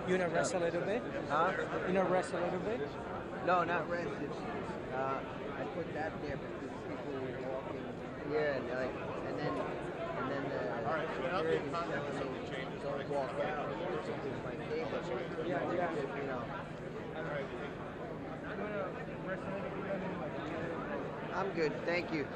You wanna rest a little bit? Huh? You wanna rest a little bit? No, not rested. I put that there because people were walking here and like, and then the security was telling me don't walk out. This is my table. Yeah. You know. I'm good, thank you.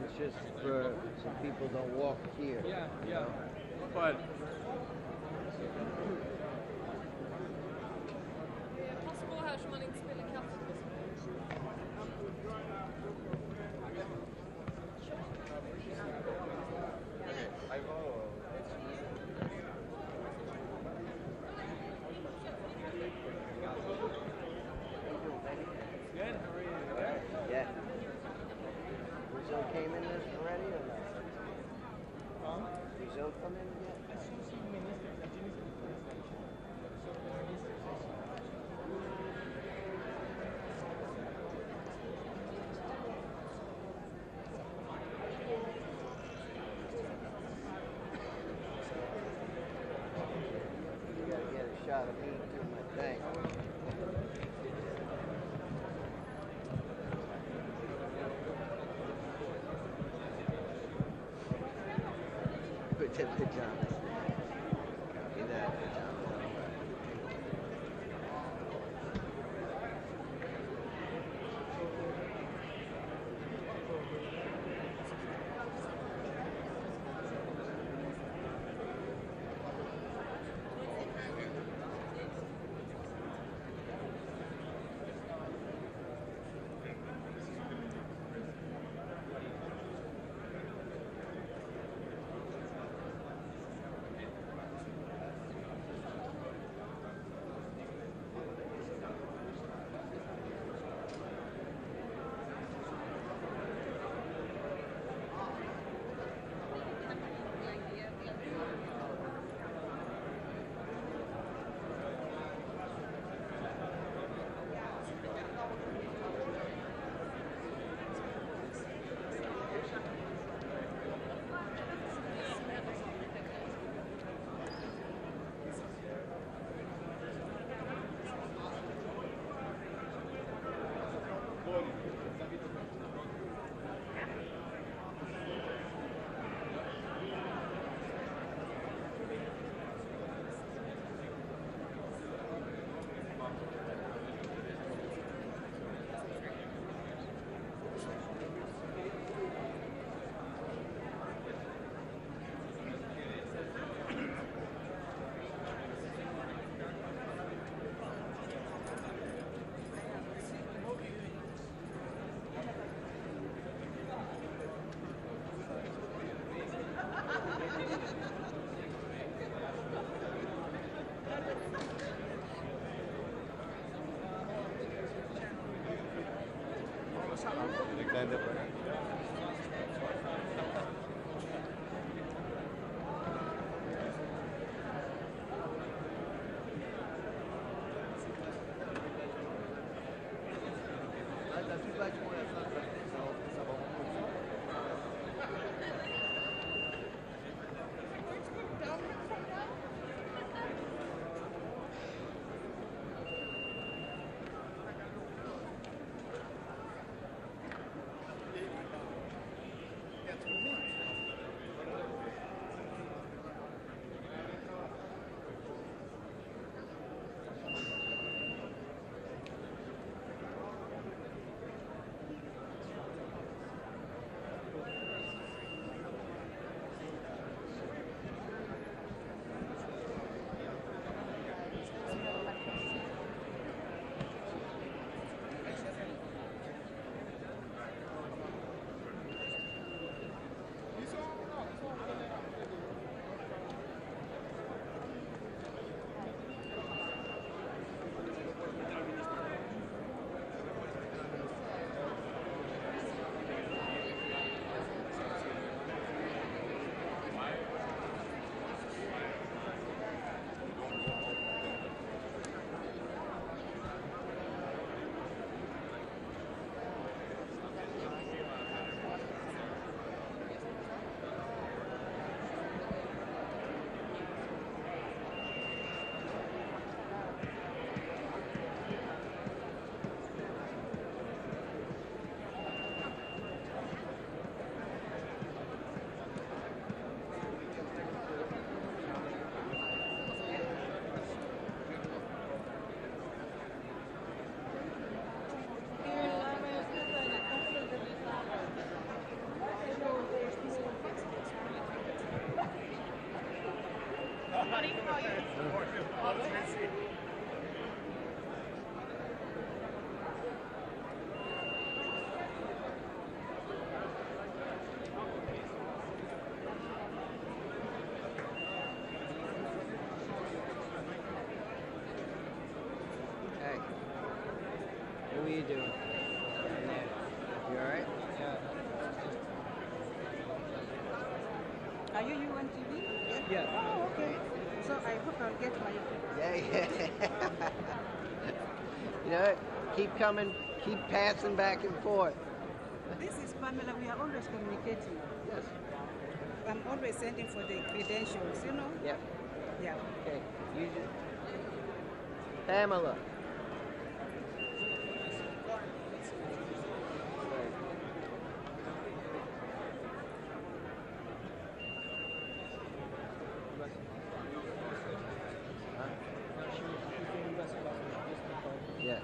It's just for so people don't walk here. Yeah. But Pass på här så man inte spelar katt. Yeah. Brazil came in this already or not? Brazil come in yet? You gotta get a shot of me through my thing. Put your pajamas. Copy that, pajamas. what are you doing? In there. You alright? Yeah. Are you on TV? Yeah. Oh, okay. So I hope I'll get my... Yeah. You know, keep coming, keep passing back and forth. This is Pamela. We are always communicating. Yes. I'm always sending for the credentials, you know? Yep. Yeah. Okay. You just... Pamela. Yeah.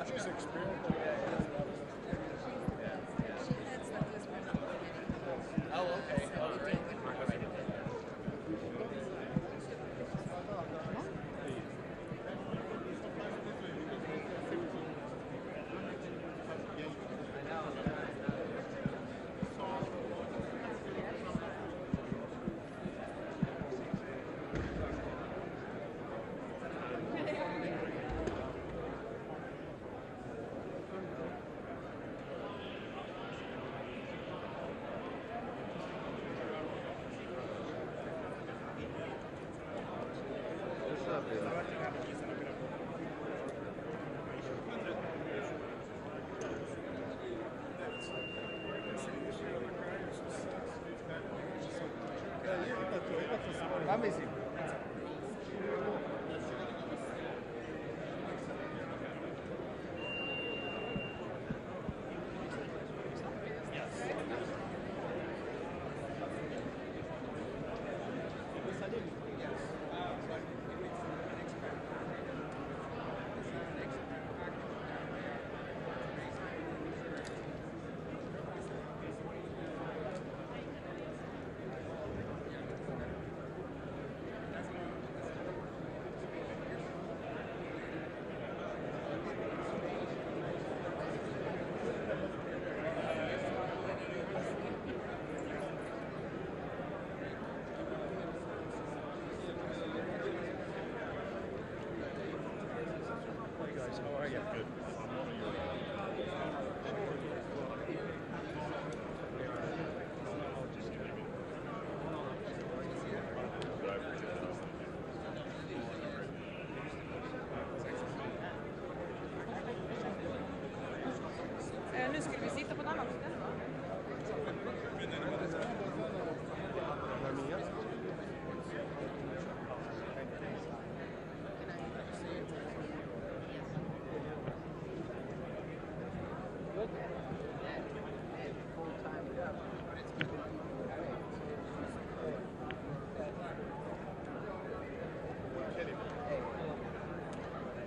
She's experienced. Oh, okay. Oh, great. Amazing. How are you? Good. Nu skulle vi sitta på ett annat ställe, va?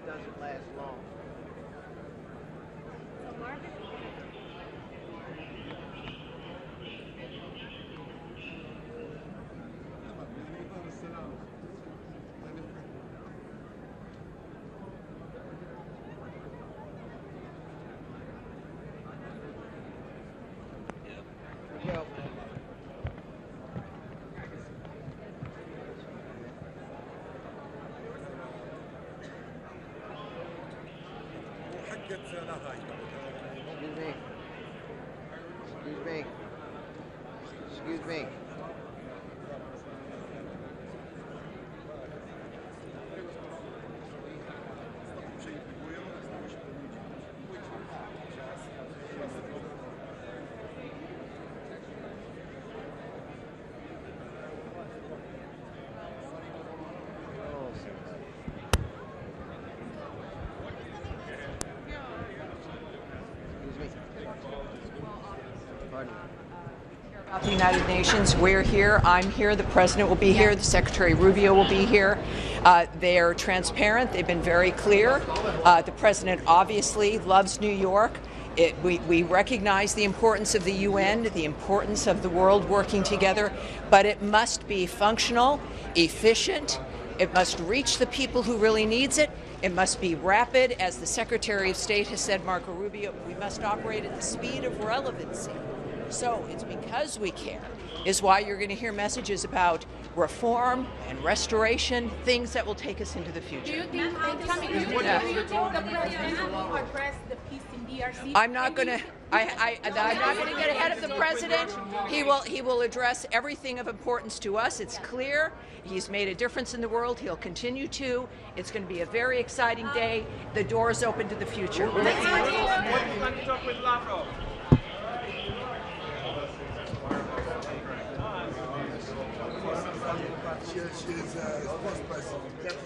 Doesn't last long. Yep. Excuse me. Excuse me. Excuse me. About the United Nations, we're here, I'm here, the President will be here, the Secretary Rubio will be here. They're transparent, they've been very clear. The President obviously loves New York. We recognize the importance of the UN, the importance of the world working together, but it must be functional, efficient, it must reach the people who really needs it. It must be rapid, as the Secretary of State has said, Marco Rubio, we must operate at the speed of relevancy. So it's because we care is why you're going to hear messages about reform and restoration, things that will take us into the future. Do you think the president will address the peace in the I'm not going to. I'm not going to get ahead of the president. He will address everything of importance to us. It's clear he's made a difference in the world. He'll continue to. It's going to be a very exciting day. The door is open to the future. She's vice president.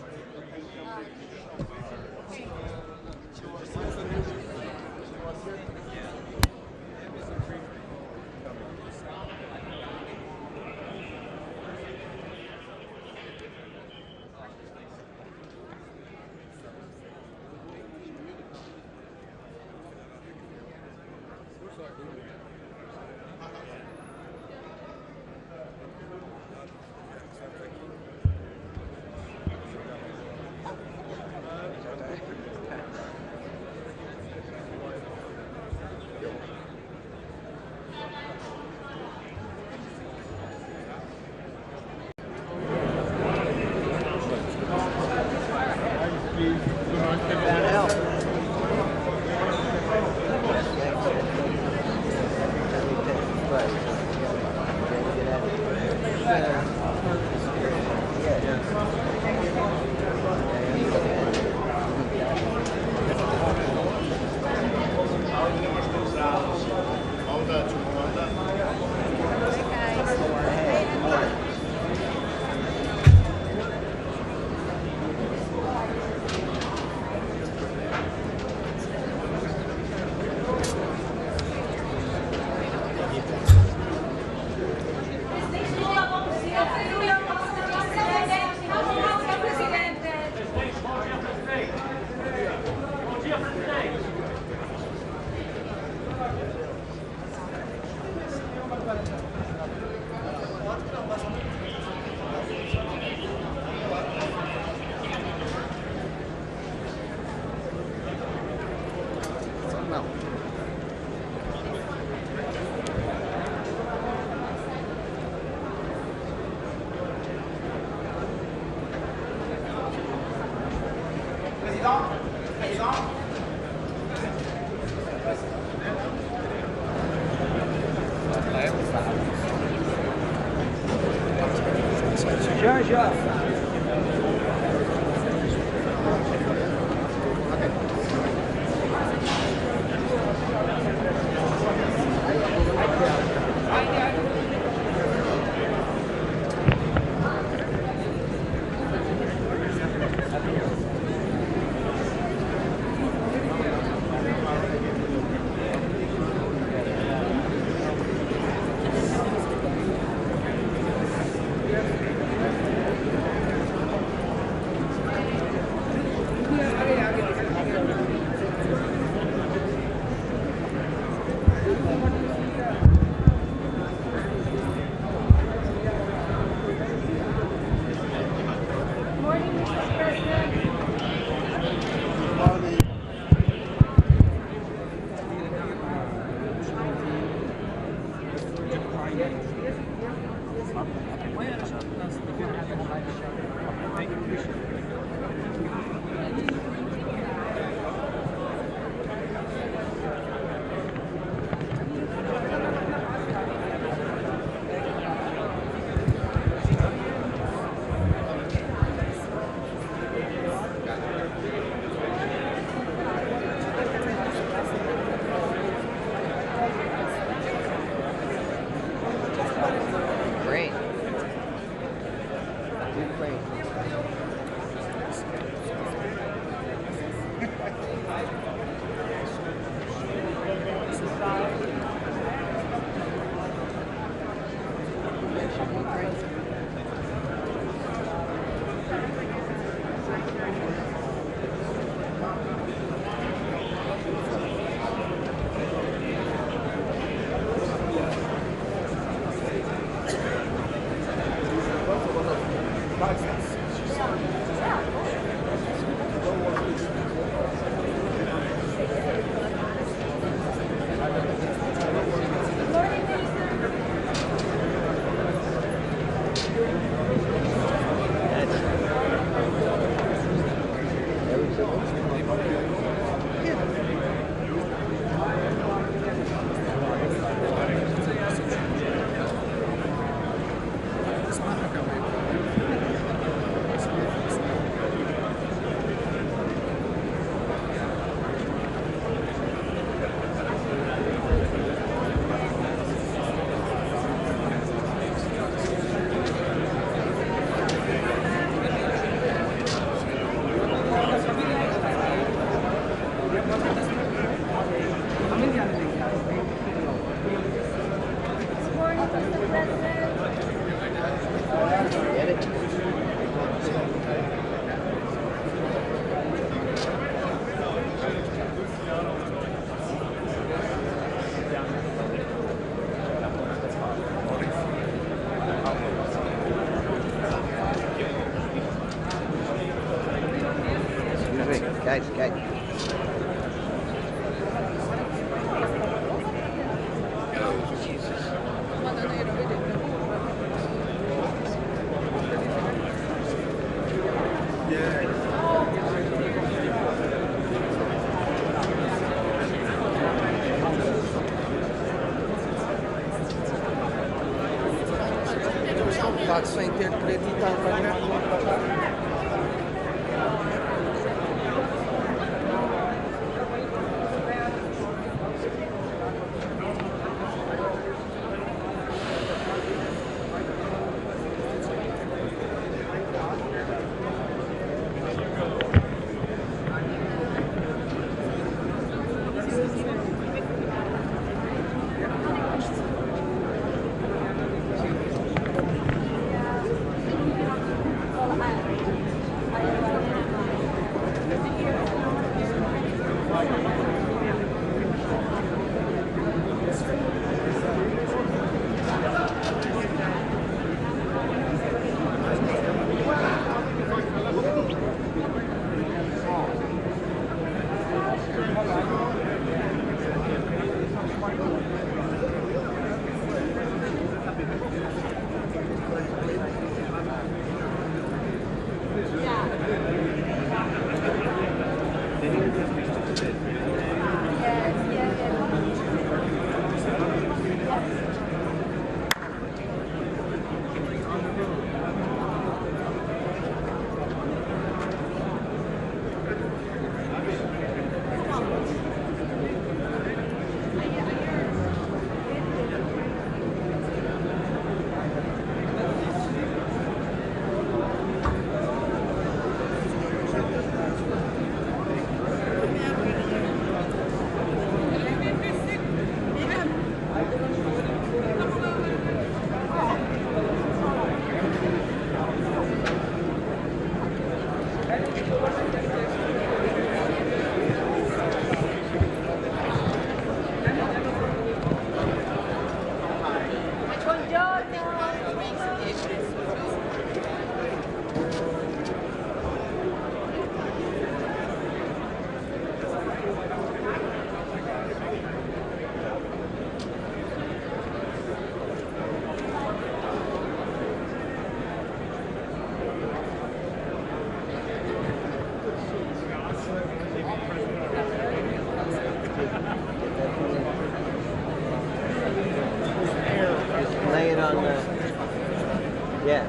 Fac să interpretita în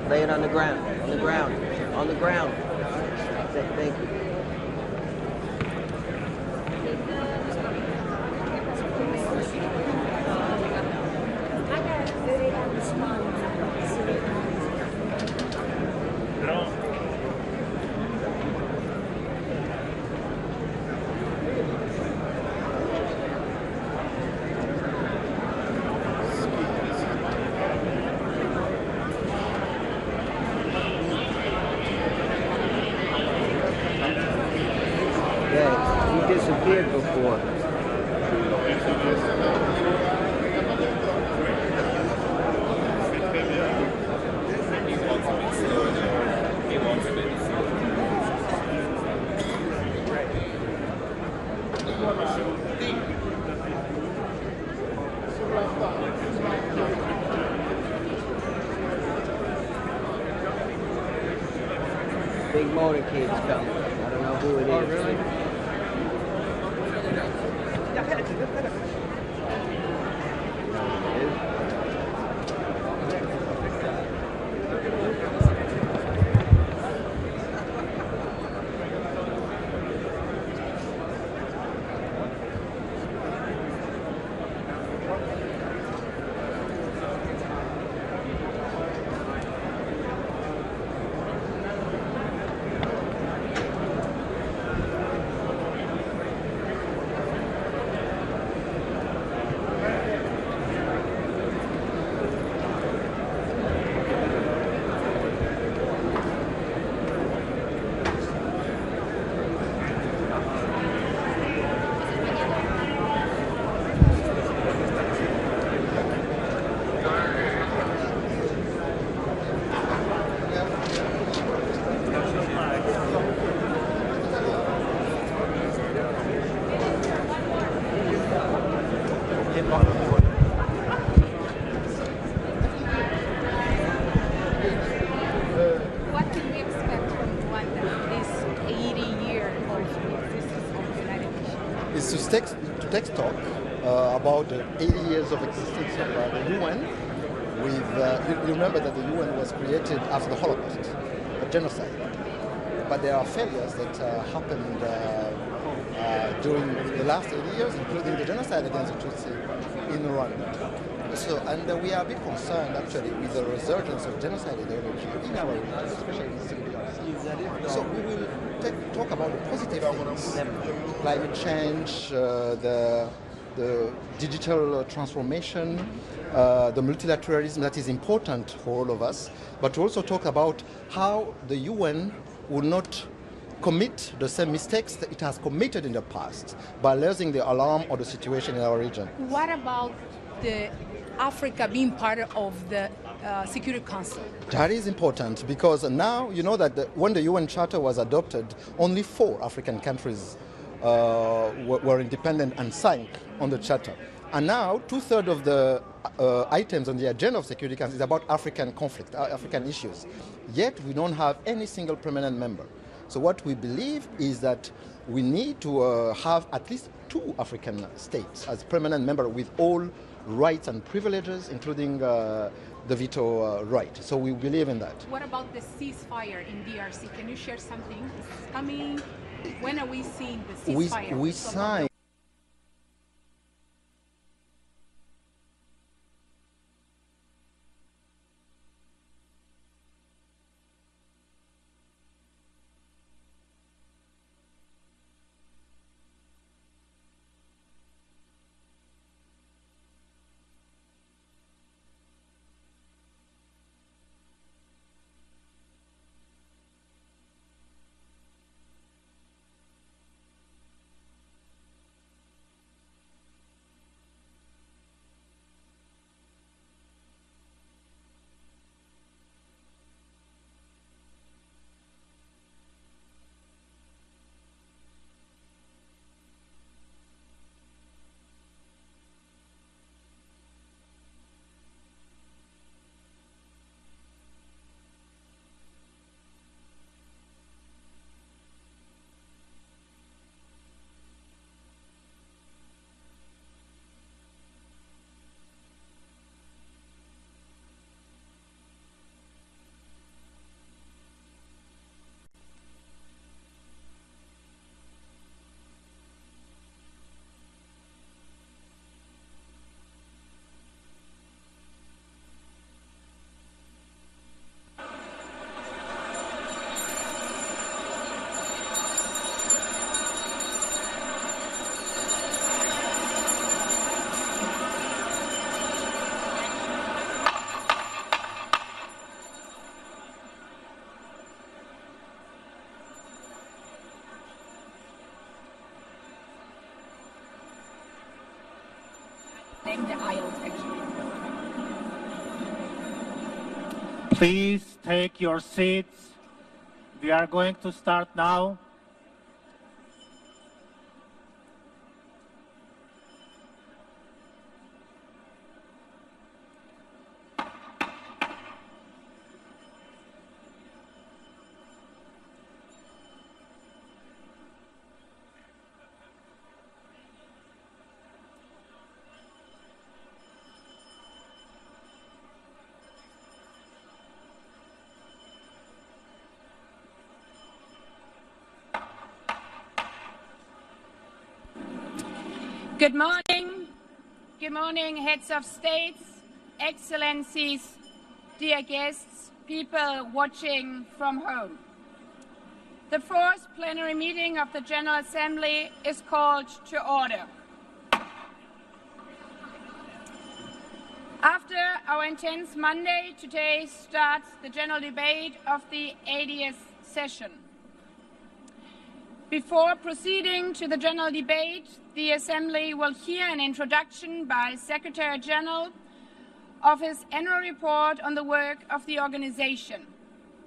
Lay it on the ground, on the ground, on the ground. Thank you. Disappeared before. Big motorcade's coming. I don't know who it is. Oh, really? What can we expect from Rwanda this 80-year-old existence of the United Nations? Is to take stock about the 80 years of existence of the UN, with, you remember that the UN was created after the Holocaust, a genocide. But there are failures that happened during the last 80 years, including the genocide against the Tutsi in Rwanda. So, and we are a bit concerned actually with the resurgence of genocide ideology in our region, especially in CDRC. So we will talk about the positive things, climate change, the digital transformation, the multilateralism that is important for all of us, but to also talk about how the UN will not commit the same mistakes that it has committed in the past by raising the alarm of the situation in our region. What about the Africa being part of the Security Council? That is important because now you know that when the UN Charter was adopted, only 4 African countries were independent and signed on the Charter. And now 2/3 of the items on the agenda of Security Council is about African conflict, African issues. Yet we don't have any single permanent member. So what we believe is that we need to have at least 2 African states as permanent member with all rights and privileges, including the veto right. So we believe in that. What about the ceasefire in DRC? Can you share something? Is it coming? When are we seeing the ceasefire? We signed. The aisles, actually. Please take your seats. We are going to start now. Good morning. Good morning, heads of states, excellencies, dear guests, people watching from home. The 4th plenary meeting of the General Assembly is called to order. After our intense Monday, today starts the general debate of the 80th session. Before proceeding to the general debate, the Assembly will hear an introduction by Secretary General of his annual report on the work of the organization.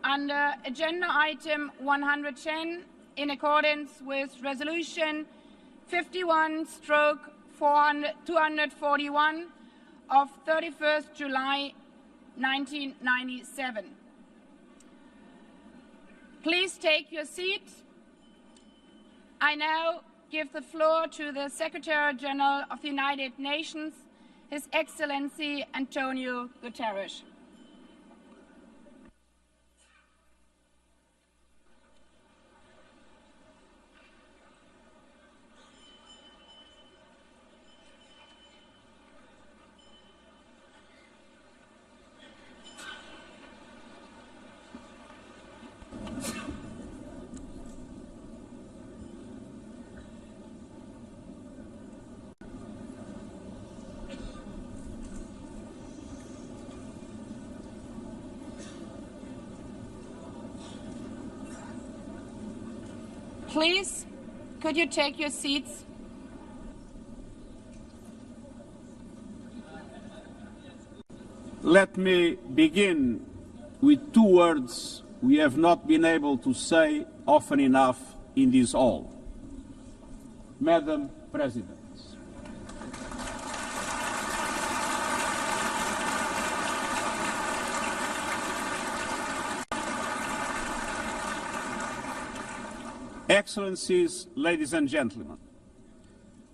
Under Agenda Item 110, in accordance with Resolution 51/241 of 31st July 1997. Please take your seat. I now give the floor to the Secretary General of the United Nations, His Excellency Antonio Guterres. Please, could you take your seats? Let me begin with two words we have not been able to say often enough in this hall. Madam President. Excellencies, ladies and gentlemen,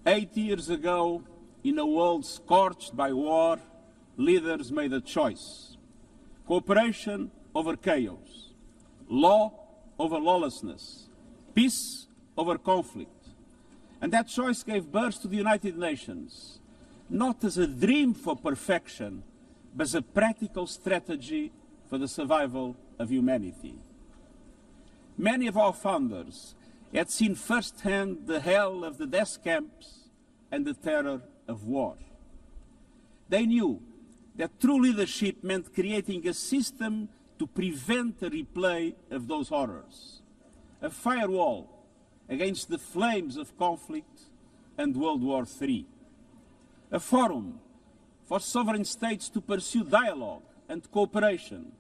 8 years ago, in a world scorched by war, leaders made a choice: cooperation over chaos, law over lawlessness, peace over conflict. And that choice gave birth to the United Nations, not as a dream for perfection, but as a practical strategy for the survival of humanity. Many of our founders had seen firsthand the hell of the death camps and the terror of war. They knew that true leadership meant creating a system to prevent a replay of those horrors, a firewall against the flames of conflict and World War III, a forum for sovereign states to pursue dialogue and cooperation,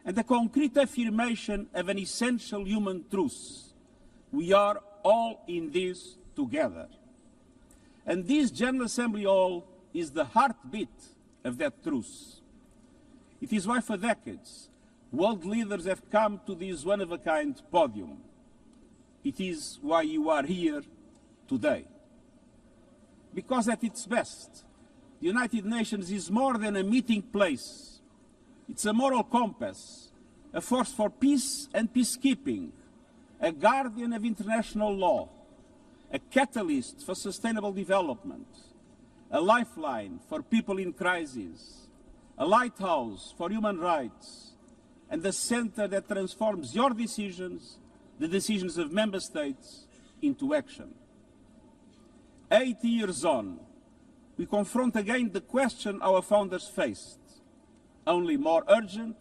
and a concrete affirmation of an essential human truth: we are all in this together. And this General Assembly Hall is the heartbeat of that truth. It is why for decades world leaders have come to this one-of-a-kind podium. It is why you are here today. Because at its best, the United Nations is more than a meeting place. It's a moral compass, a force for peace and peacekeeping, a guardian of international law, a catalyst for sustainable development, a lifeline for people in crisis, a lighthouse for human rights, and the center that transforms your decisions, the decisions of member states, into action. 8 years on, we confront again the question our founders faced, only more urgent,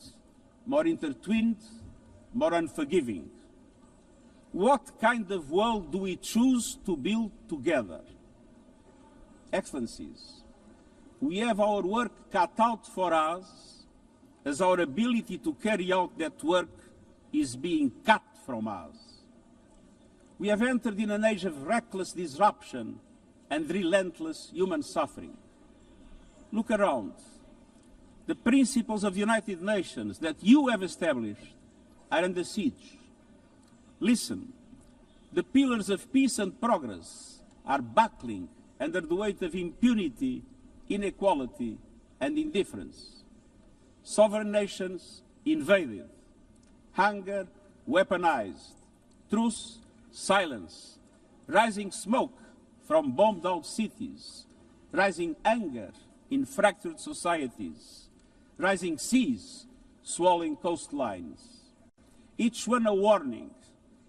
more intertwined, more unforgiving. What kind of world do we choose to build together? Excellencies, we have our work cut out for us, as our ability to carry out that work is being cut from us. We have entered in an age of reckless disruption and relentless human suffering. Look around. The principles of the United Nations that you have established are under siege. Listen, the pillars of peace and progress are buckling under the weight of impunity, inequality, and indifference. Sovereign nations invaded, hunger weaponized, truth silence, rising smoke from bombed-out cities, rising anger in fractured societies, rising seas swallowing coastlines. Each one a warning,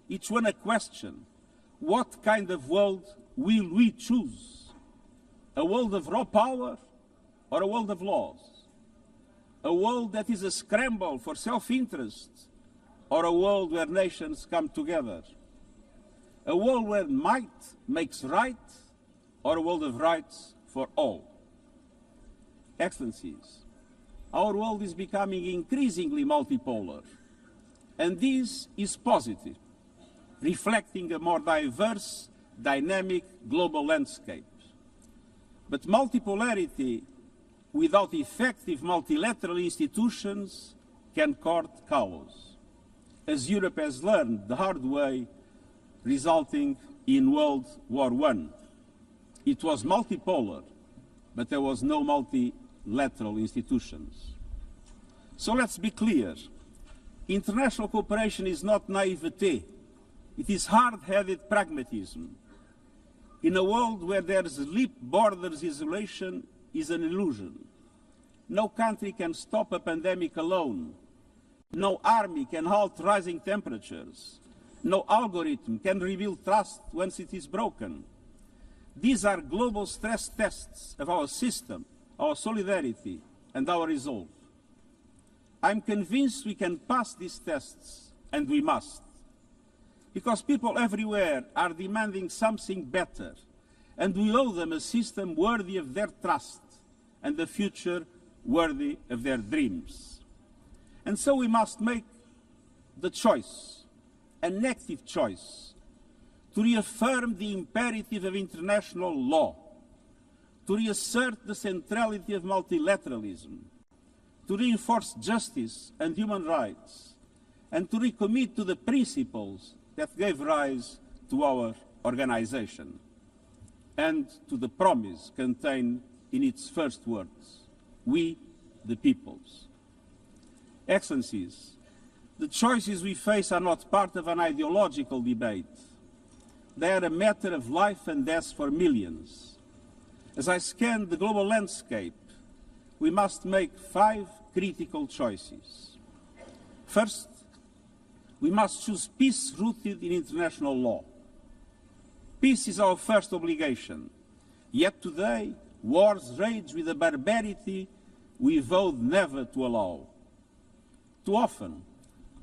each one a question. What kind of world will we choose? A world of raw power or a world of laws? A world that is a scramble for self-interest or a world where nations come together? A world where might makes right or a world of rights for all? Excellencies, our world is becoming increasingly multipolar, and this is positive, reflecting a more diverse, dynamic global landscape. But multipolarity without effective multilateral institutions can court chaos, as Europe has learned the hard way, resulting in World War I. It was multipolar, but there was no multilateral institutions. So let's be clear. International cooperation is not naivete. It is hard-headed pragmatism. In a world where there's leap borders, isolation is an illusion. No country can stop a pandemic alone. No army can halt rising temperatures. No algorithm can rebuild trust once it is broken. These are global stress tests of our system, our solidarity, and our resolve. I'm convinced we can pass these tests, and we must. Because people everywhere are demanding something better, and we owe them a system worthy of their trust and a future worthy of their dreams. And so we must make the choice, an active choice, to reaffirm the imperative of international law, to reassert the centrality of multilateralism, to reinforce justice and human rights, and to recommit to the principles that gave rise to our organization, and to the promise contained in its first words, we, the peoples. Excellencies, the choices we face are not part of an ideological debate. They are a matter of life and death for millions. As I scan the global landscape, we must make 5 critical choices. First, we must choose peace rooted in international law. Peace is our first obligation. Yet today, wars rage with a barbarity we vowed never to allow. Too often,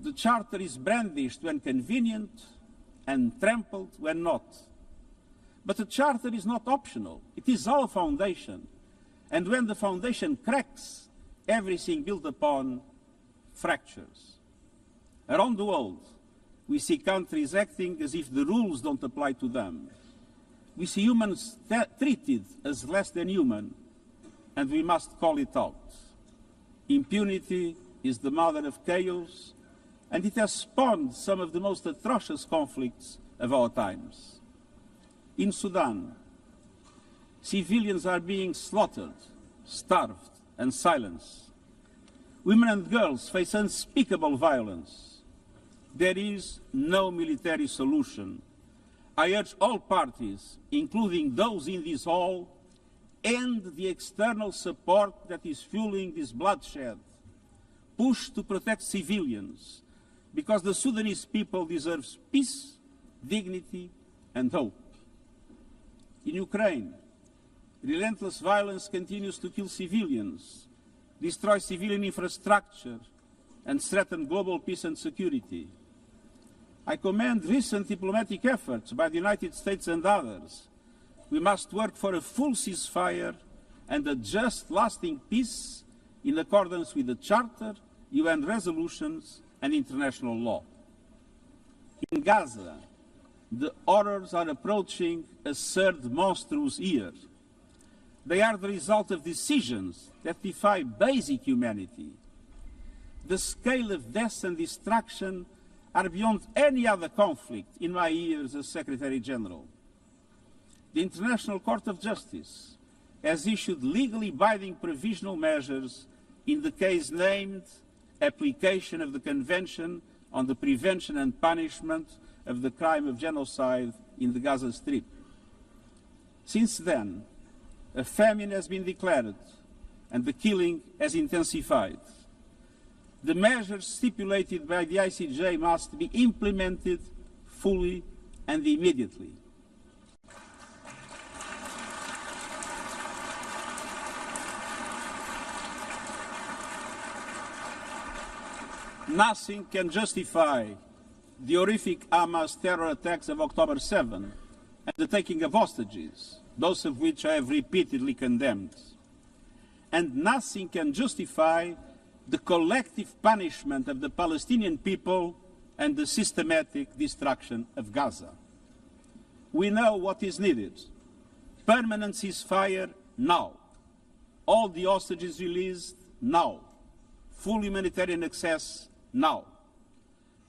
the Charter is brandished when convenient and trampled when not. But the Charter is not optional. It is our foundation. And when the foundation cracks, everything built upon fractures. Around the world, we see countries acting as if the rules don't apply to them. We see humans treated as less than human, and we must call it out. Impunity is the mother of chaos, and it has spawned some of the most atrocious conflicts of our times. In Sudan, civilians are being slaughtered, starved, and silenced. Women and girls face unspeakable violence. There is no military solution. I urge all parties, including those in this hall, end the external support that is fueling this bloodshed. Push to protect civilians, because the Sudanese people deserve peace, dignity, and hope. In Ukraine, relentless violence continues to kill civilians, destroy civilian infrastructure, and threaten global peace and security. I commend recent diplomatic efforts by the United States and others. We must work for a full ceasefire and a just, lasting peace in accordance with the Charter, UN resolutions, and international law. In Gaza, the horrors are approaching a third monstrous year. They are the result of decisions that defy basic humanity. The scale of death and destruction are beyond any other conflict in my years as Secretary General. The International Court of Justice has issued legally binding provisional measures in the case named Application of the Convention on the Prevention and Punishment of the Crime of Genocide in the Gaza Strip. Since then, a famine has been declared and the killing has intensified. The measures stipulated by the ICJ must be implemented fully and immediately. Nothing can justify the horrific Hamas terror attacks of October 7 and the taking of hostages, both of which I have repeatedly condemned. And nothing can justify the collective punishment of the Palestinian people and the systematic destruction of Gaza. We know what is needed. Permanent ceasefire now. All the hostages released now. Full humanitarian access now.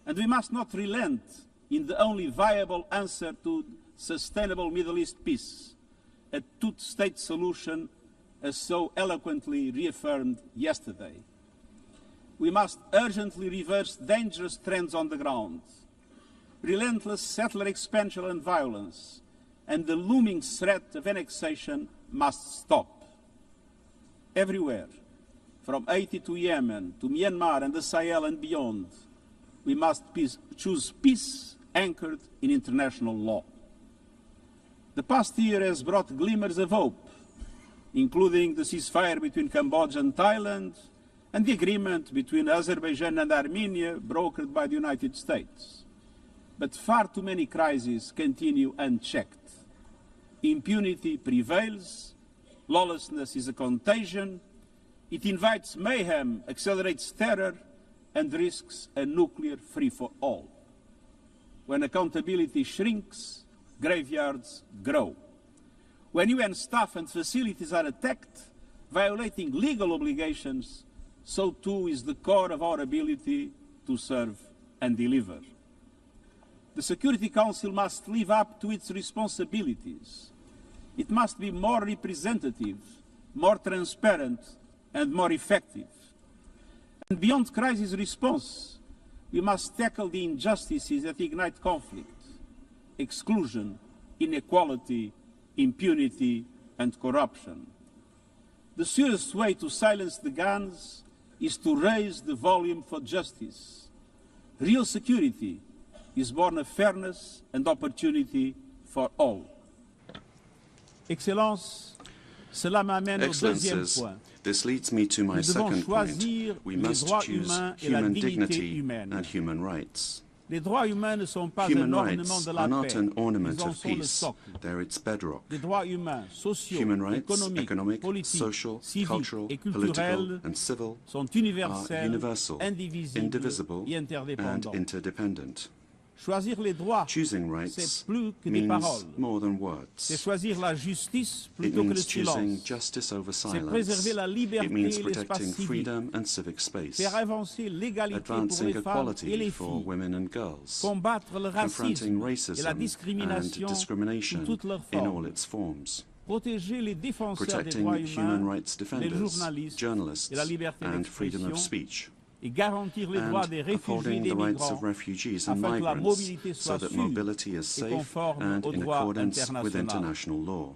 And we must not relent in the only viable answer to sustainable Middle East peace, a two-state solution as so eloquently reaffirmed yesterday. We must urgently reverse dangerous trends on the ground. Relentless settler expansion and violence and the looming threat of annexation must stop. Everywhere, from Haiti to Yemen, to Myanmar and the Sahel and beyond, we must choose peace anchored in international law. The past year has brought glimmers of hope, including the ceasefire between Cambodia and Thailand, and the agreement between Azerbaijan and Armenia brokered by the United States. But far too many crises continue unchecked. Impunity prevails, lawlessness is a contagion, it invites mayhem, accelerates terror, and risks a nuclear free-for-all. When accountability shrinks, graveyards grow. When UN staff and facilities are attacked, violating legal obligations, so too is the core of our ability to serve and deliver. The Security Council must live up to its responsibilities. It must be more representative, more transparent, and more effective. And beyond crisis response, we must tackle the injustices that ignite conflict: exclusion, inequality, impunity, and corruption. The surest way to silence the guns is to raise the volume for justice. Real security is born of fairness and opportunity for all. Excellences, cela m'amène au deuxième point. This leads me to my second point. We must choose human dignity and human rights. Les droits humains ne sont pas Human un ornement rights de la are not paix. an ornament Ils en of sont le peace, socle. they're its bedrock. Les droits humains, sociaux, Human rights, économiques, economic, politiques, social, civiques cultural, et political, culturels and civil, sont are universels, universal, indivisibles indivisible, et and interdépendants. interdependent. Choisir les droits, Choosing c'est rights plus que des means paroles. more than C'est words. choisir la justice It plutôt que le means choosing silence. justice over C'est silence. préserver la It liberté means et l'espace protecting civique. freedom and civic space. Faire avancer l'égalité pour Advancing les femmes et equality les for filles. women and girls. Combattre le Confronting racisme et la racism discrimination and discrimination sous toutes leurs in formes. all its forms. Protéger les défenseurs des Protecting droits human humains, rights les defenders, journalistes journalists, et la liberté and freedom of d'expression, speech. et garantir les droits des And réfugiés et upholding des the rights migrants of refugees and afin que la migrants mobilité so soit that sûre mobility is et safe conforme and au in droit accordance with international. international law.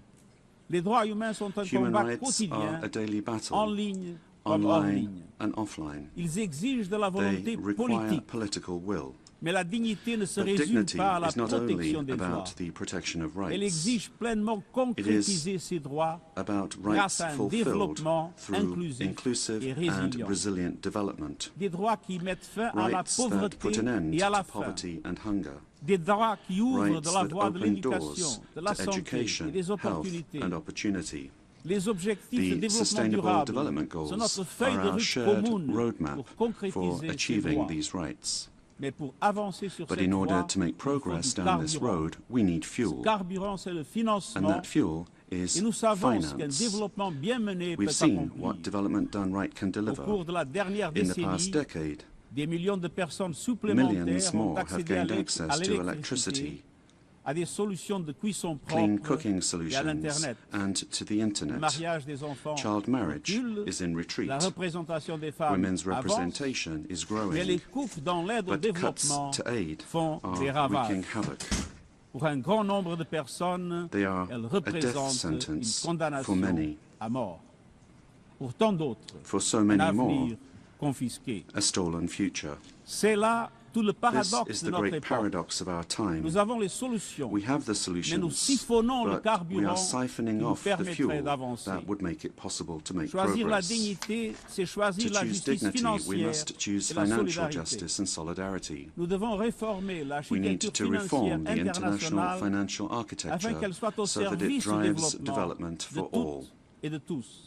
Les droits humains sont un Human combat rights quotidien, are a daily battle, en ligne comme hors online ligne. and offline. Ils exigent de la They volonté require politique, political will. mais la dignité ne se But résume dignity pas à la is not only protection des droits. about the protection of Elle rights. exige pleinement concrétiser ces droits About grâce rights à un fulfilled développement through inclusif inclusive et and résilient. resilient development. Des droits qui mettent fin à la Rights that pauvreté put an end et à la to faim. poverty and hunger. Des droits qui ouvrent Rights de la that voie de open l'éducation, doors de la to santé education, et des health opportunités. and opportunity. Les objectifs de The développement Sustainable durable Development sont Goals notre feuille are de our route shared commune roadmap pour for concrétiser ces achieving droits. these rights. Mais pour avancer sur But cette in order voie, to make il faut progress du down this carburant. road, we need Ce fuel. carburant, c'est le And financement. that fuel is Et nous savons ce qu'un finance. développement bien mené peut We've seen accomplir. what development done right can Au deliver. cours de la dernière In the past décennie, decade, des millions de personnes millions supplémentaires ont more have accédé à gained access to l'électricité, electricity, à des solutions de cuisson clean propres cooking et à solutions, l'Internet. and to the Le internet. mariage des enfants Child marriage recule, is in retreat. la représentation des femmes Women's avance, representation is mais les growing, coupes dans l'aide au but cuts développement to aid font des are ravages. wreaking havoc. Pour un grand nombre de personnes, They are elles a death représentent une sentence condamnation for many. à mort. Pour tant d'autres, For so un many more, avenir confisqué. a stolen future. C'est là tout le This paradoxe is de the notre great époque. paradox of our time. Nous avons les solutions, We have the mais nous solutions, siphonnons le but we carburant are qui siphoning nous off the permettrait fuel d'avancer. that would make it possible to make Choisir la progress. dignité, c'est choisir To la choose justice dignity, we financière must choose et la financial solidarité. justice and solidarity. Nous devons réformer We need l'architecture to financière reform the international internationale financial afin architecture qu'elle soit au so that it service du drives développement development de for all. toutes et de tous.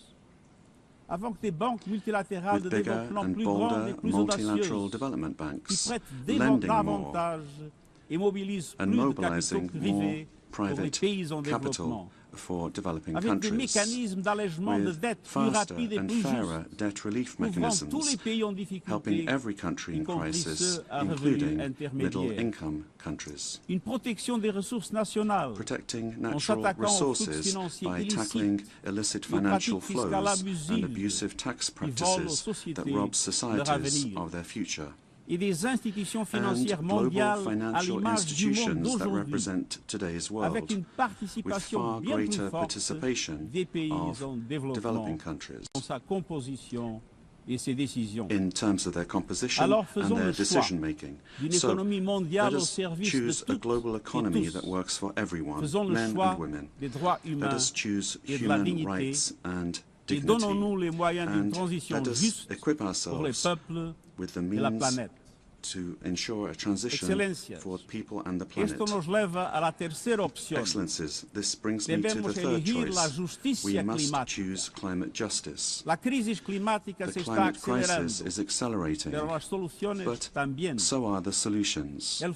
Avant que des banques multilatérales de With bigger développement and plus grandes et bolder plus multilateral audacieuses development qui banks prêtent lending more davantage et mobilisent and plus de capitaux mobilizing more privés pour les private pays en capital développement. for developing countries, with faster and fairer debt relief mechanisms, helping every country in crisis, including middle-income countries. Protecting natural resources by tackling illicit financial flows and abusive tax practices that rob societies of their future. And global financial institutions that represent today's world, with far greater participation of developing countries in terms of their composition and their decision-making. So let us choose a global economy that works for everyone, men and women. Let us choose human rights and dignity, and let us equip ourselves with the means to ensure a transition for people and the planet. Excellencies, this brings me to the third choice. We must choose climate justice. The climate crisis is accelerating, but so are the solutions. The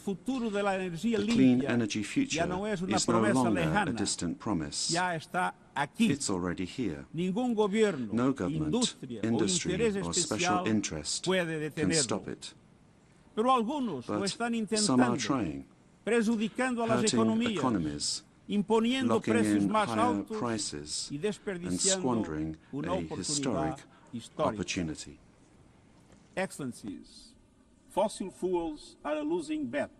clean energy future is no longer a distant promise. It's already here. No government, industry, or special interest can stop it. But some are trying, hurting economies, locking in higher prices, and squandering a historic opportunity. Excellencies, fossil fuels are a losing bet.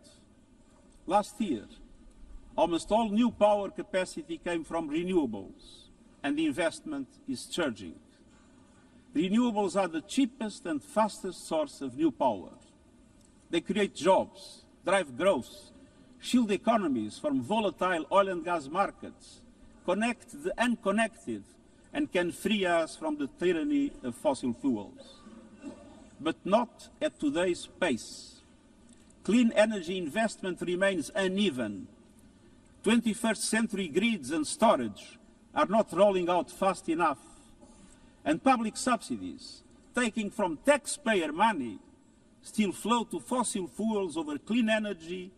Last year, almost all new power capacity came from renewables, and the investment is surging. Renewables are the cheapest and fastest source of new power. They create jobs, drive growth, shield economies from volatile oil and gas markets, connect the unconnected, and can free us from the tyranny of fossil fuels. But not at today's pace. Clean energy investment remains uneven. 21st century grids and storage are not rolling out fast enough. And public subsidies, taking from taxpayer money, still flow to fossil fuels over clean energy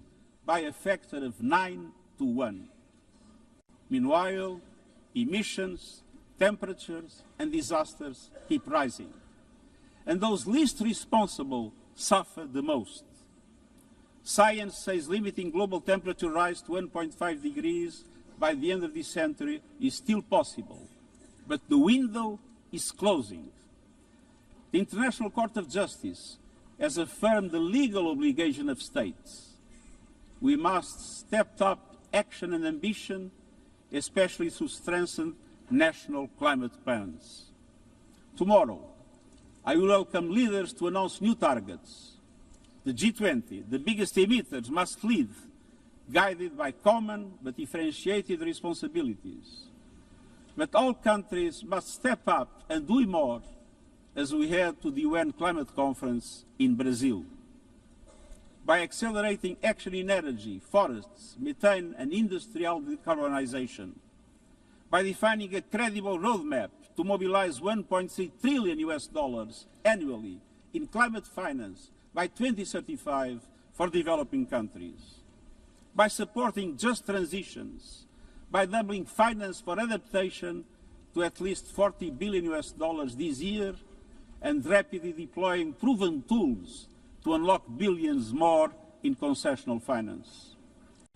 by a factor of 9 to 1. Meanwhile, emissions, temperatures, and disasters keep rising. And those least responsible suffer the most. Science says limiting global temperature rise to 1.5 degrees by the end of this century is still possible, but the window is closing. The International Court of Justice has affirmed the legal obligation of states. We must step up action and ambition, especially through strengthened national climate plans. Tomorrow, I will welcome leaders to announce new targets. The G20, the biggest emitters, must lead, guided by common but differentiated responsibilities. But all countries must step up and do more as we head to the UN Climate Conference in Brazil. By accelerating action in energy, forests, methane and industrial decarbonization. By defining a credible roadmap to mobilize $1.3 trillion annually in climate finance by 2035 for developing countries. By supporting just transitions, by doubling finance for adaptation to at least $40 billion this year, and rapidly deploying proven tools to unlock billions more in concessional finance.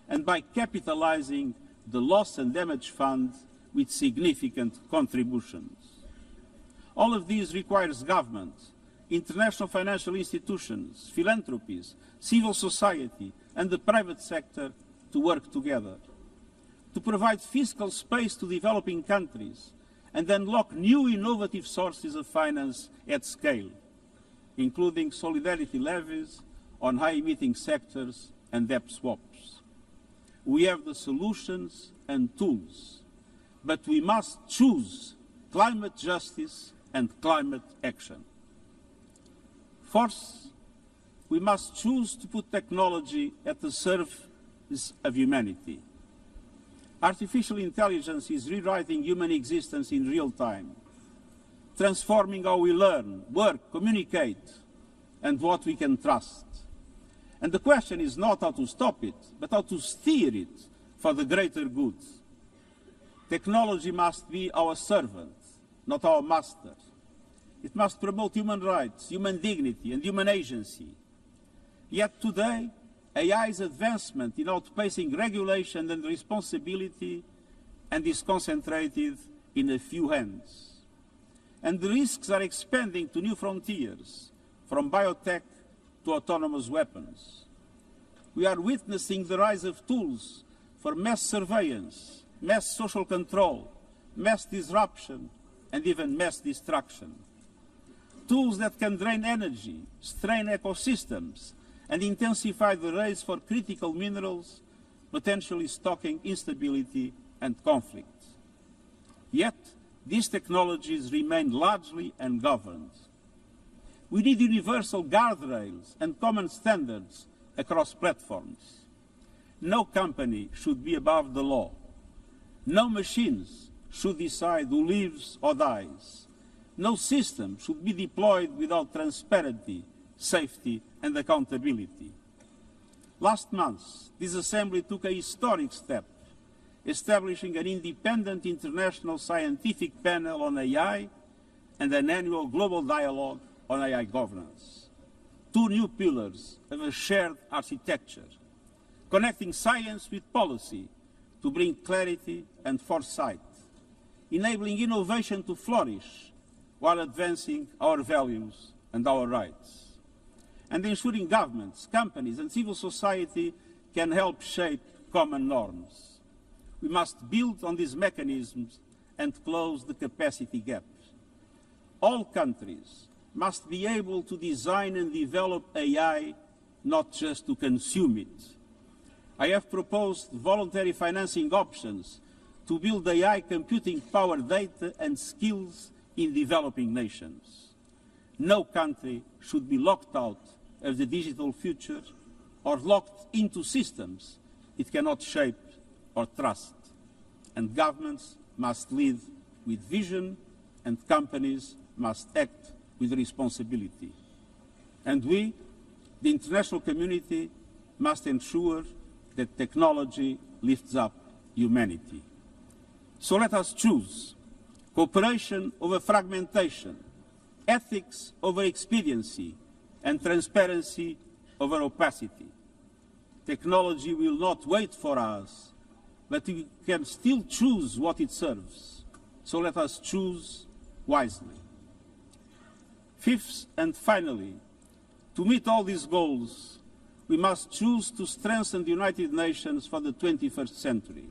And by capitalizing the Loss and Damage Fund with significant contributions. All of these requires government, international financial institutions, philanthropies, civil society, and the private sector to work together. To provide fiscal space to developing countries and unlock new innovative sources of finance at scale, including solidarity levies on high-emitting sectors and debt swaps. We have the solutions and tools, but we must choose climate justice and climate action. First, we must choose to put technology at the service of humanity. Artificial intelligence is rewriting human existence in real time, transforming how we learn, work, communicate, and what we can trust. And the question is not how to stop it, but how to steer it for the greater good. Technology must be our servant, not our master. It must promote human rights, human dignity, and human agency. Yet today, AI's advancement in outpacing regulation and responsibility and is concentrated in a few hands. And the risks are expanding to new frontiers, from biotech to autonomous weapons. We are witnessing the rise of tools for mass surveillance, mass social control, mass disruption, and even mass destruction. Tools that can drain energy, strain ecosystems, and intensify the race for critical minerals, potentially stoking instability and conflict. Yet, these technologies remain largely ungoverned. We need universal guardrails and common standards across platforms. No company should be above the law. No machines should decide who lives or dies. No system should be deployed without transparency, safety, and accountability. Last month, this Assembly took a historic step, establishing an independent international scientific panel on AI and an annual global dialogue on AI governance. Two new pillars of a shared architecture, connecting science with policy to bring clarity and foresight, enabling innovation to flourish while advancing our values and our rights, and ensuring governments, companies, and civil society can help shape common norms. We must build on these mechanisms and close the capacity gap. All countries must be able to design and develop AI, not just to consume it. I have proposed voluntary financing options to build AI computing power, data, and skills in developing nations. No country should be locked out of the digital future or locked into systems it cannot shape or trust. And governments must lead with vision, and companies must act with responsibility. And we, the international community, must ensure that technology lifts up humanity. So let us choose cooperation over fragmentation, ethics over expediency, and transparency over opacity. Technology will not wait for us, but we can still choose what it serves. So let us choose wisely. Fifth and finally, to meet all these goals, we must choose to strengthen the United Nations for the 21st century.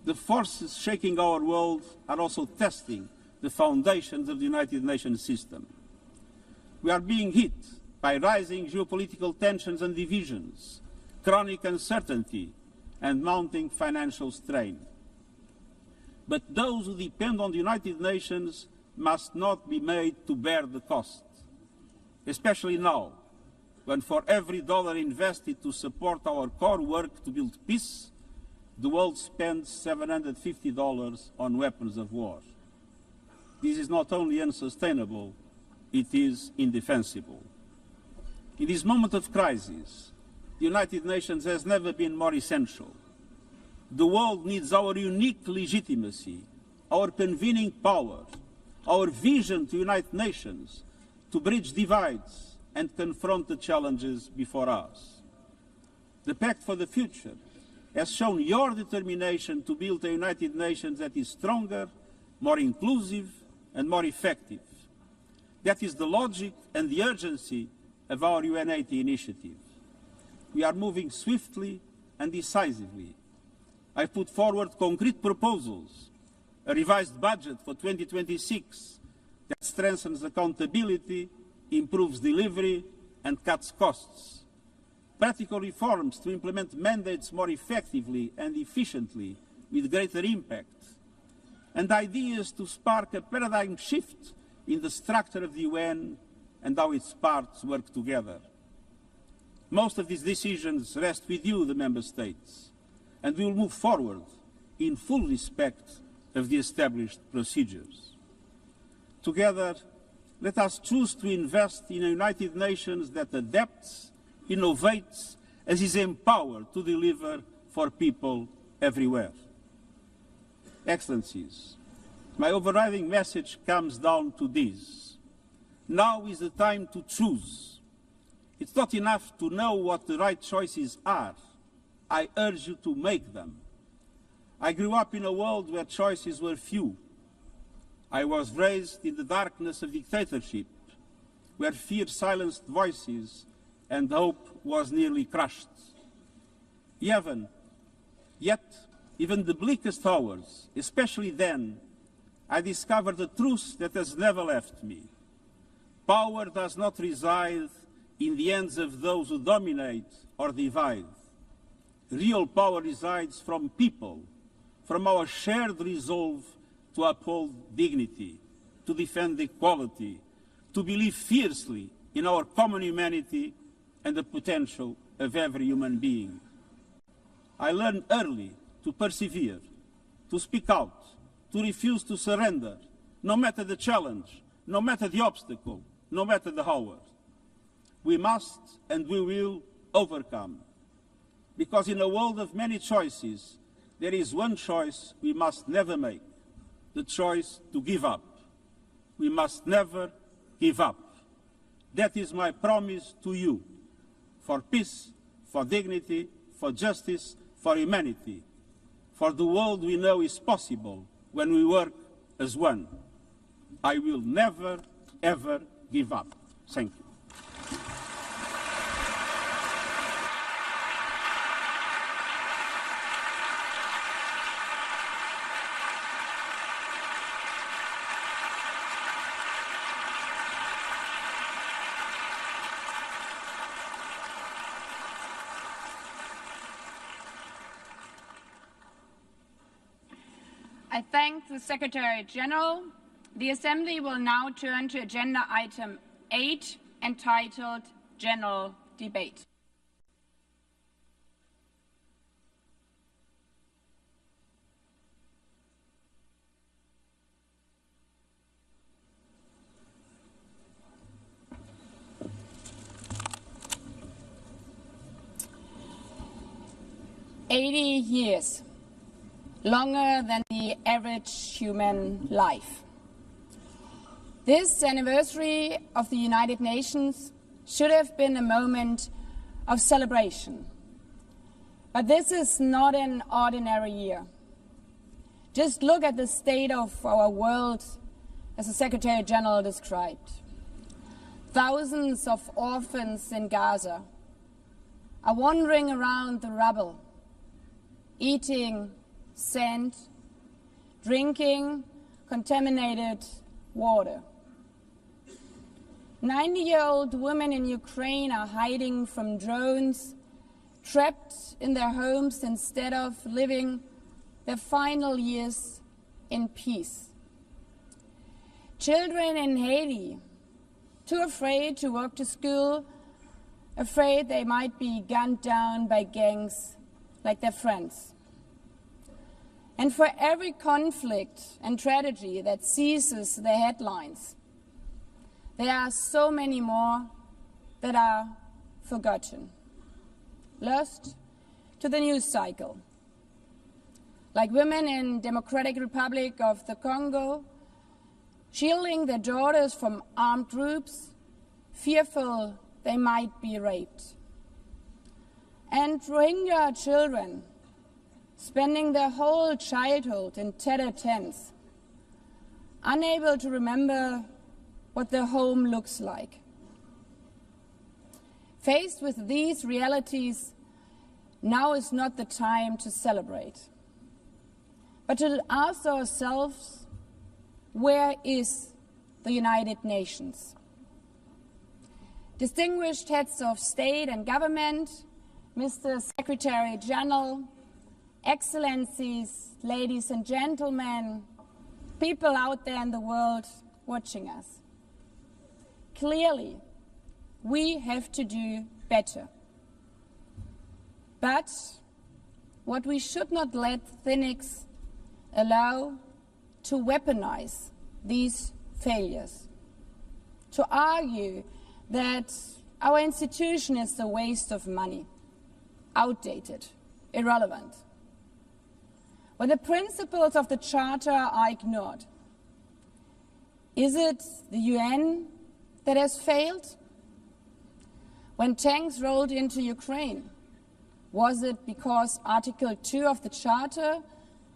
The forces shaking our world are also testing the foundations of the United Nations system. We are being hit by rising geopolitical tensions and divisions, chronic uncertainty, and mounting financial strain. But those who depend on the United Nations must not be made to bear the cost, especially now, when for every dollar invested to support our core work to build peace, the world spends $750 on weapons of war. This is not only unsustainable, it is indefensible. In this moment of crisis, the United Nations has never been more essential. The world needs our unique legitimacy, our convening power, our vision to unite nations, to bridge divides and confront the challenges before us. The Pact for the Future has shown your determination to build a United Nations that is stronger, more inclusive, and more effective. That is the logic and the urgency of our UN80 initiative. We are moving swiftly and decisively. I put forward concrete proposals, a revised budget for 2026 that strengthens accountability, improves delivery, and cuts costs. Practical reforms to implement mandates more effectively and efficiently with greater impact. And ideas to spark a paradigm shift in the structure of the UN and how its parts work together. Most of these decisions rest with you, the Member States, and we will move forward in full respect of the established procedures. Together, let us choose to invest in a United Nations that adapts, innovates, and is empowered to deliver for people everywhere. Excellencies, my overriding message comes down to this. Now is the time to choose. It's not enough to know what the right choices are. I urge you to make them. I grew up in a world where choices were few. I was raised in the darkness of dictatorship, where fear silenced voices and hope was nearly crushed. Yet, even the bleakest hours, especially then, I discovered a truth that has never left me. Power does not reside in the hands of those who dominate or divide. Real power resides from people, from our shared resolve to uphold dignity, to defend equality, to believe fiercely in our common humanity and the potential of every human being. I learned early to persevere, to speak out, to refuse to surrender, no matter the challenge, no matter the obstacle, no matter the hour. We must and we will overcome. Because in a world of many choices, there is one choice we must never make, the choice to give up. We must never give up. That is my promise to you, for peace, for dignity, for justice, for humanity, for the world we know is possible when we work as one. I will never, ever give up. Thank you. I thank the Secretary General. The Assembly will now turn to agenda item 8, entitled General Debate. "80 years. Longer than the average human life. This anniversary of the United Nations should have been a moment of celebration. But this is not an ordinary year. Just look at the state of our world, as the Secretary General described. Thousands of orphans in Gaza are wandering around the rubble, eating sand, drinking contaminated water. 90-year-old women in Ukraine are hiding from drones, trapped in their homes instead of living their final years in peace. Children in Haiti, too afraid to walk to school, afraid they might be gunned down by gangs like their friends. And for every conflict and tragedy that seizes the headlines, there are so many more that are forgotten, lost to the news cycle. Like women in Democratic Republic of the Congo, shielding their daughters from armed groups, fearful they might be raped. And Rohingya children, spending their whole childhood in tattered tents, unable to remember what their home looks like. Faced with these realities, now is not the time to celebrate, but to ask ourselves, where is the United Nations? Distinguished heads of state and government, Mr. Secretary General, Excellencies, ladies and gentlemen, people out there in the world watching us. Clearly, we have to do better. But what we should not let cynics allow to weaponize these failures, to argue that our institution is a waste of money, outdated, irrelevant. when the principles of the Charter are ignored? Is it the UN that has failed? When tanks rolled into Ukraine, was it because Article 2 of the Charter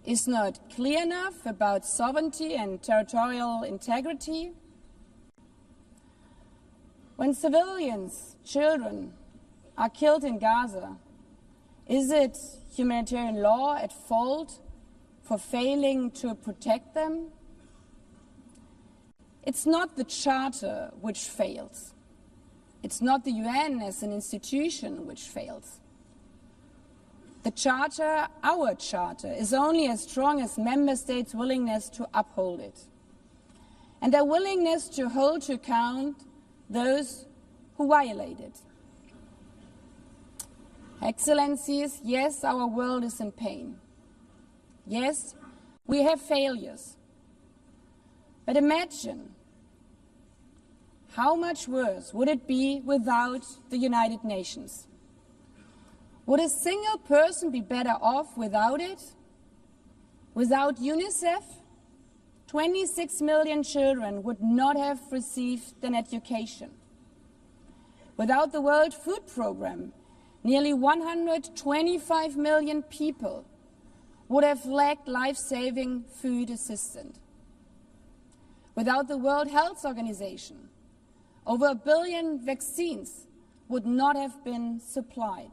is not clear enough about sovereignty and territorial integrity? When civilians, children, are killed in Gaza, is it humanitarian law at fault for failing to protect them? It's not the Charter which fails. It's not the UN as an institution which fails. The Charter, our Charter, is only as strong as member states' willingness to uphold it, and their willingness to hold to account those who violate it. Excellencies, yes, our world is in pain. Yes, we have failures. But imagine how much worse would it be without the United Nations? Would a single person be better off without it? Without UNICEF, 26 million children would not have received an education. Without the World Food Programme, nearly 125 million people would have lacked life-saving food assistance. Without the World Health Organization, over 1 billion vaccines would not have been supplied.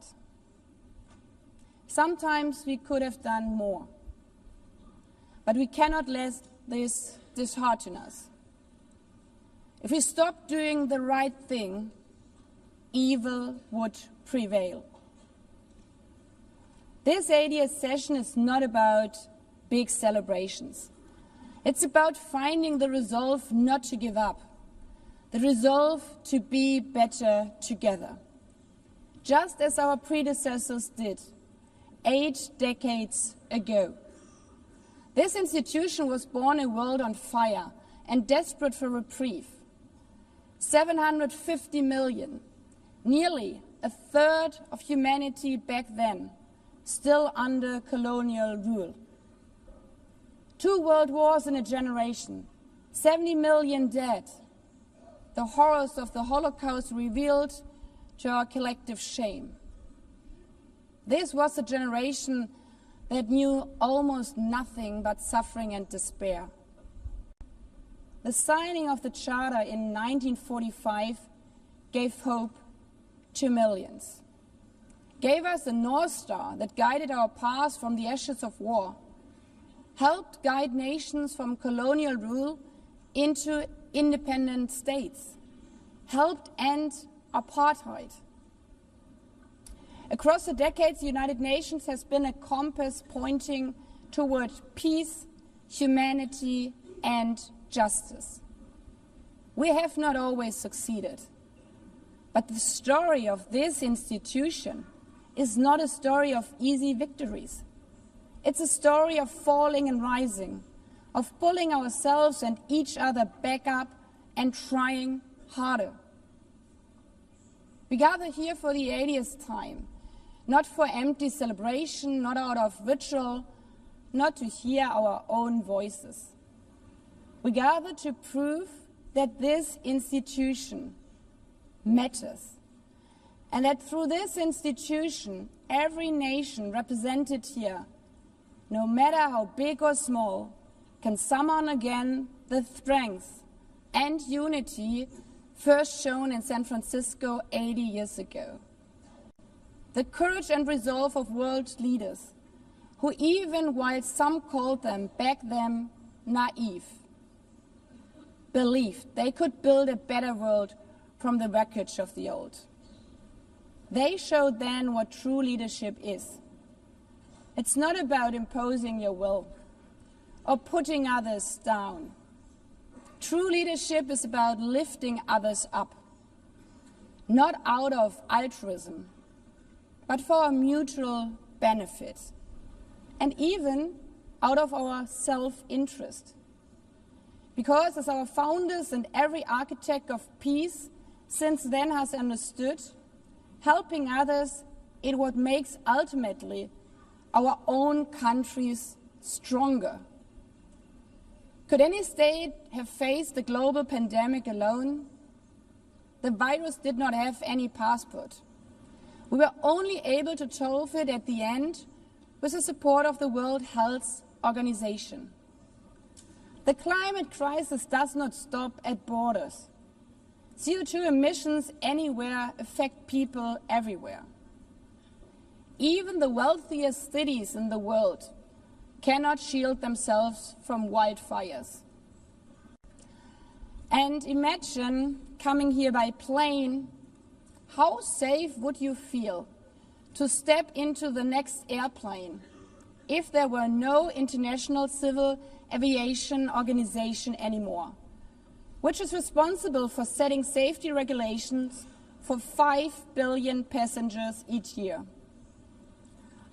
Sometimes we could have done more, but we cannot let this dishearten us. If we stop doing the right thing, evil would prevail. This 80th session is not about big celebrations. It's about finding the resolve not to give up, the resolve to be better together, just as our predecessors did 8 decades ago. This institution was born in a world on fire and desperate for reprieve. 750 million, nearly a third of humanity back then, still under colonial rule. 2 world wars in a generation, 70 million dead. The horrors of the Holocaust revealed to our collective shame. This was a generation that knew almost nothing but suffering and despair. The signing of the Charter in 1945 gave hope to millions, gave us a North Star that guided our path from the ashes of war, helped guide nations from colonial rule into independent states, helped end apartheid. Across the decades, the United Nations has been a compass pointing toward peace, humanity, and justice. We have not always succeeded, but the story of this institution is not a story of easy victories. It's a story of falling and rising, of pulling ourselves and each other back up and trying harder. We gather here for the 80th time, not for empty celebration, not out of ritual, not to hear our own voices. We gather to prove that this institution matters, and that through this institution, every nation represented here, no matter how big or small, can summon again the strength and unity first shown in San Francisco 80 years ago. The courage and resolve of world leaders who, even while some called them back then naive, believed they could build a better world from the wreckage of the old. They showed then what true leadership is. It's not about imposing your will or putting others down. True leadership is about lifting others up, not out of altruism, but for our mutual benefit, and even out of our self-interest. Because as our founders and every architect of peace since then has understood, helping others is what makes ultimately our own countries stronger. Could any state have faced the global pandemic alone? The virus did not have any passport. We were only able to solve it at the end with the support of the World Health Organization. The climate crisis does not stop at borders. CO2 emissions anywhere affect people everywhere. Even the wealthiest cities in the world cannot shield themselves from wildfires. And imagine coming here by plane. How safe would you feel to step into the next airplane if there were no International Civil Aviation Organization anymore, which is responsible for setting safety regulations for 5 billion passengers each year?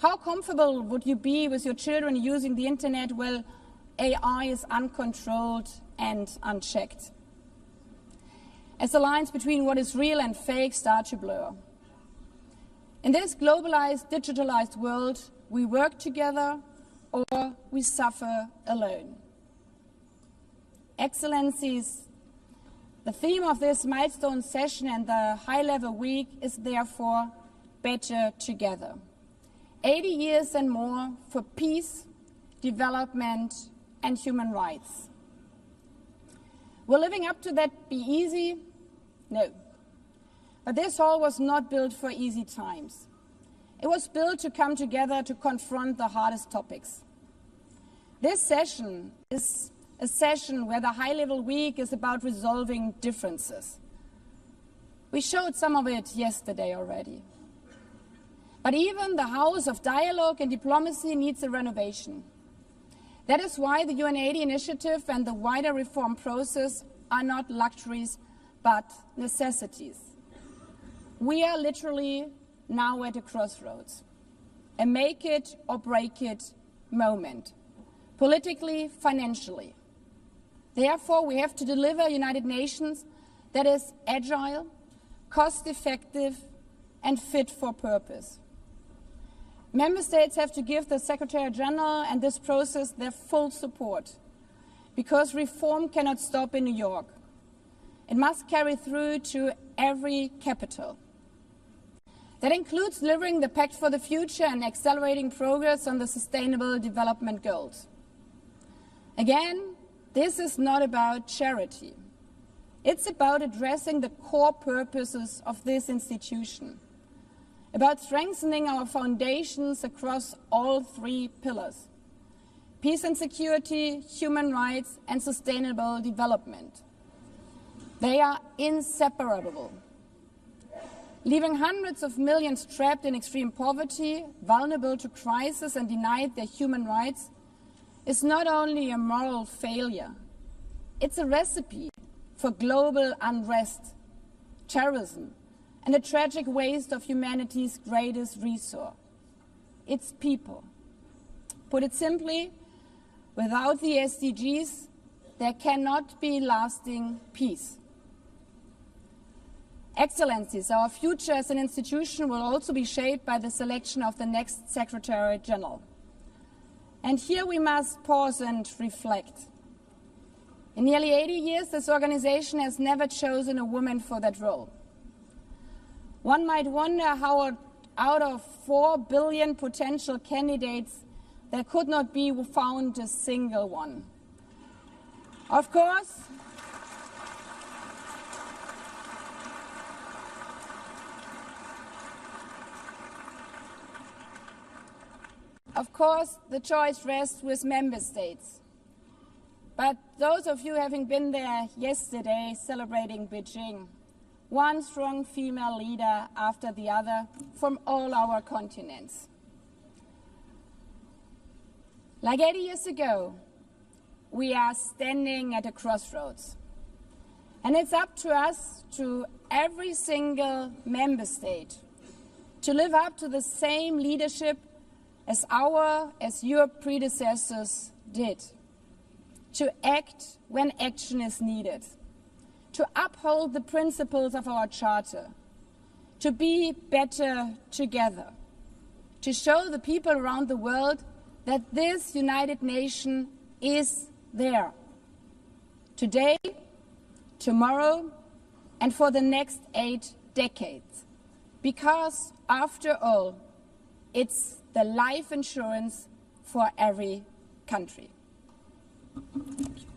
How comfortable would you be with your children using the internet while AI is uncontrolled and unchecked? As the lines between what is real and fake start to blur. In this globalized, digitalized world, we work together or we suffer alone. Excellencies, the theme of this milestone session and the high-level week is therefore better together. 80 years and more for peace, development, and human rights. Will living up to that be easy? No. But this hall was not built for easy times. It was built to come together to confront the hardest topics. This session is a session where the high-level week is about resolving differences. We showed some of it yesterday already. But even the House of Dialogue and Diplomacy needs a renovation. That is why the UN80 initiative and the wider reform process are not luxuries, but necessities. We are literally now at a crossroads, a make it or break it moment, politically, financially. Therefore, we have to deliver a United Nations that is agile, cost-effective, and fit for purpose. Member States have to give the Secretary General and this process their full support, because reform cannot stop in New York. It must carry through to every capital. That includes delivering the Pact for the Future and accelerating progress on the Sustainable Development Goals. Again, this is not about charity. It's about addressing the core purposes of this institution, about strengthening our foundations across all 3 pillars: peace and security, human rights, and sustainable development. They are inseparable. Leaving hundreds of millions trapped in extreme poverty, vulnerable to crisis, and denied their human rights is not only a moral failure, it's a recipe for global unrest, terrorism, and a tragic waste of humanity's greatest resource, its people. Put it simply, without the SDGs, there cannot be lasting peace. Excellencies, our future as an institution will also be shaped by the selection of the next Secretary General. And here we must pause and reflect. In nearly 80 years, this organization has never chosen a woman for that role. One might wonder how out of 4 billion potential candidates, there could not be found a single one. Of course, the choice rests with member states. But those of you having been there yesterday celebrating Beijing, one strong female leader after the other from all our continents. Like 80 years ago, we are standing at a crossroads. And it's up to us, to every single member state, to live up to the same leadership as your predecessors did, to act when action is needed, to uphold the principles of our Charter, to be better together, to show the people around the world that this United Nation is there. Today, tomorrow, and for the next 8 decades. Because, after all, it's the life insurance for every country. Thank you.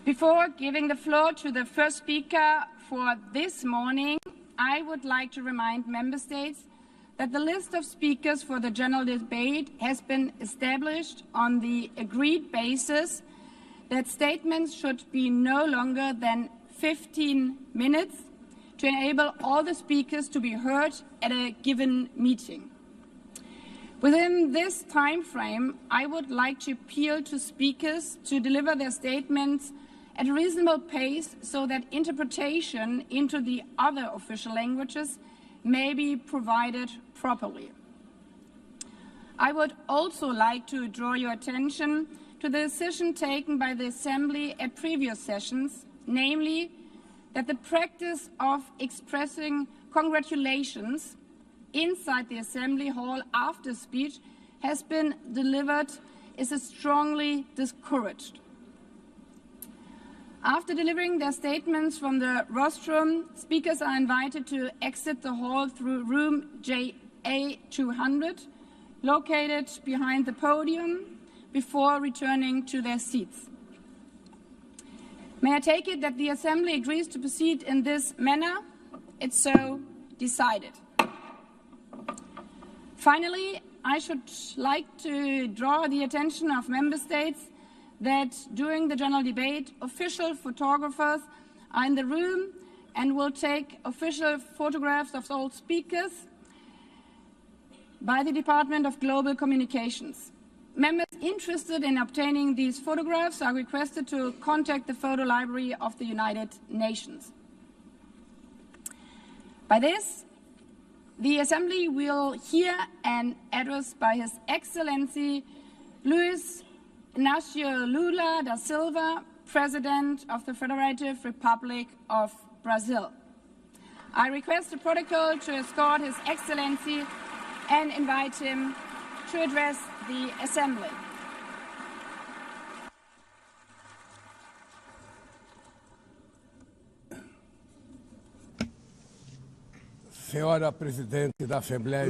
Before giving the floor to the first speaker for this morning, I would like to remind Member States that the list of speakers for the general debate has been established on the agreed basis that statements should be no longer than 15 minutes to enable all the speakers to be heard at a given meeting. Within this time frame, I would like to appeal to speakers to deliver their statements at a reasonable pace so that interpretation into the other official languages may be provided properly. I would also like to draw your attention to the decision taken by the Assembly at previous sessions, namely that the practice of expressing congratulations inside the Assembly Hall after speech has been delivered is strongly discouraged. After delivering their statements from the rostrum, speakers are invited to exit the hall through room JA200, located behind the podium, before returning to their seats. May I take it that the Assembly agrees to proceed in this manner? It's so decided. Finally, I should like to draw the attention of Member States that during the general debate, official photographers are in the room and will take official photographs of all speakers by the Department of Global Communications. Members interested in obtaining these photographs are requested to contact the Photo Library of the United Nations. By this, the Assembly will hear an address by His Excellency Luiz Inácio Lula da Silva, President of the Federative Republic of Brazil. I request the protocol to escort His Excellency and invite him to address the Assembly.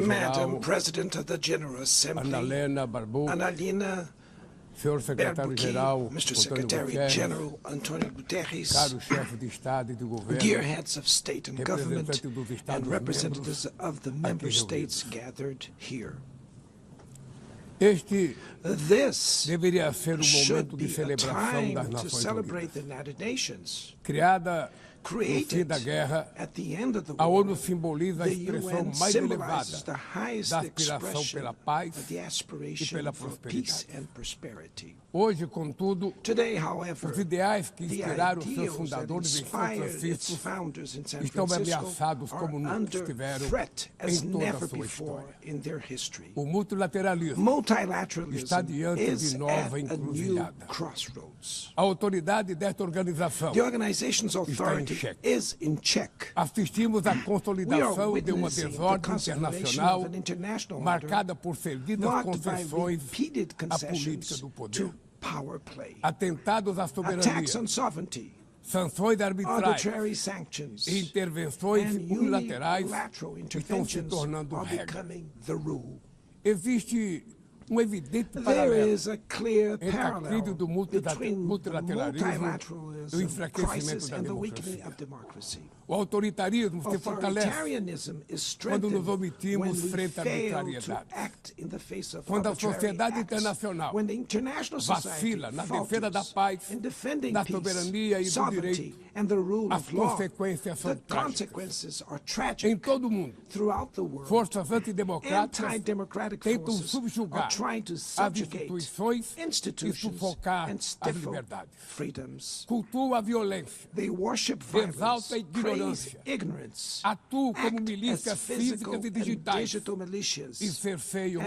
Madam President of the General Assembly, Annalena Baerbock, Mr. Secretary General Antonio Guterres, dear heads of state and government, and representatives of the member states gathered here. This should be a time to celebrate the United Nations. Created at the end of the war, the UN symbolizes the highest expression of the aspiration for peace and prosperity. Today, however, the ideals that inspired its founders in San Francisco are under threat as never before in their history. Multilateralism is at a new crossroads. The organization's authority is in check. We are witnessing the consolidation of an international order marked by repeated concessions to power play, attacks on sovereignty, arbitrary sanctions, and unilateral interventions are becoming the rule. There is a clear parallel between multilateralism crisis and the weakening of democracy. Authoritarianism is strengthened when we fail to act in the face of arbitrary acts, when the international society falters in defending peace, sovereignty, and the rule of law. The consequences are tragic. Throughout the world, anti-democratic forces are trying to subjugate institutions and stifle freedoms. They worship violence, praise ignorance, act as physical and digital militias,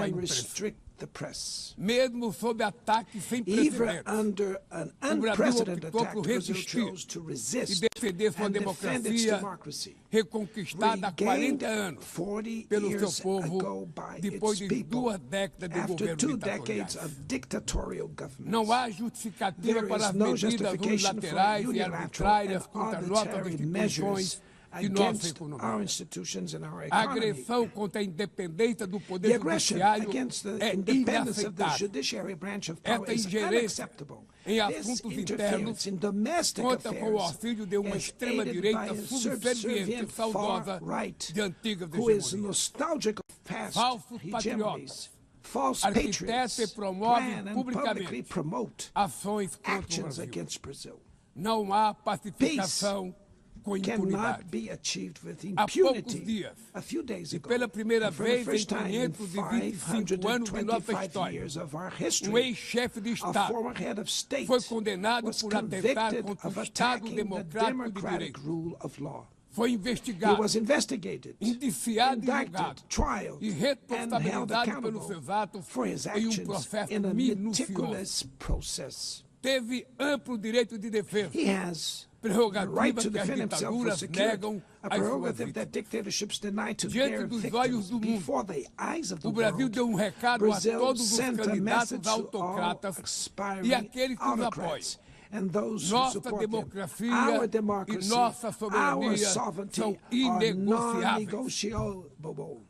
and restrict the press. Mesmo sob ataque sem Even precedentes, under an o Brasil unprecedented optou attack, por Brazil resistir chose to e resist defender sua and defend its democracia democracy, reconquistada há 40 regained anos 40 pelo seu years povo ago by depois its de people 2 décadas de after governo 2 decades ditatoriais. of dictatorial government. Não há justificativa There para is as no medidas justification for unilaterais e unilateral arbitrárias and contra nossas arbitrary instituições measures e nossa against our economia. institutions and our A economy. agressão contra a independência do The poder aggression judiciário against the é independence of the inaceitável. judiciary branch of power Esta is ingerência unacceptable. em This assuntos internos interference in domestic conta com o affairs auxílio de uma is aided extrema-direita by a subserviente subservient e saudosa far-right de antigas who is hegemonias. nostalgic of past Falsos hegemonies. patriotas False arquitetam patriots e promovem plan and publicly publicamente promote ações contra o actions Brasil. against Brazil. Não há pacificação com Cannot impunidade. be achieved with Há poucos impunity. dias, A few days e ago, pela primeira and for the vez em first time in 525 anos de nossa 525 história, years of our um history, ex-chefe de a Estado former head of state foi condenado was por atentar convicted contra of o Estado attacking the democrático de democratic direito. rule of law. Foi He investigado, was investigated, indiciado e julgado indicted, trialed, e and held responsabilizado pelos accountable seus atos for his em actions processo in a minucioso. meticulous process. Teve amplo direito de defesa, He has the prerrogativa right to que as defend himself was ditaduras secured, negam a às suas prerogative vítimas. that dictatorships deny to Diante their dos victims olhos do mundo, before the eyes of the O Brasil world. deu recado a Brazil todos os sent a candidatos message to all autocratas aspiring e aqueles que os apoiam. autocrats and those who Nossa support them. democracia Our e democracy, nossa our soberania sovereignty são are inegociáveis. non-negotiable.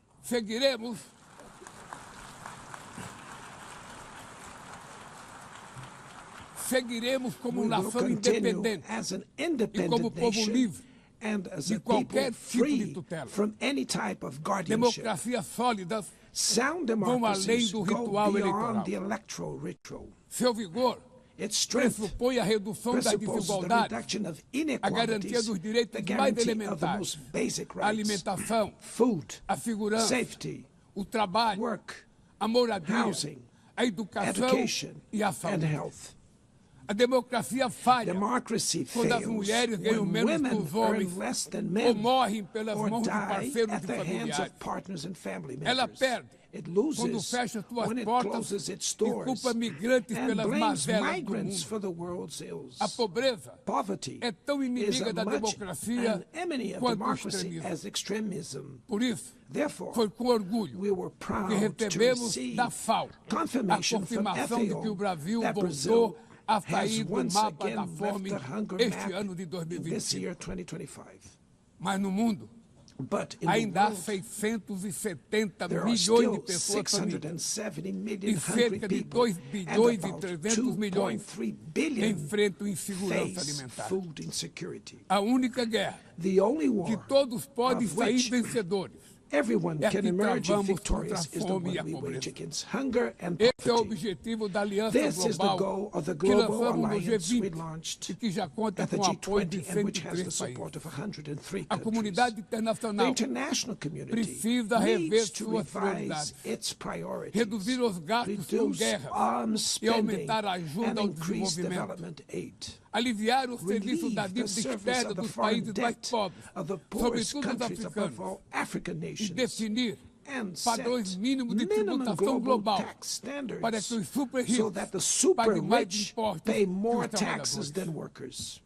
Seguiremos como We will nação continue independente as an e como independent povo nation livre and as de a people qualquer tipo de free tutela. from any type of guardianship. Democracias sólidas Sound vão além democracies do go ritual beyond eleitoral. the electoral ritual. Seu vigor Its strength pressupõe a redução da presupposes the desigualdade, reduction of a garantia inequalities, dos the direitos mais guarantee of the elementares, most basic a rights, alimentação, food, a segurança, safety, o trabalho, work, a moradia, housing, a educação education, e a and saúde. health. A democracia falha Democracy quando as fails mulheres ganham when menos que women os homens earn less than ou men morrem pelas or mãos de die parceiros at e the hands familiares. of partners and family Ela members. perde It quando loses fecha suas when it portas closes its e doors culpa migrantes and pelas blames mazelas do migrants mundo. for the world's ills. A pobreza Poverty é tão is inimiga da much democracia an enemy of quanto o democracy extremismo. as extremism. Por isso, Therefore, foi com orgulho we were proud que to recebemos receive da FAO a confirmation from confirmação de que o FAO Brasil that Brazil voltou a has sair do once mapa again da left fome the hunger este map ano de in this 2020. year, 2025. Mas no mundo, But in the ainda há world, 670 there are milhões still de pessoas famintas 670 e million hungry cerca de people 2 and bilhões e about 300 milhões 2.3 billion enfrentam insegurança face alimentar. food insecurity. A única guerra The only que war todos podem of sair which vencedores everyone é a can que emerge travamos victorious contra a is the fome one e a we wage pobreza. against hunger and Esse é o poverty. objetivo da Aliança This is the Global goal of the que global lançamos no alliance we G20 launched e que já conta at the com o apoio de G20 and which has the 103 support países. of 103 A countries. comunidade The internacional international community precisa rever needs to suas revise prioridades, its priorities, reduzir os gastos com reduce guerras arms e spending, aumentar a ajuda and ao increase desenvolvimento. development aid. Aliviar o serviço da Relieve the dívida service externa of the dos foreign países mais debt pobres, of the poorest sobretudo os countries, above africanos, all African e nations, definir and padrões set mínimos de minimum tributação global global tax standards para que os super so ricos that the super paguem mais rich impostos pay que more os taxes trabalhadores. than workers.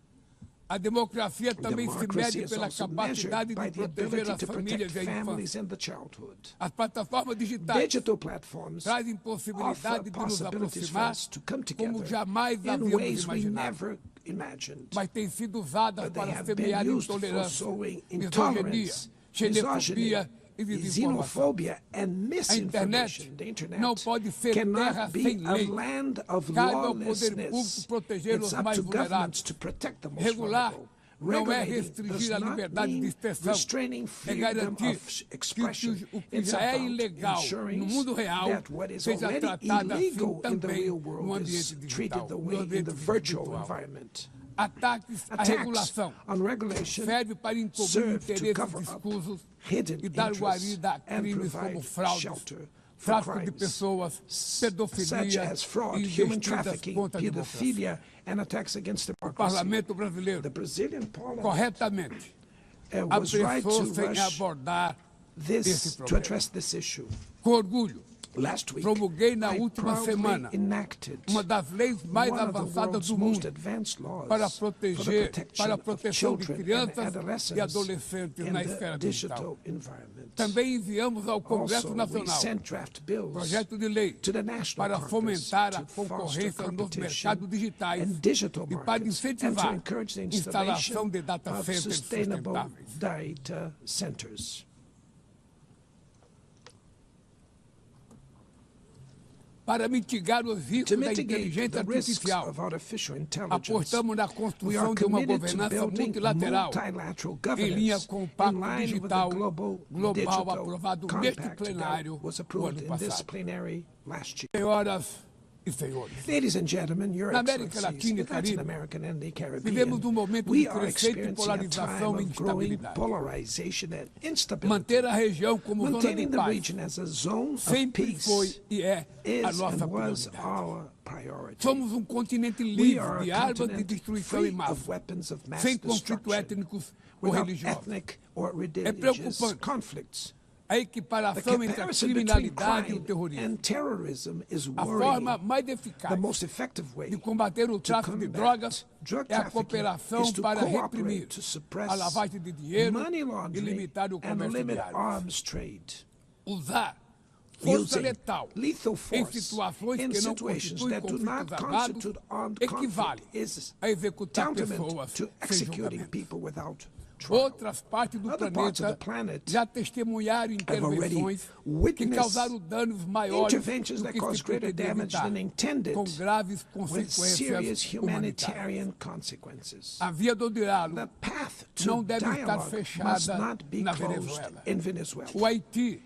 A democracia também se Democracy mede is pela also capacidade measured by de the proteger ability as to protect famílias e a families infância. and the childhood. As plataformas digitais Digital platforms trazem offer possibilidade de nos possibilities for aproximar us to come como together jamais in havíamos ways we imaginado, never imagined. mas têm sido usadas But they para have been semear used for intolerância, sowing misoginia, intolerance, misogyny, xenofobia e desinformação. xenophobia, and A internet misinformation. The internet não pode ser terra cannot be sem a lei. land of Cabe ao poder lawlessness. público proteger It's os up mais to governments vulneráveis. to protect the most Regular vulnerable. não é Regulating restringir does a not liberdade de mean expressão, restraining é freedom garantir of que expression. o que It's já é about ilegal ensuring no mundo real that what is seja already tratado assim illegal in the também real no world ambiente is digital, treated the no way in ambiente the virtual virtual. environment. Ataques à Attacks regulação on regulation serve para encobrir serve to interesses cover up escusos hidden e dar interests guarida a and crimes provide como fraudes, shelter for tráfico de crimes pessoas, such pedofilia as fraud, e human investidas trafficking, contra a democracia. pedophilia, and attacks against O democracy. parlamento brasileiro, The Brazilian parliament corretamente, was right to apressou-se em rush abordar esse this to problema. address this issue. Com orgulho, promulguei na última semana uma das leis mais avançadas do mundo para a proteção de crianças e adolescentes na esfera digital. Também enviamos ao Congresso Nacional projeto de lei para fomentar a concorrência nos mercados digitais e para incentivar a instalação de data centers sustentáveis. Para mitigar os riscos da inteligência artificial, apostamos na construção de uma governança multilateral em linha com o Pacto Digital Global aprovado neste plenário no ano passado. Senhoras e senhores, na América Latina e Caribe, vivemos um momento de crescente polarização e instabilidade. Manter a região como zona de paz sempre foi e é a nossa prioridade. Somos um continente livre de armas de destruição em massa, sem conflitos étnicos ou religiosos. É preocupante a equiparação entre a criminalidade e o terrorismo. A forma mais eficaz de combater o tráfico de drogas é a cooperação para reprimir a lavagem de dinheiro e limitar o comércio de armas. Usar força letal em situações que não constituem conflitos armados equivale a executar pessoas sem julgamento. Outras partes do planeta já testemunharam intervenções que causaram danos maiores do que se pretendia evitar, com graves consequências humanitárias. A via do diálogo não deve estar fechada na Venezuela. O Haiti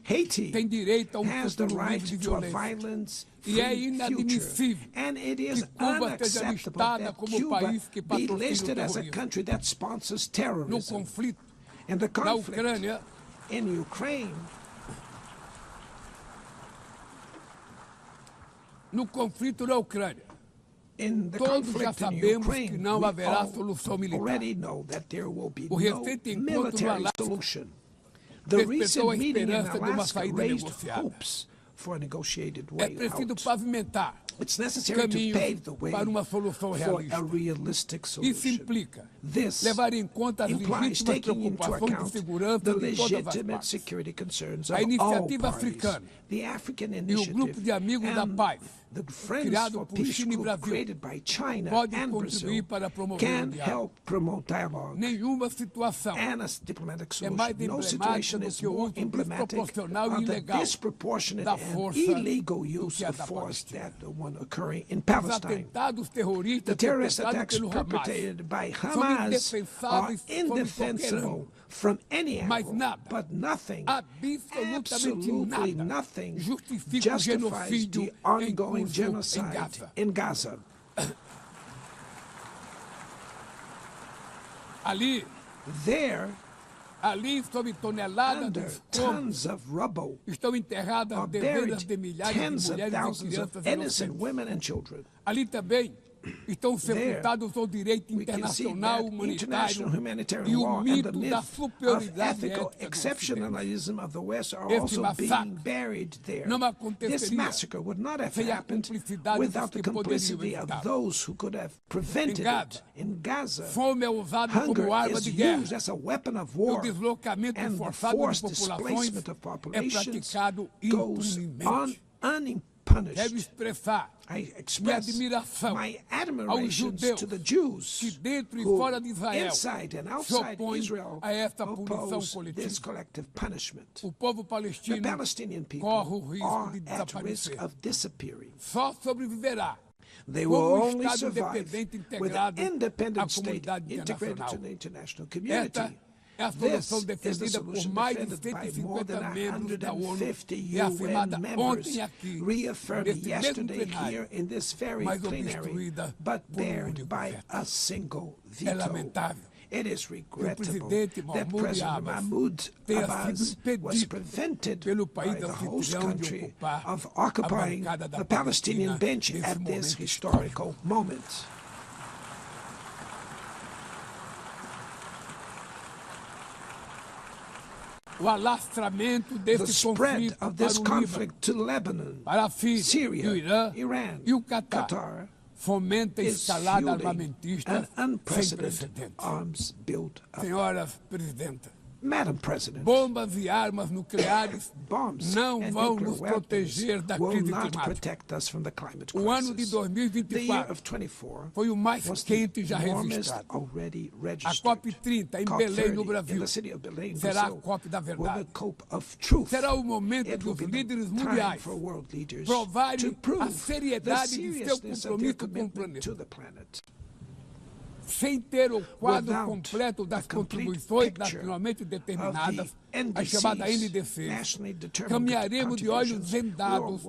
tem direito a um futuro livre de violência. E é inadmissível que Cuba seja listada como o país que patrocina o terrorismo. No conflito na Ucrânia, todos já sabemos que não haverá solução militar. O recente encontro no Alasca despertou a esperança de uma saída negociada. É preciso pavimentar caminhos para uma solução realista. Isso implica levar em conta as legítimas preocupações de segurança de todas as partes. A Iniciativa Africana e o Grupo de Amigos da Paz, criado por China e Brasil, podem contribuir para promover o diálogo. Nenhuma situação é mais emblemática do que o uso desproporcional e ilegal da força do que a da Palestina. Os atentados terroristas perpetrados pelo Hamas são indefensáveis sob qualquer mas nada, absolutamente nada, justifica o genocídio em Gaza. Ali, sob toneladas de escombros, estão enterradas dezenas de milhares de mulheres e crianças inocentes. Ali também estão sepultados o direito internacional humanitário e o mito da superioridade étnica do Ocidente. Esse massacre não aconteceria sem a cumplicidade dos que poderiam evitar. Em Gaza, fome é usada como arma de guerra. O deslocamento forçado de populações é praticado impunemente. Deve expressar minha admiração aos judeus que dentro e fora de Israel se opõem a esta punição coletiva. O povo palestino corre o risco de desaparecer. Só sobreviverá como um Estado independente integrado à comunidade internacional. Esta é a solução defendida por mais de 150 membros da ONU e afirmada ontem aqui, neste mesmo plenário, mas obstruída por um único veto. É lamentável que o presidente Mahmoud tenha sido impedido pelo país anfitrião de ocupar a bancada da Palestina nesse momento histórico. o alastramento desse spread conflito of this para o conflict to Lebanon, para a Síria, Syria, e o Irã Iran, e o Qatar, Qatar fomenta a is escalada fueling armamentista an sem unprecedented precedentes. arms build-up. Senhora Presidenta, Madam President, bombas e armas nucleares bombs não and vão nuclear nos weapons proteger da will crise not climática. protect us from the climate O ano de crisis. The year 2024 of 24 foi o mais was quente the já warmest registrado. already A registered. COP30 em COP30 Belém, no in Brasil, the city of Belém, será a Brazil, COP da will be verdade. the COP of truth. Será o momento It will dos be the líderes time mundiais for world leaders provarem to prove a the seriedade de seu seriousness of their compromisso com o commitment to planeta. the planet. Sem ter o quadro Without completo das a complete contribuições picture nacionalmente determinadas, of the a chamada NDCs, NDC, nationally determined caminharemos de olhos contributions, vendados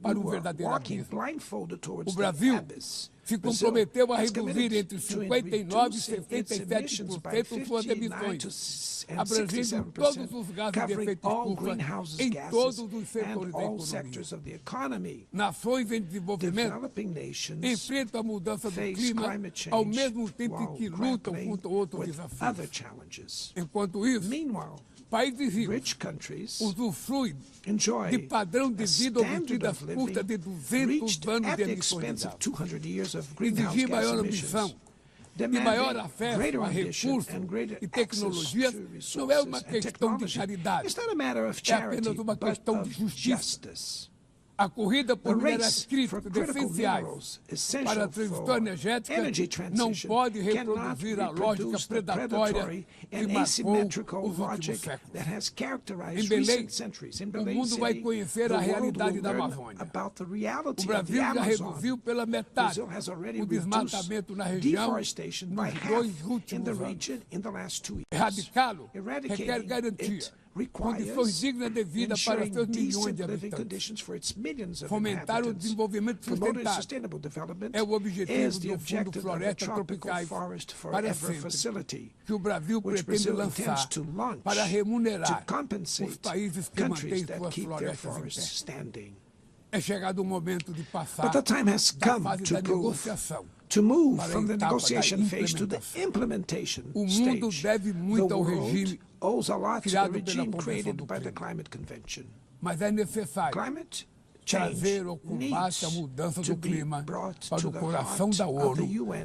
para um we were verdadeiro walking abismo. blindfolded towards O the Brasil abyss. se Brazil comprometeu a has reduzir committed entre to 59% e reducing its emissions by 67% suas 59 emissões, and abrangendo todos os 67%, gases de covering efeito all estufa greenhouse em gases todos os and setores da all economia. sectors of the economy. Nações em desenvolvimento Developing nations enfrentam a mudança do face clima climate ao change mesmo tempo em while que lutam grappling contra outros with desafios. other challenges. Enquanto isso, Meanwhile, países ricos rich countries usufruem enjoy de padrão de a vida obtido standard às of custas de living 200 reached anos at de the emissões de expense of gases. 200 years of greenhouse Exigir gas maior emissions. ambição e maior acesso greater a ambition recursos and greater e tecnologias access não é to uma resources and questão de technology. caridade, It's not a matter of é charity, apenas uma but questão of de justiça. justice. A corrida por The minerais race críticos for critical essenciais minerals para a essential transição for energética energy não transition pode cannot reproduzir a lógica reproduce the predatória predatory que and marcou asymmetrical os últimos logic séculos. that has Em characterized Belém, recent centuries. In o Belém mundo vai City, conhecer the a world realidade will da learn Amazônia. about the O reality of the Brasil já Amazon. reduziu pela metade Brazil has already o reduced desmatamento na região deforestation by nos half 2 in the últimos anos. region in the last 2 years. Erradicá-lo requer Eradicating garantia, it condições requires dignas de vida para ensuring seus milhões decent de living habitantes. conditions for its millions of Fomentar o inhabitants. desenvolvimento Promoting sustentável sustainable development é o objetivo is the do Fundo objective of the Florestas Tropical Tropicais Forest para Forever sempre, Facility, que o Brasil which pretende Brazil intends lançar to launch para remunerar to compensate os países que countries mantêm that suas keep their florestas em forests pé. standing. É chegado o momento de passar But the time has da come fase to da prove, negociação to move para a from the etapa da negotiation phase to the implementação. implementation O mundo stage. deve The muito ao world regime owes a lot to the criado pela regime Convenção created do by the Clima. Climate Convention. Mas é necessário Climate trazer o combate à mudança do clima para o coração da ONU,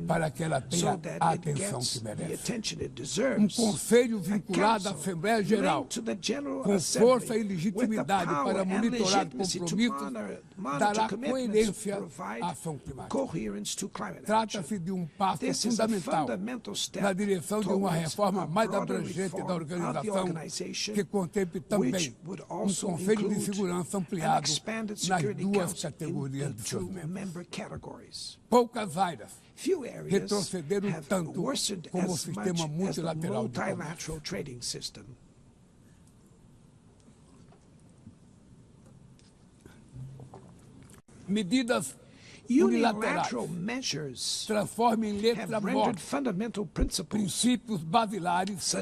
para que ela tenha a atenção que merece. Conselho vinculado à Assembleia Geral, com força e legitimidade para monitorar compromissos, dará coerência à ação climática. Trata-se de passo fundamental na direção de uma reforma mais abrangente da organização, que contemple também Conselho de Segurança ampliado nas 2 categorias de seus membros. Poucas áreas retrocederam tanto como o sistema multilateral de comércio. Medidas unilaterais transformam em letra morta princípios basilares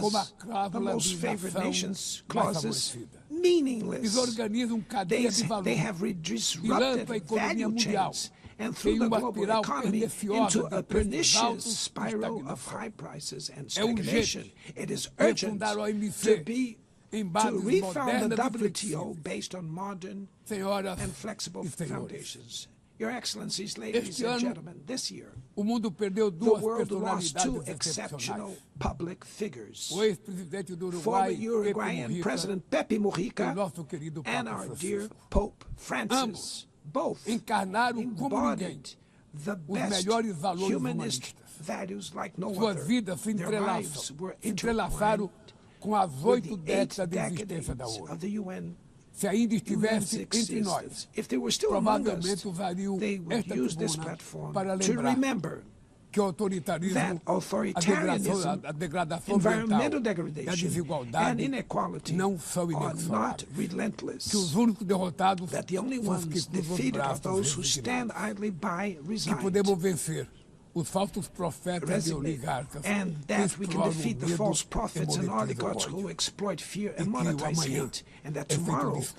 como a cláusula de nação mais favorecida. Desorganizam cadeias de valor e lançam a economia mundial em uma espiral perniciosa de preços altos e estagnação. É urgente refundar a OMC em bases modernas e flexíveis. Senhoras e senhores, este ano, o mundo perdeu 2 personalidades excepcionais. O ex-presidente do Uruguai, Pepe Mujica, e o nosso querido Papa Francisco. Ambos encarnaram como ninguém os melhores valores humanistas. Suas vidas se entrelaçaram com as 8 décadas de existência da ONU. Se ainda estivesse entre nós, provavelmente usariam esta tribuna para lembrar que o autoritarismo, a degradação ambiental e a desigualdade não são inexoráveis. Que os únicos derrotados são os que cruzam os braços resignados. Que podemos vencer os falsos profetas e oligarcas and that we can defeat the false prophets and oligarchs who exploit fear and monetize hate, and that tomorrow is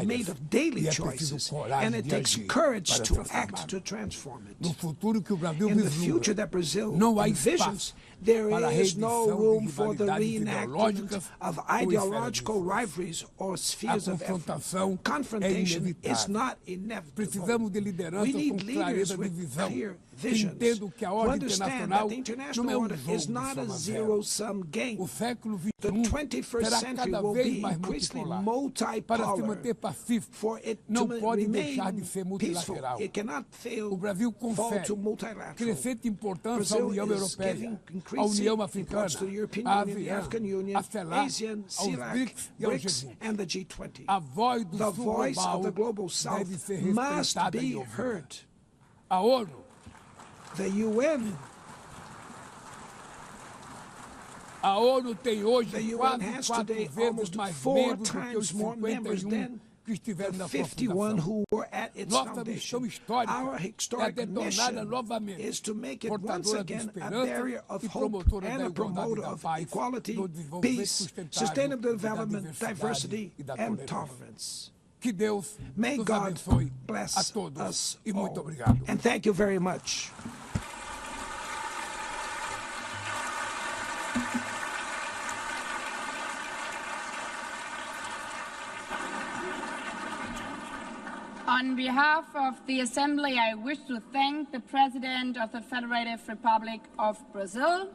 made of daily choices, and it takes courage to act to transform it. In the future that Brazil envisions, There para a is no reedição room de for the rivalidades reenactment ideológicas of ou ideological esferas de rivalries or spheres A of confrontação effort. é Confrontation is inevitável. not inevitable. Precisamos de We lideranças need com clareza leaders de with visão, clear que visions entendam que a who ordem understand internacional that the international não é order jogo is de not a soma zero. zero-sum game. O século The XXI 21st será century cada will vez be mais increasingly multipolar. Para se multipolar. manter pacífico, For it não to pode remain deixar de ser peaceful, multilateral. it cannot fail O Brasil fall confere to multilateral. crescente importância à Brazil União is Europeia, giving à increasing União Africana, importance to the European à Union, the ASEAN, African Union, à CELAC, ASEAN, aos CELAC, BRICS e ao BRICS, G20. and the G20. A voz do The sul voice global of the global south deve ser must respeitada be e ouvida. heard. A ONU, The UN tem hoje The UN quase has 4 today vezes almost mais 4 membros do que os times more members 51 than que estiveram the na 51 fundação. who were at its Nossa foundation. missão histórica Our é historic detorná-la mission novamente, is to make it once portadora de again a esperança barrier of e hope promotora and da a igualdade promoter da of paz, equality, do desenvolvimento peace, sustentável, sustainable e da development, diversidade diversity, e da and tolerância. tolerance. Que Deus May nos God abençoe a bless todos us e muito all. obrigado. And thank you very much. On behalf of the Assembly, I wish to thank the President of the Federative Republic of Brazil,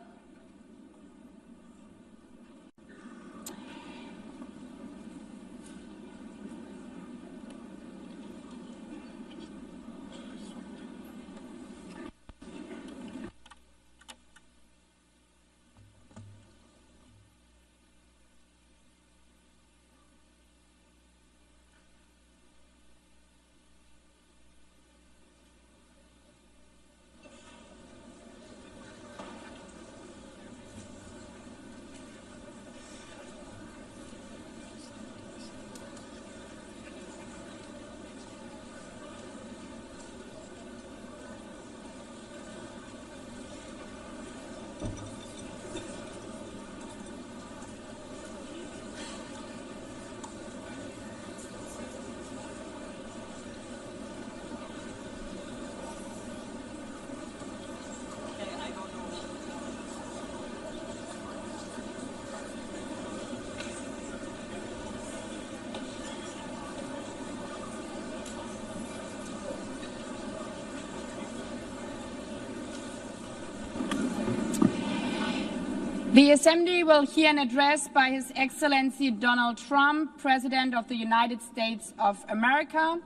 the Assembly will hear an address by His Excellency Donald Trump, President of the United States of America.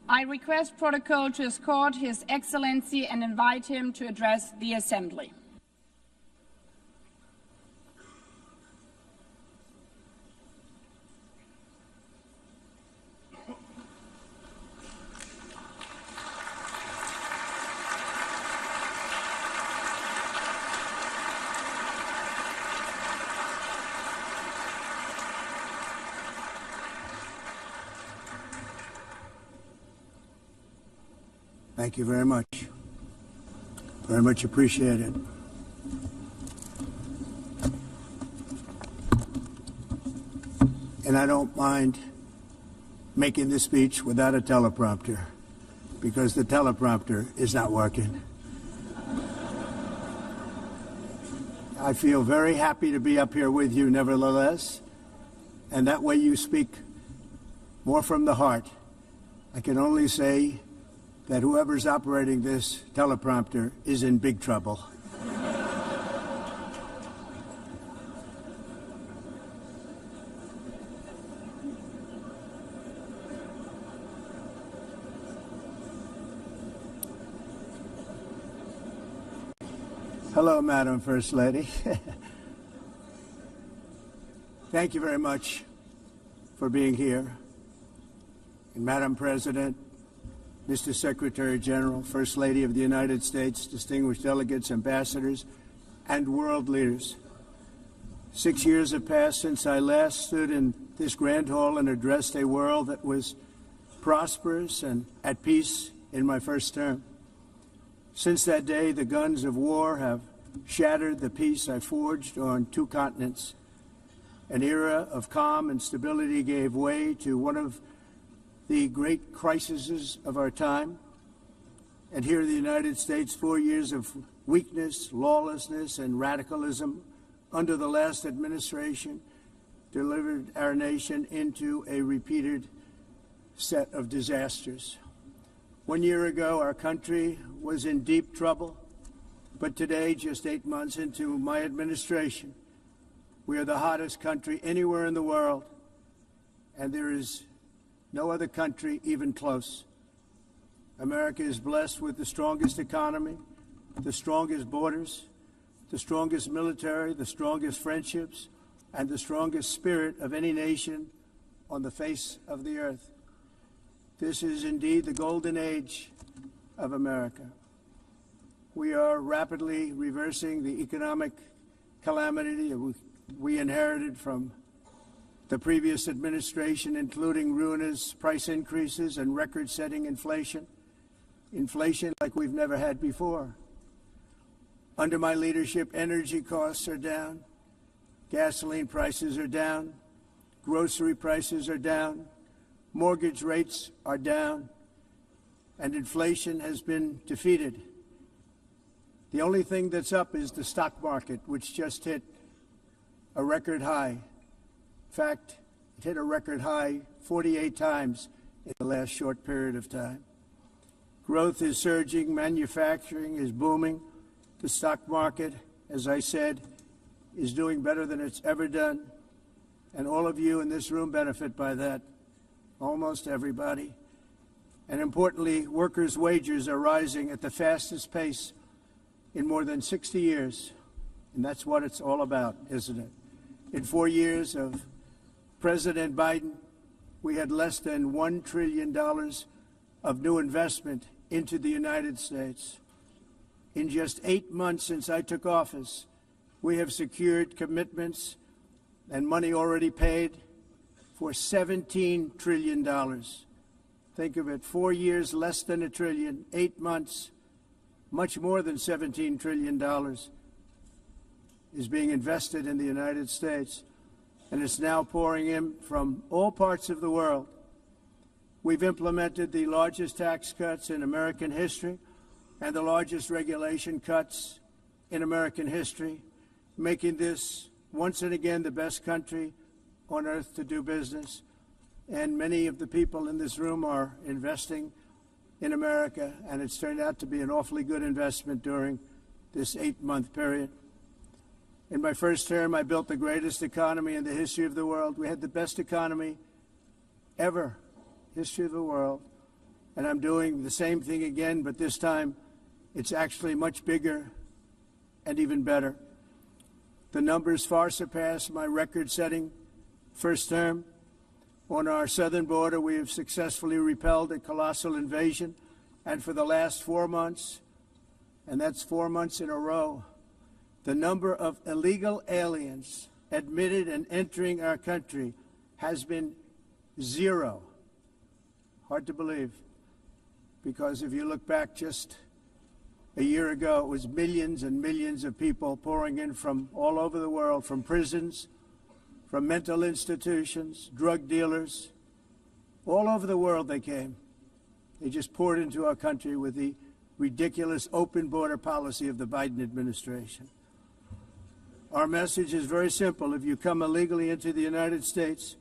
I request protocol to escort His Excellency and invite him to address the Assembly. Thank you very much. Very much appreciated. And I don't mind making this speech without a teleprompter, because the teleprompter is not working. I feel very happy to be up here with you nevertheless, and that way you speak more from the heart. I can only say that whoever's operating this teleprompter is in big trouble. Hello, Madam First Lady. Thank you very much for being here. And Madam President, Mr. Secretary General, First Lady of the United States, distinguished delegates, ambassadors, and world leaders. 6 years have passed since I last stood in this grand hall and addressed a world that was prosperous and at peace in my first term. Since that day, the guns of war have shattered the peace I forged on 2 continents. An era of calm and stability gave way to one of the great crises of our time. And here in the United States, 4 years of weakness, lawlessness, and radicalism under the last administration delivered our nation into a repeated set of disasters. 1 year ago, our country was in deep trouble, but today, just 8 months into my administration, we are the hottest country anywhere in the world, and there is no other country even close. America is blessed with the strongest economy, the strongest borders, the strongest military, the strongest friendships, and the strongest spirit of any nation on the face of the earth. This is indeed the golden age of America. We are rapidly reversing the economic calamity we inherited from the previous administration, including ruinous price increases and record-setting inflation like we've never had before. Under my leadership, energy costs are down, gasoline prices are down, grocery prices are down, mortgage rates are down, and inflation has been defeated. The only thing that's up is the stock market, which just hit a record high. In fact, it hit a record high 48 times in the last short period of time. Growth is surging, manufacturing is booming. The stock market, as I said, is doing better than it's ever done. And all of you in this room benefit by that, almost everybody. And importantly, workers' wages are rising at the fastest pace in more than 60 years. And that's what it's all about, isn't it? In 4 years of President Biden, we had less than $1 trillion of new investment into the United States. In just 8 months since I took office, we have secured commitments and money already paid for $17 trillion. Think of it, 4 years, less than $1 trillion, 8 months, much more than $17 trillion is being invested in the United States, and it's now pouring in from all parts of the world. We've implemented the largest tax cuts in American history and the largest regulation cuts in American history, making this once and again the best country on earth to do business. And many of the people in this room are investing in America, and it's turned out to be an awfully good investment during this 8-month period. In my first term, I built the greatest economy in the history of the world. We had the best economy ever, history of the world. And I'm doing the same thing again, but this time it's actually much bigger and even better. The numbers far surpass my record-setting first term. On our southern border, we have successfully repelled a colossal invasion. And for the last 4 months, and that's 4 months in a row, the number of illegal aliens admitted and entering our country has been 0. Hard to believe, because if you look back just a year ago, it was millions and millions of people pouring in from all over the world, from prisons, from mental institutions, drug dealers. All over the world they came. They just poured into our country with the ridiculous open border policy of the Biden administration. Our message is very simple. If you come illegally into the United States,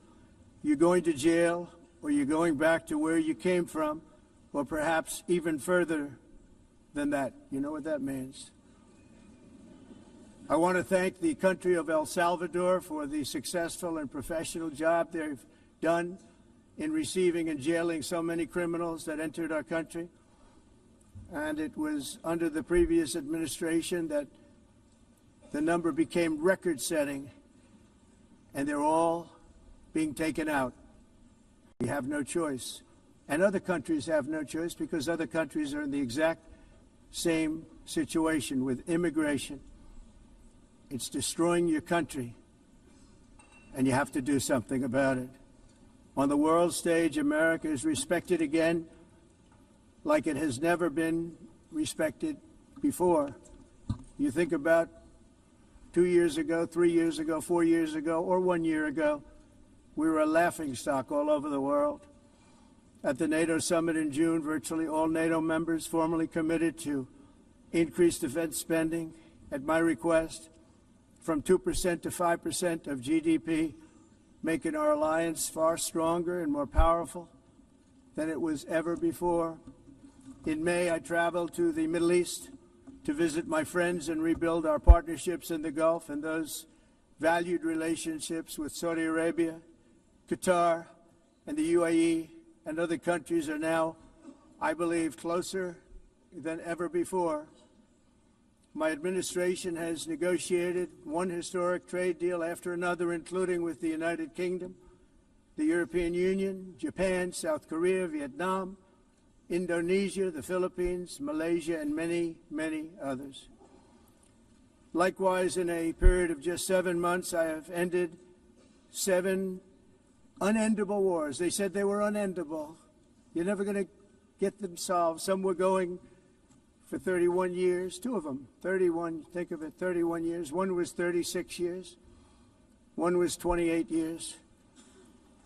you're going to jail, or you're going back to where you came from, or perhaps even further than that. You know what that means. I want to thank the country of El Salvador for the successful and professional job they've done in receiving and jailing so many criminals that entered our country. And it was under the previous administration that the number became record-setting, and they're all being taken out. We have no choice. And other countries have no choice, because other countries are in the exact same situation with immigration. It's destroying your country, and you have to do something about it. On the world stage, America is respected again like it has never been respected before. You think about 2 years ago, 3 years ago, 4 years ago, or 1 year ago, we were a laughingstock all over the world. At the NATO summit in June, virtually all NATO members formally committed to increase defense spending at my request from 2% to 5% of GDP, making our alliance far stronger and more powerful than it was ever before. In May, I traveled to the Middle East to visit my friends and rebuild our partnerships in the Gulf, and those valued relationships with Saudi Arabia, Qatar, and the UAE and other countries are now, I believe, closer than ever before. My administration has negotiated one historic trade deal after another, including with the United Kingdom, the European Union, Japan, South Korea, Vietnam, Indonesia, the Philippines, Malaysia, and many, many others. Likewise, in a period of just 7 months, I have ended 7 unendable wars. They said they were unendable. You're never going to get them solved. Some were going for 31 years, 2 of them, 31, think of it, 31 years. One was 36 years. One was 28 years.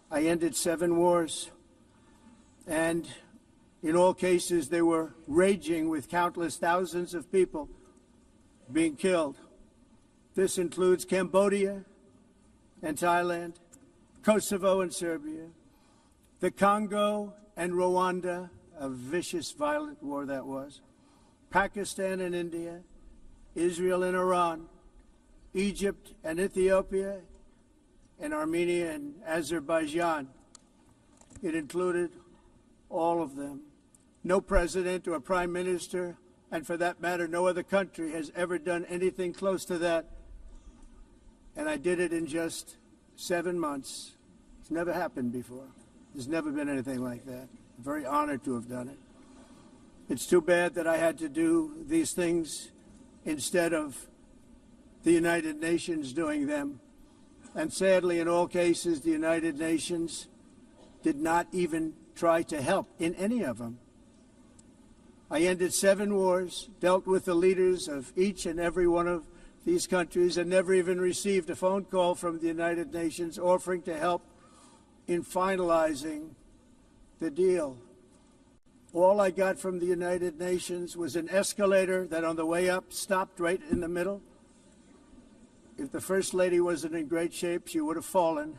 I ended 7 wars. And in all cases, they were raging with countless thousands of people being killed. This includes Cambodia and Thailand, Kosovo and Serbia, the Congo and Rwanda, a vicious, violent war that was, Pakistan and India, Israel and Iran, Egypt and Ethiopia, and Armenia and Azerbaijan. It included all of them. No president or prime minister, and for that matter, no other country has ever done anything close to that. And I did it in just 7 months. It's never happened before. There's never been anything like that. I'm very honored to have done it. It's too bad that I had to do these things instead of the United Nations doing them. And sadly, in all cases, the United Nations did not even try to help in any of them. I ended 7 wars, dealt with the leaders of each and every one of these countries, and never even received a phone call from the United Nations offering to help in finalizing the deal. All I got from the United Nations was an escalator that on the way up stopped right in the middle. If the First Lady wasn't in great shape, she would have fallen.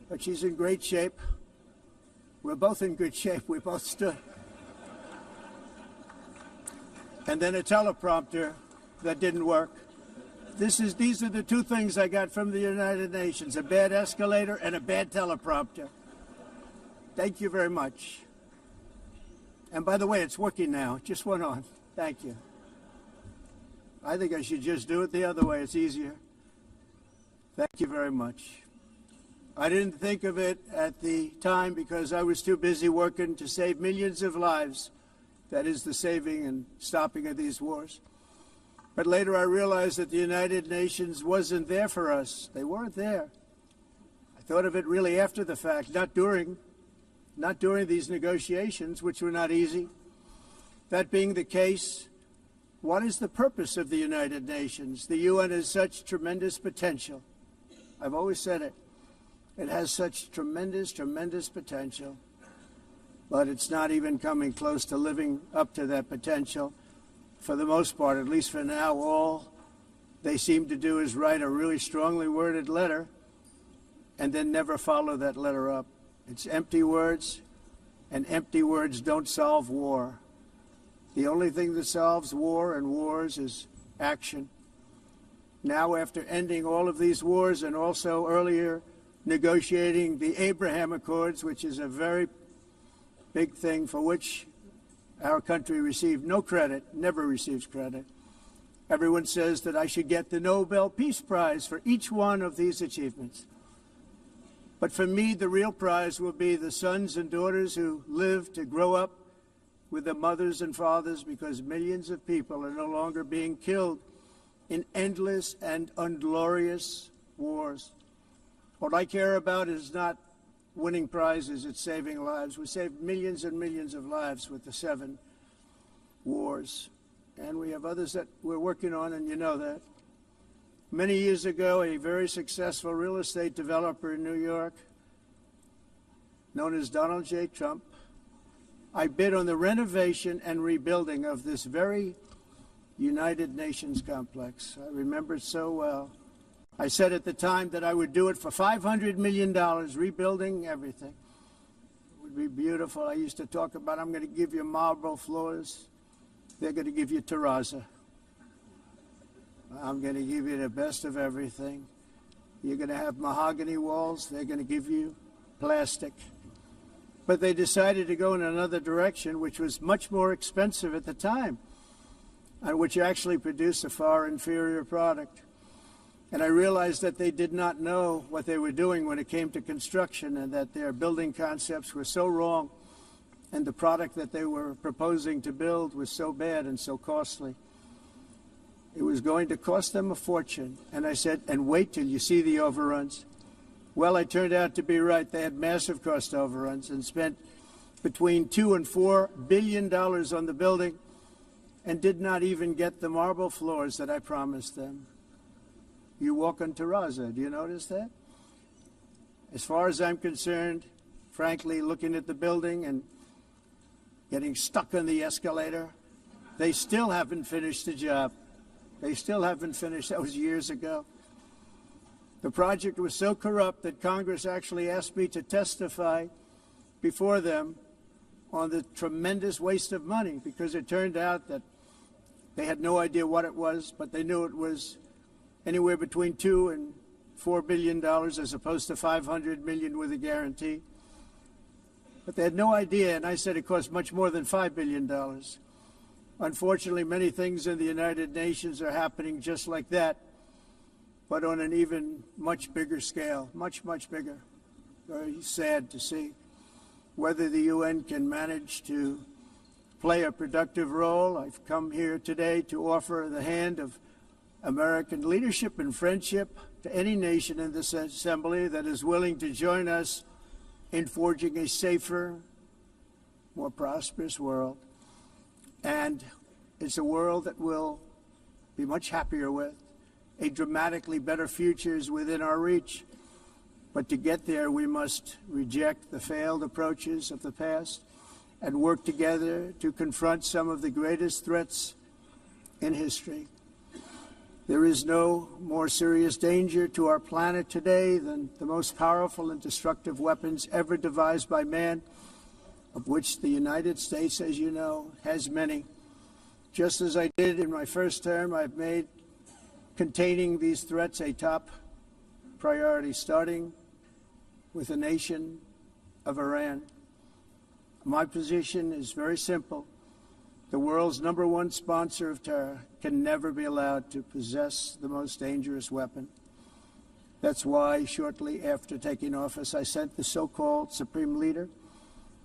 But she's in great shape. We're both in good shape. We both stood. And then a teleprompter that didn't work. These are the 2 things I got from the United Nations, a bad escalator and a bad teleprompter. Thank you very much. And by the way, it's working now. It just went on. Thank you. I think I should just do it the other way. It's easier. Thank you very much. I didn't think of it at the time because I was too busy working to save millions of lives. That is the saving and stopping of these wars. But later I realized that the United Nations wasn't there for us. They weren't there. I thought of it really after the fact, not during these negotiations, which were not easy. That being the case, what is the purpose of the United Nations? The UN has such tremendous potential. I've always said it. It has such tremendous, tremendous potential. But it's not even coming close to living up to that potential. For the most part, at least for now, all they seem to do is write a really strongly worded letter and then never follow that letter up. It's empty words, and empty words don't solve war. The only thing that solves war and wars is action. Now, after ending all of these wars and also earlier negotiating the Abraham Accords, which is a very big thing for which our country received no credit, never receives credit. Everyone says that I should get the Nobel Peace Prize for each one of these achievements. But for me, the real prize will be the sons and daughters who live to grow up with their mothers and fathers, because millions of people are no longer being killed in endless and unglorious wars. What I care about is not winning prizes, it's saving lives. We saved millions and millions of lives with the 7 wars. And we have others that we're working on, and you know that. Many years ago, a very successful real estate developer in New York, known as Donald J. Trump, I bid on the renovation and rebuilding of this very United Nations complex. I remember it so well. I said at the time that I would do it for $500 million, rebuilding everything. It would be beautiful. I used to talk about, I'm going to give you marble floors. They're going to give you terrazzo. I'm going to give you the best of everything. You're going to have mahogany walls. They're going to give you plastic. But they decided to go in another direction, which was much more expensive at the time, and which actually produced a far inferior product. And I realized that they did not know what they were doing when it came to construction, and that their building concepts were so wrong, and the product that they were proposing to build was so bad and so costly. It was going to cost them a fortune. And I said, and wait till you see the overruns. Well, I turned out to be right. They had massive cost overruns and spent between $2 and $4 billion on the building and did not even get the marble floors that I promised them. You walk on terrazzo. Do you notice that? As far as I'm concerned, frankly, looking at the building and getting stuck on the escalator, they still haven't finished the job. They still haven't finished. That was years ago. The project was so corrupt that Congress actually asked me to testify before them on the tremendous waste of money, because it turned out that they had no idea what it was, but they knew it was anywhere between $2 and $4 billion as opposed to $500 million with a guarantee. But they had no idea, and I said it cost much more than $5 billion. Unfortunately, many things in the United Nations are happening just like that, but on an even much bigger scale, much, much bigger. Very sad to see. Whether the UN can manage to play a productive role, I've come here today to offer the hand of American leadership and friendship to any nation in this assembly that is willing to join us in forging a safer, more prosperous world. And it's a world that we'll be much happier with. A dramatically better future is within our reach. But to get there, we must reject the failed approaches of the past and work together to confront some of the greatest threats in history. There is no more serious danger to our planet today than the most powerful and destructive weapons ever devised by man, of which the United States, as you know, has many. Just as I did in my first term, I've made containing these threats a top priority, starting with the nation of Iran. My position is very simple. The world's #1 sponsor of terror can never be allowed to possess the most dangerous weapon. That's why, shortly after taking office, I sent the so-called Supreme Leader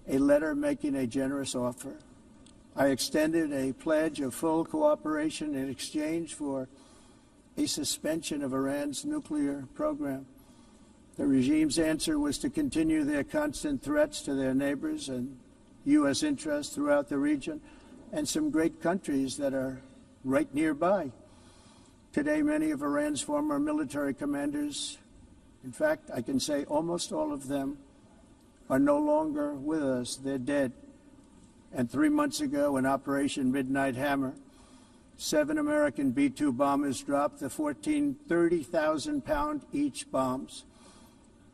a letter making a generous offer. I extended a pledge of full cooperation in exchange for a suspension of Iran's nuclear program. The regime's answer was to continue their constant threats to their neighbors and U.S. interests throughout the region, and some great countries that are right nearby. Today, many of Iran's former military commanders, in fact, I can say almost all of them, are no longer with us. They're dead. And 3 months ago, in Operation Midnight Hammer, 7 American B-2 bombers dropped the 14 30,000-pound each bombs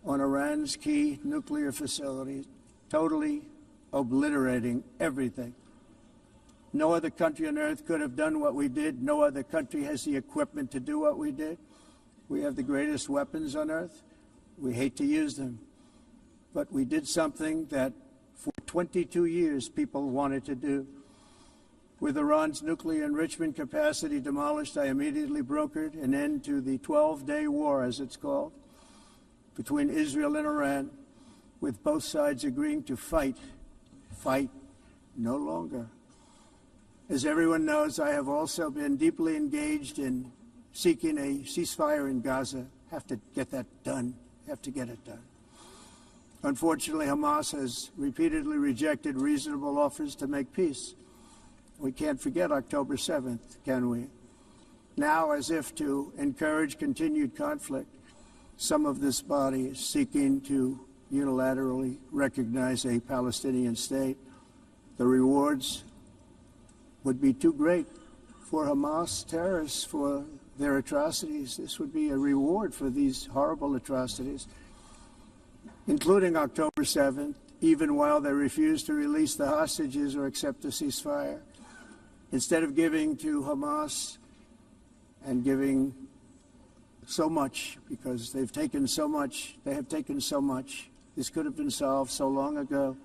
on Iran's key nuclear facilities, totally obliterating everything. No other country on earth could have done what we did. No other country has the equipment to do what we did. We have the greatest weapons on earth. We hate to use them. But we did something that for 22 years people wanted to do. With Iran's nuclear enrichment capacity demolished, I immediately brokered an end to the 12-day war, as it's called, between Israel and Iran, with both sides agreeing to fight no longer. As everyone knows, I have also been deeply engaged in seeking a ceasefire in Gaza. Have to get that done. Have to get it done. Unfortunately, Hamas has repeatedly rejected reasonable offers to make peace. We can't forget October 7th, can we? Now, as if to encourage continued conflict, some of this body is seeking to unilaterally recognize a Palestinian state. The rewards would be too great for Hamas terrorists for their atrocities. This would be a reward for these horrible atrocities, including October 7th, even while they refuse to release the hostages or accept a ceasefire. Instead of giving to Hamas and giving so much, because they've taken so much, they have taken so much. This could have been solved so long ago.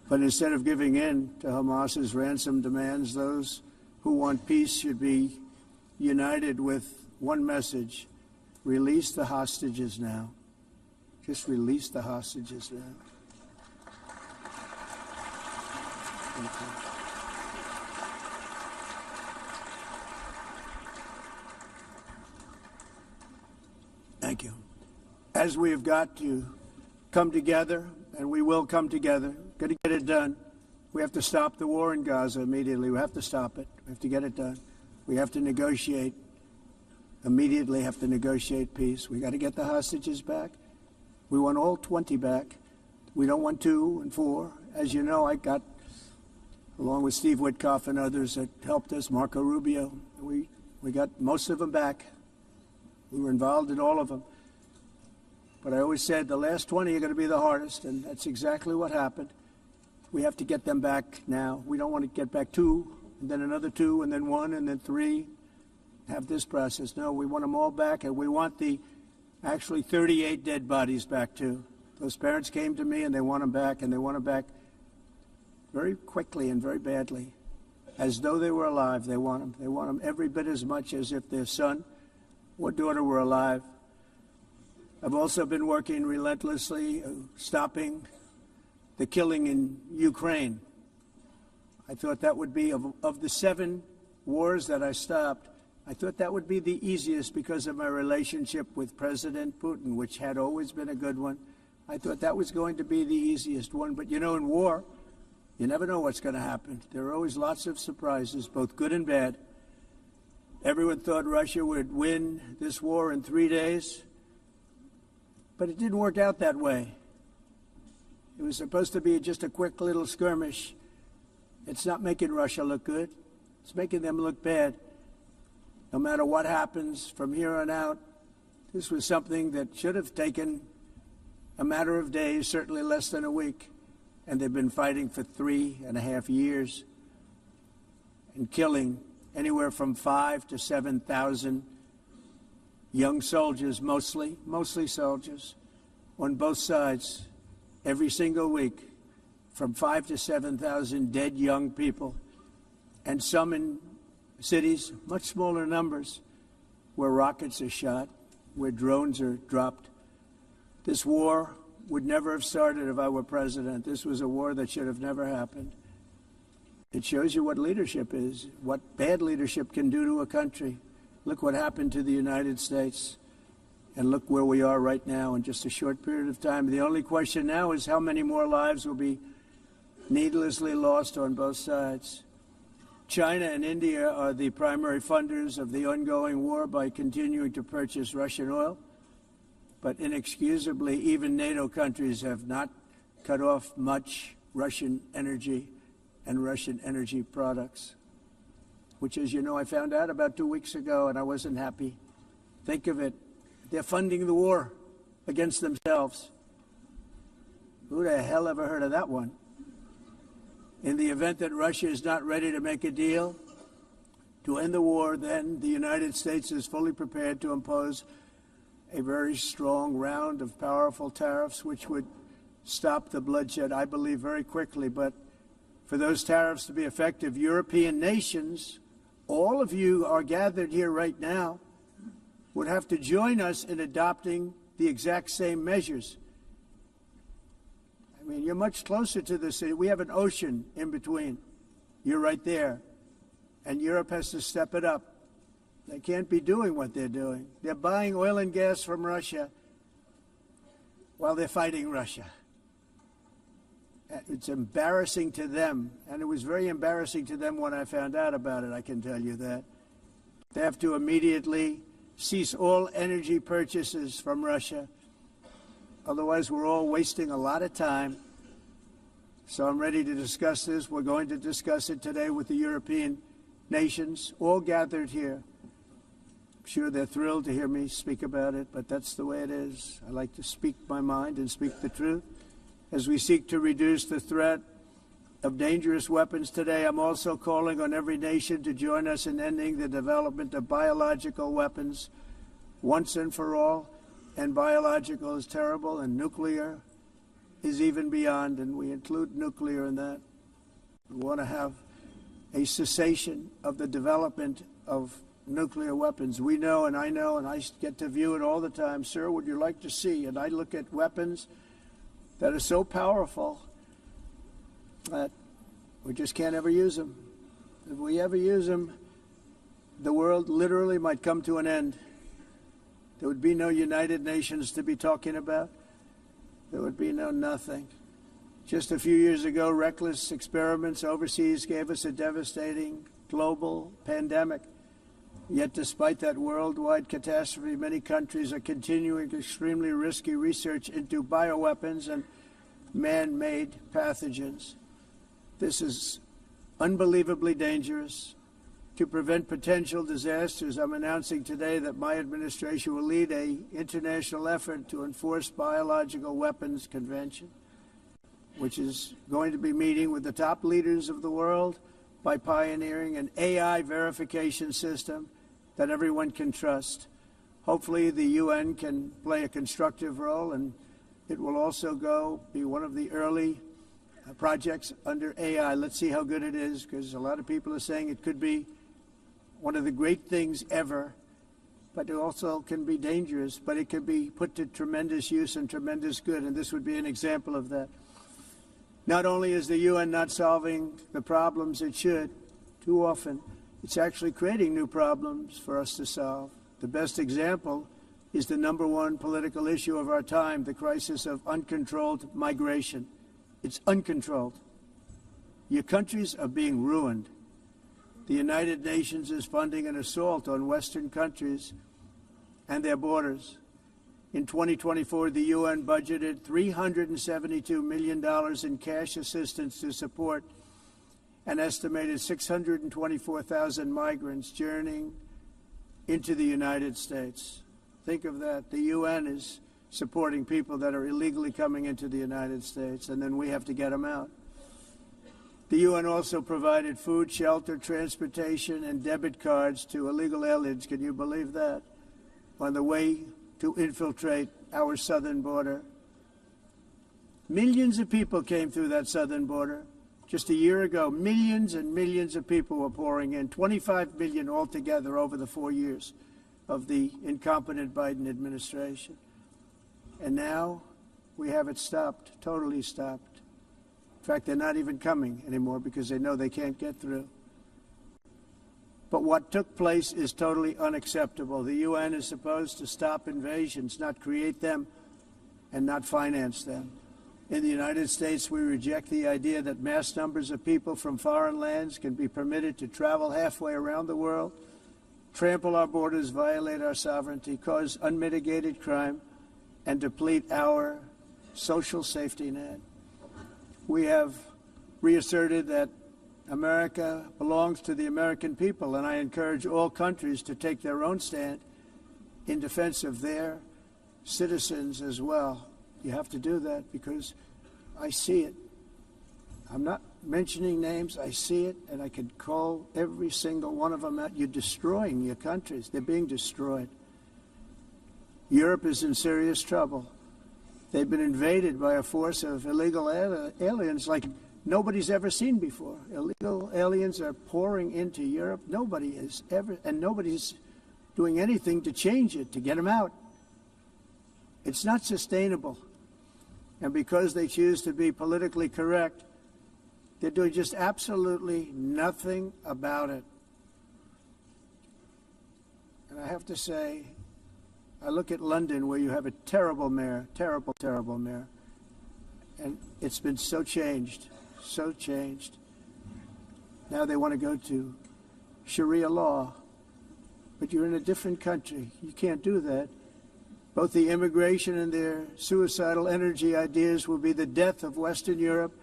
But instead of giving in to Hamas's ransom demands, those who want peace should be united with one message: release the hostages now. Just release the hostages now. Thank you. Thank you. As we have got to come together, and we will come together, got to get it done. We have to stop the war in Gaza immediately. We have to stop it. We have to get it done. We have to negotiate. Immediately have to negotiate peace. We got to get the hostages back. We want all 20 back. We don't want 2 and 4. As you know, I got, along with Steve Witkoff and others that helped us, Marco Rubio, we got most of them back. We were involved in all of them. But I always said the last 20 are going to be the hardest, and that's exactly what happened. We have to get them back now. We don't want to get back 2, and then another 2, and then 1, and then 3. Have this process. No, we want them all back, and we want the actually 38 dead bodies back too. Those parents came to me, and they want them back, and they want them back very quickly and very badly, as though they were alive. They want them. They want them every bit as much as if their son or daughter were alive. I've also been working relentlessly, stopping the killing in Ukraine. I thought that would be, of the 7 wars that I stopped, I thought that would be the easiest because of my relationship with President Putin, which had always been a good one. I thought that was going to be the easiest one. But, you know, in war, you never know what's going to happen. There are always lots of surprises, both good and bad. Everyone thought Russia would win this war in 3 days, but it didn't work out that way. It was supposed to be just a quick little skirmish. It's not making Russia look good. It's making them look bad. No matter what happens from here on out, this was something that should have taken a matter of days, certainly less than a week. And they've been fighting for 3.5 years and killing anywhere from 5,000 to 7,000 young soldiers, mostly soldiers, on both sides, every single week, from 5,000 to 7,000 dead young people, and some in cities, much smaller numbers, where rockets are shot, where drones are dropped. This war would never have started if I were president. This was a war that should have never happened. It shows you what leadership is, what bad leadership can do to a country. Look what happened to the United States, and look where we are right now in just a short period of time. The only question now is how many more lives will be needlessly lost on both sides. China and India are the primary funders of the ongoing war by continuing to purchase Russian oil. But inexcusably, even NATO countries have not cut off much Russian energy and Russian energy products, which, as you know, I found out about 2 weeks ago, and I wasn't happy. Think of it. They're funding the war against themselves. Who the hell ever heard of that one? In the event that Russia is not ready to make a deal to end the war, then the United States is fully prepared to impose a very strong round of powerful tariffs, which would stop the bloodshed, I believe, very quickly. But for those tariffs to be effective, European nations, all of you are gathered here right now, would have to join us in adopting the exact same measures. I mean, you're much closer to the city. We have an ocean in between. You're right there. And Europe has to step it up. They can't be doing what they're doing. They're buying oil and gas from Russia while they're fighting Russia. It's embarrassing to them, and it was very embarrassing to them when I found out about it, I can tell you that. They have to immediately cease all energy purchases from Russia. Otherwise, we're all wasting a lot of time. So I'm ready to discuss this. We're going to discuss it today with the European nations, all gathered here. I'm sure they're thrilled to hear me speak about it, but that's the way it is. I like to speak my mind and speak the truth. As we seek to reduce the threat of dangerous weapons today, I'm also calling on every nation to join us in ending the development of biological weapons once and for all. And biological is terrible, and nuclear is even beyond, and we include nuclear in that. We want to have a cessation of the development of nuclear weapons. We know, and I get to view it all the time. Sir, would you like to see? And I look at weapons that are so powerful that we just can't ever use them. If we ever use them, the world literally might come to an end. There would be no United Nations to be talking about. There would be no nothing. Just a few years ago, reckless experiments overseas gave us a devastating global pandemic. Yet despite that worldwide catastrophe, many countries are continuing extremely risky research into bioweapons and man-made pathogens. This is unbelievably dangerous. To prevent potential disasters, I'm announcing today that my administration will lead an international effort to enforce biological weapons convention, which is going to be meeting with the top leaders of the world by pioneering an AI verification system that everyone can trust. Hopefully the UN can play a constructive role, and it will also be one of the early projects under AI. Let's see how good it is, because a lot of people are saying it could be one of the great things ever, but it also can be dangerous, but it can be put to tremendous use and tremendous good, and this would be an example of that. Not only is the UN not solving the problems it should, too often, it's actually creating new problems for us to solve. The best example is the #1 political issue of our time, the crisis of uncontrolled migration. It's uncontrolled. Your countries are being ruined. The United Nations is funding an assault on Western countries and their borders. In 2024, the UN budgeted $372 million in cash assistance to support an estimated 624,000 migrants journeying into the United States. Think of that. The UN is supporting people that are illegally coming into the United States, and then we have to get them out. The UN also provided food, shelter, transportation, and debit cards to illegal aliens. Can you believe that? On the way to infiltrate our southern border. Millions of people came through that southern border. Just a year ago, millions and millions of people were pouring in, 25 million altogether over the 4 years of the incompetent Biden administration. And now we have it stopped, totally stopped. In fact, they're not even coming anymore because they know they can't get through. But what took place is totally unacceptable. The UN is supposed to stop invasions, not create them and not finance them. In the United States, we reject the idea that mass numbers of people from foreign lands can be permitted to travel halfway around the world, trample our borders, violate our sovereignty, cause unmitigated crime, and deplete our social safety net. We have reasserted that America belongs to the American people, and I encourage all countries to take their own stand in defense of their citizens as well. You have to do that because I see it. I'm not mentioning names. I see it, and I could call every single one of them out. You're destroying your countries. They're being destroyed. Europe is in serious trouble. They've been invaded by a force of illegal aliens like nobody's ever seen before. Illegal aliens are pouring into Europe. Nobody is ever, and nobody's doing anything to change it, to get them out. It's not sustainable. And because they choose to be politically correct, they're doing just absolutely nothing about it. And I have to say, I look at London, where you have a terrible mayor, terrible, terrible mayor. And it's been so changed, so changed. Now they want to go to Sharia law. But you're in a different country. You can't do that. Both the immigration and their suicidal energy ideas will be the death of Western Europe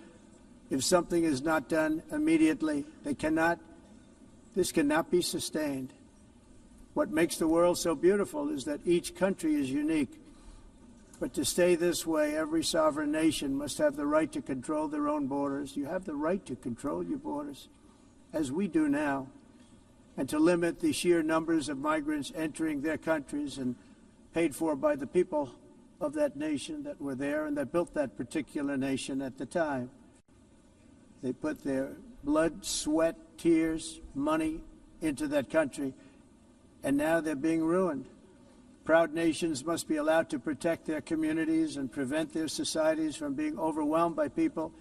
if something is not done immediately. They cannot This cannot be sustained. What makes the world so beautiful is that each country is unique. But to stay this way, every sovereign nation must have the right to control their own borders. You have the right to control your borders, as we do now, and to limit the sheer numbers of migrants entering their countries and paid for by the people of that nation that were there and that built that particular nation at the time. They put their blood, sweat, tears, money into that country, and now they're being ruined. Proud nations must be allowed to protect their communities and prevent their societies from being overwhelmed by people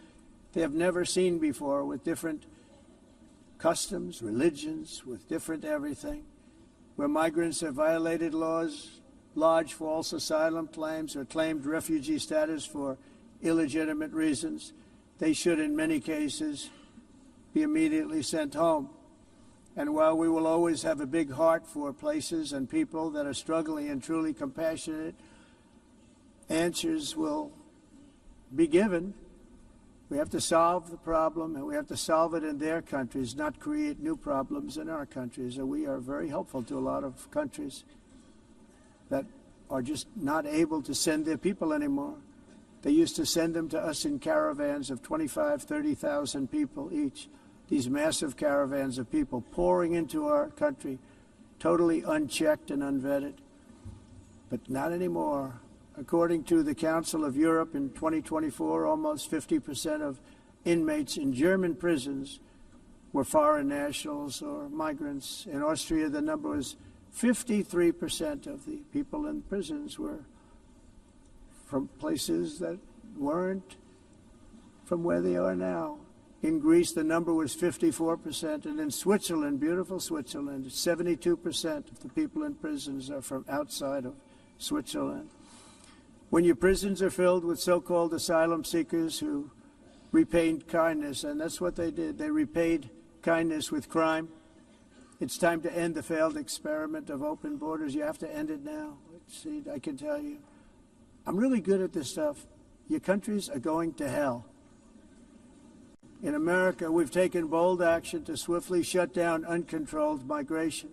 they have never seen before, with different customs, religions, with different everything. Where migrants have violated laws, lodged false asylum claims, or claimed refugee status for illegitimate reasons, they should, in many cases, be immediately sent home. And while we will always have a big heart for places and people that are struggling and truly compassionate, answers will be given. We have to solve the problem, and we have to solve it in their countries, not create new problems in our countries. And we are very helpful to a lot of countries that are just not able to send their people anymore. They used to send them to us in caravans of 25,000, 30,000 people each. These massive caravans of people pouring into our country, totally unchecked and unvetted. But not anymore. According to the Council of Europe in 2024, almost 50% of inmates in German prisons were foreign nationals or migrants. In Austria, the number was 53% of the people in prisons were from places that weren't from where they are now. In Greece, the number was 54%, and in Switzerland, beautiful Switzerland, 72% of the people in prisons are from outside of Switzerland. When your prisons are filled with so-called asylum seekers who repaid kindness, and that's what they did, they repaid kindness with crime, it's time to end the failed experiment of open borders. You have to end it now. See, I can tell you, I'm really good at this stuff. Your countries are going to hell. In America, we've taken bold action to swiftly shut down uncontrolled migration.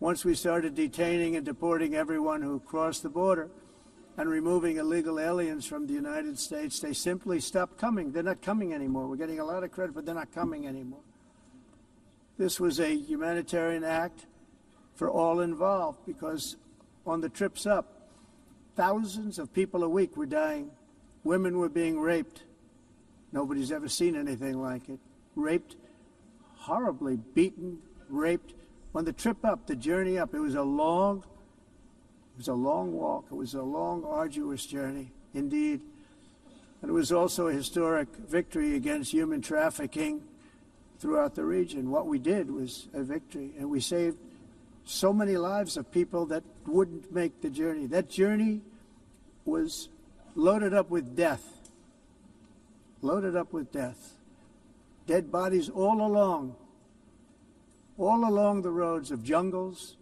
Once we started detaining and deporting everyone who crossed the border and removing illegal aliens from the United States, they simply stopped coming. They're not coming anymore. We're getting a lot of credit, but they're not coming anymore. This was a humanitarian act for all involved, because on the trips up, thousands of people a week were dying. Women were being raped. Nobody's ever seen anything like it. Raped, horribly beaten, raped. On the trip up, the journey up, it was a long walk. It was a long, arduous journey, indeed. And it was also a historic victory against human trafficking throughout the region. What we did was a victory, and we saved so many lives of people that wouldn't make the journey. That journey was loaded up with death. Loaded up with death. Dead bodies all along the roads of jungles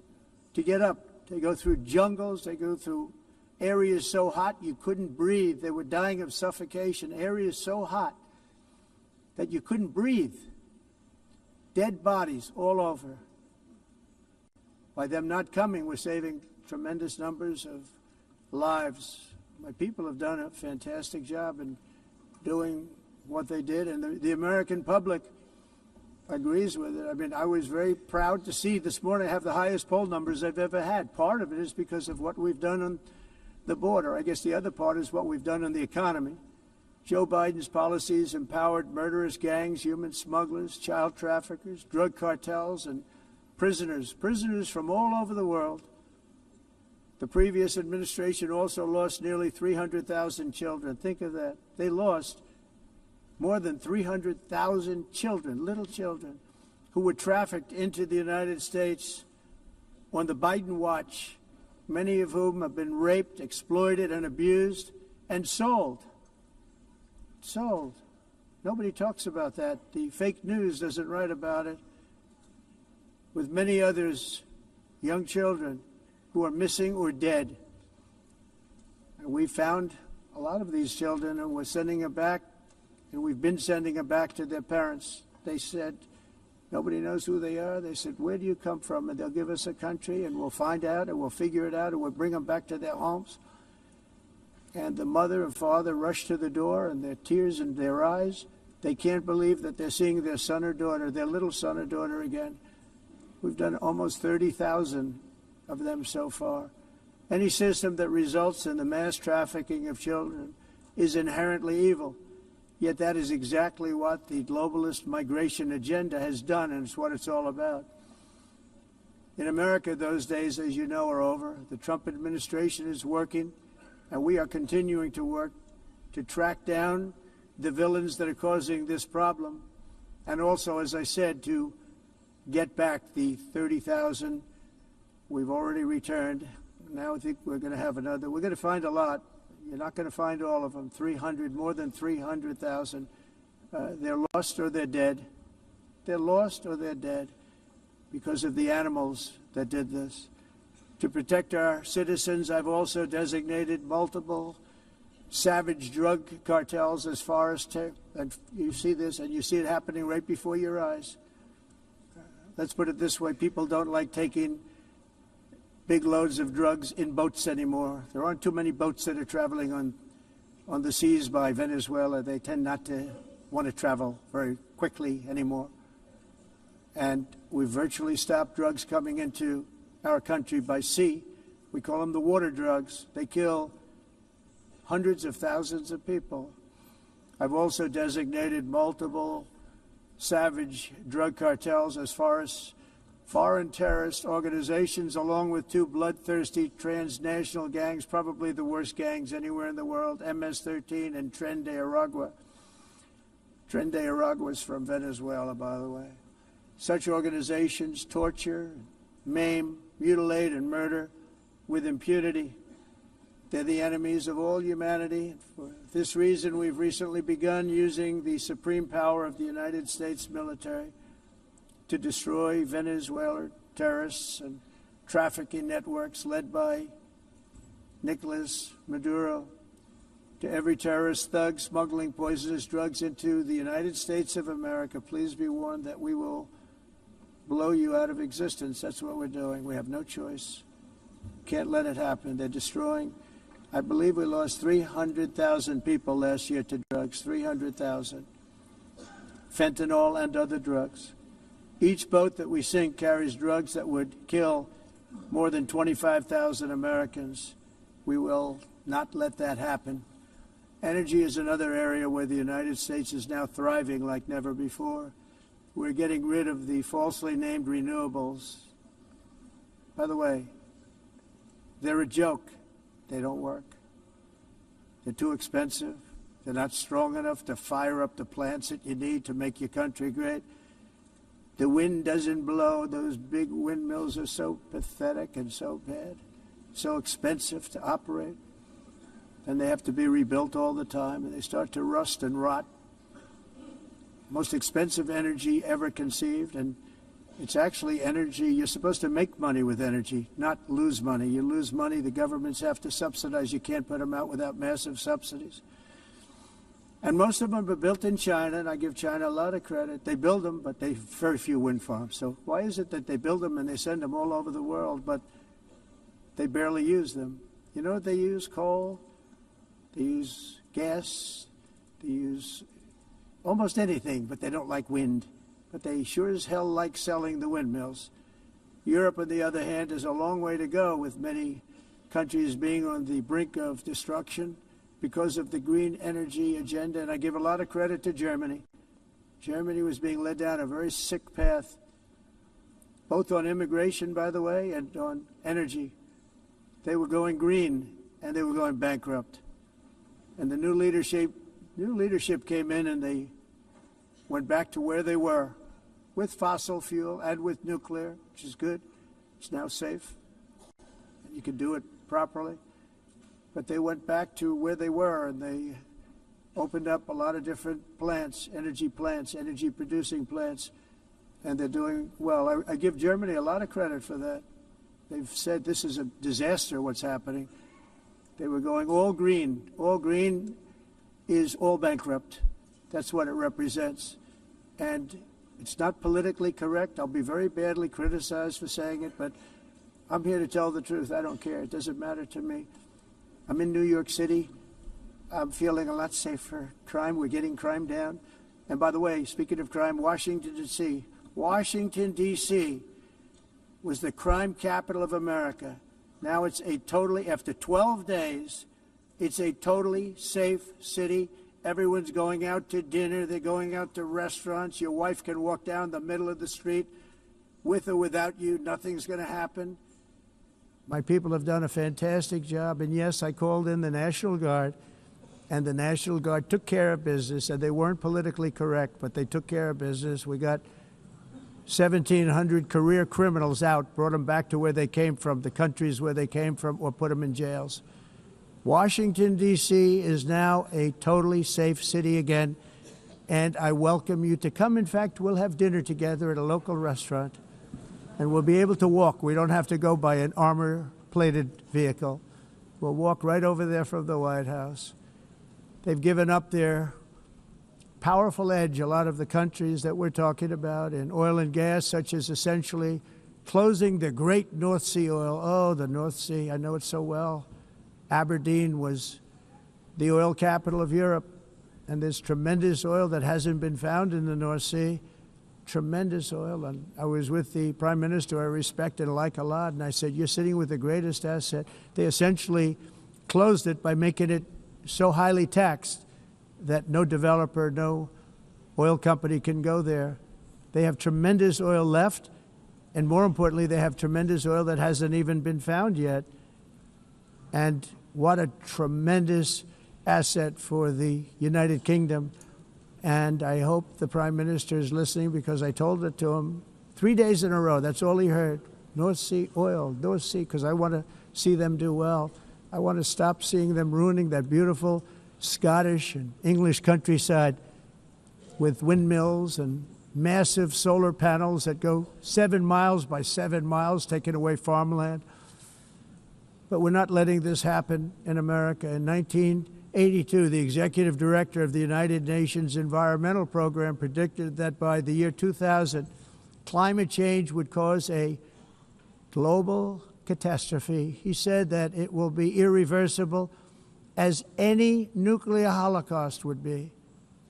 to get up. They go through jungles, they go through areas so hot you couldn't breathe. They were dying of suffocation, areas so hot that you couldn't breathe. Dead bodies all over. By them not coming, we're saving tremendous numbers of lives. My people have done a fantastic job in doing what they did, and the American public agrees with it. I mean, I was very proud to see this morning I have the highest poll numbers I've ever had. Part of it is because of what we've done on the border. I guess the other part is what we've done on the economy. Joe Biden's policies empowered murderous gangs, human smugglers, child traffickers, drug cartels, and prisoners from all over the world. The previous administration also lost nearly 300,000 children. Think of that. They lost more than 300,000 children, little children, who were trafficked into the United States on the Biden watch, many of whom have been raped, exploited, and abused, and sold. Sold. Nobody talks about that. The fake news doesn't write about it. With many others, young children who are missing or dead. And we found a lot of these children, and we're sending them back, and we've been sending them back to their parents. They said Nobody knows who they are. They said, where do you come from? And they'll give us a country, and we'll find out, and we'll figure it out, and we'll bring them back to their homes. And the mother and father rush to the door, and their tears in their eyes. They can't believe that they're seeing their son or daughter, their little son or daughter again. We've done almost 30,000 of them so far. Any system that results in the mass trafficking of children is inherently evil. Yet that is exactly what the globalist migration agenda has done, and it's what it's all about. In America, those days, as you know, are over. The Trump administration is working, and we are continuing to work to track down the villains that are causing this problem, and also, as I said, to get back the 30,000 we've already returned. Now I think we're going to have another. We're going to find a lot. You're not going to find all of them. 300, more than 300,000. They're lost or they're dead. They're lost or they're dead because of the animals that did this. To protect our citizens, I've also designated multiple savage drug cartels as far as and you see this, and you see it happening right before your eyes. Let's put it this way. People don't like taking big loads of drugs in boats anymore. There aren't too many boats that are traveling on the seas by Venezuela. They tend not to want to travel very quickly anymore. And we've virtually stopped drugs coming into our country by sea. We call them the water drugs. They kill hundreds of thousands of people. I've also designated multiple savage drug cartels as far as foreign terrorist organizations, along with two bloodthirsty transnational gangs, probably the worst gangs anywhere in the world, MS-13 and Tren de Aragua. Tren de Aragua is from Venezuela, by the way. Such organizations torture, maim, mutilate, and murder with impunity. They're the enemies of all humanity. For this reason, we've recently begun using the supreme power of the United States military to destroy Venezuelan terrorists and trafficking networks led by Nicolas Maduro. To every terrorist thug smuggling poisonous drugs into the United States of America, please be warned that we will blow you out of existence. That's what we're doing. We have no choice. Can't let it happen. They're destroying. I believe we lost 300,000 people last year to drugs, 300,000. Fentanyl and other drugs. Each boat that we sink carries drugs that would kill more than 25,000 Americans. We will not let that happen. Energy is another area where the United States is now thriving like never before. We're getting rid of the falsely named renewables. By the way, they're a joke. They don't work. They're too expensive. They're not strong enough to fire up the plants that you need to make your country great. The wind doesn't blow. Those big windmills are so pathetic and so bad, so expensive to operate. And they have to be rebuilt all the time, and they start to rust and rot. Most expensive energy ever conceived, and it's actually energy. You're supposed to make money with energy, not lose money. You lose money, the governments have to subsidize. You can't put them out without massive subsidies. And most of them are built in China, and I give China a lot of credit. They build them, but they very few wind farms. So why is it that they build them and they send them all over the world, but they barely use them? You know what they use? Coal. They use gas. They use almost anything, but they don't like wind. But they sure as hell like selling the windmills. Europe, on the other hand, is a long way to go, with many countries being on the brink of destruction because of the green energy agenda, and I give a lot of credit to Germany. Germany was being led down a very sick path, both on immigration, by the way, and on energy. They were going green, and they were going bankrupt. And the new leadership came in, and they went back to where they were, with fossil fuel and with nuclear, which is good. It's now safe. You can do it properly. But they went back to where they were, and they opened up a lot of different plants, energy-producing plants, and they're doing well. I give Germany a lot of credit for that. They've said this is a disaster, what's happening. They were going all green. All green is all bankrupt. That's what it represents. And It's not politically correct. I'll be very badly criticized for saying it, but I'm here to tell the truth. I don't care. It doesn't matter to me. I'm in New York City. I'm feeling a lot safer. Crime, we're getting crime down. And by the way, speaking of crime, Washington, D.C. Washington, D.C. was the crime capital of America. Now it's a totally, after 12 days, it's a totally safe city. Everyone's going out to dinner. They're going out to restaurants. Your wife can walk down the middle of the street with or without you. Nothing's going to happen. My people have done a fantastic job. And yes, I called in the National Guard, and the National Guard took care of business, and they weren't politically correct, but they took care of business. We got 1,700 career criminals out, brought them back to where they came from, the countries where they came from, or put them in jails. Washington, D.C. is now a totally safe city again, and I welcome you to come. In fact, we'll have dinner together at a local restaurant, and we'll be able to walk. We don't have to go by an armor-plated vehicle. We'll walk right over there from the White House. They've given up their powerful edge, a lot of the countries that we're talking about, in oil and gas, such as essentially closing the great North Sea oil. Oh, the North Sea, I know it so well. Aberdeen was the oil capital of Europe, and there's tremendous oil that hasn't been found in the North Sea. Tremendous oil. And I was with the Prime Minister I respect and like a lot, and I said, you're sitting with the greatest asset. They essentially closed it by making it so highly taxed that no developer, no oil company can go there. They have tremendous oil left, and more importantly, they have tremendous oil that hasn't even been found yet. And what a tremendous asset for the United Kingdom. And I hope the Prime Minister is listening, because I told it to him 3 days in a row. That's all he heard. North Sea oil, North Sea, because I want to see them do well. I want to stop seeing them ruining that beautiful Scottish and English countryside with windmills and massive solar panels that go 7 miles by 7 miles, taking away farmland. But we're not letting this happen in America. In 1982, the executive director of the United Nations Environmental Program predicted that by the year 2000, climate change would cause a global catastrophe. He said that it will be irreversible, as any nuclear holocaust would be.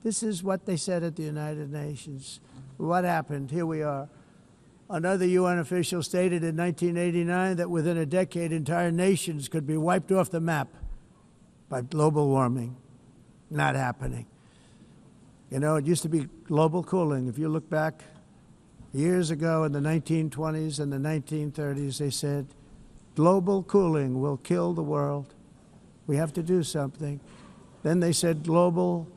This is what they said at the United Nations. What happened? Here we are. Another UN official stated in 1989 that within a decade, entire nations could be wiped off the map by global warming. Not happening. You know, it used to be global cooling. If you look back years ago in the 1920s and the 1930s, they said, global cooling will kill the world. We have to do something. Then they said global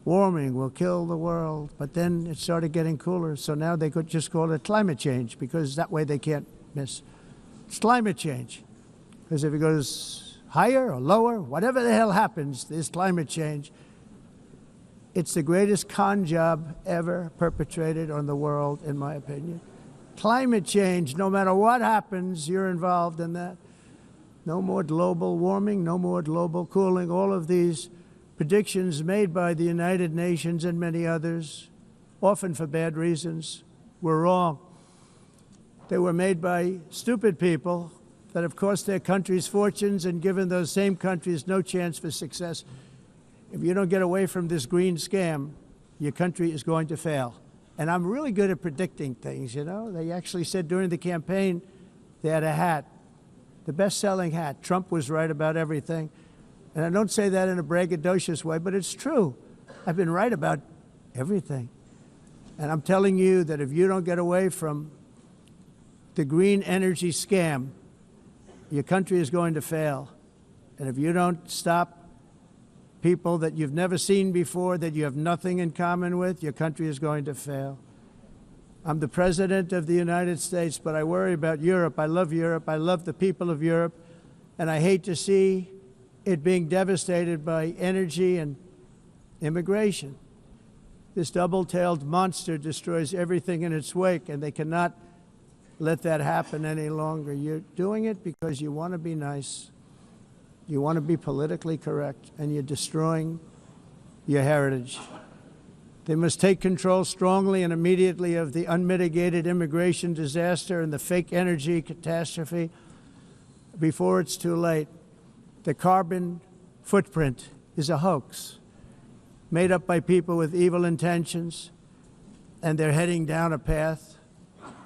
warming will kill the world, but then it started getting cooler, so now they could just call it climate change, because that way they can't miss. It's climate change, because if it goes higher or lower, whatever the hell happens, there's climate change. It's the greatest con job ever perpetrated on the world, in my opinion. Climate change, no matter what happens, you're involved in that. No more global warming, no more global cooling. All of these predictions made by the United Nations and many others, often for bad reasons, were wrong. They were made by stupid people that have cost their countries fortunes and given those same countries no chance for success. If you don't get away from this green scam, your country is going to fail. And I'm really good at predicting things, you know. They actually said during the campaign they had a hat, the best-selling hat. Trump was right about everything. And I don't say that in a braggadocious way, but it's true. I've been right about everything. And I'm telling you that if you don't get away from the green energy scam, your country is going to fail. And if you don't stop people that you've never seen before, that you have nothing in common with, your country is going to fail. I'm the President of the United States, but I worry about Europe. I love Europe. I love the people of Europe. And I hate to see it being devastated by energy and immigration. This double-tailed monster destroys everything in its wake, and they cannot let that happen any longer. You're doing it because you want to be nice. You want to be politically correct, and you're destroying your heritage. They must take control strongly and immediately of the unmitigated immigration disaster and the fake energy catastrophe before it's too late. The carbon footprint is a hoax made up by people with evil intentions, and they're heading down a path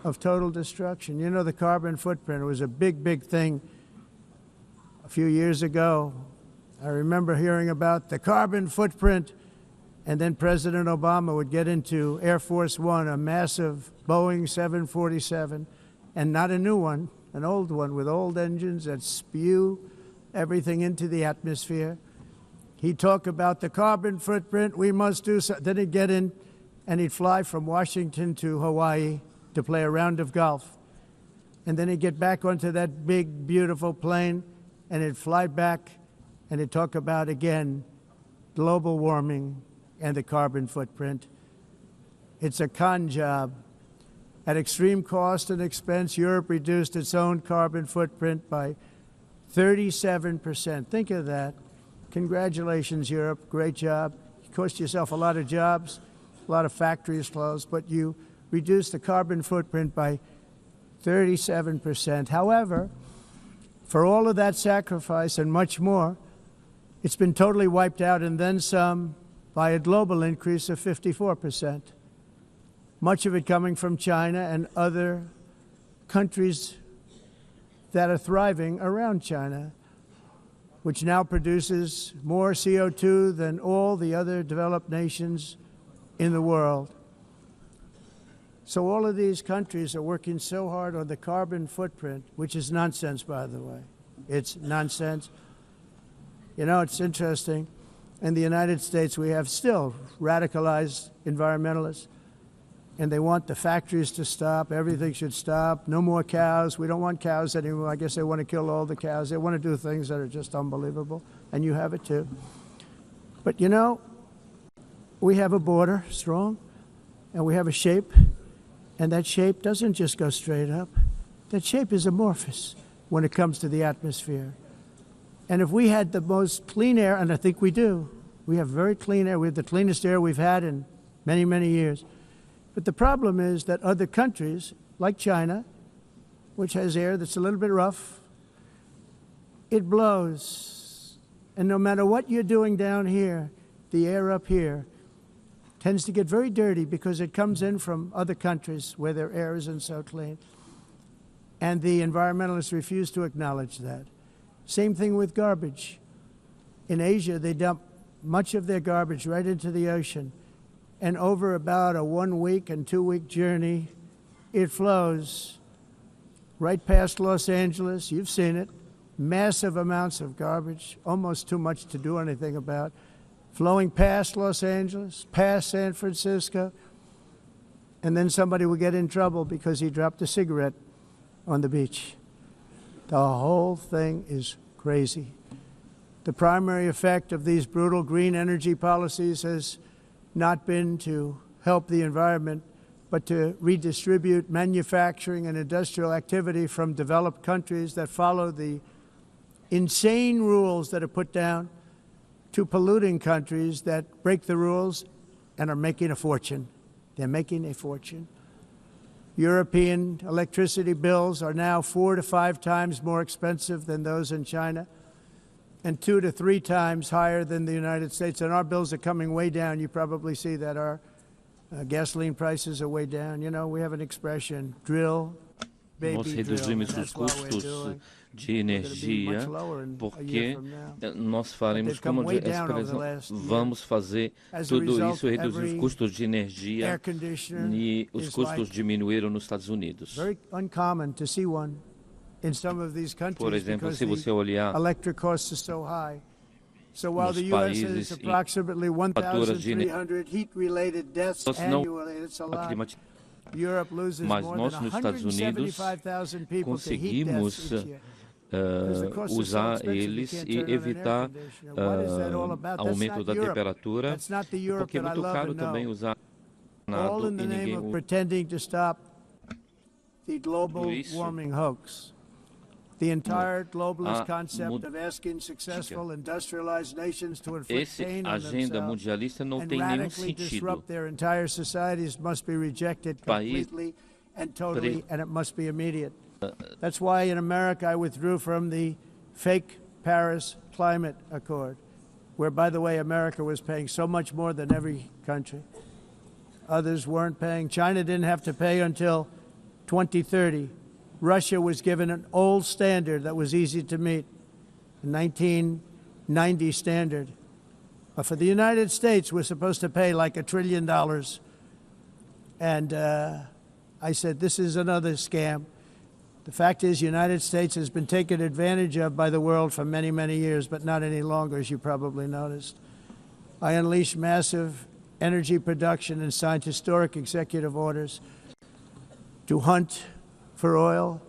of total destruction. You know, the carbon footprint was a big, big thing a few years ago. I remember hearing about the carbon footprint, and then President Obama would get into Air Force One, a massive Boeing 747, and not a new one, an old one with old engines that spew everything into the atmosphere. He'd talk about the carbon footprint, we must do so. Then he'd get in and he'd fly from Washington to Hawaii to play a round of golf. And then he'd get back onto that big, beautiful plane and he'd fly back and he'd talk about, again, global warming and the carbon footprint. It's a con job. At extreme cost and expense, Europe reduced its own carbon footprint by 37%. Think of that. Congratulations, Europe. Great job. You cost yourself a lot of jobs, a lot of factories closed, but you reduced the carbon footprint by 37%. However, for all of that sacrifice and much more, it's been totally wiped out and then some by a global increase of 54%. Much of it coming from China and other countries that are thriving around China, which now produces more CO2 than all the other developed nations in the world. So all of these countries are working so hard on the carbon footprint, which is nonsense, by the way. It's nonsense. You know, it's interesting. In the United States, we have still radicalized environmentalists, and they want the factories to stop. Everything should stop. No more cows. We don't want cows anymore. I guess they want to kill all the cows. They want to do things that are just unbelievable, and you have it too. But you know, we have a border, strong, and we have a shape, and that shape doesn't just go straight up. That shape is amorphous when it comes to the atmosphere. And if we had the most clean air, and I think we do, we have very clean air. We have the cleanest air we've had in many, many years. But the problem is that other countries, like China, which has air that's a little bit rough, it blows. And no matter what you're doing down here, the air up here tends to get very dirty because it comes in from other countries where their air isn't so clean. And the environmentalists refuse to acknowledge that. Same thing with garbage. In Asia, they dump much of their garbage right into the ocean. And over about a 1 week and 2 week journey, it flows right past Los Angeles. You've seen it. Massive amounts of garbage, almost too much to do anything about, flowing past Los Angeles, past San Francisco, and then somebody will get in trouble because he dropped a cigarette on the beach. The whole thing is crazy. The primary effect of these brutal green energy policies has not been to help the environment, but to redistribute manufacturing and industrial activity from developed countries that follow the insane rules that are put down to polluting countries that break the rules and are making a fortune. They're making a fortune. European electricity bills are now 4 to 5 times more expensive than those in China, and 2 to 3 times higher than the United States. And our bills are coming way down. You probably see that our gasoline prices are way down. You know, we have an expression, drill, Nós reduzimos os custos de energia porque nós faremos, como vamos fazer tudo isso, reduzir os custos de energia, e os custos diminuíram nos Estados Unidos. Por exemplo, se você olhar nos países em faturas de energia climática, mas nós nos Estados Unidos conseguimos usar eles e evitar aumento da temperatura, porque é muito caro também usar nada e ninguém usa. The entire globalist concept of asking successful industrialized nations to inflict pain on agenda mundialista não tem nenhum sentido. Disrupt their entire societies must be rejected completely and totally, and it must be immediate. That's why in America I withdrew from the fake Paris Climate Accord, where, by the way, America was paying so much more than every country. Others weren't paying. China didn't have to pay until 2030. Russia was given an old standard that was easy to meet, a 1990 standard. But for the United States, we're supposed to pay like $1 trillion. And I said, this is another scam. The fact is, the United States has been taken advantage of by the world for many, many years, but not any longer, as you probably noticed. I unleashed massive energy production and signed historic executive orders to hunt for oil,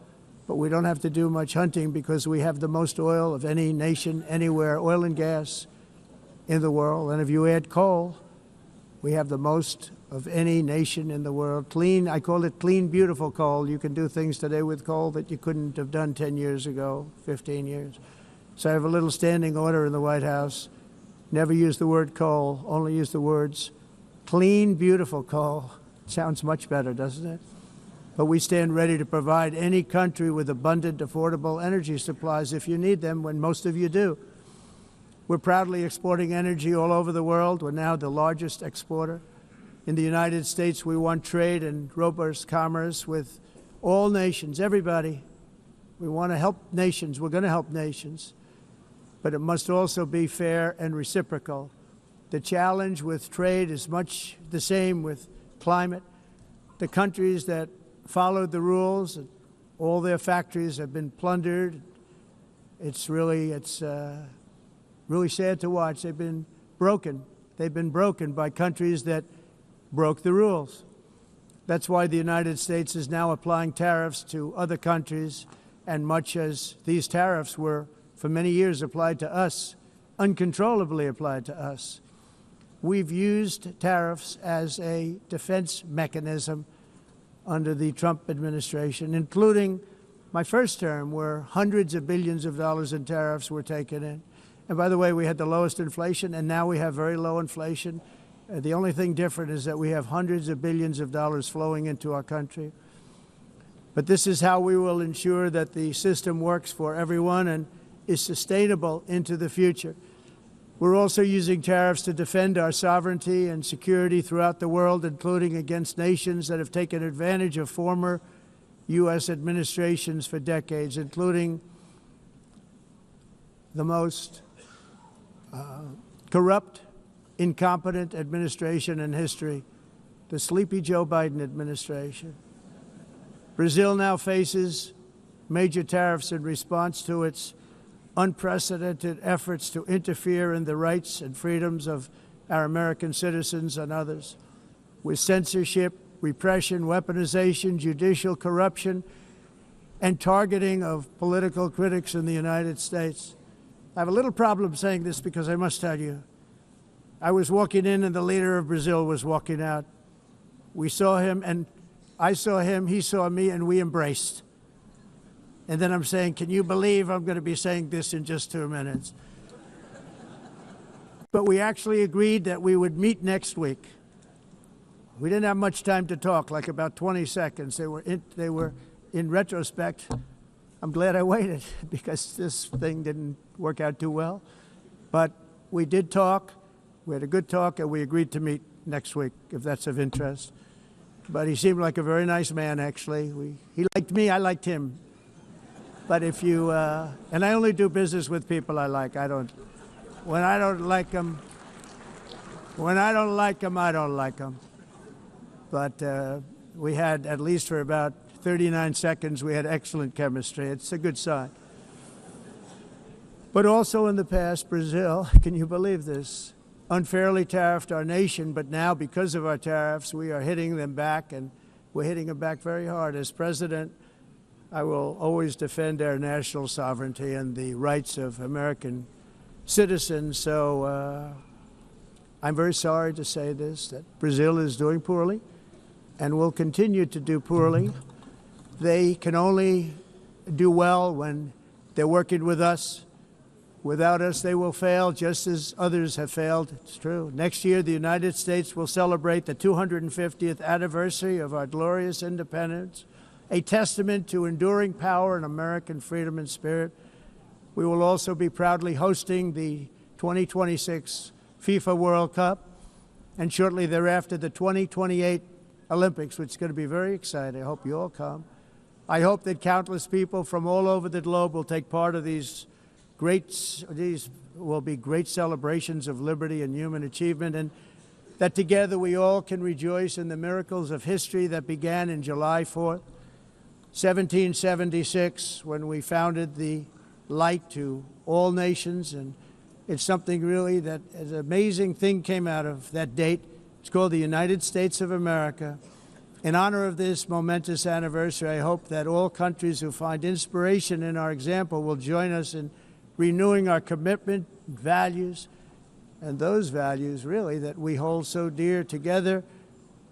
but we don't have to do much hunting because we have the most oil of any nation anywhere, oil and gas in the world. And if you add coal, we have the most of any nation in the world. Clean, I call it clean, beautiful coal. You can do things today with coal that you couldn't have done 10 years ago, 15 years. So I have a little standing order in the White House. Never use the word coal, only use the words clean, beautiful coal. Sounds much better, doesn't it? But we stand ready to provide any country with abundant, affordable energy supplies if you need them, when most of you do. We're proudly exporting energy all over the world. We're now the largest exporter. In the United States, we want trade and robust commerce with all nations, everybody. We want to help nations. We're going to help nations. But it must also be fair and reciprocal. The challenge with trade is much the same with climate. The countries that followed the rules, all their factories have been plundered. It's really sad to watch. They've been broken. They've been broken by countries that broke the rules. That's why the United States is now applying tariffs to other countries, and much as these tariffs were for many years applied to us, uncontrollably applied to us. We've used tariffs as a defense mechanism under the Trump administration, including my first term, where hundreds of billions of dollars in tariffs were taken in. And by the way, we had the lowest inflation, and now we have very low inflation. The only thing different is that we have hundreds of billions of dollars flowing into our country. But this is how we will ensure that the system works for everyone and is sustainable into the future. We're also using tariffs to defend our sovereignty and security throughout the world, including against nations that have taken advantage of former U.S. administrations for decades, including the most corrupt, incompetent administration in history, the sleepy Joe Biden administration. Brazil now faces major tariffs in response to its unprecedented efforts to interfere in the rights and freedoms of our American citizens and others, with censorship, repression, weaponization, judicial corruption, and targeting of political critics in the United States. I have a little problem saying this because I must tell you, I was walking in and the leader of Brazil was walking out. We saw him, and I saw him, he saw me, and we embraced. And then I'm saying, can you believe I'm going to be saying this in just 2 minutes? But we actually agreed that we would meet next week. We didn't have much time to talk, like about 20 seconds. They were in retrospect, I'm glad I waited because this thing didn't work out too well. But we did talk. We had a good talk, and we agreed to meet next week, if that's of interest. But he seemed like a very nice man, actually. He liked me, I liked him. But if you, and I only do business with people I like. When I don't like them, I don't like them. But we had, at least for about 39 seconds, we had excellent chemistry. It's a good sign. But also in the past, Brazil, can you believe this, unfairly tariffed our nation, but now because of our tariffs, we are hitting them back, and we're hitting them back very hard. As president, I will always defend our national sovereignty and the rights of American citizens. So I'm very sorry to say this, that Brazil is doing poorly and will continue to do poorly. They can only do well when they're working with us. Without us, they will fail, just as others have failed. It's true. Next year, the United States will celebrate the 250th anniversary of our glorious independence, a testament to enduring power and American freedom and spirit. We will also be proudly hosting the 2026 FIFA World Cup, and shortly thereafter, the 2028 Olympics, which is going to be very exciting. I hope you all come. I hope that countless people from all over the globe will take part of these will be great celebrations of liberty and human achievement, and that together we all can rejoice in the miracles of history that began in July 4th, 1776, when we founded the light to all nations. And it's something really that an amazing thing came out of that date. It's called the United States of America. In honor of this momentous anniversary, I hope that all countries who find inspiration in our example will join us in renewing our commitment, values, and those values really that we hold so dear. Together,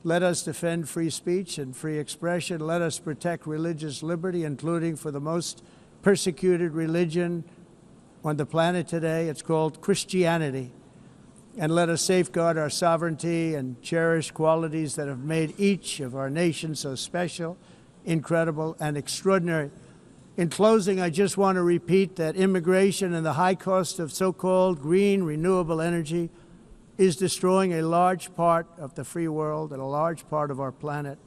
let us defend free speech and free expression. Let us protect religious liberty, including for the most persecuted religion on the planet today. It's called Christianity. And let us safeguard our sovereignty and cherish qualities that have made each of our nations so special, incredible, and extraordinary. In closing, I just want to repeat that immigration and the high cost of so-called green renewable energy is destroying a large part of the free world and a large part of our planet.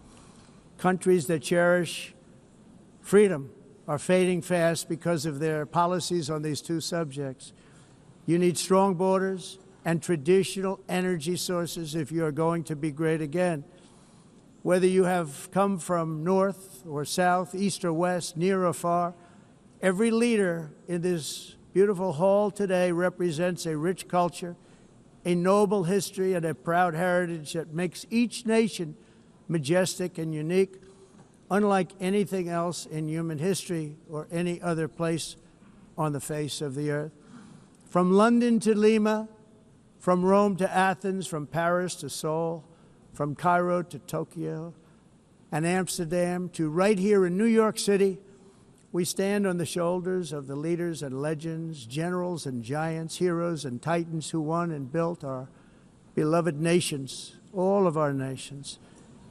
Countries that cherish freedom are fading fast because of their policies on these two subjects. You need strong borders and traditional energy sources if you are going to be great again. Whether you have come from north or south, east or west, near or far, every leader in this beautiful hall today represents a rich culture, a noble history, and a proud heritage that makes each nation majestic and unique, unlike anything else in human history or any other place on the face of the earth. From London to Lima, from Rome to Athens, from Paris to Seoul, from Cairo to Tokyo and Amsterdam to right here in New York City, we stand on the shoulders of the leaders and legends, generals and giants, heroes and titans who won and built our beloved nations, all of our nations,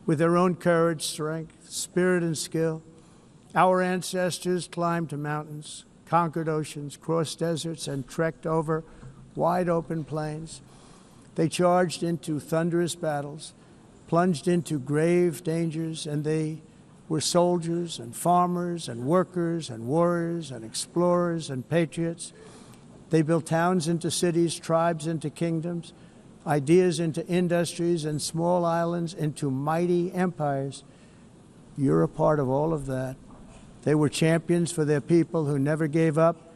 with their own courage, strength, spirit, and skill. Our ancestors climbed mountains, conquered oceans, crossed deserts, and trekked over wide open plains. They charged into thunderous battles, plunged into grave dangers, and they were soldiers and farmers and workers and warriors and explorers and patriots. They built towns into cities, tribes into kingdoms, ideas into industries, and small islands into mighty empires. You're a part of all of that. They were champions for their people who never gave up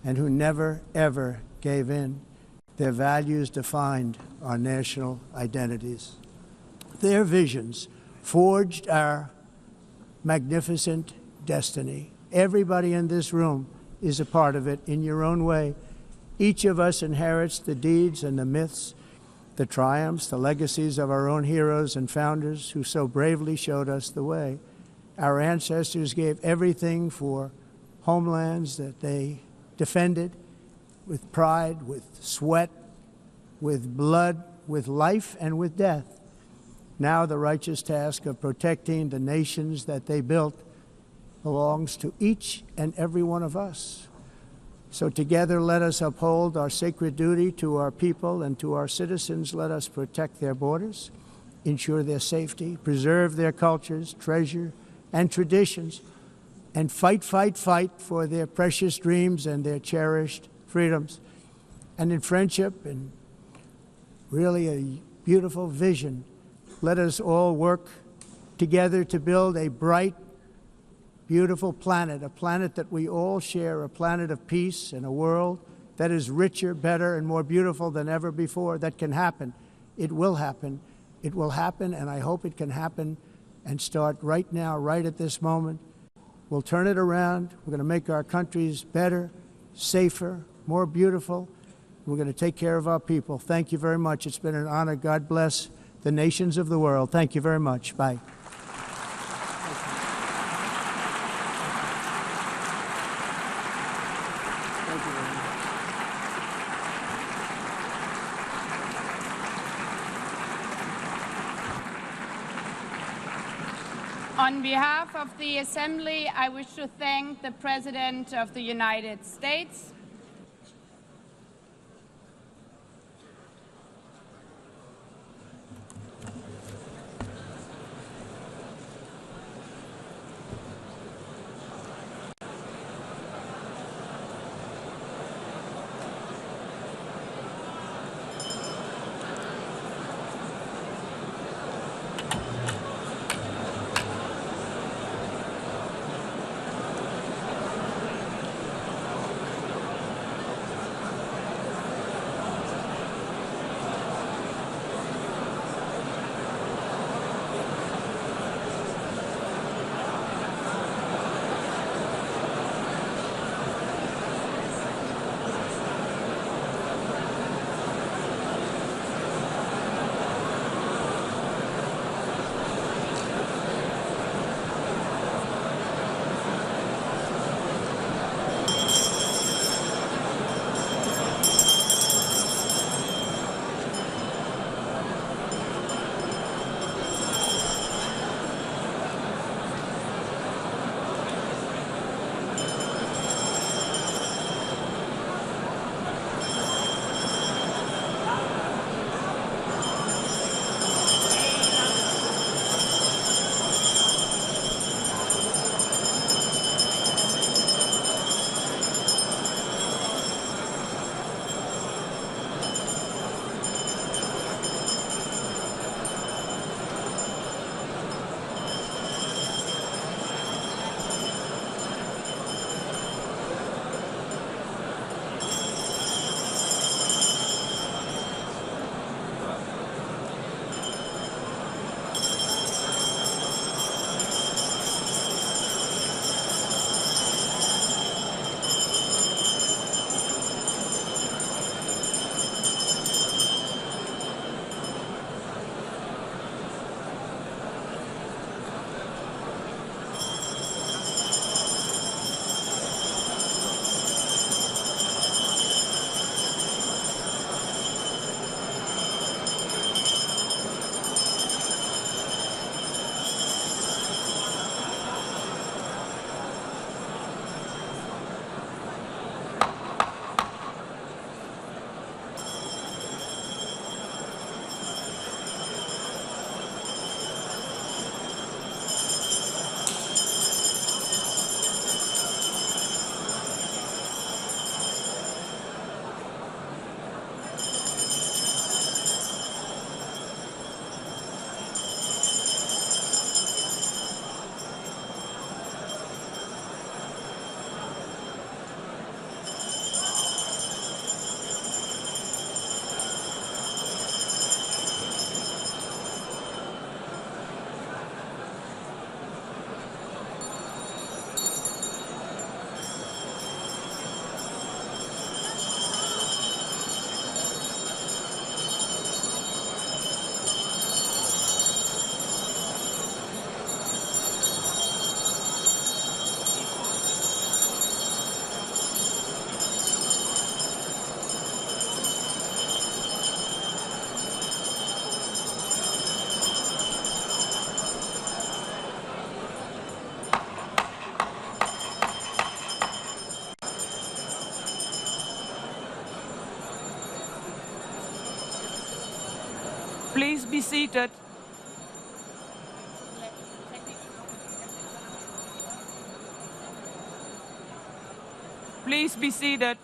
and who never, ever gave in. Their values defined our national identities. Their visions forged our magnificent destiny. Everybody in this room is a part of it in your own way. Each of us inherits the deeds and the myths, the triumphs, the legacies of our own heroes and founders who so bravely showed us the way. Our ancestors gave everything for homelands that they defended with pride, with sweat, with blood, with life, and with death. Now the righteous task of protecting the nations that they built belongs to each and every one of us. So together let us uphold our sacred duty to our people and to our citizens. Let us protect their borders, ensure their safety, preserve their cultures, treasure, and traditions, and fight, fight, fight for their precious dreams and their cherished freedoms. And in friendship and really a beautiful vision, let us all work together to build a bright, beautiful planet, a planet that we all share, a planet of peace and a world that is richer, better, and more beautiful than ever before. That can happen. It will happen. It will happen, and I hope it can happen and start right now, right at this moment. We'll turn it around. We're going to make our countries better, safer, more beautiful. We're going to take care of our people. Thank you very much. It's been an honor. God bless the nations of the world. Thank you very much. Bye. On behalf of the Assembly, I wish to thank the President of the United States, Please be seated. Please be seated.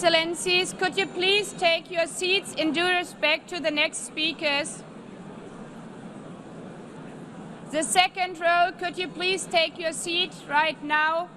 Excellencies, could you please take your seats in due respect to the next speakers? The second row, could you please take your seat right now?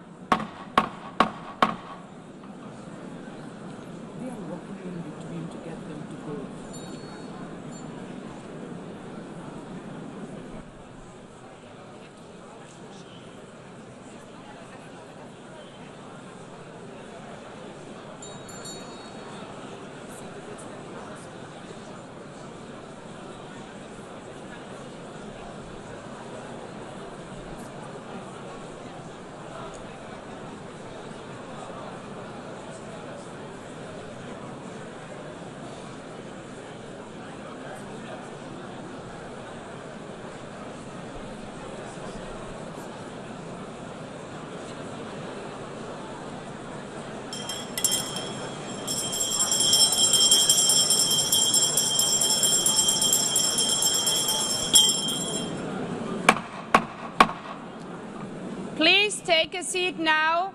Please take a seat now.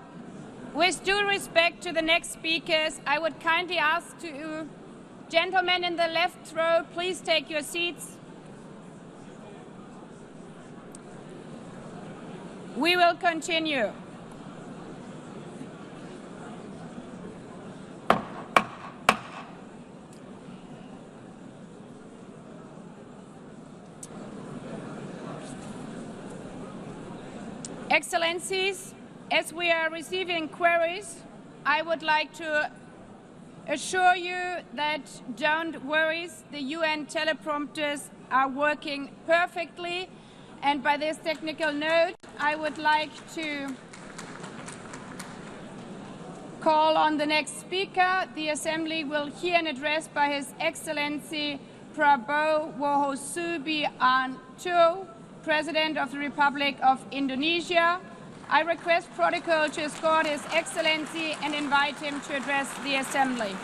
With due respect to the next speakers, I would kindly ask you, gentlemen in the left row, please take your seats. We will continue. Excellencies, as we are receiving queries, I would like to assure you that don't worry, the UN teleprompters are working perfectly. And by this technical note, I would like to call on the next speaker. The Assembly will hear an address by His Excellency Prabowo Subianto, President of the Republic of Indonesia. I request protocol to escort His Excellency and invite him to address the Assembly.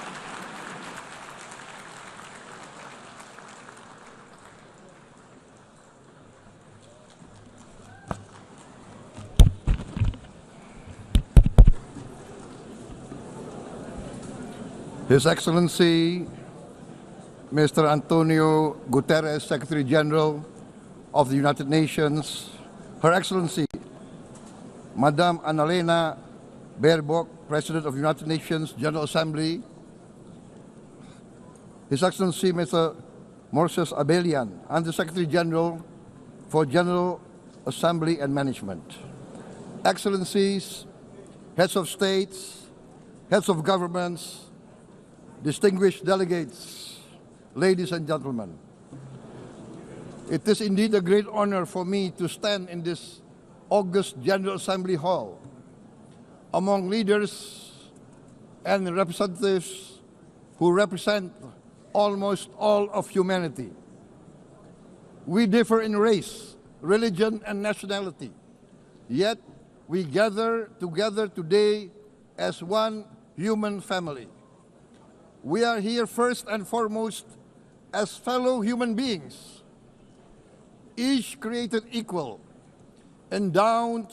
His Excellency Mr. Antonio Guterres, Secretary General of the United Nations, Her Excellency Madame Annalena Baerbock, President of the United Nations General Assembly, His Excellency Mr. Moses Abelian, Under-Secretary General for General Assembly and Management, Excellencies, Heads of States, Heads of Governments, distinguished delegates, ladies and gentlemen. It is indeed a great honor for me to stand in this August General Assembly Hall among leaders and representatives who represent almost all of humanity. We differ in race, religion, and nationality, yet we gather together today as one human family. We are here first and foremost as fellow human beings, each created equal, endowed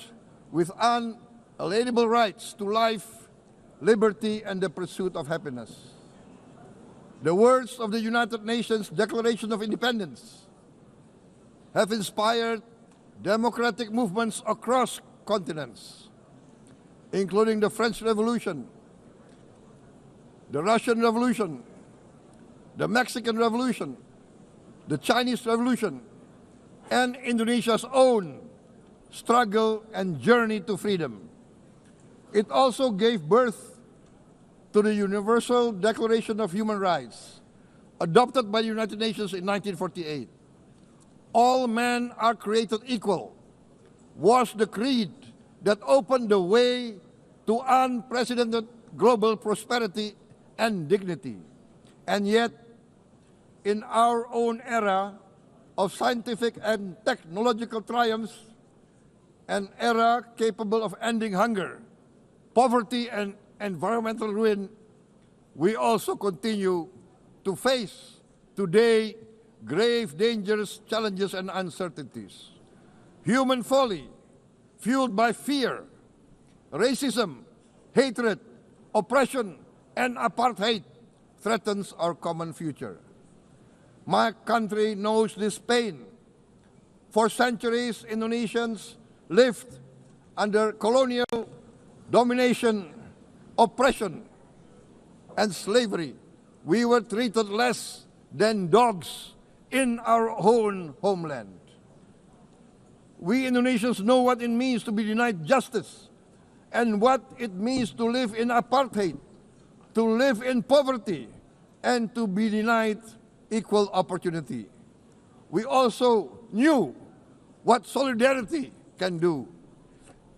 with unalienable rights to life, liberty, and the pursuit of happiness. The words of the United Nations Declaration of Independence have inspired democratic movements across continents, including the French Revolution, the Russian Revolution, the Mexican Revolution, the Chinese Revolution, and Indonesia's own struggle and journey to freedom. It also gave birth to the Universal Declaration of Human Rights, adopted by the United Nations in 1948. All men are created equal was the creed that opened the way to unprecedented global prosperity and dignity. And yet, in our own era of scientific and technological triumphs, an era capable of ending hunger, poverty, and environmental ruin, we also continue to face today grave dangers, challenges, and uncertainties. Human folly, fueled by fear, racism, hatred, oppression, and apartheid threatens our common future. My country knows this pain. For centuries, Indonesians lived under colonial domination, oppression, and slavery. We were treated less than dogs in our own homeland. We Indonesians know what it means to be denied justice and what it means to live in apartheid, to live in poverty, and to be denied equal opportunity. We also knew what solidarity can do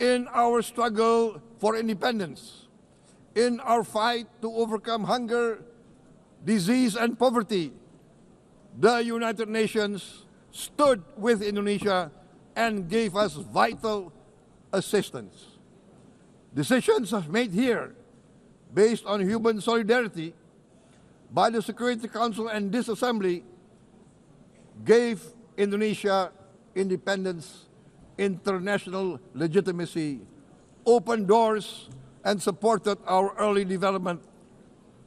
in our struggle for independence, in our fight to overcome hunger, disease, and poverty. The United Nations stood with Indonesia and gave us vital assistance. Decisions made here based on human solidarity by the Security Council and this Assembly gave Indonesia independence, international legitimacy, opened doors, and supported our early development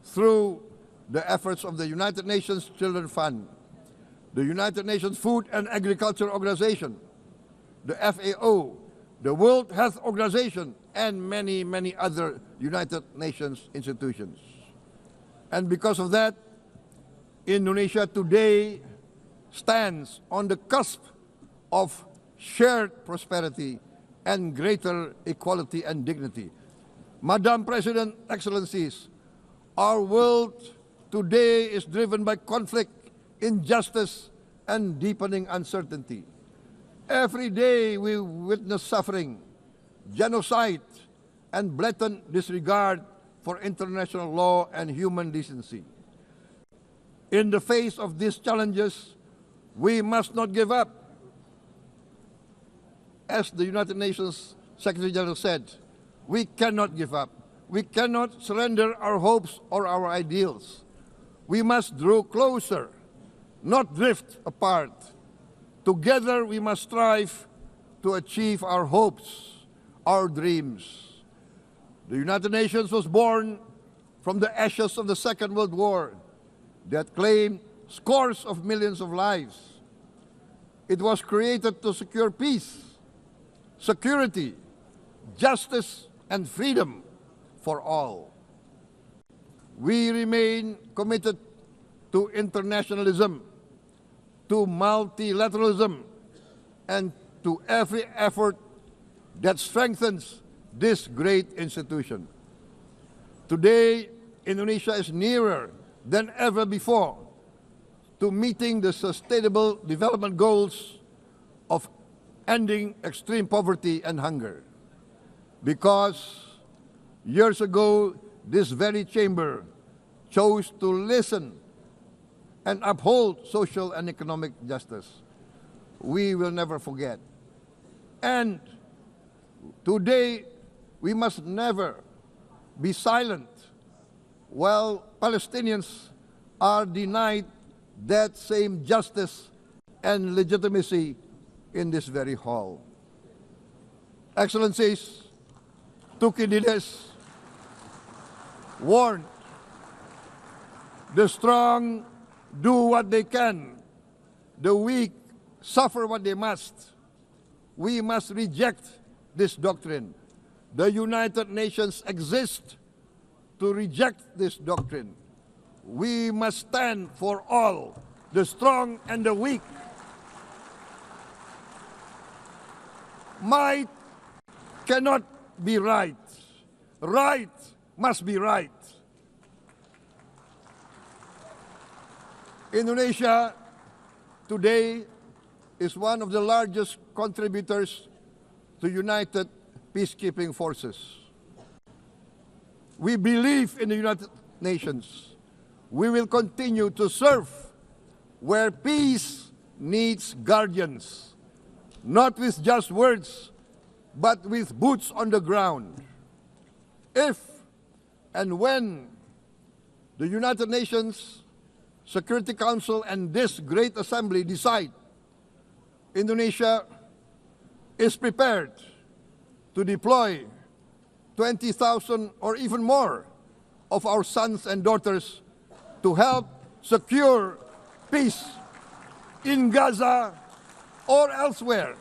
through the efforts of the United Nations Children Fund, the United Nations Food and Agriculture Organization, the FAO, the World Health Organization, and many, many other United Nations institutions. And because of that, Indonesia today stands on the cusp of shared prosperity and greater equality and dignity. Madam President, Excellencies, our world today is driven by conflict, injustice, and deepening uncertainty. Every day we witness suffering, genocide, and blatant disregard for international law and human decency. In the face of these challenges, we must not give up. As the United Nations Secretary General said, we cannot give up. We cannot surrender our hopes or our ideals. We must draw closer, not drift apart. Together we must strive to achieve our hopes, our dreams. The United Nations was born from the ashes of the Second World War that claimed scores of millions of lives. It was created to secure peace, security, justice, and freedom for all. We remain committed to internationalism, to multilateralism, and to every effort that strengthens this great institution. Today, Indonesia is nearer than ever before to meeting the sustainable development goals of ending extreme poverty and hunger. Because years ago, this very chamber chose to listen and uphold social and economic justice. We will never forget. And today, we must never be silent while Palestinians are denied that same justice and legitimacy in this very hall. Excellencies, Thucydides warned, the strong do what they can, the weak suffer what they must. We must reject this doctrine. The United Nations exist to reject this doctrine. We must stand for all, the strong and the weak. Might cannot be right. Right must be right. Indonesia today is one of the largest contributors to United Peacekeeping Forces. We believe in the United Nations. We will continue to serve where peace needs guardians, not with just words, but with boots on the ground. If and when the United Nations Security Council and this great assembly decide Indonesia is prepared to deploy 20,000 or even more of our sons and daughters to help secure peace in Gaza or elsewhere,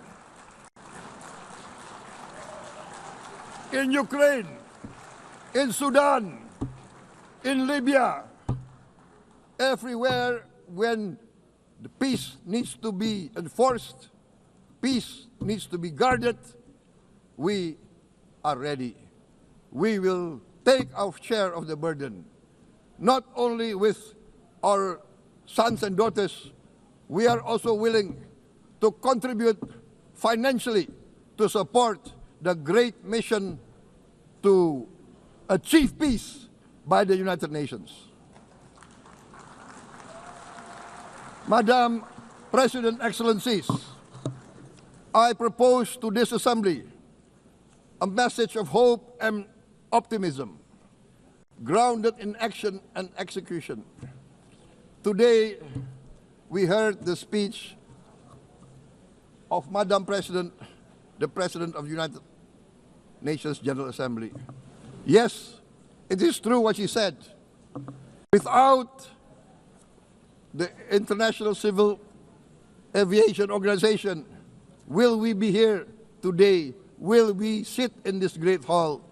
in Ukraine, in Sudan, in Libya, everywhere when the peace needs to be enforced, peace needs to be guarded, we are ready. We will take our share of the burden, not only with our sons and daughters, we are also willing to contribute financially to support the great mission to achieve peace by the United Nations. Madam President, Excellencies, I propose to this Assembly a message of hope and optimism, grounded in action and execution. Today, we heard the speech of Madam President, the President of the United Nations General Assembly. Yes, it is true what she said. Without the International Civil Aviation Organization, will we be here today? Will we sit in this great hall?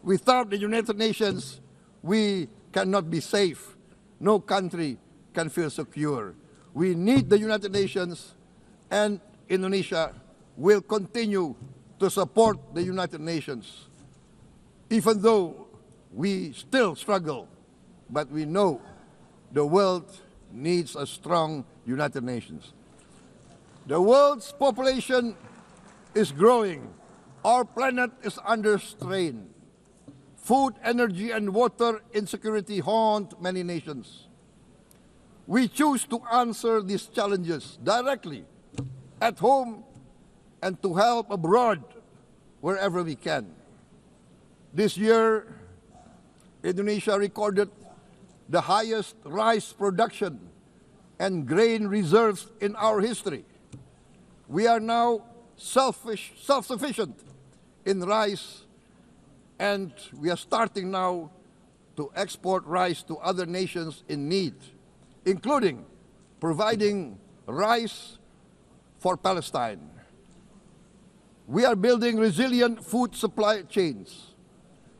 Without the United Nations, we cannot be safe. No country can feel secure. We need the United Nations, and Indonesia will continue to support the United Nations. Even though we still struggle, but we know the world needs a strong United Nations. The world's population is growing. Our planet is under strain. Food, energy, and water insecurity haunt many nations. We choose to answer these challenges directly at home and to help abroad wherever we can. This year, Indonesia recorded the highest rice production and grain reserves in our history. We are now self-sufficient in rice, and we are starting now to export rice to other nations in need, including providing rice for Palestine. We are building resilient food supply chains,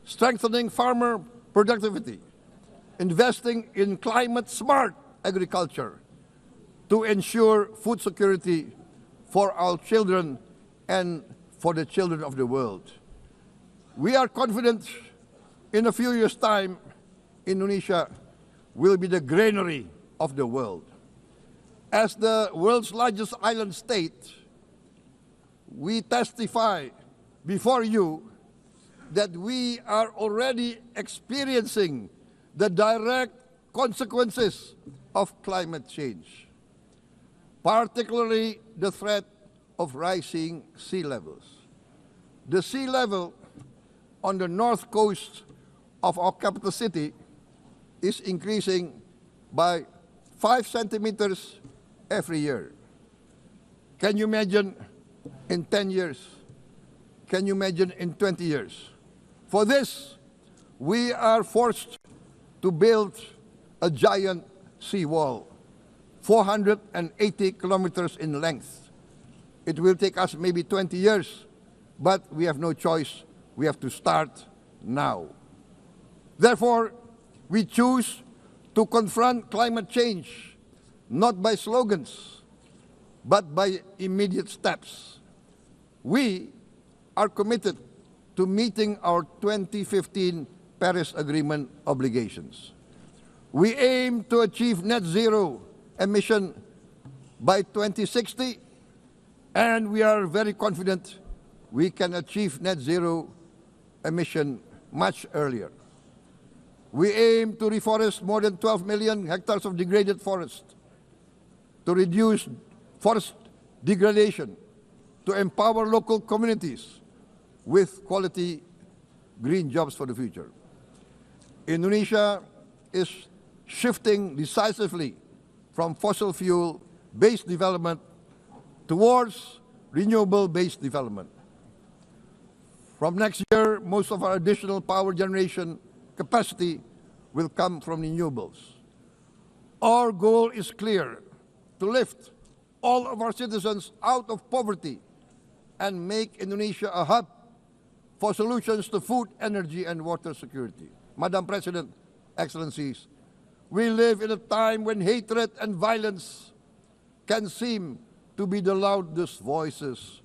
strengthening farmer productivity, investing in climate-smart agriculture to ensure food security for our children and for the children of the world. We are confident in a few years' time, Indonesia will be the granary of the world. As the world's largest island state, we testify before you that we are already experiencing the direct consequences of climate change, particularly the threat of rising sea levels. The sea level on the north coast of our capital city is increasing by 5 centimeters every year. Can you imagine in 10 years? Can you imagine in 20 years? For this, we are forced to build a giant seawall, 480 kilometers in length. It will take us maybe 20 years, but we have no choice. We have to start now. Therefore, we choose to confront climate change, not by slogans, but by immediate steps. We are committed to meeting our 2015 Paris Agreement obligations. We aim to achieve net zero emission by 2060, and we are very confident we can achieve net zero emission much earlier. We aim to reforest more than 12 million hectares of degraded forest, to reduce forest degradation, to empower local communities with quality green jobs for the future. Indonesia is shifting decisively from fossil fuel-based development towards renewable-based development. From next year, most of our additional power generation capacity will come from renewables. Our goal is clear: to lift all of our citizens out of poverty and make Indonesia a hub for solutions to food, energy, and water security. Madam President, Excellencies, we live in a time when hatred and violence can seem to be the loudest voices.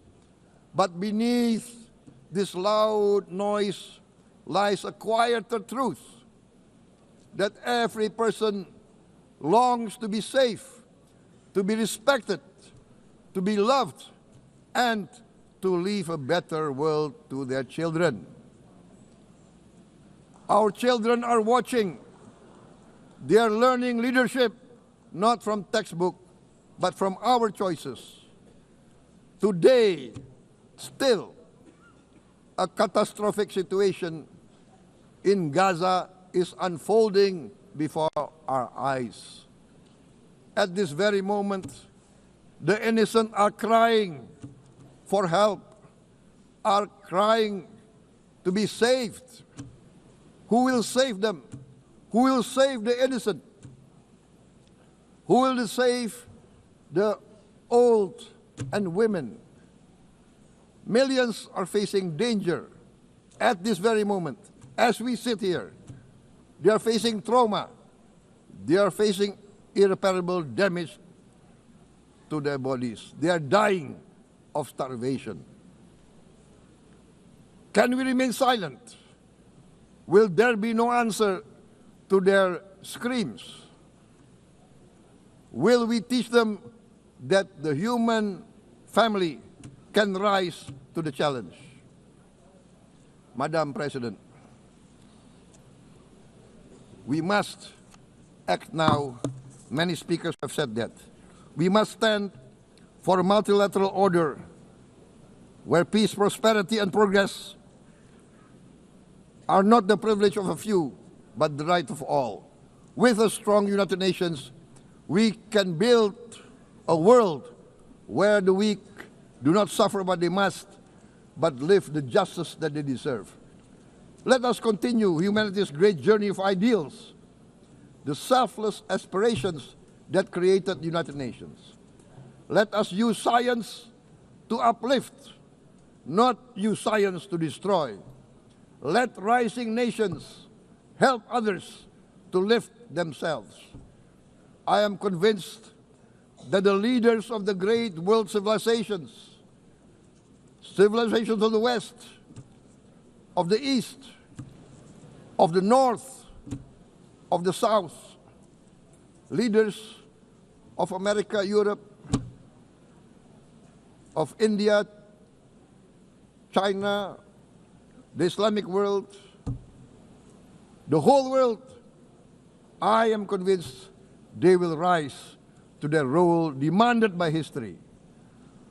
But beneath this loud noise lies a quieter truth, that every person longs to be safe, to be respected, to be loved, and to leave a better world to their children. Our children are watching. They are learning leadership not from textbook, but from our choices. Today, still, a catastrophic situation in Gaza is unfolding before our eyes. At this very moment, the innocent are crying for help, are crying to be saved. Who will save them? Who will save the innocent? Who will save the old and women? Millions are facing danger at this very moment. As we sit here, they are facing trauma. They are facing irreparable damage to their bodies. They are dying of starvation. Can we remain silent? Will there be no answer to their screams? Will we teach them that the human family can rise to the challenge? Madam President, we must act now. Many speakers have said that. We must stand for a multilateral order where peace, prosperity, and progress are not the privilege of a few, but the right of all. With a strong United Nations, we can build a world where the weak do not suffer what they must, but live the justice that they deserve. Let us continue humanity's great journey of ideals, the selfless aspirations that created the United Nations. Let us use science to uplift, not use science to destroy. Let rising nations help others to lift themselves. I am convinced that the leaders of the great world civilizations of the West, of the East, of the North, of the South, leaders of America, Europe, of India, China, the Islamic world, the whole world, I am convinced they will rise to their role demanded by history.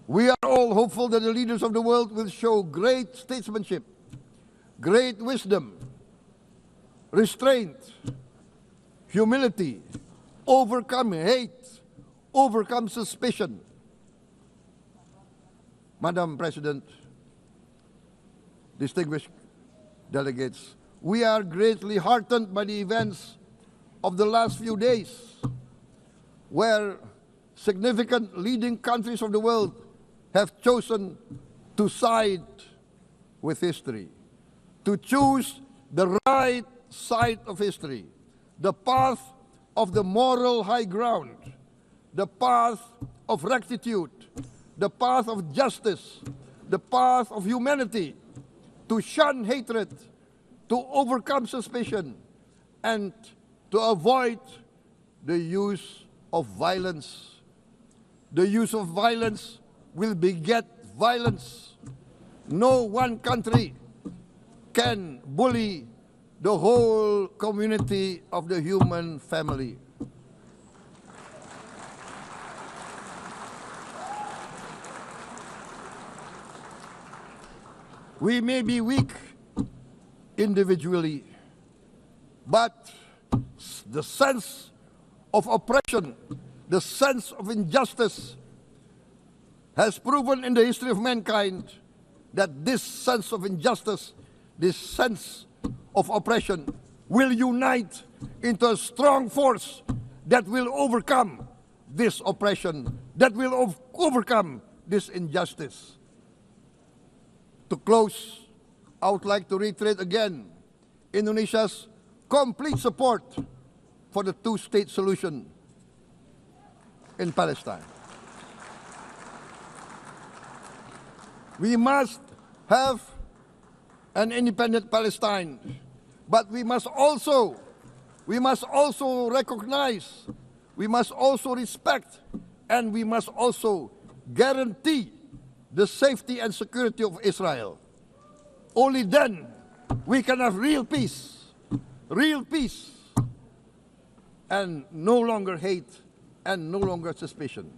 We are all hopeful that the leaders of the world will show great statesmanship, great wisdom, restraint, humility, overcome hate, overcome suspicion. Madam President, distinguished delegates, we are greatly heartened by the events of the last few days, where significant leading countries of the world have chosen to side with history, to choose the right side of history, the path of the moral high ground, the path of rectitude, the path of justice, the path of humanity, to shun hatred, to overcome suspicion, and to avoid the use of violence. The use of violence will beget violence. No one country can bully the whole community of the human family. We may be weak individually, but the sense of oppression, the sense of injustice has proven in the history of mankind that this sense of injustice, this sense of oppression will unite into a strong force that will overcome this oppression, that will overcome this injustice. To close, I would like to reiterate again Indonesia's complete support for the two-state solution in Palestine. We must have an independent Palestine, but we must also recognize, we must also respect, and we must also guarantee the safety and security of Israel. Only then we can have real peace, and no longer hate and no longer suspicion.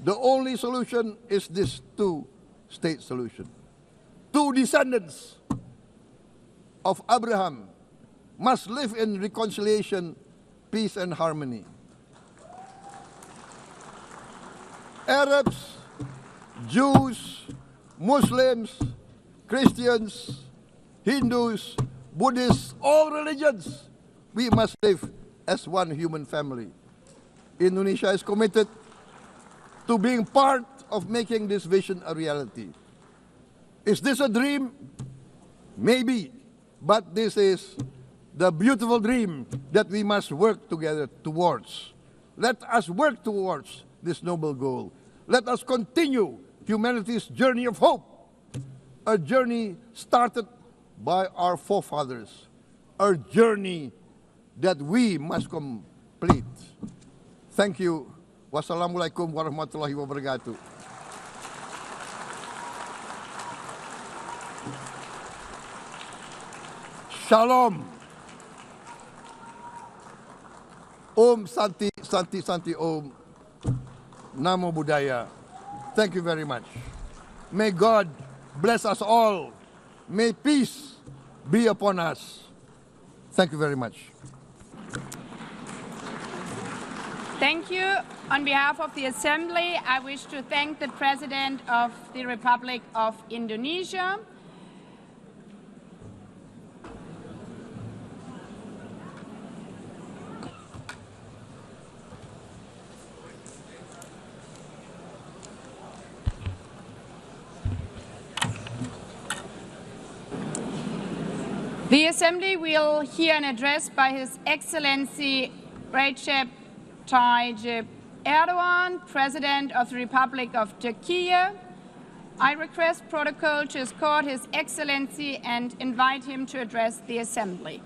The only solution is this two-state solution. Two descendants of Abraham must live in reconciliation, peace, and harmony. Arabs, Jews, Muslims, Christians, Hindus, Buddhists, all religions, we must live as one human family. Indonesia is committed to being part of making this vision a reality. Is this a dream? Maybe, but this is the beautiful dream that we must work together towards. Let us work towards this noble goal. Let us continue humanity's journey of hope, a journey started by our forefathers, a journey that we must complete. Thank you. Wassalamualaikum warahmatullahi wabarakatuh. Shalom. Om Santi, Santi, Santi Om. Namo Buddhaya. Thank you very much. May God bless us all. May peace be upon us. Thank you very much. Thank you. On behalf of the Assembly, I wish to thank the President of the Republic of Indonesia. The Assembly will hear an address by His Excellency Recep Tayyip Erdogan, President of the Republic of Turkey. I request protocol to escort His Excellency and invite him to address the Assembly.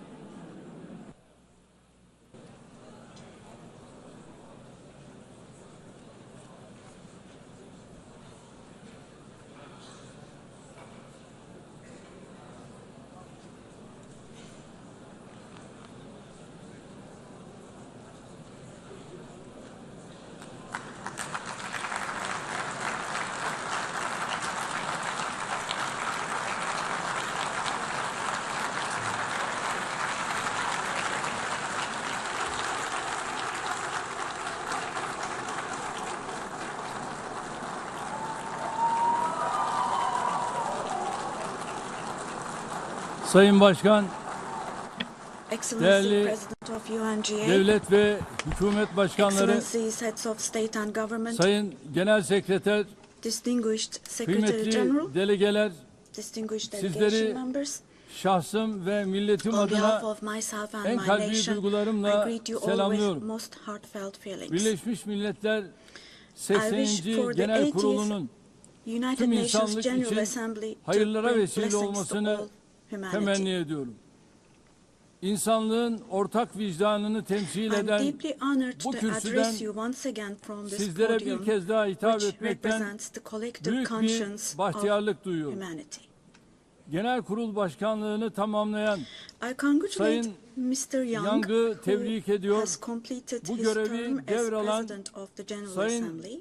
Sayın Başkan, Excellency değerli President of UNGA, devlet ve hükümet başkanları, Excellencies, Heads of State and Government, Sayın Genel Sekreter, Distinguished Secretary kıymetli General, delegeler, Distinguished sizleri Delegation Members, şahsım ve milletim on behalf adına of myself and en my kalbi nation, I duygularımla greet you all with selamlıyorum. most heartfelt feelings. Birleşmiş Milletler I wish 80. for the Genel 80th Kurulu'nun United tüm Nations insanlık General için Assembly to hayırlara bring vesile blessings to olmasını all humanity. temenni ediyorum. İnsanlığın ortak vicdanını temsil eden deeply honored bu to kürsüden address you once again from this sizlere bir podium, kez daha hitap which etmekten represents the collective büyük conscience bir bahtiyarlık of duyuyorum. humanity. Genel Kurul Başkanlığını tamamlayan I congratulate Sayın Mr. Young, Young'ı tebrik who ediyor. has completed Bu his görevi term as devralan President of the General Sayın Assembly,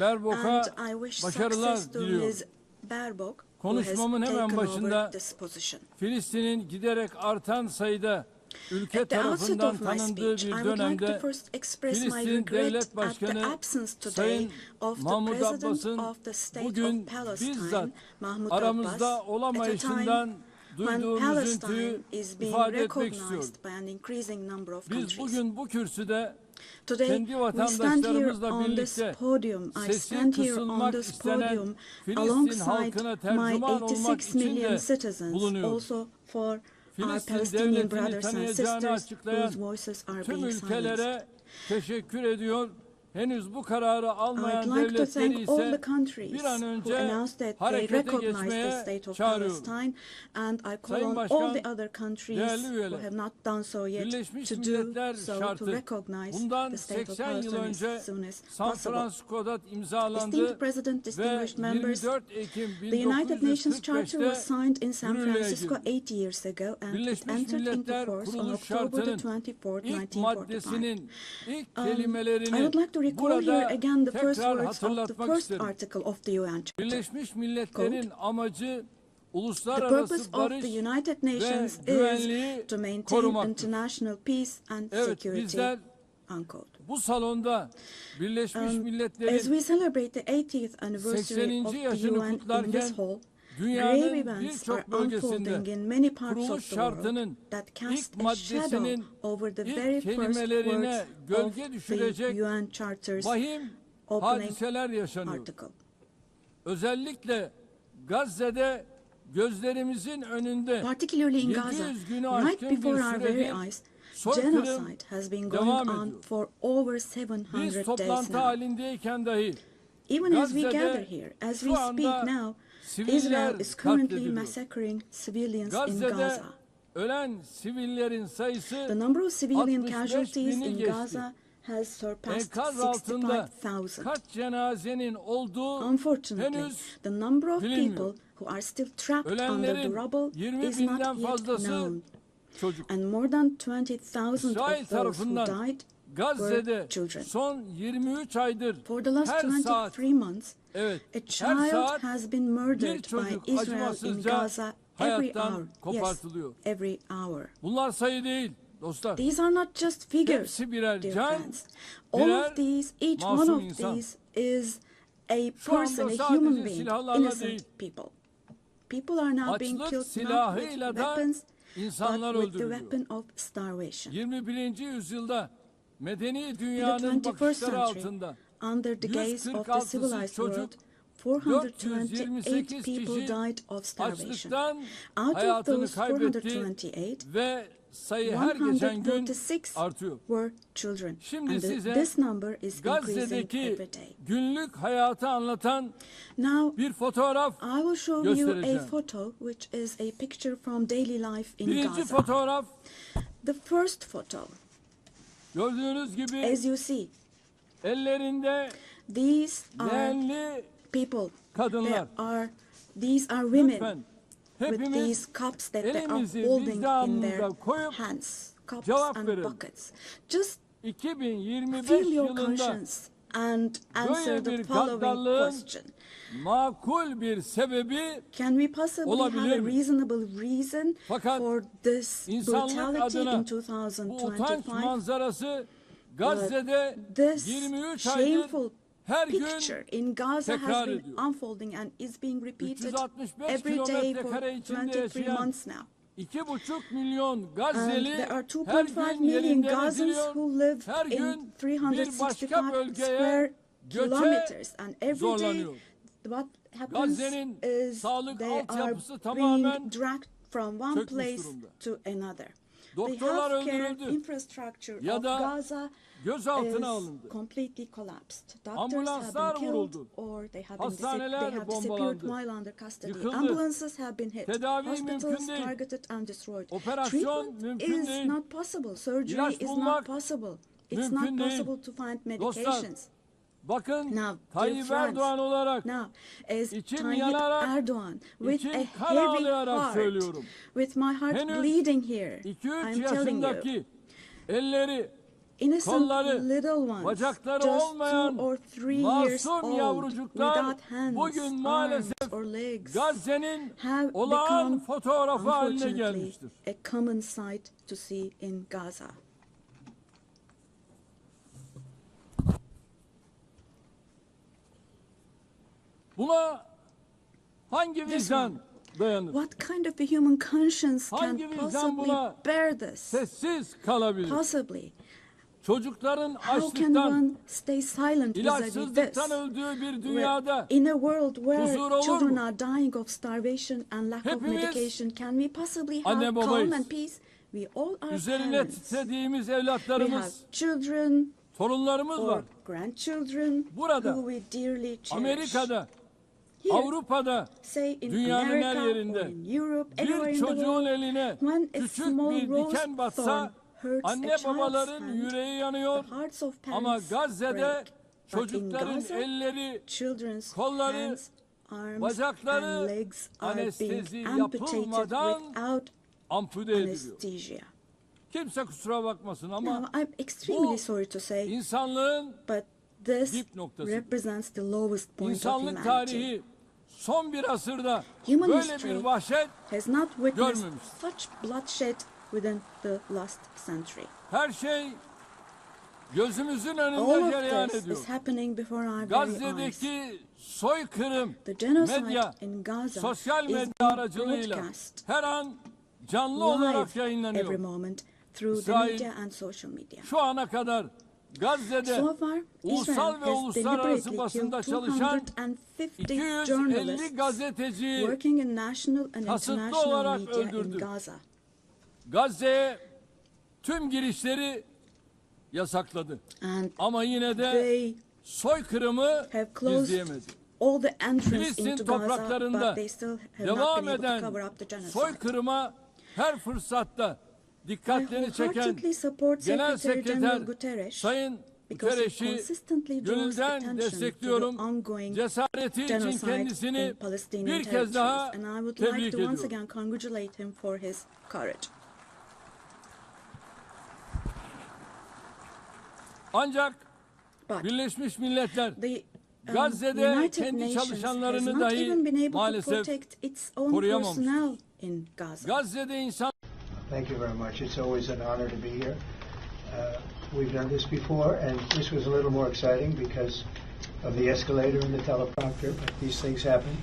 Berbok'a and I wish başarılar success to diliyorum. Ms. Baerbock, who has Konuşmamın hemen taken başında over this position. Filistin'in giderek artan sayıda ülke At the outset tarafından of my tanındığı speech, bir I would like to dönemde first express my Filistin regret Devlet at the Başkanı absence today Sayın of the Mahmud President Abbas'ın of the State bugün of Palestine, bizzat Mahmud aramızda Abbas, at a olamayışından time duyduğum üzüntüyü Palestine is being ifade etmek istiyorum. recognized by an increasing number of Biz countries. bugün bu kürsüde Today, kendi we stand here vatandaşlarımızla on this birlikte podium. I sesi stand here on kısılmak this istenen podium Filistin alongside halkına my tercüman olmak 86 için million de citizens, bulunuyoruz. also for our Filistin Palestinian devletini brothers and tanıyacağını sisters açıklayan whose voices are tüm being silenced. ülkelere teşekkür ediyor. Henüz bu kararı almayan I'd like to devletleri thank all the ise countries bir an who önce announced that they harekete recognize the geçmeye state of çağırıyorum. Palestine, and I call Sayın on all Başkan, the other countries değerli who üyeler, have not done so yet Birleşmiş to do Milletler so, to şartı recognize bundan the state of 80 yıl Palestine önce as soon as San possible. Francisco'da Esteemed imzalandı President, ve distinguished members, 24 Ekim the United Nations Charter was 1945'te signed in San yürürlüğe Francisco girdi. 8 years ago, and it Birleşmiş entered into Milletler force on Kuruluş October the Şartı'nın 24th, ilk 1945. maddesinin ilk I kelimelerini would like to recall here burada again the first tekrar words of the hatırlatmak first isterim. article of the UN Charter. Birleşmiş Milletler'in amacı The uluslararası purpose of barış the United ve Nations güvenliği is to maintain korumaktır. international peace and Evet, security. bizler Unquote. bu salonda Birleşmiş As Milletler'in we celebrate the 80th anniversary 80. of the yaşını UN in kutlarken this hall, grave dünyanın events are birçok bölgesinde unfolding in many parts kuruluş of the world şartının that cast ilk a shadow maddesinin over the ilk very first kelimelerine words gölge of düşürecek the UN Charter's vahim opening hadiseler yaşanıyor. article. Özellikle Gazze'de gözlerimizin önünde Particularly in Gaza, 700 günü right aşkın bir before our very süredir eyes, soykırım genocide has been going devam on ediyor. for over Biz 700 days toplantı now. halindeyken dahi Even as we gather Gazze'de here, as we şu speak anda now, siviller Israel is currently katlediliyor. massacring civilians in Gazze'de Gaza. ölen sivillerin sayısı The number of civilian 65 casualties bini in geçti. Gaza has surpassed Enkaz altında 65,000. kaç cenazenin olduğu Unfortunately, henüz the number of bilinmiyor. people who are still trapped under the Ölenlerin rubble 20 is binden not yet fazlası known. çocuk. And more than 20,000 İsrail of those who tarafından died Gazze'de were children. son 23 aydır For the last her saat 23 months, evet a her child saat has been bir murdered çocuk by Israel in acımasızca Gaza every hour. hayattan Yes, kopartılıyor. every hour. Bunlar sayı değil dostlar. These are not just figures, Hepsi birer dear can, friends. All birer of these, each one masum of insan. these is a Şu anda person, a sadece human being, silahlarla innocent değil, people. People are now being açlık killed not with silahıyla da weapons, insanlar but with the öldürülüyor. weapon of starvation. 21. yüzyılda medeni In the dünyanın 21st bakışları century, altında under the gaze of the 146 civilized çocuk, world, 428 428 people kişi died of starvation. açlıktan Out of hayatını those kaybetti 428, ve sayı her geçen gün 146 artıyor. were children. Şimdi And size this number is increasing Gazze'deki every day. günlük hayatı anlatan Now, bir fotoğraf I will show you a göstereceğim. photo which is a picture from daily life in Birinci Gaza. fotoğraf The first photo, gördüğünüz gibi as you see, ellerinde these are leğenli people. kadınlar. These are women Lütfen with hepimiz these cups that they are elimizi holding in their vicdanımıza koyup hands, cups cevap and verelim. buckets. Just 2025 feel your yılında conscience and answer böyle the bir following gaddallığın question. makul bir sebebi Can we possibly have olabilir a mi? reasonable reason Fakat for this insanlık brutality adına in bu utanç 2025? manzarası Gazze'de This 23 aydır shameful her gün picture in Gaza tekrar has been ediyor. unfolding and is being repeated 365 every day kilometre for kare içinde 23 yaşayan months now. 2,5 milyon And Gazze'li there are her 2.5 gün million yerinden Gazans ediliyor. who live Her in gün bir başka 365 bölgeye square göçe kilometers, and every day zorlanıyor. what happens Gazze'nin is sağlık they are altyapısı being tamamen dragged from one çökmüş place durumda. to another. The Doktorlar healthcare öldürüldü infrastructure ya of da Gaza gözaltına is alındı. completely collapsed. Doctors Ambulanslar have been killed vuruldu. or they have Hastaneler disappeared bombalandı. while under custody. Yıkıldı. Ambulances have been hit. Tedavi Hospitals mümkün değil. targeted and destroyed. Operasyon Treatment mümkün is değil. not possible. Surgery İlaç is bulmak not possible. It's mümkün not değil. possible to find Dostlar, medications. bakın Now, Tayyip dear Erdoğan olarak Now, as içim Tayyip yanarak, Erdoğan, with içim a kan heavy ağlayarak heart, söylüyorum. with my heart Henüz bleeding here, 2-3 I'm telling you, yaşındaki elleri, innocent kolları, little ones, bacakları just olmayan 2 or 3 years masum old, yavrucuklar without hands, bugün arms maalesef or legs, Gazze'nin have olağan become, fotoğrafı haline unfortunately, gelmiştir. a common sight to see in Gaza. Buna hangi vicdan dayanır? What kind of a human conscience can Hangi vicdan possibly buna bear this? sessiz kalabilir? Possibly. Çocukların How can açlıktan, one stay silent vis-a-vis this? ilaçsızlıktan öldüğü bir dünyada In a world where huzur olur children mu? are dying of starvation and lack of Hepimiz medication, can we possibly have anne calm babayız. and peace? We all are Üzerine parents. titrediğimiz We have evlatlarımız, children torunlarımız or var. grandchildren Burada, who we dearly cherish. Amerika'da, Here, Avrupa'da, say in dünyanın her America or yerinde in Europe, anywhere bir in the çocuğun world, eline when a küçük small bir rose diken batsa thorn hurts anne a child's babaların hand, yüreği yanıyor the hearts of ama parents Gazze'de break. But in çocukların Gaza, elleri, children's kolları, hands, arms, bacakları and legs are anestezi being amputated yapılmadan without ampute ediliyor. anesthesia. Kimse kusura bakmasın ama Now, I'm extremely bu sorry to say, insanlığın but this dip noktası. represents the lowest point of İnsanlık humanity. tarihi son bir asırda Human böyle history bir vahşet has not witnessed görmemiş. such bloodshed within the last century. Her şey gözümüzün önünde All cereyan of this ediyor. is happening before our very eyes. Gazze'deki soykırım, The genocide medya, in Gaza sosyal is medya being aracılığıyla broadcast her an canlı olarak live every yayınlanıyor. moment through the İsrail, media and social media. şu ana kadar Gazze'de So far, ulusal Israel ve has uluslararası deliberately basında killed çalışan 250 250 journalists gazeteciyi working in national and kasıtlı international olarak media in öldürdü. Gaza. Gazze'ye tüm girişleri yasakladı. And ama yine de they soykırımı have closed gizleyemedi. all the entrance Filistin into Gaza, topraklarında but they still have not devam been able to eden cover up the genocide. soykırıma her fırsatta I dikkatleri çeken wholeheartedly support Genel Secretary General Sekreter Guterres Sayın because he Guterres'i consistently draws gönülden attention to the destekliyorum. ongoing Cesareti için genocide kendisini in Palestinian bir kez daha territories, and I would tebrik like to once ediyorum. again congratulate him for his courage. Ancak But Birleşmiş Milletler the Gazze'de United kendi Nations has çalışanlarını not dahi even been able to maalesef protect its own koruyamamış. personnel in Gaza. Gazze'de insan Thank you very much. It's always an honor to be here. We've done this before, and this was a little more exciting because of the escalator and the teleprompter, but these things happen.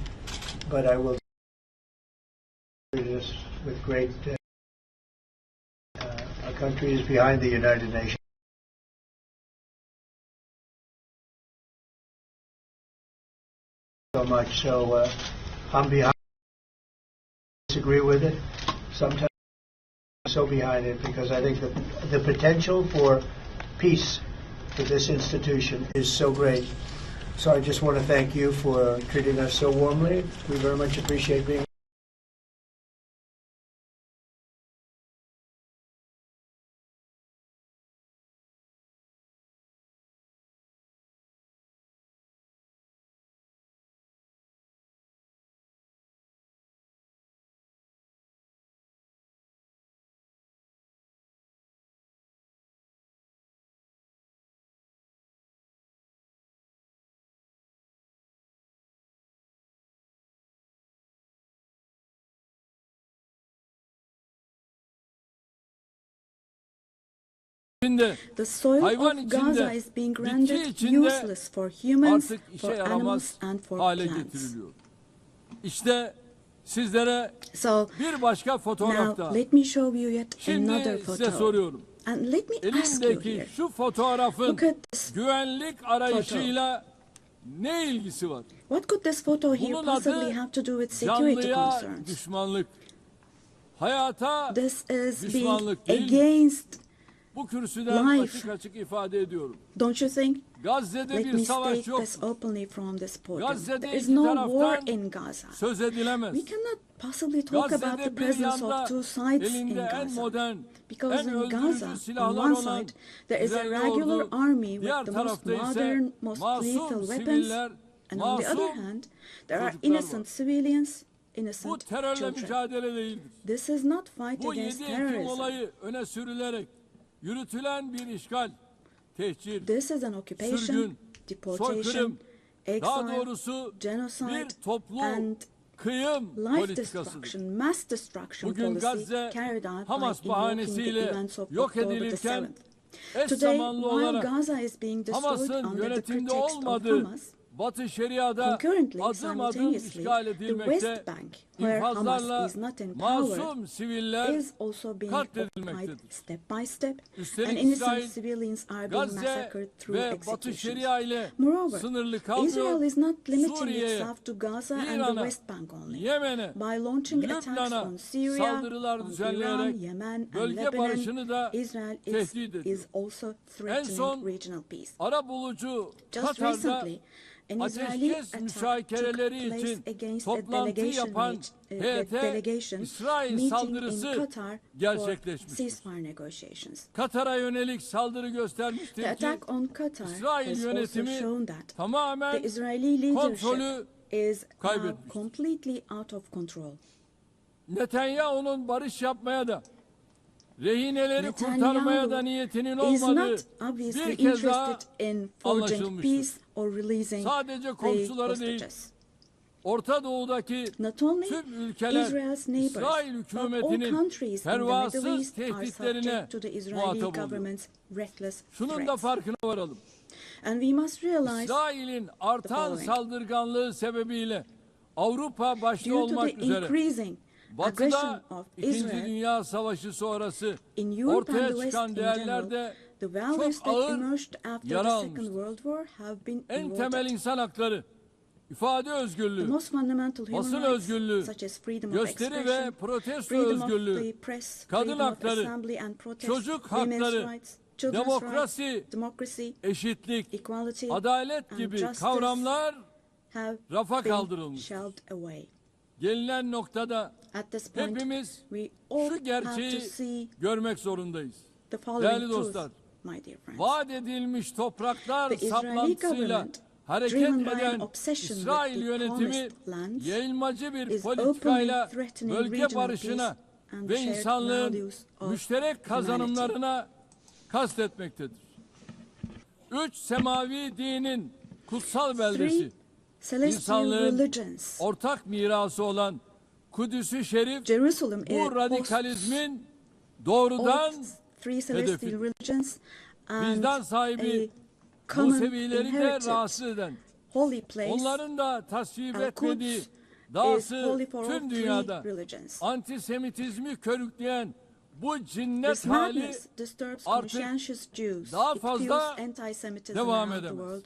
But I will do this with great... our country is behind the United Nations. So much. So I'm behind. Disagree with it. Sometimes I'm so behind it because I think that the potential for peace for this institution is so great. So I just want to thank you for treating us so warmly. We very much appreciate being. The soil of Gaza is being rendered useless for humans, for animals, and for plants. İşte sizlere bir başka fotoğraf daha. Let me show you yet another Şimdi size photo. soruyorum. And let me ask you Elimdeki here. şu fotoğrafın Look at this güvenlik arayışıyla ne ilgisi var? What could this photo here Bunun possibly adı have to do with security canlıya concerns? düşmanlık. Hayata This is being düşmanlık değil. against Bu kürsüden life. açık açık ifade ediyorum. Don't you think? Gazze'de Let bir me savaş state yok. this openly from this podium. Gazze'de There is iki no taraftan war in Gaza. söz edilemez. We cannot possibly talk about the Gazze'de bir presence yanda of two sides in elinde en Gaza. modern, Because en in öldürücü Gaza, on silahlar one olan side, there is a düzenli regular ordu, army diğer with the most tarafta ise modern, most lethal masum weapons, siviller, and on the other masum hand, there are çocuklar var. innocent civilians, Bu innocent terörle children. mücadele değildir. This is not fight Bu against 7 Ekim terrorism. olayı öne sürülerek yürütülen bir işgal, tehcir, This is an occupation, sürgün, deportation, soykırım, daha exile, doğrusu genocide, bir toplu and kıyım life politikasıdır. destruction, mass destruction Bugün policy Gazze carried out by Hamas invoking the bahanesiyle events of yok October the edilirken 7th. eş Today, zamanlı while olarak Gaza is being destroyed Hamas'ın under the yönetimde pretext of olmadığı Hamas, Batı Şeria'da concurrently, adım adım simultaneously, işgal the edilmekte West Bank, where Hamas infazlarla is not in masum power siviller is also being occupied katledilmektedir. step by step, and Üstelik innocent İsrail, civilians are being Gazze massacred through ve Batı executions. Şeria ile Moreover, sınırlı Israel kalmıyor, is not limiting Suriye'ye, itself to Gaza and the İran'a, West Bank only. Yemen'e, By launching attacks Lübnan'a on Syria, saldırılar on Iran, düzenleyerek Yemen, and bölge Lebanon, barışını da Israel tehdit ediyor. is also En threatening son regional peace. arabulucu Just Katar'da recently, an Israeli ateşkes attack müzakereleri took place için against a toplantı delegation yapan heyete meeting İsrail in saldırısı Qatar for gerçekleşmiştir. ceasefire negotiations. Katar'a yönelik saldırı göstermiştir The ki attack on Qatar İsrail has also yönetimi shown that tamamen the Israeli leadership kontrolü is now kaybetmiştir. completely out of control. Netanyahu'nun barış yapmaya da rehineleri Netanyahu kurtarmaya da niyetinin is olmadığı not obviously bir kez daha interested in forging anlaşılmıştır. peace or releasing Sadece the komşuları değil, hostages. Orta Doğu'daki Not only tüm ülkeler Israel's neighbors, İsrail but all hükümetinin countries in the Middle pervasız East are tehditlerine subject to the Israeli muhatap oluyor. government's reckless Şunun da threats. farkına varalım. And we must realize İsrail'in artan following. saldırganlığı sebebiyle Avrupa başta due to olmak the üzere increasing Batı'da aggression of 2. Israel Dünya Savaşı sonrası in Europe and ortaya the West çıkan in değerler general, de the values çok that ağır emerged after yara the almıştır. Second World War have been En temel eroded. insan hakları, ifade The özgürlüğü, most fundamental human basın rights, özgürlüğü, such as freedom of gösteri ve expression, protesto freedom of özgürlüğü, the press, kadın freedom of hakları, assembly and protest, çocuk women's hakları, rights, children's demokrasi, rights, democracy, eşitlik, equality, adalet and gibi justice kavramlar have rafa been kaldırılmış. shelved away. Gelinen noktada At this point, hepimiz we all şu have to gerçeği see görmek zorundayız. the following Değerli truth, dostlar, my dear friends. vaat edilmiş topraklar The Israeli saplantısıyla government, hareket driven by an eden obsession with İsrail the yönetimi promised lands, yayılmacı bir is politikayla openly threatening bölge regional barışına peace and ve shared insanlığın values of müşterek kazanımlarına kastetmektedir. 3 semavi dinin kutsal beldesi, celestial insanlığın religions, ortak mirası olan Kudüs-ü Şerif Jerusalem bu radikalizmin doğrudan three celestial hedefi. religions and Vicdan sahibi a common Musevileri de inherited rahatsız eden, holy place. onların da tasvip Al-Quds etmediği is dahası holy for all tüm three dünyada religions. antisemitizmi körükleyen bu cinnet This hali madness disturbs artık conscientious Jews. daha It fazla fuels anti-Semitism devam around the edemez. world.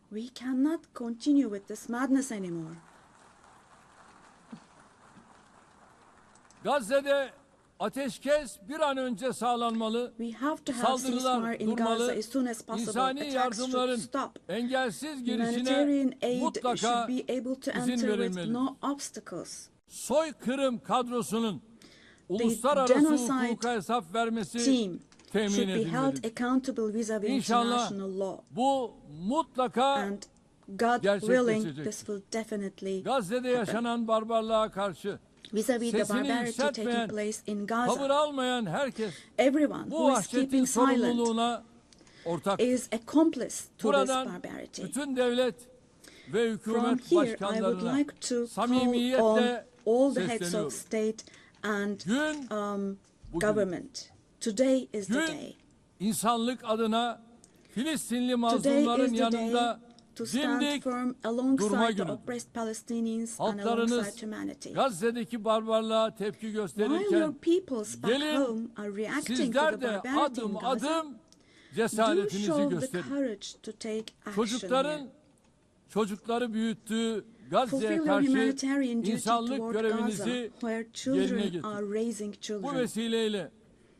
We cannot continue with this madness anymore. Gazze'de ateşkes bir an önce sağlanmalı, We have to have saldırılar ceasefire in Gaza durmalı, as soon as possible. insani Attacks yardımların should stop. engelsiz girişine Humanitarian aid mutlaka should be able to izin enter with verilmeli. no obstacles. Soykırım kadrosunun uluslararası genocide hukuka hesap vermesi Team temin should be held edilmelidir. accountable vis-a-vis İnşallah international law. bu mutlaka And God willing, gerçekleşecektir. this will definitely Gazze'de happen. yaşanan barbarlığa karşı Vis-a-vis the sesini barbarity taking yükseltmeyen, place in tavır Gaza, almayan herkes everyone bu who is vahşetin keeping silent sorumluluğuna ortak. is accomplice to this Buradan barbarity. bütün devlet ve From hükümet here, I would başkanlarına like to call on samimiyetle all the heads sesleniyorum. of state and Gün bugün. government. Today is the Gün day. insanlık adına Filistinli Today mazlumların is the day yanında to stand dimdik firm durma alongside the günüdür. oppressed Palestinians and Halklarınız alongside humanity. Gazze'deki barbarlığa tepki While your gösterirken peoples back gelin home are reacting to sizler the de barbarity adım in Gaza, adım do cesaretinizi show the gösterin. courage to take action Çocukların here. çocukları büyüttüğü Fulfill Gazze'ye your karşı humanitarian duty insanlık toward Gaza, görevinizi where yerine children getirin. are raising Bu children. vesileyle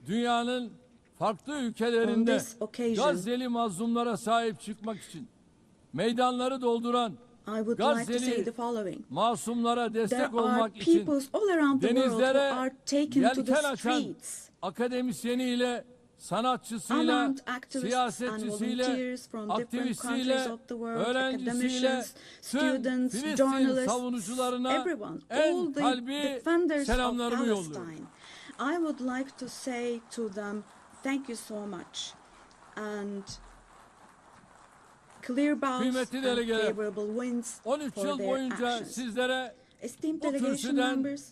dünyanın farklı On ülkelerinde this occasion, Gazze'li mazlumlara sahip çıkmak için meydanları dolduran I would like to say Gazze'li the following. masumlara There destek are olmak için peoples all around the world who denizlere are taken to yelken the açan streets. akademisyeniyle, sanatçısıyla, Armed activists and siyasetçisiyle, volunteers from different countries aktivistiyle, of the world, öğrencisiyle, academicians, tüm students, Filistin journalists, savunucularına everyone, all en the kalbi defenders of selamlarımı yolluyorum. Palestine. I would like to say to them, thank you so much. And clear bows Kıymetli and delegeler, favorable winds 13 for yıl their boyunca actions. sizlere Esteemed bu delegation kürsüden members,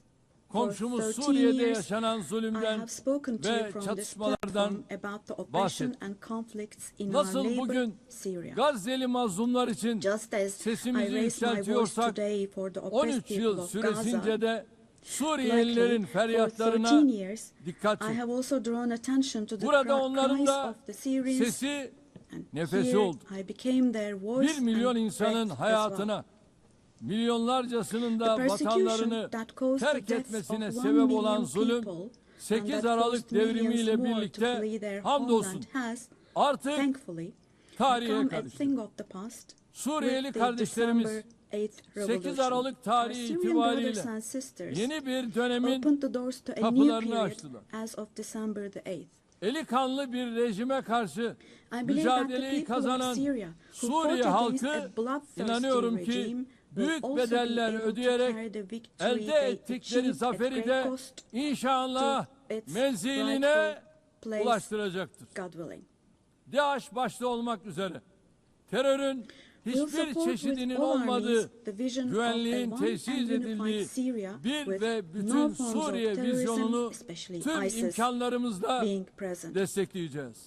komşumuz 13 Suriye'de years, yaşanan I zulümden have spoken to you ve from this çatışmalardan platform about the oppression bahsettim. and conflicts in our Nasıl neighbor bugün Syria. Gazze'li mazlumlar için Just as I sesimizi raised my voice yükseltiyorsak, today for the 13 oppressed yıl people of süresince Gaza, de Suriyelilerin likely for feryatlarına 13 years, dikkat I çek. have also drawn attention to the Burada onların cries da of the Syrians, sesi, and nefesi here oldu. I became their voice 1 milyon and insanın breath as well. hayatına, milyonlarcasının The da persecution vatanlarını that caused the terk deaths etmesine of 1 sebep olan million zulüm, people 8 and that Aralık caused millions devrimiyle more to birlikte flee their hamdolsun homeland has, artık thankfully, tarihe become a karıştı. thing of the past. Suriyeli With the kardeşlerimiz December 8th 8 revolution. Aralık Our tarihi Syrian itibariyle brothers and sisters yeni bir dönemin opened the doors to a new kapılarını period açtılar. as of December the 8th. Eli kanlı bir rejime karşı I believe that the mücadeleyi people of kazanan Syria who Suriye fought against halkı, a bloodthirsty inanıyorum ki regime büyük will also bedeller be able to ödeyerek carry the victory elde they ettikleri achieved at zaferi great de cost inşallah to its menziline rightful place, ulaştıracaktır. God willing. DAEŞ başta olmak üzere terörün We'll hiçbir support çeşidinin with all our olmadığı, means the vision of a güvenliğin one tesis and unified edildiği Syria bir with ve no bütün forms of Suriye terrorism, vizyonunu especially tüm ISIS, imkanlarımızla being present. destekleyeceğiz.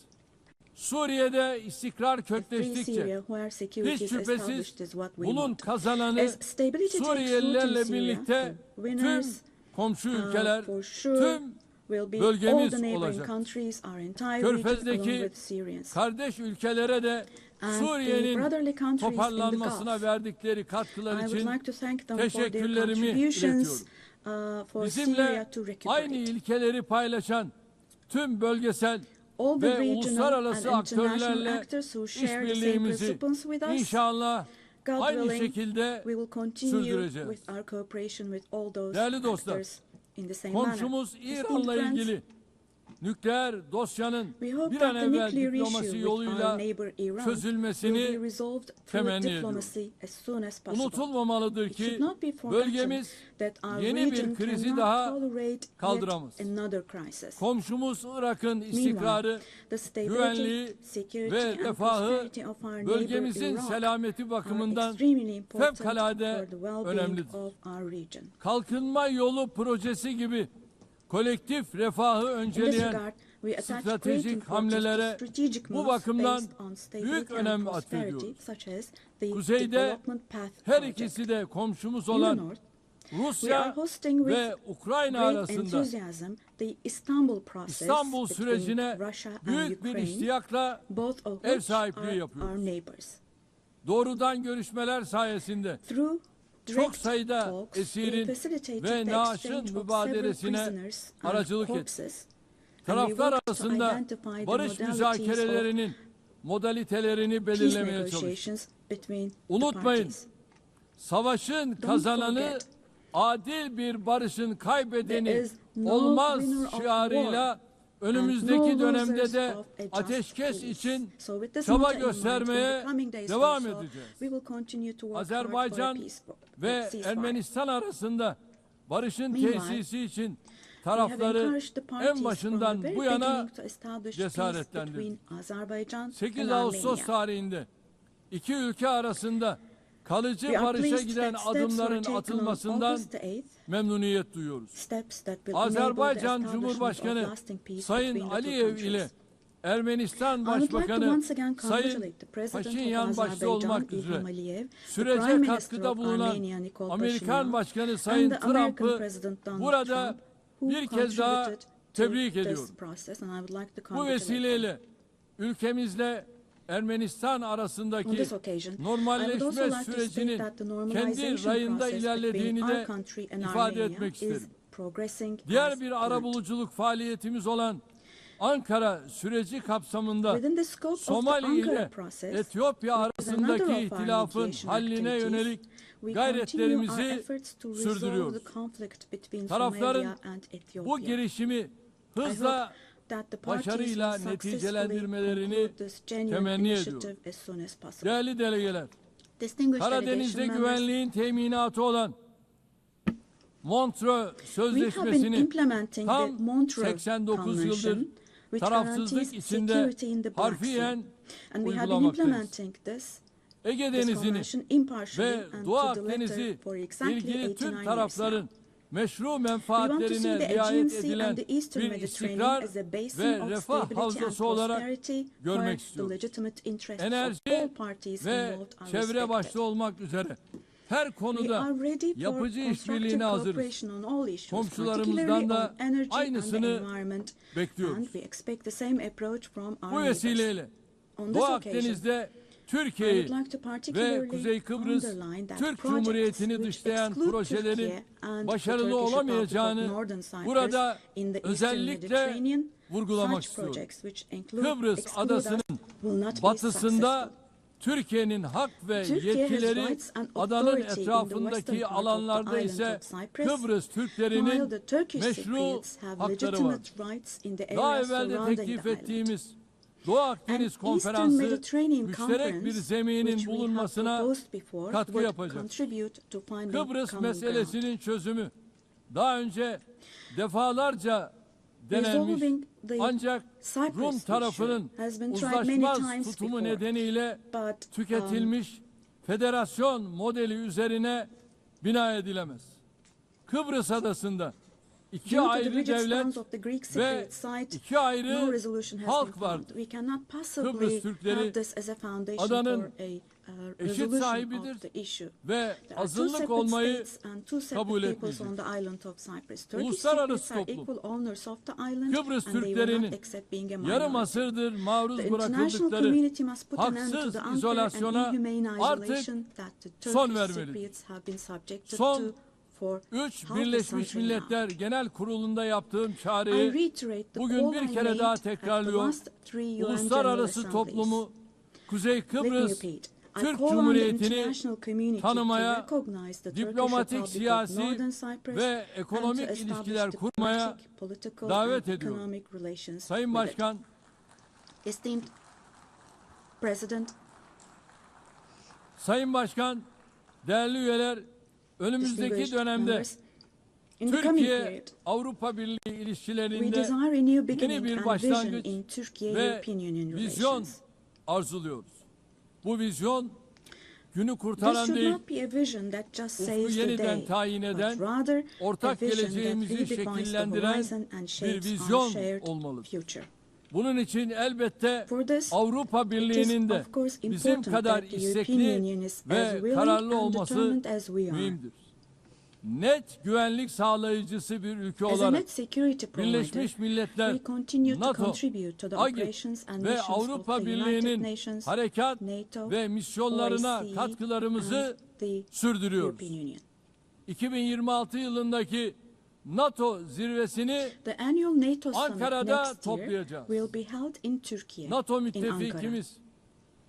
Suriye'de istikrar A free kökleştikçe Syria where security hiç is şüphesiz established is what we bunun want. kazananı As stability takes root in Suriyelilerle Syria, birlikte the tüm winners komşu ülkeler, for sure tüm will be all bölgemiz the neighboring olacak. countries, our entire region along Körfez'deki with Syrians. kardeş ülkelere de And the Suriye'nin brotherly countries in the toparlanmasına Gulf. verdikleri katkılar I için would like to thank them for their teşekkürlerimi contributions iletiyorum. for Bizimle Syria to aynı recuperate. ilkeleri paylaşan tüm bölgesel All the ve regional uluslararası and international aktörlerle actors who share the same işbirliğimizi principles with us, inşallah God aynı willing, şekilde we will continue sürdüreceğiz. with our cooperation with all those Değerli dostlar, actors in the same manner. komşumuz Esteemed İran'la friends, ilgili nükleer dosyanın we hope bir an that the evvel nuclear diplomasi issue with yoluyla our neighbor Iran will be çözülmesini resolved through temenni ediyorum. diplomacy as soon as possible. Unutulmamalıdır It should ki not be forgotten bölgemiz that our yeni bir region krizi cannot daha tolerate kaldıramaz. yet another crisis. Komşumuz Irak'ın istikrarı, The stability, güvenliği security ve and refahı prosperity of our neighbor bölgemizin Iraq selameti are bakımından extremely important fevkalade for the well-being önemlidir. of our region. Kalkınma yolu projesi gibi kolektif refahı In this önceleyen regard, we attach great stratejik importance to hamlelere strategic bu moves bakımdan based on büyük stability and önem prosperity, atfediyoruz. such as the Kuzeyde development path her project. ikisi de komşumuz In the olan north, we are Rusya hosting ve with Ukrayna great arasında enthusiasm the Istanbul process İstanbul between sürecine Russia and büyük bir Ukraine, iştiyakla both of ev which sahipliği are yapıyoruz. our neighbors. Doğrudan görüşmeler sayesinde Through çok direct sayıda talks, we esirin facilitated ve the naaşın exchange of mübadelesine several prisoners and aracılık etti. corpses, and we Taraflar worked to arasında identify the barış modalities müzakerelerinin modalitelerini of peace belirlemeye çalıştık. negotiations between the Unutmayın, parties. savaşın kazananı forget, adil bir barışın kaybedeni there is no olmaz winner of şiarıyla önümüzdeki and no dönemde losers de of a just ateşkes peace. için So with this çaba motto in mind, in göstermeye the coming days devam also, edeceğiz. we will continue to work hard for a Azerbaycan peaceful ve ceasefire. Ermenistan arasında barışın Meanwhile, tesisi için We have tarafları encouraged the parties en başından from the bu very yana beginning to establish peace cesaretlendirdik. between Azerbaijan 8 and Ağustos Armenia. tarihinde iki ülke arasında kalıcı We are barışa barışa pleased giden that steps were adımların taken on atılmasından August 8th, memnuniyet duyuyoruz. steps that will enable the Azerbaycan establishment Cumhurbaşkanı of lasting peace Sayın between the two Aliyev countries. ile Ermenistan I would like to Başbakanı once again Sayın congratulate the President Paşinyan of başta Azerbaijan, olmak üzere İlham Aliyev, the sürece Prime Minister katkıda of bulunan Armenia, Nikol Amerikan Pashinyan, Başkanı and Sayın the American Trump'ı President Donald burada Trump, who bir kez daha contributed tebrik to ediyorum. this process, and I would like to Bu congratulate them. vesileyle ülkemizle Ermenistan On arasındaki this occasion, I would normalleşme also like to state sürecinin that the kendi normalization rayında process ilerlediğini between de our country and ifade Armenia etmek is isterim. progressing Diğer as bir planned. arabuluculuk faaliyetimiz olan Ankara süreci kapsamında Within the scope of the Somali Ankara ile process, Etiyopya which is another arasındaki of our ihtilafın mediation halline activities, yönelik we continue our gayretlerimizi efforts to resolve sürdürüyoruz. the conflict between Tarafların Somalia and Ethiopia. bu girişimi hızla that the parties başarıyla will successfully neticelendirmelerini conclude this genuine temenni initiative ediyorum. as soon as possible. Değerli delegeler, Distinguished Karadeniz'de delegation members, güvenliğin teminatı olan Montreux we have been Sözleşmesi'ni implementing the tam Montreux 89 yıldır Convention, which tarafsızlık guarantees içinde security in the Black Sea. harfiyen And we have been uygulamaktayız. implementing this Ege this Denizi'ni convention impartially ve and Doğu to the letter Akdeniz'i for exactly ilgili 89 tüm years tarafların now. meşru We want to see menfaatlerine the riayet Aegean Sea edilen and the Eastern bir Mediterranean istikrar as a basin ve of refah stability and havzası olarak prosperity where görmek the istiyoruz. legitimate interests of all Enerji parties ve involved are çevre respected. başta olmak üzere her We konuda are ready for yapıcı constructive işbirliğine hazırız. cooperation on all issues, Komşularımızdan particularly da on energy and the aynısını environment, and bekliyoruz. we expect the same approach from our Bu neighbors. vesileyle On Doğu this occasion, Akdeniz'de I Türkiye'yi would like to ve particularly Kuzey Kıbrıs underline that Türk projects Cumhuriyeti'ni which dışlayan exclude projelerin Türkiye and the başarılı Turkish Republic of olamayacağını Northern Cyprus burada in the Eastern özellikle Mediterranean, vurgulamak such istiyorum. projects which exclude Kıbrıs us adasının will not be batısında successful. Türkiye'nin hak ve Türkiye has yetkileri rights and adanın authority in the etrafındaki western part of the alanlarda island ise of Cyprus, Kıbrıs while Türklerinin the Turkish meşru Cypriots have hakları var. legitimate rights in the Daha areas evvel de surrounding teklif the island. ettiğimiz Doğu Akdeniz Eastern Konferansı Mediterranean müşterek bir Conference, zeminin which we have bulunmasına proposed before, katkı would yapacak. contribute to finding Kıbrıs common ground. meselesinin çözümü daha önce defalarca denenmiş Resolving the ancak Cyprus Rum issue tarafının has been tried many uzlaşmaz times tutumu before, nedeniyle but, tüketilmiş federasyon modeli üzerine bina edilemez. Kıbrıs adasında iki Due to the ayrı rigid devlet stance of the Greek ve Cypriot side, iki ayrı no resolution has been halk var. found. We cannot possibly Kıbrıs Türkleri have this as a foundation adanın for a eşit resolution sahibidir of the issue. ve There are two azınlık separate olmayı states and two kabul separate peoples etmeyecek. on the island of Cyprus. Turkish Uluslararası Cypriots are toplum, equal owners of the island Kıbrıs and they will Türklerinin not accept being a yarım minority. asırdır maruz The international bırakıldıkları community must put an end to haksız the unfair and izolasyona inhumane artık isolation that the son Turkish vermelidir. Cypriots have been subjected Son to for 3 half a Birleşmiş century now. Milletler Genel Kurulu'nda yaptığım I çağrıyı reiterate the bugün call bir I kere made daha at the tekrarlıyor. last three UN General Uluslararası Assemblies. toplumu Kuzey Let me Kıbrıs repeat. I Türk call on the Cumhuriyeti'ni international community tanımaya, to recognize the Turkish diplomatik, Republic of siyasi Northern Cyprus ve and ekonomik to establish ilişkiler kurmaya diplomatic, political davet and ediyorum. economic relations Sayın with it. Başkan, Esteemed President, Sayın Başkan, değerli üyeler, önümüzdeki distinguished dönemde members, in the coming period, Türkiye-Avrupa Birliği we ilişkilerinde desire a new yeni beginning bir and vision başlangıç in Turkey ve European Union vizyon relations. arzuluyoruz. Bu vizyon günü This kurtaran should değil, not be a vision that just ufku saves the yeniden day, tayin but eden, rather a ortak vision that geleceğimizi redefines the şekillendiren horizon and bir shapes our vizyon shared olmalıdır. future. Bunun için elbette For this, Avrupa it is Birliği'nin de of course bizim important kadar that the European istekli Union is as ve willing kararlı and olması determined as we are. mühimdir. Net güvenlik sağlayıcısı bir ülke As a olarak net security provider, Birleşmiş Milletler, we continue to NATO, contribute to the AGİ operations and ve missions of Avrupa the United Birliği'nin Nations, harekat NATO, ve misyonlarına OSCE, katkılarımızı and the sürdürüyoruz. European Union. 2026 yılındaki NATO zirvesini The annual NATO summit Ankara'da next year toplayacağız. will be held in Turkey, NATO in Ankara. müttefikimiz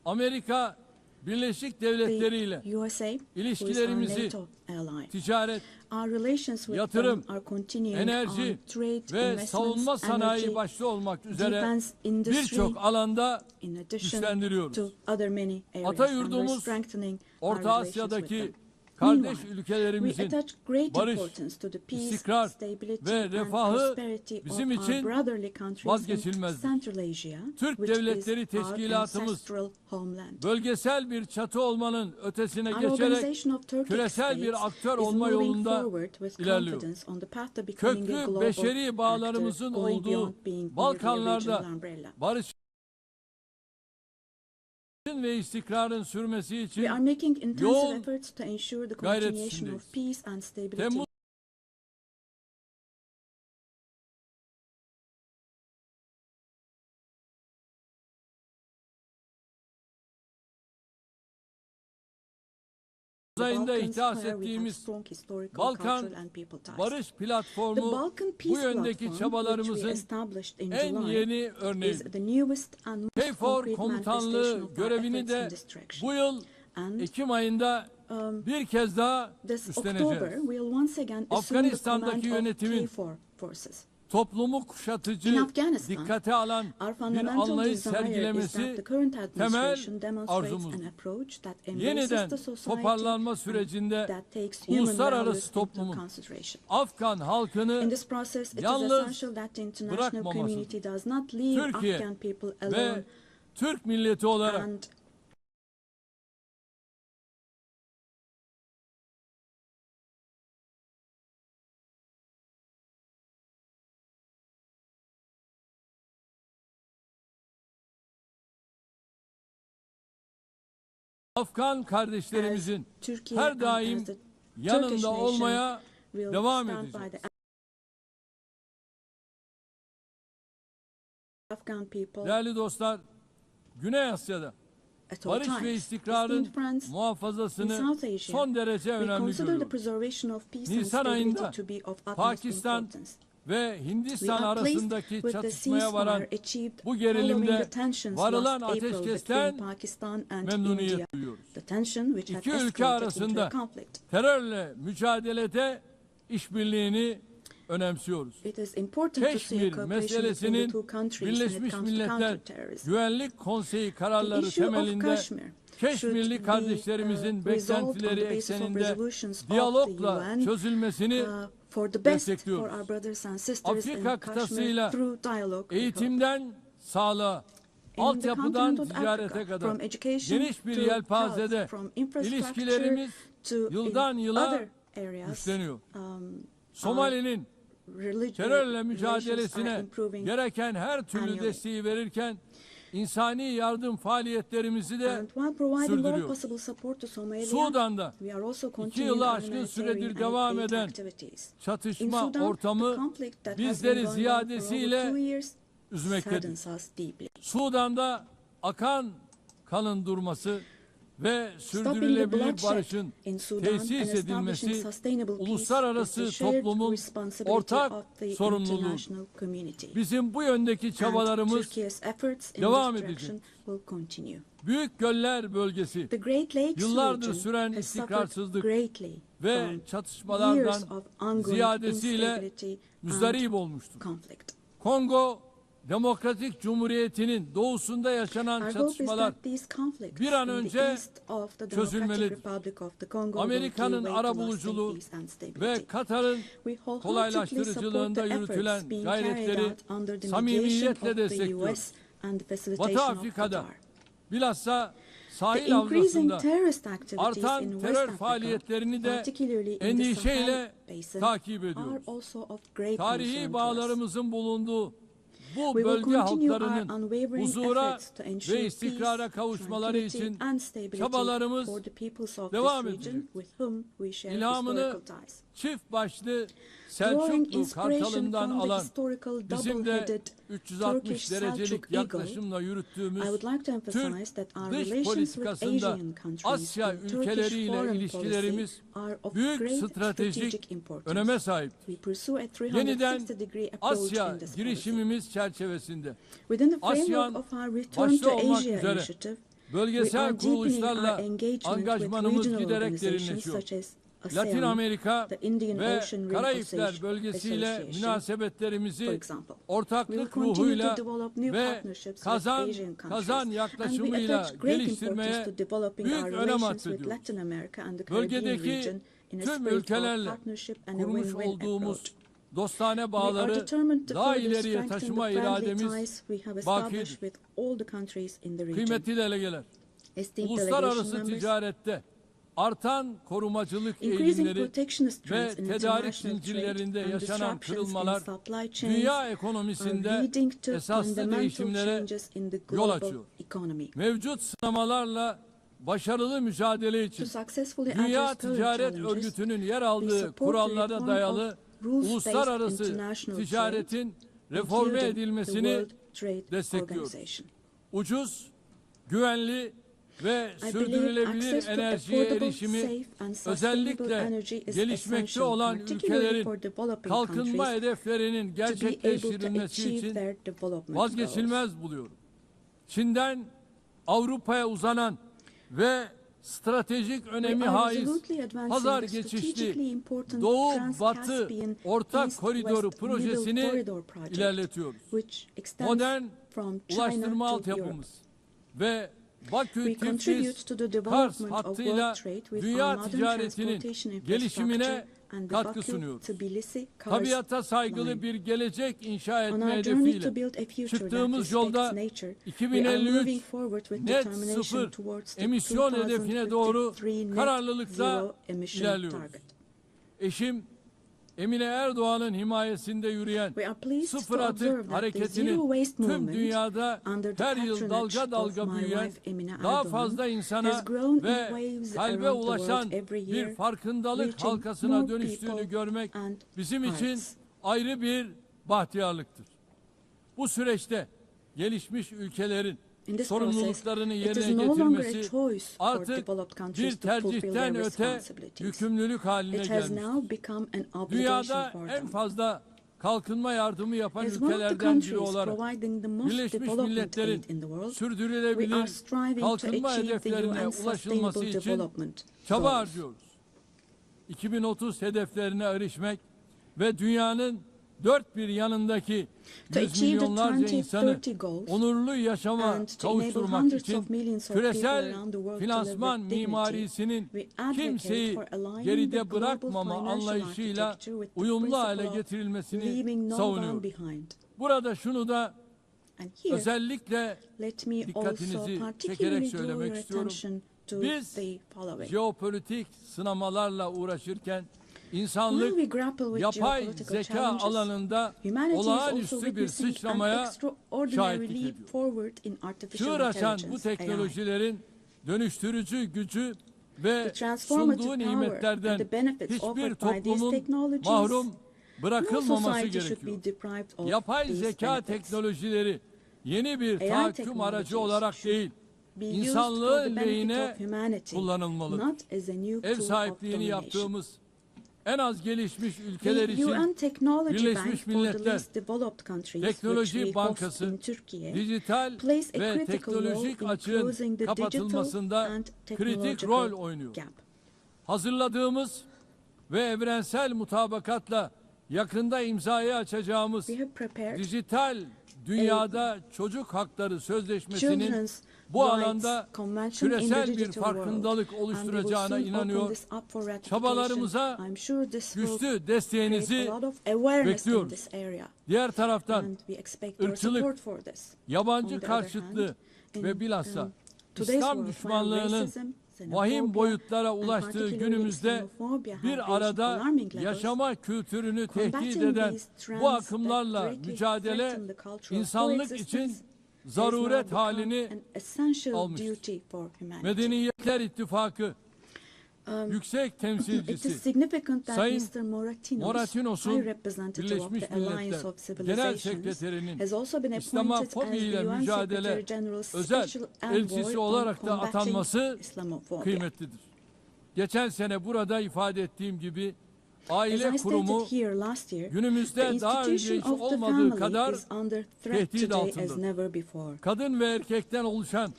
Amerika Birleşik Devletleri ile The USA, who is our ilişkilerimizi NATO ally. ticaret, Our relations with yatırım, them are continuing enerji on trade, ve investments, savunma sanayi energy, başta olmak üzere defense industry, birçok alanda in addition güçlendiriyoruz. to other many areas, Ata and we're yurdumuz, strengthening our Orta relations with Asya'daki them. kardeş Meanwhile, we ülkelerimizin attach great barış, importance to the peace, istikrar stability, ve and refahı prosperity bizim of our için brotherly countries in vazgeçilmezdir. Central Asia, Türk which Devletleri is our Teşkilatımız ancestral homeland. bölgesel bir çatı olmanın ötesine Our geçerek organization of Turkic küresel bir states aktör is olma moving yolunda forward with ilerliyor. confidence on the path to becoming a Köklü global beşeri bağlarımızın actor, going olduğu beyond being merely a Balkanlarda regional umbrella. barış ve istikrarın sürmesi için We are making intensive yoğun efforts to ensure the gayret continuation içindeyiz. of peace and stability. Temmuz ayında Balkans, ihdas where we have ettiğimiz strong historical, Balkan cultural and people ties. Barış The Platformu Balkan bu Peace yöndeki Platform, which we çabalarımızın established in en July, yeni is örneği. the newest and most KFOR concrete komutanlığı manifestation of our görevini efforts de in this direction. bu yıl And Ekim ayında bir kez daha this October, üstleneceğiz. we'll once again assume the Afganistan'daki command of yönetimin KFOR forces. toplumu kuşatıcı, In Afghanistan, dikkate alan our bir fundamental anlayış desire is that sergilemesi the current administration temel demonstrates arzumuzdur. an approach that embraces Yeniden the society toparlanma and sürecinde that takes human uluslararası values into toplumun consideration. Afgan In halkını this process, it is yalnız essential that the international bırakmaması, community does not leave Türkiye Afghan people alone ve Türk milleti olarak and Afgan kardeşlerimizin her daim yanında olmaya devam edeceğiz. Değerli dostlar, Güney Asya'da barış ve istikrarın muhafazasını son derece önemli görüyoruz. Nisan ayında Pakistan ve Hindistan arasındaki çatışmaya varan bu gerilimde varılan ateşkesten memnuniyet duyuyoruz. İki ülke arasında terörle mücadelede işbirliğini önemsiyoruz. Keşmir meselesinin Birleşmiş Milletler Güvenlik Konseyi kararları temelinde Keşmirli kardeşlerimizin beklentileri ekseninde diyalogla çözülmesini destekliyoruz. Afrika kıtasıyla eğitimden sağlığa, altyapıdan ticarete kadar geniş bir yelpazede ilişkilerimiz yıldan yıla güçleniyor. Somali'nin terörle mücadelesine gereken her türlü desteği verirken insani yardım faaliyetlerimizi de sürdürüyor. Sudan'da 2 yılı aşkın süredir devam eden çatışma ortamı bizleri ziyadesiyle üzmektedir. Sudan'da akan kanın durması ve sürdürülebilir barışın tesis edilmesi uluslararası toplumun ortak sorumluluğu. Bizim bu yöndeki çabalarımız devam edecek. Büyük Göller Bölgesi yıllardır süren istikrarsızlık ve çatışmalardan ziyadesiyle müzdarip olmuştur. Kongo Demokratik Cumhuriyeti'nin doğusunda yaşanan çatışmalar bir an önce çözülmelidir. Amerika'nın arabuluculuğu ve Katar'ın kolaylaştırıcılığında yürütülen gayretleri samimiyetle destekliyoruz. Batı Afrika'da bilhassa sahil havzasında artan terör faaliyetlerini de endişeyle takip ediyoruz. Tarihi bağlarımızın bulunduğu bu bölge halklarının huzura ve istikrara kavuşmaları için çabalarımız devam edecek. İlhamını çift başlı Selçuklu Kartalı'ndan alan, bizim de 360 derecelik yaklaşımla yürüttüğümüz Türk dış politikasında Asya ülkeleriyle ilişkilerimiz büyük stratejik öneme sahip. Yeniden Asya girişimimiz çerçevesinde ASEAN başta olmak üzere bölgesel kuruluşlarla angajmanımız giderek derinleşiyor. Latin Amerika ve Karayipler bölgesiyle münasebetlerimizi ortaklık ruhuyla ve kazan yaklaşımıyla geliştirmeye büyük önem atfediyoruz. Bölgedeki tüm ülkelerle kurmuş olduğumuz dostane bağları daha ileriye taşıma irademiz bakidir. Kıymetli delegeler, uluslararası ticarette artan korumacılık eğilimleri ve tedarik zincirlerinde yaşanan kırılmalar dünya ekonomisinde esaslı değişimlere yol açıyor. Mevcut sınamalarla başarılı mücadele için Dünya Ticaret Örgütü'nün yer aldığı kurallara dayalı uluslararası ticaretin reforme edilmesini destekliyoruz. Ucuz, güvenli ve sürdürülebilir enerjiye erişimi özellikle gelişmekte olan ülkelerin kalkınma hedeflerinin gerçekleştirilmesi için vazgeçilmez buluyorum. Çin'den Avrupa'ya uzanan ve stratejik önemi haiz pazar geçişli Doğu-Batı Ortak Koridoru projesini ilerletiyoruz. Modern ulaştırma altyapımız ve Bakü-Tiflis-Kars hattıyla dünya ticaretinin gelişimine katkı sunuyoruz. Tabiata saygılı bir gelecek inşa etme hedefiyle çıktığımız yolda 2053 net sıfır emisyon hedefine doğru kararlılıkla ilerliyoruz. Eşim Emine Erdoğan'ın himayesinde yürüyen sıfır atık hareketinin tüm dünyada her yıl dalga dalga büyüyen, daha fazla insana ve kalbe ulaşan bir farkındalık halkasına dönüştüğünü görmek bizim için ayrı bir bahtiyarlıktır. Bu süreçte gelişmiş ülkelerin sorumluluklarını yerine getirmesi artık bir tercihten öte yükümlülük haline gelmiştir. Dünyada en fazla kalkınma yardımı yapan ülkelerden biri olarak Birleşmiş Milletler'in sürdürülebilir kalkınma hedeflerine ulaşılması için çaba harcıyoruz. 2030 hedeflerine erişmek ve dünyanın dört bir yanındaki yüz milyonlarca insanı onurlu yaşama kavuşturmak için küresel finansman mimarisinin kimseyi geride bırakmama anlayışıyla uyumlu hale getirilmesini savunuyor. Burada şunu da özellikle dikkatinizi çekerek söylemek istiyorum. Biz jeopolitik sınamalarla uğraşırken İnsanlık yapay zeka alanında olağanüstü bir sıçramaya şahitlik ediyor. Çığır açan bu teknolojilerin dönüştürücü gücü ve sunduğu nimetlerden hiçbir toplumun mahrum bırakılmaması gerekiyor. Yapay zeka teknolojileri yeni bir tahakküm aracı olarak değil, insanlığın lehine kullanılmalıdır. Ev sahipliğini yaptığımız en az gelişmiş ülkeler için Birleşmiş Milletler Teknoloji Bankası dijital ve teknolojik açığın kapatılmasında kritik rol oynuyor. Hazırladığımız ve evrensel mutabakatla yakında imzaya açacağımız dijital dünyada çocuk hakları sözleşmesinin bu alanda küresel bir farkındalık oluşturacağına inanıyor. Çabalarımıza güçlü desteğinizi bekliyoruz. Diğer taraftan ırkçılık, yabancı karşıtlığı ve bilhassa İslam düşmanlığının vahim boyutlara ulaştığı günümüzde bir arada yaşama kültürünü tehdit eden bu akımlarla mücadele insanlık için zaruret halini almıştır. Medeniyetler İttifakı Yüksek Temsilcisi Sayın Moratinos'un Birleşmiş Milletler Genel Sekreterinin İslamofobi ile mücadele özel elçisi olarak da atanması kıymetlidir. Geçen sene burada ifade ettiğim gibi aile kurumu günümüzde daha önce hiç olmadığı kadar tehdit altındadır. Kadın ve erkekten oluşan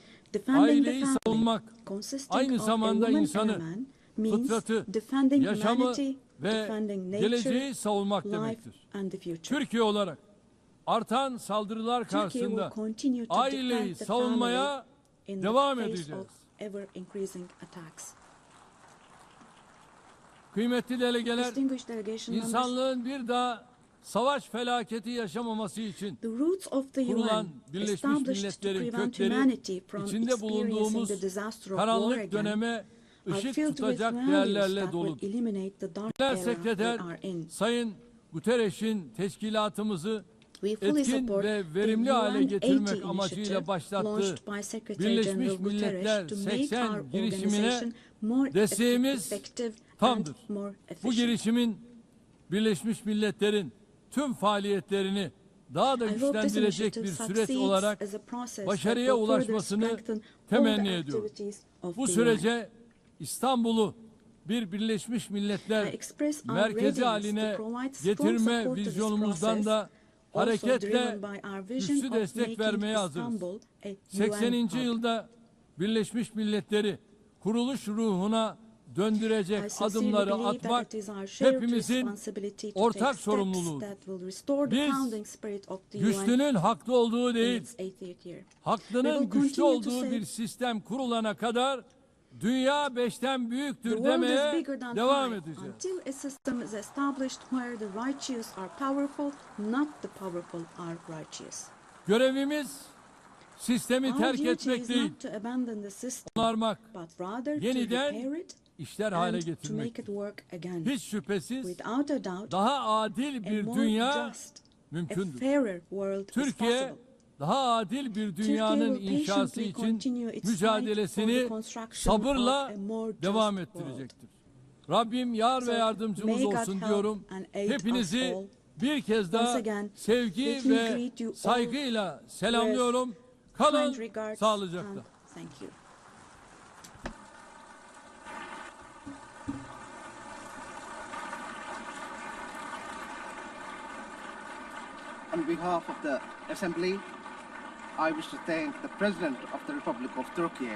aileyi savunmak aynı zamanda insanı, fıtratı, yaşamı ve geleceği savunmak demektir. Türkiye olarak artan saldırılar karşısında aileyi savunmaya devam edeceğiz. Kıymetli delegeler, insanlığın bir daha savaş felaketi yaşamaması için kurulan Birleşmiş Milletler'in kökleri içinde bulunduğumuz karanlık döneme ışık tutacak değerlerle dolu. Genel Sekreter Sayın Guterres'in teşkilatımızı etkin ve verimli hale getirmek amacıyla başlattığı Birleşmiş Milletler 80 girişimine desteğimiz tamdır. Bu girişimin Birleşmiş Milletler'in tüm faaliyetlerini daha da güçlendirecek bir süreç olarak başarıya ulaşmasını temenni ediyorum. Bu sürece İstanbul'u bir Birleşmiş Milletler merkezi haline getirme vizyonumuzdan da hareketle güçlü destek vermeye hazırız. 80. yılda Birleşmiş Milletleri kuruluş ruhuna döndürecek adımları atmak hepimizin ortak sorumluluğudur. Biz güçlünün haklı olduğu değil, haklının güçlü olduğu bir sistem kurulana kadar dünya 5'ten büyüktür demeye devam edeceğiz. Görevimiz sistemi terk etmek değil, onarmak, yeniden işler hale and to make getirmektir. it work again. Hiç şüphesiz Without a doubt, daha adil a bir more dünya just, a mümkündür. fairer world is Türkiye possible. daha adil bir Turkey dünyanın will inşası patiently için continue its fight for mücadelesini the construction sabırla of a more just devam world. ettirecektir. Rabbim yar ve yardımcımız may God olsun help diyorum. and aid Hepinizi us all. bir kez Once daha again, sevgi let me ve greet you all saygıyla selamlıyorum. Kalın kind regards sağlıcakla. and thank you. On behalf of the Assembly, I wish to thank the President of the Republic of Turkey.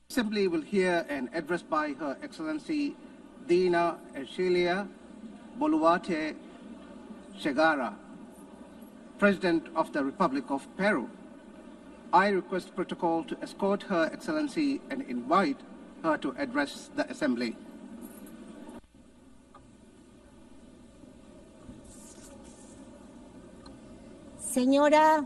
The Assembly will hear an address by Her Excellency Dina Eshilia Boluarte Segara, President of the Republic of Peru. I request protocol to escort Her Excellency and invite her to address the Assembly. Señora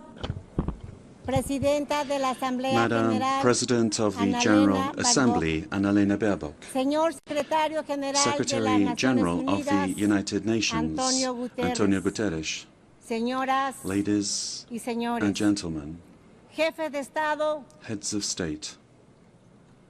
Presidenta de la Asamblea Madam General, President of the Annalena General Baerbock. Assembly, Annalena Baerbock, Señor Secretario General de las Secretary Naciones General of the Unidas, United Nations, Antonio Guterres. Guterres, Señoras ladies y señores, and gentlemen, jefes de Estado heads of state,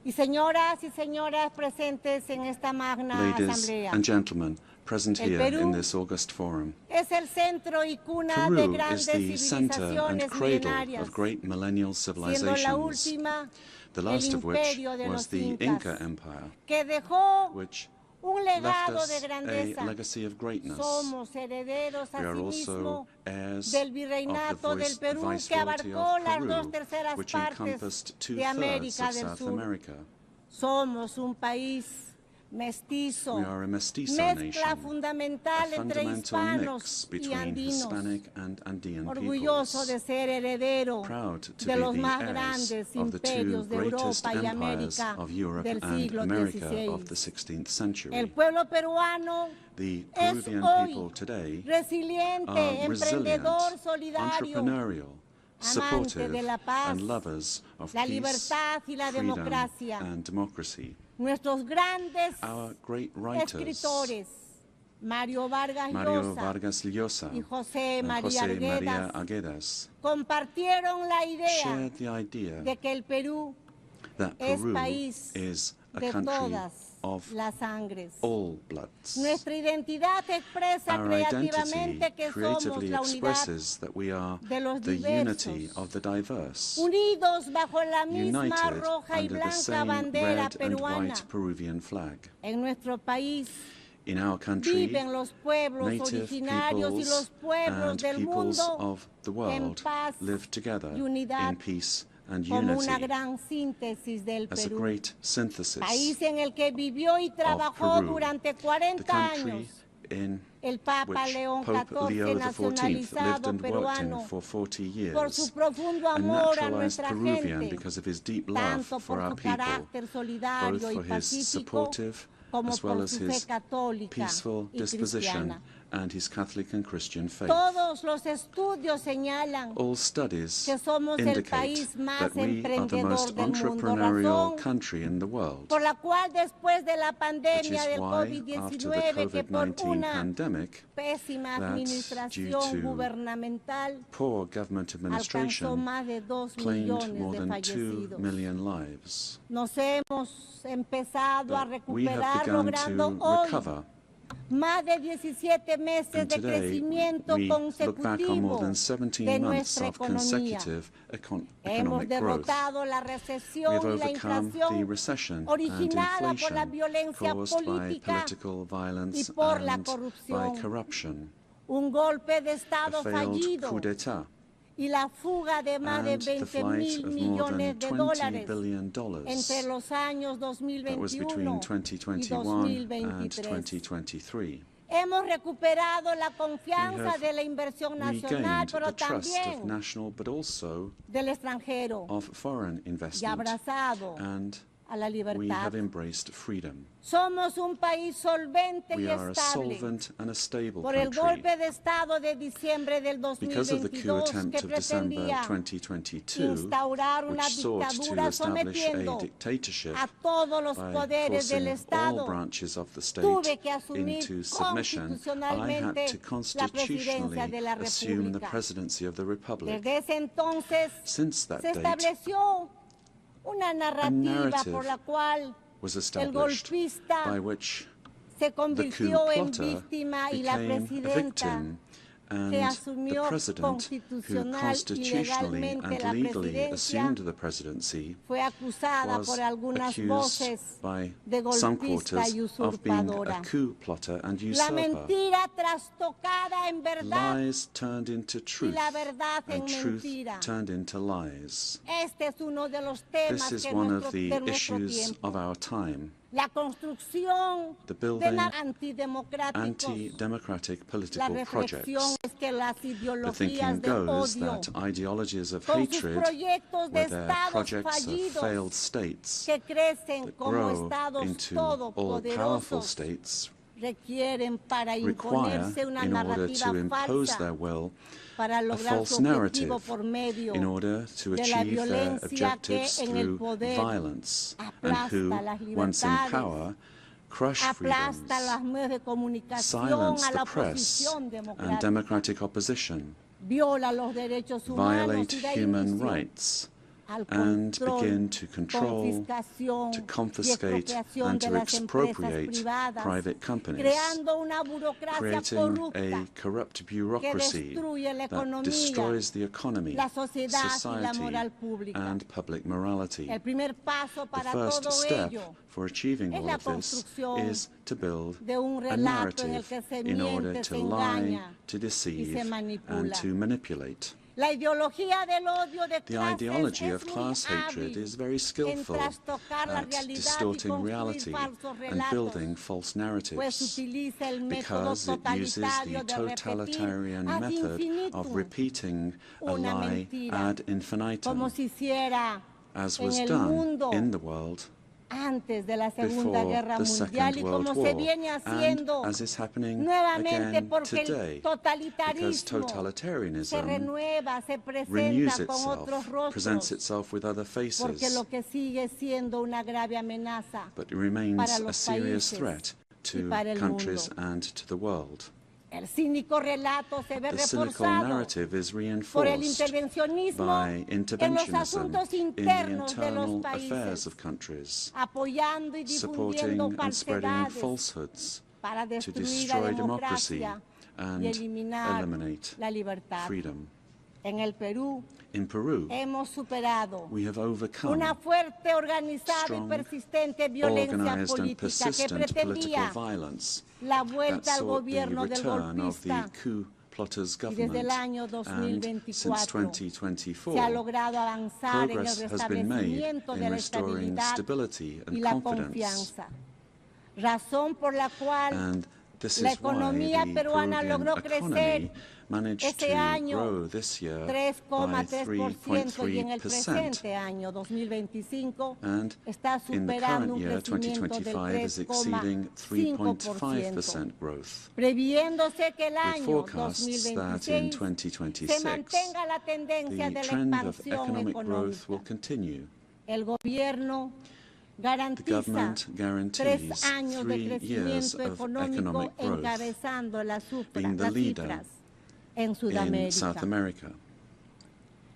y señoras presentes en esta magna ladies asamblea. and gentlemen present El here Perú in this August forum. Es el centro y cuna de Peru is grandes the center and civilizaciones cradle milenarias, of great millennial siendo la civilizations, última the last el of which imperio de was los the Incas, Inca Empire, que dejó which un left legado us de a grandeza. legacy of greatness. Somos herederos We are asimismo also heirs del of virreinato the del Perú, que Viceroyalty abarcó of las Peru, 2/3 which partes encompassed de 2/3 América of del South Sur. America. Somos un país mestizo, We are a mestizo mezcla nation, fundamental a entre fundamental hispanos mix y between andinos, Hispanic and Andean orgulloso peoples. de ser heredero Proud to de be los the más heirs grandes of the two imperios de greatest Europa y empires América of Europe del and siglo America XVI. of the 16th century. El pueblo peruano The es Peruvian hoy people today resiliente, are resilient, emprendedor, solidario, entrepreneurial, amante supportive, de la paz, and lovers of la peace, libertad y la freedom, democracia. and democracy. Nuestros grandes Our great writers, escritores, Mario Vargas Mario Llosa Vargas Llosa y José and María José María Arguedas, Arguedas, compartieron la idea shared the idea de que el Perú that es Peru país is a de country todas of las sangres. all bloods. Nuestra identidad expresa Our creativamente identity que somos creatively la unidad expresses that we are de los the diversos, unity of the diverse, unidos bajo la misma united roja y under the blanca same bandera red and peruana. white Peruvian flag. En nuestro país In our country, viven los pueblos native originarios y los peoples pueblos and del peoples mundo of the en world paz live together y unidad in peace and como unity una gran síntesis del as a Perú, great synthesis país en el que vivió y trabajó Peru, durante the 40 country años in el Papa which León Pope Leo XIV, XIV lived nacionalizado and worked in peruano, for 40 por su years, profundo a amor a naturalized nuestra Peruvian gente, because of his deep love tanto for por our su people, carácter both solidario y for his pacífico, supportive como as well por as su fe his católica peaceful y disposition cristiana. and his Catholic and Christian faith. Todos los estudios señalan All studies que somos el indicate país más that we are the emprendedor most del mundo, entrepreneurial razón country in the world, por la cual después de la which is pandemia del why, after the COVID-19, que por COVID-19 una pandemic, pésima that due administración to gubernamental poor government alcanzó administration, más de 2 claimed millones more de than 2 fallecidos. million lives. Nos hemos empezado a But we have recuperar begun logrando to hoy recover, más de 17 meses and de today crecimiento we look back on more consecutivo than 17 de months nuestra of economía. consecutive Hemos economic growth. derrotado la We recesión have y la overcome the inflación recession and originada por la inflation violencia caused by política political violence y por la and by corrupción. corruption, Un golpe de a Estado failed fallido coup d'etat, y la fuga de más de and the 20 flight mil of more millones than de $20 dólares billion entre los años that was 2021 between y 2021 and 2023. 2023. Hemos recuperado la We confianza have de la inversión nacional, regained pero the trust of también national but also del extranjero, of foreign y investment, abrazado and a la we libertad. have embraced freedom. Somos un país solvente We y are a estable solvent and a stable por el country. golpe de Estado de diciembre del Because of the coup 2022 attempt que of December pretendía 2022, instaurar una which sought to dictadura establish a sometiendo dictatorship a todos los by poderes del forcing all Estado, branches of the state tuve que asumir into submission, I had constitucionalmente to la constitutionally presidencia de la assume the República. presidency of the Republic. Desde ese entonces Since that se date, estableció una narrativa narrative por la cual was el established golpista by which se the coup convirtió en plotter víctima y la became a presidenta victim, que and the asumió president, who constitucional y constitutionally legalmente and la legally presidencia, assumed the presidency, fue acusada was por algunas accused voces by de some golpista quarters y of being a usurpadora. coup plotter and La usurper. mentira trastocada en verdad Lies turned into y truth, la verdad en and truth mentira. turned into lies. Este es uno de los temas This is que one nuestro, of the de nuestro issues tiempo. of our time. La construcción The de building antidemocráticos. anti-democratic La political reflexión projects. es que las The ideologías thinking de goes odio, that ideologies of con sus hatred, proyectos de with their estados projects of fallidos failed states que crecen that como grow estados into all-powerful todopoderosos, states, requieren para require, imponerse una in order narrativa to impose falsa their will, para a lograr su false narrative objetivo por medio in order to de la achieve their violencia que objectives en el through poder violence, and aplasta who, las once in libertades, power, crush freedoms, aplasta los medios de comunicación silence a la the press oposición and democrática, democratic opposition, viola los derechos humanos violate y da human inicio rights, al and control, begin to control, confiscación to y confiscate, expropiación and de to las empresas expropriate privadas, private companies, creando una burocracia creating corrupta a corrupt que bureaucracy destruye la that economía, destroys the economy, la sociedad y la society, moral pública. and public morality. El primer paso The para first todo step ello for achieving es all la of this construcción is to build de un a relato en el narrative que se in order miente, to se lie, engaña to y deceive, se and manipula. to manipulate. La ideología del odio de The clases ideology es of muy class hatred hábil is very en skillful trastocar la at realidad y distorting construir reality falsos and relatos, building false pues narratives, utiliza el método because it uses the totalitario de repetir totalitarian ad method of infinitum repeating a una lie mentira, ad infinitum, como se hiciera as en was el done mundo in the world antes de la Segunda before Guerra the Mundial Second y World como se War, viene haciendo and as is happening nuevamente again porque today, el because totalitarismo se totalitarianism renueva, se renews presenta con otros itself, presents rostros, itself with other porque faces, lo que sigue siendo una grave amenaza but it remains para a los serious países threat y to para el countries mundo. and to the world. El cínico relato se ve The cynical reforzado narrative is por el reinforced intervencionismo by en los interventionism asuntos in the internos de los internal affairs países, of countries, apoyando y supporting difundiendo and spreading falsedades falsehoods para to destruir destroy la democracy democracia y and eliminar eliminate la libertad. freedom. En el Perú In Peru, hemos superado we have overcome una fuerte, organizada y strong, persistente violencia organized and política que persistent political pretendía violence la that vuelta al sought the gobierno del return of the golpista, coup plotters y desde el government, año and since 2024 se ha 2024, logrado avanzar en el progress has been made restablecimiento de in la restoring estabilidad stability y and la confidence. confianza, razón por la cual And this la is why economía the peruana Peruvian logró crecer economy managed ese to año grow this year by 3,3% y en el 3.3%. presente año 2025 And está in the superando current un year, crecimiento del 2025, is exceeding 3,5%, 3.5% growth. previéndose que el With año forecasts that in 2026 se 2026, mantenga la tendencia the de la trend of expansión economic growth will económica. continue. El gobierno The garantiza government 3 guarantees años de 3 years crecimiento of económico economic growth, encabezando las being the las leader cifras en in Sudamérica. South America.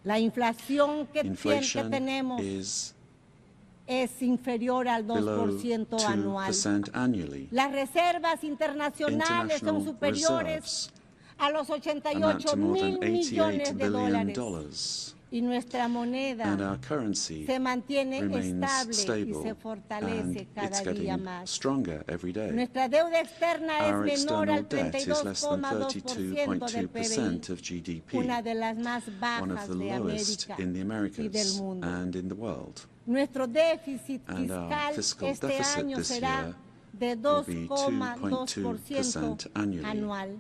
La inflación que Inflation tenemos is es inferior al below 2% anual. 2% annually. Las reservas internacionales son International superiores reserves a los amount 88 to more mil than millones $88 de billion, dólares. Y nuestra moneda and our currency se mantiene remains estable y se stable, fortalece and it's cada día getting más. stronger every day. Nuestra deuda externa Our es menor external al debt is less than 32,2% del PBI, 32.2% of GDP, una de las más one of bajas the de lowest América in the y del Americas mundo. and in the world. Nuestro déficit And our fiscal fiscal este deficit año this será year de will be 2,2% 2.2% annually. anual.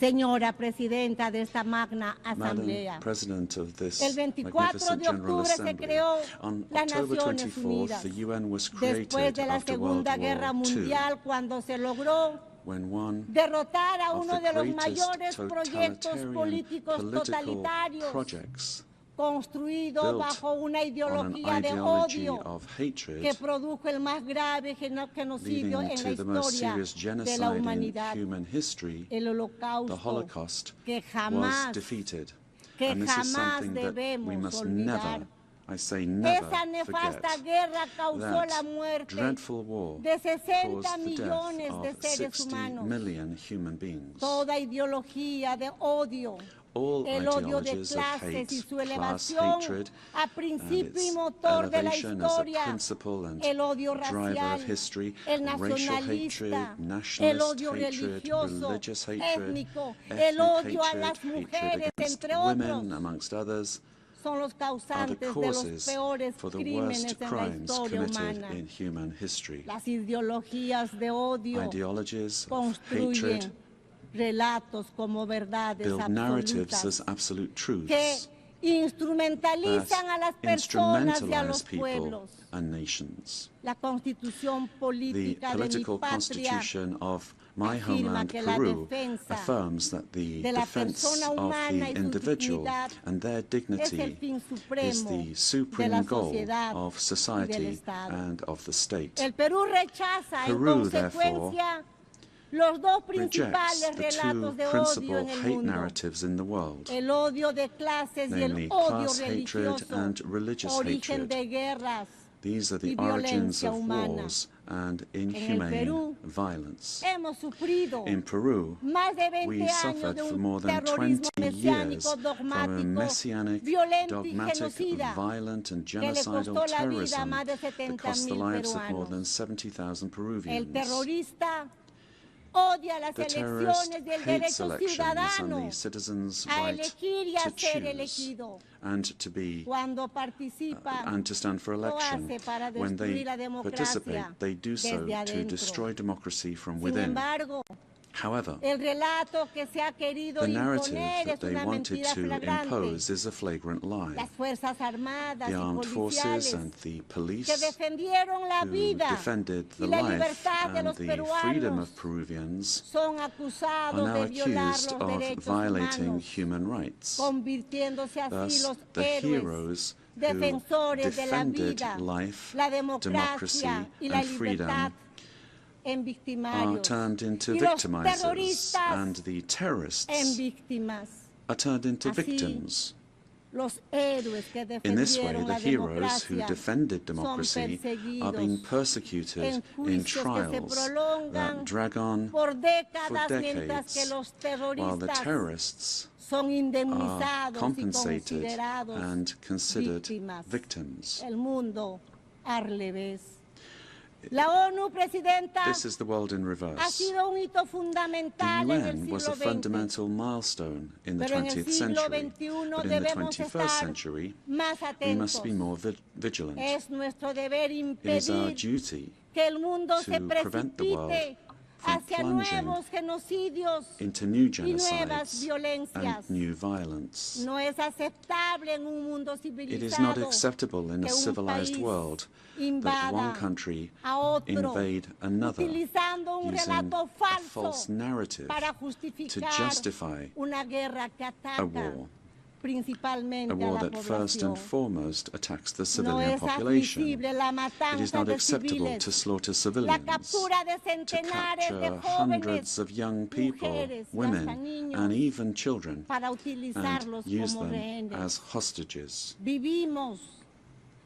Señora Presidenta de esta magna asamblea, Madam President of this el 24 magnificent de General octubre se Assembly, creó on las October Naciones 24th, Unidas, the UN was después created de la after World Segunda Guerra War II, Mundial, cuando se logró when one derrotar a of uno the de los greatest mayores proyectos totalitarian políticos political totalitarios projects construido built bajo una on an ideología de ideology odio of hatred, que produjo el más grave genocidio leading en la to the most historia serious de la genocide in humanidad, human history, el the Holocausto, Holocaust, que was jamás, defeated. que And this is jamás something that we debemos must olvidar. never, I say never, Esa nefasta forget. guerra causó la That muerte dreadful war de 60 caused the millones death de of seres 60 humanos. million human beings. Toda ideología de odio, All el odio de ideologies of clases hate, y su class elevación hatred, a and principio y its motor de la elevation as a historia, principle and el odio driver racial, of history, el racial hatred, nacionalista, el nationalist odio hatred, religioso, religious hatred, étnico, ethnic el odio a hatred, las hatred mujeres, against entre women, otros, amongst others, son los are the causantes de los causes peores for the crímenes worst en la crimes historia committed humana. in human history. Las ideologías de odio Ideologies of construyen hatred relatos como verdades build narratives absolutas as absolute que truths instrumentalizan a las that personas y a instrumentalize los people pueblos. and nations. La constitución The política de mi political patria constitution of my afirma homeland, que la Peru, defensa affirms that the de la defense persona of humana y the su individual dignidad and their es el dignity fin is supremo the de supreme la goal sociedad of y del society Estado. and of the state. El Perú rechaza en Peru, consecuencia los dos Rejects principales the two relatos de odio principal en el hate mundo, narratives in the world, el odio de clases y el namely odio class hatred religioso, and religious origen hatred. de guerras These are the y origins violencia of humana. wars and En el inhumane Perú violence. hemos sufrido In Peru, más de 20 we años suffered de for un more than terrorismo 20 years mesiánico, from a dogmático, messianic, violento y dogmatic, genocida violent and que le genocidal costó la vida a terrorism más de that cost the 70,000 lives of more than peruanos. 70,000 El Peruvians. terrorista odia las The terrorist elecciones y el hates derecho elections ciudadano and the citizens' a right elegir y a to ser choose elegido. and to be Cuando participa, and to stand for lo election. hace para When they destruir la democracia participate, they do so desde to adentro. destroy democracy from Sin within. embargo, However, el relato que se ha querido the narrative imponer that es they una wanted mentira to flagrante. impose is a flagrant lie. Las Fuerzas Armadas The y armed forces policiales and the police que defendieron la who vida defended y the la life libertad de and los the freedom peruanos of Peruvians son are acusados now de violar accused los of derechos violating humanos, human rights. convirtiéndose así Thus, los the héroes, heroes who defensores de la defended vida, life, la democracy, democracia y la and freedom libertad en are victimarios turned into y los victimizers, terroristas and the terrorists en víctimas. are turned into Así, victims. Los héroes que In this way, defendieron the la heroes who democracia defended son democracy are perseguidos being persecuted en in juicios que se trials prolongan that drag on por for décadas, mientras que decades, los while the terroristas terrorists son are indemnizados y compensated considerados and considered víctimas. victims. El mundo al revés. La ONU, Presidenta, This is the world in ha reverse. sido un hito The fundamental en el UN was siglo a XX, fundamental milestone in the pero en el 20th siglo century, XXI but in the debemos 21st estar century, más we must atentos. be more vigilant. Es nuestro deber It is our impedir duty que el mundo to se prevent the world precipite from hacia plunging nuevos genocidios into new y nuevas genocides violencias. and new violence. No es aceptable en un mundo It is not civilizado acceptable in a que un civilized país world that invada one country a otro invade another utilizando un using relato a false falso narrative para to justificar justify una guerra que a ataca war, principalmente a a war la that first and población. foremost attacks the No civilian es population. admisible la It is matanza not de acceptable civiles, to slaughter la civilians, captura de to centenares de capture jóvenes, hundreds of young people, mujeres y hasta women, niños and even children, para and utilizarlos use como them rehenes. as hostages. Vivimos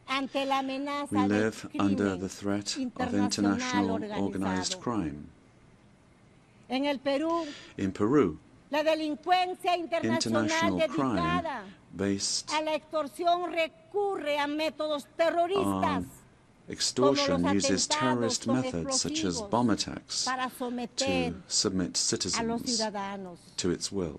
ante la We amenaza del live under the crimen threat of internacional international organized organizado. crime. En el Perú, In Peru, la delincuencia internacional international crime dedicada based a la extorsión recurre a métodos terroristas on extortion como los uses atentados terrorist con methods such as explosivos bomb attacks para someter to submit a los citizens ciudadanos. to its will.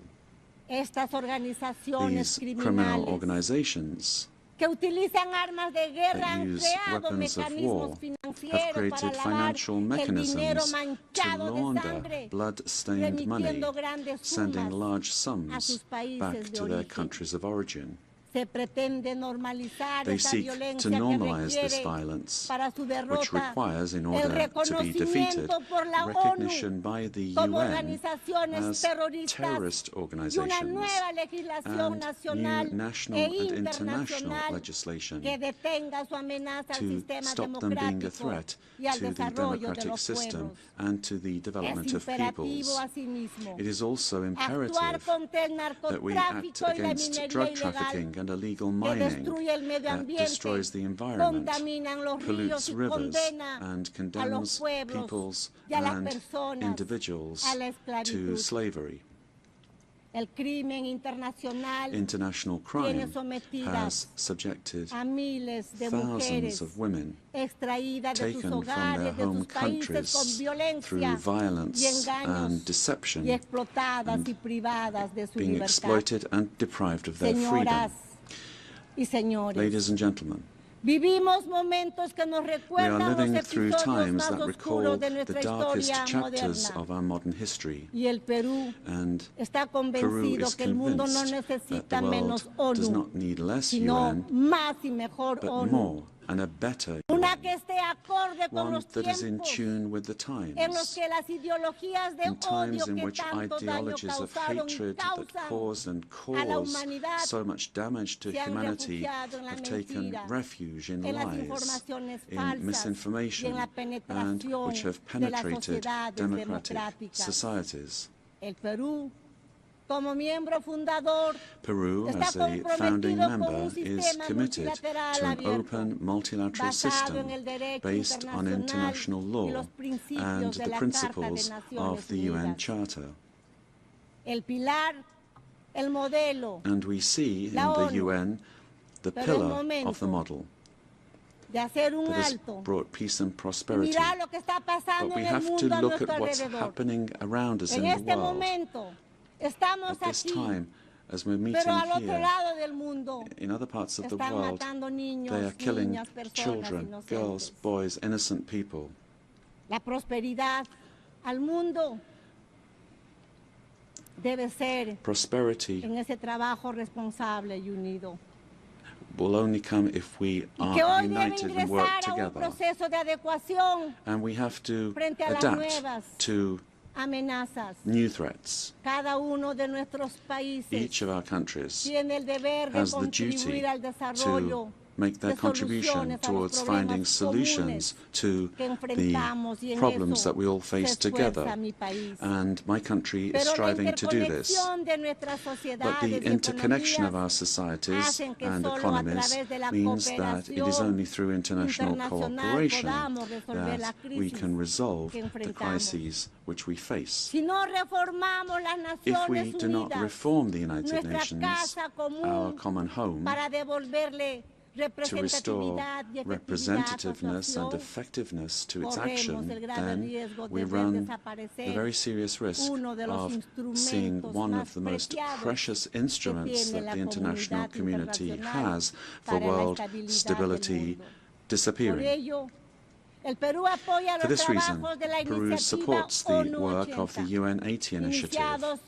Estas organizaciones These criminal criminales organizations que utilizan armas de guerra that han use creado weapons of mecanismos war have financieros created para lavar financial el dinero mechanisms to manchado de launder sangre, blood-stained money, remitiendo grandes sending sumas large a sums sus países back de to their origen. countries of origin. Se pretende normalizar They esa seek violencia to que normalize this requiere violence, para su which derrota requires, in el order to be defeated, reconocimiento por la recognition ONU by the como UN organizaciones as terroristas terrorist y una organizations nueva legislación and nacional new national e and international internacional legislation que detenga su amenaza al to sistema stop them being a democrático threat y al to the desarrollo de democratic los system pueblos. and to the development Es of imperativo peoples. asimismo It is also actuar imperative contra el that we act narcotráfico y la against minería drug ilegal trafficking and illegal que mining destruye el medio that ambiente, destroys the environment, contaminan los ríos pollutes y rivers, condena and a los condemns pueblos peoples y a las and personas individuals a la to esclavitud. slavery. El crimen internacional International tiene crime sometidas has subjected a miles de thousands mujeres of women extraídas de sus taken from their hogares, de home sus países con countries violencia through y violence engaños and deception y explotadas y privadas de su being libertad. exploited and deprived of their Señoras freedom. y señores, Ladies and gentlemen, vivimos momentos que nos we are recuerdan los living through episodios times más that recall oscuros de the nuestra darkest historia chapters moderna. of our modern history, Y el Perú and está Peru convencido is que el mundo no convinced that necesita the menos world does ONU, not need less sino UN, más y mejor but ONU. more and a better Una UN, que esté acorde con one los that is in tiempos tune with the en los times, que las ideologías de in times odio in que which tanto daño ideologies of causaron y hatred that causan cause and a la cause humanidad so much damage to se han humanity refugiado en la have taken mentira, refuge in en las lies, informaciones in falsas y misinformation, en la and penetración which have de las penetrated sociedades democratic democráticas. societies. El Perú, como miembro fundador, Peru, está as a founding comprometido con member, un is sistema committed multilateral to an abierto, open multilateral basado system en el derecho based on international internacional y los law principios and de the la Carta de principles Naciones of the UN Unidas. Charter. El pilar, el modelo And we see in La the ONU, UN the pero el pillar of the momento model de hacer un that has alto brought peace and y prosperity. mirar lo que está pasando But we en el have to mundo a look nuestro at what's alrededor. happening around us En in este the world. momento estamos At this aquí, time, as we're meeting pero al otro here, lado del mundo in other parts of the están world, matando niños, they are killing niñas, personas children, inocentes. girls, boys, innocent people. La prosperidad al mundo debe ser Prosperity en ese trabajo responsable y unido. will only come if we Y que are hoy debe united and work ingresar a un together. proceso de adecuación And we have to frente a las adapt nuevas to amenazas. new threats. Cada uno de nuestros países Each of our countries tiene el deber de has the duty contribuir al desarrollo to make their de contribution soluciones a los towards finding problemas solutions to que the enfrentamos y en problems eso that we all se face esfuerza together. mi país. And my country is Pero la striving to do this. interconexión de nuestras But sociedades the y interconnection of economías our societies hacen que and solo a economies través de la means that it is cooperación only through international internacional cooperation podamos resolver las that we crisis can resolve que the enfrentamos. crises which we face. Si no reformamos las If we Naciones do not Unidas, reform the United nuestra Nations, casa our común, common home, para devolverle to restore representatividad y efectividad a su representativeness and acción, effectiveness to its corremos action, el grave then riesgo we de ver run the desaparecer very serious risk uno de los of seeing instrumentos one más of the most preciados precious que instruments tiene that la the international comunidad community internacional has for para la world estabilidad del stability mundo. Por disappearing. ello, el Perú apoya For los this reason, trabajos de la Peru iniciativa supports the ONU work of the 80, UN 80 initiative, iniciados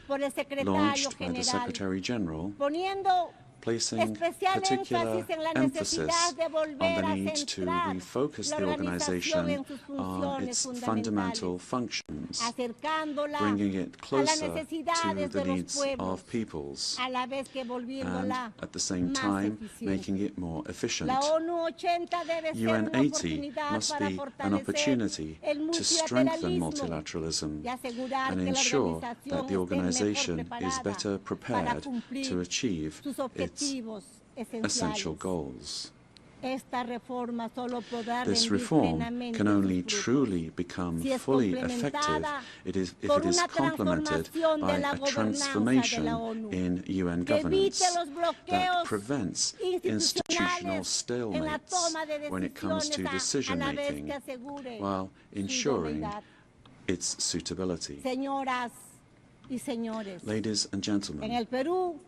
por el secretario launched by the general, Secretary General, poniendo placing especial particular énfasis en la emphasis necesidad de on volver the a need to centrar refocus la the organización organization en sus on funciones its fundamentales, fundamental functions, acercándola bringing it a las closer to necesidades the de los needs pueblos, of peoples, a la vez que and volviéndola at the same más time eficiente. making it more efficient. La ONU 80 debe ser UN una 80 oportunidad must para be an fortalecer opportunity el to strengthen multilateralismo multilateralism y asegurar and que la ensure organización that the esté organization mejor is better preparada para prepared cumplir to achieve sus its objetivos essential esenciales. goals. Esta reforma solo podrá This rendir reform plenamente can only sus frutos truly become si es fully effective complementada if por it is una complemented transformación by de la a gobernanza transformation de la ONU, in UN que evite governance los that bloqueos prevents institutional institucionales en la stalemates toma de when it comes to decisiones a decision la vez making, que asegure while su ensuring idoneidad. its suitability. Señoras y señores, Ladies and en gentlemen, el Perú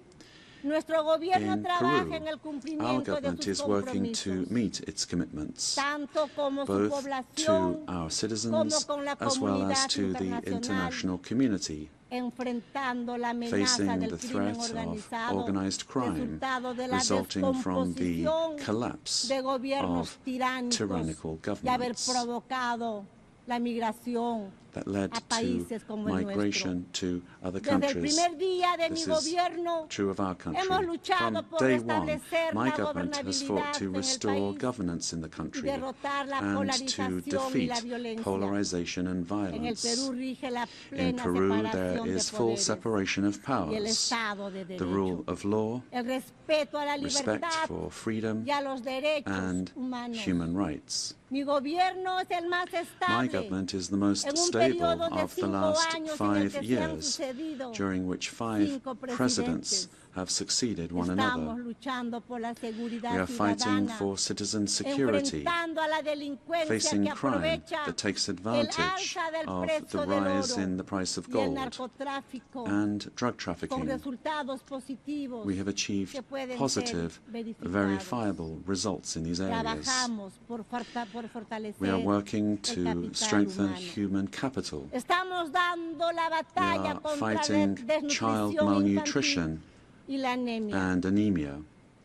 Nuestro gobierno In trabaja Peru, en el our cumplimiento de government sus is working to compromisos, meet its commitments, tanto como su both población to our como citizens con la as well as comunidad to the internacional, international community, enfrentando la amenaza facing del the crimen threat of organizado, organized crime resultado de la resulting from the descomposición collapse de gobiernos of tiránicos tyrannical y haber governments provocado la migración that led a to países como el nuestro. migration to other Desde el countries. primer día de mi This is gobierno true of our country. hemos luchado From por day one, restablecer my la government has fought gobernabilidad to en el restore país governance in the y country derrotar la and to polarización y defeat la violencia. polarization and En el violence. Perú rige la In plena Peru, there separación de is full poderes separation of y el powers, Estado de the Derecho, rule of law, el respeto a la respect libertad for freedom y a los derechos and humanos. human rights. Mi gobierno es el más My estable government is the most en un stable periodo de of the 5 last años en el 5 que se han years, sucedido during which 5 5 presidents have succeeded one Estamos another. luchando por la seguridad We are fighting ciudadana, for citizen security, enfrentando a la delincuencia facing que crime aprovecha that takes el advantage alza del of the precio del rise oro in the price of y el gold narcotráfico and drug con trafficking. resultados positivos We have achieved que pueden positive, ser verificados. verifiable results in these areas. Trabajamos por fortalecer We are working el to capital strengthen humano. human capital. Estamos dando la We batalla are contra la fighting child desnutrición malnutrition infantil y la anemia. and anemia,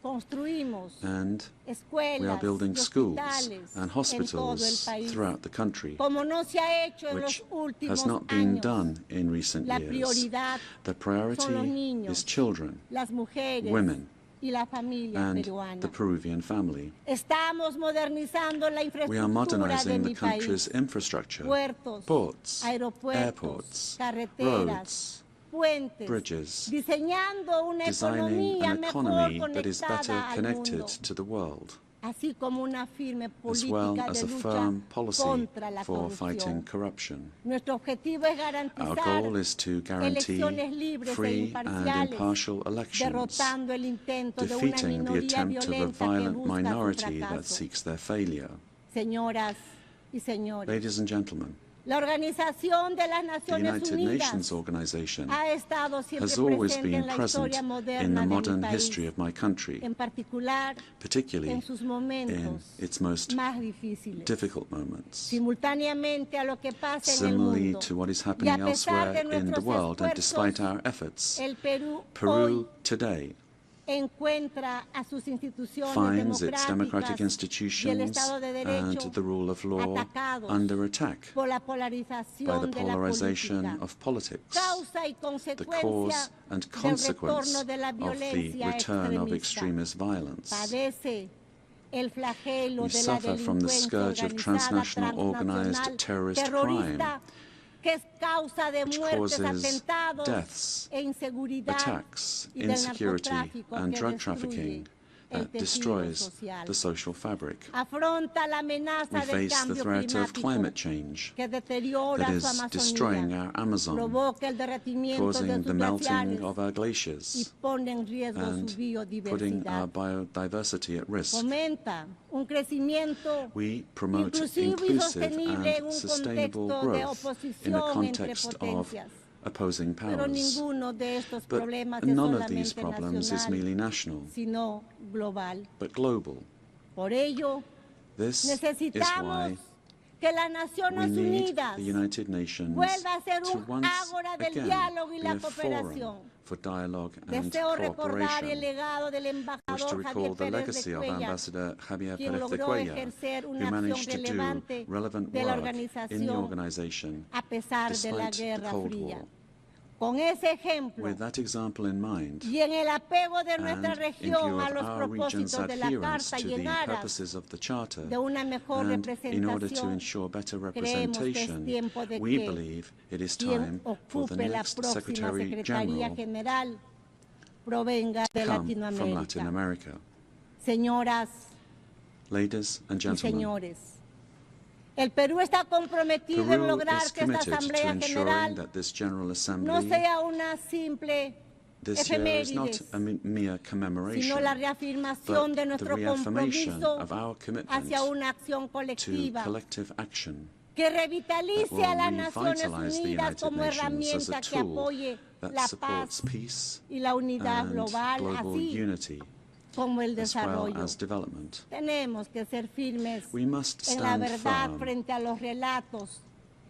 Construimos and escuelas we are building y schools hospitales and en todo el hospitals país, throughout the country, como no se ha hecho en which los últimos has not been años. done in recent La years. prioridad The son los priority niños, is children, las mujeres women, y la familia and peruana. the Peruvian family. Estamos modernizando la We are infraestructura de modernizing the mi country's país. infrastructure, Puertos, ports, aeropuertos, airports, carreteras, roads, puentes, bridges, diseñando una designing economía an mejor economy that is better conectada al connected mundo, to the world, así como una firme as well política as de a lucha firm policy contra la for fighting corrupción. corruption. Nuestro objetivo es Our garantizar goal is to guarantee elecciones libres e free and imparciales, impartial elections, derrotando el intento de una defeating the minoría attempt of a violenta que violent busca su minority that fracaso. seeks their failure. Señoras y señores, Ladies and gentlemen, la Organización de las the Naciones United Unidas Nations Organization ha estado siempre has always presente been en la present historia in moderna the de modern mi país, history of my country, en particular particularly en sus in momentos its most más difíciles. difficult moments. Simultáneamente a lo que pasa en el Similarly mundo to what is y a happening pesar de elsewhere in the nuestros world, and despite esfuerzos, our efforts, el Perú Peru hoy today encuentra a sus instituciones finds its democratic democráticas y el institutions Estado de and Derecho the rule of law atacados under attack por la by the polarización de la polarization política, of politics, causa y the consecuencia cause and del consequence retorno de la of the violencia return of extremista. extremist violence. Padece el flagelo We de la suffer from the delincuencia scourge of organizada transnational organized transnacional terrorist terrorista que es causa de which muertes, causes atentados deaths, e inseguridad attacks, y del insecurity, narcotráfico and que drug destruye trafficking el that tejido destroys social. the social fabric. Afronta la amenaza We del face the cambio threat of climático climate change que deteriora that su is destroying Amazonía, our Amazon, provoca el derretimiento de causing sus the melting glaciares of our y glaciers pone en riesgo su and putting our biodiversidad. biodiversity at risk. Fomenta un crecimiento We promote inclusivo y inclusive sostenible en and un sustainable contexto de growth in a oposición entre context of potencias. opposing Pero powers. ninguno de estos But problemas es none of these solamente problems is merely nacional, national, sino global. but global. Por ello, This is necesitamos why que las we Naciones need Unidas the United Nations vuelva a ser to un once ágora del again diálogo y be la a cooperación. forum for dialogue and Deseo recordar el cooperation. legado del I wish to embajador recall Javier the Pérez legacy de of Cuellar, Ambassador Javier quien Pérez de logró Cuellar, ejercer who una acción managed to do relevante relevant de la work in the organización organization a pesar de la despite the Guerra Cold Fría. War. Con ese ejemplo With that example in mind, y en el apego de nuestra and in región view a of los our region's propósitos de la adherence Carta to y en the aras purposes of the Charter, de una mejor and in order to representación, ensure better creemos que es representation, tiempo de we que believe it is quien time for the ocupe la next próxima Secretary Secretaría General General provenga de come from Latin Latinoamérica. America. Señoras Ladies and y gentlemen, señores, el Perú está comprometido en Peru lograr is que esta committed to Asamblea ensuring General that this General no Assembly sea una simple this year is not efemérides, a mere commemoration, sino la reafirmación but de the nuestro reaffirmation compromiso of our commitment hacia una acción to colectiva collective action que revitalice will a las Naciones revitalize the Unidas United como Nations as a herramienta que tool apoye that la supports paz peace y la unidad and global, global así unity, como el as well desarrollo. as development. Tenemos que ser firmes We must en la stand verdad firm frente a los relatos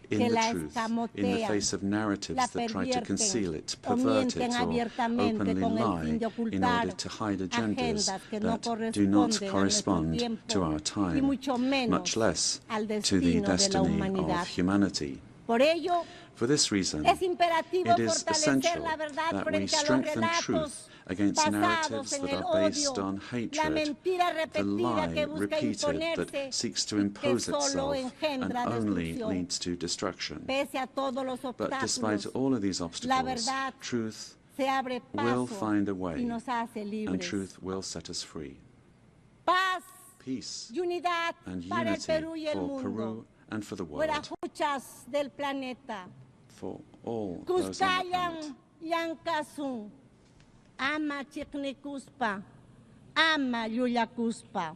in que the la truth, in the escamotean, face of narratives la that try to conceal pervierten it, o pervert mienten it, or abiertamente openly con el lie fin de in ocultar order to hide agendas agendas que no that do not corresponden a nuestro correspond tiempo to our y time, mucho menos much less al to the destino de la destiny humanidad. of humanity. Por ello, For this reason, es imperativo it is fortalecer essential la verdad that we frente a los strengthen relatos truth against basados narratives en that el are based odio, on la hatred, mentira the repetida que lie busca repeated imponerse that seeks to y que impose solo itself and engendra only destrucción. leads to destruction. Pese a todos los But despite obstáculos, all of these la obstacles, verdad truth se abre will paso find a y way, nos hace and libres. truth will set us free. Paz Peace y unidad and para el unity Perú y el for mundo. Peru and for the Buenas world, luchas del planeta. for all those on the planet. Kuskayan Yankasun, ama Chiknikuspa, ama Yuyakuspa,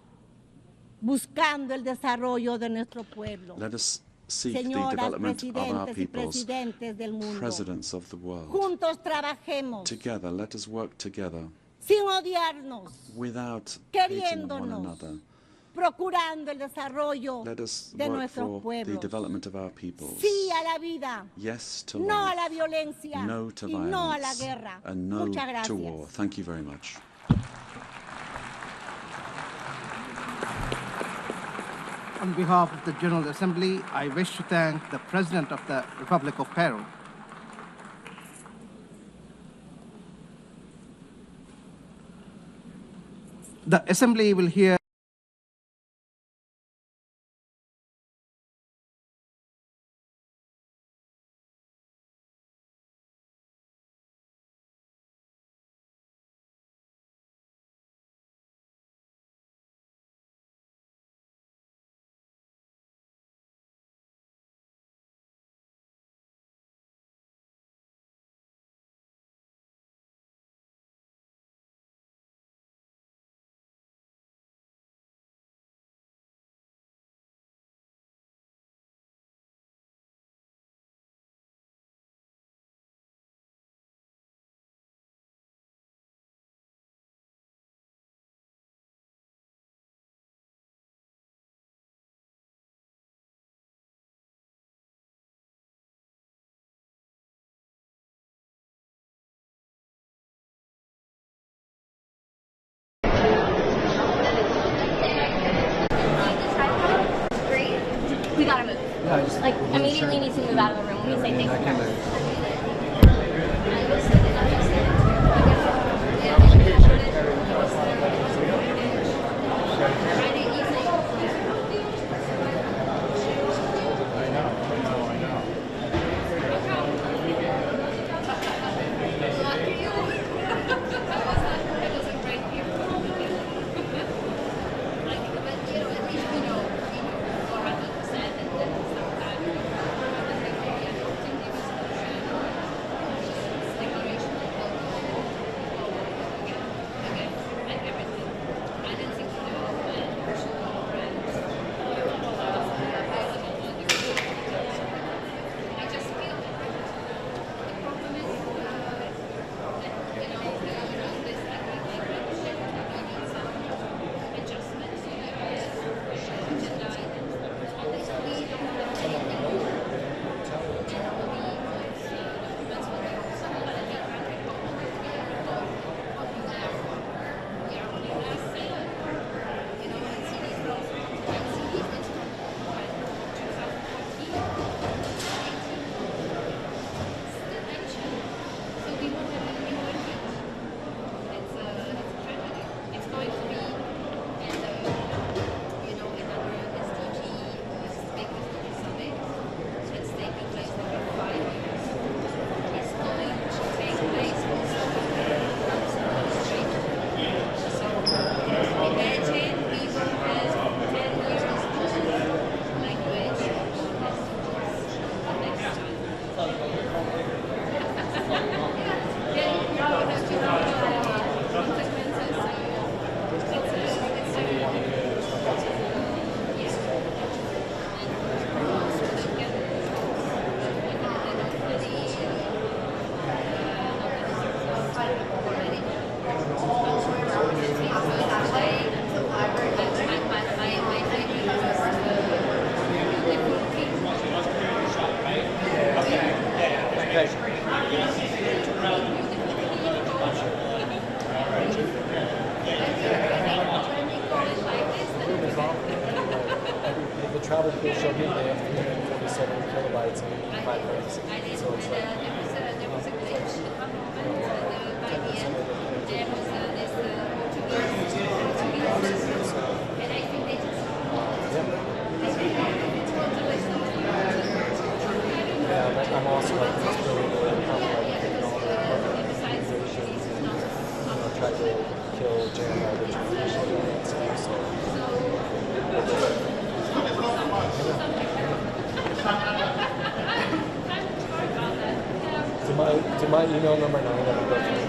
buscando el desarrollo de nuestro pueblo. Let us seek the Señoras, development of our presidentes y peoples, presidentes del mundo. presidents of the world. Juntos trabajemos, Together, let us work together sin odiarnos, without hating one queriéndonos, another. procurando el desarrollo Let us de work nuestros for the pueblos. development of our peoples. Sí a la vida, Yes to no a life, la violencia no to y no a la violence, guerra. and no Muchas to gracias. war. Thank you very much. On behalf of the General Assembly, I wish to thank the President of the Republic of Peru. The Assembly will hear we gotta move. Like, immediately need to move out of the room when we say thank you. rights and provide privacy. So it's like, there was a glitch at one moment by the end. There was this Portuguese, and I think they just yeah, I'm also like this really taking all the organizations and try to kill Jeremiah the tradition and stuff. So to my email number 9 that I go through.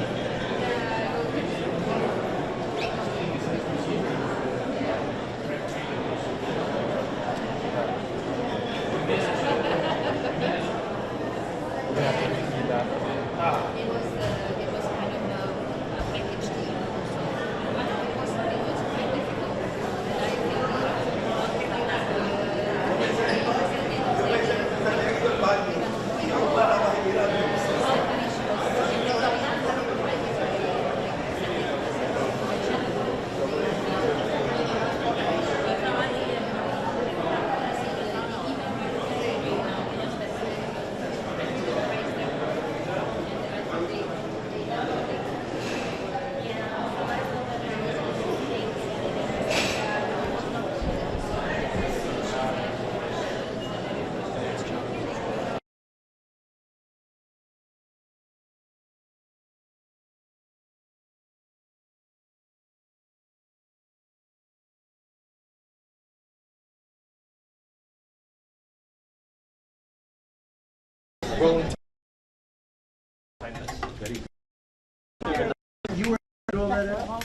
You were all that out?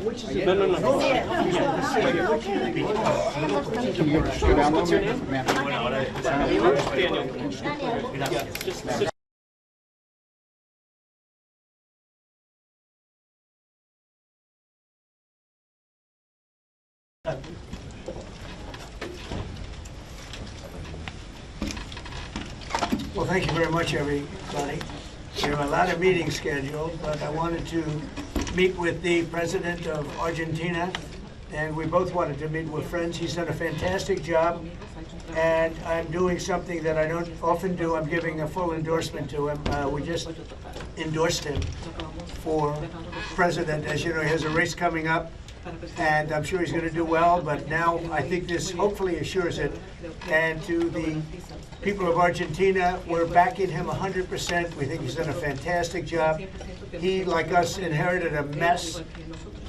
Which is No. Well, thank you very much, everybody. We have a lot of meetings scheduled, but I wanted to meet with the president of Argentina, and we both wanted to meet with friends. He's done a fantastic job, and I'm doing something that I don't often do. I'm giving a full endorsement to him. We just endorsed him for president. As you know, he has a race coming up, and I'm sure he's going to do well, but now I think this hopefully assures it. And to the people of Argentina, we're backing him 100%. We think he's done a fantastic job. He, like us, inherited a mess,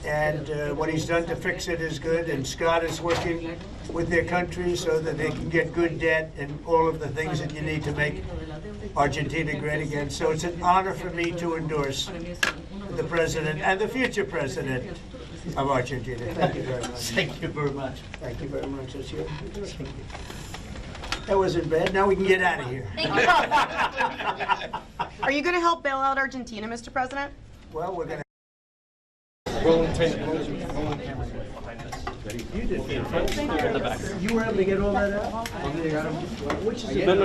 and what he's done to fix it is good, and Scott is working with their country so that they can get good debt and all of the things that you need to make Argentina great again. So it's an honor for me to endorse the president and the future president of Argentina. Thank you very much. Thank you very much. Thank you very much. Thank you. That wasn't bad. Now we can get out of here. Thank you. Are you going to help bail out Argentina, Mr. President? Well, we're going to. Rolling camera behind us. You did. In the back. You were able to get all that out? Which is No.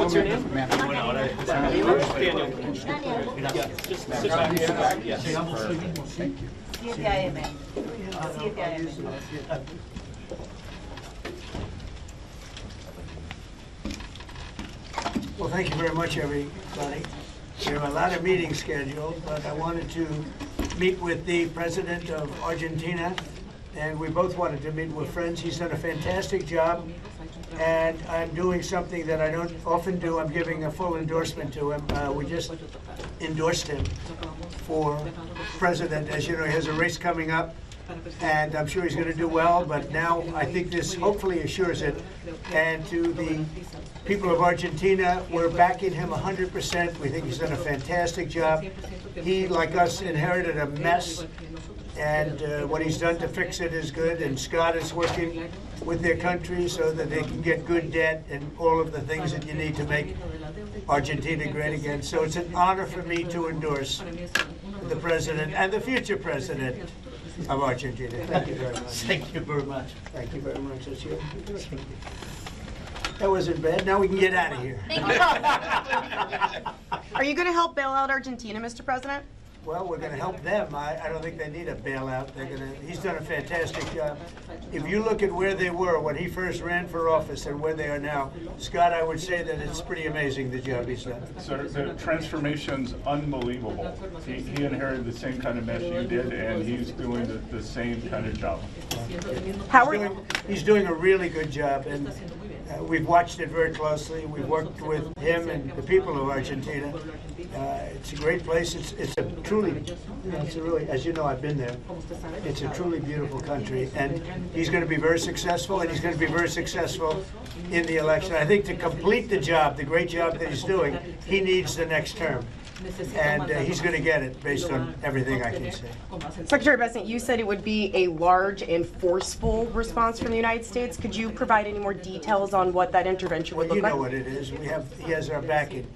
What's your name? Just sit back here. Yes. Thank you. Well, thank you very much, everybody. We have a lot of meetings scheduled, but I wanted to meet with the president of Argentina, and we both wanted to meet with friends. He's done a fantastic job, and I'm doing something that I don't often do. I'm giving a full endorsement to him. We just endorsed him for president. As you know, he has a race coming up, and I'm sure he's going to do well, but now I think this hopefully assures it. And to the people of Argentina, we're backing him 100%. We think he's done a fantastic job. He, like us, inherited a mess, and what he's done to fix it is good, and Scott is working with their country so that they can get good debt and all of the things that you need to make Argentina great again. So it's an honor for me to endorse the president and the future president of Argentina. Thank you very much. Thank you very much. Thank you very much. Thank you. That wasn't bad. Now we can get out of here. Thank you. Are you going to help bail out Argentina, Mr. President? Well, we're going to help them. I don't think they need a bailout. He's done a fantastic job. If you look at where they were when he first ran for office and where they are now, Scott, I would say that it's pretty amazing the job he's done. So the transformation's unbelievable. He inherited the same kind of mess you did, and he's doing the same kind of job. He's doing a really good job, and we've watched it very closely. We've worked with him and the people of Argentina. It's a great place. It's a truly, it's a really, as you know, I've been there. It's a truly beautiful country, and he's going to be very successful, and he's going to be very successful in the election. I think to complete the job, the great job that he's doing, he needs the next term. And he's going to get it based on everything I can say. Secretary Bessent, you said it would be a large and forceful response from the United States. Could you provide any more details on what that intervention would look like? You know what it is. He has our backing.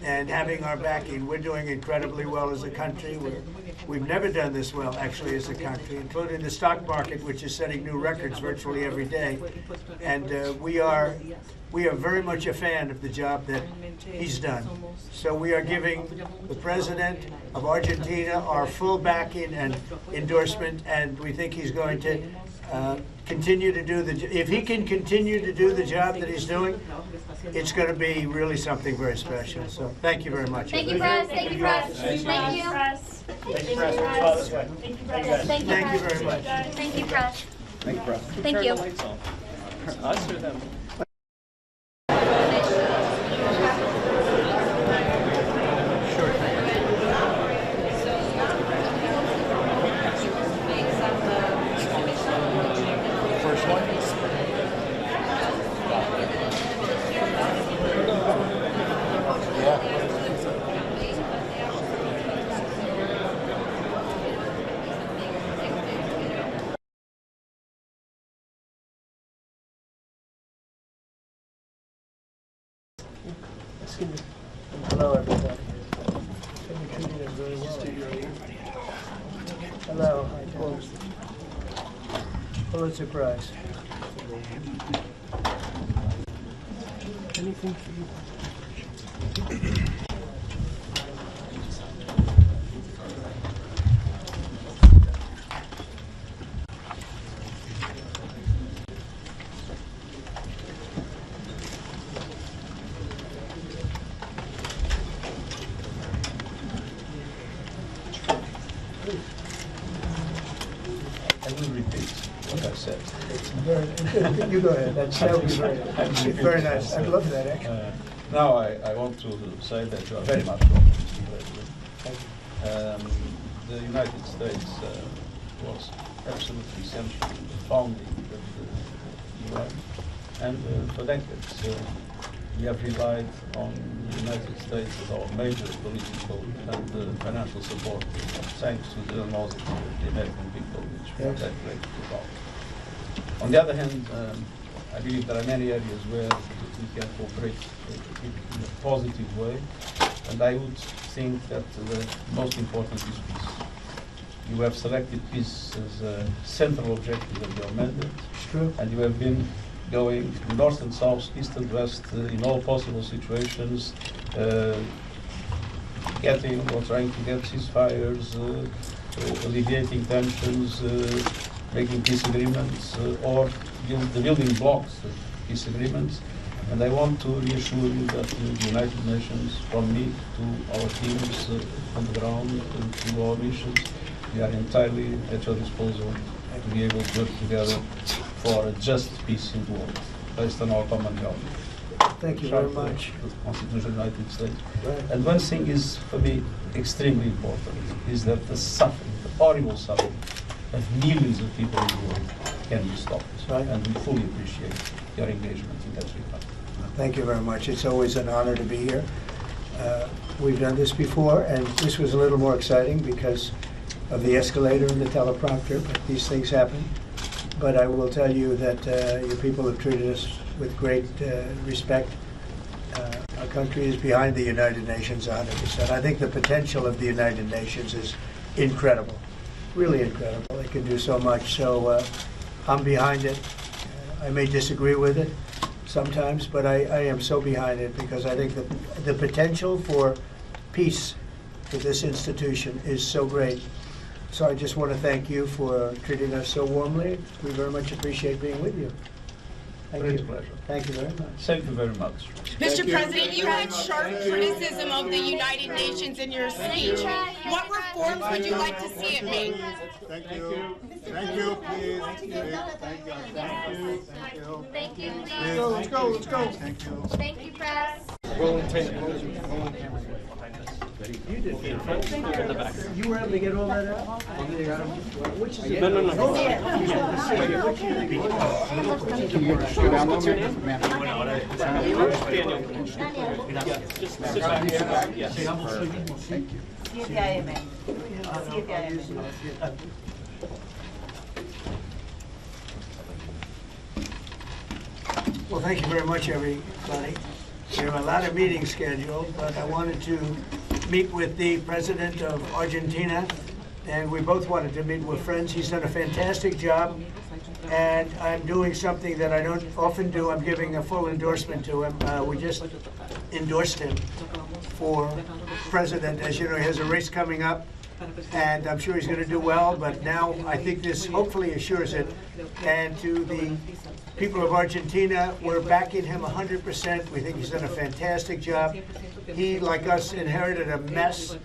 And having our backing, we're doing incredibly well as a country. We've never done this well, actually, as a country, including the stock market, which is setting new records virtually every day. And we are very much a fan of the job that he's done. So we are giving the president of Argentina our full backing and endorsement, and we think he's going to continue to do if he can continue to do the job that he's doing, it's going to be really something very special. So thank you very much. Thank you, press. Thank you, press. Thank you. Thank you, press. Thank you very much. Thank you, press. Thank you, press. Thank you. Hello, everybody. You treated him very well. Hello. Pulitzer Prize. Anything for you? You go ahead. That would be very nice. I'd love that, actually. Now I want to say that you are very much welcome, Mr. President. The United States was absolutely essential in the founding of the UN, and for decades we have relied on the United States as our major political and financial support, thanks to the generosity of the American people, which we are very grateful about. On the other hand, I believe there are many areas where we can cooperate in a positive way, and I would think that the most important is peace. You have selected peace as a central objective of your mandate, and you have been going north and south, east and west, in all possible situations, getting or trying to get ceasefires, alleviating tensions, making peace agreements, or the building blocks of peace agreements. And I want to reassure you that the United Nations, from me to our teams on the ground and to our missions, we are entirely at your disposal to be able to work together for a just peace in the world, based on our common values. Thank you very much. The Constitution of the United States. Right. And one thing is, for me, extremely important, is that the suffering, the horrible suffering of millions of people in the world can be stopped. Right. And we fully appreciate your engagement in that regard. Thank you very much. It's always an honor to be here. We've done this before, and this was a little more exciting because of the escalator and the teleprompter, but these things happen. But I will tell you that your people have treated us with great respect. Our country is behind the United Nations 100%. I think the potential of the United Nations is incredible, really incredible. It can do so much. So I'm behind it. I may disagree with it sometimes, but I am so behind it because I think that the potential for peace with this institution is so great. So I just want to thank you for treating us so warmly. We very much appreciate being with you. Thank Great you. pleasure. Thank you very much. Thank you very much. Mr. President, you had sharp criticism of the United Nations in your speech. What reforms would you like to see it make? Thank you. Thank you, please. Thank you. Thank you. Thank you, please. Let's go, let's go, let's go. Thank you. Thank you, press. Rolling camera. You did. You were able to get all that out? Which is it? No. Well, thank you very much, everybody. We have a lot of meetings scheduled, but I wanted to meet with the president of Argentina, and we both wanted to meet with friends. He's done a fantastic job, and I'm doing something that I don't often do. I'm giving a full endorsement to him. We just endorsed him for president. As you know, he has a race coming up, and I'm sure he's going to do well, but now I think this hopefully assures it. And to the people of Argentina, we're backing him 100%. We think he's done a fantastic job. He, like us, inherited a mess,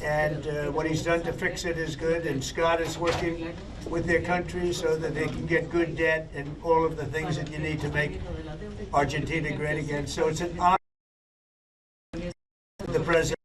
and what he's done to fix it is good. And Scott is working with their country so that they can get good debt and all of the things that you need to make Argentina great again. So it's an honor, the president.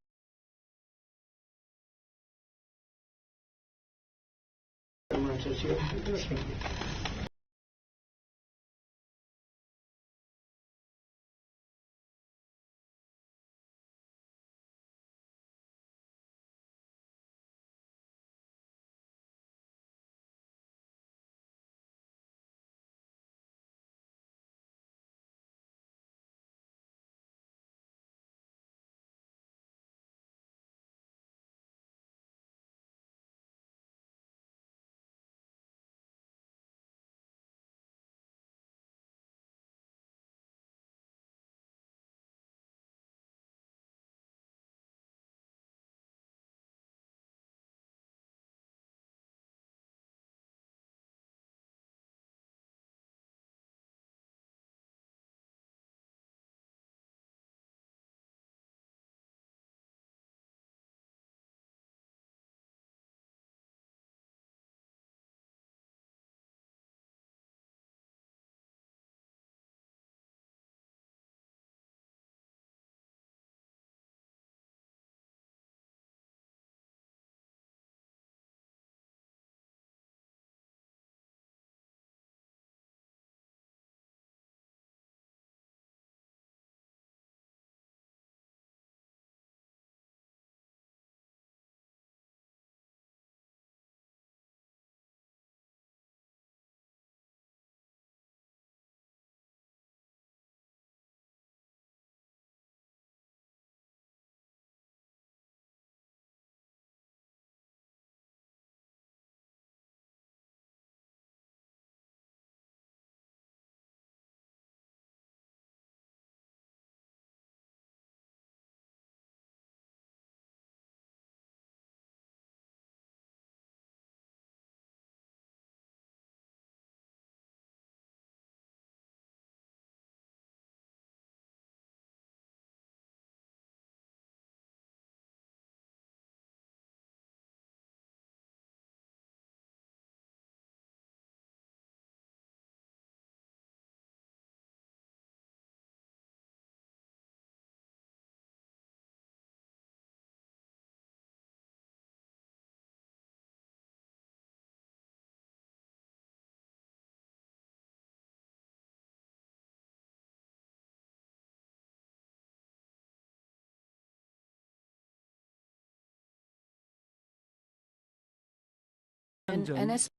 And as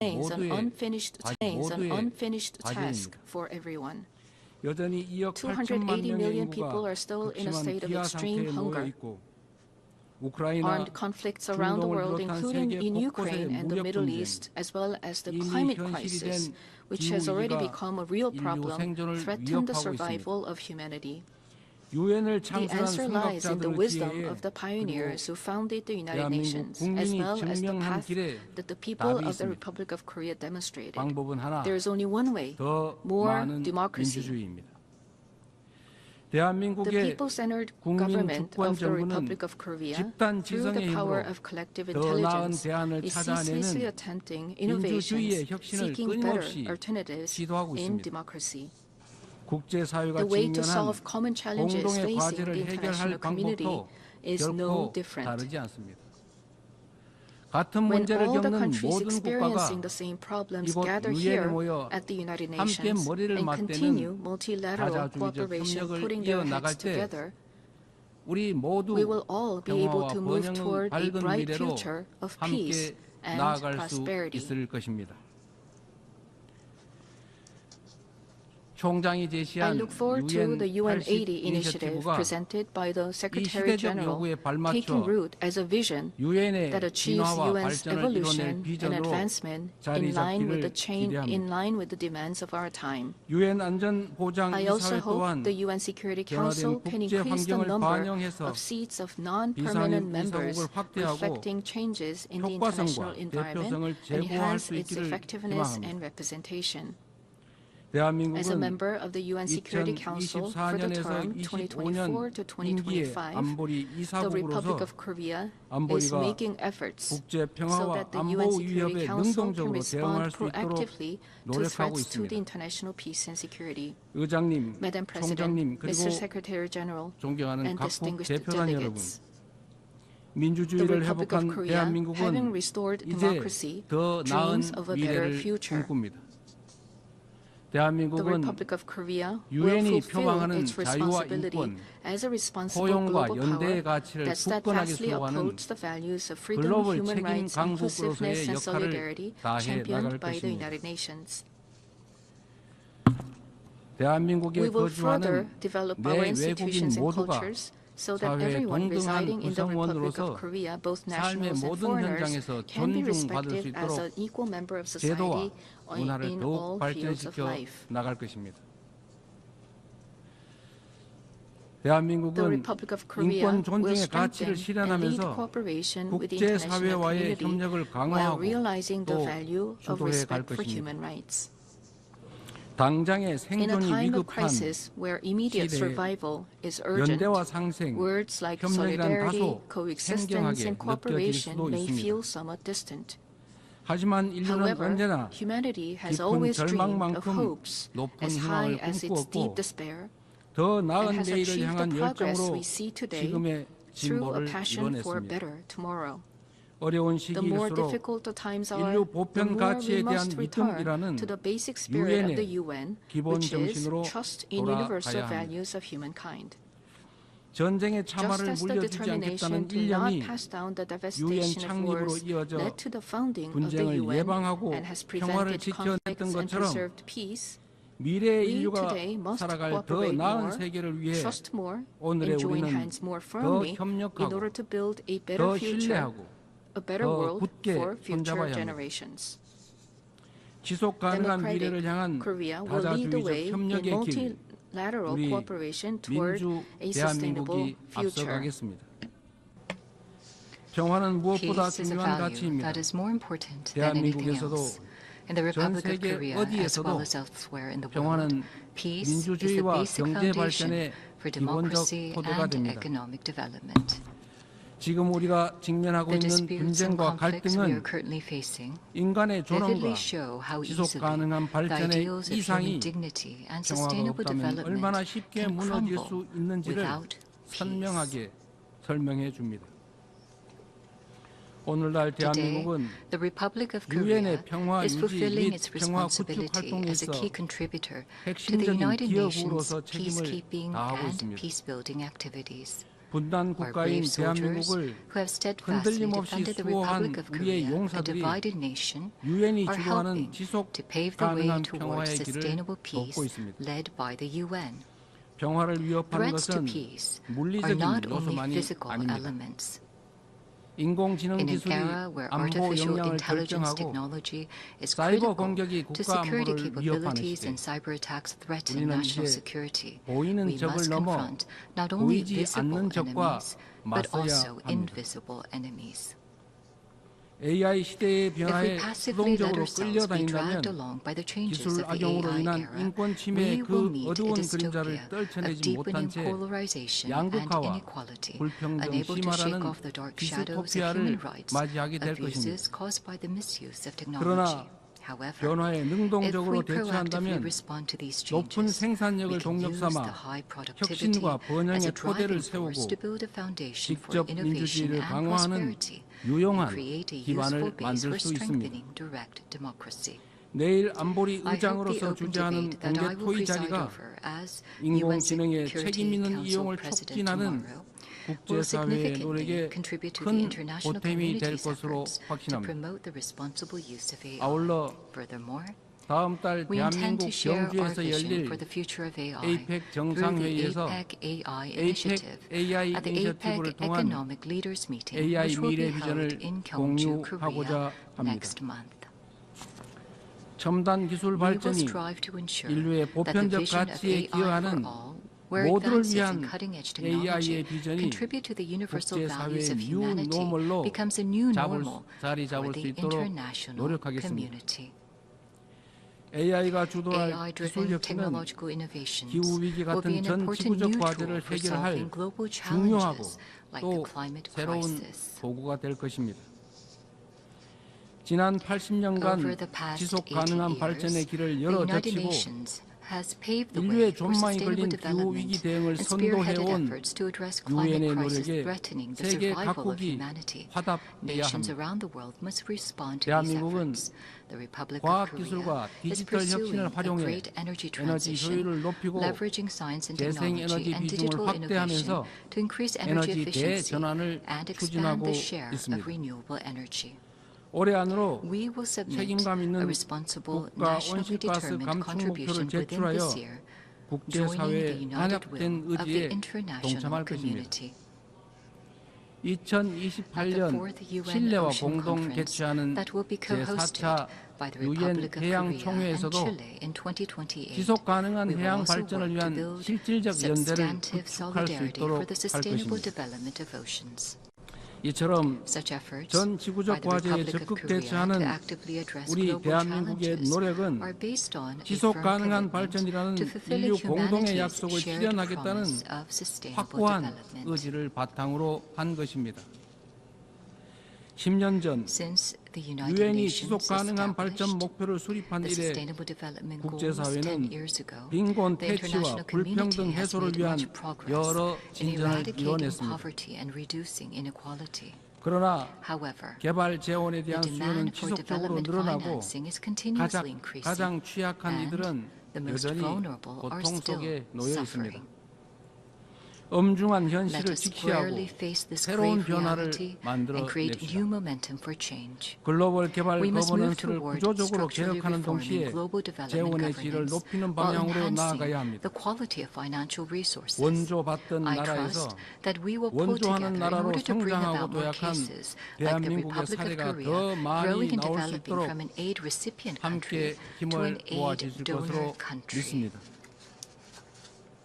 an unfinished task for everyone. 280 million people are still in a state of extreme hunger. Armed conflicts around the world, including in Ukraine and the Middle East, as well as the climate crisis, which has already become a real problem, threaten the survival of humanity. 유엔을 The 창설한 answer lies in the 선각자들의 wisdom 지혜에 of the pioneers who founded the United 대한민국 Nations, as 국민이 well as the 증명한 path 길에 that the people 답이 of the 있습니다. Republic of Korea demonstrated. 방법은 하나, There is only one way, 더 more 많은 democracy. 민주주의입니다. The 대한민국의 people-centered 국민 government 주권 of the 정부는 Republic of Korea, 집단 through 지성의 the power 힘으로 of collective 더 나은 intelligence, 대안을 is ceaselessly 찾아내는 attempting 민주주의의 innovations, 혁신을 seeking better 끊임없이 alternatives 시도하고 in 있습니다. democracy. 국제사회가 The way to 직면한 solve common challenges 공동의 facing 과제를 the 해결할 international community 방법도 is no 결코 different. 다르지 않습니다. 같은 When 문제를 all the 겪는 countries 모든 국가가 experiencing the same problems 이곳 gather 유엔에 here 모여 at the United 함께 Nations 머리를 and continue 맞대는 multilateral 다자주의적 cooperation, 협력을 putting their 이어나갈 heads 때 together, 우리 모두 we will all be able 평화와 to move 번영의 toward a 밝은 bright 미래로 future of peace 함께 and 나아갈 수 prosperity. 있을 것입니다. 총장이 I 제시한 look forward to the UN 80 initiative 이니셔티브가 presented by the 이 Secretary 시대적 General, 요구에 taking 발맞춰 root as a vision 유엔의 that achieves 진화와 UN's 발전을 evolution 이뤄낼 and 비전으로 advancement 자리 in line with the 잡기를 in 기대합니다. line with the demands of our time. 유엔 안전보장 I also 이사회 hope 또한 the UN Security Council 변화된 can 국제 increase the 환경을 number 반영해서 of seats of non-permanent 비상임 members 이사국을 확대하고 reflecting changes in the 효과성과 international environment 대표성을 and 제고할 enhance 수 its 있기를 effectiveness 희망합니다. and representation. As a 대한민국은 member of the UN Security Council for the 2024년에서 term 2024 to 2025년 2025, 안보리 the 이사국으로서 Republic of Korea is 안보리가 making efforts 국제 so 평화와 that the 안보 UN Security 위협에 Council can 능동적으로 respond 대응할 수 있도록 proactively to 노력하고 threats to the 있습니다. international peace and security. 의장님, Madam President, 총장님, 그리고 Mr. Secretary General, 존경하는 and 각국 distinguished 대표단 여러분, delegates. The 민주주의를 Republic of 회복한 Korea, having 대한민국은 restored 이제 democracy, 더 나은 dreams of a better 미래를 future. 꿈꿉니다. The 대한민국은 Republic of Korea will 유엔이 fulfill 표방하는 its 자유와 responsibility 인권, as a responsible 포용과 global 연대의 power 가치를 that 굳건하게 steadfastly 수호하는 upholds the values of freedom, 글로벌 human 책임 rights, inclusiveness, 강국으로서의 and 역할을 solidarity 다해 championed 나갈 by the 것입니다. United Nations. 대한민국에 We will further 거주하는 develop 내 our 외국인 institutions and 모두가 cultures so that 사회의 everyone residing 동등한 in the Republic 구성원으로서 of Korea, both 삶의 nationals and 모든 foreigners, 현장에서 can be 존중받을 수 respected as an 있도록 equal member of 제도와 society 문화를 in 더욱 all fields of 발전시켜 life. 나갈 것입니다. The 대한민국은 Republic of Korea 인권 will 존중의 strengthen 가치를 and lead 실현하면서 cooperation with the international 국제사회와의 community 협력을 while 강화하고 realizing the 또 value of 주도해 갈 respect for 것입니다. human rights. 당장의 In a 생존이 time of 위급한 crisis where immediate 시대에 survival is urgent, 연대와 상생, words like 협력이란 solidarity, 다소 coexistence, 생경하게 and 느껴질 cooperation 수도 may 있습니다. feel somewhat distant. 하지만 인류는 However, 언제나 humanity has 깊은 always dreamed of 절망만큼 hopes 높은 as high 희망을 as its deep 꿈꾸었고 despair, 더 and 나은 has 내일을 achieved the 향한 progress 열정으로 we see today 지금의 through a 진보를 passion for a 이뤄냈습니다. better tomorrow. 어려운 The more 시기일수록 difficult the times are, 인류 the 보편 more we 가치에 대한 must return 믿음이라는 to the basic spirit of the 유엔의 UN, 기본 which is 정신으로 trust in universal 돌아가야 합니다. values of humankind. 전쟁의 Just 참화를 as the 물려주지 determination 않겠다는 to not 일념이 pass down the 유엔 devastation of 창립으로 wars 이어져 led to the founding of the 분쟁을 UN 예방하고 and has 평화를 prevented 지켜냈던 conflicts and 것처럼 preserved peace. 미래의 We 인류가 today must 살아갈 더 cooperate 나은 more, 세계를 위해 trust more, 오늘의 and join 우리는 hands more 더 firmly in 협력하고 order to build a better 더 future, 신뢰하고 a better 더 world 굳게 for future 손잡아야 합니다. generations. 지속 가능한 미래를 Democratic 향한 Korea will lead the way 다자주의적 in 협력의 길, multilateral 우리 cooperation toward 민주 a sustainable 대한민국이 future. 앞서가겠습니다. 평화는 무엇보다 Peace is a 중요한 value 가치입니다. that is more important than anything 대한민국에서도 else. In the 전 Republic of 세계 Korea, as 어디에서도 well as elsewhere in the world, 평화는 peace is the 민주주의와 basic 경제 foundation 발전의 for 기본적 democracy 토대가 and 됩니다. economic development. 지금 우리가 직면하고 The 있는 disputes and 분쟁과 conflicts we are 갈등은 currently facing 인간의 vividly 존엄과 show how 지속 easily 가능한 the 발전의 ideals of human 이상이 dignity and 평화가 sustainable 없다면 development 얼마나 쉽게 can 무너질 crumble 수 있는지를 without peace. 선명하게 설명해 줍니다. 오늘날 Today, 대한민국은 the Republic of Korea 유엔의 평화 is 유지 fulfilling 및 its 평화 구축 responsibility as a 활동에서 key contributor to the 핵심적인 United Nations 기업으로서 책임을 peacekeeping 다하고 and 있습니다. peacebuilding activities. 분단 Our 국가인 brave soldiers 대한민국을 who have steadfastly 흔들림 없이 defended the 수호한 Republic of 우리의 Korea, a 용사들이 divided nation, 유엔이 are 주도하는 helping 지속 to pave the way 가능한 towards 평화의 길을 sustainable peace 돕고 있습니다. led by the UN. 평화를 위협하는 Threats to 것은 peace are 물리적인 not only 요소만이 physical 아닙니다. elements. In an era where artificial intelligence technology is critical to security capabilities and cyber attacks threaten national security, we must confront not only visible enemies, but also invisible enemies. If we passively let ourselves be dragged along by the changes of the AI era, we will meet a dystopia of deepening polarization and inequality, unable to shake off the dark shadows of human rights, abuses caused by the misuse of technology. However, if we proactively respond to these changes, we can use the high productivity as a driving force to build a foundation for innovation and prosperity, and create a useful base for strengthening direct democracy. 내일 안보리 I hope the 의장으로서 open 주재하는 debate that I 공개 will 토의 preside 자리가 over as 인공지능의 UN 책임 있는 Security 이용을 Council President 촉진하는 tomorrow will 국제사회의 significantly 노력에 contribute to the 큰 international 보탬이 될 community's 것으로 efforts to 확신합니다. promote the responsible use of AI. 아울러 Furthermore, 다음 달 we intend 대한민국 to share our 경주에서 vision 열릴 for the future of AI APEC through the 정상회의에서 APEC AI APEC initiative AI at the 이니셔티브를 APEC 통한 Economic Leaders Meeting, AI which will be 미래 held 비전을 in Gyeongju, 공유하고자 Korea 합니다. next month. 첨단 기술 We will 발전이 strive to ensure 인류의 that the 보편적 vision of 가치에 AI 기여하는 for all, where 모두를 advances 위한 in cutting-edge technology AI의 비전이 contribute to the universal values 국제사회의 of humanity 뉴노멀로 becomes a new normal 자리 for 잡을 수 the 있도록 international 노력하겠습니다. community. AI가 주도할 기술 AI-driven 혁신은 technological innovations 기후위기 will be 같은 an 전 important 지구적 new 과제를 tool for 해결할 solving global 중요하고 challenges like the 또 climate 새로운 crisis. 도구가 될 것입니다. 지난 Over 80년간 the past 지속 80 가능한 years, 발전의 길을 the 열어 United 젖히고 Nations has paved the way 인류의 for 존망이 sustainable 걸린 기후위기 development 대응을 and spearheaded 선도해온 efforts to address climate 유엔의 crisis 노력에 threatening the 세계 survival of 각국이 humanity. 화답해야 Nations 합니다. around the world must respond to these 대한민국은 efforts. The Republic of 과학기술과 Korea is 디지털 pursuing 혁신을 a 활용해 great energy 에너지 transition, 효율을 높이고 leveraging science and 재생에너지 technology and 비중을 digital innovation 확대하면서 to increase energy 에너지 efficiency 대전환을 and expand 추진하고 the share 있습니다. of renewable energy. 올해 안으로 We will submit 책임감 a 있는 responsible, 국가 nationally 온실가스 determined 감축 contribution 목표를 within 제출하여 this year, joining the 국제사회의 united 단합된 will of the 의지에 international 동참할 것입니다. community. 2028년 칠레와 공동 개최하는 That will be co-hosted 제4차 by the 유엔 Republic of 해양 Korea and 총회에서도 Chile in 2028. 지속 가능한 We will 해양 also 발전을 work to 위한 build 실질적 연대를 substantive 구축할 수 solidarity 있도록 for the 할 sustainable 것입니다. development of oceans. 이처럼 Such efforts 전 by 지구적 the 과제에 Republic of 적극 Korea to 대처하는 actively address 우리 global 대한민국의 challenges 노력은 are based on a 지속 firm 가능한 commitment 발전이라는 to fulfilling 인류 공동의 humanity's 약속을 shared 실현하겠다는 promise of sustainable 확고한 development. 의지를 바탕으로 한 것입니다. 10년 전 Since the United 유엔이 Nations 지속 가능한 발전 established 목표를 수립한 the 이래 Sustainable Development Goals 10 국제사회는 years ago, 빈곤 the 퇴치와 international 불평등 community has 해소를 made 위한 much progress 여러 in 진전을 eradicating 이뤄냈습니다. poverty and reducing inequality. 그러나 However, 개발 재원에 the 대한 수요는 demand for 지속적으로 development 늘어나고 financing is continuously increasing, 가장 취약한 and 이들은 the most 여전히 vulnerable are 고통 still 속에 놓여 suffering. 있습니다. 엄중한 Let 현실을 us 직시하고 squarely face this 새로운 grave 변화를 reality 만들어 and create 냅시다. new momentum for change. 글로벌 개발 We must move 거버넌스를 toward 구조적으로 structurally 개혁하는 동시에 reforming global development 재원의 질을 governance 높이는 while 방향으로 enhancing 나아가야 합니다. the quality of financial resources. 원조받던 I 나라에서 trust that we will pull 원조하는 together in 나라로 order to bring 성장하고 about more 도약한 cases like the 대한민국의 Republic of 사례가 더 Korea 많이 growing and 나올 수 developing 있도록 from an aid recipient 함께 country to 힘을 an aid 모아주실 donor 것으로 country. 믿습니다.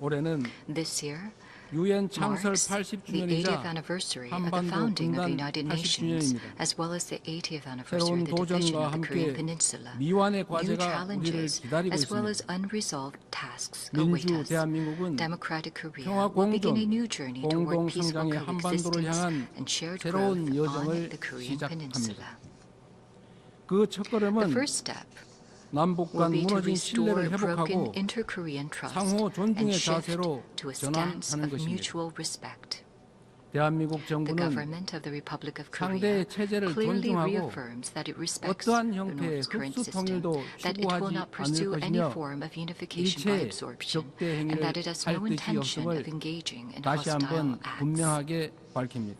올해는 This year 유엔 창설 marks the 80주년이자 80th anniversary of the 한반도 founding of the 분단 United Nations, 80주년입니다. as well as the 80th anniversary 새로운 of the division 도전과 of the Korean 함께 Peninsula. 미완의 New 과제가 우리를 challenges, 기다리고 as well as 있습니다. unresolved tasks await 민주 us. 대한민국은 Democratic Korea 평화 will begin a 공존, new journey 공동 toward peaceful 성장의 한반도를 coexistence 향한 and shared 새로운 growth on 여정을 the Korean Peninsula. 시작합니다. 그 첫걸음은 The first step 남북 will 간 be to 무너진 restore 신뢰를 broken 회복하고 inter-Korean trust 상호 and 존중의 shift 자세로 to a stance 전환하는 of 것입니다. mutual respect. 대한민국 The 정부는 government of the Republic of Korea 상대의 체제를 clearly 존중하고 reaffirms that it respects 어떠한 the 형태의 North's current 흡수 system, 통일도 that it will 추구하지 not 않을 pursue any 것이며 form of unification by 일체 absorption, 적대 and 행위를 that it has 할 no 뜻이 intention 없음을 of engaging in 다시 hostile 한번 acts. 분명하게 밝힙니다.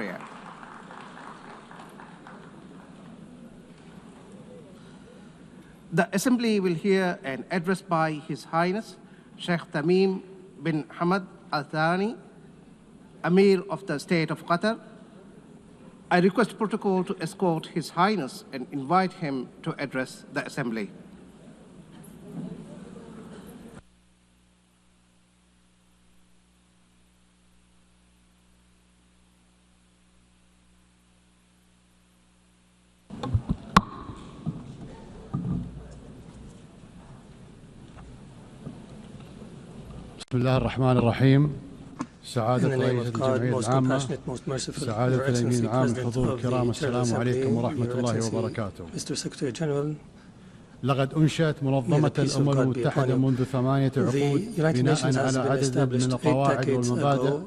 Victoria. The Assembly will hear an address by His Highness Sheikh Tamim bin Hamad Al Thani, Amir of the State of Qatar. I request Protocol to escort His Highness and invite him to address the Assembly. بسم الله الرحمن الرحيم. سعادة رئيس الجمعية العامة، سعادة الأمين العام، الحضور الكرام، السلام عليكم ورحمة الله وبركاته. لقد أنشأت منظمة الأمم المتحدة منذ 8 عقود بناء على عدد من القواعد والمبادئ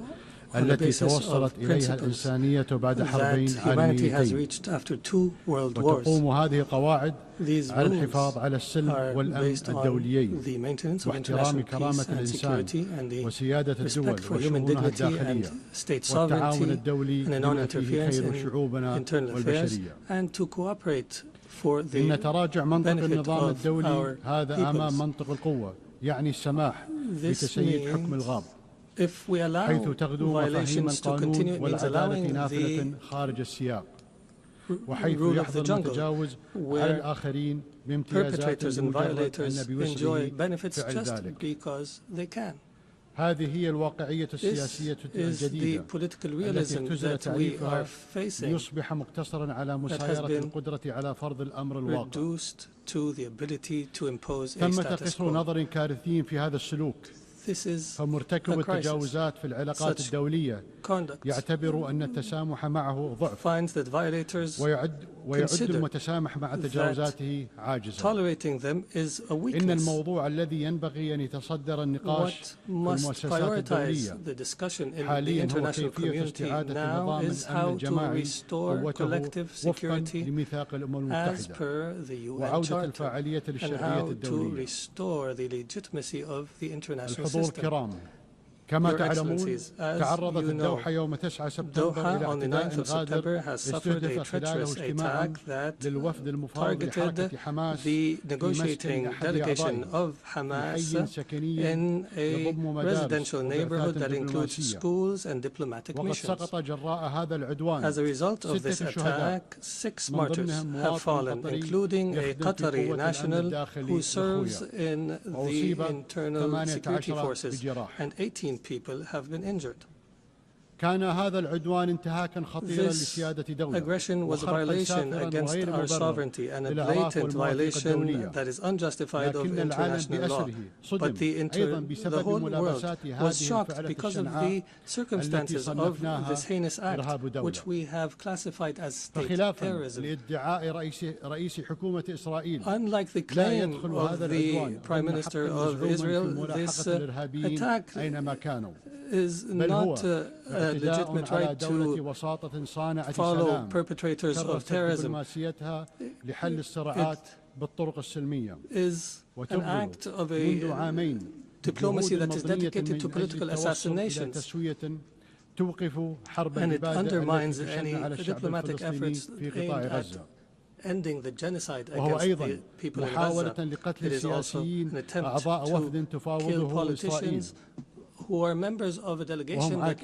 التي توصلت إليها الإنسانية بعد حربين عالميتين، وتقوم هذه القواعد على الحفاظ على السلم والأمن الدوليين واحترام كرامة الإنسان وسيادة الدول وشؤونها الداخلية والتعاون الدولي لما فيه خير شعوبنا والبشرية. إن تراجع منطق النظام الدولي هذا أمام منطق القوة، يعني السماح بتسييد حكم الغاب، حيث تغدو مفاهيم القانون والعدالة نافذة خارج السياق، وحيث يحظر المتجاوز على الآخرين بامتيازات لمجرد أن بوسعه فعل ذلك. هذه هي الواقعية السياسية الجديدة التي اختزل تعريفها ليصبح مقتصرا على مسايرة القدرة على فرض الأمر الواقع. ثمة قصر نظر كارثي في هذا السلوك، فمرتكب التجاوزات في العلاقات الدولية يعتبر أن التسامح معه ضعف، ويعد المتسامح مع تجاوزاته عاجزا. إن الموضوع الذي ينبغي أن يتصدر النقاش في المؤسسات الدولية حاليا هو كيفية استعادة نظام الأمن الجماعي قوته وفقا لميثاق الأمم المتحدة، وعودة الفاعلية للشرعية الدولية. الحضور الكرام، كما تعلمون تعرضت الدوحة يوم 9 سبتمبر إلى اعتداء غادر استهدف خلاله اجتماعا للوفد المفاوض لحركة حماس في مسكن أحد أعضائه بحي سكني يضم مدارس وبعثات دبلوماسية. وقد سقط جراء هذا العدوان 6 شهداء، من ضمنهم مواطن قطري يخدم في قوة الأمن الداخلي الأخوية، وأصيب 18 بجراح. people have been injured. كان هذا العدوان انتهاكا خطيرا لسيادة دولة، aggression was a violation against our sovereignty and a blatant violation that is unjustified of international law. But the whole world was shocked because of the circumstances of this heinous act, which we have classified as state terrorism. Unlike the claim of the Prime Minister of Israel, this attack is not a legitimate right to follow perpetrators of terrorism. It is an act of a diplomacy that is dedicated to political assassinations, and it undermines any diplomatic efforts aimed at ending the genocide against the people in Gaza. It is also an attempt to kill politicians who are members of a delegation that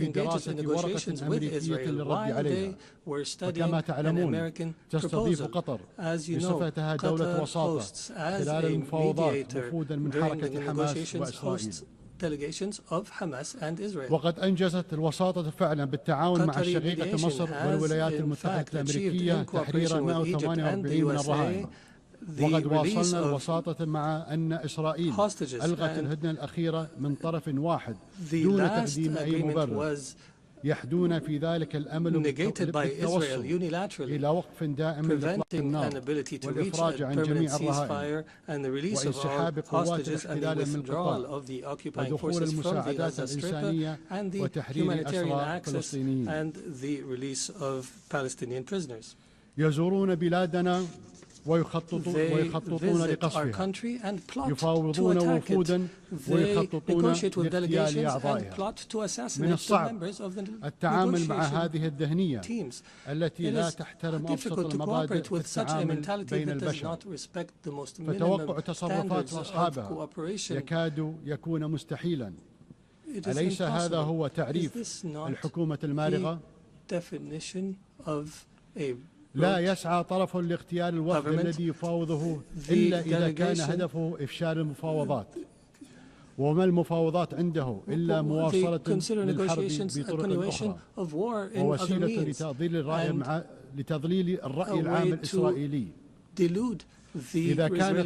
engages in negotiations with Israel while they were studying an American proposal. As you know, Qatar hosts, as a mediator during the negotiations, hosts delegations of Hamas and Israel. وقد أنجزت الوساطة فعلا بالتعاون مع شقيقة مصر والولايات المتحدة الأمريكية تحرير 148 من الرهائن. وقد واصلنا الوساطة مع أن إسرائيل ألغت الهدنة الأخيرة من طرف واحد دون تقديم أي مبرر، يحدون في ذلك الأمل بالتوصل إلى وقف دائم لإطلاق النار والإفراج عن جميع الرهائن وانسحاب قوات الاحتلال من القطاع ودخول المساعدات الإنسانية وتحرير أسرى فلسطينيين. يزورون بلادنا they visit our country and plot to attack it. They negotiate with delegations and plot to assassinate the members of the negotiation teams. It is difficult to cooperate with such a mentality that does not respect the most minimum standards of cooperation. أليس هذا هو تعريف الحكومة المارغة؟ لا يسعى طرف لاغتيال الوفد الذي يفاوضه إلا إذا كان هدفه إفشال المفاوضات. وما المفاوضات عنده إلا مواصلة للحرب بطرق أخرى ووسيلة لتضليل الرأي العام الإسرائيلي. إذا كان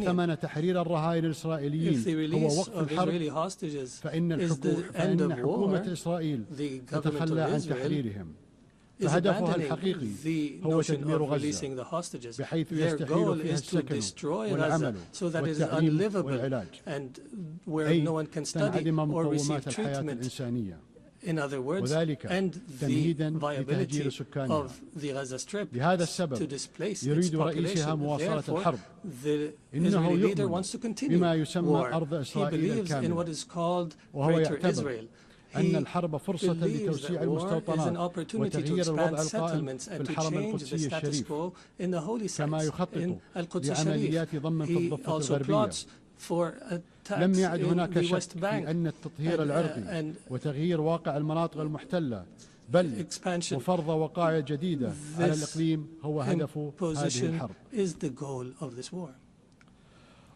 ثمن تحرير الرهائن الإسرائيليين هو وقف الحرب فإن حكومة إسرائيل تتخلى عن تحريرهم. فهدفها الحقيقي هو تدمير غزة بحيث يستحيل فيها السكن والعمل والتعليم والعلاج أي تنعدم مقومات الحياة الإنسانية. وذلك تمهيدا لتهجير سكانها. لهذا السبب يريد رئيسها مواصلة الحرب. إنه يؤمن بما يسمى أرض إسرائيل الكاملة وهو يعتبر أن الحرب فرصة لتوسيع المستوطنات وتغيير الوضع القائم في الحرم القدسي الشريف كما يخطط لعمليات ضم في الضفة الغربية. لم يعد هناك شك في أن التطهير العرقي وتغيير واقع المناطق المحتلة بل وفرض وقائع جديدة على الإقليم هو هدف هذه الحرب.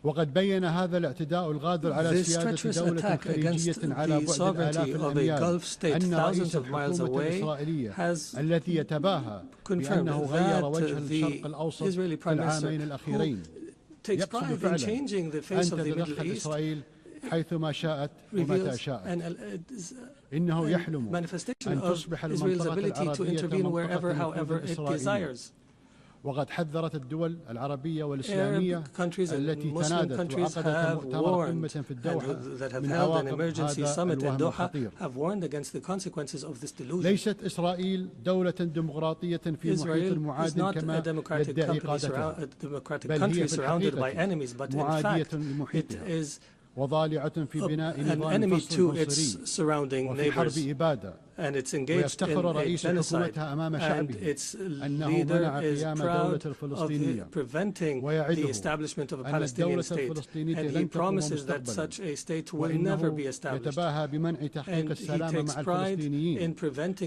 وقد بين هذا الاعتداء الغادر على سيادة دولة خليجية على بعد آلاف الأميال أن رئيس الحكومة الإسرائيلية الذي يتباهى بأنه غير وجه الشرق الأوسط في العامين الأخيرين يقصد فعلا أن تتدخل إسرائيل حيثما شاءت ومتى شاءت. إنه يحلم أن تصبح المنطقة العربية منطقة إسرائيل. وقد حذرت الدول العربية والإسلامية التي تنادت وعقدت مؤتمر قمة في الدوحة من عواقب هذا الوهم الخطير. ليست إسرائيل دولة ديمقراطية في محيط معاد كما يدعي قادتها بل هي في الحقيقة معادية لمحيطها وضالعة في بناء نظام فصل عنصري وفي حرب إبادة. ويفتخر رئيس حكومتها أمام شعبه أنه منع قيام دولة الفلسطينية ويعده أن الدولة الفلسطينية لن تقوم مستقبلا وإنه يتباهى بمنع تحقيق السلام مع الفلسطينيين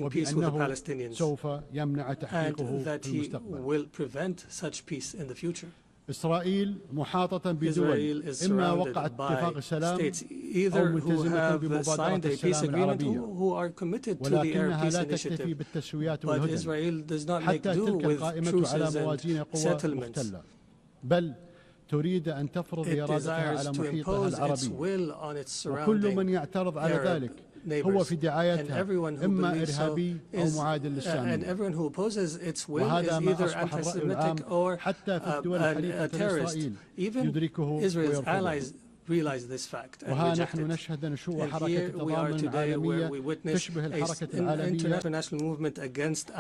وبأنه سوف يمنع تحقيقه في المستقبل. إسرائيل محاطة بدول إما وقعت اتفاق سلام أو ملتزمة بمبادرة السلام العربية ولكنها لا تكتفي بالتسويات والهدن حتى تلك القائمة على موازين قوى مختلة بل تريد أن تفرض إرادتها على محيطها العربي. وكل من يعترض على ذلك هو في دعايتها إما إرهابي أو معاد للسامية. وهذا ما أصبح الرأي العام حتى في الدول الحليفة لإسرائيل يدركه ويرفضه. وها نحن نشهد نشوء حركة التضامن العالمية تشبه الحركة العالمية.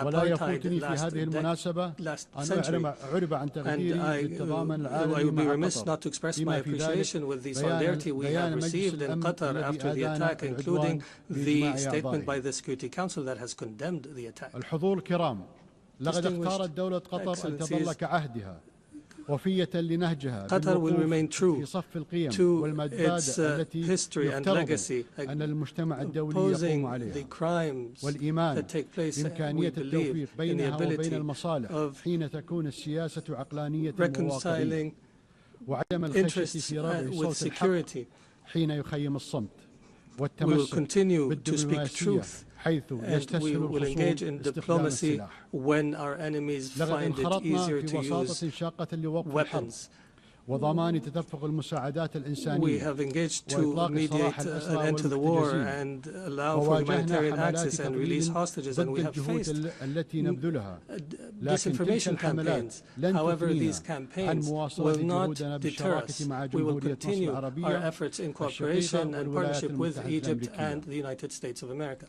ولا يفوتني في هذه المناسبة أن أعرب عن تقديري للتضامن العالمي مع قطر بما في ذلك بيان مجلس الأمن الذي أدان العدوان بإجماع أعضائه. الحضور الكرام، لقد اختارت دولة قطر أن تظل كعهدها وفية لنهجها في صف القيم والمبادئ التي يفترض أن المجتمع الدولي يقوم عليها والإيمان بإمكانية التوفيق بينها وبين المصالح حين تكون السياسة عقلانية وواقعية وعدم الخشية في رفع صوت الحق حين يخيم الصمت والتمسك بالدبلوماسية حيث يستسهل الخصوم استخدام السلاح. لقد انخرطنا في وساطة شاقة لوقف الحرب وضمان تدفق المساعدات الإنسانية وإطلاق سراح الأسرى والمحتجزين وواجهنا حملات تضليل ضد الجهود التي نبذلها لكن تلك الحملات لن تثنينا عن مواصلة جهودنا بالشراكة مع جمهورية مصر العربية الشقيقة والولايات المتحدة الأمريكية.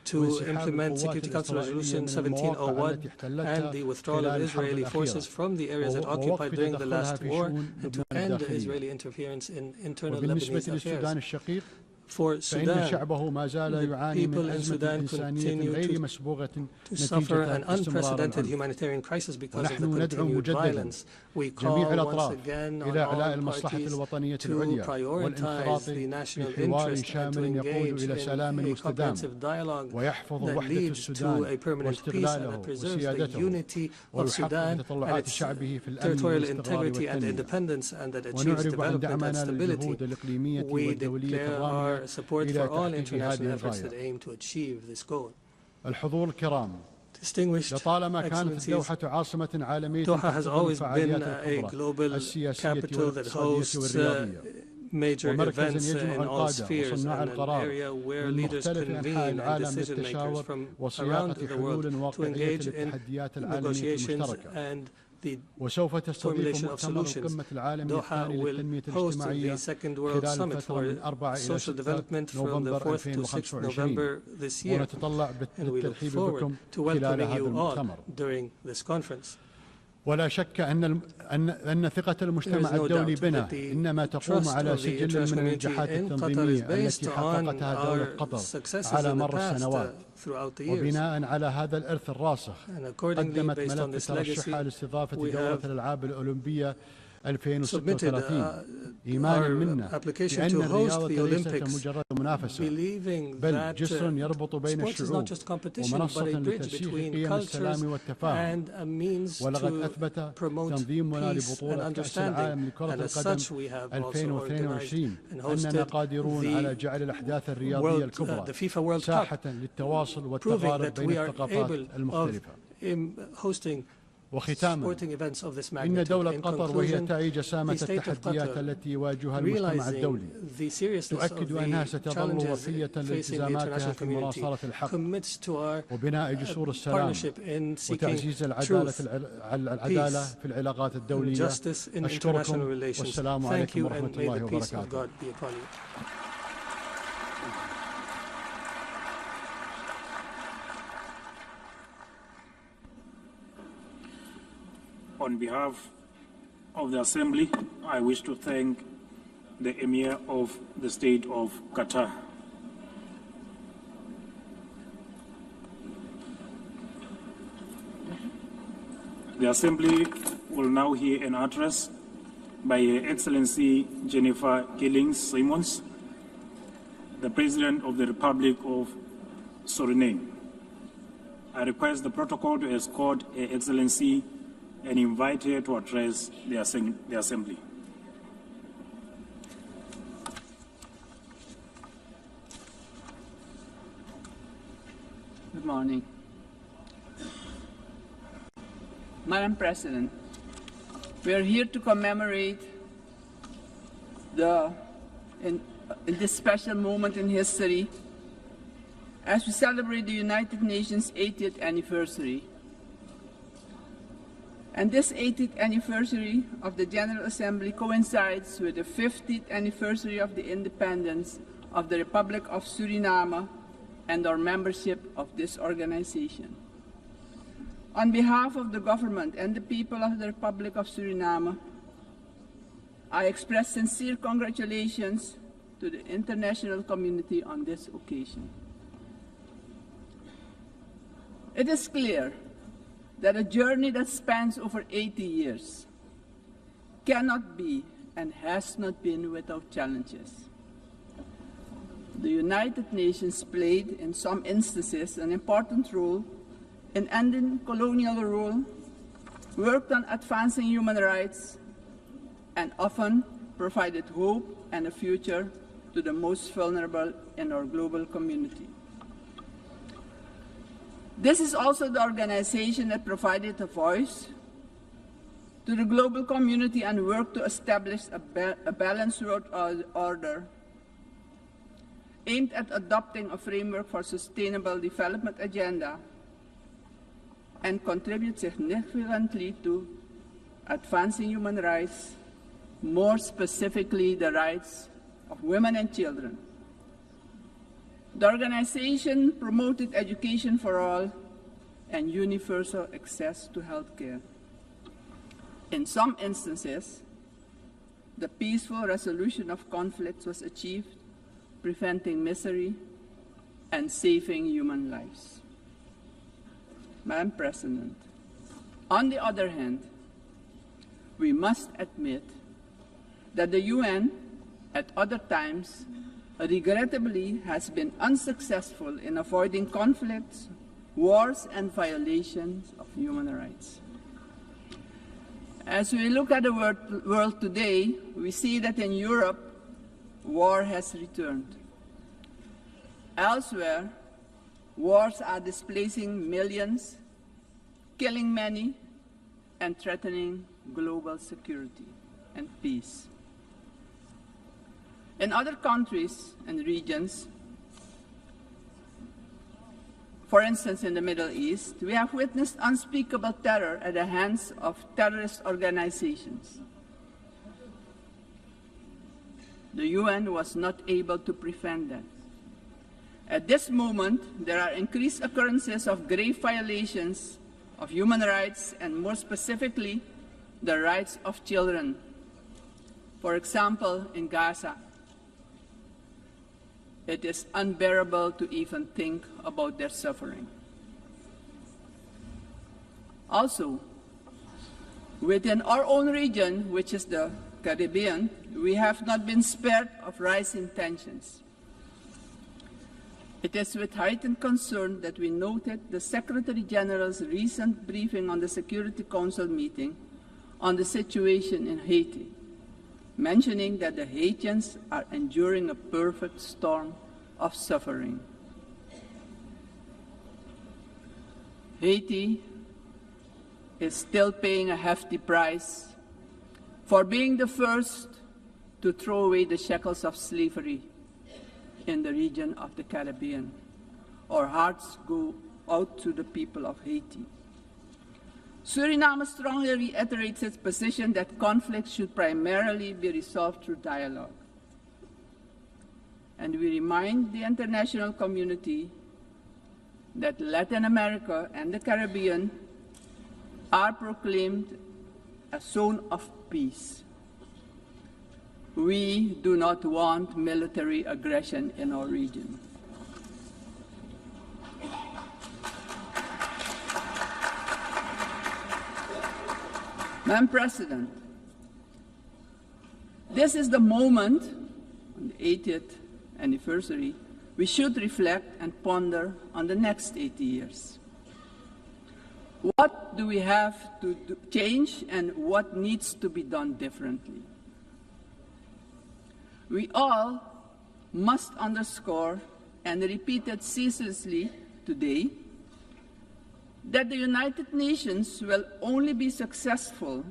to implement Security Council Resolution 1701 and the withdrawal of Israeli forces from the areas it occupied during the last war, and to end Israeli interference in internal Lebanese affairs. For Sudan, the people in Sudan continue to suffer an unprecedented humanitarian crisis because of the continued violence. We call once again on all parties to prioritize the national interest and to engage in a comprehensive dialogue that leads to a permanent peace and that preserves the unity of Sudan and its territorial integrity and independence, and that achieves development and stability. We declare our support for all international efforts that aim to achieve this goal. Distinguished Excellencies, Doha has always been a global capital that hosts major events in all spheres, and an area where leaders convene and decision makers from around the world to engage in negotiations and the formulation of solutions. Doha will host the Second World Summit for Social Development from the 4th to 6th November this year, and we look forward to welcoming you all during this conference. ولا شك أن ثقة المجتمع الدولي بنا إنما تقوم على سجل من النجاحات التنظيمية التي حققتها دولة قطر على مر السنوات، وبناء على هذا الإرث الراسخ قدمت ملف ترشحها لاستضافة دورة الألعاب الأولمبية 2036 إيمانا منا بأن الرياضة ليست مجرد منافسة بل جسر يربط بين الشعوب ومنصة لترسيخ قيم السلام والتفاهم. ولقد أثبت تنظيمنا لبطولة كأس العالم لكرة القدم 2022 أننا قادرون على جعل الأحداث الرياضية الكبرى ساحة للتواصل والتقارب بين الثقافات المختلفة. وختاما إن دولة قطر وهي تعي جسامة التحديات التي يواجهها المجتمع الدولي تؤكد أنها ستظل وفية لالتزاماتها في مناصرة الحق وبناء جسور السلام وتعزيز العدالة في العلاقات الدولية. أشكركم والسلام عليكم ورحمة الله وبركاته. On behalf of the Assembly, I wish to thank the Emir of the State of Qatar. The Assembly will now hear an address by Her Excellency Jennifer Gillings-Simons, the President of the Republic of Suriname. I request the protocol to escort Her Excellency and invite her to address the Assembly. Good morning. Madam President, we are here to commemorate in this special moment in history as we celebrate the United Nations 80th anniversary. And this 80th anniversary of the General Assembly coincides with the 50th anniversary of the independence of the Republic of Suriname and our membership of this organization. On behalf of the government and the people of the Republic of Suriname, I express sincere congratulations to the international community on this occasion. It is clear that a journey that spans over 80 years cannot be and has not been without challenges. The United Nations played, in some instances, an important role in ending colonial rule, worked on advancing human rights, and often provided hope and a future to the most vulnerable in our global community. This is also the organization that provided a voice to the global community and worked to establish a balanced world order aimed at adopting a framework for sustainable development agenda and contribute significantly to advancing human rights, more specifically the rights of women and children. The organization promoted education for all and universal access to health care. In some instances, the peaceful resolution of conflicts was achieved preventing misery, and saving human lives. Madam President, on the other hand, we must admit that the UN at other times regrettably has been unsuccessful in avoiding conflicts, wars, and violations of human rights. As we look at the world today, we see that in Europe, war has returned. Elsewhere, wars are displacing millions, killing many, and threatening global security and peace. In other countries and regions, for instance in the Middle East, we have witnessed unspeakable terror at the hands of terrorist organizations. The UN was not able to prevent that. At this moment, there are increased occurrences of grave violations of human rights, and more specifically, the rights of children. For example, in Gaza, it is unbearable to even think about their suffering. Also, within our own region, which is the Caribbean, we have not been spared of rising tensions. It is with heightened concern that we noted the Secretary General's recent briefing on the Security Council meeting on the situation in Haiti, mentioning that the Haitians are enduring a perfect storm of suffering. Haiti is still paying a hefty price for being the first to throw away the shackles of slavery in the region of the Caribbean. Our hearts go out to the people of Haiti. Suriname strongly reiterates its position that conflicts should primarily be resolved through dialogue. And we remind the international community that Latin America and the Caribbean are proclaimed a zone of peace. We do not want military aggression in our region. Madam President, this is the moment, on the 80th anniversary, we should reflect and ponder on the next 80 years. What do we have to change and what needs to be done differently? We all must underscore and repeat it ceaselessly today that the United Nations will only be successful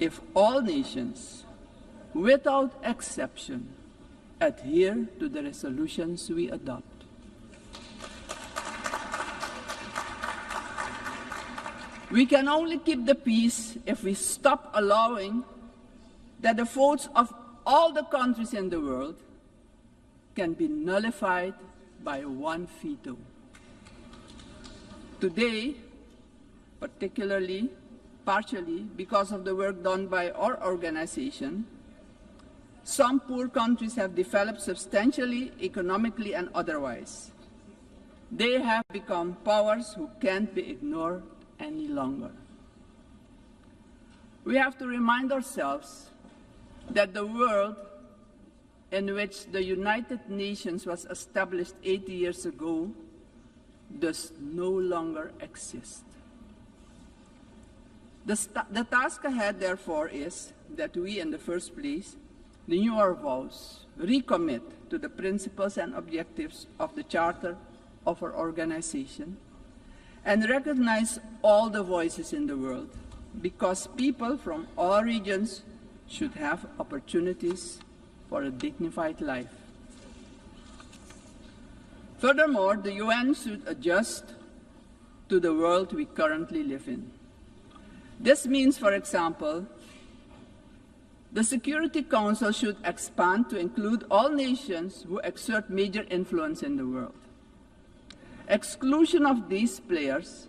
if all nations, without exception, adhere to the resolutions we adopt. We can only keep the peace if we stop allowing that the votes of all the countries in the world can be nullified by one veto. Today, partially because of the work done by our organization, some poor countries have developed substantially, economically and otherwise. They have become powers who can't be ignored any longer. We have to remind ourselves that the world in which the United Nations was established 80 years ago does no longer exist. The task ahead, therefore, is that we, in the first place, renew our vows, recommit to the principles and objectives of the Charter of our organization, and recognize all the voices in the world, because people from all regions should have opportunities for a dignified life. Furthermore, the UN should adjust to the world we currently live in. This means, for example, the Security Council should expand to include all nations who exert major influence in the world. Exclusion of these players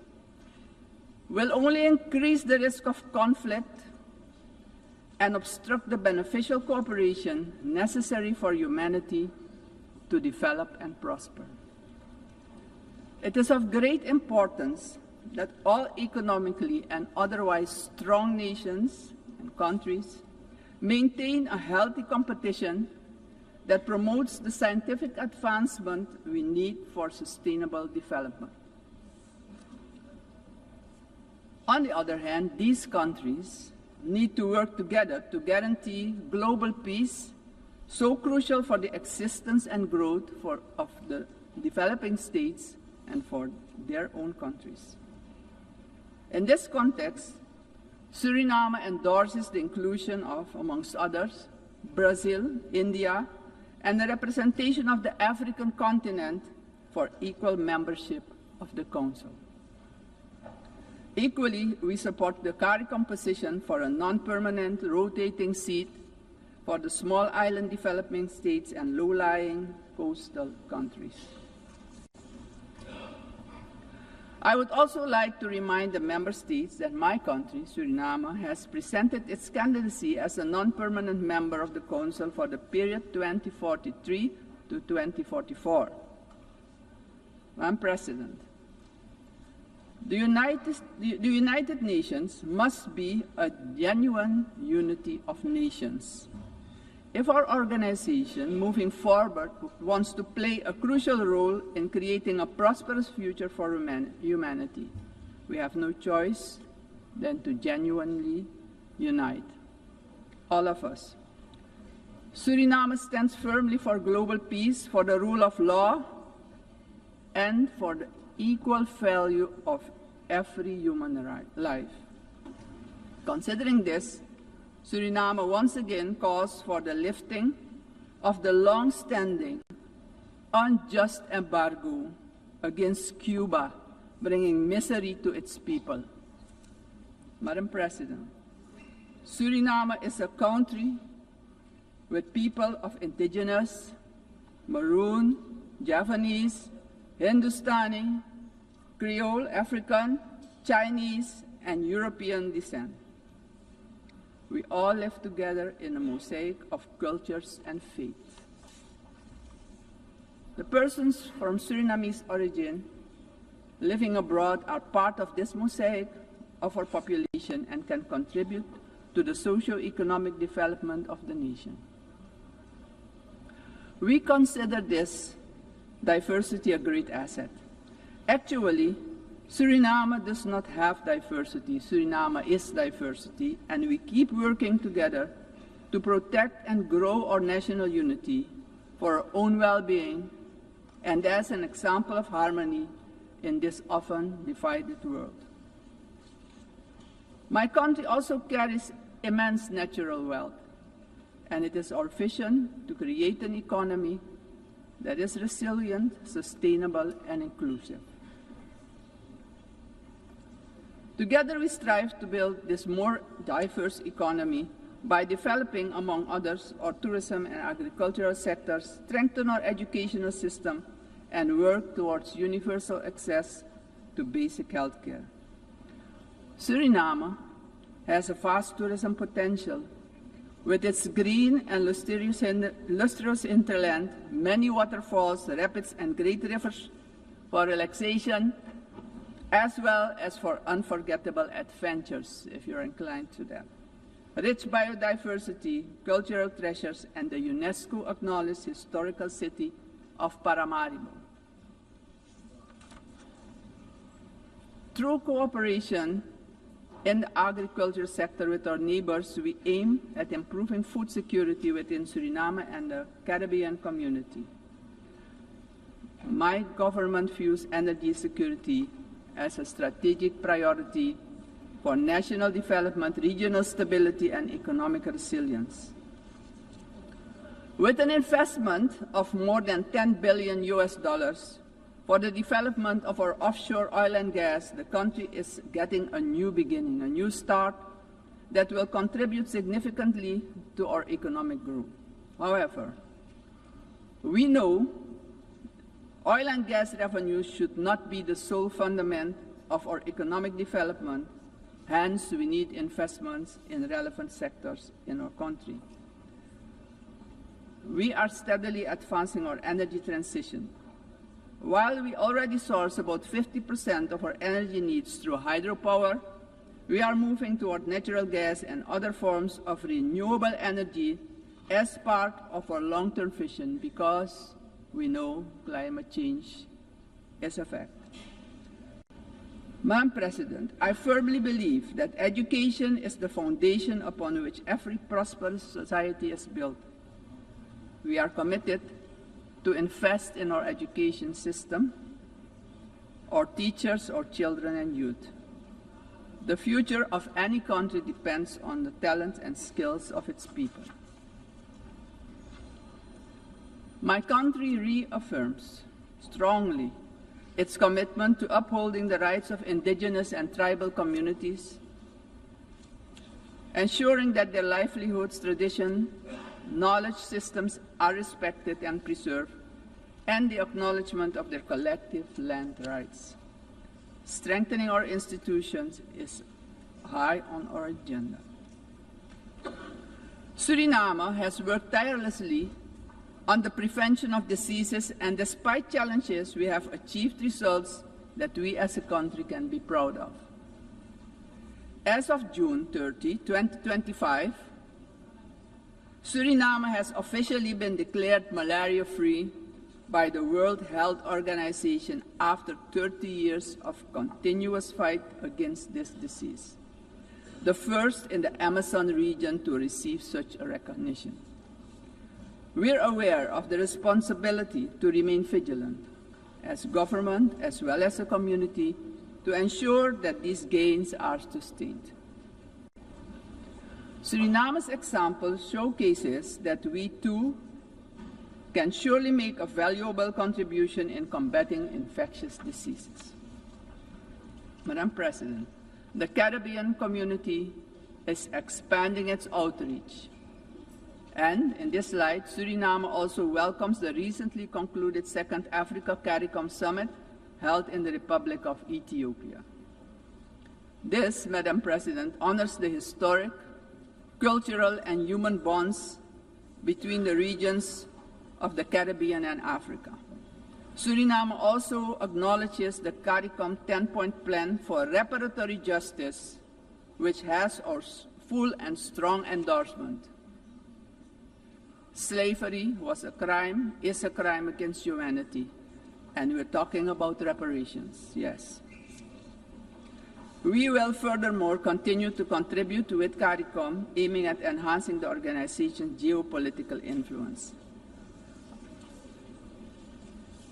will only increase the risk of conflict and obstruct the beneficial cooperation necessary for humanity to develop and prosper. It is of great importance that all economically and otherwise strong nations and countries maintain a healthy competition that promotes the scientific advancement we need for sustainable development. On the other hand, these countries need to work together to guarantee global peace, so crucial for the existence and growth of the developing states and for their own countries. In this context, Suriname endorses the inclusion of, amongst others, Brazil, India, and the representation of the African continent for equal membership of the Council. Equally, we support the CARI composition for a non-permanent rotating seat for the small island developing states and low-lying coastal countries. I would also like to remind the member states that my country, Suriname, has presented its candidacy as a non-permanent member of the Council for the period 2043 to 2044. Madam President, the United Nations must be a genuine unity of nations. If our organization, moving forward, wants to play a crucial role in creating a prosperous future for humanity, we have no choice than to genuinely unite, all of us. Suriname stands firmly for global peace, for the rule of law, and for the equal value of every human life. Considering this, Suriname once again calls for the lifting of the long-standing, unjust embargo against Cuba, bringing misery to its people. Madam President, Suriname is a country with people of indigenous, Maroon, Javanese, Hindustani, Creole, African, Chinese, and European descent. We all live together in a mosaic of cultures and faiths. The persons from Surinamese origin living abroad are part of this mosaic of our population and can contribute to the socio-economic development of the nation. We consider this diversity a great asset. Actually, Suriname does not have diversity. Suriname is diversity, and we keep working together to protect and grow our national unity for our own well-being and as an example of harmony in this often divided world. My country also carries immense natural wealth, and it is our vision to create an economy that is resilient, sustainable, and inclusive. Together we strive to build this more diverse economy by developing, among others, our tourism and agricultural sectors, strengthen our educational system, and work towards universal access to basic health care. Suriname has a vast tourism potential with its green and lustrous hinterland, many waterfalls, rapids, and great rivers for relaxation, as well as for unforgettable adventures, if you're inclined to that. Rich biodiversity, cultural treasures, and the UNESCO-acknowledged historical city of Paramaribo. Through cooperation in the agriculture sector with our neighbors, we aim at improving food security within Suriname and the Caribbean community. My government views energy security as a strategic priority for national development, regional stability, and economic resilience. With an investment of more than $10 billion for the development of our offshore oil and gas, the country is getting a new beginning, a new start that will contribute significantly to our economic growth. However, we know oil and gas revenues should not be the sole fundament of our economic development, Hence, we need investments in relevant sectors in our country. We are steadily advancing our energy transition. While we already source about 50% of our energy needs through hydropower, we are moving toward natural gas and other forms of renewable energy as part of our long-term vision, because we know climate change is a fact. Madam President, I firmly believe that education is the foundation upon which every prosperous society is built. We are committed to invest in our education system, our teachers, our children and youth. The future of any country depends on the talent and skills of its people. My country reaffirms strongly its commitment to upholding the rights of indigenous and tribal communities, ensuring that their livelihoods, tradition, knowledge systems are respected and preserved, and the acknowledgement of their collective land rights. Strengthening our institutions is high on our agenda. Suriname has worked tirelessly on the prevention of diseases, and despite challenges, we have achieved results that we as a country can be proud of. As of June 30, 2025, Suriname has officially been declared malaria-free by the World Health Organization after 30 years of continuous fight against this disease, the first in the Amazon region to receive such a recognition. We are aware of the responsibility to remain vigilant as government as well as a community to ensure that these gains are sustained. Suriname's example showcases that we too can surely make a valuable contribution in combating infectious diseases. Madam President, the Caribbean community is expanding its outreach. And in this light, Suriname also welcomes the recently concluded Second Africa CARICOM Summit held in the Republic of Ethiopia. This, Madam President, honors the historic, cultural, and human bonds between the regions of the Caribbean and Africa. Suriname also acknowledges the CARICOM 10-point plan for reparatory justice, which has our full and strong endorsement. Slavery was a crime, is a crime against humanity, and we're talking about reparations, yes. We will furthermore continue to contribute with CARICOM, aiming at enhancing the organization's geopolitical influence.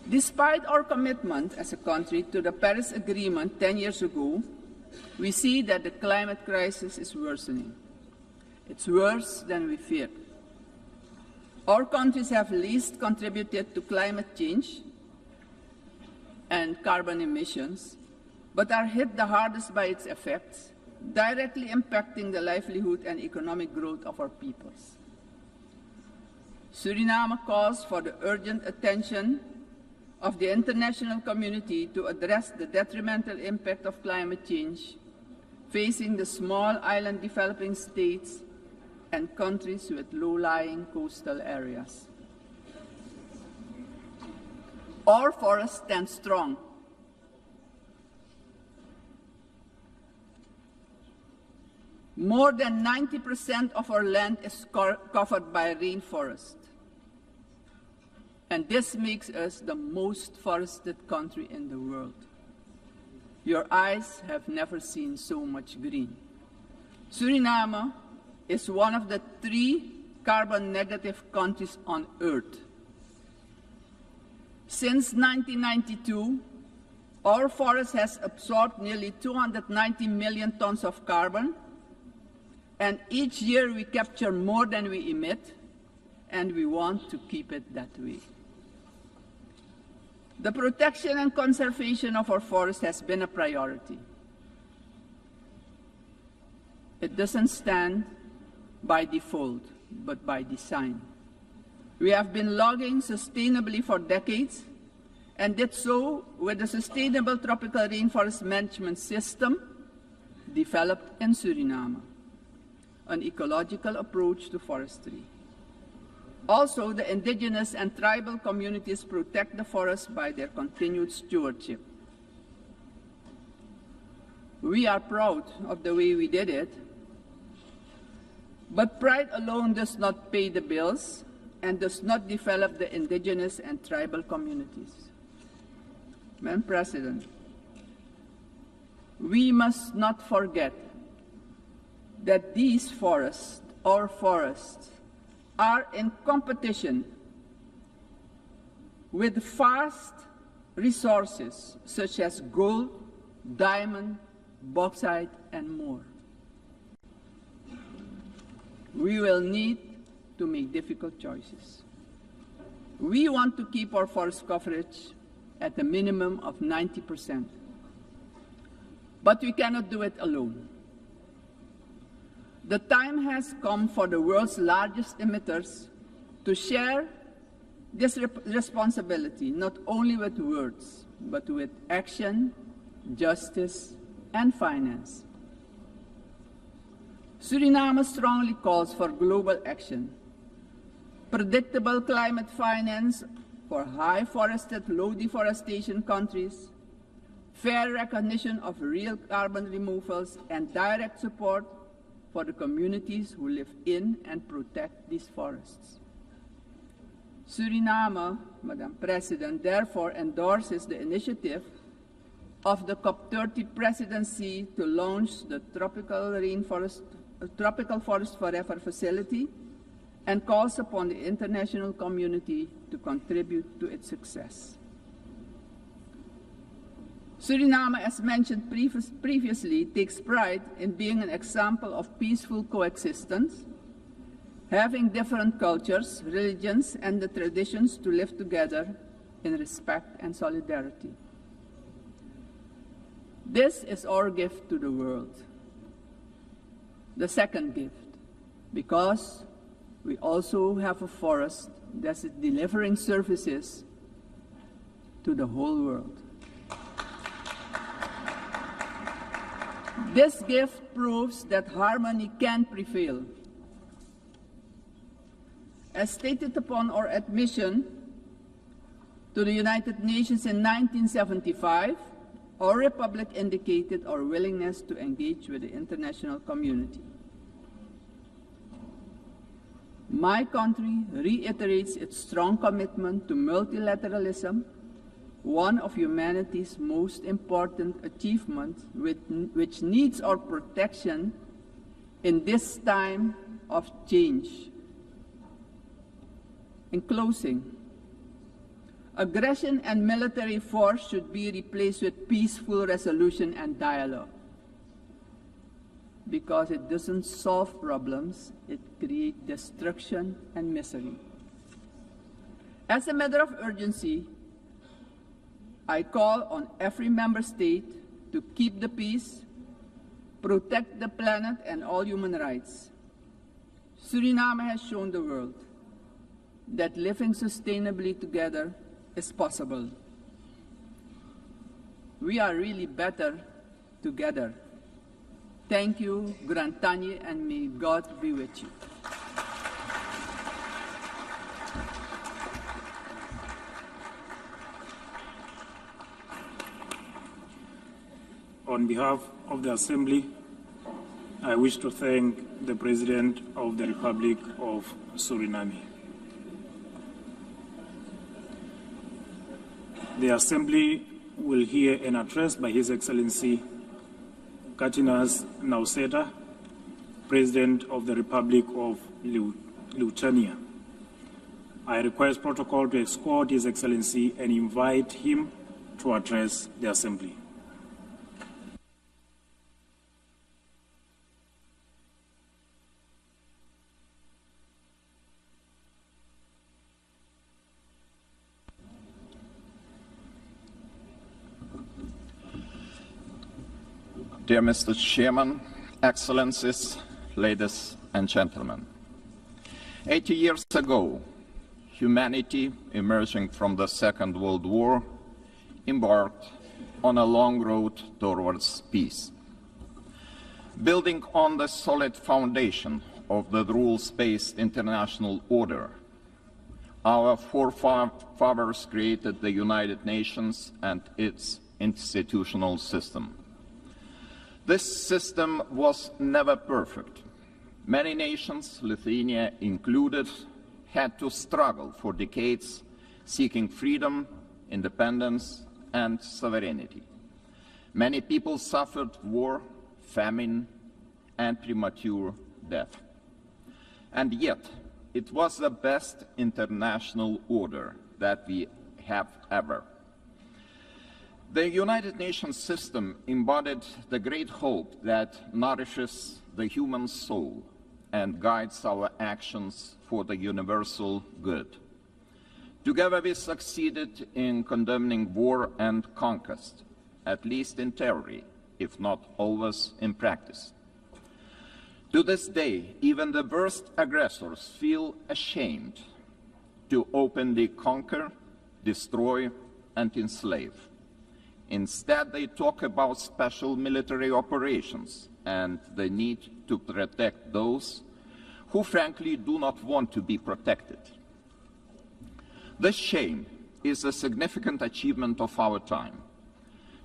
Despite our commitment as a country to the Paris Agreement 10 years ago, we see that the climate crisis is worsening. It's worse than we feared. Our countries have least contributed to climate change and carbon emissions, but are hit the hardest by its effects, directly impacting the livelihood and economic growth of our peoples. Suriname calls for the urgent attention of the international community to address the detrimental impact of climate change facing the small island developing states and countries with low-lying coastal areas. Our forests stand strong. More than 90% of our land is covered by rainforest. And this makes us the most forested country in the world. Your eyes have never seen so much green. Suriname is one of the 3 carbon-negative countries on Earth. Since 1992, our forest has absorbed nearly 290 million tons of carbon, and each year we capture more than we emit, and we want to keep it that way. The protection and conservation of our forest has been a priority. It doesn't stand by default, but by design. We have been logging sustainably for decades, and did so with the Sustainable Tropical Rainforest Management System, developed in Suriname an ecological approach to forestry. Also, the indigenous and tribal communities protect the forest by their continued stewardship. We are proud of the way we did it, but pride alone does not pay the bills and does not develop the indigenous and tribal communities. Madam President, we must not forget that these forests, our forests, are in competition with vast resources such as gold, diamond, bauxite, and more. We will need to make difficult choices. We want to keep our forest coverage at a minimum of 90%. But we cannot do it alone. The time has come for the world's largest emitters to share this responsibility, not only with words, but with action, justice, and finance. Suriname strongly calls for global action, predictable climate finance for high forested, low deforestation countries, fair recognition of real carbon removals, and direct support for the communities who live in and protect these forests. Suriname, Madam President, therefore endorses the initiative of the COP30 presidency to launch the Tropical Forest Forever facility and calls upon the international community to contribute to its success. Suriname, as mentioned previously, takes pride in being an example of peaceful coexistence, having different cultures, religions, and the traditions to live together in respect and solidarity. This is our gift to the world. The second gift, because we also have a forest that is delivering services to the whole world. This gift proves that harmony can prevail. As stated upon our admission to the United Nations in 1975, our republic indicated our willingness to engage with the international community. My country reiterates its strong commitment to multilateralism, one of humanity's most important achievements, which needs our protection in this time of change. In closing, aggression and military force should be replaced with peaceful resolution and dialogue, because it doesn't solve problems, it creates destruction and misery. As a matter of urgency, I call on every member state to keep the peace, protect the planet and all human rights. Suriname has shown the world that living sustainably together is possible. We are really better together. Thank you, Grantanye, and may God be with you. On behalf of the Assembly, I wish to thank the President of the Republic of Suriname. The Assembly will hear an address by His Excellency Katinas Nauseda, President of the Republic of Lithuania. I request protocol to escort His Excellency and invite him to address the Assembly. Dear Mr. Chairman, Excellencies, ladies and gentlemen. 80 years ago, humanity, emerging from the Second World War, embarked on a long road towards peace. Building on the solid foundation of the rules-based international order, our forefathers created the United Nations and its institutional system. This system was never perfect. Many nations, Lithuania included, had to struggle for decades, seeking freedom, independence, and sovereignty. Many people suffered war, famine, and premature death. And yet, it was the best international order that we have ever. The United Nations system embodied the great hope that nourishes the human soul and guides our actions for the universal good. Together we succeeded in condemning war and conquest, at least in theory, if not always in practice. To this day, even the worst aggressors feel ashamed to openly conquer, destroy, and enslave. Instead, they talk about special military operations and the need to protect those who frankly do not want to be protected. This shame is a significant achievement of our time.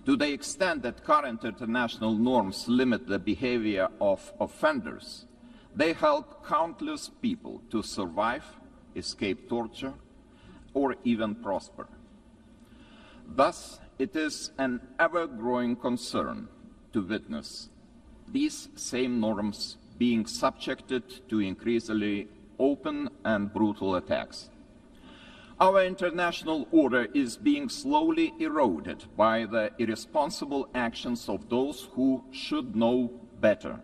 To the extent that current international norms limit the behavior of offenders, they help countless people to survive, escape torture, or even prosper. Thus, it is an ever-growing concern to witness these same norms being subjected to increasingly open and brutal attacks. Our international order is being slowly eroded by the irresponsible actions of those who should know better.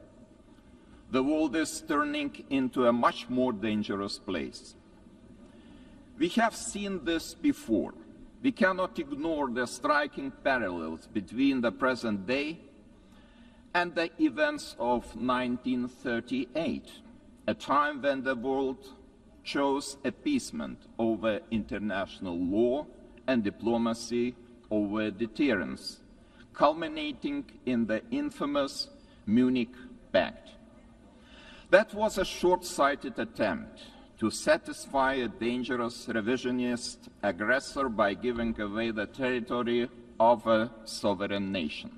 The world is turning into a much more dangerous place. We have seen this before. We cannot ignore the striking parallels between the present day and the events of 1938, a time when the world chose appeasement over international law and diplomacy over deterrence, culminating in the infamous Munich Pact. That was a short-sighted attempt to satisfy a dangerous revisionist aggressor by giving away the territory of a sovereign nation.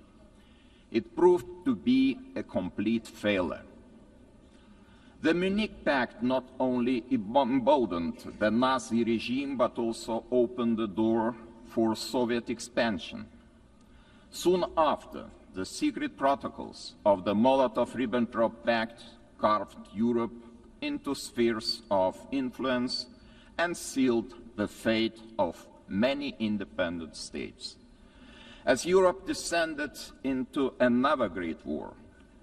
It proved to be a complete failure. The Munich Pact not only emboldened the Nazi regime, but also opened the door for Soviet expansion. Soon after, the secret protocols of the Molotov-Ribbentrop Pact carved Europe into spheres of influence and sealed the fate of many independent states. As Europe descended into another great war,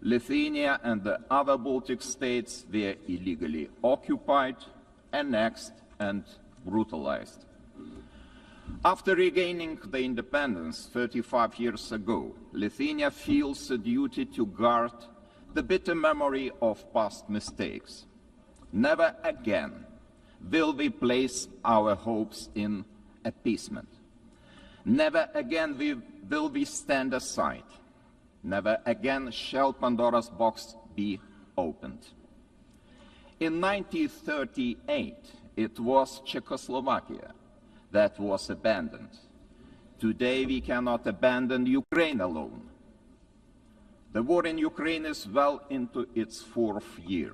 Lithuania and the other Baltic states were illegally occupied, annexed, and brutalized. After regaining the independence 35 years ago, Lithuania feels a duty to guard the bitter memory of past mistakes. Never again will we place our hopes in appeasement. Never again will we stand aside. Never again shall Pandora's box be opened. In 1938, it was Czechoslovakia that was abandoned. Today, we cannot abandon Ukraine alone. The war in Ukraine is well into its 4th year.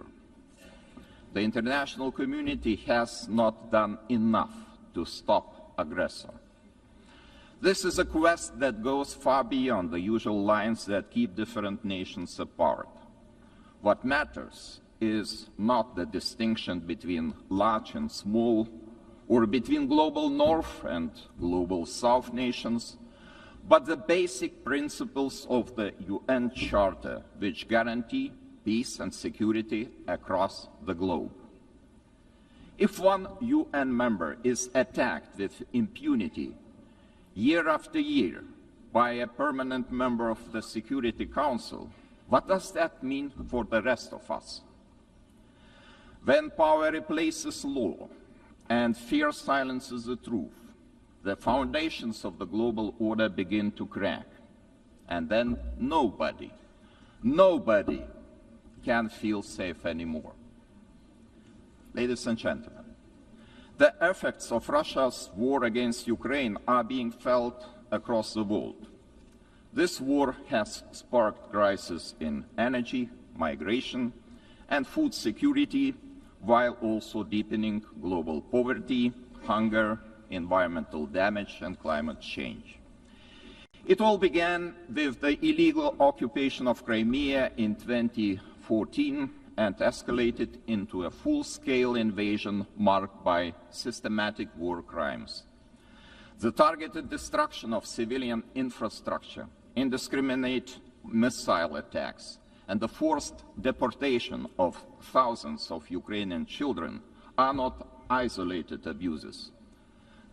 The international community has not done enough to stop aggressor. This is a quest that goes far beyond the usual lines that keep different nations apart. What matters is not the distinction between large and small, or between global North and global South nations, but the basic principles of the UN Charter, which guarantee peace and security across the globe. If one UN member is attacked with impunity year after year by a permanent member of the Security Council, what does that mean for the rest of us? When power replaces law and fear silences the truth, the foundations of the global order begin to crack. And then nobody Nobody can feel safe anymore. Ladies and gentlemen, the effects of Russia's war against Ukraine are being felt across the world. This war has sparked crises in energy, migration, and food security, while also deepening global poverty, hunger, environmental damage, and climate change. It all began with the illegal occupation of Crimea in 2014 and escalated into a full-scale invasion marked by systematic war crimes. The targeted destruction of civilian infrastructure, indiscriminate missile attacks, and the forced deportation of thousands of Ukrainian children are not isolated abuses.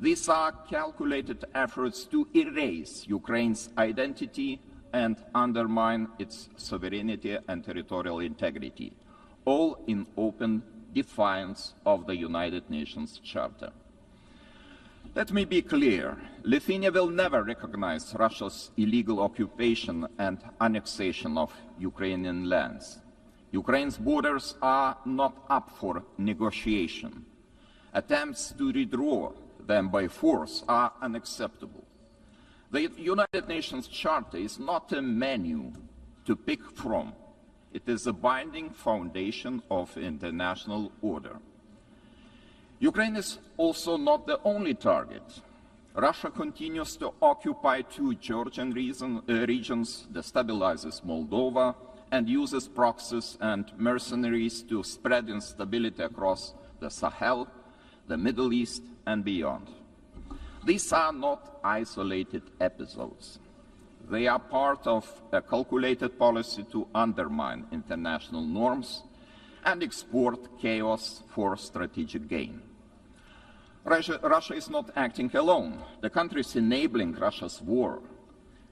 These are calculated efforts to erase Ukraine's identity and undermine its sovereignty and territorial integrity, all in open defiance of the United Nations Charter. Let me be clear, Lithuania will never recognize Russia's illegal occupation and annexation of Ukrainian lands. Ukraine's borders are not up for negotiation. Attempts to redraw them by force are unacceptable. The United Nations Charter is not a menu to pick from. It is a binding foundation of international order. Ukraine is also not the only target. Russia continues to occupy two Georgian regions, destabilizes Moldova, and uses proxies and mercenaries to spread instability across the Sahel, the Middle East, and beyond. These are not isolated episodes. They are part of a calculated policy to undermine international norms and export chaos for strategic gain. Russia is not acting alone. The countries enabling Russia's war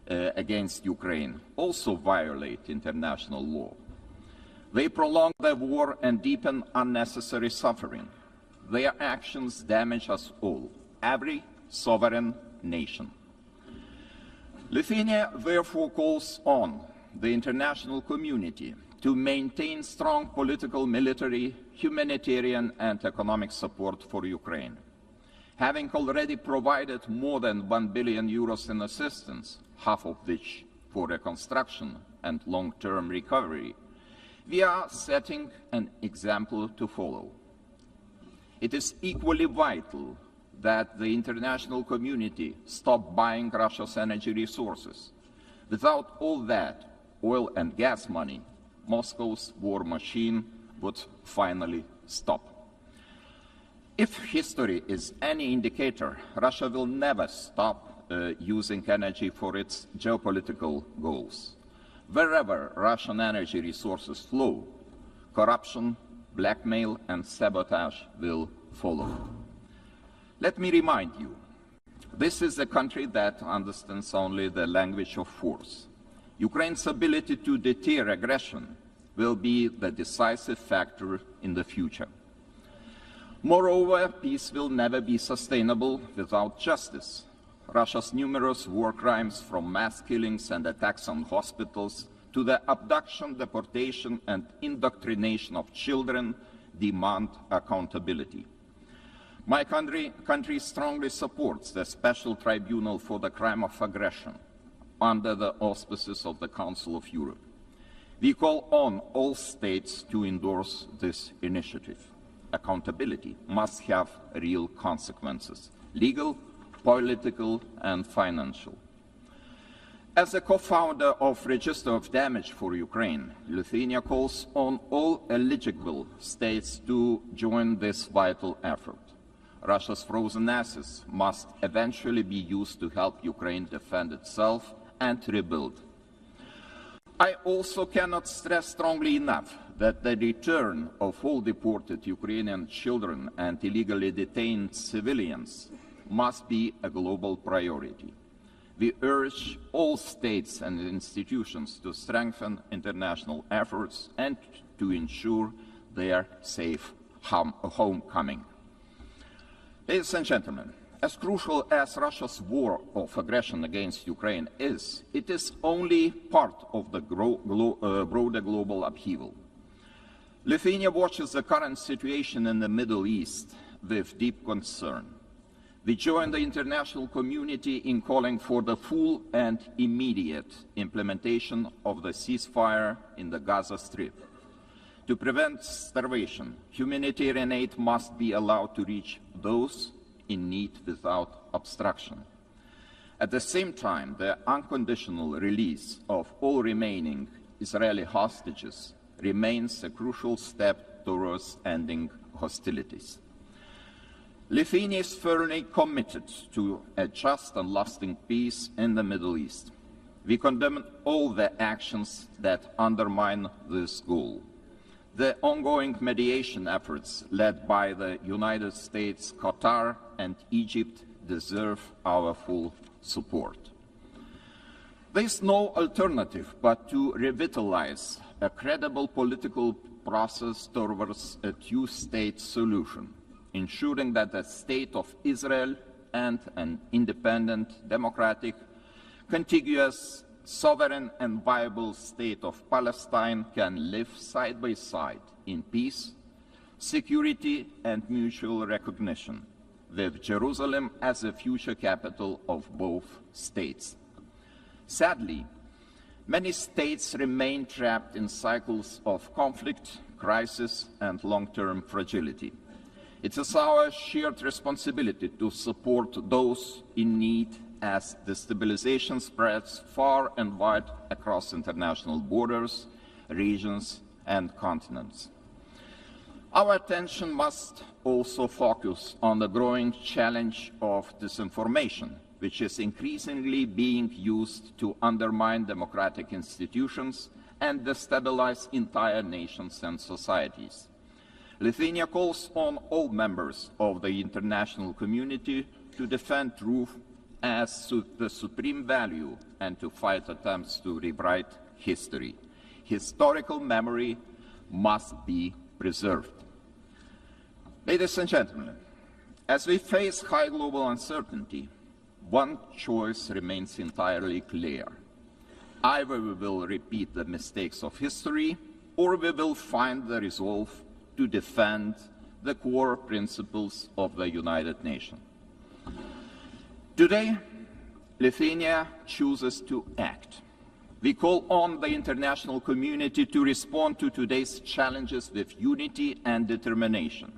against Ukraine also violate international law. They prolong the war and deepen unnecessary suffering. Their actions damage us all, every sovereign nation. Lithuania therefore calls on the international community to maintain strong political, military, humanitarian, and economic support for Ukraine. Having already provided more than 1 billion euros in assistance, half of which for reconstruction and long-term recovery, we are setting an example to follow. It is equally vital that the international community stop buying Russia's energy resources. Without all that oil and gas money, Moscow's war machine would finally stop. If history is any indicator, Russia will never stop using energy for its geopolitical goals. Wherever Russian energy resources flow, corruption, blackmail, and sabotage will follow. Let me remind you, this is a country that understands only the language of force. Ukraine's ability to deter aggression will be the decisive factor in the future. Moreover, peace will never be sustainable without justice. Russia's numerous war crimes, from mass killings and attacks on hospitals to the abduction, deportation, and indoctrination of children, demand accountability. My country strongly supports the Special Tribunal for the Crime of Aggression under the auspices of the Council of Europe. We call on all states to endorse this initiative. Accountability must have real consequences, legal, political, and financial. As a co-founder of Register of Damage for Ukraine, Lithuania calls on all eligible states to join this vital effort. Russia's frozen assets must eventually be used to help Ukraine defend itself and rebuild. I also cannot stress strongly enough that the return of all deported Ukrainian children and illegally detained civilians must be a global priority. We urge all states and institutions to strengthen international efforts and to ensure their safe homecoming. Ladies and gentlemen, As crucial as Russia's war of aggression against Ukraine is, it is only part of the broader global upheaval. Lithuania watches the current situation in the Middle East with deep concern. We join the international community in calling for the full and immediate implementation of the ceasefire in the Gaza Strip. To prevent starvation, humanitarian aid must be allowed to reach those in need without obstruction. At the same time, the unconditional release of all remaining Israeli hostages remains a crucial step towards ending hostilities. Lithuania is firmly committed to a just and lasting peace in the Middle East. We condemn all the actions that undermine this goal. The ongoing mediation efforts led by the United States, Qatar, and Egypt deserve our full support. There is no alternative but to revitalize a credible political process towards a two-state solution, ensuring that the State of Israel and an independent, democratic, contiguous, sovereign and viable State of Palestine can live side by side in peace, security and mutual recognition, with Jerusalem as the future capital of both states. Sadly, many states remain trapped in cycles of conflict, crisis and long-term fragility. It is our shared responsibility to support those in need as destabilization spreads far and wide across international borders, regions, and continents. Our attention must also focus on the growing challenge of disinformation, which is increasingly being used to undermine democratic institutions and destabilize entire nations and societies. Lithuania calls on all members of the international community to defend truth as the supreme value and to fight attempts to rewrite history. Historical memory must be preserved. Ladies and gentlemen, as we face high global uncertainty, one choice remains entirely clear. Either we will repeat the mistakes of history, or we will find the resolve to defend the core principles of the United Nations. Today, Lithuania chooses to act. We call on the international community to respond to today's challenges with unity and determination.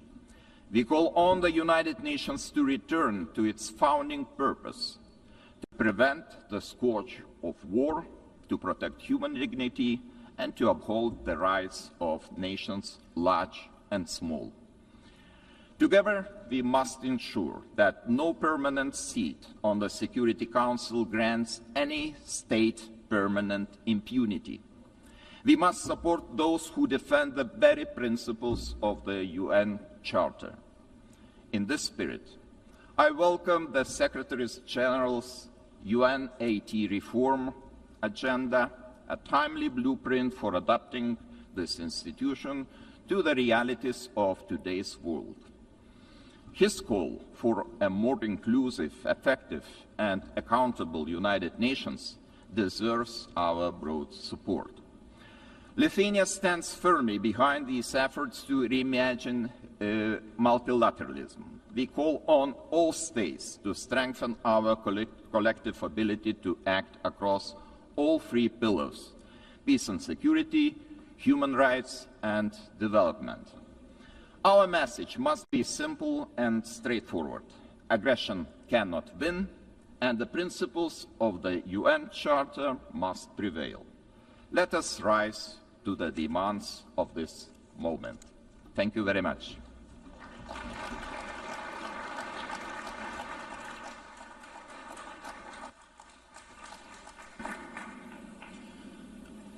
We call on the United Nations to return to its founding purpose, to prevent the scourge of war, to protect human dignity, and to uphold the rights of nations large and small. Together, we must ensure that no permanent seat on the Security Council grants any state permanent impunity. We must support those who defend the very principles of the UN Charter. In this spirit, I welcome the Secretary General's UNAT reform agenda, a timely blueprint for adapting this institution to the realities of today's world. His call for a more inclusive, effective, and accountable United Nations deserves our broad support. Lithuania stands firmly behind these efforts to reimagine multilateralism. We call on all states to strengthen our collective ability to act across all three pillars: peace and security, human rights, and development. Our message must be simple and straightforward. Aggression cannot win, and the principles of the UN Charter must prevail. Let us rise to the demands of this moment. Thank you very much.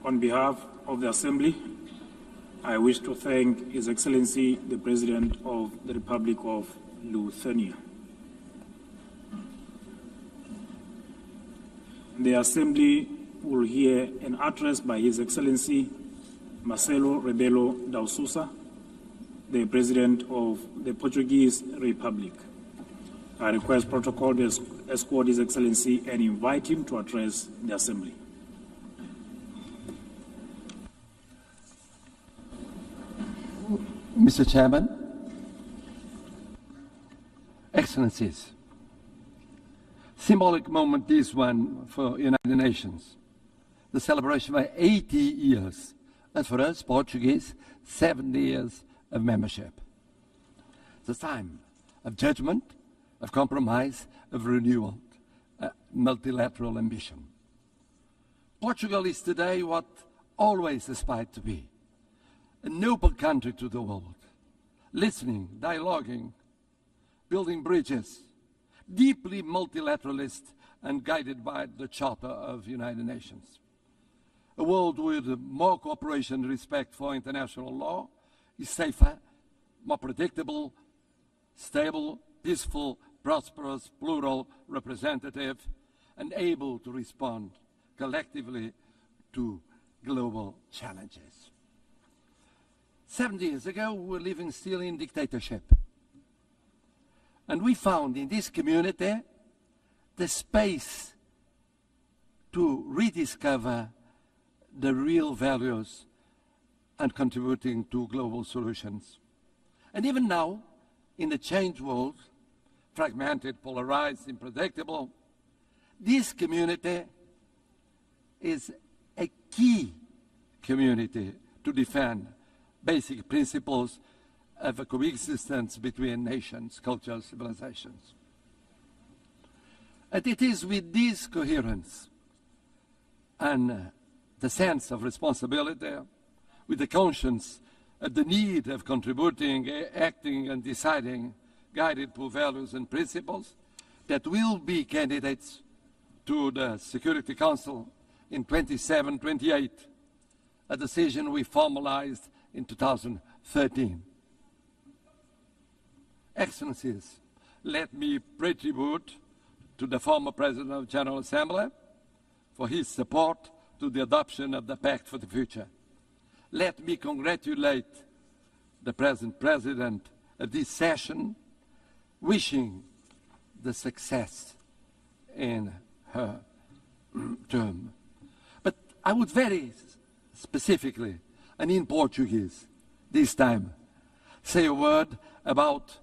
On behalf of the Assembly, I wish to thank His Excellency, the President of the Republic of Lithuania. The Assembly will hear an address by His Excellency Marcelo Rebelo da Sousa, the President of the Portuguese Republic. I request protocol to escort His Excellency and invite him to address the Assembly. Mr. Chairman, Excellencies, symbolic moment this one for United Nations, the celebration of 80 years, and for us, Portuguese, 70 years of membership. It's a time of judgment, of compromise, of renewal, multilateral ambition. Portugal is today what always aspired to be, an open country to the world, listening, dialoguing, building bridges, deeply multilateralist and guided by the Charter of United Nations. A world with more cooperation and respect for international law is safer, more predictable, stable, peaceful, prosperous, plural, representative, and able to respond collectively to global challenges. 70 years ago, we were living still in dictatorship. And we found in this community the space to rediscover the real values and contributing to global solutions. And even now, in the changed world, fragmented, polarized, unpredictable, this community is a key community to defend basic principles of a coexistence between nations, cultures, civilizations. And it is with this coherence and the sense of responsibility, with the conscience of the need of contributing, acting and deciding, guided by values and principles, that will be candidates to the Security Council in 27-28, a decision we formalized in 2013. Excellencies, let me pay tribute to the former President of the General Assembly for his support to the adoption of the Pact for the Future. Let me congratulate the present President of this session, wishing the success in her term. But I would very specifically, and in Portuguese this time, say a word about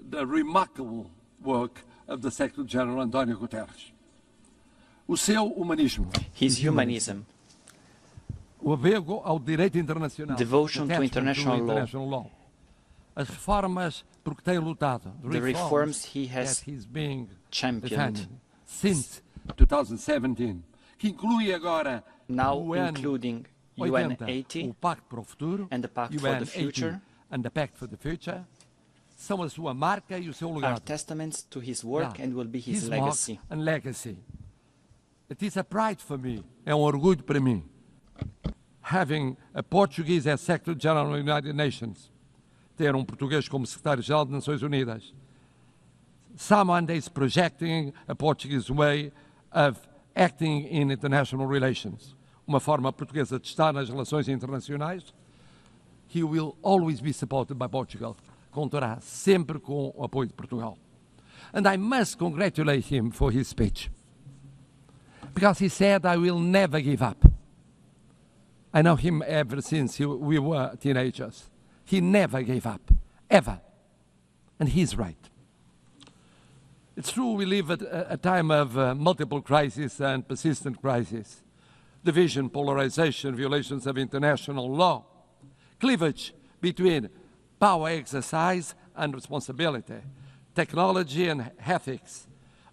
the remarkable work of the Secretary-General António Guterres. O seu humanismo. His humanism. O apego ao direito internacional. Devotion to international law. As reformas por que tem lutado. The reforms he has championed since 2017, que inclui agora now including UN 80 o Pacto para o Futuro, and the Pact for the Future, and the Pact for the Future, são a sua marca e o seu legado. Are testaments to his work and will be his legacy. Mark and legacy. It is a pride for me, é orgulho para mim, having a Portuguese as Secretary-General of the United Nations, ter português como Secretário-Geral das Nações Unidas. Someone that is projecting a Portuguese way of acting in international relations. Uma forma portuguesa de estar nas relações internacionais. He will always be supported by Portugal. Contará sempre com o apoio de Portugal. And I must congratulate him for his speech. Because he said, I will never give up. I know him ever since we were teenagers. He never gave up, ever. And he's right. It's true we live at a time of multiple crises and persistent crises. Division, polarization, violations of international law, cleavage between power exercise and responsibility, technology and ethics,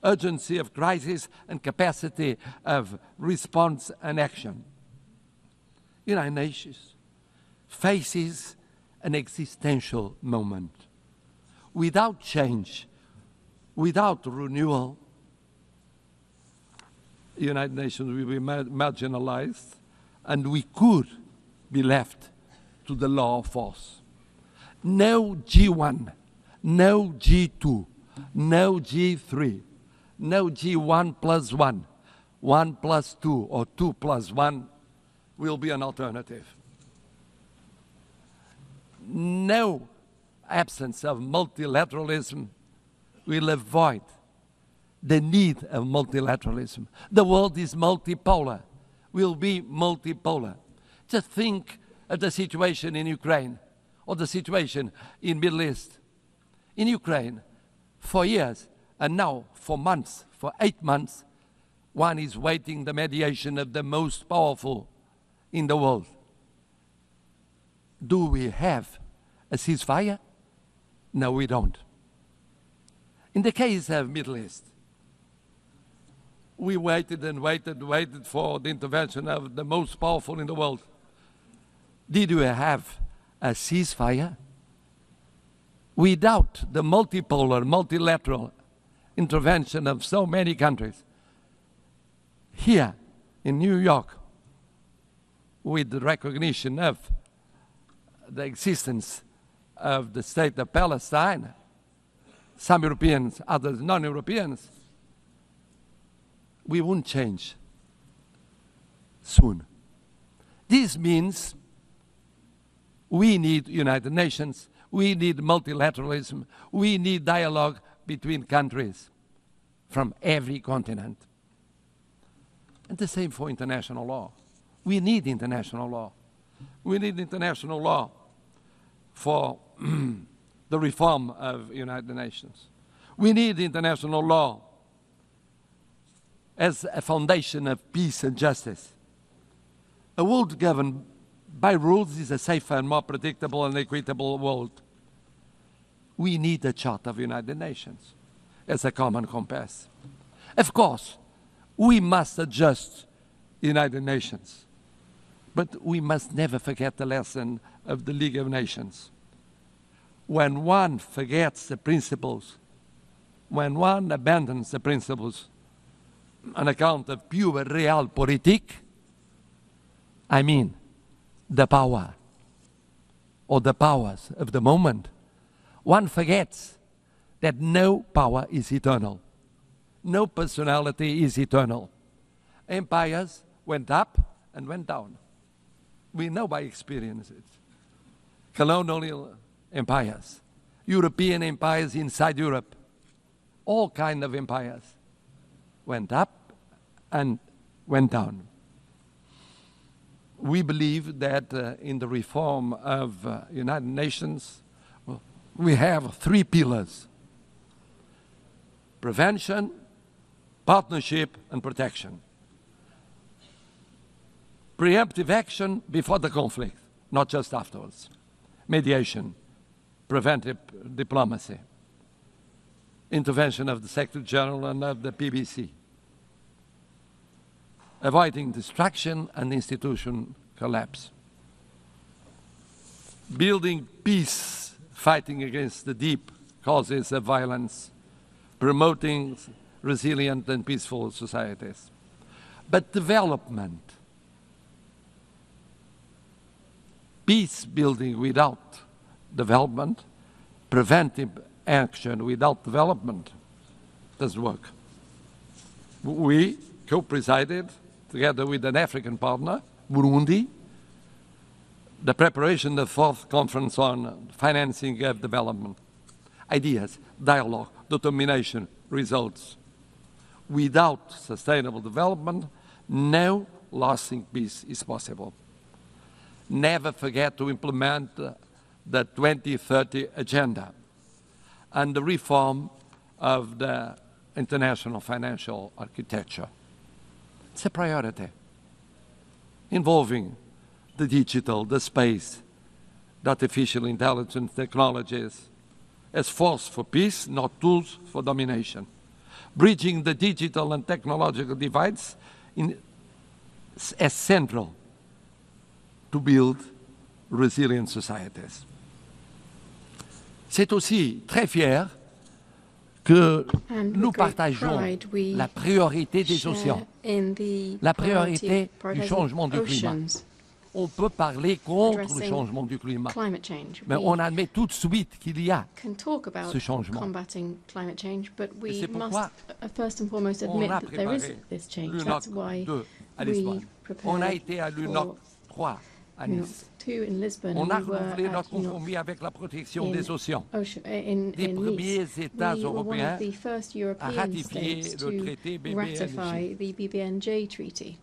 urgency of crisis and capacity of response and action. United Nations faces an existential moment. Without change, without renewal, the United Nations will be marginalized, and we could be left to the law of force. No G1, no G2, no G3, no G1 plus 1, 1 plus 2, or 2 plus 1 will be an alternative. No absence of multilateralism will avoid the need of multilateralism. The world is multipolar, will be multipolar. Just think of the situation in Ukraine or the situation in Middle East. In Ukraine, for years, and now for months, for 8 months, one is waiting the mediation of the most powerful in the world. Do we have a ceasefire? No, we don't. In the case of Middle East, we waited and waited for the intervention of the most powerful in the world. Did we have a ceasefire? Without the multipolar, multilateral intervention of so many countries, here in New York, with the recognition of the existence of the state of Palestine, some Europeans, others non-Europeans, we won't change soon. This means we need United Nations, we need multilateralism, we need dialogue between countries from every continent. And the same for international law. We need international law. We need international law for the reform of United Nations. We need international law as a foundation of peace and justice. A world governed by rules is a safer and more predictable and equitable world. We need a Charter of United Nations as a common compass. Of course, we must adjust United Nations, but we must never forget the lesson of the League of Nations. When one forgets the principles, when one abandons the principles on account of pure realpolitik, I mean the power or the powers of the moment, one forgets that no power is eternal. No personality is eternal. Empires went up and went down. We know by experience it. Colonial empires, European empires inside Europe, all kinds of empires went up and went down. We believe that in the reform of United Nations, we have 3 pillars: prevention, partnership, and protection. Preemptive action before the conflict, not just afterwards. Mediation, preventive diplomacy, intervention of the Secretary General and of the PBC. Avoiding destruction and institution collapse. Building peace, fighting against the deep causes of violence, promoting resilient and peaceful societies. But development, peace building without development, preventive action without development doesn't work. We co-presided, together with an African partner, Burundi, the preparation of the 4th conference on financing of development. Ideas, dialogue, determination, results. Without sustainable development, no lasting peace is possible. Never forget to implement the 2030 agenda and the reform of the international financial architecture. It's a priority involving the digital, the space, the artificial intelligence technologies as force for peace, not tools for domination. Bridging the digital and technological divides as central to build resilient societies. C'est aussi très fier que nous partageons la priorité des océans, la priorité du changement du climat. On peut parler contre le changement du climat, mais on admet tout de suite qu'il y a ce changement. Et c'est pourquoi on a préparé l'UNOC 2 à Lisbonne. On a été à l'UNOC 3 à Nice. coup in Lisbon. On a We were renouvelé at, notre compromis avec la protection in des océans. in Des premiers Nice. États We were one européens of the first à European ratifier states le to traité ratify BBNJ, the BBNJ treaty.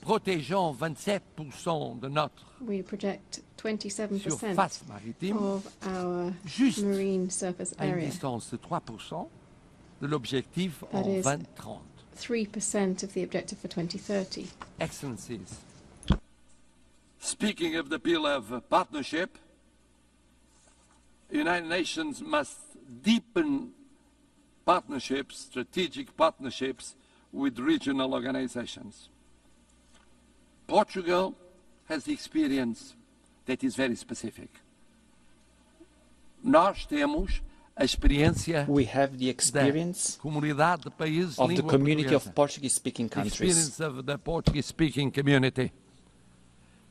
protégeant 27% de notre We protect 27% surface maritime, of our juste marine surface à une area. distance de 3% de l'objectif That en is 2030. 3% of the objective for 2030. Excellencies, speaking of the pillar of partnership, the United Nations must deepen partnerships, strategic partnerships with regional organizations. Portugal has experience that is very specific. Nós temos a experiência We have the experience da comunidade de países of the língua community of portuguesa. Portuguese-speaking The countries. experience of the Portuguese-speaking community,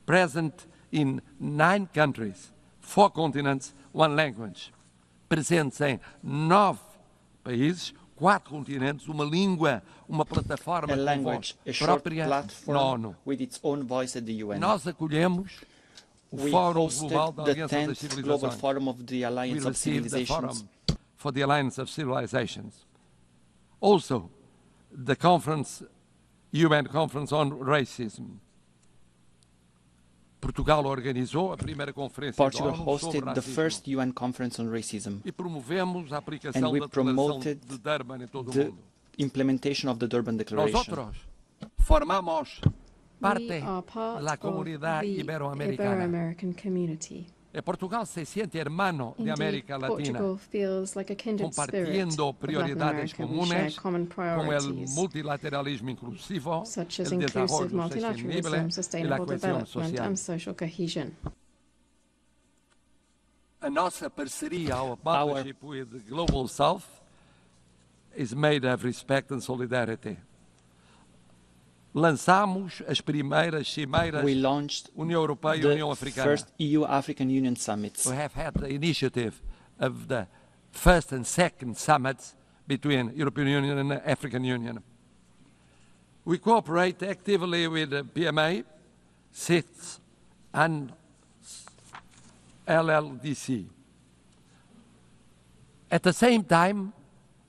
present in 9 countries, 4 continents, 1 language. Presentes em 9 países, 4 continentes, uma língua, uma plataforma A com language, voz a short própria na platform ONU. with its own voice at the UN. Nós acolhemos o We Fórum hosted Global da the Aliança das 10th Global Civilizações. Forum of the We Alliance of received the Civilizations. Forum for the Alliance of Civilizations. Also, the conference, UN Conference on Racism. Portugal organizou a primeira conferência Portugal da ONU sobre hosted the racismo. first UN conference on racism, E promovemos a aplicação and we da Declaração promoted de Durban em todo o the mundo. implementation of the Durban Declaration. Nosotros formamos We parte are part da of comunidad the iberoamericana. Ibero-American community. Portugal se siente hermano de Indeed, América Latina, Portugal feels like a kindred spirit compartiendo of Latin prioridades America. We share comunes common como el priorities, multilateralismo inclusivo, such as el inclusive desarrollo sostenible multilateralism, y la sustainable cohesión development, social. and social cohesion. A nossa parceria, our partnership with the Global South is made of respect and solidarity. Lançamos as primeiras cimeiras We launched União Europeia e the União Africana. first EU-African Union summits. We have had the initiative of the first and second summits between European Union and the African Union. We cooperate actively with the PMA, CITES, and LLDC. At the same time,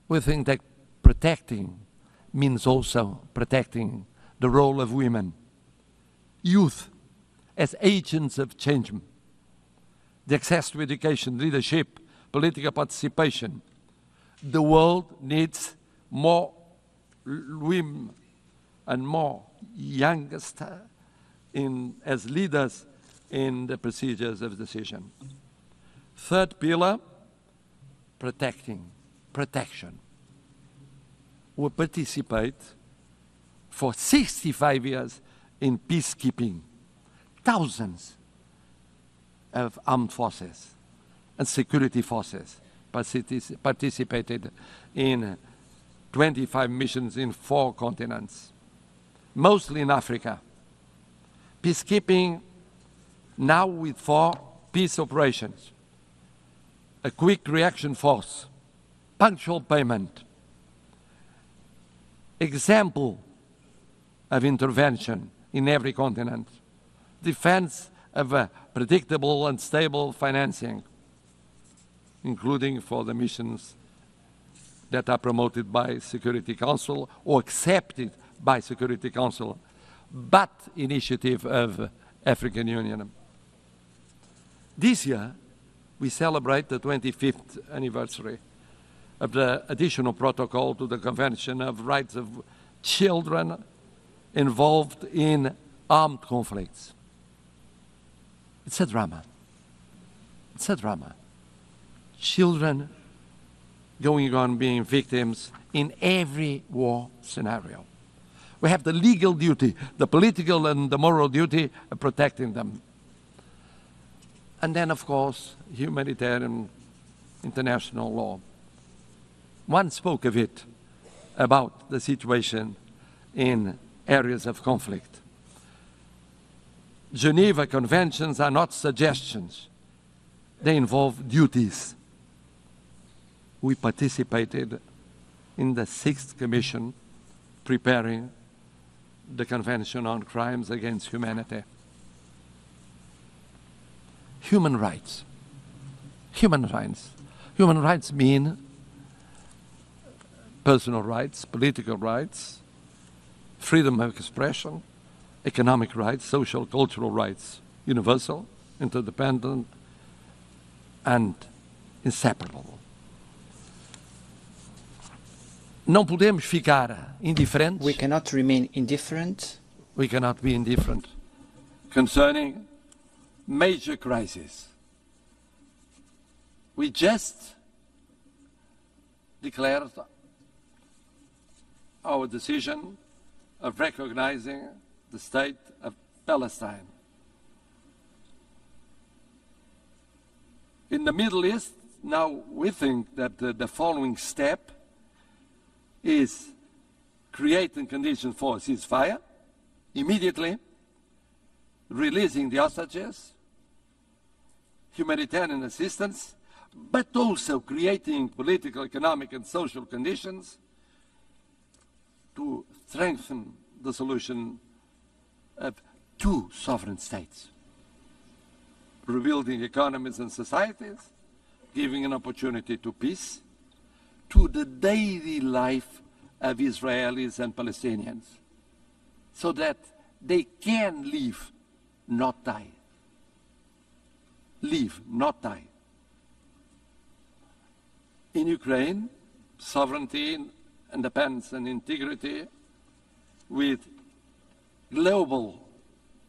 we think that protecting means also protecting the role of women, youth as agents of change, the access to education, leadership, political participation. The world needs more women and more youngest as leaders in the procedures of decision. Third pillar, protection. We participate for 65 years in peacekeeping. Thousands of armed forces and security forces participated in 25 missions in 4 continents, mostly in Africa. Peacekeeping now with 4 peace operations, a quick reaction force, punctual payment, example of intervention in every continent, defense of a predictable and stable financing, including for the missions that are promoted by Security Council or accepted by Security Council, but initiative of African Union. This year, we celebrate the 25th anniversary of the additional protocol to the Convention of Rights of Children involved in armed conflicts. It's a drama. It's a drama. Children going on being victims in every war scenario. We have the legal duty, the political and the moral duty of protecting them. And then, of course, humanitarian international law. One spoke of it, about the situation in areas of conflict. Geneva Conventions are not suggestions. They involve duties. We participated in the 6th Commission preparing the Convention on Crimes Against Humanity. human rights. Human rights. Human rights mean personal rights, political rights, freedom of expression, economic rights, social, cultural rights, universal, interdependent, and inseparable. Não podemos ficar indiferentes. We cannot remain indifferent. We cannot be indifferent concerning major crises. We just declared our decision of recognizing the state of Palestine. In the Middle East, now we think that the following step is creating conditions for a ceasefire, immediately releasing the hostages, humanitarian assistance, but also creating political, economic, and social conditions to strengthen the solution of two sovereign states, rebuilding economies and societies, giving an opportunity to peace, to the daily life of Israelis and Palestinians, so that they can live, not die. Live, not die. In Ukraine, sovereignty, independence, and integrity, with global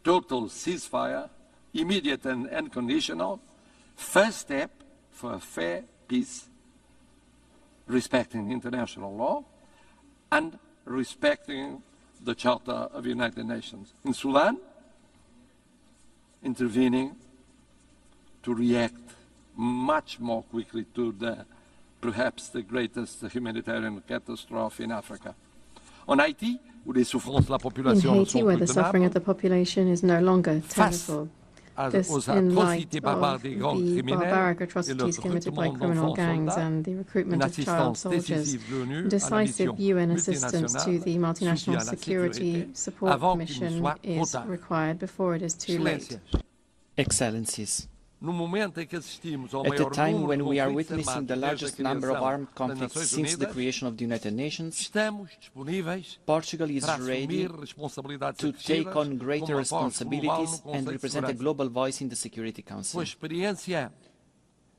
total ceasefire, immediate and unconditional, first step for a fair peace, respecting international law and respecting the Charter of the United Nations. In Sudan, intervening to react much more quickly to perhaps the greatest humanitarian catastrophe in Africa. On Haiti, où les souffrances de la population in Haiti, where the suffering of the population is no longer tenable. This in light of the barbaric atrocities committed by criminal gangs and the recruitment of child soldiers. Decisive UN assistance to the multinational security support mission is required before it is too late. Excellencies, at a time when we are witnessing the largest number of armed conflicts since the creation of the United Nations, Portugal is ready to take on greater responsibilities and represent a global voice in the Security Council,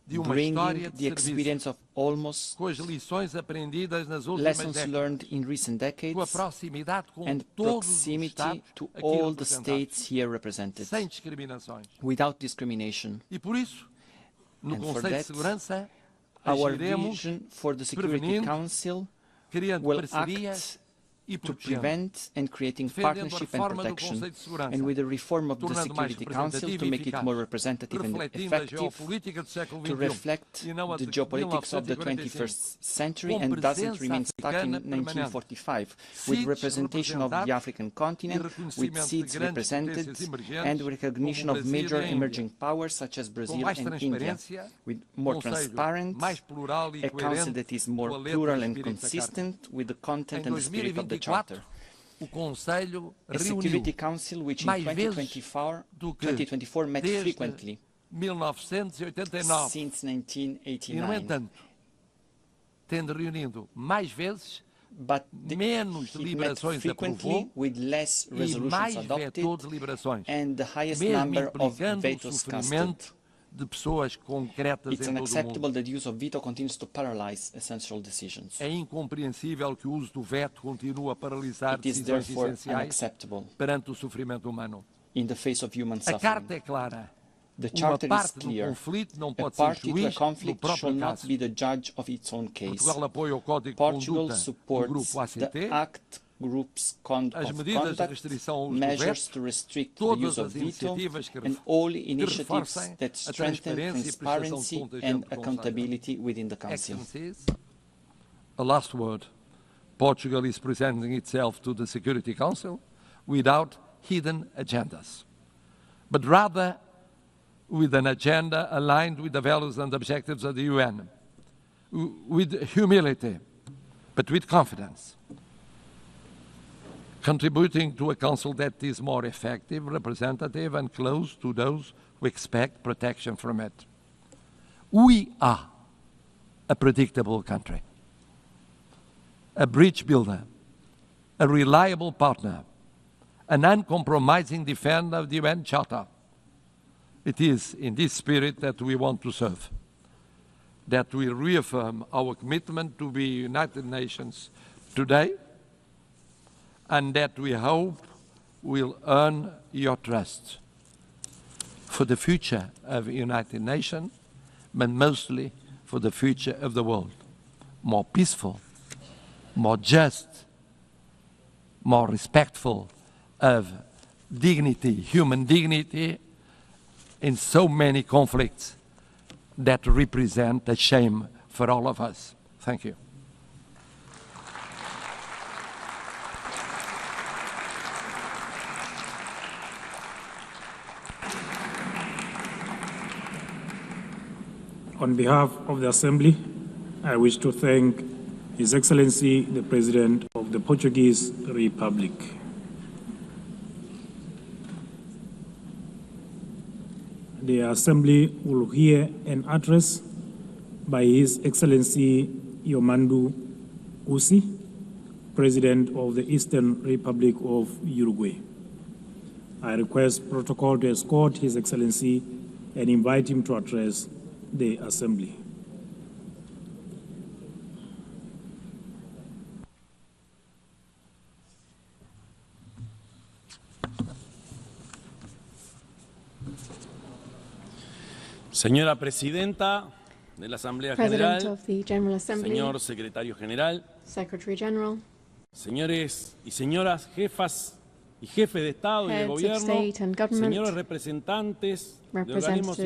bringing the experience of almost lessons learned in recent decades and proximity to all the states here represented, without discrimination. And for that, our vision for the Security Council will act to prevent and creating partnership and protection, and with the reform of the Security Council to make it more representative and effective, to reflect the geopolitics of the 21st century and doesn't remain stuck in 1945, with representation of the African continent, with seats represented, and recognition of major emerging powers such as Brazil and India, with more transparent, a council that is more plural and consistent with the content and the spirit of the Charter. A Security Council which in 2024 met frequently since 1989. But it met frequently with less resolutions adopted and the highest number of vetos casted. It's unacceptable that the use of veto continues to paralyze essential decisions. É incompreensível que o uso do veto continue a paralisar decisões essenciais perante o sofrimento humano. In the face of human suffering. A carta é clara. The Charter is clear. A party to a conflict shall not be the judge of its own case. Portugal supports the ACT Group's conduct, measures to restrict the use of veto, and all initiatives that strengthen transparency and accountability within the Council. A last word. Portugal is presenting itself to the Security Council without hidden agendas, but rather with an agenda aligned with the values and objectives of the UN, with humility, but with confidence, contributing to a council that is more effective, representative, and close to those who We expect protection from it. We are a predictable country, a bridge builder, a reliable partner, an uncompromising defender of the UN Charter. It is in this spirit that we want to serve, that we reaffirm our commitment to the United Nations today, and that we hope will earn your trust for the future of the United Nations, but mostly for the future of the world, more peaceful, more just, more respectful of dignity, human dignity, in so many conflicts that represent a shame for all of us. Thank you. On behalf of the Assembly, I wish to thank His Excellency, the President of the Portuguese Republic. The Assembly will hear an address by His Excellency Yomandu Usi, President of the Eastern Republic of Uruguay. I request protocol to escort His Excellency and invite him to address the Assembly. Señora Presidenta de la Asamblea President General, of the General Assembly, señor Secretario General, Secretary General, señores y señoras jefas y jefes de Estado y de Heads of Gobierno, State and Government, señores representantes de organismos representatives of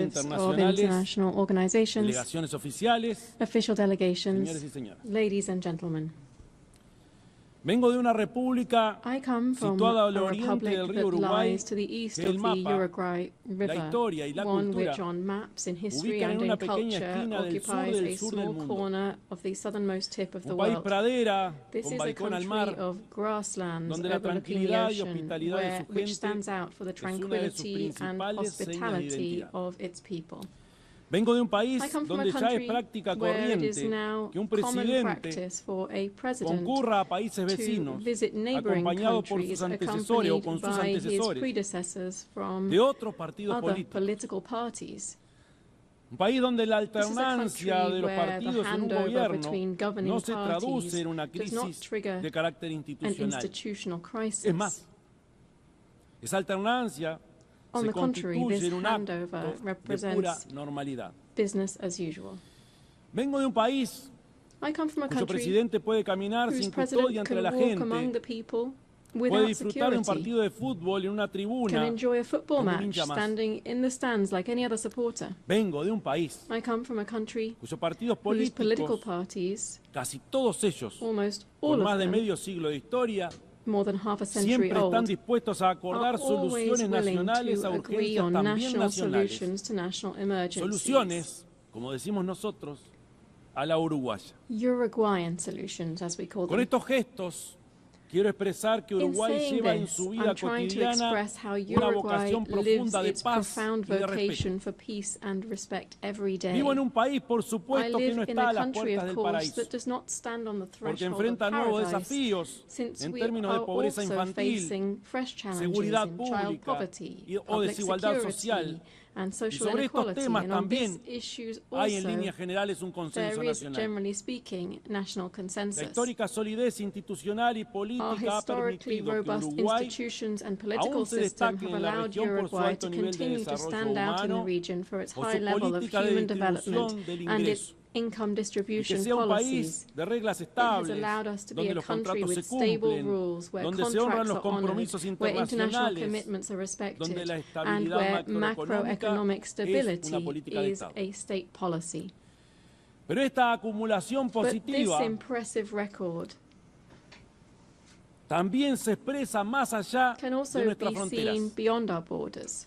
internacionales, international organizations, delegaciones oficiales, official delegations, señores y señoras. ladies and gentlemen. Vengo de una república I come from situada al a oriente republic del that río Uruguay, lies to the east que el of the mapa, Uruguay River, la historia y la one cultura which on maps in history ubican en and in una pequeña culture esquina del sur occupies del a sur del small mundo. corner of the southernmost tip of the Un país world. pradera, This con is a balcón al country mar, of grasslands donde la overlooking the tranquilidad y ocean, hospitalidad de su which gente stands out for the es una de sus tranquility and principales señas de hospitality identidad. of its people. Vengo de un país I come from donde a ya es country práctica where it is corriente now que un common presidente practice for a president concurra a países to vecinos visit neighboring acompañado por countries sus antecesores o con accompanied sus by his antecesores predecessors from de otros partidos other políticos. political parties. Un país donde la This is a alternancia country de los where the partidos en un handover gobierno between governing no se parties traduce en una does not crisis trigger de carácter an institucional. institutional crisis. Es más, esa alternancia On se the contrary, constituye this en un acto handover de pura represents normalidad. business as usual. Vengo de un país I come from a cuyo country presidente puede caminar whose sin president custodia entre can la walk among gente, the people puede without disfrutar de un security, partido de fútbol en una can tribuna enjoy a football como un match hincha más. standing in the stands like any other supporter. Vengo de un país I come from a country cuyos partidos whose political políticos, parties, casi todos ellos, almost con all más of de them, medio siglo de historia, more than half a century siempre están old, dispuestos a acordar are always soluciones willing nacionales to a agree urgencias on también national nacionales. solutions to national emergencies. Soluciones, como decimos nosotros, a la uruguaya. Uruguayan solutions, as we call Con them. estos gestos, quiero expresar que In Uruguay saying lleva en this, su vida I'm trying to cotidiana express how una Uruguay vocación lives profunda de its paz profound y de respeto. vocation for peace and respect every day. Vivo en un país, por I supuesto, que no live in está a a las country, puertas of del course, paraíso, that does not stand on the porque threshold of enfrenta nuevos paradise, desafíos since en we términos de are pobreza also infantil, facing fresh challenges seguridad in child pública poverty, o public desigualdad security, social. and Y social sobre estos inequality. temas And on these también issues hay en also, líneas generales un consenso there is, nacional. generally speaking, national La consensus. histórica solidez institucional y Our política ha historically permitido que robust Uruguay institutions and political aún se system destaque have en la allowed región por su Uruguay alto to nivel de continue to desarrollo stand out in the humano region for its o high su level of política de human development distribución del and its ingreso, income y que distribution sea un policies. país de reglas It has estables, allowed us to be donde a los country contratos with se stable cumplen, rules, where donde se honran contracts los are honored, compromisos where international internacionales, commitments are donde respected, la and estabilidad where macroeconómica macroeconomic es stability una política de is Estado. a state policy. Pero esta acumulación But this positiva impressive record también se expresa más allá can de also nuestras be fronteras. seen beyond our borders.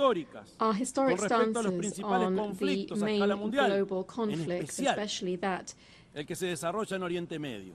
históricas our con historic respecto a los stances principales on the conflictos a main escala mundial, global en conflicts, especial especially that el que se desarrolla en Oriente Medio.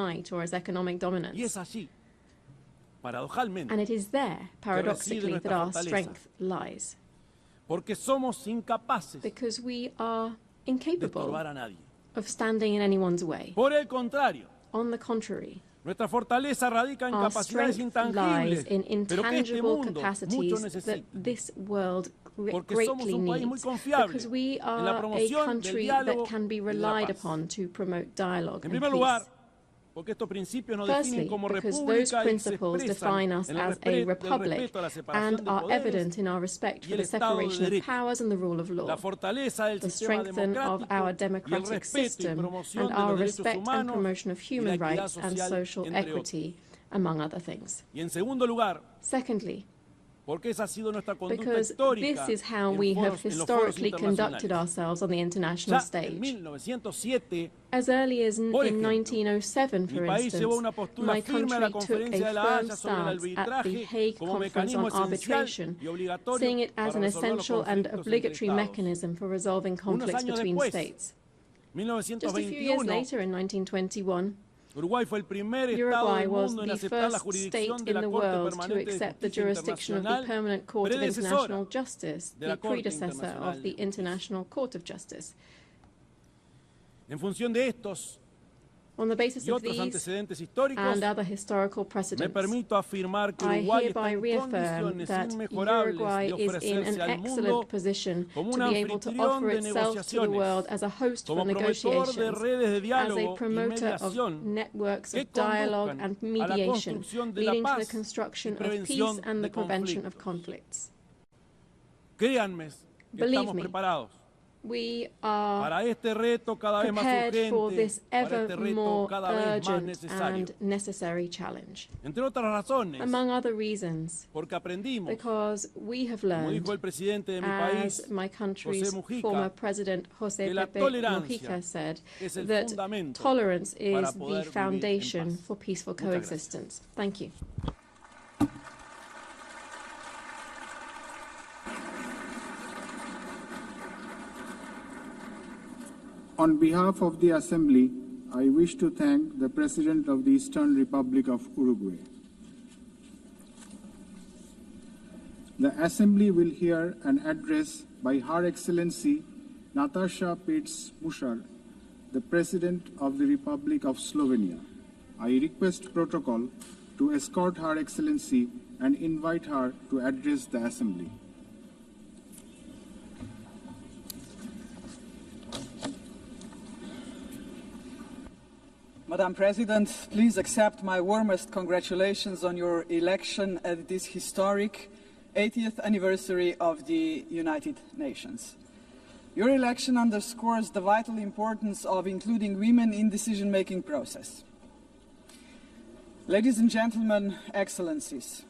might or as economic dominance. Y es allí, paradojalmente, And it is there, paradoxically, that our strength lies. Porque somos incapaces Because we are de incapable estorbar a nadie. of standing in anyone's way. Por el contrario, On the contrary, nuestra fortaleza radica en our capacidades strength lies intangibles, in pero que este intangible mundo mucho capacities necesita. that this world Porque somos greatly un país muy needs. confiable Because we en la are a promoción del country diálogo that can be y de la relied paz. upon to promote dialogue En and primer lugar, peace. Firstly, because those principles define us as a republic and are evident in our respect for the separation of powers and the rule of law, the strength of our democratic system, and our respect and promotion of human rights and social equity, among other things. Secondly, because this is how we have historically conducted ourselves on the international stage. As early as in 1907, for instance, my country took a firm stance at the Hague Conference on Arbitration, seeing it as an essential and obligatory mechanism for resolving conflicts between states. Just a few years later, in 1921, Uruguay was the first state in the world to accept the jurisdiction of the Permanent Court of International Justice, the predecessor of the International Court of Justice. On the basis of these and other historical precedents, I hereby reaffirm that Uruguay is in an excellent position to be able to offer itself to the world as a host for negotiations, as a promoter of networks of dialogue and mediation, leading to the construction of peace and the prevention of conflicts. Believe me, we are prepared for this ever more urgent and necessary challenge. Among other reasons, because we have learned, as my country's former president, José Pepe Mujica, said, that tolerance is the foundation for peaceful coexistence. Thank you. On behalf of the Assembly, I wish to thank the President of the Eastern Republic of Uruguay. The Assembly will hear an address by Her Excellency Nataša Pirc-Musar, the President of the Republic of Slovenia. I request protocol to escort Her Excellency and invite her to address the Assembly. Madam President, please accept my warmest congratulations on your election at this historic 80th anniversary of the United Nations. Your election underscores the vital importance of including women in the decision-making process. Ladies and gentlemen, Excellencies,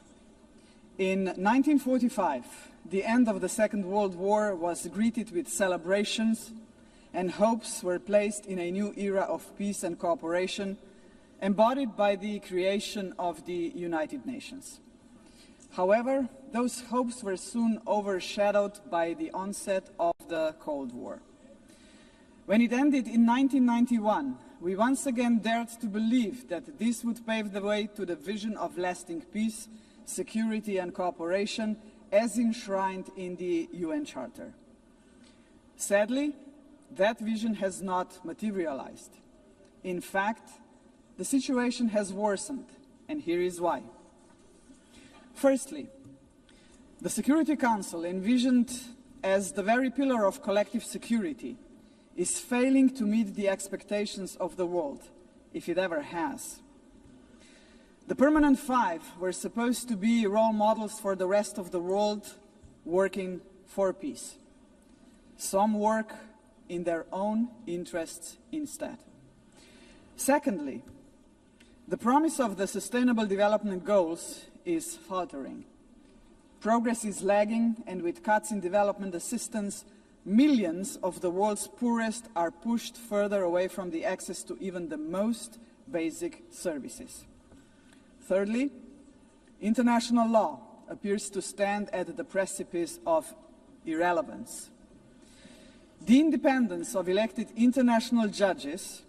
in 1945, the end of the Second World War was greeted with celebrations, and hopes were placed in a new era of peace and cooperation, embodied by the creation of the United Nations. However, those hopes were soon overshadowed by the onset of the Cold War. When it ended in 1991, we once again dared to believe that this would pave the way to the vision of lasting peace, security and cooperation as enshrined in the UN Charter. Sadly, that vision has not materialized. In fact, the situation has worsened, and here is why. Firstly, the Security Council, envisioned as the very pillar of collective security, is failing to meet the expectations of the world, if it ever has. The Permanent Five were supposed to be role models for the rest of the world working for peace. Some work in their own interests instead. Secondly, the promise of the Sustainable Development Goals is faltering. Progress is lagging, and with cuts in development assistance, millions of the world's poorest are pushed further away from the access to even the most basic services. Thirdly, international law appears to stand at the precipice of irrelevance. The independence of elected international judges,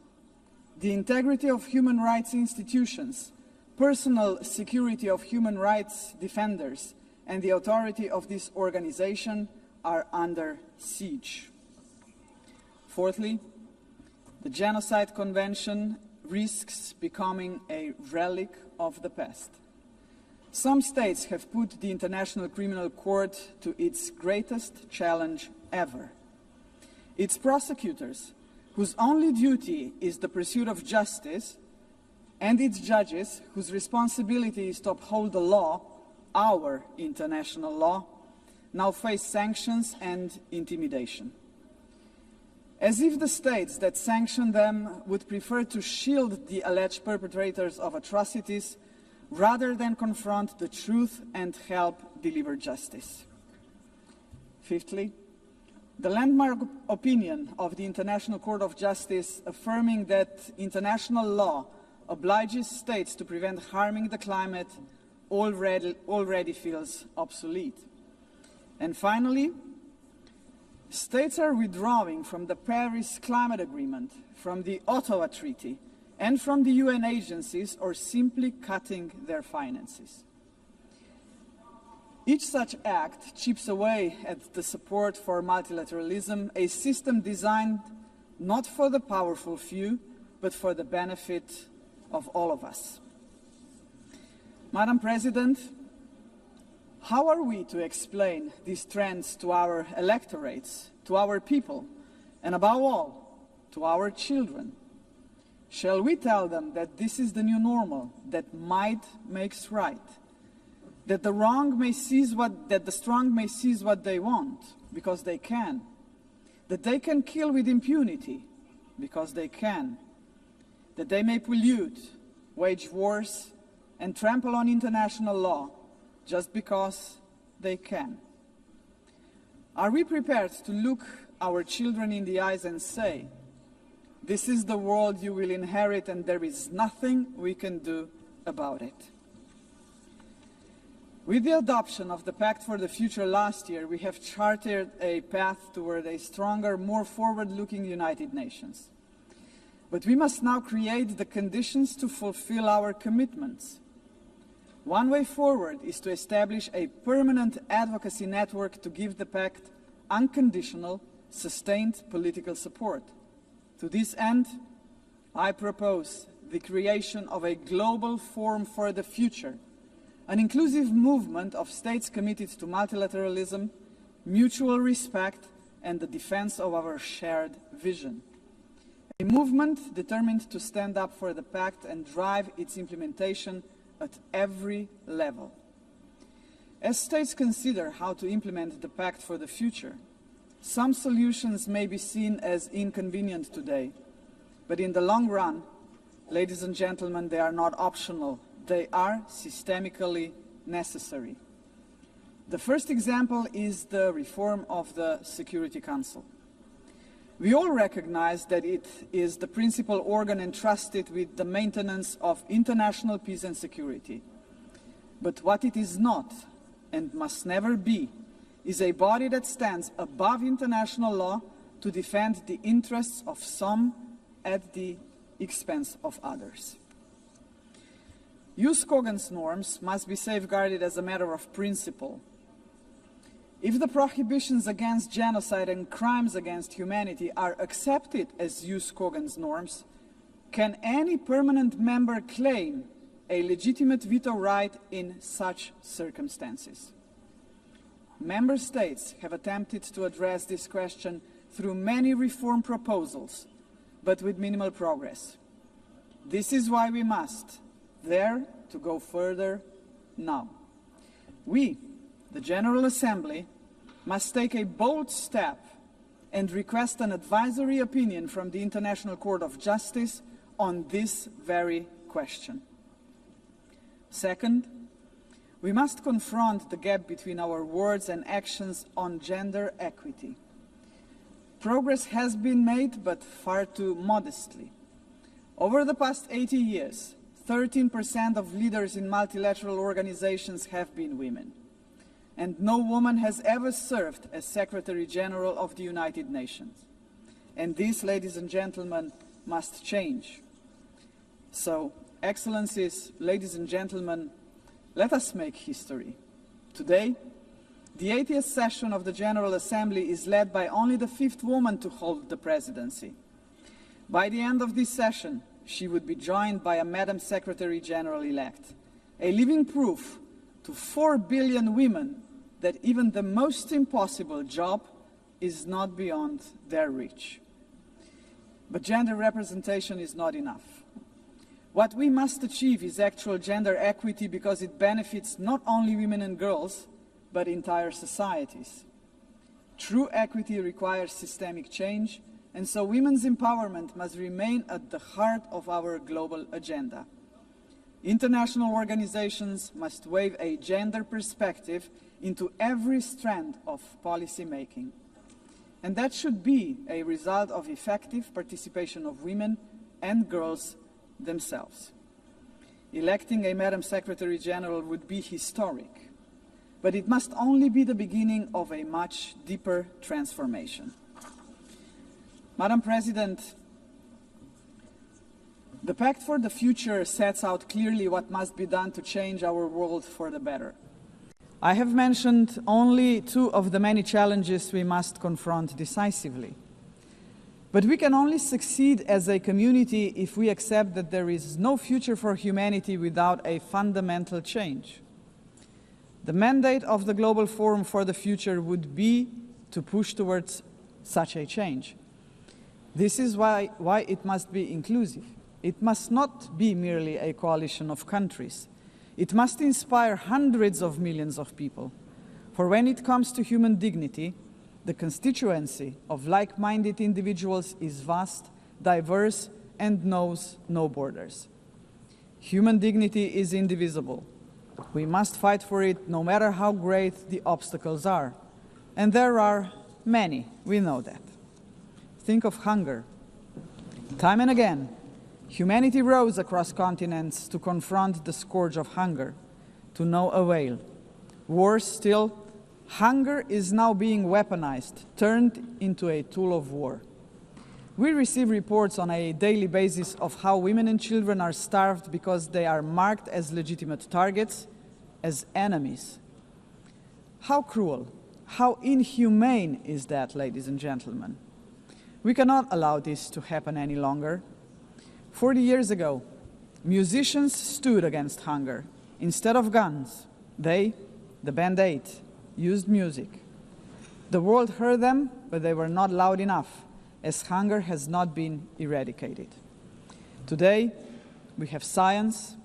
the integrity of human rights institutions, personal security of human rights defenders, and the authority of this organization are under siege. Fourthly, the Genocide Convention risks becoming a relic of the past. Some states have put the International Criminal Court to its greatest challenge ever. Its prosecutors, whose only duty is the pursuit of justice, and its judges, whose responsibility is to uphold the law, our international law, now face sanctions and intimidation. As if the states that sanction them would prefer to shield the alleged perpetrators of atrocities rather than confront the truth and help deliver justice. Fifthly, the landmark opinion of the International Court of Justice affirming that international law obliges states to prevent harming the climate already feels obsolete. And finally, states are withdrawing from the Paris Climate Agreement, from the Ottawa Treaty, and from the UN agencies, or simply cutting their finances. Each such act chips away at the support for multilateralism, a system designed not for the powerful few, but for the benefit of all of us. Madam President, how are we to explain these trends to our electorates, to our people, and above all, to our children? Shall we tell them that this is the new normal, that might makes right, that the strong may seize what they want, because they can, that they can kill with impunity, because they can, that they may pollute, wage wars, and trample on international law, just because they can? Are we prepared to look our children in the eyes and say, this is the world you will inherit and there is nothing we can do about it? With the adoption of the Pact for the Future last year, we have charted a path toward a stronger, more forward-looking United Nations. But we must now create the conditions to fulfill our commitments. One way forward is to establish a permanent advocacy network to give the Pact unconditional, sustained political support. To this end, I propose the creation of a global forum for the future, an inclusive movement of states committed to multilateralism, mutual respect, and the defense of our shared vision. A movement determined to stand up for the Pact and drive its implementation at every level. As states consider how to implement the Pact for the Future, some solutions may be seen as inconvenient today, but in the long run, ladies and gentlemen, they are not optional. They are systemically necessary. The first example is the reform of the Security Council. We all recognize that it is the principal organ entrusted with the maintenance of international peace and security. But what it is not, and must never be, is a body that stands above international law to defend the interests of some at the expense of others. Jus cogens norms must be safeguarded as a matter of principle. If the prohibitions against genocide and crimes against humanity are accepted as jus cogens norms, can any permanent member claim a legitimate veto right in such circumstances? Member states have attempted to address this question through many reform proposals, but with minimal progress. This is why we must dare to go further now. We, the General Assembly, must take a bold step and request an advisory opinion from the International Court of Justice on this very question. Second, we must confront the gap between our words and actions on gender equity. Progress has been made, but far too modestly. Over the past 80 years, 13% of leaders in multilateral organizations have been women. And no woman has ever served as Secretary General of the United Nations. And this, ladies and gentlemen, must change. So, Excellencies, ladies and gentlemen, let us make history. Today, the 80th session of the General Assembly is led by only the 5th woman to hold the presidency. By the end of this session, she would be joined by a Madam Secretary General-elect, a living proof to 4 billion women that even the most impossible job is not beyond their reach. But gender representation is not enough. What we must achieve is actual gender equity because it benefits not only women and girls, but entire societies. True equity requires systemic change, and so women's empowerment must remain at the heart of our global agenda. International organizations must weave a gender perspective into every strand of policy making. And that should be a result of effective participation of women and girls themselves. Electing a Madam Secretary General would be historic, but it must only be the beginning of a much deeper transformation. Madam President, the Pact for the Future sets out clearly what must be done to change our world for the better. I have mentioned only two of the many challenges we must confront decisively. But we can only succeed as a community if we accept that there is no future for humanity without a fundamental change. The mandate of the Global Forum for the Future would be to push towards such a change. This is why it must be inclusive. It must not be merely a coalition of countries. It must inspire hundreds of millions of people. For when it comes to human dignity, the constituency of like-minded individuals is vast, diverse, and knows no borders. Human dignity is indivisible. We must fight for it no matter how great the obstacles are. And there are many, we know that. Think of hunger. Time and again, humanity rose across continents to confront the scourge of hunger, to no avail. Worse still, hunger is now being weaponized, turned into a tool of war. We receive reports on a daily basis of how women and children are starved because they are marked as legitimate targets, as enemies. How cruel, how inhumane is that, ladies and gentlemen? We cannot allow this to happen any longer. 40 years ago, musicians stood against hunger. Instead of guns, they, the Band 8, used music. The world heard them, but they were not loud enough, as hunger has not been eradicated. Today, we have science.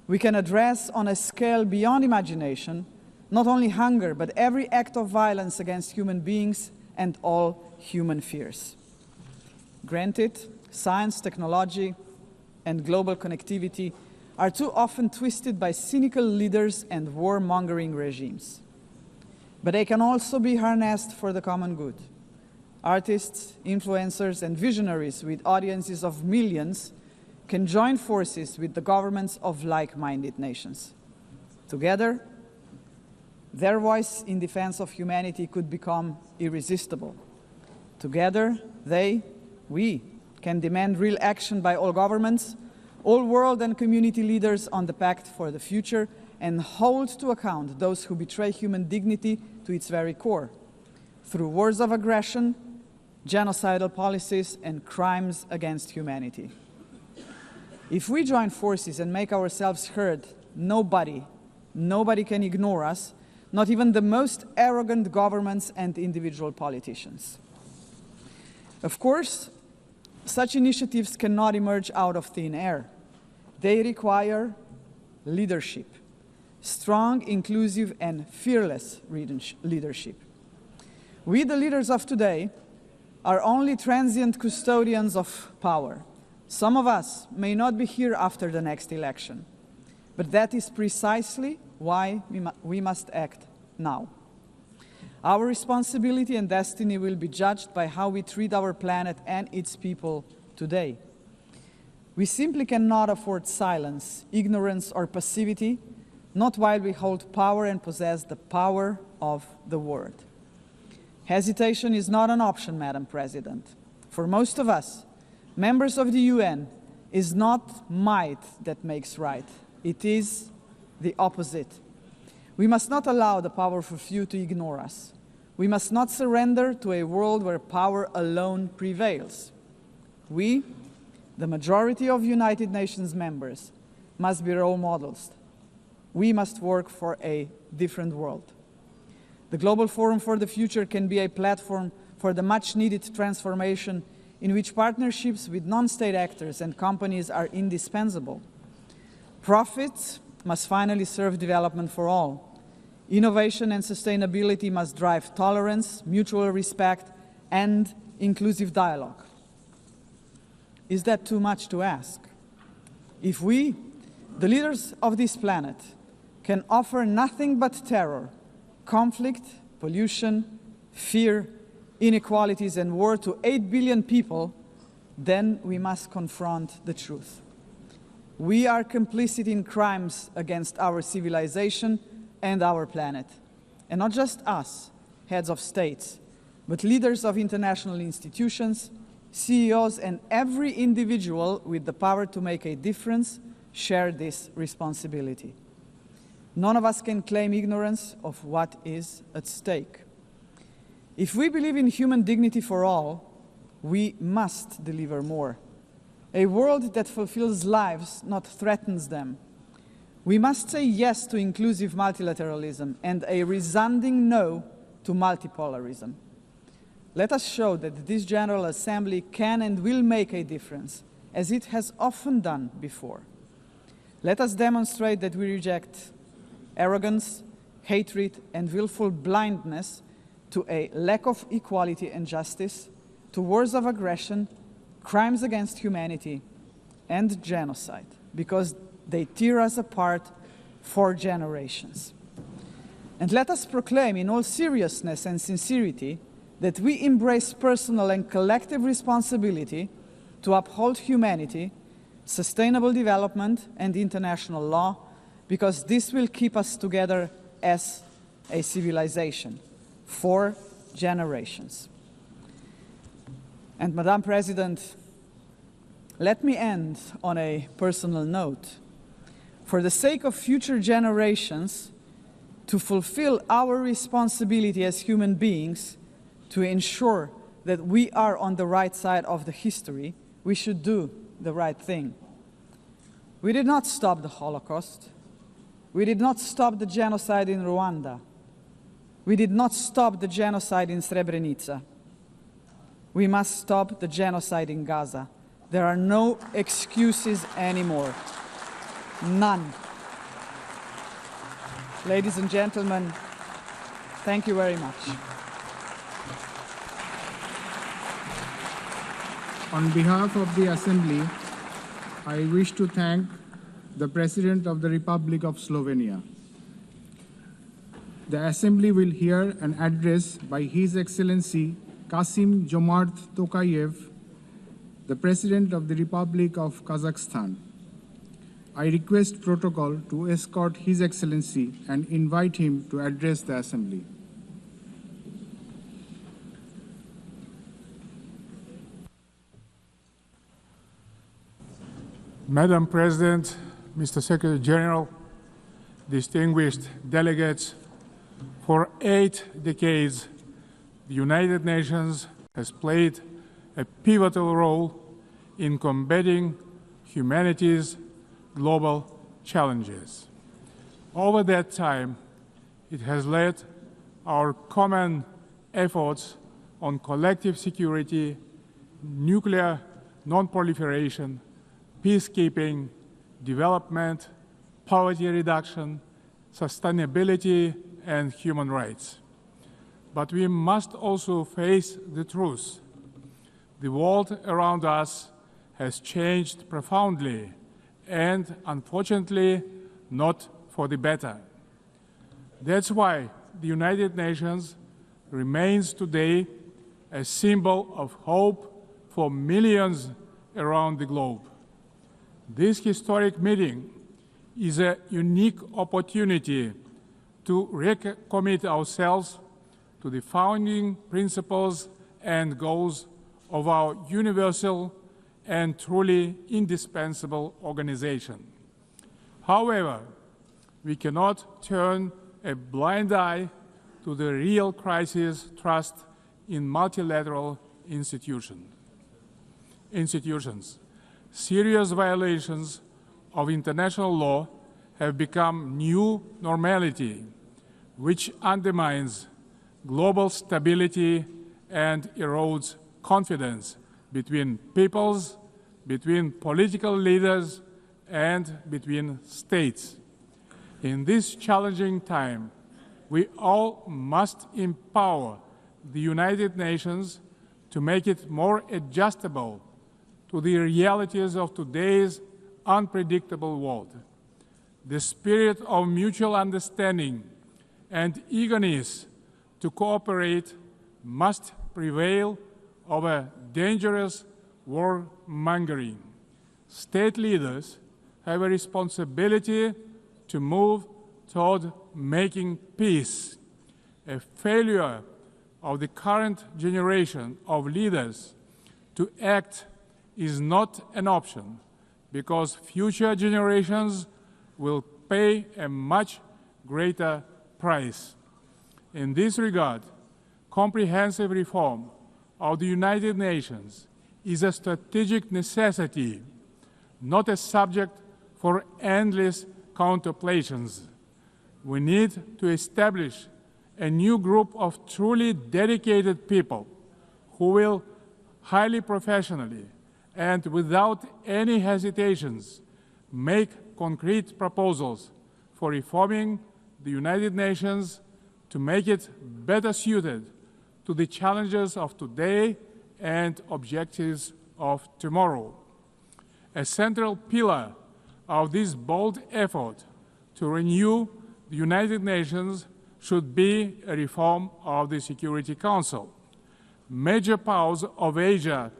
We can address on a scale beyond imagination not only hunger, but every act of violence against human beings and all human fears. Granted, science, technology, and global connectivity are too often twisted by cynical leaders and warmongering regimes. But they can also be harnessed for the common good. Artists, influencers, and visionaries with audiences of millions can join forces with the governments of like-minded nations. Together, their voice in defense of humanity could become irresistible. Together, we can demand real action by all governments, all world and community leaders on the Pact for the Future, and hold to account those who betray human dignity to its very core, through wars of aggression, genocidal policies, and crimes against humanity. If we join forces and make ourselves heard, nobody can ignore us, not even the most arrogant governments and individual politicians. Of course, such initiatives cannot emerge out of thin air. They require leadership, strong, inclusive, and fearless leadership. We, the leaders of today, are only transient custodians of power. Some of us may not be here after the next election, but that is precisely why we must act now. Our responsibility and destiny will be judged by how we treat our planet and its people today. We simply cannot afford silence, ignorance, or passivity, not while we hold power and possess the power of the word. Hesitation is not an option, Madam President. For most of us, members of the UN, is not might that makes right. It is the opposite. We must not allow the powerful few to ignore us. We must not surrender to a world where power alone prevails. We, the majority of United Nations members, must be role models. We must work for a different world. The Global Forum for the Future can be a platform for the much-needed transformation in which partnerships with non-state actors and companies are indispensable. Profits must finally serve development for all. Innovation and sustainability must drive tolerance, mutual respect, and inclusive dialogue. Is that too much to ask? If we, the leaders of this planet, can offer nothing but terror, conflict, pollution, fear, inequalities, and war to 8 billion people, then we must confront the truth. We are complicit in crimes against our civilization and our planet. And not just us, heads of states, but leaders of international institutions, CEOs, and every individual with the power to make a difference share this responsibility. None of us can claim ignorance of what is at stake. If we believe in human dignity for all, we must deliver more. A world that fulfills lives, not threatens them. We must say yes to inclusive multilateralism and a resounding no to multipolarism. Let us show that this General Assembly can and will make a difference, as it has often done before. Let us demonstrate that we reject arrogance, hatred, and willful blindness to a lack of equality and justice, to wars of aggression, crimes against humanity, and genocide, because they tear us apart for generations. And let us proclaim in all seriousness and sincerity that we embrace personal and collective responsibility to uphold humanity, sustainable development, and international law, because this will keep us together as a civilization for generations. And Madam President, let me end on a personal note. For the sake of future generations, to fulfill our responsibility as human beings, to ensure that we are on the right side of the history, we should do the right thing. We did not stop the Holocaust. We did not stop the genocide in Rwanda. We did not stop the genocide in Srebrenica. We must stop the genocide in Gaza. There are no excuses anymore. None. Ladies and gentlemen, thank you very much. On behalf of the Assembly, I wish to thank the President of the Republic of Slovenia. The Assembly will hear an address by His Excellency Kasim Jomart Tokayev, the President of the Republic of Kazakhstan. I request protocol to escort His Excellency and invite him to address the Assembly. Madam President, Mr. Secretary General, distinguished delegates, for 8 decades, the United Nations has played a pivotal role in combating humanity's global challenges. Over that time, it has led our common efforts on collective security, nuclear non-proliferation, peacekeeping, development, poverty reduction, sustainability, and human rights. But we must also face the truth. The world around us has changed profoundly and, unfortunately, not for the better. That's why the United Nations remains today a symbol of hope for millions around the globe. This historic meeting is a unique opportunity to recommit ourselves to the founding principles and goals of our universal and truly indispensable organization. However, we cannot turn a blind eye to the real crisis thrust in multilateral institutions. Serious violations of international law have become new normality, which undermines global stability and erodes confidence between peoples, between political leaders, and between states. In this challenging time, we all must empower the United Nations to make it more adjustable to the realities of today's unpredictable world. The spirit of mutual understanding and eagerness to cooperate must prevail over dangerous warmongering. State leaders have a responsibility to move toward making peace. A failure of the current generation of leaders to act is not an option, because future generations will pay a much greater price. In this regard, comprehensive reform of the United Nations is a strategic necessity, not a subject for endless contemplations. We need to establish a new group of truly dedicated people who will highly professionally and without any hesitations make concrete proposals for reforming the United Nations to make it better suited to the challenges of today and objectives of tomorrow. A central pillar of this bold effort to renew the United Nations should be a reform of the Security Council. Major powers of Asia,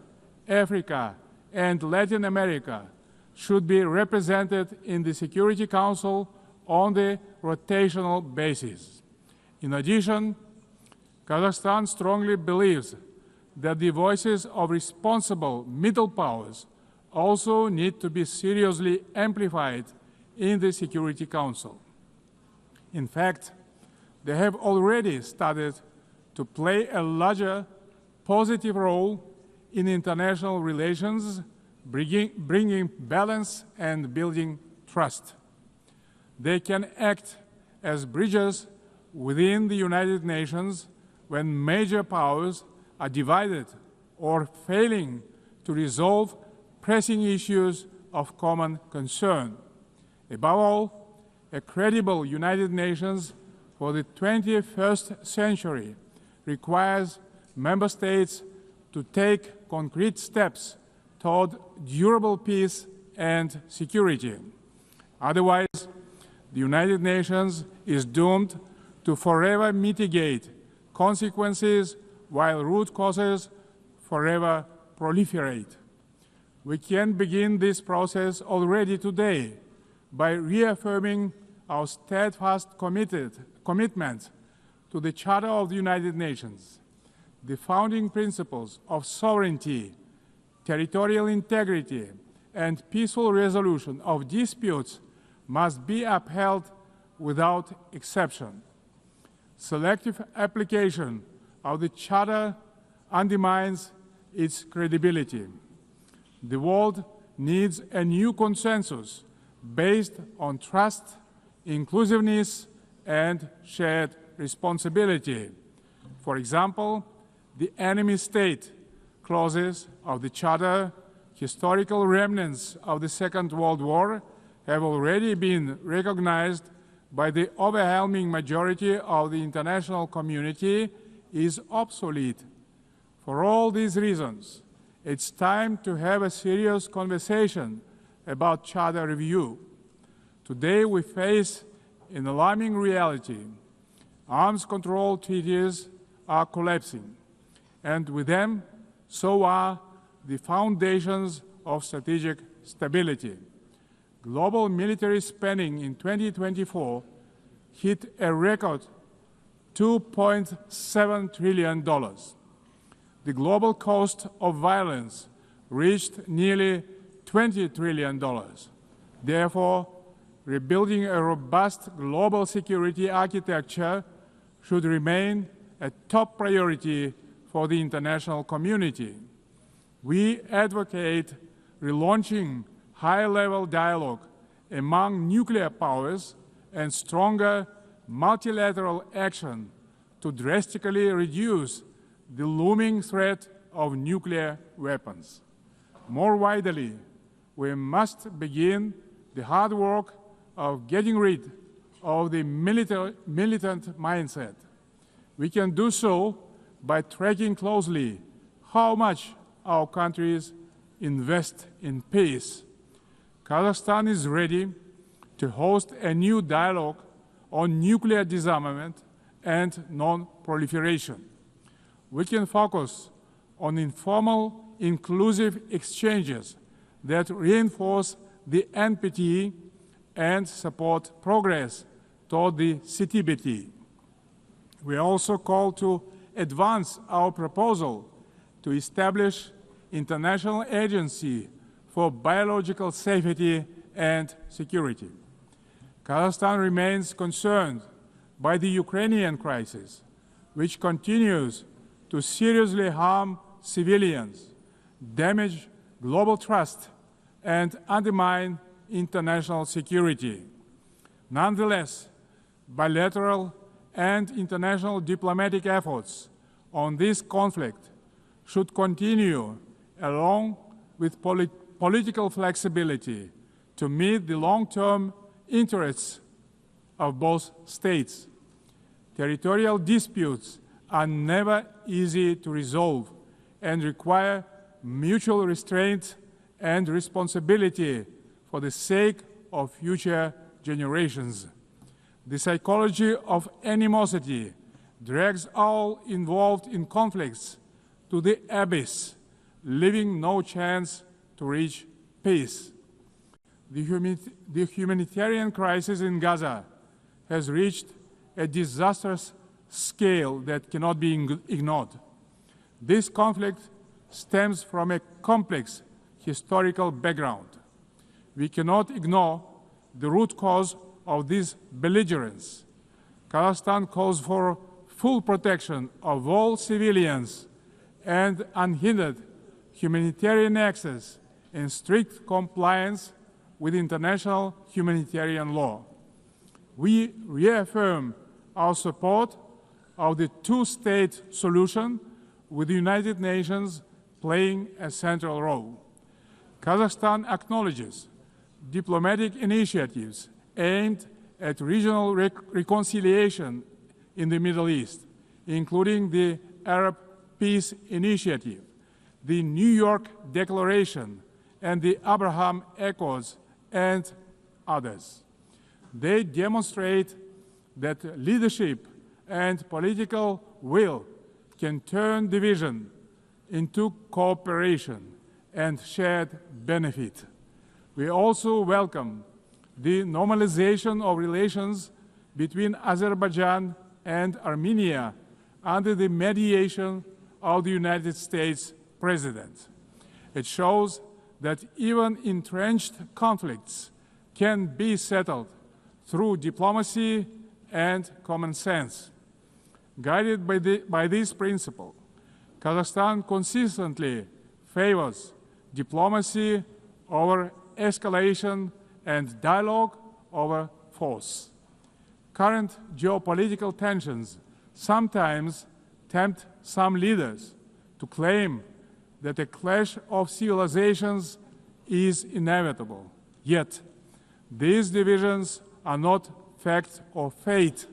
Africa, and Latin America should be represented in the Security Council on the rotational basis. In addition, Kazakhstan strongly believes that the voices of responsible middle powers also need to be seriously amplified in the Security Council. In fact, they have already started to play a larger positive role in international relations, bringing balance and building trust. They can act as bridges within the United Nations when major powers are divided or failing to resolve pressing issues of common concern. Above all, a credible United Nations for the 21st century requires member states to take concrete steps toward durable peace and security. Otherwise, the United Nations is doomed to forever mitigate consequences while root causes forever proliferate. We can begin this process already today by reaffirming our steadfast commitment to the Charter of the United Nations. The founding principles of sovereignty, territorial integrity, and peaceful resolution of disputes must be upheld without exception. Selective application of the Charter undermines its credibility. The world needs a new consensus based on trust, inclusiveness, and shared responsibility. For example, the enemy state clauses of the Charter, historical remnants of the Second World War, have already been recognized by the overwhelming majority of the international community is obsolete. For all these reasons, it's time to have a serious conversation about Charter review. Today we face an alarming reality. Arms control treaties are collapsing, and with them, so are the foundations of strategic stability. Global military spending in 2024 hit a record $2.7 trillion. The global cost of violence reached nearly $20 trillion. Therefore, rebuilding a robust global security architecture should remain a top priority for the international community. We advocate relaunching high-level dialogue among nuclear powers and stronger multilateral action to drastically reduce the looming threat of nuclear weapons. More widely, we must begin the hard work of getting rid of the militant mindset. We can do so by tracking closely how much our countries invest in peace. Kazakhstan is ready to host a new dialogue on nuclear disarmament and non-proliferation. We can focus on informal, inclusive exchanges that reinforce the NPT and support progress toward the CTBT. We also call to advance our proposal to establish international agency for biological safety and security. Kazakhstan remains concerned by the Ukrainian crisis, which continues to seriously harm civilians, damage global trust, and undermine international security. Nonetheless, bilateral and international diplomatic efforts on this conflict should continue along with political flexibility to meet the long-term interests of both states. Territorial disputes are never easy to resolve and require mutual restraint and responsibility for the sake of future generations. The psychology of animosity drags all involved in conflicts to the abyss, leaving no chance to reach peace. The humanitarian crisis in Gaza has reached a disastrous scale that cannot be ignored. This conflict stems from a complex historical background. We cannot ignore the root cause of this belligerence. Kazakhstan calls for full protection of all civilians and unhindered humanitarian access in strict compliance with international humanitarian law. We reaffirm our support of the two-state solution, with the United Nations playing a central role. Kazakhstan acknowledges diplomatic initiatives aimed at regional reconciliation in the Middle East, including the Arab Peace Initiative, the New York Declaration, and the Abraham Accords, and others. They demonstrate that leadership and political will can turn division into cooperation and shared benefit. We also welcome the normalization of relations between Azerbaijan and Armenia under the mediation of the United States President. It shows that even entrenched conflicts can be settled through diplomacy and common sense. Guided by this principle, Kazakhstan consistently favors diplomacy over escalation and dialogue over force. Current geopolitical tensions sometimes tempt some leaders to claim that a clash of civilizations is inevitable. Yet, these divisions are not fact or fate.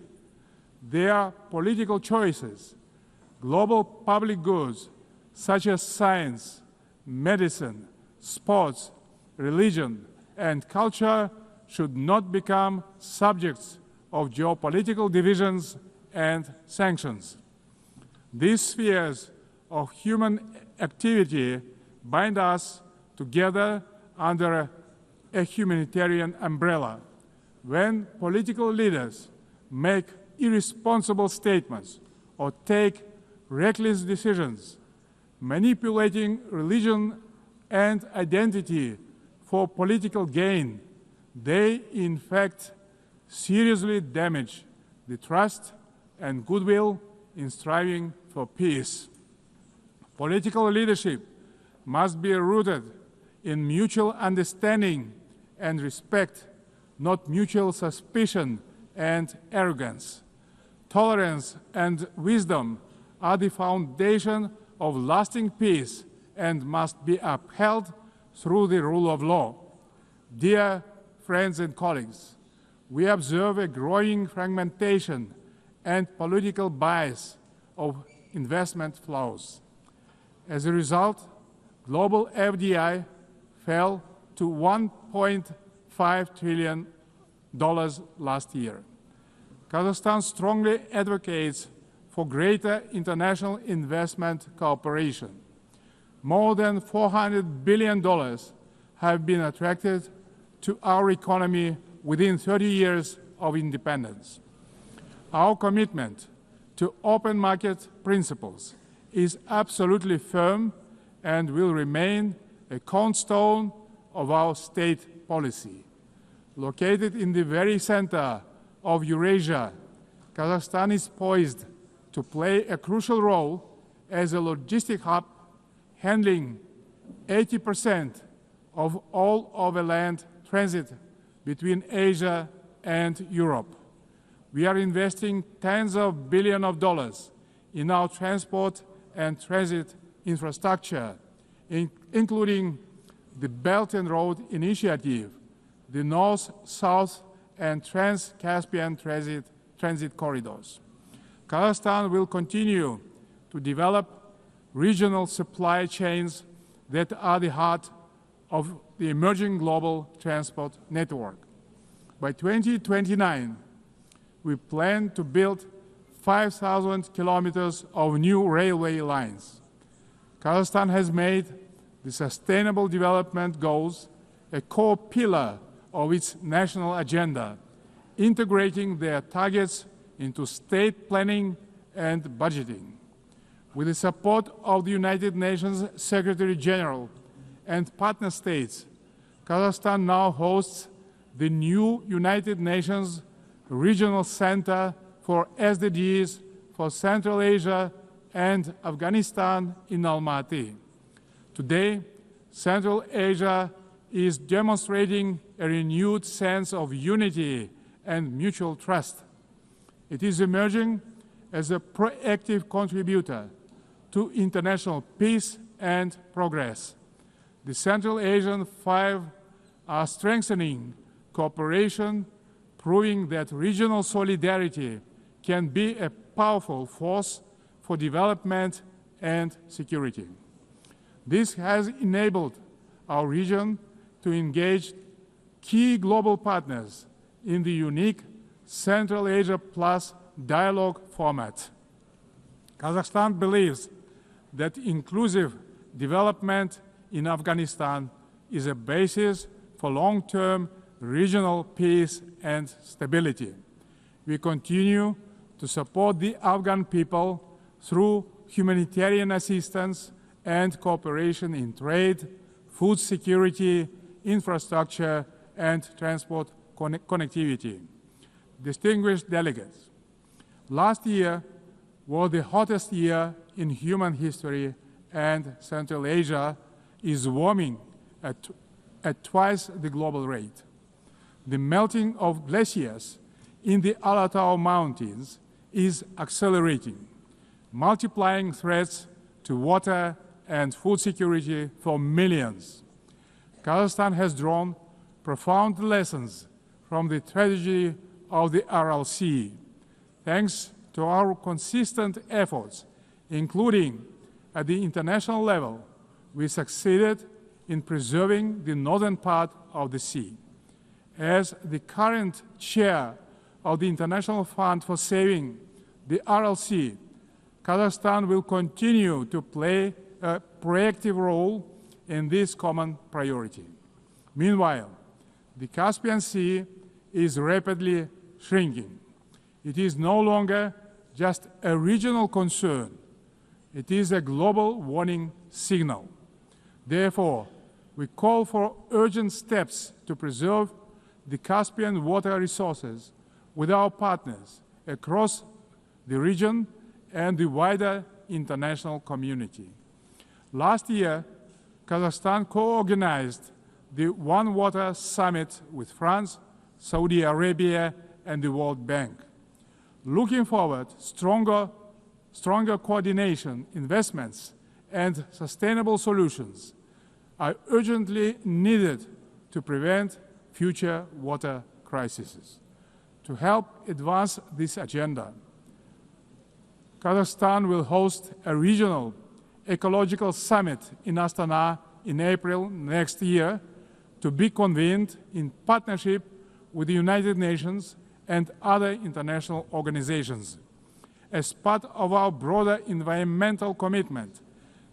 They are political choices. Global public goods such as science, medicine, sports, religion, and culture should not become subjects of geopolitical divisions and sanctions. These spheres of human activity bind us together under a humanitarian umbrella. When political leaders make irresponsible statements or take reckless decisions, manipulating religion and identity for political gain, they in fact seriously damage the trust and goodwill in striving for peace. Political leadership must be rooted in mutual understanding and respect, not mutual suspicion and arrogance. Tolerance and wisdom are the foundation of lasting peace and must be upheld through the rule of law. Dear friends and colleagues, we observe a growing fragmentation and political bias of investment flows. As a result, global FDI fell to $1.5 trillion last year. Kazakhstan strongly advocates for greater international investment cooperation. More than $400 billion have been attracted to our economy within 30 years of independence. Our commitment to open market principles is absolutely firm and will remain a cornerstone of our state policy. Located in the very center of Eurasia, Kazakhstan is poised to play a crucial role as a logistic hub, handling 80% of all overland transit between Asia and Europe. We are investing tens of billions of dollars in our transport and transit infrastructure, including the Belt and Road Initiative, the North-South and Trans-Caspian transit corridors. Kazakhstan will continue to develop regional supply chains that are the heart of the emerging global transport network. By 2029, we plan to build 5,000 kilometers of new railway lines. Kazakhstan has made the Sustainable Development Goals a core pillar of its national agenda, integrating their targets into state planning and budgeting. With the support of the United Nations Secretary General and partner states, Kazakhstan now hosts the new United Nations Regional Center for SDGs for Central Asia and Afghanistan in Almaty. Today, Central Asia is demonstrating a renewed sense of unity and mutual trust. It is emerging as a proactive contributor to international peace and progress. The Central Asian Five are strengthening cooperation, proving that regional solidarity can be a powerful force for development and security. This has enabled our region to engage key global partners in the unique Central Asia Plus dialogue format. Kazakhstan believes that inclusive development in Afghanistan is a basis for long-term regional peace and stability. We continue to support the Afghan people through humanitarian assistance and cooperation in trade, food security, infrastructure, and transport connectivity. Distinguished delegates, last year was the hottest year in human history, and Central Asia is warming at twice the global rate. The melting of glaciers in the Alatau Mountains is accelerating, multiplying threats to water and food security for millions. Kazakhstan has drawn profound lessons from the tragedy of the Aral Sea. Thanks to our consistent efforts, including at the international level, we succeeded in preserving the northern part of the sea. As the current chair of the International Fund for Saving the Aral Sea, Kazakhstan will continue to play a proactive role in this common priority. Meanwhile, the Caspian Sea is rapidly shrinking. It is no longer just a regional concern. It is a global warning signal. Therefore, we call for urgent steps to preserve the Caspian water resources with our partners across the region and the wider international community. Last year, Kazakhstan co-organized the One Water Summit with France, Saudi Arabia, and the World Bank. Looking forward, stronger coordination, investments, and sustainable solutions are urgently needed to prevent future water crises. To help advance this agenda, Kazakhstan will host a regional ecological summit in Astana in April next year, to be convened in partnership with the United Nations and other international organizations. As part of our broader environmental commitment,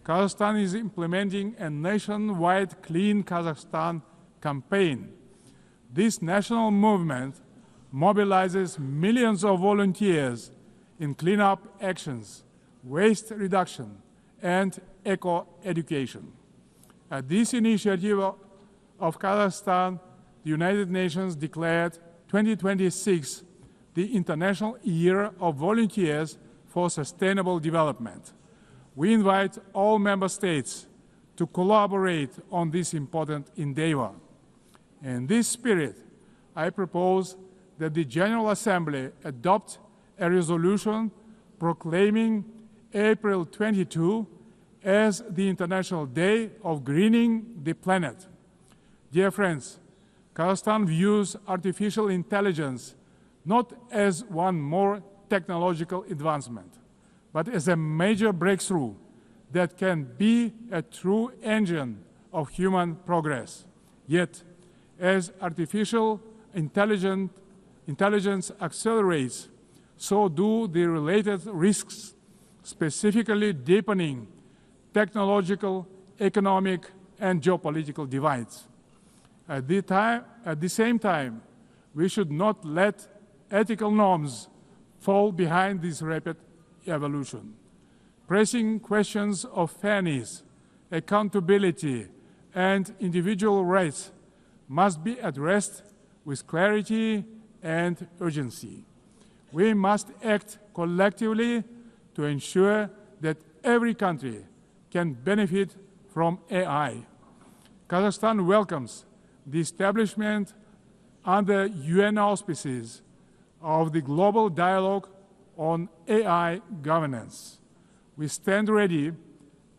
Kazakhstan is implementing a nationwide Clean Kazakhstan campaign. This national movement mobilizes millions of volunteers in cleanup actions, waste reduction, and eco-education. At this initiative of Kazakhstan, the United Nations declared 2026 the International Year of Volunteers for Sustainable Development. We invite all member states to collaborate on this important endeavor. In this spirit, I propose that the General Assembly adopt a resolution proclaiming April 22 as the International Day of Greening the Planet. Dear friends, Kazakhstan views artificial intelligence not as one more technological advancement, but as a major breakthrough that can be a true engine of human progress. Yet, as artificial intelligence accelerates, so do the related risks, specifically deepening technological, economic, and geopolitical divides. At the same time, we should not let ethical norms fall behind this rapid evolution. Pressing questions of fairness, accountability, and individual rights must be addressed with clarity and urgency. We must act collectively to ensure that every country can benefit from AI. Kazakhstan welcomes the establishment under UN auspices of the Global Dialogue on AI Governance. We stand ready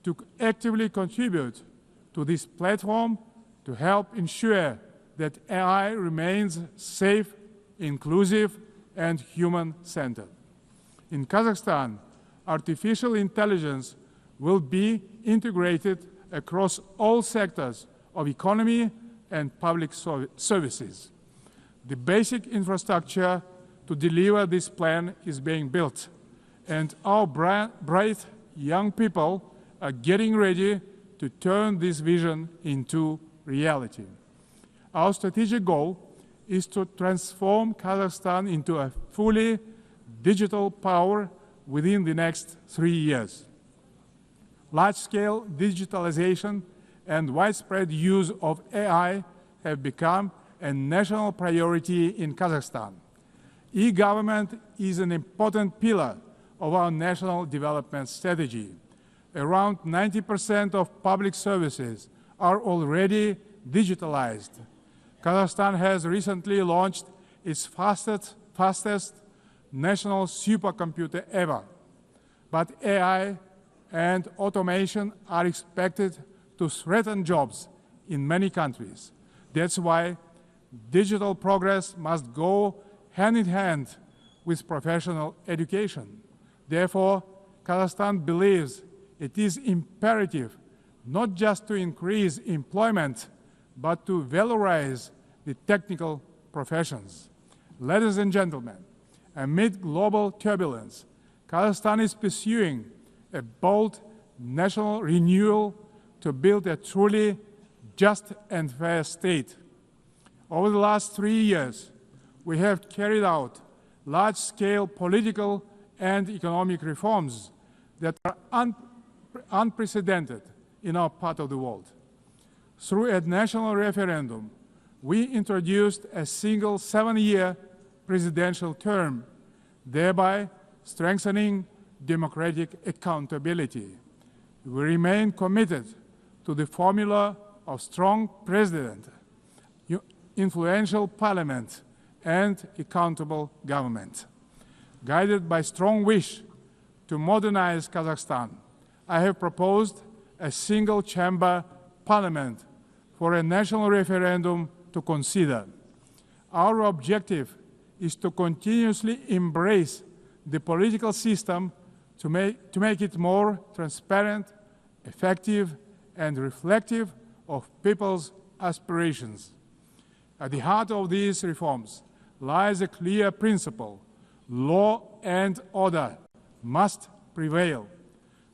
to actively contribute to this platform to help ensure that AI remains safe, inclusive, and human-centered. In Kazakhstan, artificial intelligence will be integrated across all sectors of economy and public services. The basic infrastructure to deliver this plan is being built, and our bright young people are getting ready to turn this vision into reality. Our strategic goal is to transform Kazakhstan into a fully digital power within the next 3 years. Large-scale digitalization and widespread use of AI have become a national priority in Kazakhstan. E-government is an important pillar of our national development strategy. Around 90% of public services are already digitalized. Kazakhstan has recently launched its fastest national supercomputer ever. But AI and automation are expected to threaten jobs in many countries. That's why digital progress must go hand in hand with professional education. Therefore, Kazakhstan believes it is imperative not just to increase employment, but to valorize the technical professions. Ladies and gentlemen, amid global turbulence, Kazakhstan is pursuing a bold national renewal to build a truly just and fair state. Over the last 3 years, we have carried out large-scale political and economic reforms that are unprecedented in our part of the world. Through a national referendum, we introduced a single 7-year presidential term, thereby strengthening democratic accountability. We remain committed to the formula of strong president, influential parliament, and accountable government. Guided by strong wish to modernize Kazakhstan, I have proposed a single-chamber parliament for a national referendum to consider. Our objective is to continuously embrace the political system to make it more transparent, effective, and reflective of people's aspirations. At the heart of these reforms lies a clear principle: law and order must prevail.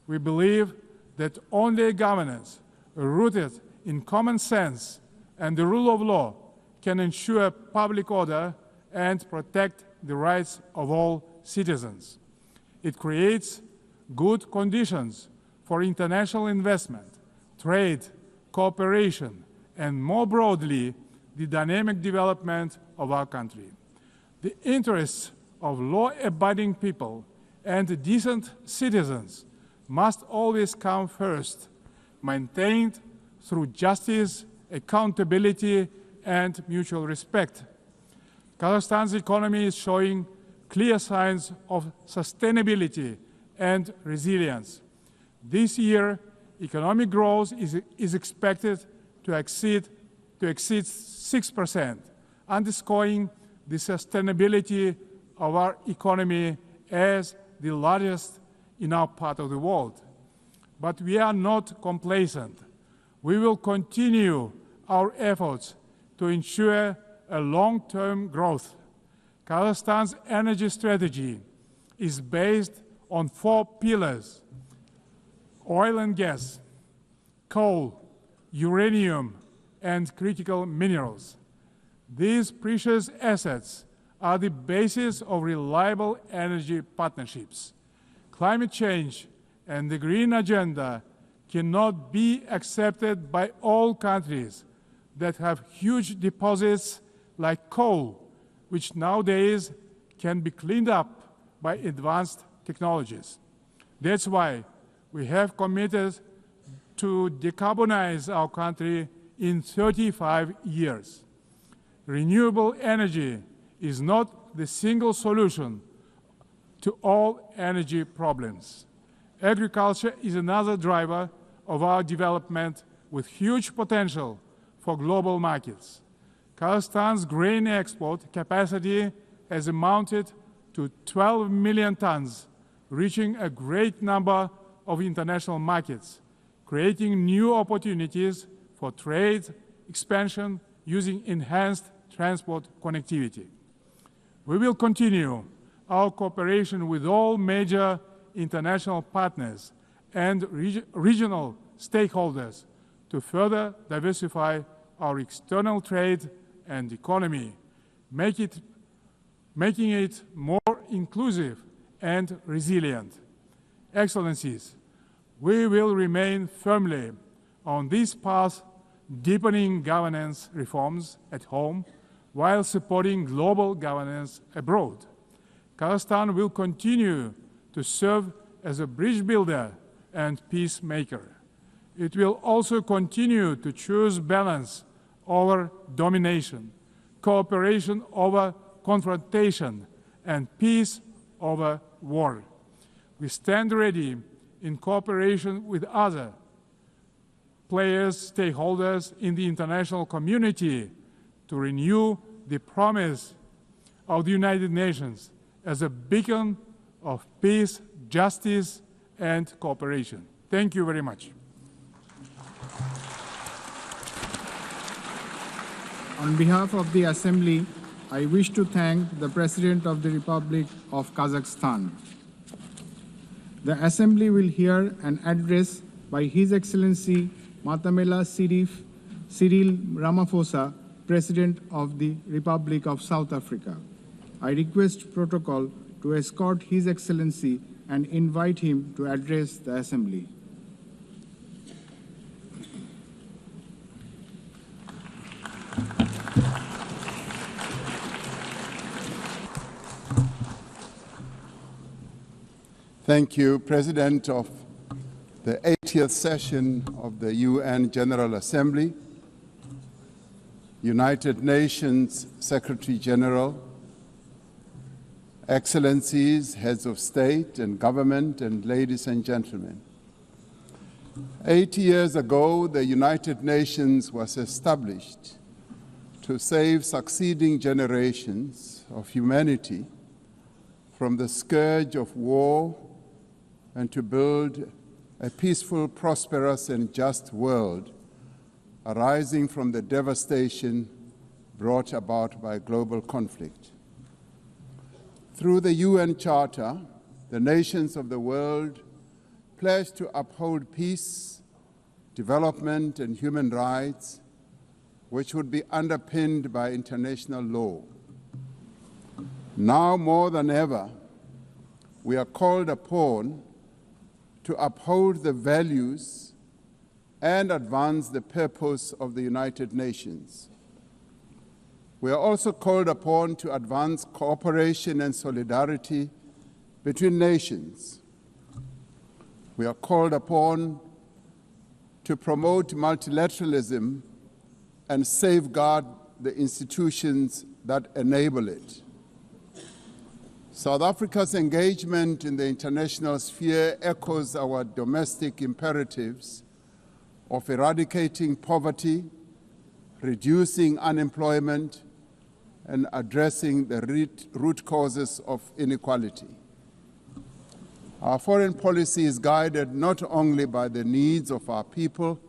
We believe that only governance rooted in common sense and the rule of law can ensure public order and protect the rights of all citizens. It creates good conditions for international investment, trade, cooperation, and more broadly, the dynamic development of our country. The interests of law-abiding people and decent citizens must always come first, maintained through justice, accountability, and mutual respect. Kazakhstan's economy is showing clear signs of sustainability and resilience. This year, economic growth is expected to exceed 6%, underscoring the sustainability of our economy as the largest in our part of the world. But we are not complacent. We will continue our efforts to ensure a long-term growth. Kazakhstan's energy strategy is based on 4 pillars: oil and gas, coal, uranium, and critical minerals. These precious assets are the basis of reliable energy partnerships. Climate change and the green agenda cannot be accepted by all countries that have huge deposits like coal, which nowadays can be cleaned up by advanced technologies. That's why we have committed to decarbonize our country in 35 years. Renewable energy is not the single solution to all energy problems. Agriculture is another driver of our development with huge potential for global markets. Kazakhstan's grain export capacity has amounted to 12 million tons, reaching a great number of international markets, creating new opportunities for trade expansion using enhanced transport connectivity. We will continue our cooperation with all major international partners and regional stakeholders to further diversify our external trade and economy, making it more inclusive and resilient. Excellencies, we will remain firmly on this path, deepening governance reforms at home while supporting global governance abroad. Kazakhstan will continue to serve as a bridge builder and peacemaker. It will also continue to choose balance over domination, cooperation over confrontation, and peace over war. We stand ready in cooperation with other players, stakeholders in the international community to renew the promise of the United Nations as a beacon of peace, justice, and cooperation. Thank you very much. On behalf of the Assembly, I wish to thank the President of the Republic of Kazakhstan. The Assembly will hear an address by His Excellency Matamela Cyril Ramaphosa, President of the Republic of South Africa. I request protocol to escort His Excellency and invite him to address the Assembly. Thank you, President of the 80th session of the UN General Assembly, United Nations Secretary General, Excellencies, Heads of State and Government, and ladies and gentlemen. 80 years ago, the United Nations was established to save succeeding generations of humanity from the scourge of war and to build a peaceful, prosperous, and just world arising from the devastation brought about by global conflict. Through the UN Charter, the nations of the world pledged to uphold peace, development, and human rights, which would be underpinned by international law. Now more than ever, we are called upon to uphold the values and advance the purpose of the United Nations. We are also called upon to advance cooperation and solidarity between nations. We are called upon to promote multilateralism and safeguard the institutions that enable it. South Africa's engagement in the international sphere echoes our domestic imperatives of eradicating poverty, reducing unemployment, and addressing the root causes of inequality. Our foreign policy is guided not only by the needs of our people,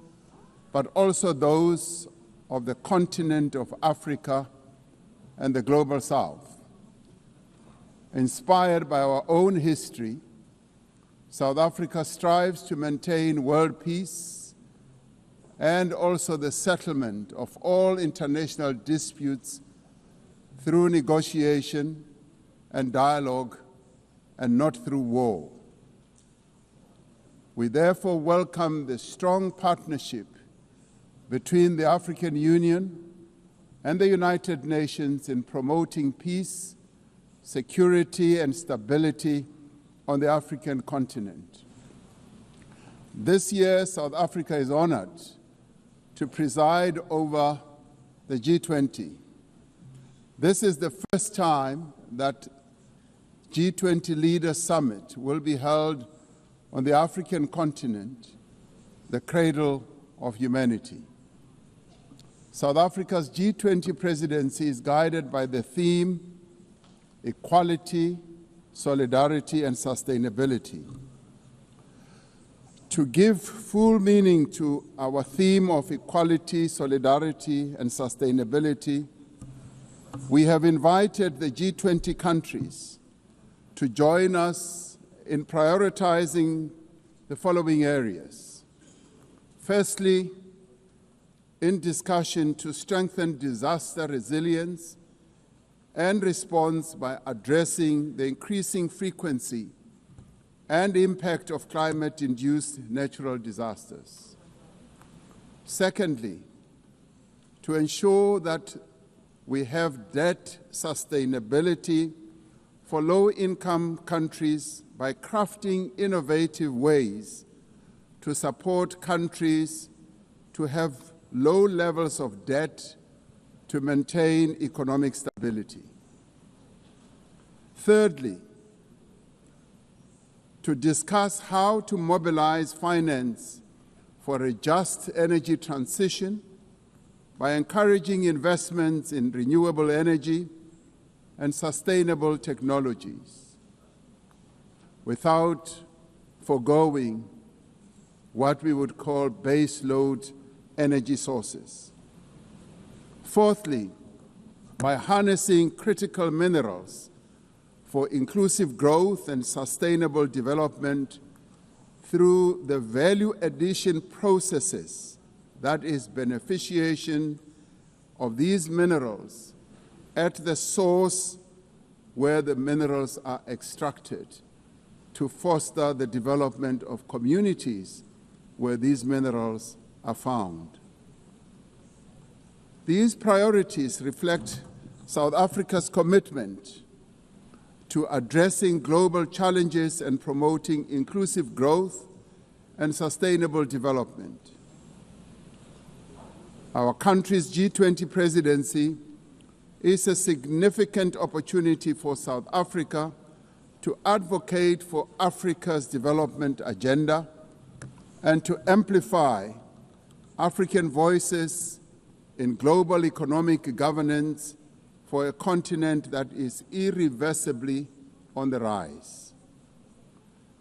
but also those of the continent of Africa and the global South. Inspired by our own history, South Africa strives to maintain world peace and also the settlement of all international disputes through negotiation and dialogue and not through war. We therefore welcome the strong partnership between the African Union and the United Nations in promoting peace, security, and stability on the African continent. This year, South Africa is honored to preside over the G20. This is the first time that G20 Leaders Summit will be held on the African continent, the cradle of humanity. South Africa's G20 presidency is guided by the theme equality, solidarity, and sustainability. To give full meaning to our theme of equality, solidarity, and sustainability, we have invited the G20 countries to join us in prioritizing the following areas. Firstly, in discussion to strengthen disaster resilience and response by addressing the increasing frequency and impact of climate-induced natural disasters. Secondly, to ensure that we have debt sustainability for low-income countries by crafting innovative ways to support countries to have low levels of debt to maintain economic stability. Thirdly, to discuss how to mobilize finance for a just energy transition by encouraging investments in renewable energy and sustainable technologies, without foregoing what we would call baseload energy sources. Fourthly, by harnessing critical minerals for inclusive growth and sustainable development through the value addition processes, that is, beneficiation of these minerals at the source where the minerals are extracted, to foster the development of communities where these minerals are found. These priorities reflect South Africa's commitment to addressing global challenges and promoting inclusive growth and sustainable development. Our country's G20 presidency is a significant opportunity for South Africa to advocate for Africa's development agenda and to amplify African voices in global economic governance for a continent that is irreversibly on the rise.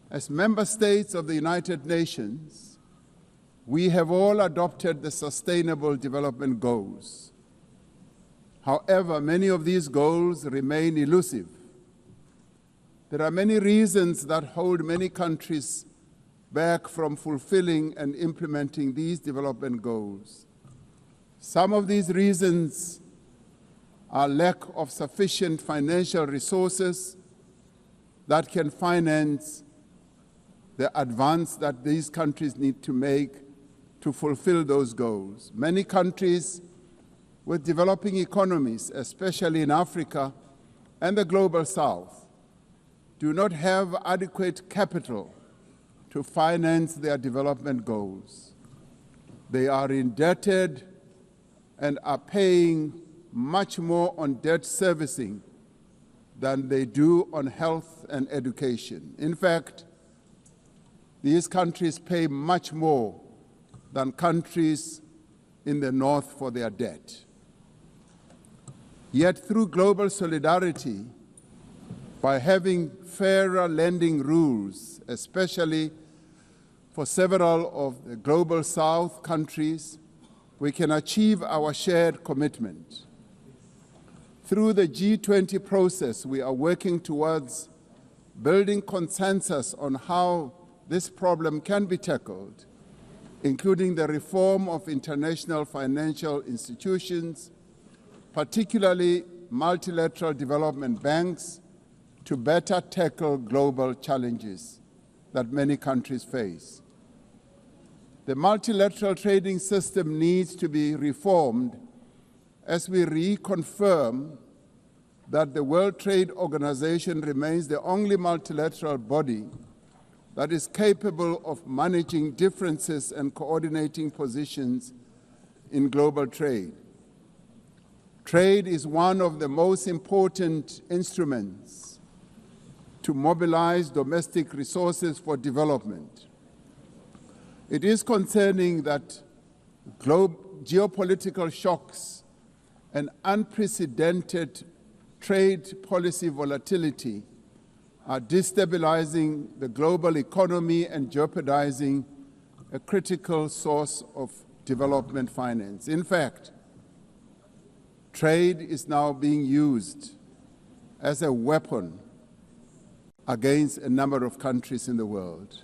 As member states of the United Nations, we have all adopted the Sustainable Development Goals. However, many of these goals remain elusive. There are many reasons that hold many countries back from fulfilling and implementing these development goals. Some of these reasons are lack of sufficient financial resources that can finance the advance that these countries need to make to fulfill those goals. Many countries with developing economies, especially in Africa and the global South, do not have adequate capital to finance their development goals. They are indebted and are paying much more on debt servicing than they do on health and education. In fact, these countries pay much more than countries in the North for their debt. Yet through global solidarity, by having fairer lending rules, especially for several of the global South countries, we can achieve our shared commitment. Through the G20 process, we are working towards building consensus on how this problem can be tackled, including the reform of international financial institutions, particularly multilateral development banks, to better tackle global challenges that many countries face. The multilateral trading system needs to be reformed as we reconfirm that the World Trade Organization remains the only multilateral body that is capable of managing differences and coordinating positions in global trade. Trade is one of the most important instruments to mobilize domestic resources for development. It is concerning that geopolitical shocks and unprecedented trade policy volatility are destabilizing the global economy and jeopardizing a critical source of development finance. In fact, trade is now being used as a weapon against a number of countries in the world.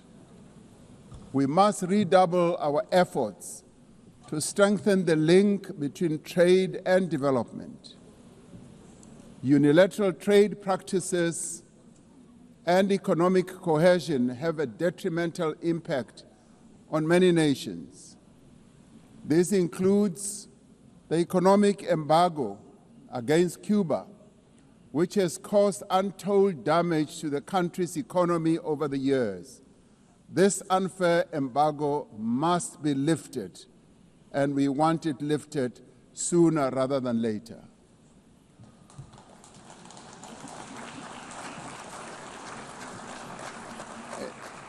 We must redouble our efforts to strengthen the link between trade and development. Unilateral trade practices and economic cohesion have a detrimental impact on many nations. This includes the economic embargo against Cuba, which has caused untold damage to the country's economy over the years. This unfair embargo must be lifted, and we want it lifted sooner rather than later.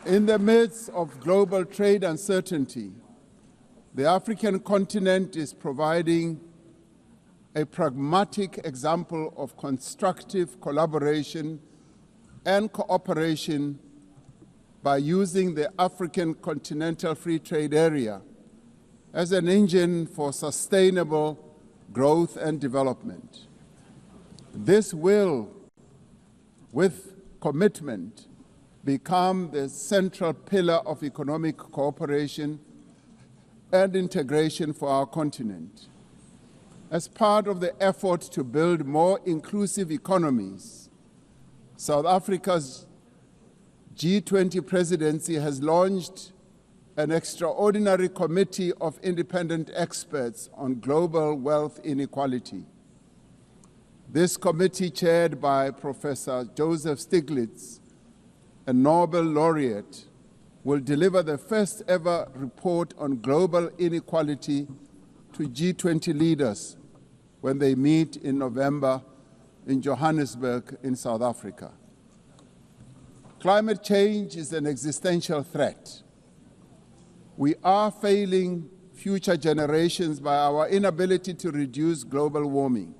In the midst of global trade uncertainty, the African continent is providing a pragmatic example of constructive collaboration and cooperation by using the African Continental Free Trade Area as an engine for sustainable growth and development. This will, with commitment, become the central pillar of economic cooperation and integration for our continent. As part of the effort to build more inclusive economies, South Africa's G20 presidency has launched an extraordinary committee of independent experts on global wealth inequality. This committee, chaired by Professor Joseph Stiglitz, a Nobel laureate, will deliver the first ever report on global inequality to G20 leaders when they meet in November in Johannesburg in South Africa. Climate change is an existential threat. We are failing future generations by our inability to reduce global warming.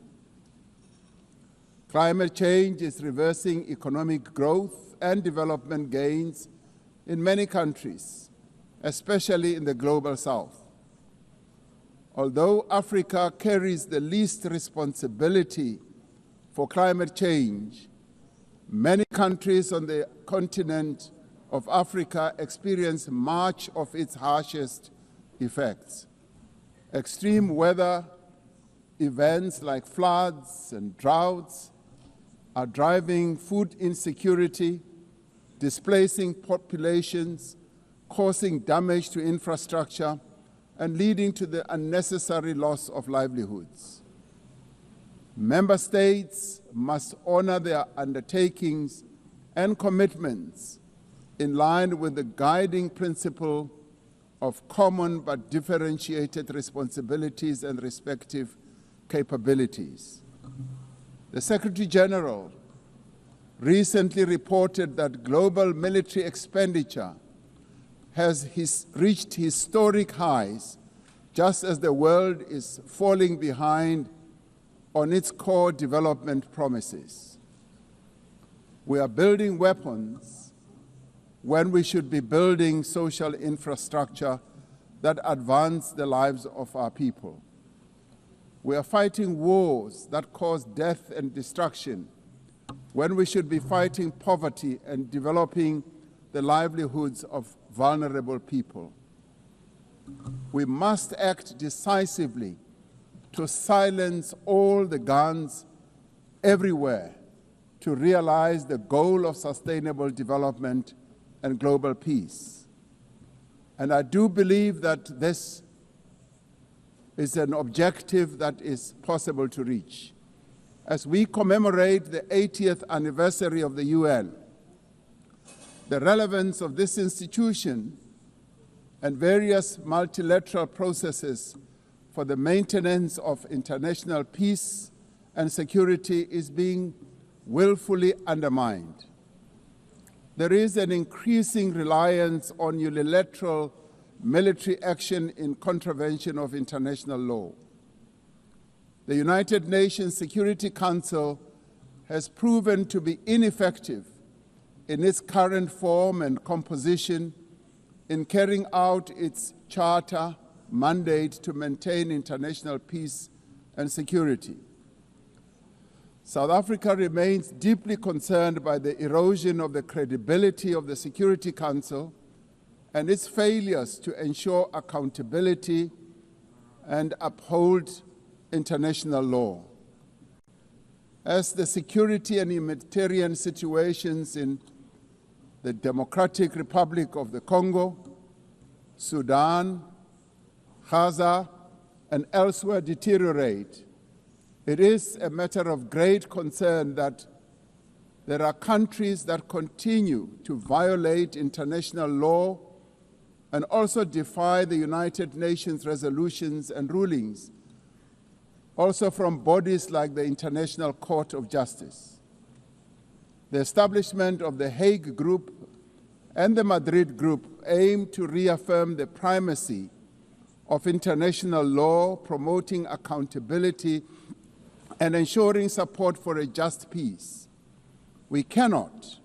Climate change is reversing economic growth and development gains in many countries, especially in the global south. Although Africa carries the least responsibility for climate change, many countries on the continent of Africa experience much of its harshest effects. Extreme weather events like floods and droughts are driving food insecurity, displacing populations, causing damage to infrastructure, and leading to the unnecessary loss of livelihoods. Member states must honor their undertakings and commitments in line with the guiding principle of common but differentiated responsibilities and respective capabilities. The Secretary General recently reported that global military expenditure has reached historic highs, just as the world is falling behind on its core development promises. We are building weapons when we should be building social infrastructure that advance the lives of our people. We are fighting wars that cause death and destruction when we should be fighting poverty and developing the livelihoods of vulnerable people. We must act decisively to silence all the guns everywhere to realize the goal of sustainable development and global peace. And I do believe that this is an objective that is possible to reach. As we commemorate the 80th anniversary of the UN, the relevance of this institution and various multilateral processes for the maintenance of international peace and security is being willfully undermined. There is an increasing reliance on unilateral military action in contravention of international law. The United Nations Security Council has proven to be ineffective in its current form and composition in carrying out its charter mandate to maintain international peace and security. South Africa remains deeply concerned by the erosion of the credibility of the Security Council and its failures to ensure accountability and uphold international law. As the security and humanitarian situations in the Democratic Republic of the Congo, Sudan, Gaza, and elsewhere deteriorate, it is a matter of great concern that there are countries that continue to violate international law and also defy the United Nations resolutions and rulings, also from bodies like the International Court of Justice. The establishment of the Hague Group and the Madrid Group aim to reaffirm the primacy of international law, promoting accountability and ensuring support for a just peace. We cannot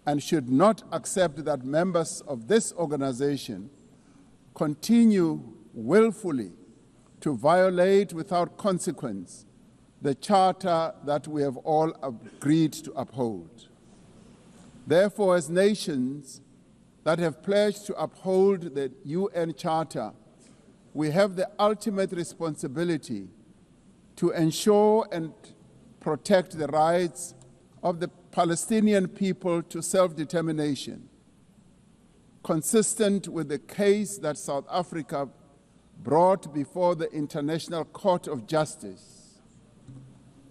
and should not accept that members of this organization continue willfully to violate without consequence the charter that we have all agreed to uphold. Therefore, as nations that have pledged to uphold the UN Charter, we have the ultimate responsibility to ensure and protect the rights of the Palestinian people to self-determination, consistent with the case that South Africa brought before the International Court of Justice.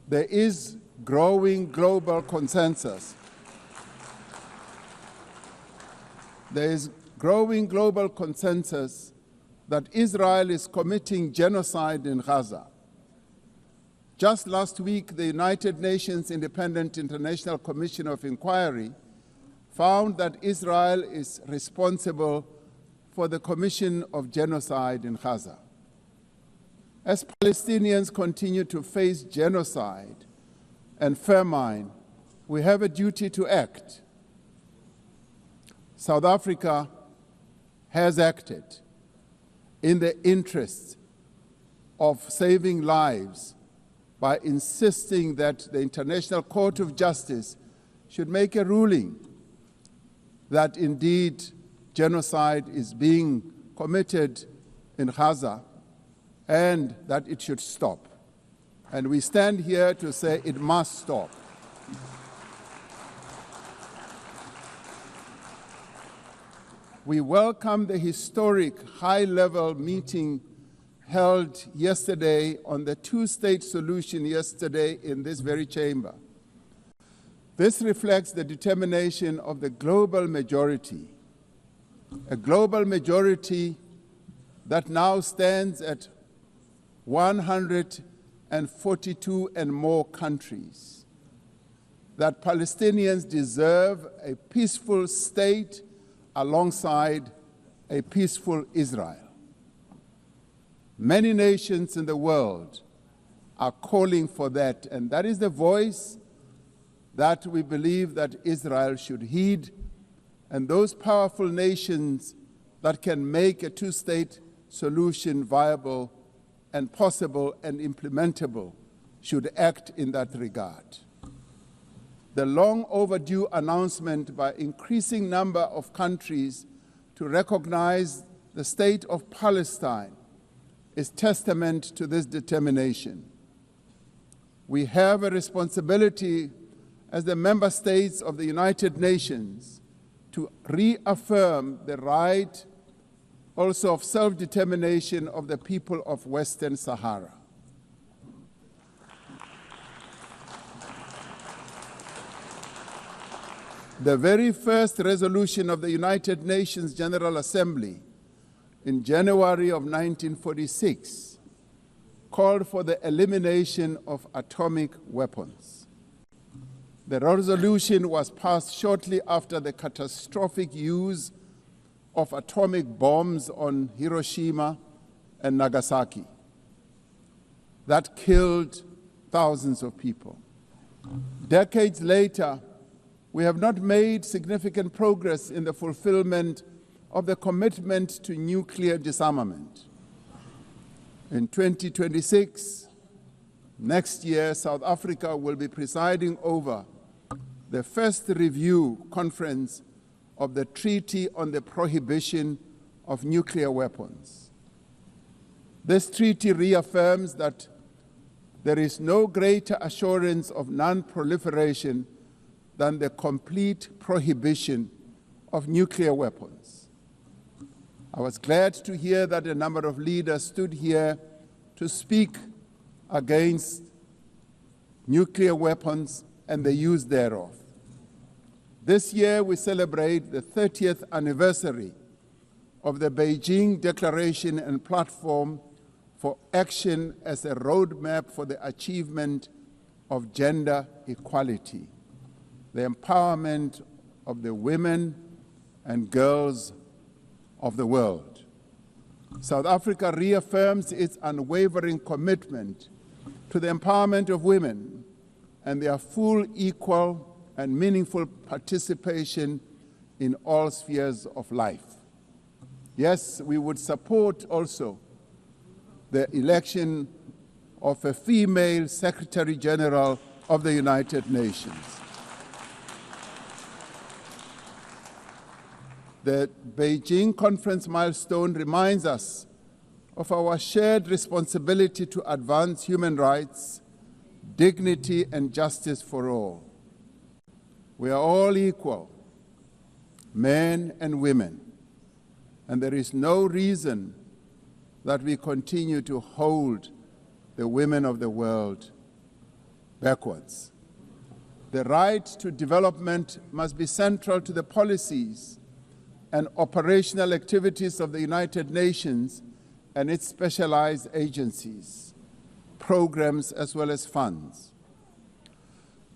There is growing global consensus. There is growing global consensus that Israel is committing genocide in Gaza. Just last week, the United Nations Independent International Commission of Inquiry found that Israel is responsible for the commission of genocide in Gaza. As Palestinians continue to face genocide and famine, we have a duty to act. South Africa has acted in the interest of saving lives by insisting that the International Court of Justice should make a ruling that indeed genocide is being committed in Gaza and that it should stop. And we stand here to say it must stop. We welcome the historic high-level meeting held yesterday on the two-state solution yesterday in this very chamber. This reflects the determination of the global majority, a global majority that now stands at 142 and more countries, that Palestinians deserve a peaceful state alongside a peaceful Israel. Many nations in the world are calling for that, and that is the voice that we believe that Israel should heed, and those powerful nations that can make a two-state solution viable and possible and implementable should act in that regard. The long overdue announcement by increasing number of countries to recognize the state of Palestine is testament to this determination. We have a responsibility as the member states of the United Nations to reaffirm the right also of self-determination of the people of Western Sahara. The very first resolution of the United Nations General Assembly in January of 1946 called for the elimination of atomic weapons. The resolution was passed shortly after the catastrophic use of atomic bombs on Hiroshima and Nagasaki that killed thousands of people. Decades later, we have not made significant progress in the fulfillment of the commitment to nuclear disarmament. In 2026, next year, South Africa will be presiding over the first review conference of the Treaty on the Prohibition of Nuclear Weapons. This treaty reaffirms that there is no greater assurance of non-proliferation than the complete prohibition of nuclear weapons. I was glad to hear that a number of leaders stood here to speak against nuclear weapons and the use thereof. This year we celebrate the 30th anniversary of the Beijing Declaration and Platform for Action as a roadmap for the achievement of gender equality, the empowerment of the women and girls of the world. South Africa reaffirms its unwavering commitment to the empowerment of women and their full, equal, and meaningful participation in all spheres of life. Yes, we would support also the election of a female Secretary General of the United Nations. The Beijing conference milestone reminds us of our shared responsibility to advance human rights, dignity, and justice for all. We are all equal, men and women, and there is no reason that we continue to hold the women of the world backwards. The right to development must be central to the policies and operational activities of the United Nations and its specialized agencies, programs, as well as funds.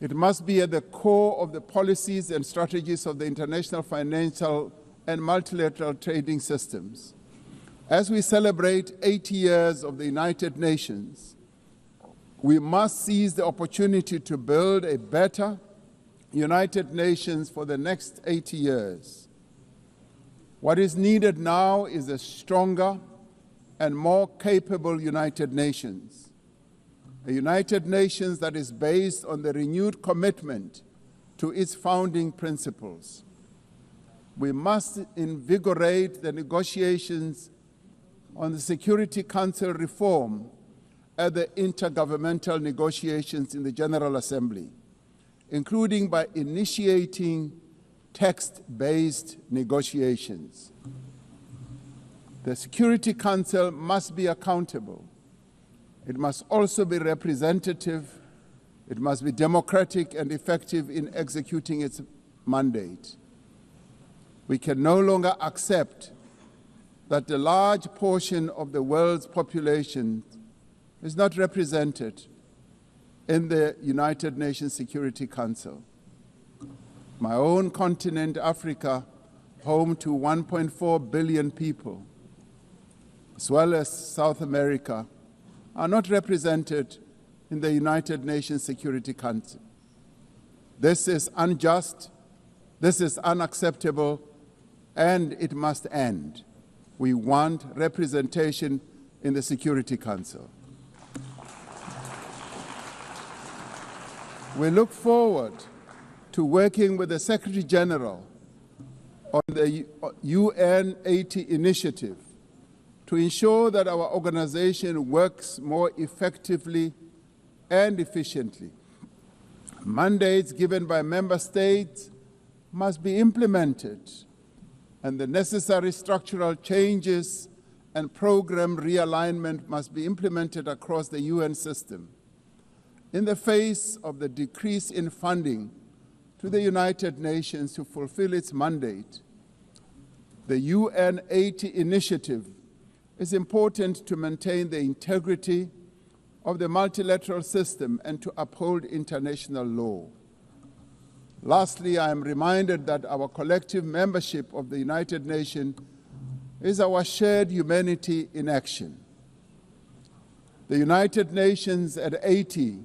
It must be at the core of the policies and strategies of the international financial and multilateral trading systems. As we celebrate 80 years of the United Nations, we must seize the opportunity to build a better United Nations for the next 80 years. What is needed now is a stronger and more capable United Nations, a United Nations that is based on the renewed commitment to its founding principles. We must invigorate the negotiations on the Security Council reform at the intergovernmental negotiations in the General Assembly, including by initiating text-based negotiations. The Security Council must be accountable. It must also be representative. It must be democratic and effective in executing its mandate. We can no longer accept that a large portion of the world's population is not represented in the United Nations Security Council. My own continent, Africa, home to 1.4 billion people, as well as South America, are not represented in the United Nations Security Council. This is unjust, this is unacceptable, and it must end. We want representation in the Security Council. We look forward to working with the Secretary General on the UN 80 initiative to ensure that our organization works more effectively and efficiently. Mandates given by member states must be implemented, and the necessary structural changes and program realignment must be implemented across the UN system. In the face of the decrease in funding to the United Nations to fulfill its mandate, the UN 80 initiative is important to maintain the integrity of the multilateral system and to uphold international law. Lastly, I am reminded that our collective membership of the United Nations is our shared humanity in action. The United Nations at 80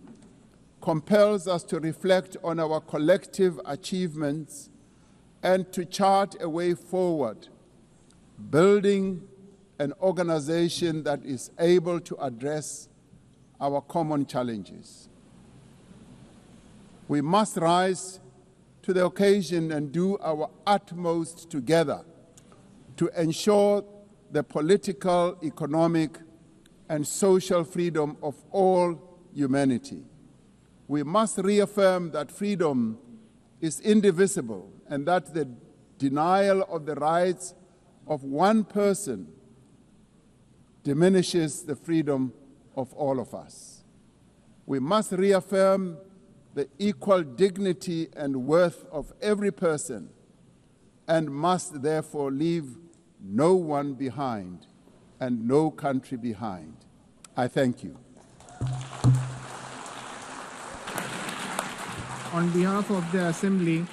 compels us to reflect on our collective achievements and to chart a way forward, building an organization that is able to address our common challenges. We must rise to the occasion and do our utmost together to ensure the political, economic, and social freedom of all humanity. We must reaffirm that freedom is indivisible and that the denial of the rights of one person diminishes the freedom of all of us. We must reaffirm the equal dignity and worth of every person and must therefore leave no one behind and no country behind. I thank you. On behalf of the Assembly,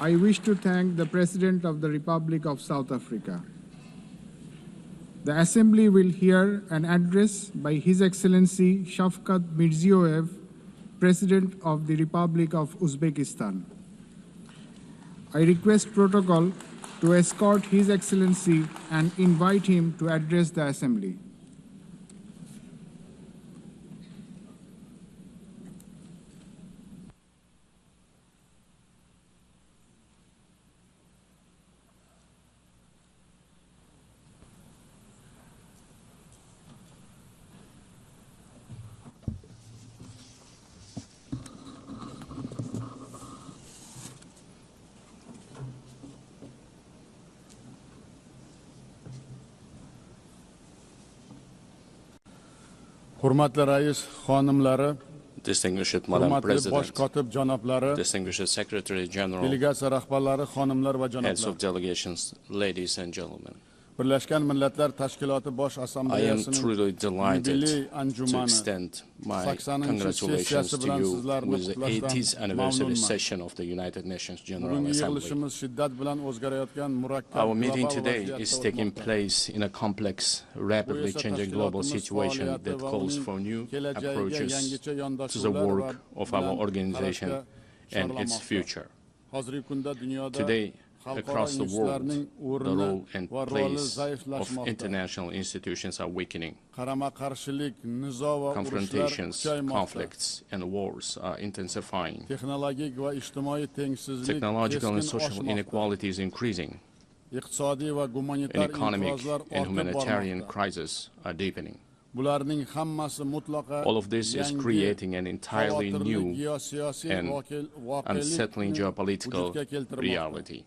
I wish to thank the President of the Republic of South Africa. The Assembly will hear an address by His Excellency Shavkat Mirziyoyev, President of the Republic of Uzbekistan. I request protocol to escort His Excellency and invite him to address the Assembly. Hurmatli rais xonimlari, Distinguished Madam President, bosh kotib janoblari, Distinguished Secretary General, delegatsiya rahbarlari, xonimlar va heads janoblar. of delegations, ladies and gentlemen. Birleşken Milletler Teşkilatı Baş I am Asambleyası'nın truly delighted Jubiley to Ancumanı extend my 80. congratulations to you sizlerini with the kutlaştan 80th anniversary mamnunman. session of the United Nations General Bugünkü Assembly. yığılışımız şiddet bilen o'zgarayotgan murakkab Our meeting global today vaziyatda is taking o'tmoqda. place in a complex, rapidly changing global situation that calls for new approaches to the work of our organization and its future. Hozirgi kunda dunyoda Today, across the world, the o'rni role and va roli place of zaiflashmoqda. international institutions are weakening. Qarama-qarshilik, nizo va urushlar Confrontations, kuchaymoqda. conflicts, and wars are intensifying. Texnologik va ijtimoiy tengsizlik Technological and keskin social oshmoqda. inequality is increasing, Iqtisodiy va and gumanitar economic inqirozlar and ortib humanitarian bormoqda. crises are deepening. Bularning hammasi mutlaqo All of this is yangi, creating an entirely xavotirli new geosiyosiy and unsettling voqelikni geopolitical vujudga keltirmoqda. reality.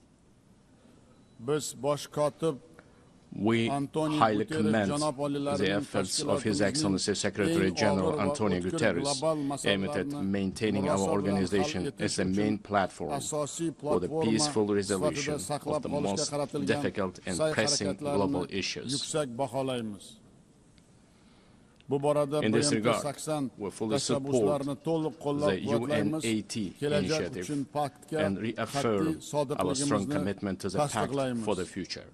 Biz bosh kotib We Antonio highly Guterres commend janob the olilarining efforts of His tashkilotimizning Excellency Secretary eng General og'ir va Antonio o'tkir Guterres global aimed at masalalarni maintaining our murosa bilan organization hal as etish the main uchun platform asosiy for the platforma peaceful sifatida resolution saqlab of the qolishga most qaratilgan difficult and sa'y pressing harakatlarini global issues. yuksak baholaymiz. Bu borada In this BMT regard, 80 we fully support tashabbuslarini to'liq the qo'llab-quvvatlaymiz. UNAT Kelajak initiative uchun paktga and qat'iy reaffirm our strong sodiqligimizni commitment to the pact tasdiqlaymiz. for the future.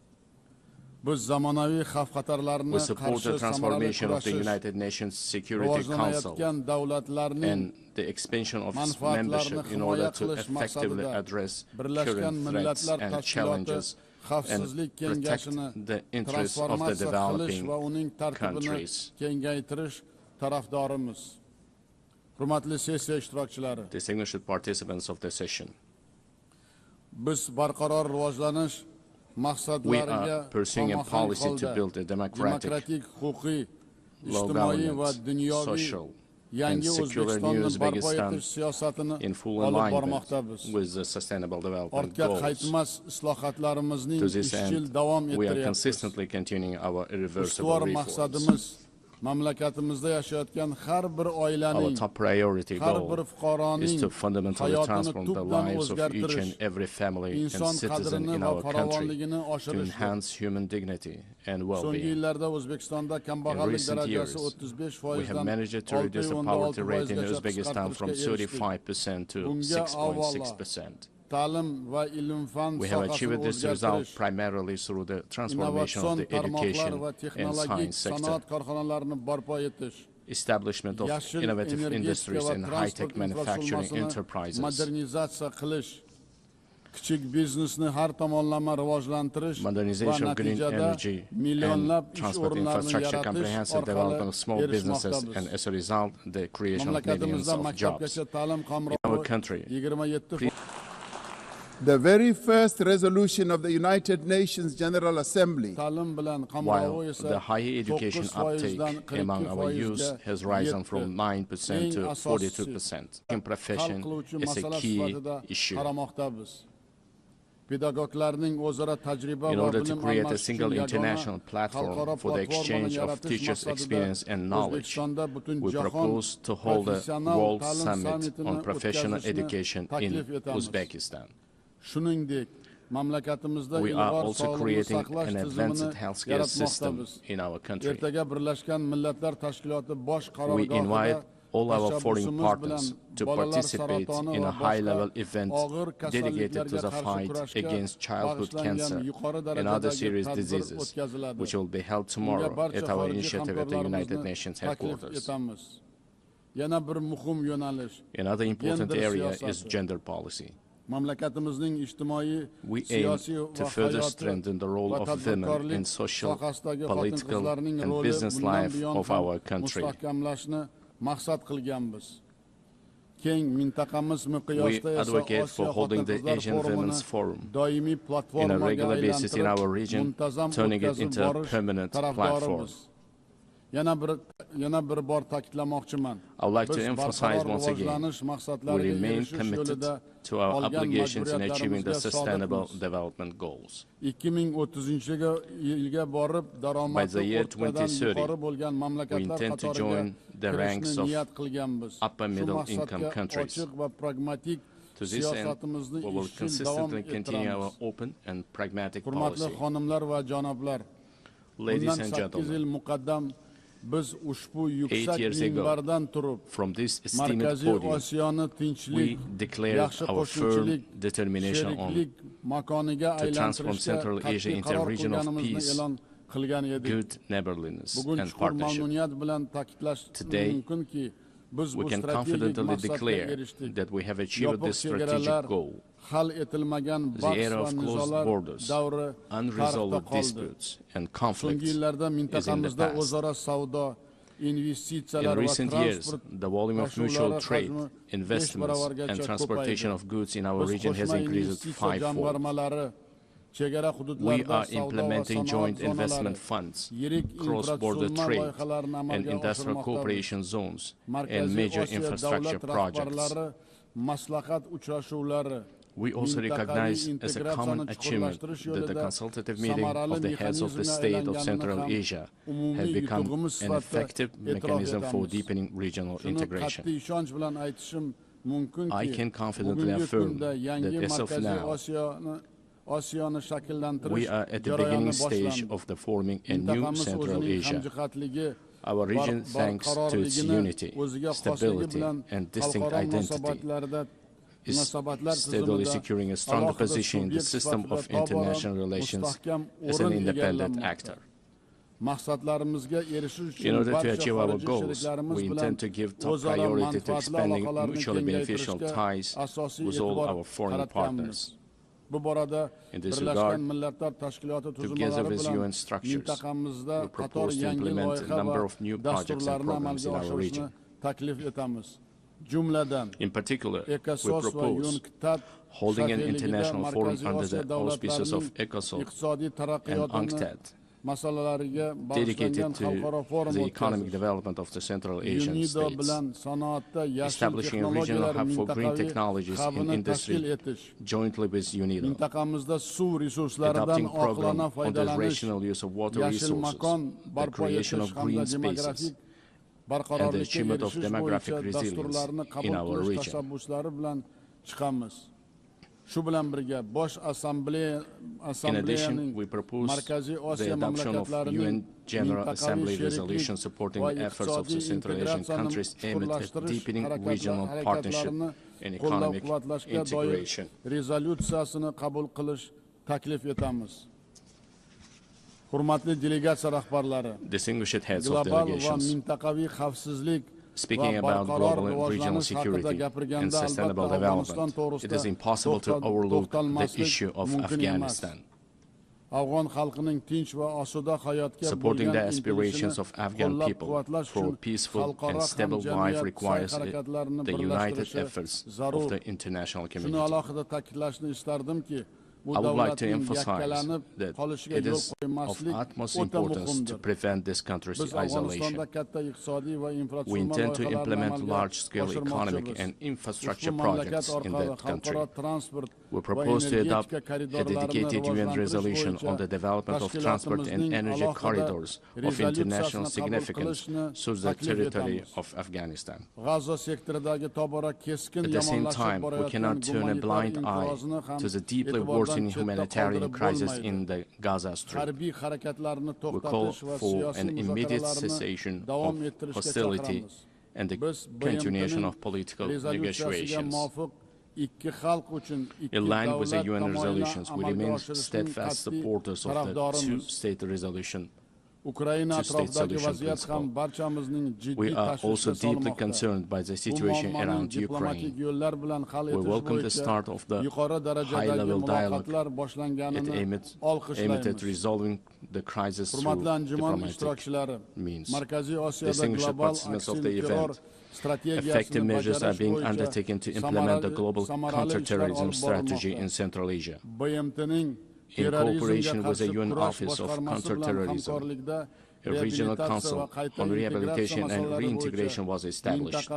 Biz zamonaviy xavf-xatarlarni We support the qarshi samarali transformation of the kurashish, United Nations Security Council rivojlanayotgan davlatlarning and the expansion of its manfaatlarini membership in order himoya to qilish effectively maqsadida address Birlashgan current threats Millatlar and Tashkiloti challenges and Xavfsizlik protect Kengashini the interests of the transformatsiya qilish developing va uning tartibini countries. kengaytirish tarafdorimiz. Hurmatli sessiya ishtirokchilari, Distinguished participants of the session, biz barqaror rivojlanish we maqsadlariga are pursuing a hamohang policy to holda build a democratic, demokratik, huquqiy, low ijtimoiy va governance, dunyoviy social, and yangi secular new O'zbekistonni barpo Uzbekistan etish siyosatini in full olib alignment bormoqdamiz. with the Sustainable Development Ortga Goals. qaytmas islohotlarimizning To this 3 yil end, davom we are ettiryapmiz. consistently continuing our irreversible Ustuvor reforms. maqsadimiz mamlakatimizda yashayotgan har bir Our oilaning, top priority har bir goal is fuqaroning to fundamentally hayotini transform the tubdan lives of each o'zgartirish, and every family and inson citizen qadrini in va our country farovonligini to oshirishdir. enhance human dignity and So'nggi well-being. yillarda O'zbekistonda In kambag'allik recent years, darajasi 35% we have dan managed to reduce the poverty rate in 6.6% Uzbekistan from 35% to Bunga 6.6%. ta'lim va ilm-fan We have sohasini achieved this result o'zgartirish, primarily through the transformation of innovatsion the tarmoqlar education va and texnologik science sector, sanoat korxonalarini barpo etish, establishment of yashil innovative energetika industries va and transport high-tech manufacturing infratuzilmasini enterprises, modernizatsiya qilish, kichik biznesni har tomonlama rivojlantirish va modernization of green natijada energy millionlab and ish transport o'rinlarini infrastructure, yaratish comprehensive orqali development of small businesses, and erishmoqdamiz. as a result, the creation of millions Mamlakatimizda of jobs. maktabgacha ta'lim In our qamrovi country, 27 The very first resolution of the United Nations General Assembly, ta'lim bilan while qamrovi esa the higher education 9% dan uptake among our 42% youth has risen from 9% to 42%. In profession is a key issue. qaramoqdamiz. Pedagoglarning o'zaro tajriba In va order to bilim create a almashish single uchun yagona international platform xalqaro for the exchange platformani of yaratish teachers' maqsadida experience and knowledge, O'zbekistonda butun we jahon propose to hold a professional World ta'lim Summit sammitini on professional o'tkazishni education in taklif etamiz. Uzbekistan. Shuningdek, mamlakatimizda We are ilg'or also sog'liqni creating saqlash an advanced tizimini healthcare system yaratmoqdamiz. in our country. Ertaga Birlashgan Millatlar Tashkiloti bosh We invite qarorgohida all our foreign tashabbusimiz partners bilan to bolalar participate saratoni in va a boshqa high-level event og'ir dedicated to the kasalliklarga qarshi fight kurashga against childhood bag'ishlangan cancer yuqori and other darajadagi serious tadbir diseases, o'tkaziladi. which will be held Bunga tomorrow barcha at our xorijiy initiative at the United hamkorlarimizni Nations taklif headquarters. etamiz. Yana bir muhim yo'nalish Another important gender area is siyosati. gender policy. Mamlakatimizning ijtimoiy, We aim siyosiy to va further hayoti strengthen the role va of women tadbirkorlik in social, sohasidagi political, xotin-qizlarning and roli business bundan life buyon of ham our country. mustahkamlashni maqsad qilganmiz. Keng mintaqamiz We miqyosida esa advocate for Osiyo holding the xotin-qizlar Asian forumini Women's Forum doimiy in a platformaga regular basis in aylantirib, our region, muntazam turning it o'tkazib into a borish permanent platform. tarafdorimiz. Yana bir bor ta'kidlamoqchiman. I would like to Biz emphasize barqaror once again, rivojlanish we maqsadlariga remain erishish committed yo'lida to our olgan obligations in achieving the majburiyatlarimizga Sustainable sodiqmiz. Development Goals. 2030-yilga borib By daromadi the year o'rtadan 2030, yuqori bo'lgan we mamlakatlar intend to qatoriga join the ranks kirishni of niyat qilganmiz. upper Shu middle maqsadga income countries. ochiq va pragmatik To this end, siyosatimizni we will 3 yil davom consistently continue our ettiramiz. open and pragmatic Hurmatli policy. xonimlar va janoblar, Ladies and gentlemen, 8 years ago, from this esteemed podium, we declared our firm determination to transform Central Asia into a region of peace, good neighborliness, and partnership. Today, we can confidently declare that we have achieved this strategic goal. The era of closed borders, unresolved disputes, and conflicts is in the past. In recent years, the volume of mutual trade, investments, and transportation of goods in our region has increased fivefold. We are implementing joint investment funds, cross-border trade, and industrial cooperation zones, and major infrastructure projects. We also recognize as a common achievement that the consultative meeting of the heads of the state of Central Asia has become an effective mechanism for deepening regional integration. I can confidently affirm that as of now, we are at the beginning stage of the forming a new Central Asia. Our region, thanks to its unity, stability, and distinct identity, is steadily securing a stronger position in the system of international relations as an independent actor. In order to achieve our goals, we intend to give top priority to expanding mutually beneficial ties with all our foreign partners. In this regard, together with UN structures, we propose to implement a number of new projects and programs in our region. In particular, we propose holding an international forum under the auspices of ECOSOC and UNCTAD, dedicated to the economic development of the Central Asian states, establishing a regional hub for green technologies in industry jointly with UNIDO, adopting a program on the rational use of water resources, the creation of green spaces, and the achievement of demographic resilience in our region. In addition, we propose the adoption of UN General Assembly resolution supporting the efforts of the Central Asian countries aimed at deepening regional partnership and economic integration. Distinguished heads of delegations, speaking about global and regional security and sustainable development, it is impossible to overlook the issue of Afghanistan. Supporting the aspirations of Afghan people for a peaceful and stable life requires the united efforts of the international community. I would like to emphasize that it is of utmost importance to prevent this country's isolation. We intend to implement large-scale economic and infrastructure projects in that country. We propose to adopt a dedicated UN resolution on the development of transport and energy corridors of international significance through the territory of Afghanistan. At the same time, we cannot turn a blind eye to the deeply worsening humanitarian crisis in the Gaza Strip. We call for an immediate cessation of hostility and the continuation of political negotiations. In line with the UN resolutions, we remain steadfast supporters of the two-state resolution. Two-state solution principle. We are also deeply concerned by the situation around Ukraine. We welcome the start of the high-level dialogue aimed at resolving the crisis through diplomatic means. Distinguished participants of the event, effective measures are being undertaken to implement the global counterterrorism strategy in Central Asia. In cooperation with the UN Office of Counterterrorism, a regional council on rehabilitation and reintegration was established.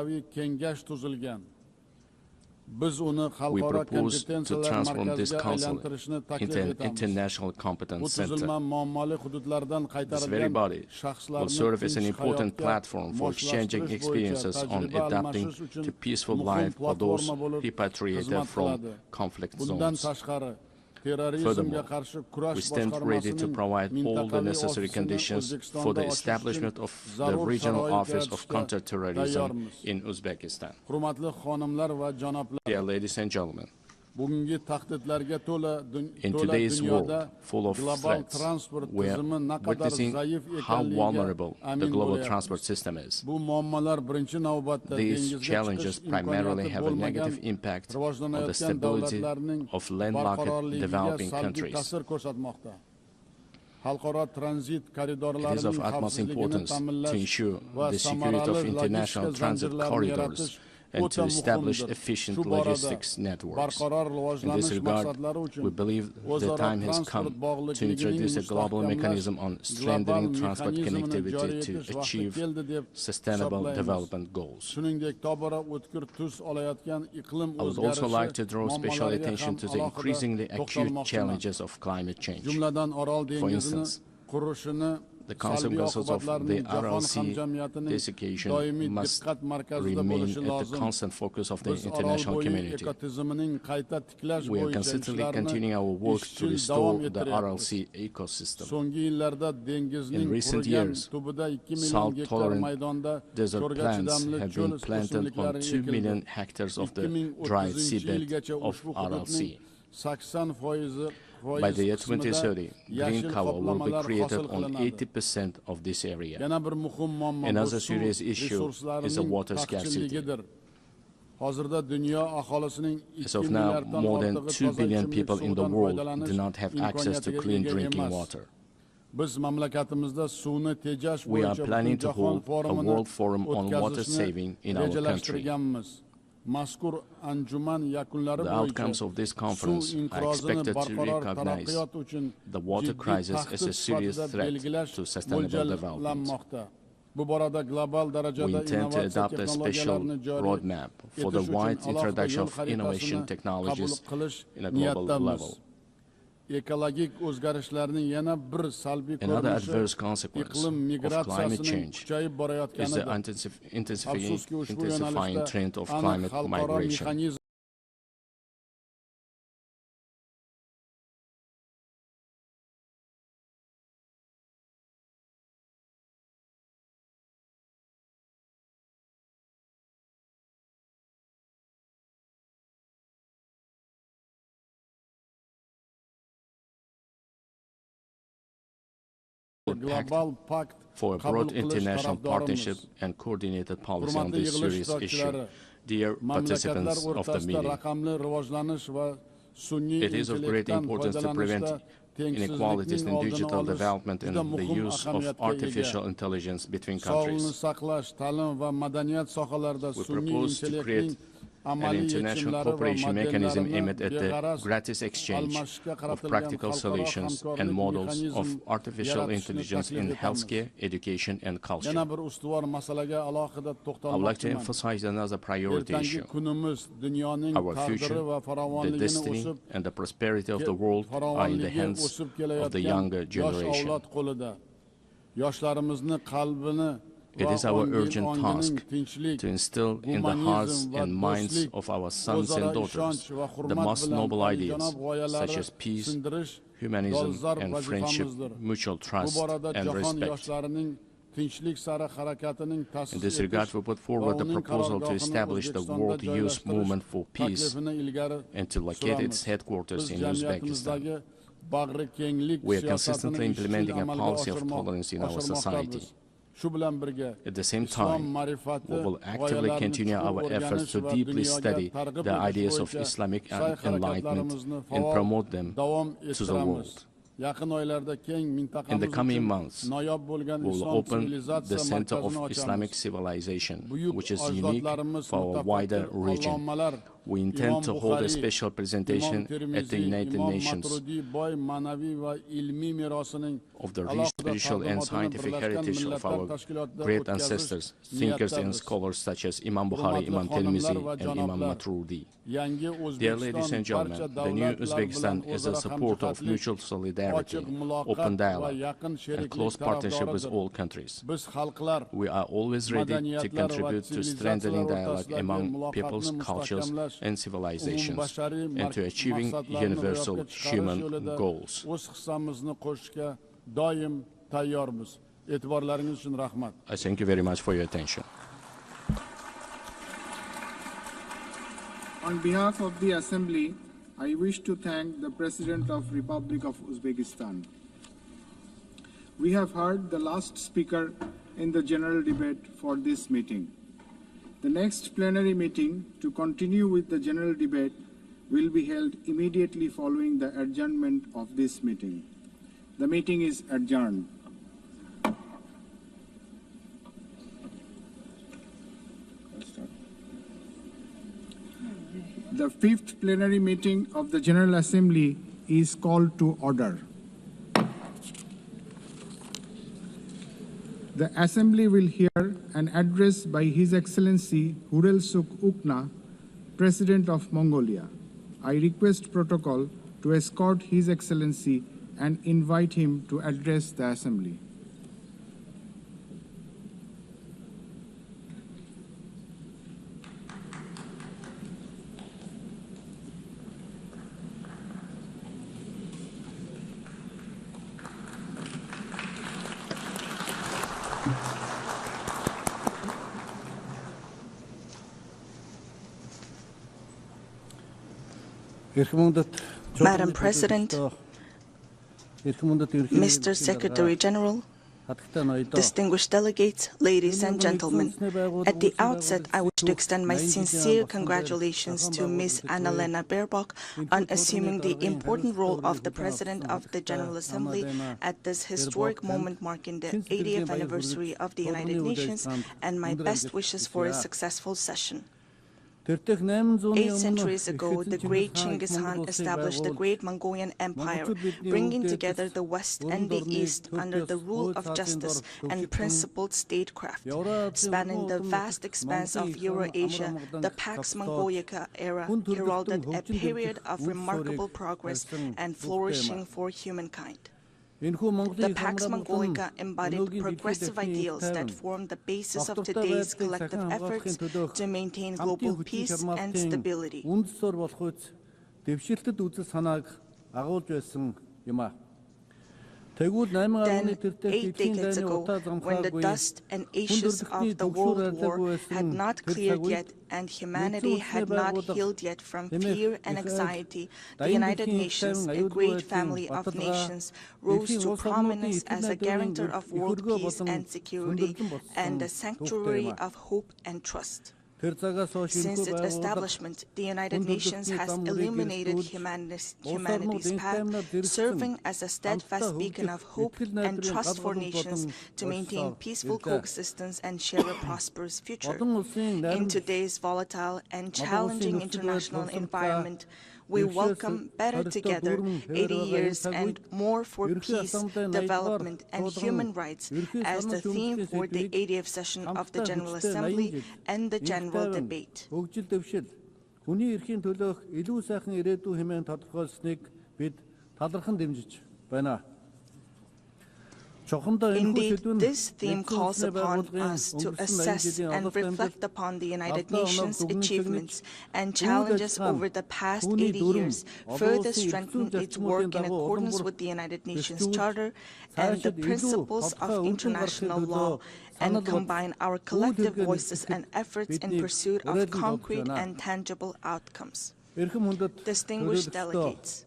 We propose to transform this council into an international competence center. This very body will serve as an important platform for exchanging experiences on adapting to peaceful life for those repatriated from conflict zones. Furthermore, we stand ready to provide all the necessary conditions for the establishment of the Regional Office of Counterterrorism in Uzbekistan. Dear ladies and gentlemen, in today's world full of threats, we are witnessing how vulnerable the global transport system is. These challenges primarily have a negative impact on the stability of landlocked developing countries. It is of utmost importance to ensure the security of international transit corridors and to establish efficient logistics networks. In this regard, we believe the time has come to introduce a global mechanism on strengthening transport connectivity to achieve sustainable development goals. I would also like to draw special attention to the increasingly acute challenges of climate change. For instance, the consequences of the RLC desiccation must remain at the constant focus of the international community. We are consistently continuing our work to restore the RLC ecosystem. In recent years, salt-tolerant desert plants have been planted on 2 million hectares of the dry seabed of RLC. By the year 2030, green cover will be created on 80% of this area. Another serious issue is the water scarcity. As of now, more than 2 billion people in the world do not have access to clean drinking water. We are planning to hold a World Forum on Water Saving in our country. The outcomes of this conference are expected to recognize the water crisis as a serious threat to sustainable development. We intend to adopt a special roadmap for the wide introduction of innovation technologies in a global level. Another adverse consequence of climate change is the intensifying trend of climate migration. Pact for a broad international partnership and coordinated policy on this serious issue. Dear participants of the meeting, it is of great importance to prevent inequalities in digital development and the use of artificial intelligence between countries. We propose to create an international cooperation mechanism aimed at the gratis exchange of practical solutions and models of artificial intelligence in healthcare, education, and culture. I would like to emphasize another priority issue. Our future, the destiny, and the prosperity of the world are in the hands of the younger generation. It is our urgent task to instill in the hearts and minds of our sons and daughters the most noble ideas, such as peace, humanism, and friendship, mutual trust, and respect. In this regard, we put forward the proposal to establish the World Youth Movement for Peace and to locate its headquarters in Uzbekistan. We are consistently implementing a policy of tolerance in our society. At the same time, we will actively continue our efforts to deeply study the ideas of Islamic enlightenment and promote them to the world. In the coming months, we will open the Center of Islamic Civilization, which is unique for our wider region. We intend to hold a special presentation at the United Nations of the rich spiritual and scientific heritage of our great ancestors, thinkers and scholars such as Imam Bukhari, Imam Tirmizi, and Imam Maturidi. Dear ladies and gentlemen, the new Uzbekistan is a supporter of mutual solidarity, open dialogue, and close partnership with all countries. We are always ready to contribute to strengthening dialogue among peoples, cultures, and civilizations, and to achieving universal human goals. I thank you very much for your attention. On behalf of the Assembly, I wish to thank the President of Republic of Uzbekistan. We have heard the last speaker in the general debate for this meeting. The next plenary meeting to continue with the general debate will be held immediately following the adjournment of this meeting. The meeting is adjourned. The fifth plenary meeting of the General Assembly is called to order. The Assembly will hear an address by His Excellency Hurelsuk Ukna, President of Mongolia. I request protocol to escort His Excellency and invite him to address the Assembly. Madam President, Mr. Secretary General, distinguished delegates, ladies and gentlemen, at the outset, I wish to extend my sincere congratulations to Ms. Annalena Baerbock on assuming the important role of the President of the General Assembly at this historic moment marking the 80th anniversary of the United Nations, and my best wishes for a successful session. 8 centuries ago, the great Genghis Khan established the great Mongolian Empire, bringing together the West and the East under the rule of justice and principled statecraft. Spanning the vast expanse of Eurasia, the Pax Mongolica era heralded a period of remarkable progress and flourishing for humankind. The Pax Mongolica embodied progressive ideals that form the basis of today's collective efforts to maintain global peace and stability. Then, 8 decades ago, when the dust and ashes of the World War had not cleared yet and humanity had not healed yet from fear and anxiety, the United Nations, a great family of nations, rose to prominence as a guarantor of world peace and security and a sanctuary of hope and trust. Since its establishment, the United Nations has illuminated humanity's path, serving as a steadfast beacon of hope and trust for nations to maintain peaceful coexistence and share a prosperous future. In today's volatile and challenging international environment, we welcome Better Together, 80 years and more for peace, development, and human rights as the theme for the 80th session of the General Assembly and the general debate. Indeed, this theme calls upon us to assess and reflect upon the United Nations' achievements and challenges over the past 80 years, further strengthen its work in accordance with the United Nations Charter and the principles of international law, and combine our collective voices and efforts in pursuit of concrete and tangible outcomes. Distinguished delegates,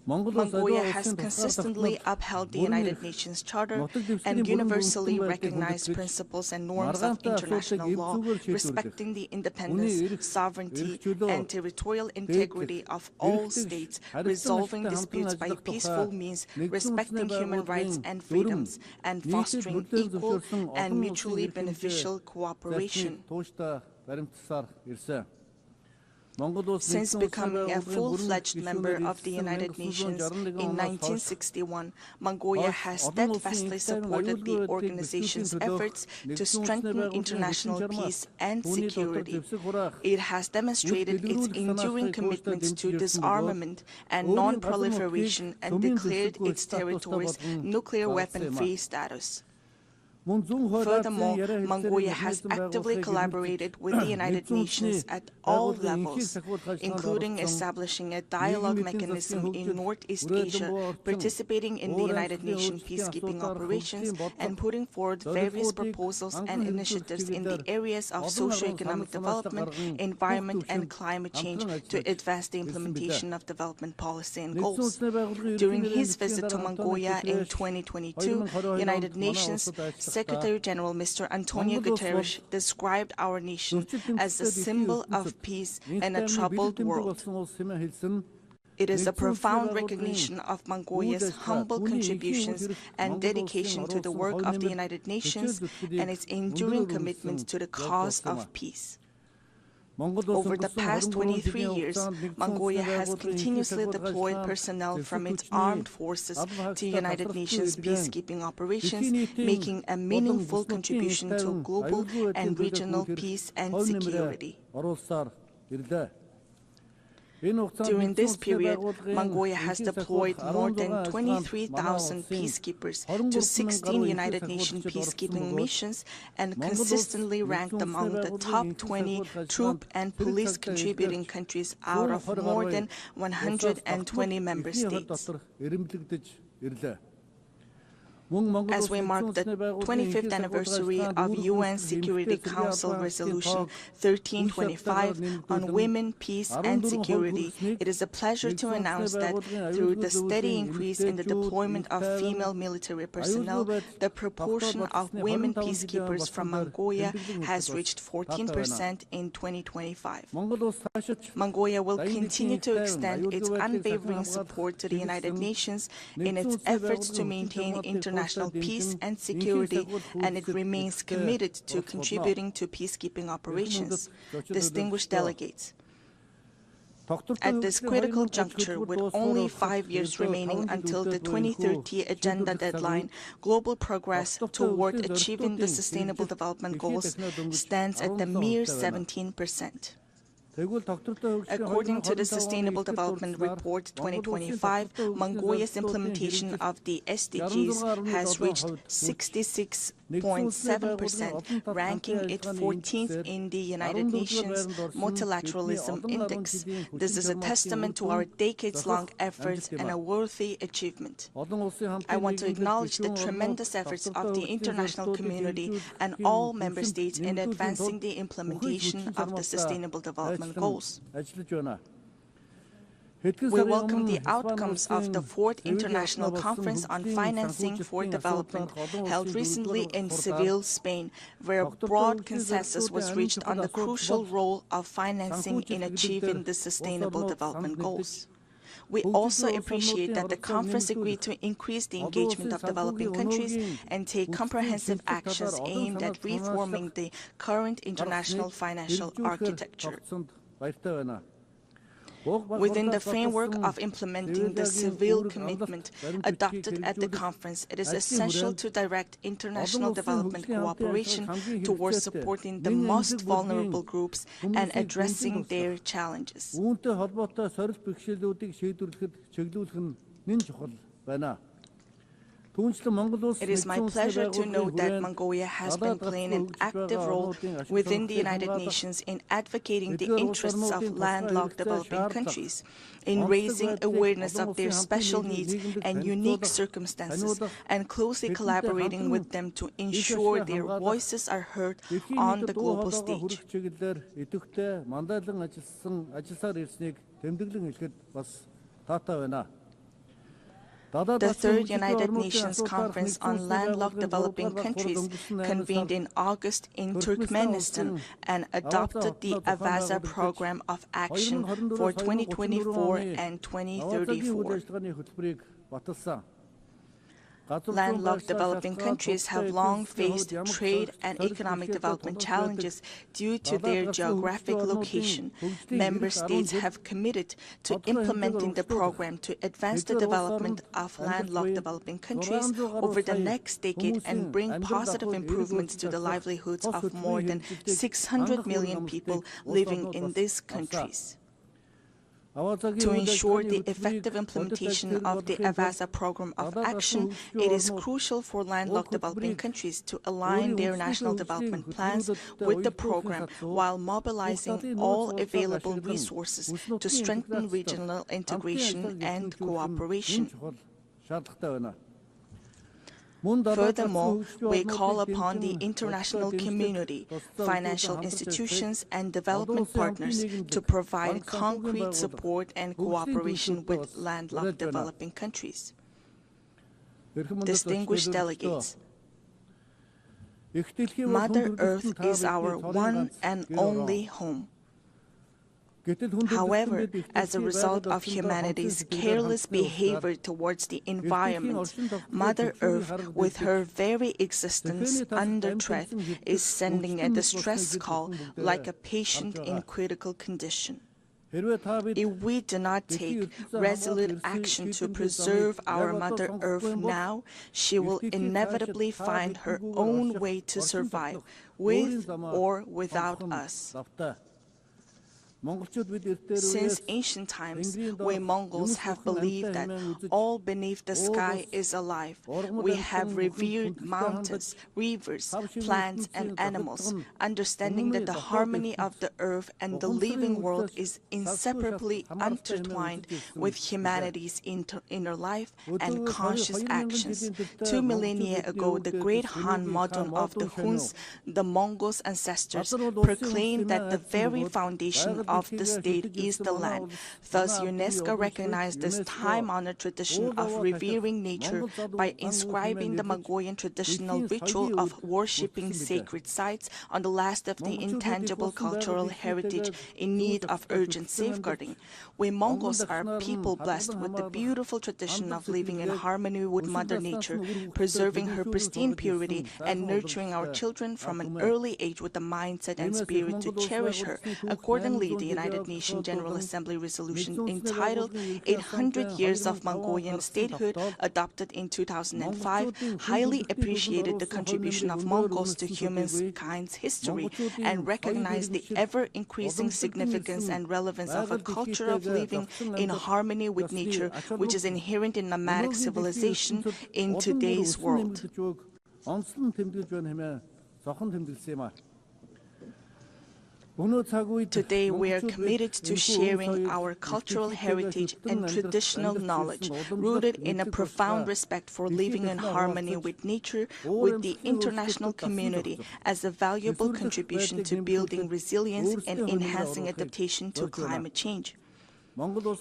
Mongolia has consistently upheld the United Nations Charter and universally recognized principles and norms of international law, respecting the independence, sovereignty, and territorial integrity of all states, resolving disputes by peaceful means, respecting human rights and freedoms, and fostering equal and mutually beneficial cooperation. Since becoming a full-fledged member of the United Nations in 1961, Mongolia has steadfastly supported the organization's efforts to strengthen international peace and security. It has demonstrated its enduring commitments to disarmament and non-proliferation and declared its territories nuclear weapon-free status. Furthermore, Mongolia has actively collaborated with the United Nations at all levels, including establishing a dialogue mechanism in Northeast Asia, participating in the United Nations peacekeeping operations, and putting forward various proposals and initiatives in the areas of socio-economic development, environment, and climate change to advance the implementation of development policy and goals. During his visit to Mongolia in 2022, United Nations Secretary General Mr. Antonio Guterres described our nation as a symbol of peace in a troubled world. It is a profound recognition of Mongolia's humble contributions and dedication to the work of the United Nations and its enduring commitment to the cause of peace. Over the past 23 years, Mongolia has continuously deployed personnel from its armed forces to United Nations peacekeeping operations, making a meaningful contribution to global and regional peace and security. During this period, Mongolia has deployed more than 23,000 peacekeepers to 16 United Nations peacekeeping missions and consistently ranked among the top 20 troop and police contributing countries out of more than 120 member states. As we mark the 25th anniversary of UN Security Council Resolution 1325 on women, peace, and security, it is a pleasure to announce that through the steady increase in the deployment of female military personnel, the proportion of women peacekeepers from Mongolia has reached 14% in 2025. Mongolia will continue to extend its unwavering support to the United Nations in its efforts to maintain international peace and security, and it remains committed to contributing to peacekeeping operations. Distinguished delegates, at this critical juncture, with only 5 years remaining until the 2030 agenda deadline, global progress toward achieving the Sustainable Development Goals stands at the mere 17%. According to the Sustainable Development Report 2025, Mongolia's implementation of the SDGs has reached 66.7%, ranking it 14th in the United Nations Multilateralism Index. This is a testament to our decades-long efforts and a worthy achievement. I want to acknowledge the tremendous efforts of the international community and all member states in advancing the implementation of the Sustainable Development Goals. We welcome the outcomes of the 4th International Conference on Financing for Development held recently in Seville, Spain, where a broad consensus was reached on the crucial role of financing in achieving the Sustainable Development Goals. We also appreciate that the conference agreed to increase the engagement of developing countries and take comprehensive actions aimed at reforming the current international financial architecture. Within the framework of implementing the Seville commitment adopted at the conference, it is essential to direct international development cooperation towards supporting the most vulnerable groups and addressing their challenges. It is my pleasure to note that Mongolia has been playing an active role within the United Nations in advocating the interests of landlocked developing countries, in raising awareness of their special needs and unique circumstances, and closely collaborating with them to ensure their voices are heard on the global stage. The 3rd United Nations Conference on Landlocked Developing Countries convened in August in Turkmenistan and adopted the Avaza Program of Action for 2024 and 2034. Landlocked developing countries have long faced trade and economic development challenges due to their geographic location. Member states have committed to implementing the program to advance the development of landlocked developing countries over the next decade and bring positive improvements to the livelihoods of more than 600 million people living in these countries. To ensure the effective implementation of the AVASA program of action, it is crucial for landlocked developing countries to align their national development plans with the program while mobilizing all available resources to strengthen regional integration and cooperation. Furthermore, we call upon the international community, financial institutions, and development partners to provide concrete support and cooperation with landlocked developing countries. Distinguished delegates, Mother Earth is our one and only home. However, as a result of humanity's careless behavior towards the environment, Mother Earth, with her very existence under threat, is sending a distress call like a patient in critical condition. If we do not take resolute action to preserve our Mother Earth now, she will inevitably find her own way to survive, with or without us. Since ancient times, we Mongols have believed that all beneath the sky is alive. We have revered mountains, rivers, plants, and animals, understanding that the harmony of the earth and the living world is inseparably intertwined with humanity's inner life and conscious actions. 2 millennia ago, the great Han Modon of the Huns, the Mongols' ancestors, proclaimed that the very foundation of the state is the land. Thus, UNESCO recognized this time-honored tradition of revering nature by inscribing the Mongolian traditional ritual of worshipping sacred sites on the last of the intangible cultural heritage in need of urgent safeguarding. We Mongols are a people blessed with the beautiful tradition of living in harmony with Mother Nature, preserving her pristine purity, and nurturing our children from an early age with the mindset and spirit to cherish her. Accordingly, the United Nations General Assembly resolution entitled 800 Years of Mongolian Statehood, adopted in 2005, highly appreciated the contribution of Mongols to humankind's history and recognized the ever-increasing significance and relevance of a culture of living in harmony with nature, which is inherent in nomadic civilization in today's world. Today, we are committed to sharing our cultural heritage and traditional knowledge, rooted in a profound respect for living in harmony with nature, with the international community, as a valuable contribution to building resilience and enhancing adaptation to climate change.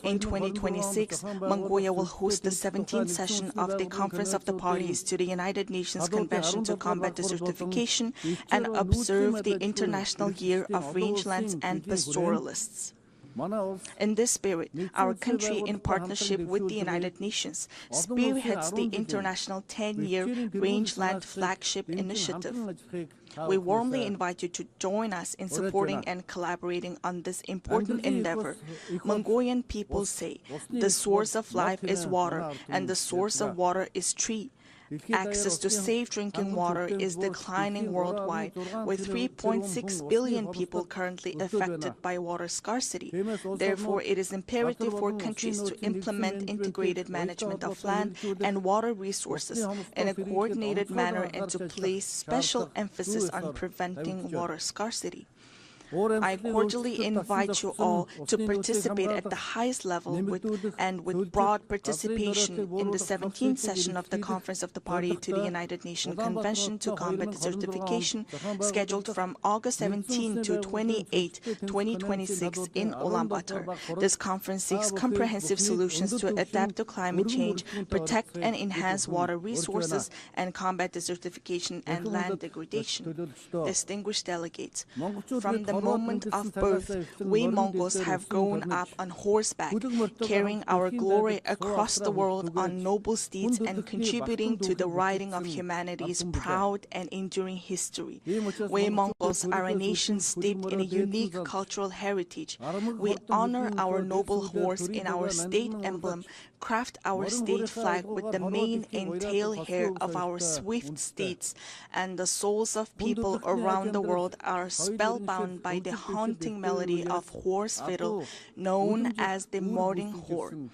In 2026, Mongolia will host the 17th session of the Conference of the Parties to the United Nations Convention to Combat Desertification and observe the International Year of Rangelands and Pastoralists. In this spirit, our country, in partnership with the United Nations, spearheads the international 10-year Rangeland Flagship Initiative. We warmly invite you to join us in supporting and collaborating on this important endeavor. Mongolian people say, the source of life is water, and the source of water is tree. Access to safe drinking water is declining worldwide, with 3.6 billion people currently affected by water scarcity. Therefore, it is imperative for countries to implement integrated management of land and water resources in a coordinated manner and to place special emphasis on preventing water scarcity. I cordially invite you all to participate at the highest level with broad participation in the 17th session of the Conference of the Party to the United Nations Convention to Combat Desertification, scheduled from August 17 to 28, 2026 in Ulaanbaatar. This conference seeks comprehensive solutions to adapt to climate change, protect and enhance water resources, and combat desertification and land degradation. Distinguished delegates, from the moment of birth, we Mongols have grown up on horseback, carrying our glory across the world on noble steeds and contributing to the writing of humanity's proud and enduring history. We Mongols are a nation steeped in a unique cultural heritage. We honor our noble horse in our state emblem, craft our state flag with the mane and tail hair of our swift steeds, and the souls of people around the world are spellbound by the haunting melody of horse fiddle known as the morning horn.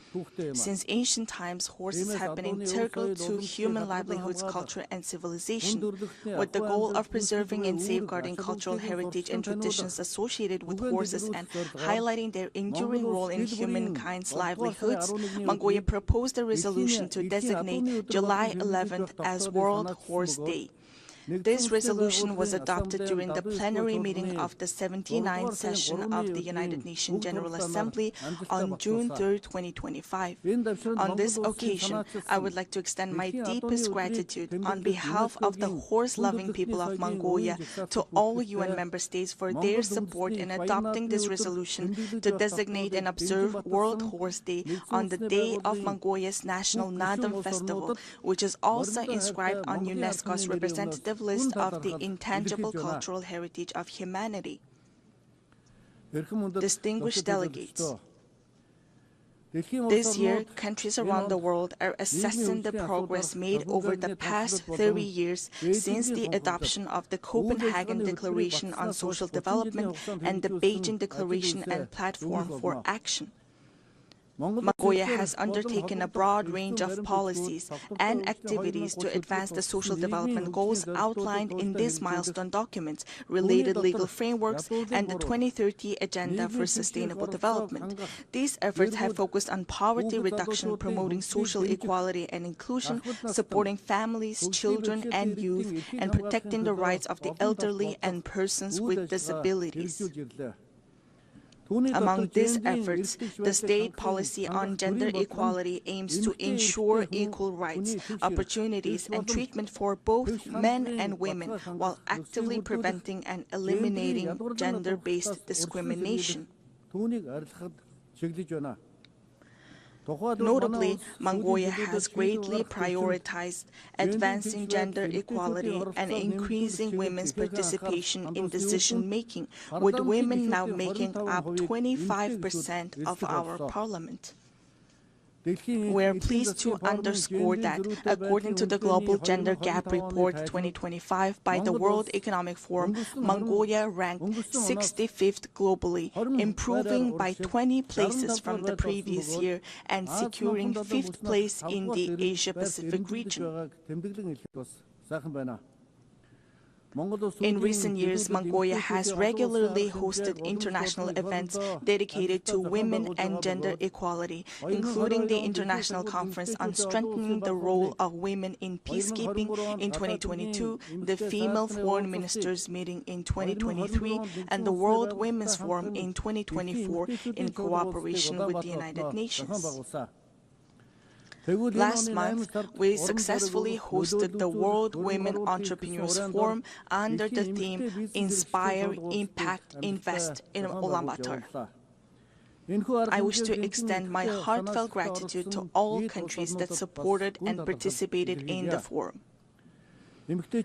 Since ancient times, horses have been integral to human livelihoods, culture, and civilization, with the goal of preserving and safeguarding cultural heritage and traditions associated with horses and highlighting their enduring role in humankind's livelihoods. Mongolia proposed a resolution to designate July 11th as World Horse Day. This resolution was adopted during the plenary meeting of the 79th session of the United Nations General Assembly on June 3, 2025. On this occasion, I would like to extend my deepest gratitude on behalf of the horse-loving people of Mongolia to all UN member states for their support in adopting this resolution to designate and observe World Horse Day on the day of Mongolia's National Nadam Festival, which is also inscribed on UNESCO's representative list of the intangible cultural heritage of humanity. Distinguished delegates, this year, countries around the world are assessing the progress made over the past 30 years since the adoption of the Copenhagen Declaration on Social Development and the Beijing Declaration and Platform for Action. Mongolia has undertaken a broad range of policies and activities to advance the social development goals outlined in these milestone documents, related legal frameworks, and the 2030 Agenda for Sustainable Development. These efforts have focused on poverty reduction, promoting social equality and inclusion, supporting families, children, and youth, and protecting the rights of the elderly and persons with disabilities. Among these efforts, the state policy on gender equality aims to ensure equal rights, opportunities, and treatment for both men and women while actively preventing and eliminating gender-based discrimination. Notably, Mongolia has greatly prioritized advancing gender equality and increasing women's participation in decision-making, with women now making up 25% of our parliament. We are pleased to underscore that, according to the Global Gender Gap Report 2025 by the World Economic Forum, Mongolia ranked 65th globally, improving by 20 places from the previous year and securing 5th place in the Asia-Pacific region. In recent years, Mongolia has regularly hosted international events dedicated to women and gender equality, including the International Conference on Strengthening the Role of Women in Peacekeeping in 2022, the Female Foreign Ministers Meeting in 2023, and the World Women's Forum in 2024 in cooperation with the United Nations. Last month, we successfully hosted the World Women Entrepreneurs Forum under the theme Inspire, Impact, Invest in Ulaanbaatar. I wish to extend my heartfelt gratitude to all countries that supported and participated in the forum.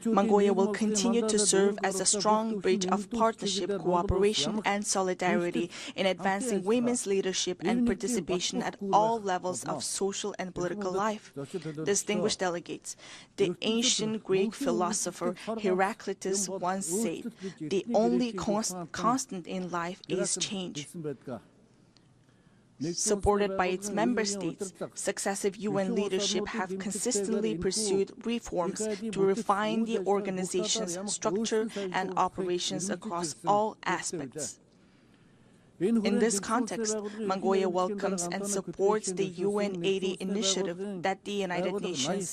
Mongolia will continue to serve as a strong bridge of partnership, cooperation, and solidarity in advancing women's leadership and participation at all levels of social and political life. Distinguished delegates, the ancient Greek philosopher Heraclitus once said, "The only constant in life is change." Supported by its member states, successive UN leadership have consistently pursued reforms to refine the organization's structure and operations across all aspects. In this context, Mongolia welcomes and supports the UN 80 initiative that the United Nations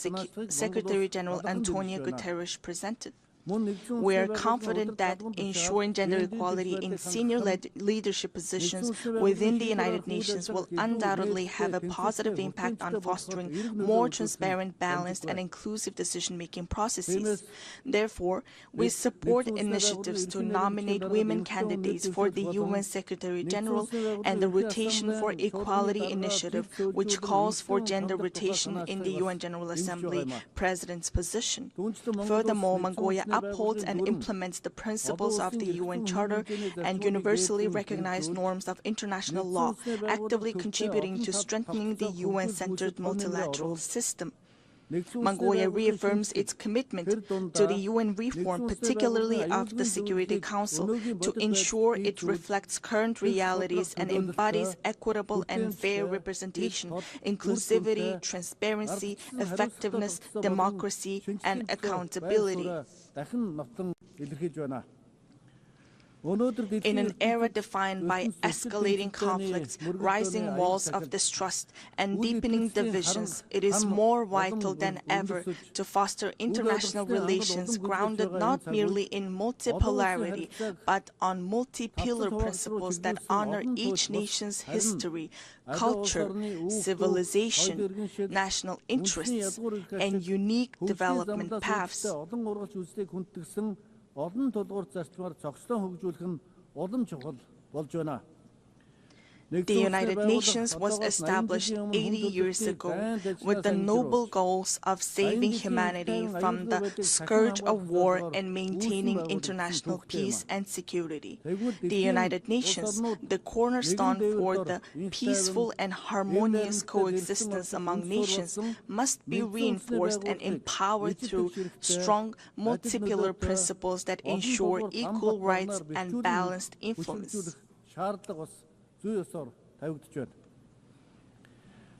Secretary-General Antonio Guterres presented. We are confident that ensuring gender equality in senior leadership positions within the United Nations will undoubtedly have a positive impact on fostering more transparent, balanced, and inclusive decision-making processes. Therefore, we support initiatives to nominate women candidates for the UN Secretary-General and the Rotation for Equality initiative, which calls for gender rotation in the UN General Assembly President's position. Furthermore, Mongolia upholds and implements the principles of the UN Charter and universally recognized norms of international law, actively contributing to strengthening the UN-centered multilateral system. Mongolia reaffirms its commitment to the UN reform, particularly of the Security Council, to ensure it reflects current realities and embodies equitable and fair representation, inclusivity, transparency, effectiveness, democracy, and accountability. In an era defined by escalating conflicts, rising walls of distrust, and deepening divisions, it is more vital than ever to foster international relations grounded not merely in multipolarity, but on multi-pillar principles that honor each nation's history, culture, civilization, national interests, and unique development paths. The United Nations was established 80 years ago with the noble goals of saving humanity from the scourge of war and maintaining international peace and security. The United Nations, the cornerstone for the peaceful and harmonious coexistence among nations, must be reinforced and empowered through strong multi-pillar principles that ensure equal rights and balanced influence.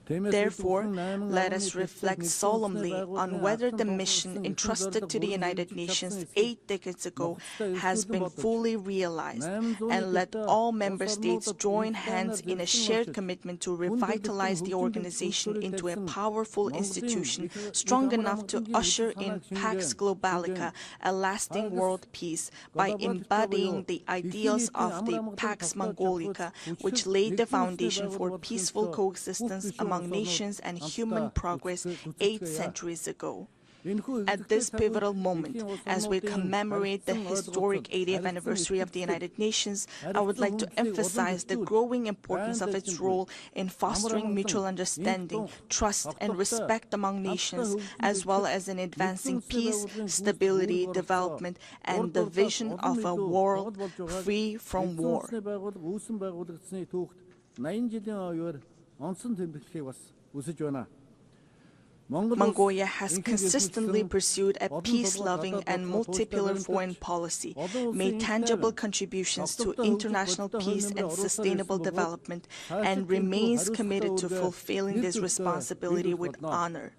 Therefore, let us reflect solemnly on whether the mission entrusted to the United Nations 8 decades ago has been fully realized, and let all member states join hands in a shared commitment to revitalize the organization into a powerful institution strong enough to usher in Pax Globalica, a lasting world peace, by embodying the ideals of the Pax Mongolica, which laid the foundation for peaceful coexistence among nations and human progress 8 centuries ago. At this pivotal moment, as we commemorate the historic 80th anniversary of the United Nations, I would like to emphasize the growing importance of its role in fostering mutual understanding, trust, and respect among nations, as well as in advancing peace, stability, development, and the vision of a world free from war. Mongolia has consistently pursued a peace-loving and multi-pillar foreign policy, made tangible contributions to international peace and sustainable development, and remains committed to fulfilling this responsibility with honor.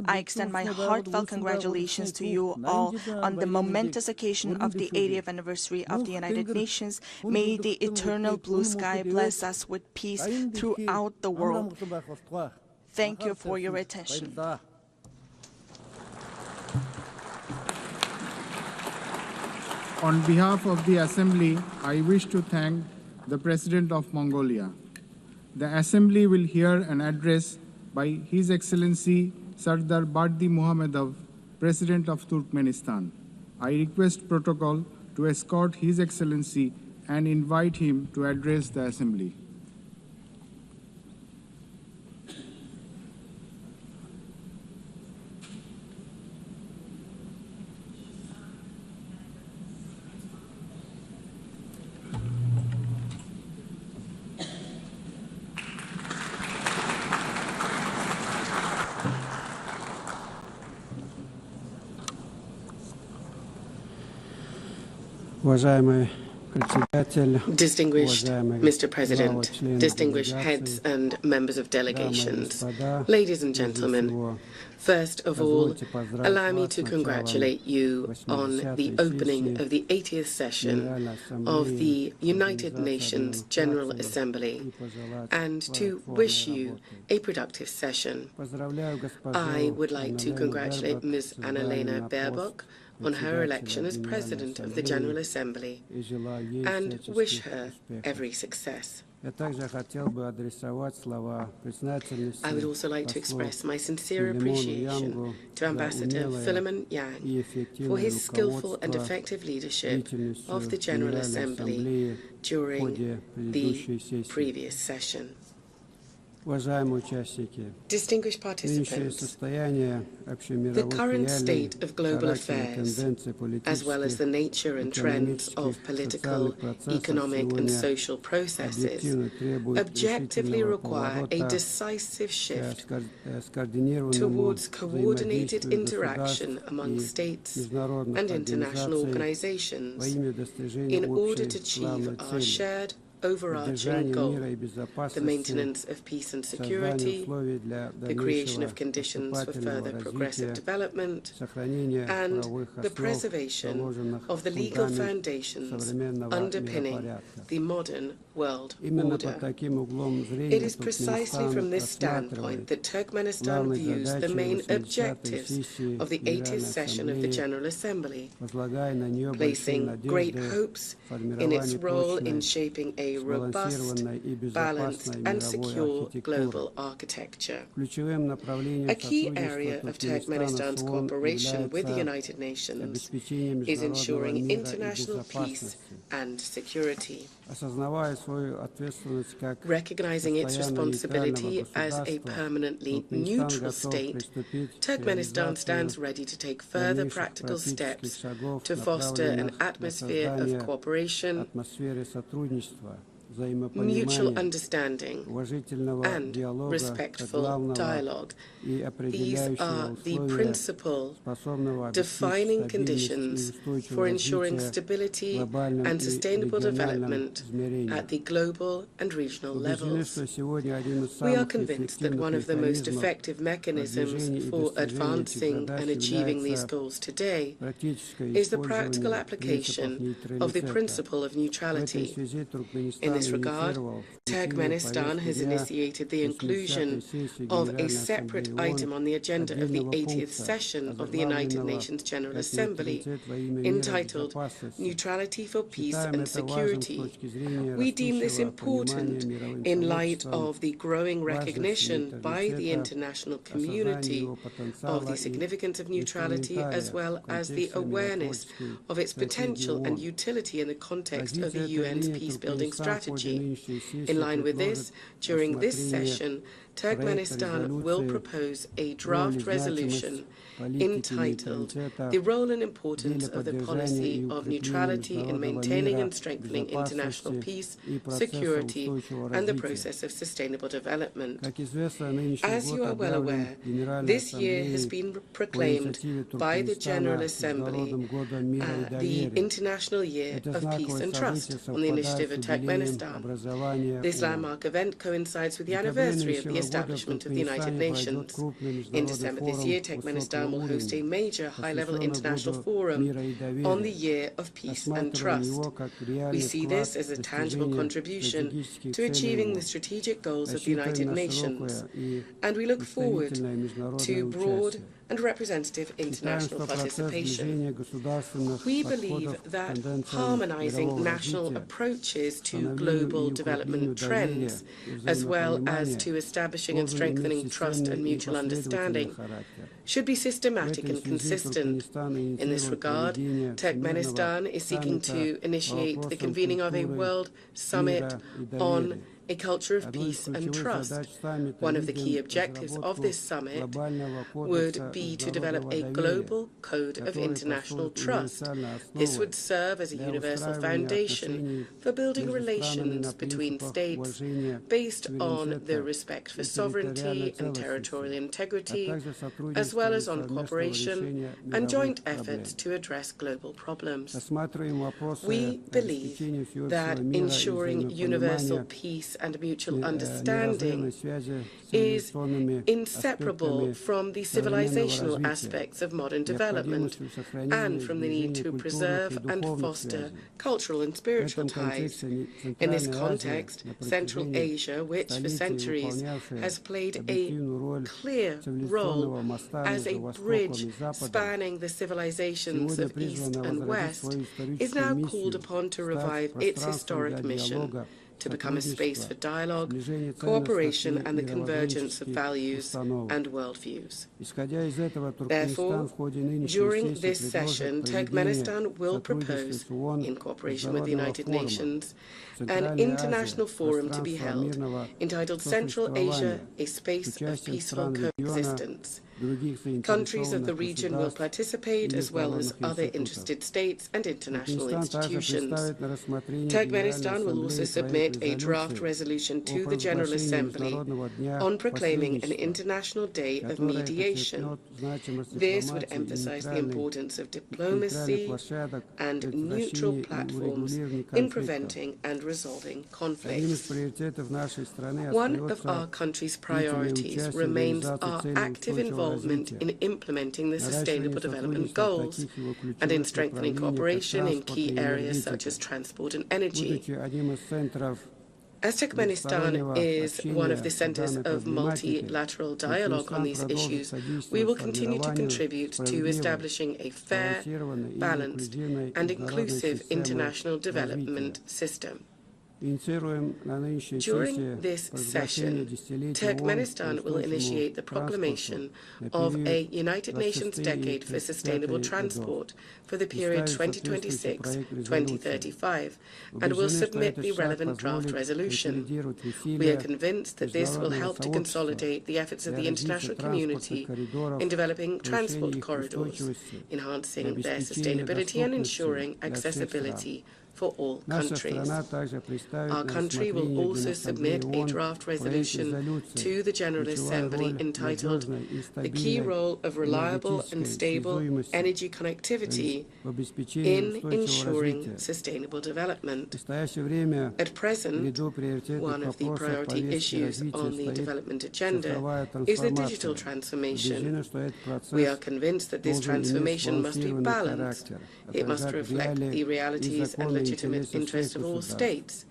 I extend my heartfelt congratulations to you all on the momentous occasion of the 80th anniversary of the United Nations. May the eternal blue sky bless us with peace throughout the world. Thank you for your attention. On behalf of the Assembly, I wish to thank the President of Mongolia. The Assembly will hear an address by His Excellency Sardar Bardi Muhammadov, President of Turkmenistan. I request protocol to escort His Excellency and invite him to address the Assembly. Distinguished Mr. President, distinguished heads and members of delegations, ladies and gentlemen, first of all, allow me to congratulate you on the opening of the 80th session of the United Nations General Assembly and to wish you a productive session. I would like to congratulate Ms. Annalena Baerbock on her election as President of the General Assembly and wish her every success. I would also like to express my sincere appreciation to Ambassador Philemon Yang for his skillful and effective leadership of the General Assembly during the previous session. Distinguished participants, the current state of global affairs, as well as the nature and trends of political, economic and social processes, objectively require a decisive shift towards coordinated interaction among states and international organizations in order to achieve our shared overarching goal, the maintenance of peace and security, the creation of conditions for further progressive development, and the preservation of the legal foundations underpinning the modern world order. It is precisely from this standpoint that Turkmenistan views the main objectives of the 80th session of the General Assembly, placing great hopes in its role in shaping a robust, balanced and secure global architecture. A key area of Turkmenistan's cooperation with the United Nations is ensuring international peace and security. Recognizing its responsibility as a permanently neutral state, Turkmenistan stands ready to take further practical steps to foster an atmosphere of cooperation, mutual understanding and respectful dialogue. These are the principal defining conditions for ensuring stability and sustainable development at the global and regional levels. We are convinced that one of the most effective mechanisms for advancing and achieving these goals today is the practical application of the principle of neutrality. In this regard, Turkmenistan has initiated the inclusion of a separate item on the agenda of the 80th session of the United Nations General Assembly, entitled Neutrality for Peace and Security. We deem this important in light of the growing recognition by the international community of the significance of neutrality, as well as the awareness of its potential and utility in the context of the UN's peace-building strategy. In line with this, during this session, Turkmenistan will propose a draft resolution entitled The Role and Importance of the Policy of Neutrality in Maintaining and Strengthening International Peace, Security and the Process of Sustainable Development. As you are well aware, this year has been proclaimed by the General Assembly the International Year of Peace and Trust on the initiative of Turkmenistan. This landmark event coincides with the anniversary of the establishment of the United Nations. In December this year, Turkmenistan will host a major high-level international forum on the Year of Peace and Trust. We see this as a tangible contribution to achieving the strategic goals of the United Nations, and we look forward to broad and representative international participation. We believe that harmonizing national approaches to global development trends, as well as to establishing and strengthening trust and mutual understanding, should be systematic and consistent. In this regard, Turkmenistan is seeking to initiate the convening of a World Summit on a culture of peace and trust. One of the key objectives of this summit would be to develop a global code of international trust. This would serve as a universal foundation for building relations between states based on the respect for sovereignty and territorial integrity, as well as on cooperation and joint efforts to address global problems. We believe that ensuring universal peace and mutual understanding is inseparable from the civilizational aspects of modern development and from the need to preserve and foster cultural and spiritual ties. In this context, Central Asia, which for centuries has played a clear role as a bridge spanning the civilizations of East and West, is now called upon to revive its historic mission. to become a space for dialogue, cooperation and the convergence of values and worldviews. Therefore, during this session, Turkmenistan will propose, in cooperation with the United Nations, an international forum to be held entitled Central Asia, a Space of Peaceful Coexistence. Countries of the region will participate, as well as other interested states and international institutions. Turkmenistan will also submit a draft resolution to the General Assembly on proclaiming an International Day of Mediation. This would emphasize the importance of diplomacy and neutral platforms in preventing and resolving conflicts. One of our country's priorities remains our active involvement in implementing the Sustainable Development Goals and in strengthening cooperation in key areas such as transport and energy. As Turkmenistan is one of the centers of multilateral dialogue on these issues, we will continue to contribute to establishing a fair, balanced, and inclusive international development system. During this session, Turkmenistan will initiate the proclamation of a United Nations Decade for Sustainable Transport for the period 2026-2035 and will submit the relevant draft resolution. We are convinced that this will help to consolidate the efforts of the international community in developing transport corridors, enhancing their sustainability and ensuring accessibility for all countries. Our country will also submit a draft resolution to the General Assembly entitled "The Key Role of Reliable and Stable Energy Connectivity in Ensuring Sustainable Development." At present, one of the priority issues on the development agenda is the digital transformation. We are convinced that this transformation must be balanced. It must reflect the realities and legitimate interests of all states,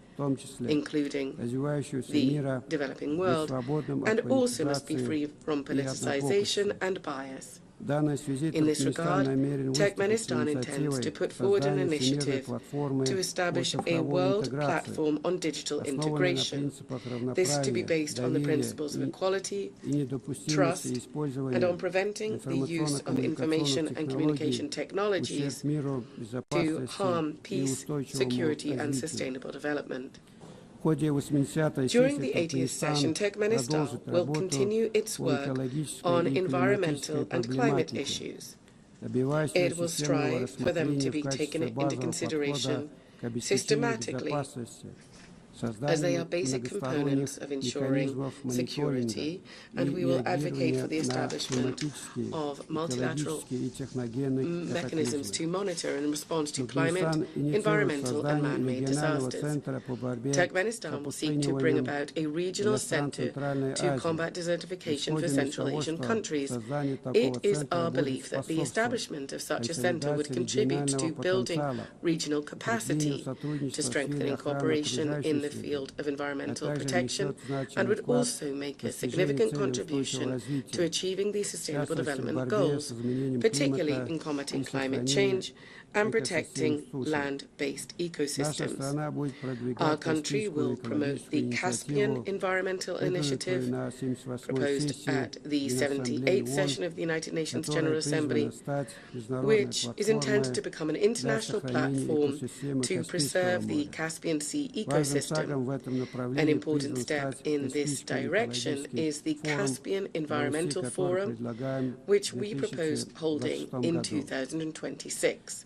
including the developing world, and also must be free from politicization and bias. In this regard, Turkmenistan intends to put forward an initiative to establish a world platform on digital integration. This to be based on the principles of equality, trust, and on preventing the use of information and communication technologies to harm peace, security, and sustainable development. During the 80th session, Turkmenistan will continue its work on environmental and climate issues. It will strive for them to be taken into consideration systematically, as they are basic components of ensuring security, and we will advocate for the establishment of multilateral mechanisms to monitor and respond to climate, environmental and man-made disasters. Turkmenistan will seek to bring about a regional center to combat desertification for Central Asian countries. It is our belief that the establishment of such a center would contribute to building regional capacity, to strengthening cooperation in the field of environmental protection, and would also make a significant contribution to achieving the Sustainable Development Goals, particularly in combating climate change and protecting land-based ecosystems. Our country will promote the Caspian Environmental Initiative, proposed at the 78th session of the United Nations General Assembly, which is intended to become an international platform to preserve the Caspian Sea ecosystem. An important step in this direction is the Caspian Environmental Forum, which we propose holding in 2026.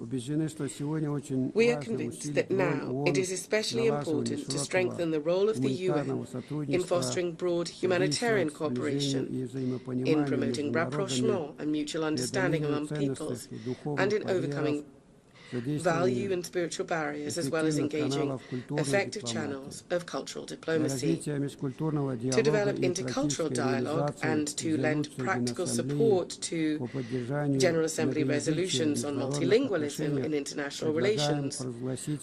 We are convinced that now it is especially important to strengthen the role of the UN in fostering broad humanitarian cooperation, in promoting rapprochement and mutual understanding among peoples, and in overcoming value and spiritual barriers, as well as engaging effective channels of cultural diplomacy. To develop intercultural dialogue and to lend practical support to General Assembly resolutions on multilingualism in international relations,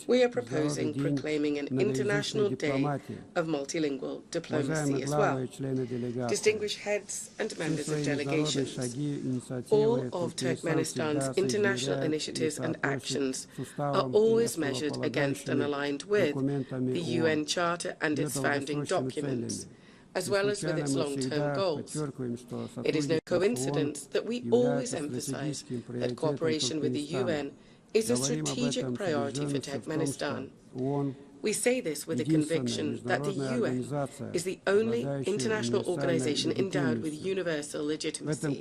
we are proposing proclaiming an International Day of Multilingual Diplomacy as well. Distinguished heads and members of delegations, all of Turkmenistan's international initiatives and actions actions are always measured against and aligned with the UN Charter and its founding documents, as well as with its long-term goals. It is no coincidence that we always emphasize that cooperation with the UN is a strategic priority for Turkmenistan. We say this with the conviction that the UN is the only international organization endowed with universal legitimacy.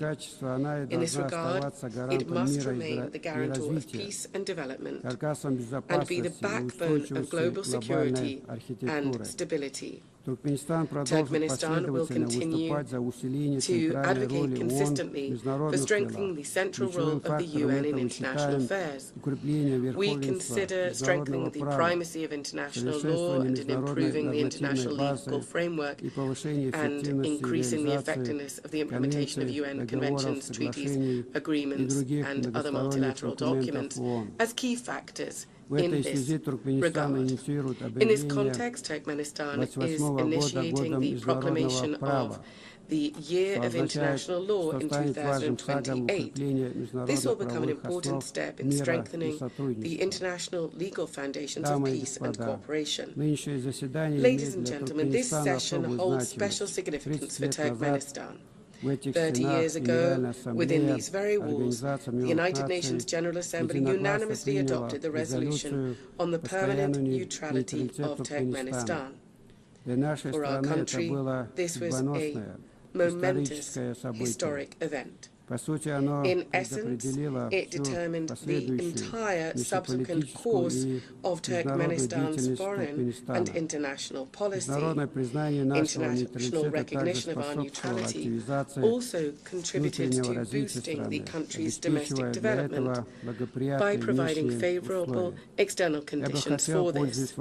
In this regard, it must remain the guarantor of peace and development and be the backbone of global security and stability. Turkmenistan will continue to advocate consistently for strengthening the central role of the UN in international affairs. We consider strengthening the primacy of international law and in improving the international legal framework and increasing the effectiveness of the implementation of UN conventions, treaties, agreements, and other multilateral documents as key factors in this regard. In this context, Turkmenistan is initiating the proclamation of the Year of International Law in 2028. This will become an important step in strengthening the international legal foundations of peace and cooperation. Ladies and gentlemen, this session holds special significance for Turkmenistan. 30 years ago, within these very walls, the United Nations General Assembly unanimously adopted the resolution on the permanent neutrality of Turkmenistan. For our country, this was a momentous historic event. In essence, it determined the entire subsequent course of Turkmenistan's foreign and international policy. International recognition of our neutrality also contributed to boosting the country's domestic development by providing favorable external conditions for this.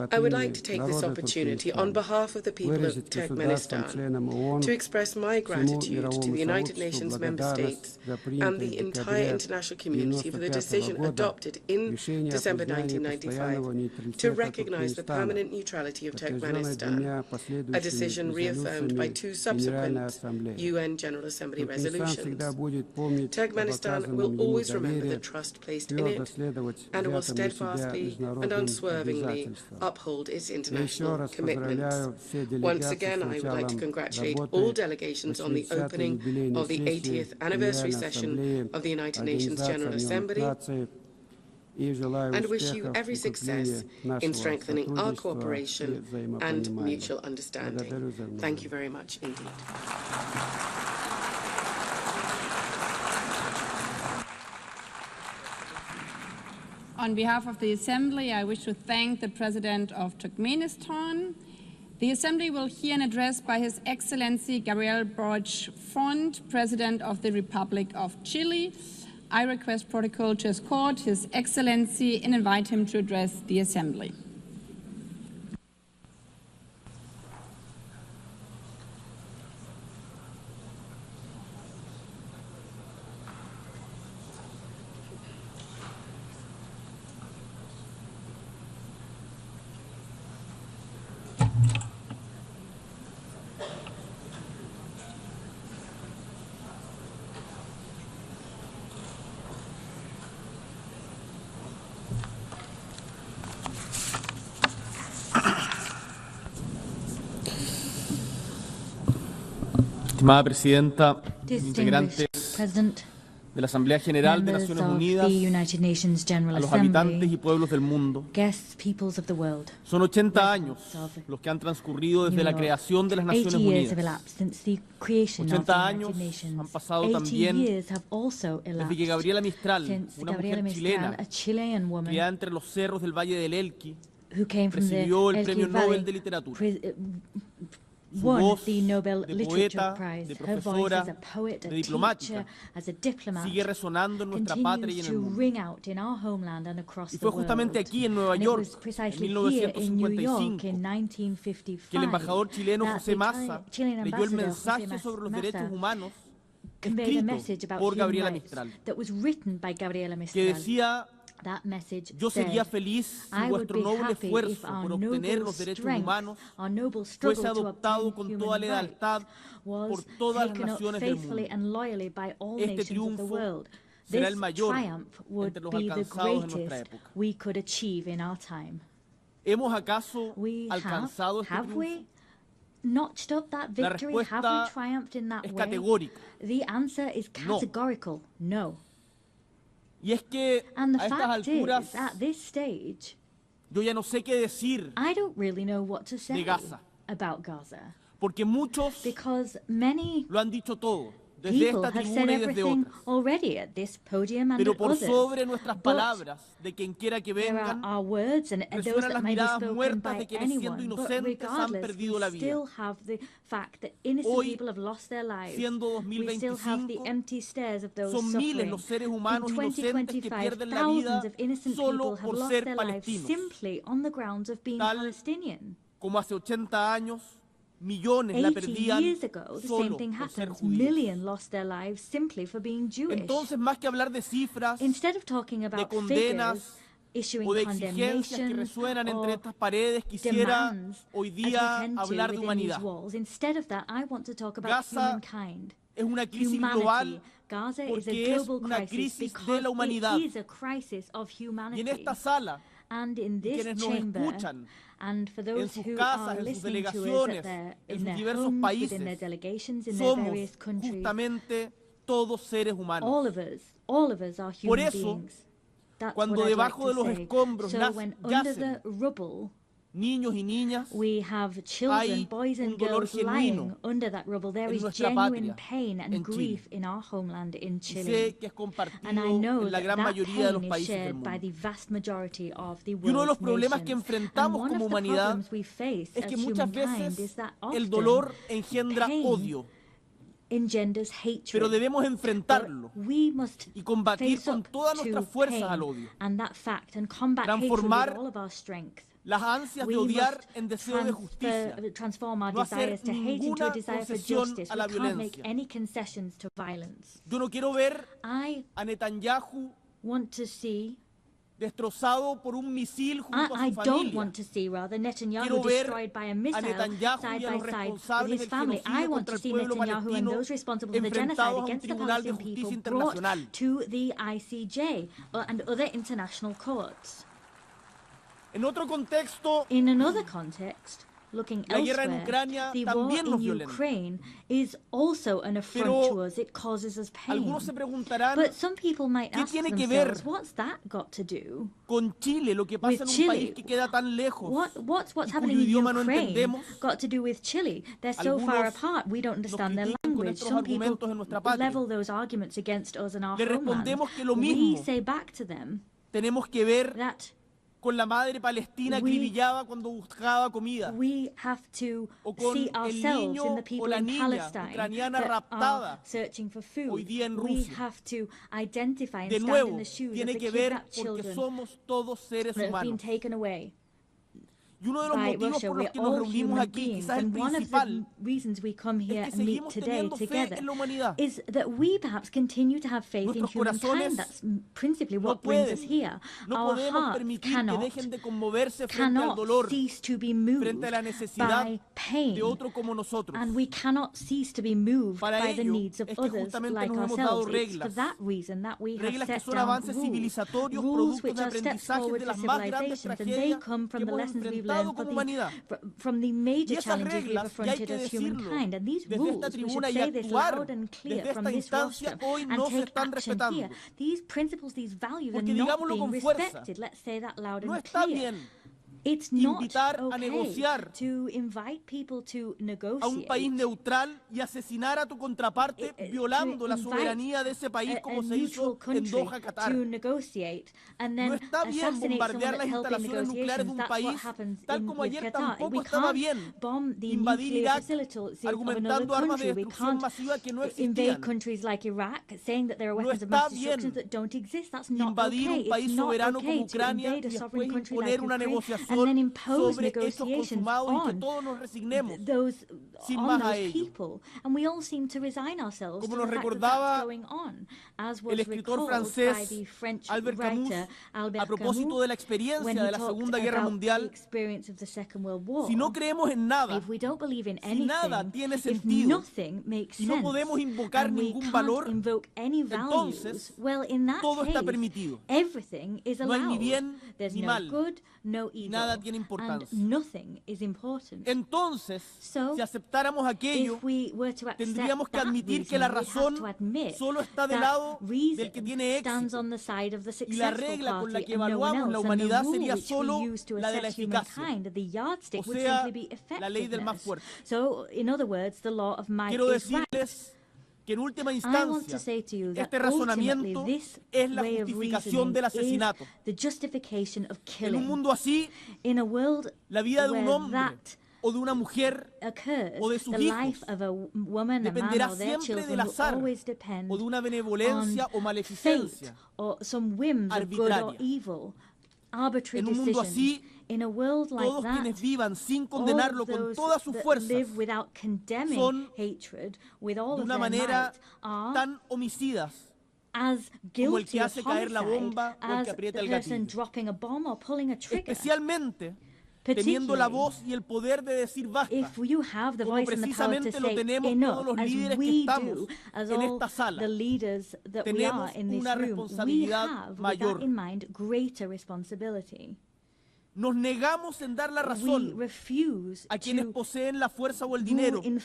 I would like to take this opportunity on behalf of the people of Turkmenistan to express my gratitude to the United Nations member states and the entire international community for the decision adopted in December 1995 to recognize the permanent neutrality of Turkmenistan, a decision reaffirmed by 2 subsequent UN General Assembly resolutions. Turkmenistan will always remember the trust placed in it and will steadfastly and unswervingly uphold its international commitments. Once again, I would like to congratulate all delegations on the opening of the 80th anniversary session of the United Nations General Assembly and wish you every success in strengthening our cooperation and mutual understanding. Thank you very much indeed. On behalf of the Assembly, I wish to thank the President of Turkmenistan. The Assembly will hear an address by His Excellency Gabriel Boric Font, President of the Republic of Chile. I request protocol to escort His Excellency and invite him to address the Assembly. Estimada Presidenta, integrantes de la Asamblea General de Naciones Unidas, a los habitantes y pueblos del mundo, son 80 años los que han transcurrido desde la creación de las Naciones Unidas. 80 años han pasado también desde que Gabriela Mistral, una mujer chilena, criada entre los cerros del Valle del Elqui, recibió el Premio Nobel de Literatura. Su voz de poeta, de profesora, de diplomática, sigue resonando en nuestra patria y en el mundo. Y fue justamente aquí, en Nueva York, en 1955, que el embajador chileno José Massa leyó el mensaje sobre los derechos humanos escrito por Gabriela Mistral, que decía: yo sería feliz si vuestro noble esfuerzo por obtener los derechos humanos fuese adoptado con toda lealtad por todas las naciones del mundo. Este triunfo será el mayor entre los alcanzados en nuestra época. We could achieve in our time. ¿Hemos acaso alcanzado este have triunfo? we notched up that victory? Have we triumphed in that way? Categórica. The answer is categorical, no. Y es que And the a estas fact alturas is, at this stage, yo ya no sé qué decir I don't really know what to de say Gaza, about Gaza. porque muchos Because many lo han dicho todo, desde people esta have said tribuna y desde everything otras. already at this podium and Pero at por others. sobre nuestras But palabras, de quien quiera que there are vengan, our words and those resuenan that las may be miradas spoken muertas by de quienes siendo anyone. But inocentes han regardless, perdido we la vida. still have the fact that innocent Hoy, people have lost their lives. siendo We still have the 2025, empty stares of those son miles suffering. los seres In humanos inocentes que 2025, pierden la vida thousands of innocent solo people have por lost ser their lives palestinos. simply on the grounds of being Tal Palestinian. Como hace 80 años, millones la 80 perdían years ago, the same solo thing por ser happens. judíos. Millions lost their lives simply for being Jewish. Entonces, más que hablar de cifras, Instead of talking de about condenas figures, issuing o de exigencias que condemnation resuenan entre or estas paredes, quisiera demands, hoy as we día tend to hablar de within humanidad. these walls. Instead of that, I want to talk about Gaza humankind. Es una crisis Humanity. global Gaza is a porque es global una crisis crisis because de la humanidad. it is a crisis of Y humanity. en esta sala, And in this quienes nos chamber, escuchan, and for en those sus who casas, are en sus listening to us delegaciones, in en sus their diversos homes, países, within their delegations, in their somos various countries, justamente todos seres humanos. all of us are Por human eso, beings. That's cuando what I'd like debajo de to los say. escombros So when under the rubble, niños y niñas, we have children, hay boys and un dolor girls lying genuino under that rubble. There en is nuestra genuine patria, pain and en grief in our homeland in y Chile. sé que es compartido And I know en la that gran that mayoría de los pain is países del shared by mundo. the vast majority of the Y uno de los world's problemas que nations. enfrentamos And one como of the humanidad problems we face es que as muchas humankind is veces that el often dolor engendra pain odio, engenders hatred. pero debemos enfrentarlo But we must y combatir face con up todas to nuestras fuerzas pain al odio. and that fact and combat hatred Transformar with all of our strength. las ansias de We odiar must en deseo de justicia, transform our no hacer desires to hate into ninguna a desire for concesión justice. a la We can't make violencia. any concessions to violence. Yo no quiero ver I a Netanyahu want to see destrozado por un misil junto a I su don't familia. want to see rather Netanyahu Quiero ver destroyed by a a missile Netanyahu side y a by los side with responsables his del family. I genocidio want contra to el see pueblo Netanyahu and palestino those responsible for the genocide enfrentados a un against the tribunal de Palestinian justicia people brought internacional. to the ICJ and other international courts. En otro contexto, In another context, looking la guerra en elsewhere, Ucrania the war también nos in violenta. Ukraine is also an affront Pero to us. It causes us pain. algunos se preguntarán But some people might ¿qué ask tiene que ver themselves, what's that got to do con Chile, lo que pasa with en un Chile? país que queda tan lejos What's y happening cuyo in idioma no Ukraine entendemos? got to do with Chile? They're so far Algunos apart, we don't understand their critican con language. nuestros Some people argumentos en nuestra patria. level those arguments against us in our Le homeland. respondemos que lo We mismo say back to them tenemos que ver that con la madre palestina acribillada cuando buscaba comida, we have to o con see el ourselves niño in the o people la in niña Palestine ucraniana that are raptada searching for hoy food. día en We Rusia. have to identify and De stand in nuevo, the shoes of tiene the que ver kidnapped porque children somos todos seres that have been humanos. taken away Y uno de los by motivos Russia. por We're los que nos all reunimos human aquí, beings, quizás el and one of the principal, reasons we come here es que and meet seguimos today teniendo fe together en la humanidad. is that we perhaps continue to have faith in Nuestros humankind. corazones That's principally no what brings us pueden, here. no Our podemos hearts permitir que cannot dejen de conmoverse frente al cannot dolor, cease to be moved frente a la necesidad by pain, de otro como nosotros. and we cannot cease to be moved Para by the ello needs of es que others justamente like nos hemos dado ourselves. It's for reglas, that reason that we have reglas que set son down avances rules, civilizatorios, rules productos which de are steps aprendizaje forward de for las más grandes civilizations, and they tragedias come que from the hemos lessons we've enfrentado learned como humanidad. from the major Y esas challenges we've reglas, y hay affronted que as decirlo, humankind, and these desde rules, esta we should tribuna y say this actuar loud and clear desde from esta this instancia rostrum hoy and no se take están action respetando. here. These principles, these values Porque are not digámoslo being con fuerza, respected. Let's say that loud no and está clear. bien It's not invitar a okay negociar to invite people to a un negotiate país neutral y asesinar a tu contraparte violando la soberanía de ese país como se hizo en Doha, Qatar. to negotiate and then No está bien assassinate bombardear someone las that's helping instalaciones nucleares de un negotiations. That's what país, happens tal in como with ayer Qatar. tampoco We estaba can't bien bomb the invadir nuclear Irak facilities of another argumentando armas de country. We destrucción can't masiva que no invade existían. countries like Iraq saying that there are No weapons of está mass destruction bien that don't exist. That's not invadir okay. un país It's not soberano okay como to Ucrania invade a y sovereign después country like imponer una Ukraine negociación negociación sobre hechos consumados y que todos nos resignemos sin más a ello. Como nos recordaba el escritor francés Albert Camus a propósito de la experiencia de la Segunda Guerra Mundial, si no creemos en nada, si nada tiene sentido y no podemos invocar ningún valor, entonces todo está permitido. No hay ni bien ni mal, nada tiene importancia. Entonces, si aceptáramos aquello, tendríamos que admitir que la razón solo está del lado del que tiene éxito, y la regla con la que evaluamos la humanidad sería solo la de la eficacia, o sea, la ley del más fuerte. Quiero decirles que en última instancia, este razonamiento es la justificación del asesinato. En un mundo así, la vida de un hombre o de una mujer o de sus hijos dependerá siempre del azar o de una benevolencia o maleficencia arbitraria. En un mundo así, todos quienes vivan sin condenarlo con todas sus fuerzas son, de una manera tan homicidas, como el que hace caer la bomba o el que aprieta el gatillo. Especialmente teniendo la voz y el poder de decir basta, como precisamente lo tenemos todos los líderes que estamos en esta sala. Tenemos una responsabilidad mayor. Nos negamos en dar la razón a quienes poseen la fuerza o el dinero. Y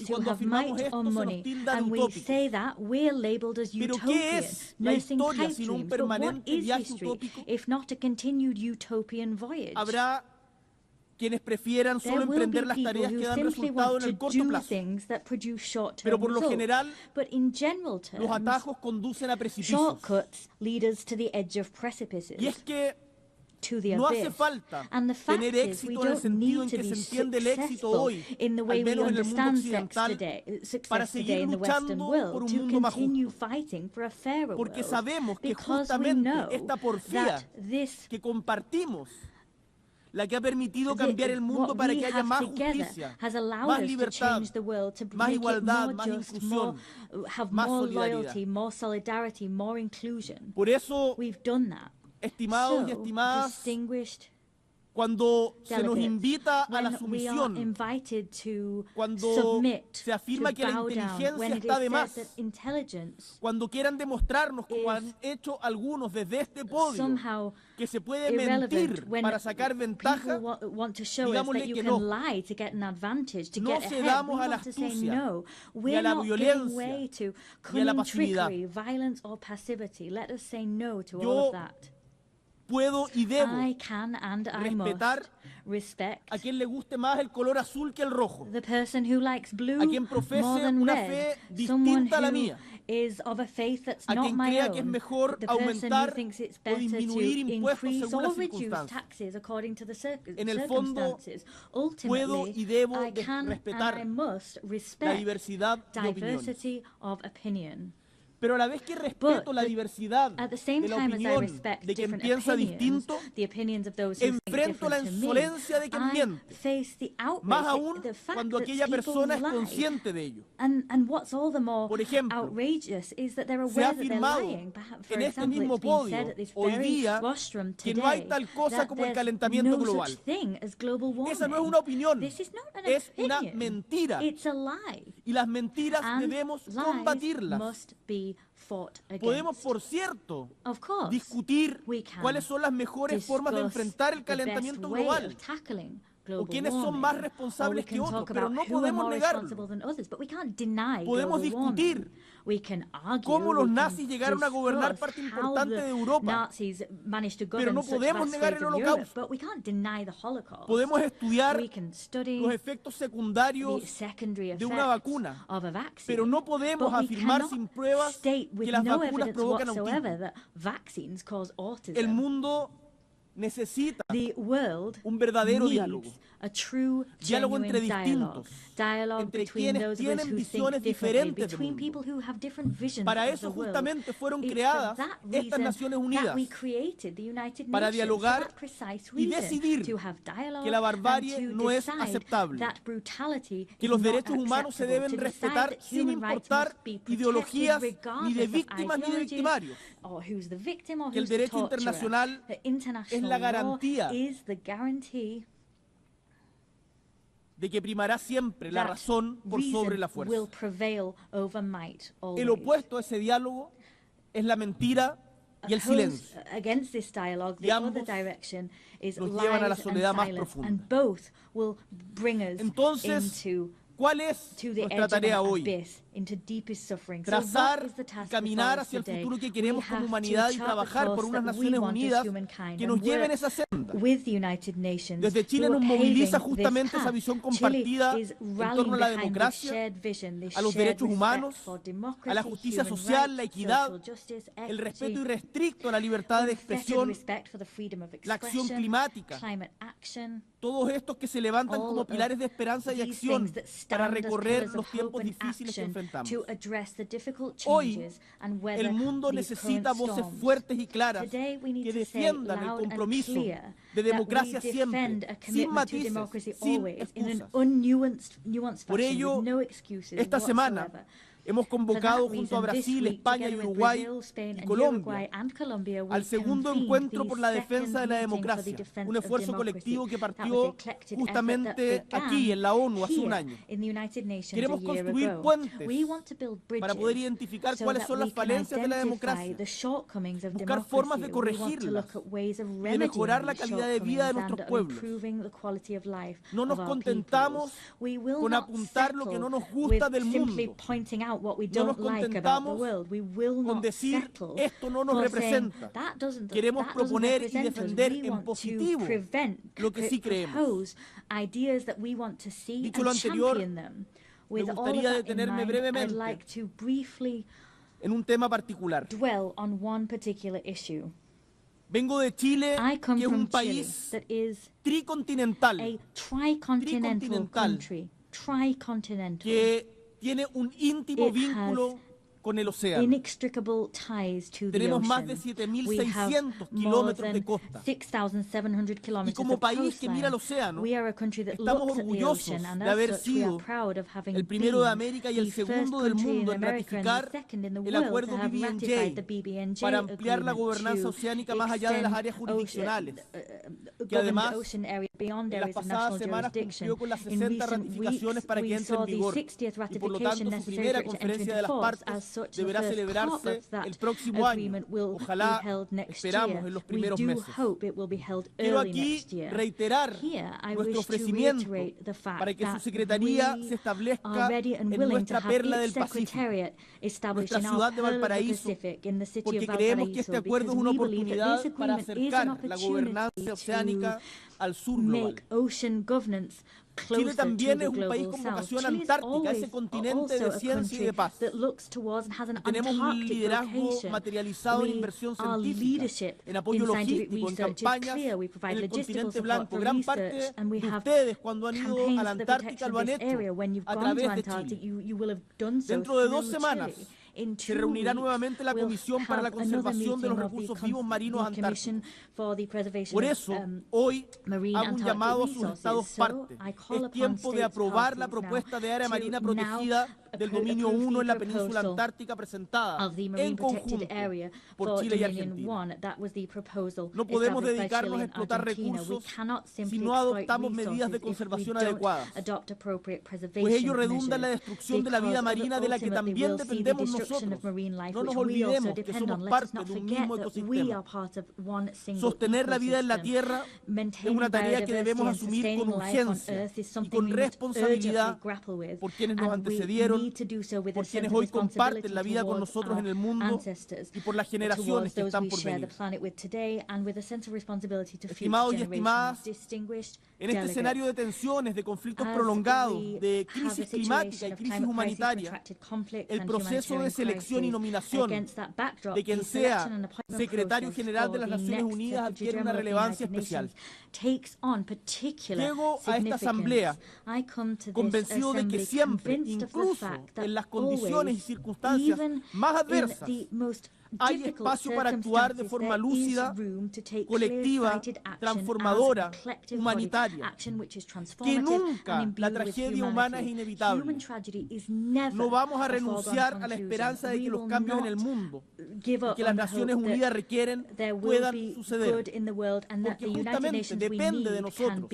cuando afirmamos esto se nos tilda de utópicos. Pero ¿qué es la historia sino un permanente viaje utópico? Habrá quienes prefieran solo emprender las tareas que dan resultado en el corto plazo. Pero por lo general, los atajos conducen a precipicios. Y es que no hace falta tener éxito en el sentido en que se entiende el éxito hoy, al menos en el mundo occidental, para seguir luchando por un mundo más justo. Porque sabemos que justamente esta porfía que compartimos, la que ha permitido cambiar el mundo para que haya más justicia, más libertad, más igualdad, más inclusión, más solidaridad. Por eso, estimados y estimadas, cuando se nos invita a la sumisión, cuando se afirma que la inteligencia está de más, cuando quieran demostrarnos, como han hecho algunos desde este podio, que se puede mentir para sacar ventaja, digámosle que no. No cedamos a la astucia, ni a la violencia, ni a la pasividad. Yo puedo y debo respetar a quien le guste más el color azul que el rojo, a quien profese una fe distinta a la mía, a quien crea que es mejor aumentar o disminuir impuestos según las circunstancias. En el fondo, puedo y debo respetar la diversidad de opiniones. Pero a la vez que respeto la diversidad de la opinión de quien piensa distinto, enfrento la insolencia de quien miente, más aún cuando aquella persona es consciente de ello. Por ejemplo, se ha afirmado en este mismo podio hoy día que no hay tal cosa como el calentamiento global. Esa no es una opinión, es una mentira. Y las mentiras debemos combatirlas. Podemos, por cierto, discutir cuáles son las mejores formas de enfrentar el calentamiento global o quiénes son más responsables que otros, pero no podemos negarlo. Podemos discutir cómo los nazis llegaron a gobernar parte importante de Europa, pero no podemos negar el Holocausto. Podemos estudiar los efectos secundarios de una vacuna, pero no podemos afirmar sin pruebas que las vacunas provocan autismo. El mundo necesita un verdadero diálogo. diálogo entre distintos, entre quienes tienen visiones diferentes del mundo. Para eso justamente fueron creadas estas Naciones Unidas, para dialogar y decidir que la barbarie no es aceptable, que los derechos humanos se deben respetar sin importar ideologías ni de víctimas ni de victimarios, que el derecho internacional es la garantía de que primará siempre la razón por sobre la fuerza. El opuesto a ese diálogo es la mentira y el silencio. Y ambos nos llevan a la soledad más profunda. Entonces, ¿cuál es nuestra tarea hoy? Trazar y caminar hacia el futuro que queremos como humanidad y trabajar por unas Naciones Unidas que nos lleven esa senda. Desde Chile nos moviliza justamente esa visión compartida en torno a la democracia, a los derechos humanos, a la justicia social, la equidad, el respeto irrestricto a la libertad de expresión, la acción climática, todos estos que se levantan como pilares de esperanza y acción para recorrer los tiempos difíciles que enfrentamos. Hoy, el mundo necesita voces fuertes y claras que defiendan el compromiso de democracia siempre, sin matices, sin excusas. Por ello, esta semana hemos convocado junto a Brasil, España y Uruguay y Colombia al segundo encuentro por la defensa de la democracia, un esfuerzo colectivo que partió justamente aquí en la ONU hace un año. Queremos construir puentes para poder identificar cuáles son las falencias de la democracia, buscar formas de corregirlas y de mejorar la calidad de vida de nuestros pueblos. No nos contentamos con apuntar lo que no nos gusta del mundo. No nos contentamos con decir esto no nos representa. Queremos proponer y defender en positivo lo que sí creemos. Dicho lo anterior, me gustaría detenerme brevemente en un tema particular. Vengo de Chile, que es un país tricontinental, que tiene un íntimo vínculo con el océano. Tenemos más de 7.600 kilómetros de costa. Y como país que mira el océano, estamos orgullosos de haber sido el primero de América y el segundo del mundo en ratificar el acuerdo BBNJ para ampliar la gobernanza oceánica más allá de las áreas jurisdiccionales, que además en las pasadas semanas cumplió con las 60 ratificaciones para que entre en vigor, y por lo tanto su primera conferencia de las partes deberá celebrarse el próximo año. Ojalá, esperamos, en los primeros meses. Quiero aquí reiterar nuestro ofrecimiento para que su Secretaría se establezca en nuestra perla del Pacífico, nuestra ciudad de Valparaíso, porque creemos que este acuerdo es una oportunidad para acercar la gobernanza oceánica al sur global. Chile también es un país con vocación antártica, ese continente de ciencia y de paz. Tenemos un liderazgo materializado en inversión científica, en apoyo logístico, en campañas en el continente blanco. Gran parte de ustedes, cuando han ido a la Antártica, lo han hecho a través de Chile. Dentro de 2 semanas se reunirá nuevamente la Comisión para la Conservación de los Recursos Vivos Marinos Antárticos. Por eso, hoy hago un llamado a sus Estados partes. Es tiempo de aprobar la propuesta de área marina protegida del dominio 1 en la península antártica presentada en conjunto por Chile y Argentina. No podemos dedicarnos a explotar recursos si no adoptamos medidas de conservación adecuadas, pues ello redunda en la destrucción de la vida marina de la que también dependemos nosotros. No nos olvidemos que somos parte de un mismo ecosistema. Sostener la vida en la Tierra es una tarea que debemos asumir con urgencia y con responsabilidad por quienes nos antecedieron, por quienes hoy comparten la vida con nosotros en el mundo y por las generaciones que están por venir. Estimados y estimadas, En este escenario de tensiones, de conflictos prolongados, de crisis climática y crisis humanitaria, el proceso de selección y nominación de quien sea secretario general de las Naciones Unidas adquiere una relevancia especial. Llego a esta asamblea convencido de que siempre, incluso en las condiciones y circunstancias más adversas, hay espacio para actuar de forma lúcida, colectiva, transformadora, humanitaria, que nunca la tragedia humana es inevitable. No vamos a renunciar a la esperanza de que los cambios en el mundo que las Naciones Unidas requieren puedan suceder, porque justamente depende de nosotros.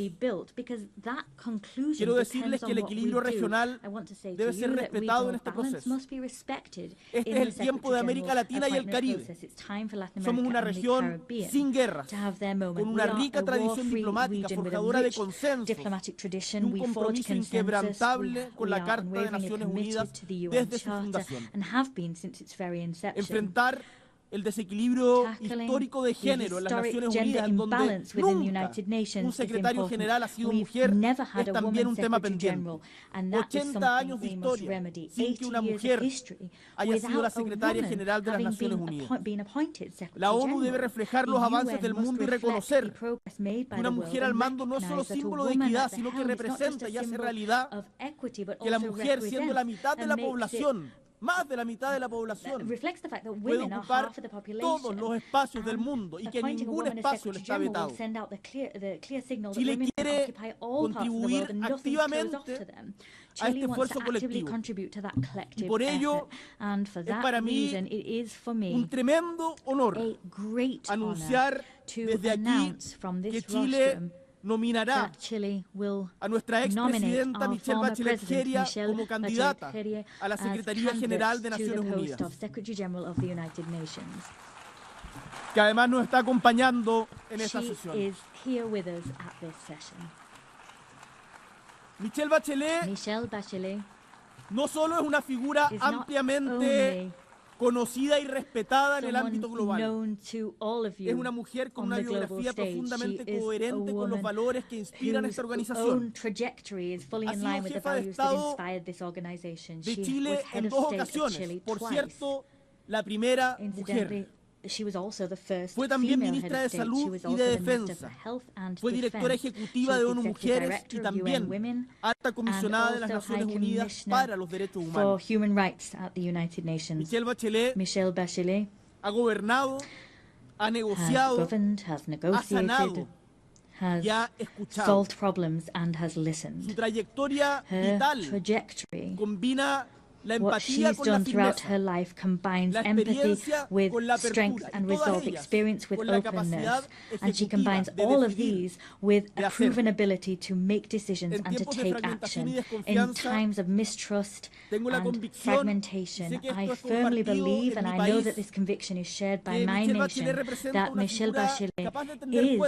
Quiero decirles que el equilibrio regional debe ser respetado en este proceso. Este es el tiempo de América Latina y el Caribe. Somos una región sin guerras, con una rica tradición diplomática, forjadora de consensos y un compromiso inquebrantable con la Carta de Naciones Unidas desde su fundación. Enfrentar el desequilibrio histórico de género en las Naciones Unidas, en donde nunca un secretario general ha sido mujer, es también un tema pendiente. 80 años de historia sin que una mujer haya sido la secretaria general de las Naciones Unidas. La ONU debe reflejar los avances del mundo y reconocer que una mujer al mando no es solo símbolo de equidad, sino que representa y hace realidad que la mujer, siendo la mitad de la población, más de la mitad de la población, puede ocupar todos los espacios del mundo y que ningún espacio le está vetado. Chile quiere contribuir activamente a este esfuerzo colectivo. Y por ello es para mí un tremendo honor anunciar desde aquí que Chile nominará a nuestra expresidenta Michelle Bachelet Jeria como candidata a la Secretaría General de Naciones Unidas, que además nos está acompañando en esta sesión. Michelle Bachelet no solo es una figura ampliamente conocida y respetada en el ámbito global. Es una mujer con una biografía profundamente coherente con los valores que inspiran esta organización. Ha sido jefa de Estado de Chile en 2 ocasiones, por cierto, la primera mujer. Fue también ministra de Salud y de Defensa. Fue directora ejecutiva de ONU Mujeres y también alta comisionada de las Naciones Unidas para los Derechos Humanos. Michelle Bachelet ha gobernado, ha negociado, ha sanado y ha escuchado. Su trayectoria vital combina la empatía con la firmeza, la experiencia con la apertura, y todas ellas con la capacidad ejecutiva de decidir, de hacer. En tiempos de fragmentación y desconfianza, tengo la convicción, y sé que esto es compartido en mi país, que Michelle Bachelet representa una figura capaz de tender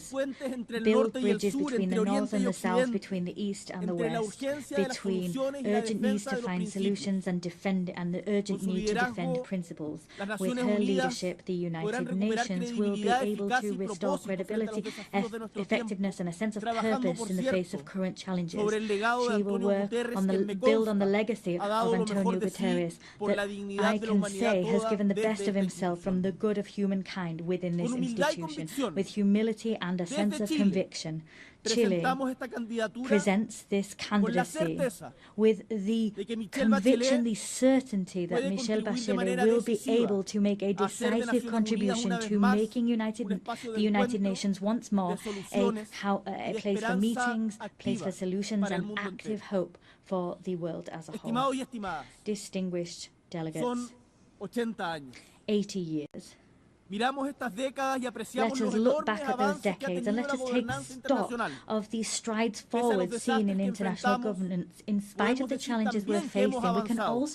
puentes entre el norte y el sur, entre Oriente y Occidente, entre la urgencia de las soluciones y la defensa de los principios. Con su liderazgo, las Naciones Unidas podrán recuperar credibilidad, eficacia y propósito frente a los desafíos de nuestro tiempo, trabajando, por cierto, sobre el legado de Antonio Guterres, que me consta ha dado lo mejor de sí por la dignidad de la humanidad toda desde este instituto. Con humildad y convicción, desde Chile, presentamos esta candidatura con la certeza de que Michelle Bachelet puede contribuir de manera decisiva a hacer de Naciones Unidas una vez más un espacio de encuentro, de soluciones y de esperanza activa para el mundo entero. Estimados y estimadas, son 80 años. Miramos estas décadas y apreciamos los enormes avances que ha tenido la gobernanza internacional. Pese a los desastres que enfrentamos, podemos decir también que hemos avanzado.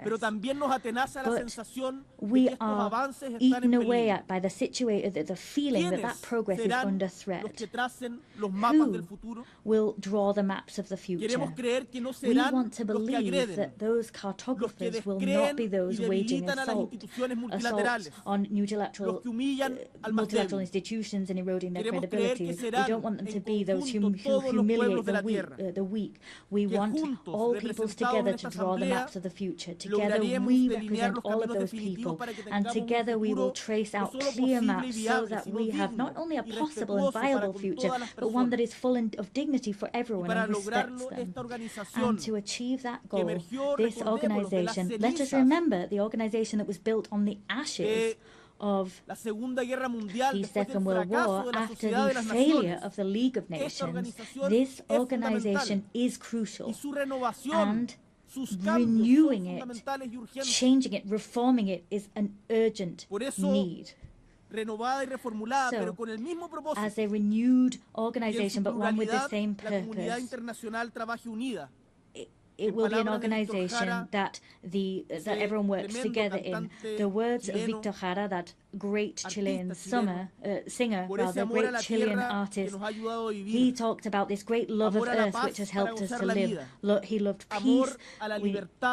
Pero también nos atenaza la sensación de que estos avances están en peligro. ¿Quiénes serán los que tracen los mapas del futuro? Queremos creer que no serán los que agreden, los que descreen y debilitan a las instituciones multilaterales, assaults on multilateral institutions and eroding their credibility. We don't want them to be those who humiliate the weak. We want all peoples together to draw the maps of the future. Together we represent all of those people, and together we will trace out clear maps so that we have not only a possible and viable future, but one that is full of dignity for everyone and respects them. And to achieve that goal, this organization, let us remember the organization that was built on the ashes of the Second World War after the failure of the League of Nations. This organization is crucial, and renewing it, changing it, reforming it is an urgent need. So, as a renewed organization, but one with the same purpose, it will be an organization that everyone works together in. The words of Victor Jara, that great Chilean singer, great Chilean artist, he talked about this great love of earth which has helped us to live. He loved peace,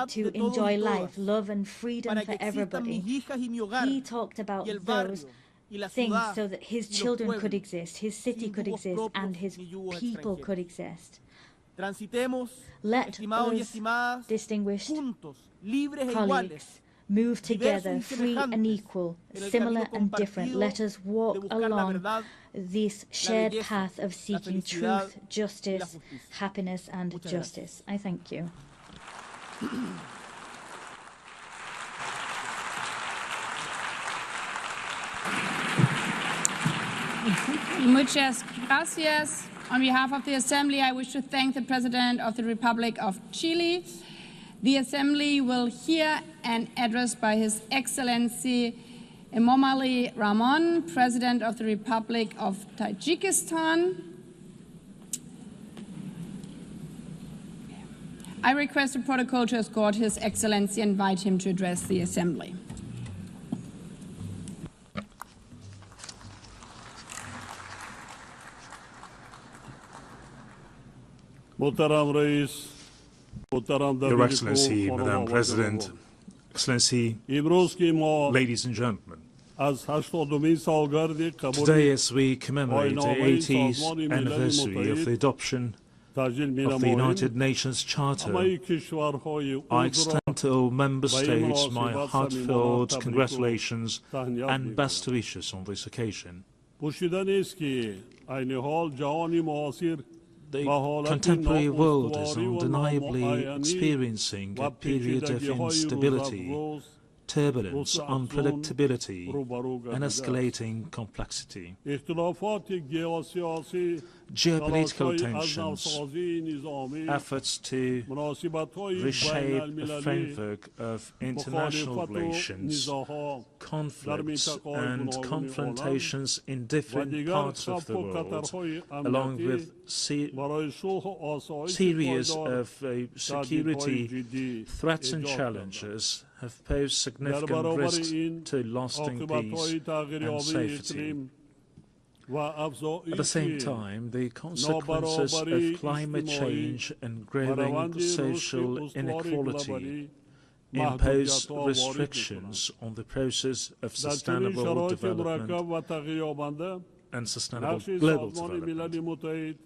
to enjoy life, love and freedom for everybody. He talked about those things so that his children could exist, his city could exist, and his people could exist. Let us, distinguished colleagues, move together, free and equal, similar and different. Let us walk along this shared path of seeking truth, justice, happiness, and justice. I thank you. Muchas gracias. On behalf of the Assembly, I wish to thank the President of the Republic of Chile. The Assembly will hear an address by His Excellency Emomali Rahmon, President of the Republic of Tajikistan. I request the protocol to escort His Excellency and invite him to address the Assembly. Your Excellency, Madam President, Excellency, ladies and gentlemen, today as we commemorate the 80th anniversary of the adoption of the United Nations Charter, I extend to all member states my heartfelt congratulations and best wishes on this occasion. The contemporary world is undeniably experiencing a period of instability, turbulence, unpredictability, and escalating complexity. Geopolitical tensions, efforts to reshape a framework of international relations, conflicts and confrontations in different parts of the world, along with series of security threats and challenges have posed significant risks to lasting peace and safety. At the same time, the consequences of climate change and growing social inequality impose restrictions on the process of sustainable development and sustainable global development.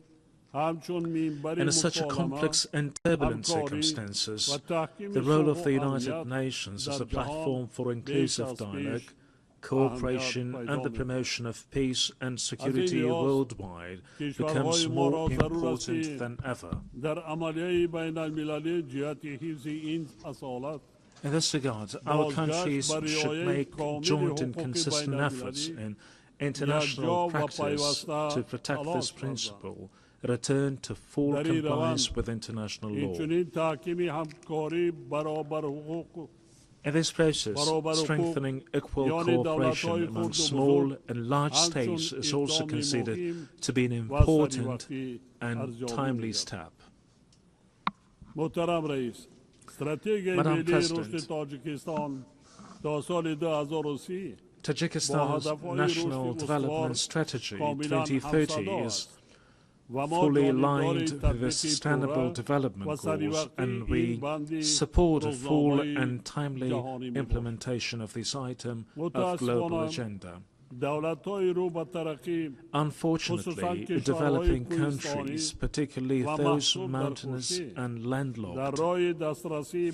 In such a complex and turbulent circumstances, the role of the United Nations as a platform for inclusive dialogue, cooperation and the promotion of peace and security worldwide becomes more important than ever. In this regard, our countries should make joint and consistent efforts in international practice to protect this principle, return to full compliance with international law. In this process, strengthening equal cooperation among small and large states is also considered to be an important and timely step. Madam President, Tajikistan's National Development Strategy 2030 is fully aligned with the Sustainable Development Goals, and we support a full and timely implementation of this item of global agenda. Unfortunately, developing countries, particularly those mountainous and landlocked,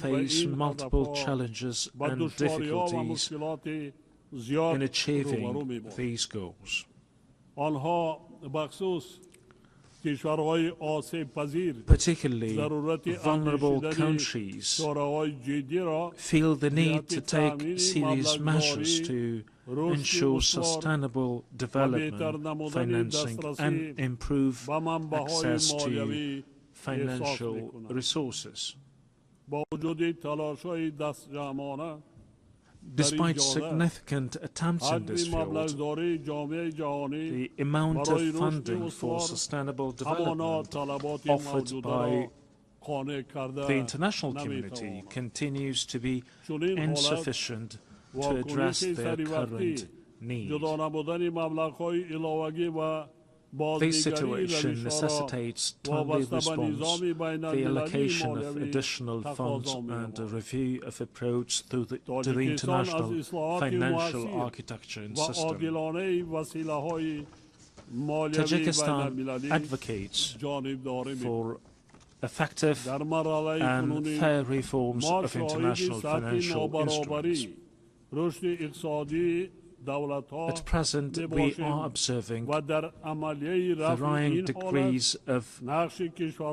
face multiple challenges and difficulties in achieving these goals. Particularly vulnerable countries feel the need to take serious measures to ensure sustainable development financing and improve access to financial resources. Despite significant attempts in this field, the amount of funding for sustainable development offered by the international community continues to be insufficient to address their current needs. This situation necessitates timely response, the allocation of additional funds, and a review of approach to the international financial architecture and system. Tajikistan advocates for effective and fair reforms of international financial instruments. At present, we are observing varying degrees of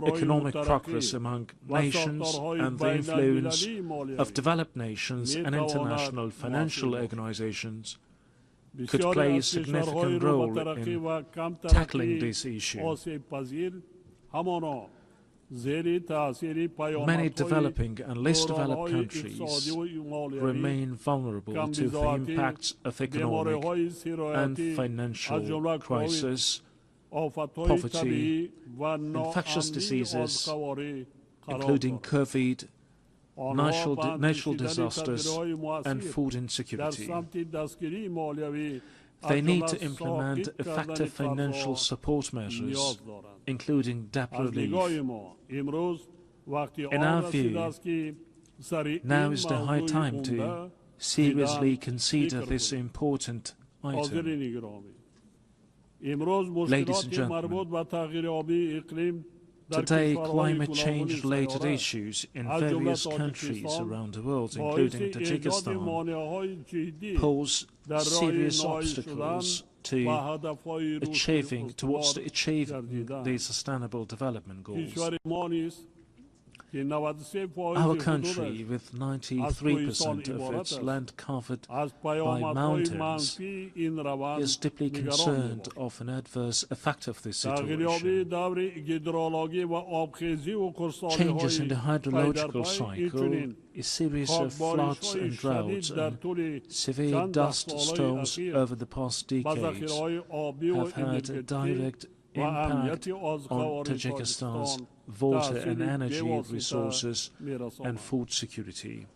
economic progress among nations, and the influence of developed nations and international financial organizations could play a significant role in tackling this issue. Many developing and less developed countries remain vulnerable to the impacts of economic and financial crisis, poverty, infectious diseases, including COVID, natural disasters, and food insecurity. They need to implement effective financial support measures, including debt relief. In our view, now is the high time to seriously consider this important item. Ladies and gentlemen, today, climate change-related issues in various countries around the world, including Tajikistan, pose serious obstacles to achieving the Sustainable Development Goals. Our country, with 93% of its land covered by mountains, is deeply concerned of an adverse effect of this situation. Changes in the hydrological cycle, a series of floods and droughts, and severe dust storms over the past decades have had a direct impact on Tajikistan's water and energy resources and food security.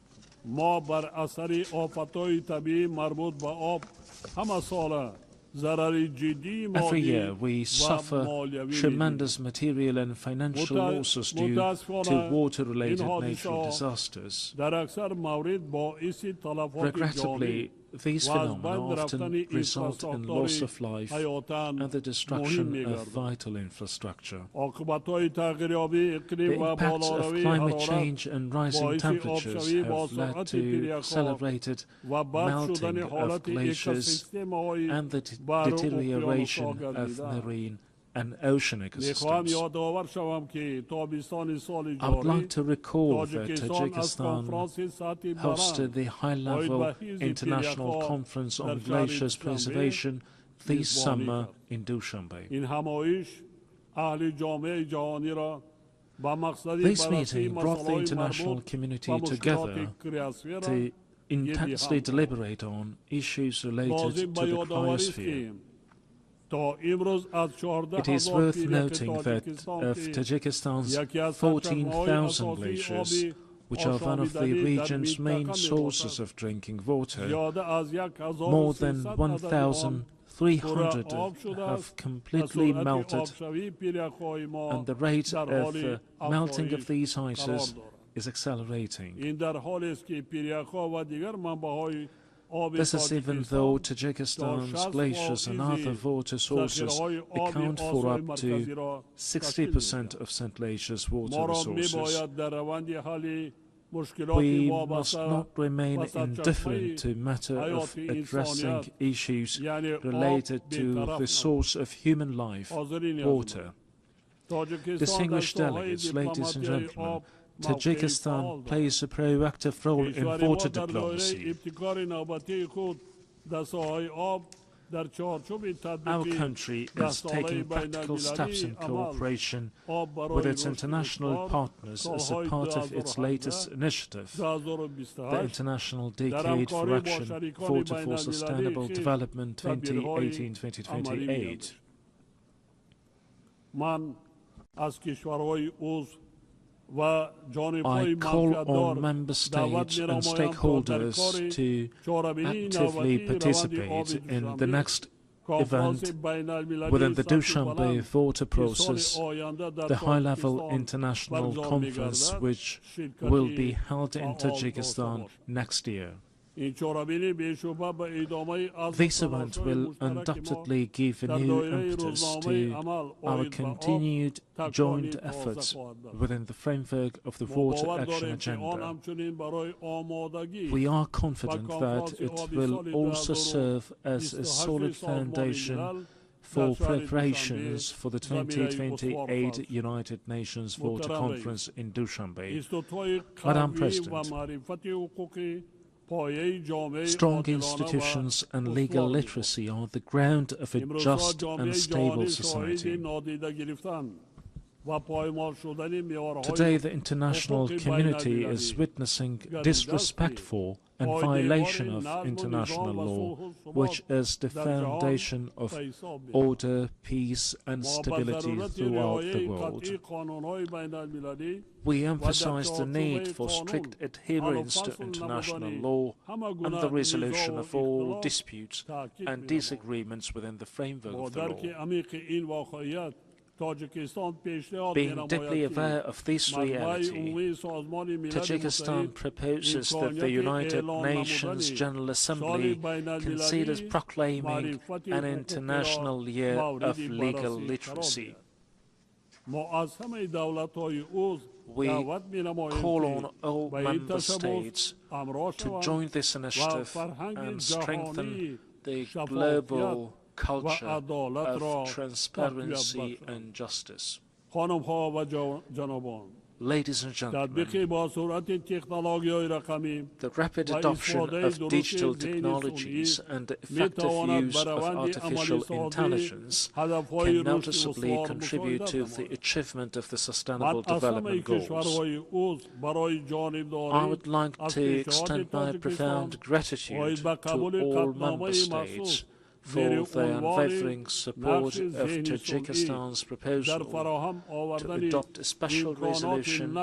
Every year we suffer tremendous material and financial losses due to water-related natural disasters. Regrettably, these phenomena often result in loss of life and the destruction of vital infrastructure. The impacts of climate change and rising temperatures have led to accelerated melting of glaciers and the deterioration of marine and ocean ecosystems. I would like to recall that Tajikistan hosted the high-level International Conference on Glaciers Preservation this summer in Dushanbe. This meeting brought the international community together to intensely deliberate on issues related to the cryosphere. It is worth noting that of Tajikistan's 14,000 glaciers, which are one of the region's main sources of drinking water, more than 1,300 300 have completely melted, and the rate of melting of these ices is accelerating. This is even though Tajikistan's glaciers and other water sources account for up to 60% of St. Lucia's water resources. We must not remain indifferent to the matter of addressing issues related to the source of human life, water. Distinguished delegates, ladies and gentlemen, Tajikistan plays a proactive role in water diplomacy. Our country is taking practical steps in cooperation with its international partners as a part of its latest initiative, the International Decade for Action Water for Sustainable Development 2018-2028. I call on member states and stakeholders to actively participate in the next event within the Dushanbe water process, the high-level international conference which will be held in Tajikistan next year. This event will undoubtedly give a new impetus to our continued joint efforts within the framework of the Water Action Agenda. We are confident that it will also serve as a solid foundation for preparations for the 2028 United Nations Water Conference in Dushanbe. Madam President, strong institutions and legal literacy are the ground of a just and stable society. Today, the international community is witnessing disrespect for and violation of international law, which is the foundation of order, peace, and stability throughout the world. We emphasize the need for strict adherence to international law and the resolution of all disputes and disagreements within the framework of the law. Being deeply aware of this reality, Tajikistan proposes that the United Nations General Assembly considers proclaiming an International Year of Legal Literacy. We call on all member states to join this initiative and strengthen the global culture of transparency and justice. Ladies and gentlemen, the rapid adoption of digital technologies and the effective use of artificial intelligence can noticeably contribute to the achievement of the Sustainable Development Goals. I would like to extend my profound gratitude to all member states for their unwavering support of Tajikistan's proposal to adopt a special resolution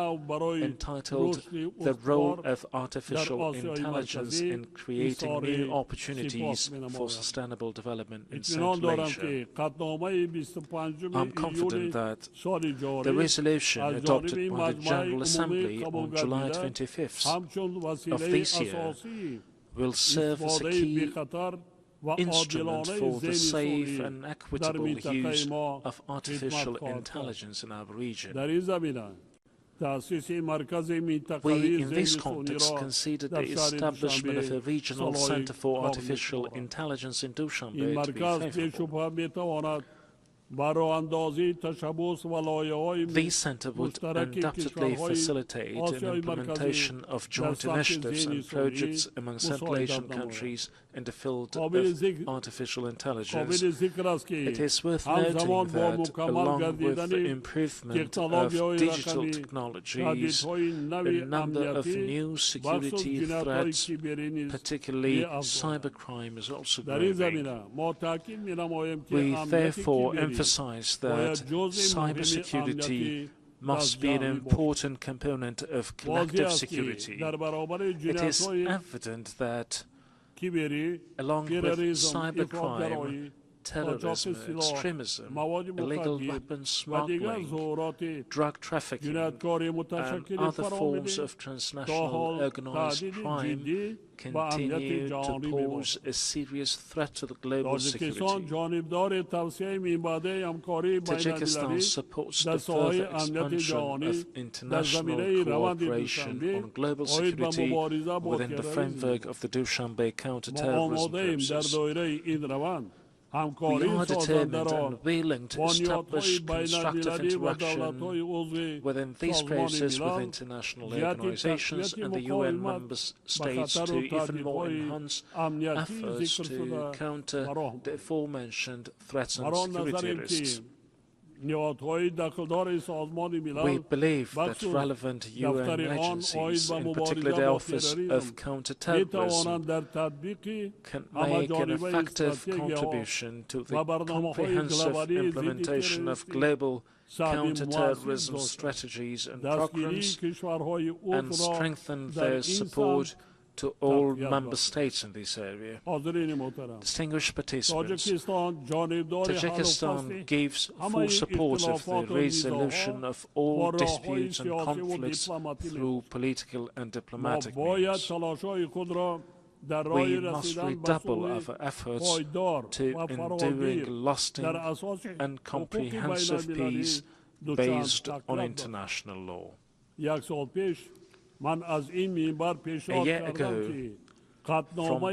entitled The Role of Artificial Intelligence in Creating New Opportunities for Sustainable Development in St. Lucia. I'm confident that the resolution adopted by the General Assembly on July 25th of this year will serve as a key instrument for the safe and equitable use of artificial intelligence in our region. We, in this context, consider the establishment of a regional Center for Artificial Intelligence in Dushanbe to be favorable. This center would undoubtedly facilitate an implementation of joint initiatives and projects among Central Asian countries in the field of artificial intelligence. It is worth noting that, along with the improvement of digital technologies, a number of new security threats, particularly cybercrime, is also growing. We therefore emphasize that cybersecurity must be an important component of collective security. It is evident that, along with cybercrime, terrorism, extremism, illegal weapons smuggling, drug trafficking, and other forms of transnational organized crime continue to pose a serious threat to the global security. Tajikistan supports the further expansion of international cooperation on global security within the framework of the Dushanbe counter-terrorism process. We are determined and willing to establish constructive interaction within these processes with international organizations and the UN member states to even more enhance efforts to counter the aforementioned threats and security risks. We believe that relevant UN agencies, in particular the Office of Counterterrorism, can make an effective contribution to the comprehensive implementation of global counterterrorism strategies and programs and strengthen their support to all member states in this area. Distinguished participants, Tajikistan gives full support of the resolution of all disputes and conflicts through political and diplomatic means. We must redouble our efforts to enduring, lasting and comprehensive peace based on international law. A year ago, from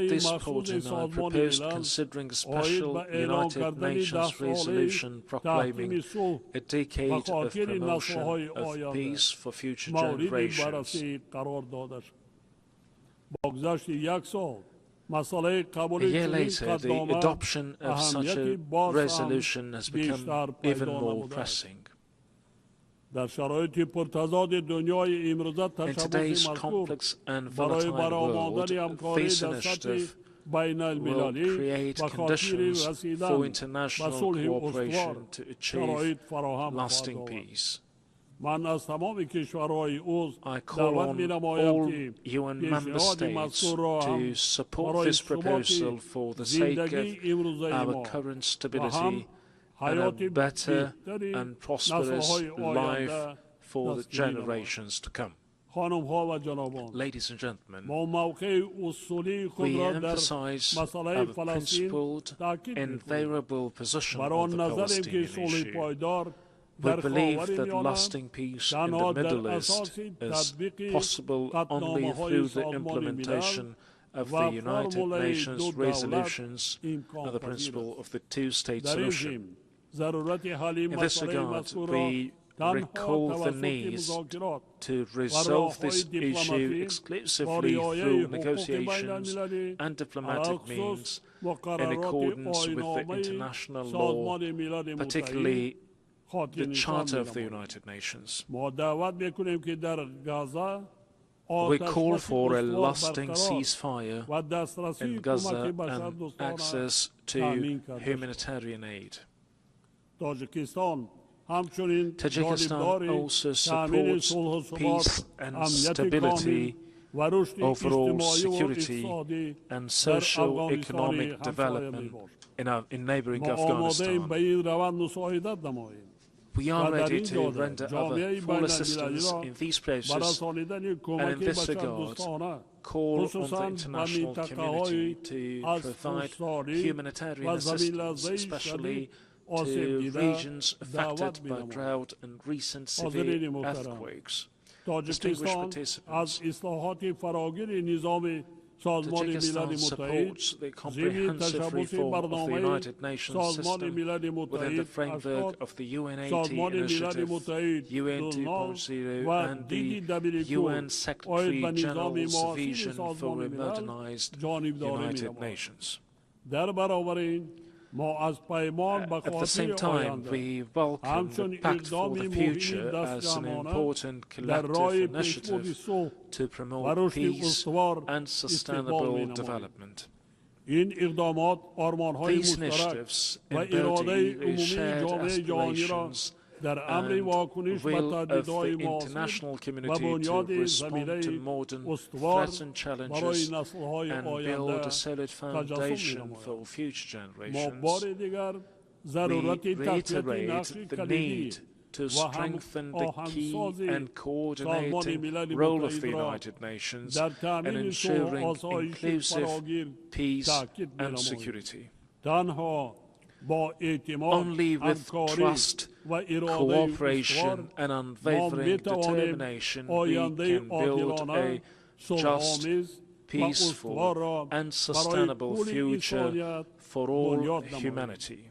this podium, I proposed considering a special United Nations resolution proclaiming a decade of promotion of peace for future generations. A year later, the adoption of such a resolution has become even more pressing. In today's complex and volatile world, this initiative will create conditions for international cooperation to achieve lasting peace. I call on all UN member states to support this proposal for the sake of our current stability and a better and prosperous life for the generations to come. Ladies and gentlemen, we emphasize our principled, invariable position on the Palestinian issue. We believe that lasting peace in the Middle East is possible only through the implementation of the United Nations resolutions and the principle of the two-state solution. In this regard, we recall the need to resolve this issue exclusively through negotiations and diplomatic means in accordance with the international law, particularly the Charter of the United Nations. We call for a lasting ceasefire in Gaza and access to humanitarian aid. Tajikistan also supports peace and stability, overall security and socio-economic development in neighboring Afghanistan. We are ready to render our full assistance in these processes and in this regard call on the international community to provide humanitarian assistance, especially to regions affected by drought and recent severe earthquakes. Distinguished participants, Tajikistan supports the comprehensive reform of the United Nations system within the framework of the UN80 initiative, UN 2.0 and the UN Secretary General's vision for a modernized United Nations. At the same time, we welcome the Pact for the Future as an important collective initiative to promote peace and sustainable development. These initiatives embody shared aspirations and will of the international community to respond to modern threats and challenges and build a solid foundation for future generations. We reiterate the need to strengthen the key and coordinating role of the United Nations in ensuring inclusive peace and security. Only with trust, cooperation and unwavering determination we can build a just, peaceful and sustainable future for all humanity.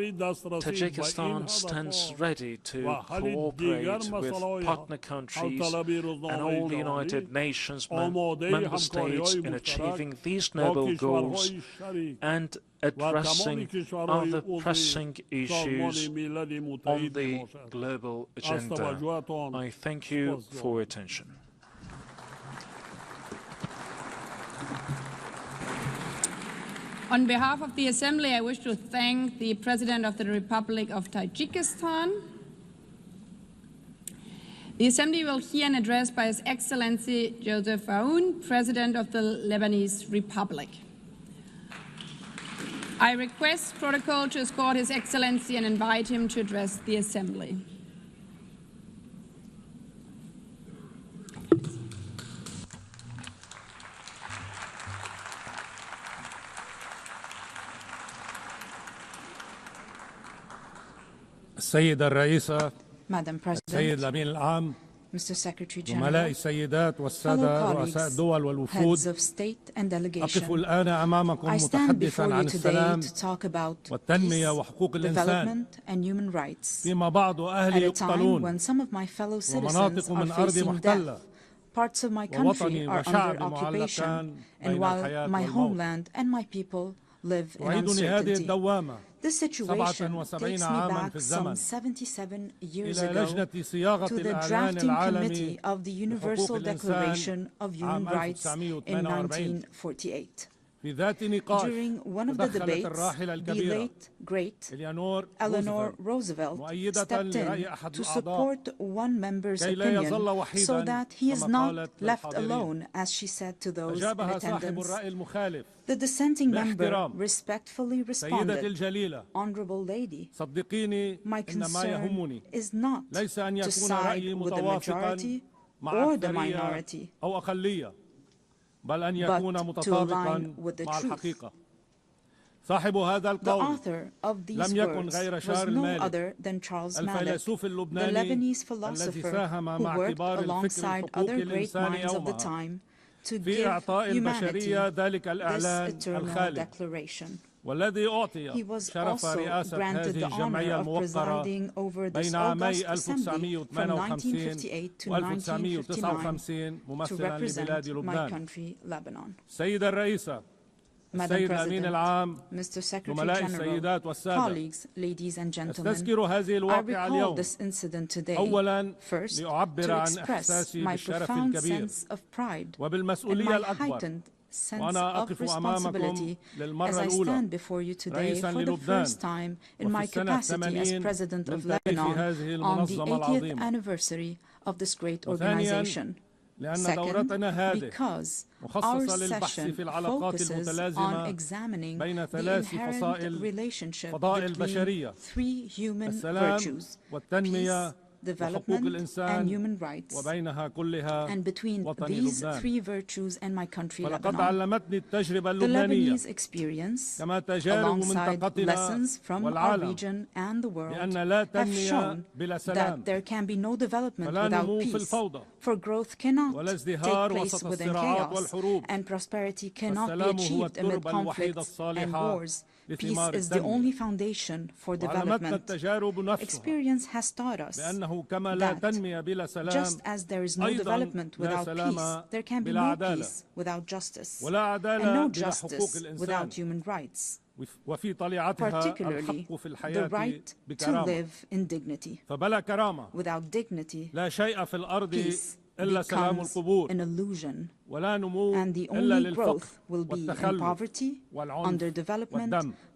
Tajikistan stands ready to cooperate with partner countries and all United Nations member states in achieving these noble goals and addressing other pressing issues on the global agenda. I thank you for your attention. On behalf of the Assembly, I wish to thank the President of the Republic of Tajikistan. The Assembly will hear an address by His Excellency Joseph Aoun, President of the Lebanese Republic. I request protocol to escort His Excellency and invite him to address the Assembly. السيدة الرئيسة Madam President, السيد الأمين العام Mr. Secretary زملاء General, السيدات والسادة رؤساء الدول والوفود heads of state and أقف delegation, الآن أمامكم I stand متحدثا before عن you today السلام to talk about والتنمية peace, وحقوق الإنسان development and human rights فيما بعض أهلي at a time يقتلون when some of my fellow citizens ومناطق are من أرضي facing محتلة death. Parts of my country ووطني are under وشعبي occupation, معلقان and بين while الحياة my والموت. homeland and my people live in تعيدني هذه uncertainty. الدوامة This situation 77 takes me عاما في back some الزمن 77 years إلى ago لجنة صياغة to the الإعلان drafting العالمي committee of the Universal لحقوق Declaration الإنسان of Human عام Rights in 1948 1948. في ذات نقاش During one of the تدخلت debates, الراحلة the الكبيرة late, great إليانور Eleanor Roosevelt مؤيدة stepped لرأي in أحد to الأعضاء support one member's كي لا يظل opinion وحيداً so that he is كما not قالت left للحاضرين. alone, as she said to those in أجابها صاحب attendance. الرأي المخالف The dissenting member باحترام. respectfully سيدتي responded, الجليلة Honorable lady, صدقيني my إن ما concern يهمني is not ليس أن to يكون side رأيي with the متوافقا majority مع or the أكثرية minority, أو أقلية بل أن but يكون to متطابقا align with the مع truth. الحقيقة صاحب هذا The القول author of these لم يكن words غير was شار no المالك other than Charles Malik, الفيلسوف the اللبناني Lebanese الذي philosopher ساهم who مع worked كبار الفكر alongside الحقوقي other great الإنساني minds of the يومها time to في give إعطاء البشرية humanity ذلك this الإعلان eternal الخالد declaration. والذي أعطي He was شرف also رئاسة granted هذه the honor الجمعية of الموقرة presiding over this بين عامي august assembly from 1958 1958 to و 1959 1959 to ممثلا لبلاد represent my لبنان. country, Lebanon. السيدة الرئيسة Madam السيد الأمين President, العام Mr. Secretary زملاء General, السيدات والسادة colleagues, ladies and gentlemen, أستذكر هذه I الواقعة recall اليوم this incident today, أولا first, لأعبر to عن express إحساسي my بالشرف profound الكبير sense of pride and وبالمسؤولية my الأكبر heightened sense وأنا of أقف responsibility أمامكم as للمرة I الأولى stand before you today رئيسا for the للبنان first time in وفي my السنة capacity as 80 President من of تاريخ Lebanon هذه on the المنظمة 80th العظيمة. anniversary of this great وثانيا organization. لأن Second, دورتنا هذه because our مخصصة للبحث session في العلاقات focuses on المتلازمة examining بين the ثلاث inherent فصائل relationship فضاء between البشرية three human السلام virtues, والتنمية peace, وحقوق development, and الإنسان human rights, وبينها كلها and between وطني these لبنان. three virtues and my country, فلقد Lebanon. علمتني التجربة The اللبنانية Lebanese experience, كما تجارب alongside منطقتنا lessons from our والعالم region and the world, لأن لا have تنمية shown بلا سلام that there can be no development فلا without نمو في peace, الفوضى for growth cannot ولا take ازدهار place وسط within الصراعات chaos, والحروب and prosperity cannot be والسلام هو achieved amid التربة الوحيدة conflicts and الصالحة wars. Peace لثمار is the التنمية. only foundation for وعلمتنا development. التجارب نفسها Experience has taught us بأنه كما لا that تنمية بلا سلام just as there is no أيضاً development لا without سلام peace, there can be بلا no عدالة peace without justice, ولا and عدالة no بلا حقوق justice الإنسان without human rights, وفي طليعتها particularly الحق في the الحياة right to بكرامة live in dignity. فبلا كرامة Without dignity, لا شيء في الأرض peace إلا سلام becomes القبور an illusion, ولا نمو and the إلا only للفقر growth will be in والتخلف poverty, والعنف underdevelopment, والدم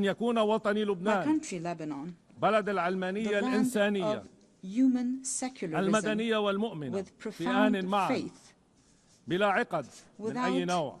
أن يكون وطني My لبنان country, Lebanon, بلد the العلمانية land الإنسانية of human secularism المدنية والمؤمنة with في آن profound معا faith, بلا عقد من أي without نوع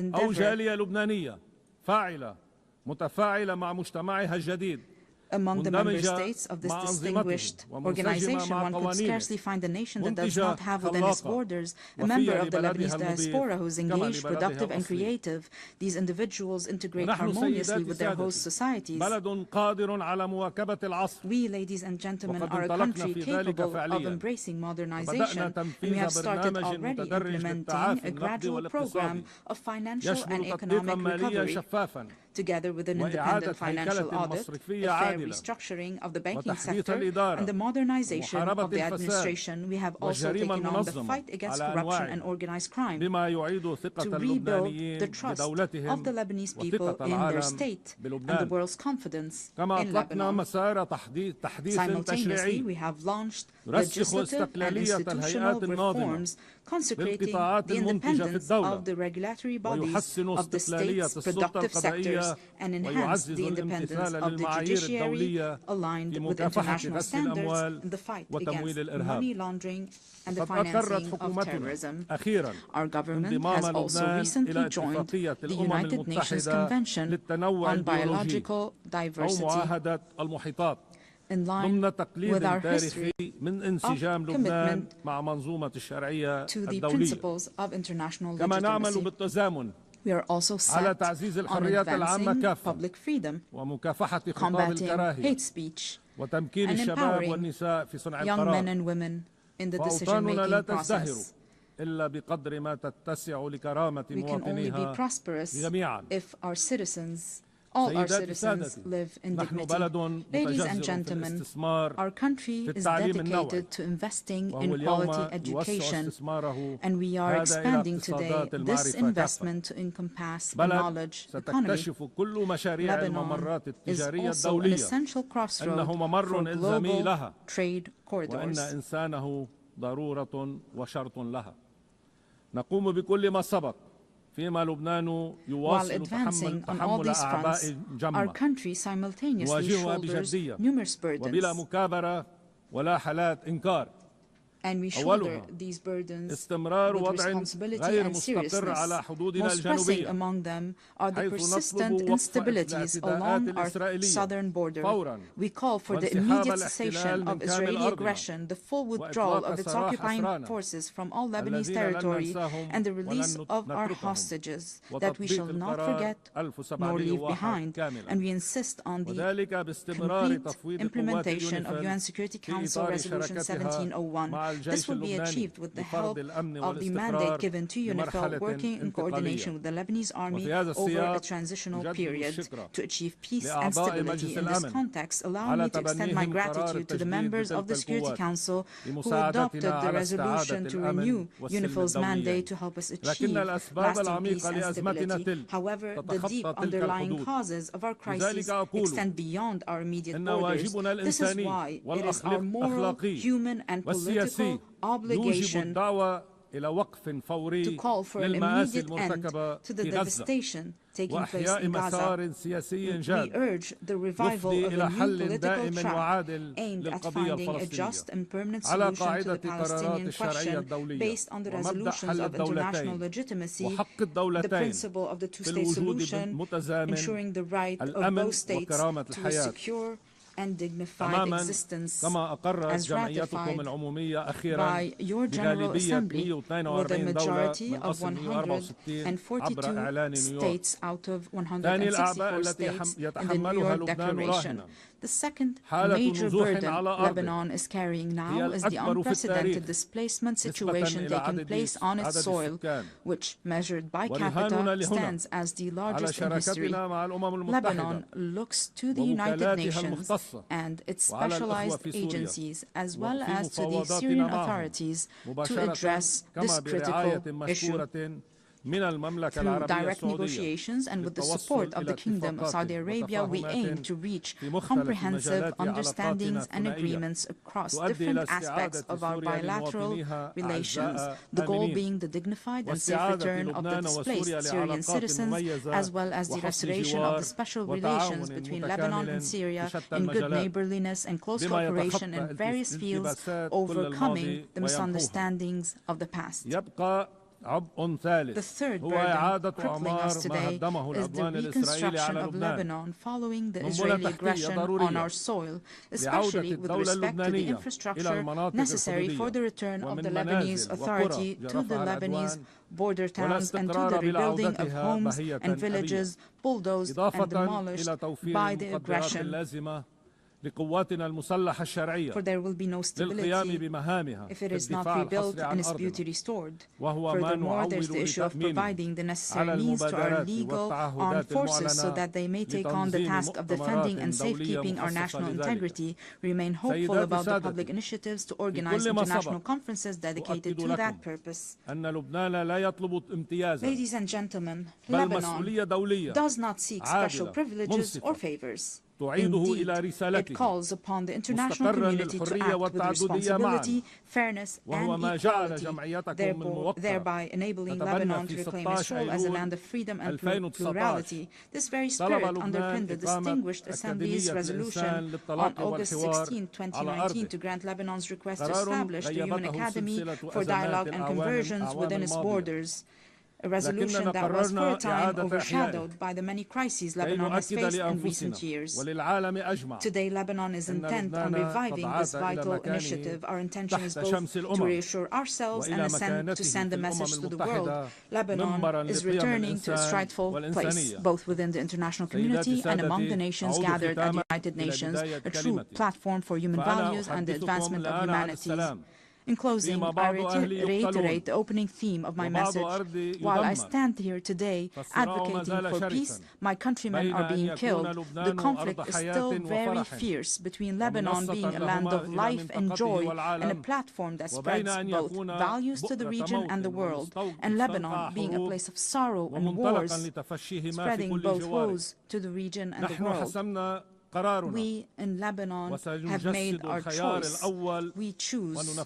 endeavor. أو جالية لبنانية فاعلة متفاعلة مع مجتمعها الجديد Among the member states of this distinguished organization, one could scarcely find a nation that does not have within its borders a member of the Lebanese diaspora who is engaged, productive, and creative. These individuals integrate harmoniously with their host societies. We, ladies and gentlemen, are a country capable of embracing modernization, and we have started already implementing a gradual program of financial and economic recovery. Together with an independent financial audit, a fair restructuring of the banking sector, and the modernization of the administration, we have also taken on the fight against corruption and organized crime to rebuild the trust of the Lebanese people in their state and the world's confidence in Lebanon. Simultaneously, we have launched legislative and institutional reforms consecrating the independence of the regulatory bodies of the state's productive sectors and enhance the independence of the judiciary aligned with international standards in the fight against money laundering and the financing of terrorism. Our government has also recently joined the United Nations Convention on Biological Diversity, in line with our history of commitment to the principles of international legitimacy. We are also set on advancing public freedom, combating hate speech, and empowering young men and women in the decision-making process. We can only be prosperous if our citizens, all our citizens, live in dignity. Ladies and gentlemen, our country is dedicated to investing in quality education, and we are expanding today this investment to encompass the knowledge economy. Lebanon is also an essential crossroad for global trade corridors. While advancing on all these fronts, our country simultaneously shoulders numerous burdens. And we shoulder these burdens with responsibility and seriousness. Most pressing among them are the persistent instabilities along our southern border. We call for the immediate cessation of Israeli aggression, the full withdrawal of its occupying forces from all Lebanese territory, and the release of our hostages that we shall not forget nor leave behind. And we insist on the complete implementation of UN Security Council Resolution 1701. This will be achieved with the help of the mandate given to UNIFIL, working in coordination with the Lebanese army over a transitional period to achieve peace and stability. In this context, allow me to extend my gratitude to the members of the Security Council who adopted the resolution to renew UNIFIL's mandate to help us achieve lasting peace and stability. However, the deep underlying causes of our crisis extend beyond our immediate borders. This is why it is our moral, human, and political obligation to call for an immediate end to the devastation taking place in Gaza. We urge the revival of a new political track aimed at finding a just and permanent solution to the Palestinian question based on the resolutions of international legitimacy, the principle of the two-state solution, ensuring the right of both states to a secure and dignified existence as ratified by your General Assembly with a majority of 142 states out of 164 states in the New York Declaration. The second major burden Lebanon is carrying now is the unprecedented displacement situation taking place on its soil, which, measured by capita, stands as the largest in history. Lebanon looks to the United Nations and its specialized agencies, as well as to the Syrian authorities, to address this critical issue. Through direct negotiations and with the support of the Kingdom of Saudi Arabia, we aim to reach comprehensive understandings and agreements across different aspects of our bilateral relations, the goal being the dignified and safe return of the displaced Syrian citizens, as well as the restoration of the special relations between Lebanon and Syria in good neighborliness and close cooperation in various fields, overcoming the misunderstandings of the past. The third burden crippling us today is the reconstruction of Lebanon following the Israeli aggression on our soil, especially with respect to the infrastructure necessary for the return of the Lebanese Authority to the Lebanese border towns and to the rebuilding of homes and villages bulldozed and demolished by the aggression. For there will be no stability if it is not rebuilt and its beauty restored. Furthermore, there's the issue of providing the necessary means to our legal armed forces so that they may take on the task of defending and safekeeping our national integrity. We remain hopeful about the public initiatives to organize international conferences dedicated to that purpose. Ladies and gentlemen, Lebanon does not seek special privileges or favors. Indeed, it calls upon the international community to act with responsibility, fairness, and equality, thereby enabling Lebanon to reclaim its role as a land of freedom and plurality. This very spirit underpinned the Distinguished Assembly's resolution on August 16, 2019, to grant Lebanon's request to establish the Human Academy for Dialogue and Conversions within its borders. A resolution that was for a time overshadowed by the many crises Lebanon has faced in recent years. Today, Lebanon is intent on reviving this vital initiative. Our intention is both to reassure ourselves and to send a message to the world. Lebanon is returning to its rightful place, both within the international community and among the nations gathered at the United Nations, a true platform for human values and the advancement of humanities. In closing, I reiterate the opening theme of my message. While I stand here today advocating for peace, my countrymen are being killed. The conflict is still very fierce between Lebanon being a land of life and joy and a platform that spreads both values to the region and the world, and Lebanon being a place of sorrow and wars, spreading both woes to the region and the world. We in Lebanon have made our choice. We choose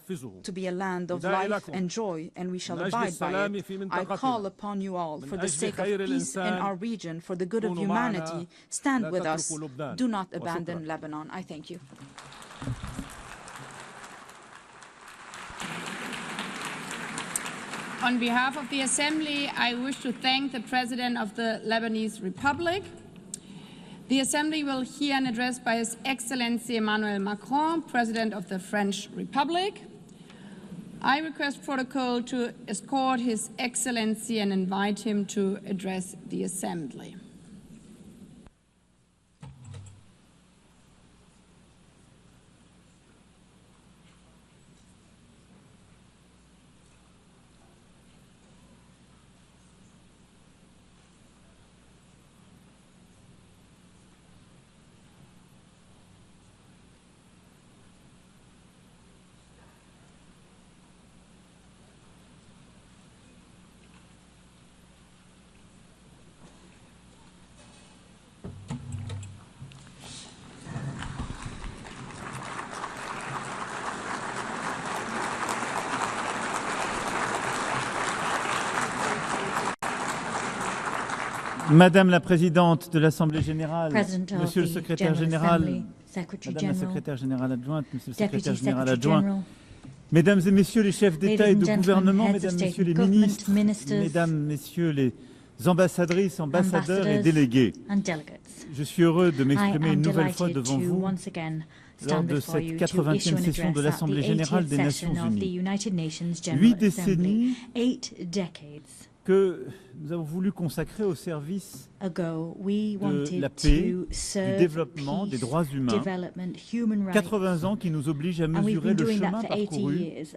to be a land of life and joy, and we shall abide by it. I call upon you all, for the sake of peace in our region, for the good of humanity, stand with us. Do not abandon Lebanon. I thank you. On behalf of the Assembly, I wish to thank the President of the Lebanese Republic. The Assembly will hear an address by His Excellency Emmanuel Macron, President of the French Republic. I request protocol to escort His Excellency and invite him to address the Assembly. Madame la Présidente de l'Assemblée Générale, Monsieur le Secrétaire Général, Madame la Secrétaire Générale adjointe, Monsieur le Secrétaire Général adjoint, Mesdames et Messieurs les chefs d'État et de gouvernement, Mesdames, Messieurs les ministres, Mesdames, Messieurs les ambassadrices, ambassadeurs et délégués, je suis heureux de m'exprimer une nouvelle fois devant vous lors de cette 80e session de l'Assemblée Générale des Nations Unies. 8 décennies que nous avons voulu consacrer au service de la paix, du développement, des droits humains. 80 ans qui nous obligent à mesurer le chemin parcouru et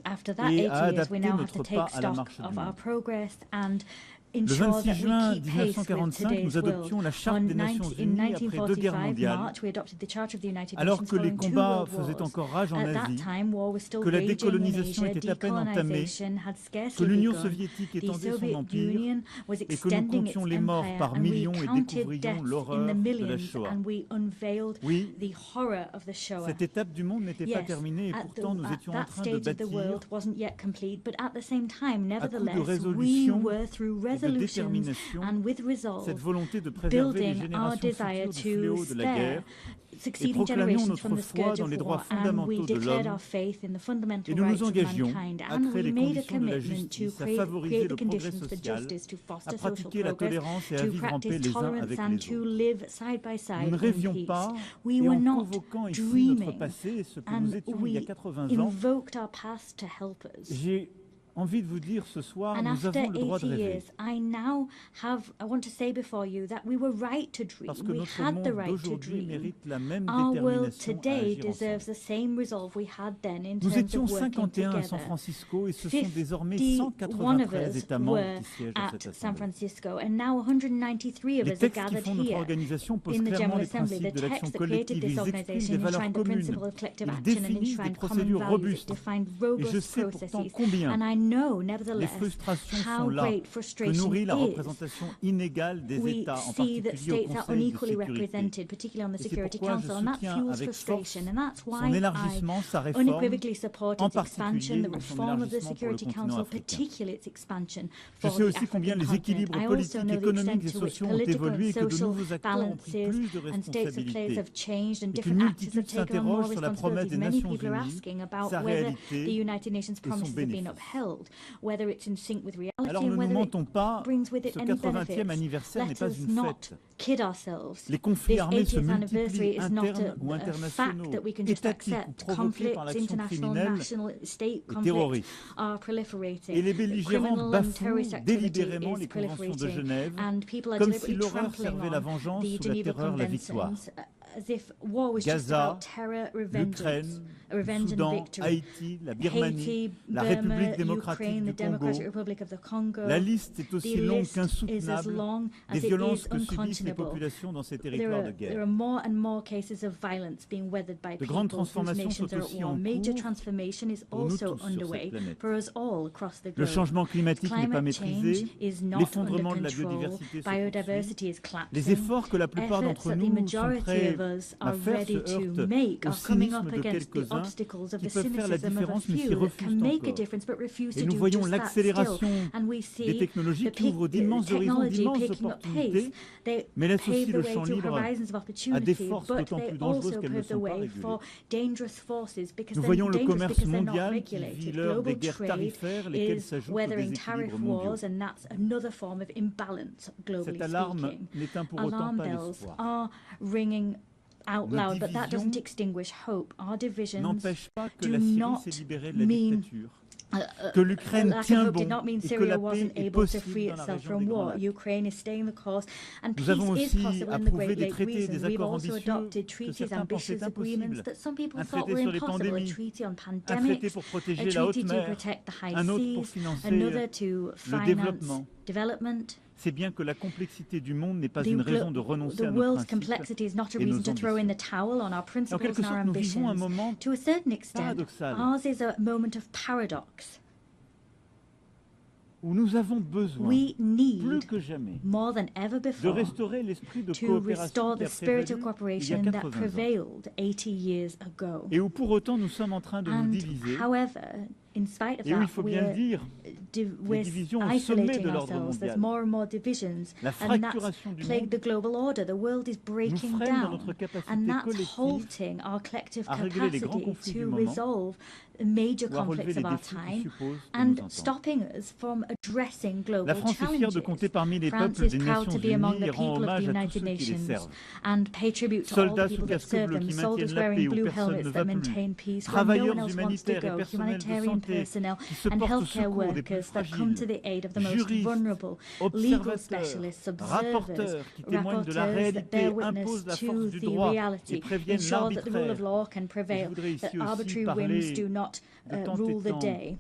à adapter notre pas à la marche du monde. Le 26 juin 1945, nous adoptions la Charte des Nations Unies après 2 guerres mondiales, alors que les combats faisaient encore rage en Asie, que la décolonisation était à peine entamée, que l'Union soviétique étendait son empire et que nous comptions les morts par millions et découvrions l'horreur de la Shoah. Oui, cette étape du monde n'était pas terminée et pourtant nous étions en train de bâtir, à coup de résolutions resolutions and with resolve, building our desire to spare succeeding generations from the scourge of war, and we declared our faith in the fundamental rights of mankind, and we made a commitment to create the conditions for justice, to foster social progress, to practice tolerance, and to live side by side in peace. We were not dreaming, and we invoked our past to help us. Envie de vous dire ce soir, and nous avons le droit de rêver. I want to say before you that we were right to dream. We had the right to dream. Our world today deserves the same resolve we had then in terms of working together. 51 of us were at San Francisco, and now 193 of us are gathered here in the General Assembly. The text that created this organization enshrined the principle of collective action and enshrined common values. It defined robust processes, and I know, nevertheless, how great frustration is. We see that states are unequally represented, particularly on the Security Council, and that fuels frustration, and that's why I unequivocally supported its expansion, the reform of the Security Council, particularly its expansion for the African continent. I also know the extent to which political and social balances and states of place have changed, and different actors have taken on more responsibilities. Many people are asking about whether the United Nations promises have been upheld, whether it's in sync with reality, and whether it brings with it any benefits. Let us not kid ourselves. This 80th anniversary is not a fact that we can just accept. Conflicts, international, national, state conflicts are proliferating. Criminal and terrorist activity is proliferating, and people are deliberately trampling on the Geneva Conventions, as if war was just about terror, revenge and victory. Haiti, Burma, Ukraine, the Democratic Republic of the Congo. The list is as long as it is unconscionable. There are more and more cases of violence being weathered by people whose nations are at war. Major transformation is also underway for us all across the globe. Climate change is not under control. Biodiversity is collapsing. Efforts that the majority of us are ready to make are coming up against the obstacles of the cynicism of a few that can make a difference but refuse to do just that still. And we see the technology picking up pace. They pave the way to horizons of opportunity, but they also pave the way for dangerous forces because they're dangerous because they're not regulated. Global trade is weathering tariff wars, and that's another form of imbalance, globally speaking. Alarm bells are ringing out loud, but that doesn't extinguish hope. Our divisions do not mean lack of hope did not mean Syria wasn't able to free itself from war. Ukraine is staying the course, and peace is possible in the Great Lake region. We've also adopted treaties, ambitious agreements that some people thought were impossible. A treaty on pandemics, a treaty to protect the high seas, another to finance development. C'est bien que la complexité du monde n'est pas une raison de renoncer à nos world's complexity is not a reason to throw in the towel on our principles and our ambitions. To a certain extent, ours is a moment of paradox. Où nous avons besoin, plus que jamais, more than ever before, de restaurer l'esprit de to restore the spirit of cooperation that prevailed 80 years ago. Et où pour autant nous sommes en train de nous diviser. However, in spite of that, we're isolating ourselves. There's more and more divisions, and that's plagued the global order. The world is breaking down, and that's halting our collective capacity to resolve major conflicts of our time and stopping us from addressing global challenges. France is proud to be among the people of the United Nations and pay tribute to all the people that serve them, soldiers wearing blue helmets that maintain peace when no one else wants to go, humanitarian personnel and healthcare workers that come to the aid of the most vulnerable, legal specialists, observers, rapporteurs that bear witness to the reality, ensure that the rule of law can prevail, that arbitrary whims do not rule the day.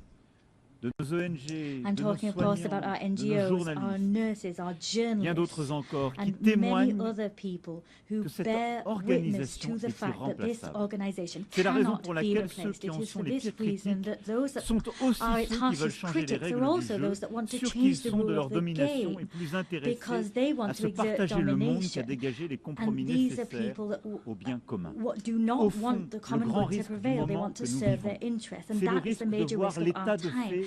I'm talking, of course, about our NGOs, our nurses, our journalists, and many other people who bear witness to the fact that this organization cannot be replaced. It is for this reason that those that are its harshest critics are also those that want to change the rule of the game, because they want to exert domination. And these are people that do not want the common good to prevail. They want to serve their interests, and that is the major risk of our time.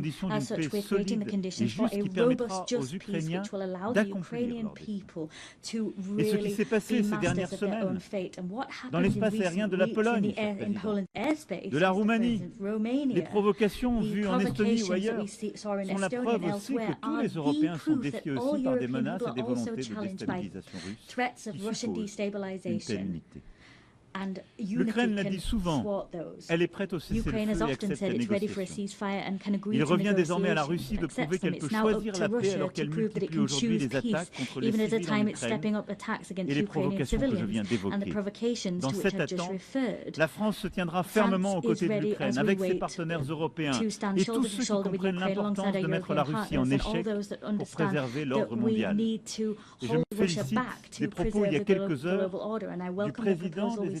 conditions d'une paix solide et juste qui permettra aux Ukrainiens d'accomplir leur destin. Et ce qui s'est passé ces dernières semaines, dans l'espace aérien de la Pologne, de la Roumanie, les provocations vues en Estonie ou ailleurs, sont la preuve aussi que tous les Européens sont défiés aussi par des menaces et des volontés de déstabilisation russe qui supposent une telle unité. L'Ukraine l'a dit souvent, elle est prête au cessez-le-feu et accepte la négociation. Il revient désormais à la Russie de prouver qu'elle peut choisir la paix alors qu'elle multiplie aujourd'hui les attaques contre les civils en Ukraine et les provocations que je viens d'évoquer. Dans cette attente, la France se tiendra fermement aux côtés de l'Ukraine avec ses partenaires européens et tous ceux qui comprennent l'importance de mettre la Russie en échec pour préserver l'ordre mondial. Et je me félicite des propos il y a quelques heures du président des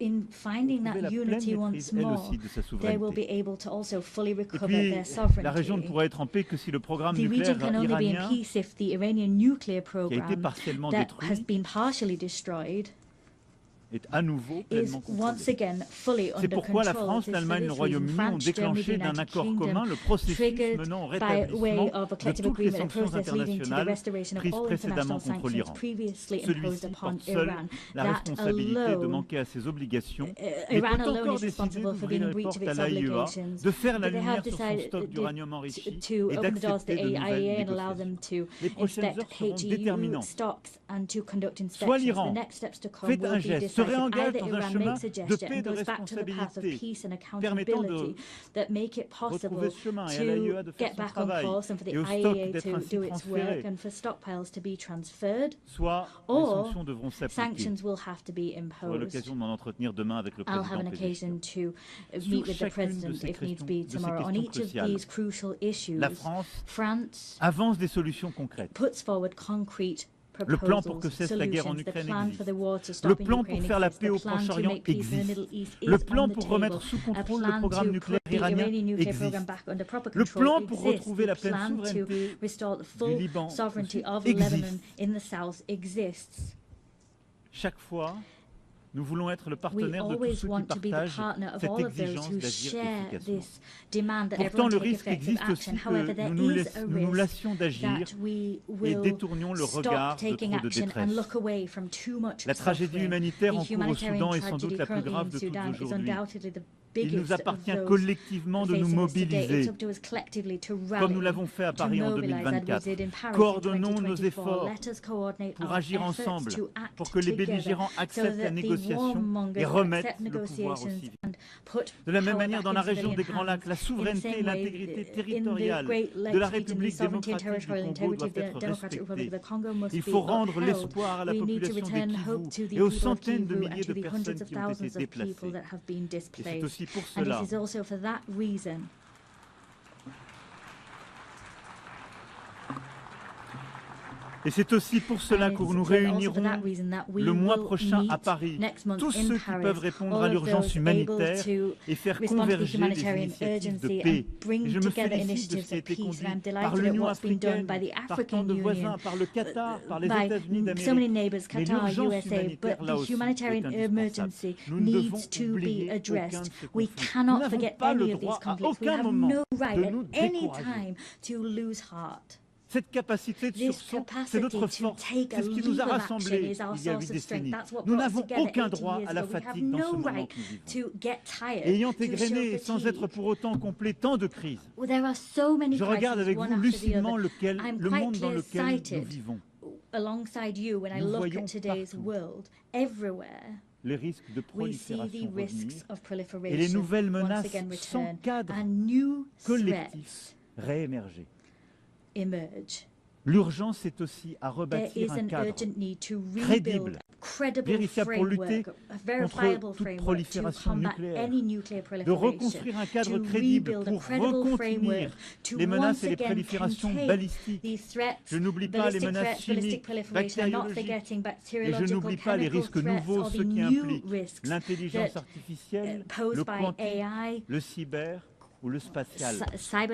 in finding that unity once more, they will be able to also fully recover their sovereignty. La région ne pourra être en paix que si le programme The region nucléaire can only be in iranien, peace if the Iranian nuclear qui a été program partiellement that détruit, has been partially destroyed est à nouveau pleinement once again fully C'est under pourquoi la control. France, l'Allemagne et le Royaume-Uni ont déclenché d'un accord commun le processus menant au rétablissement de toutes les sanctions internationales prises précédemment contre l'Iran. Celui-ci porte seul la responsabilité de manquer à ses obligations, mais peut encore décider d'ouvrir les portes à l'AIEA, de faire la lumière sur son stock d'uranium enrichi et d'accepter de nouvelles négociations. Les prochaines heures seront déterminantes. Soit l'Iran fait un geste, réengage Either dans un Iran chemin makes a de gesture paix et and de goes back to the path of responsabilité, peace and permettant accountability that make it possible retrouver ce chemin et à l'AIEA de to faire get son back on travail course and for the et au stock IAEA d'être to ainsi do its work transféré, and for stockpiles to be transferred, soit les or sanctions devront s'appliquer. sanctions will have to be J'aurai imposed. l'occasion d'en entretenir demain avec le I'll have président an occasion PDG. to meet with the President if needs be tomorrow. On each of these crucial issues, La France avance des solutions concrètes. puts forward concrete Le plan pour que cesse la guerre en Ukraine existe. Le plan pour faire la paix au Proche-Orient existe. Le plan pour remettre sous contrôle le programme nucléaire iranien existe. Le plan pour retrouver la pleine souveraineté du Liban existe. Chaque fois, nous voulons être le partenaire de tous ceux qui partagent cette exigence d'agir efficacement. Pourtant, le risque existe aussi que nous nous lassions d'agir et détournions le regard de trop de détresse. La tragédie humanitaire en cours au Soudan est sans doute la plus grave de toutes aujourd'hui. Il nous appartient collectivement de nous mobiliser, comme nous l'avons fait à Paris en 2024. Coordonnons nos efforts pour agir ensemble, pour que les belligérants acceptent la négociation et remettent le pouvoir aux civils. De la même manière, dans la région des Grands Lacs, la souveraineté et l'intégrité territoriale de la République démocratique du Congo doivent être respectées. Il faut rendre l'espoir à la population des Kivu et aux centaines de milliers de personnes qui ont été déplacées. Et c'est aussi pour cela Et c'est aussi pour cela que nous réunirons le mois prochain à Paris tous ceux qui peuvent répondre à l'urgence humanitaire et faire converger les initiatives de paix. Et je me félicite de ce qui a été conduit par l'Union africaine, par tant de voisins, par le Qatar, par les États-Unis d'Amérique. Mais l'urgence humanitaire, là aussi, est indispensable. Nous ne devons oublier aucun de ces conflits. Nous n'avons pas le droit à aucun moment de nous décourager. Cette capacité de sursaut, c'est notre force, c'est ce qui nous a rassemblés il y a 8 décennies. Nous n'avons aucun droit à la fatigue dans ce moment que nous vivons. Ayant égrené, sans être pour autant complet, tant de crises, je regarde avec vous lucidement le monde dans lequel nous vivons. Nous voyons partout les risques de prolifération revenir et les nouvelles menaces sans cadre collectif réémerger. L'urgence est aussi à rebâtir un cadre crédible, vérifiable pour lutter contre toute prolifération nucléaire, de reconstruire un cadre crédible pour recontenir les menaces et les proliférations balistiques. Je n'oublie pas les menaces chimiques, bactériologiques, et je n'oublie pas les risques nouveaux, ceux qui impliquent l'intelligence artificielle, le quantique, le cyber, ou le spatial.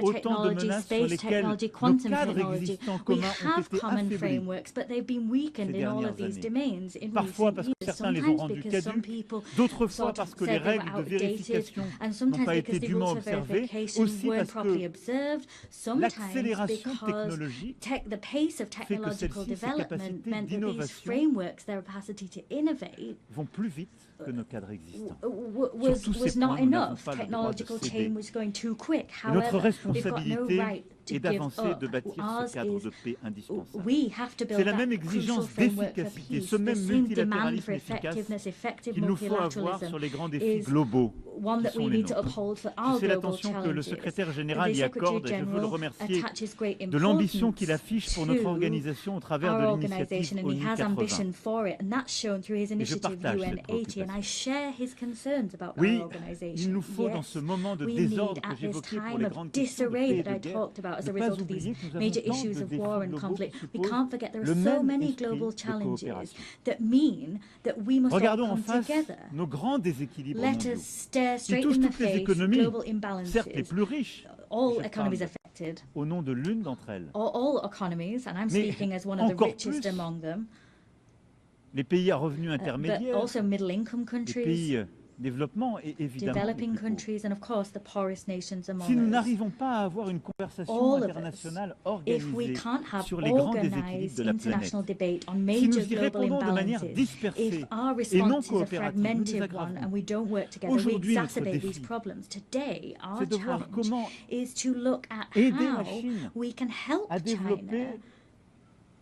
Autant de menaces sur lesquelles nos cadres existants communs ont été affaiblis ces dernières années. Parfois parce que certains les ont rendus caducs, d'autres fois parce que les règles de vérification n'ont pas été dûment observées, aussi parce que l'accélération technologique fait que celle-ci, ses capacités d'innovation vont plus vite que nos cadres existants. Sur tous ces points, nous n'avons pas le droit de céder. Notre responsabilité est d'avancer et de bâtir ce cadre de paix indispensable. C'est la même exigence d'efficacité, ce même multilatéralisme efficace qu'il nous faut avoir sur les grands défis globaux qui sont les nôtres. Je sais l'attention que le secrétaire général y accorde et je veux le remercier de l'ambition qu'il affiche pour notre organisation au travers de l'initiative ONU 80. Et je partage cette préoccupation. Oui, il nous faut dans ce moment de désordre que j'évoquais pour les grandes questions de paix et de guerre, ne pas oublier que nous avons tant de défis globaux qui supposent le même esprit de coopération. Regardons en face nos grands déséquilibres mondiaux qui touchent toutes les économies, certes les plus riches, au nom de l'une d'entre elles. Mais encore plus, les pays à revenus intermédiaires, les pays développement et évidemment si nous n'arrivons pas à avoir une conversation internationale organisée sur les grands déséquilibres de la planète, si nous y répondons de manière dispersée et non coopérative, nous les aggravons. Aujourd'hui, notre défi, c'est de voir comment aider la Chine à développer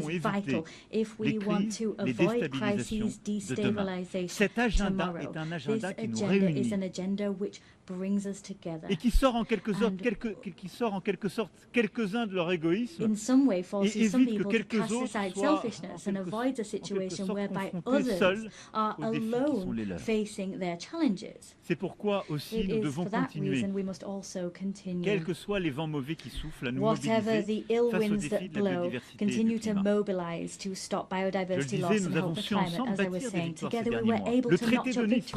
voulons éviter les crises, les déstabilisations de demain. Cet agenda est un agenda qui nous réunit et qui sort en quelque sorte quelques-uns de leur égoïsme et évite que quelques autres soient confrontés seuls aux défis qui sont les leurs. C'est pourquoi aussi nous devons continuer, quels que soient les vents mauvais qui soufflent, à nous mobiliser face aux défis de la biodiversité et du climat. Je le disais, nous avons su ensemble bâtir des victoires ces derniers mois. Le traité de Nice,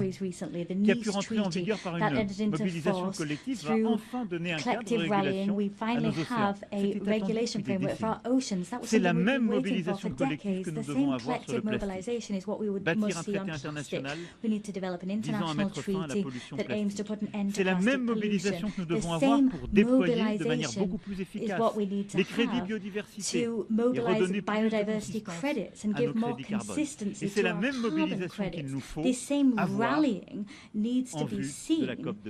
qui a pu rentrer en vigueur par une mobilisation collective, va enfin donner un cadre de régulation à nos océans. C'était attendu depuis des décennies. C'est la même mobilisation collective que nous devons avoir sur le plastique. Bâtir un traité international visant à mettre fin à la pollution plastique. C'est la même mobilisation que nous devons avoir pour déployer de manière beaucoup plus efficace les crédits biodiversité et redonner plus de consistance à nos crédits carbone. Et c'est la même mobilisation qu'il nous faut avoir en vue de la COP de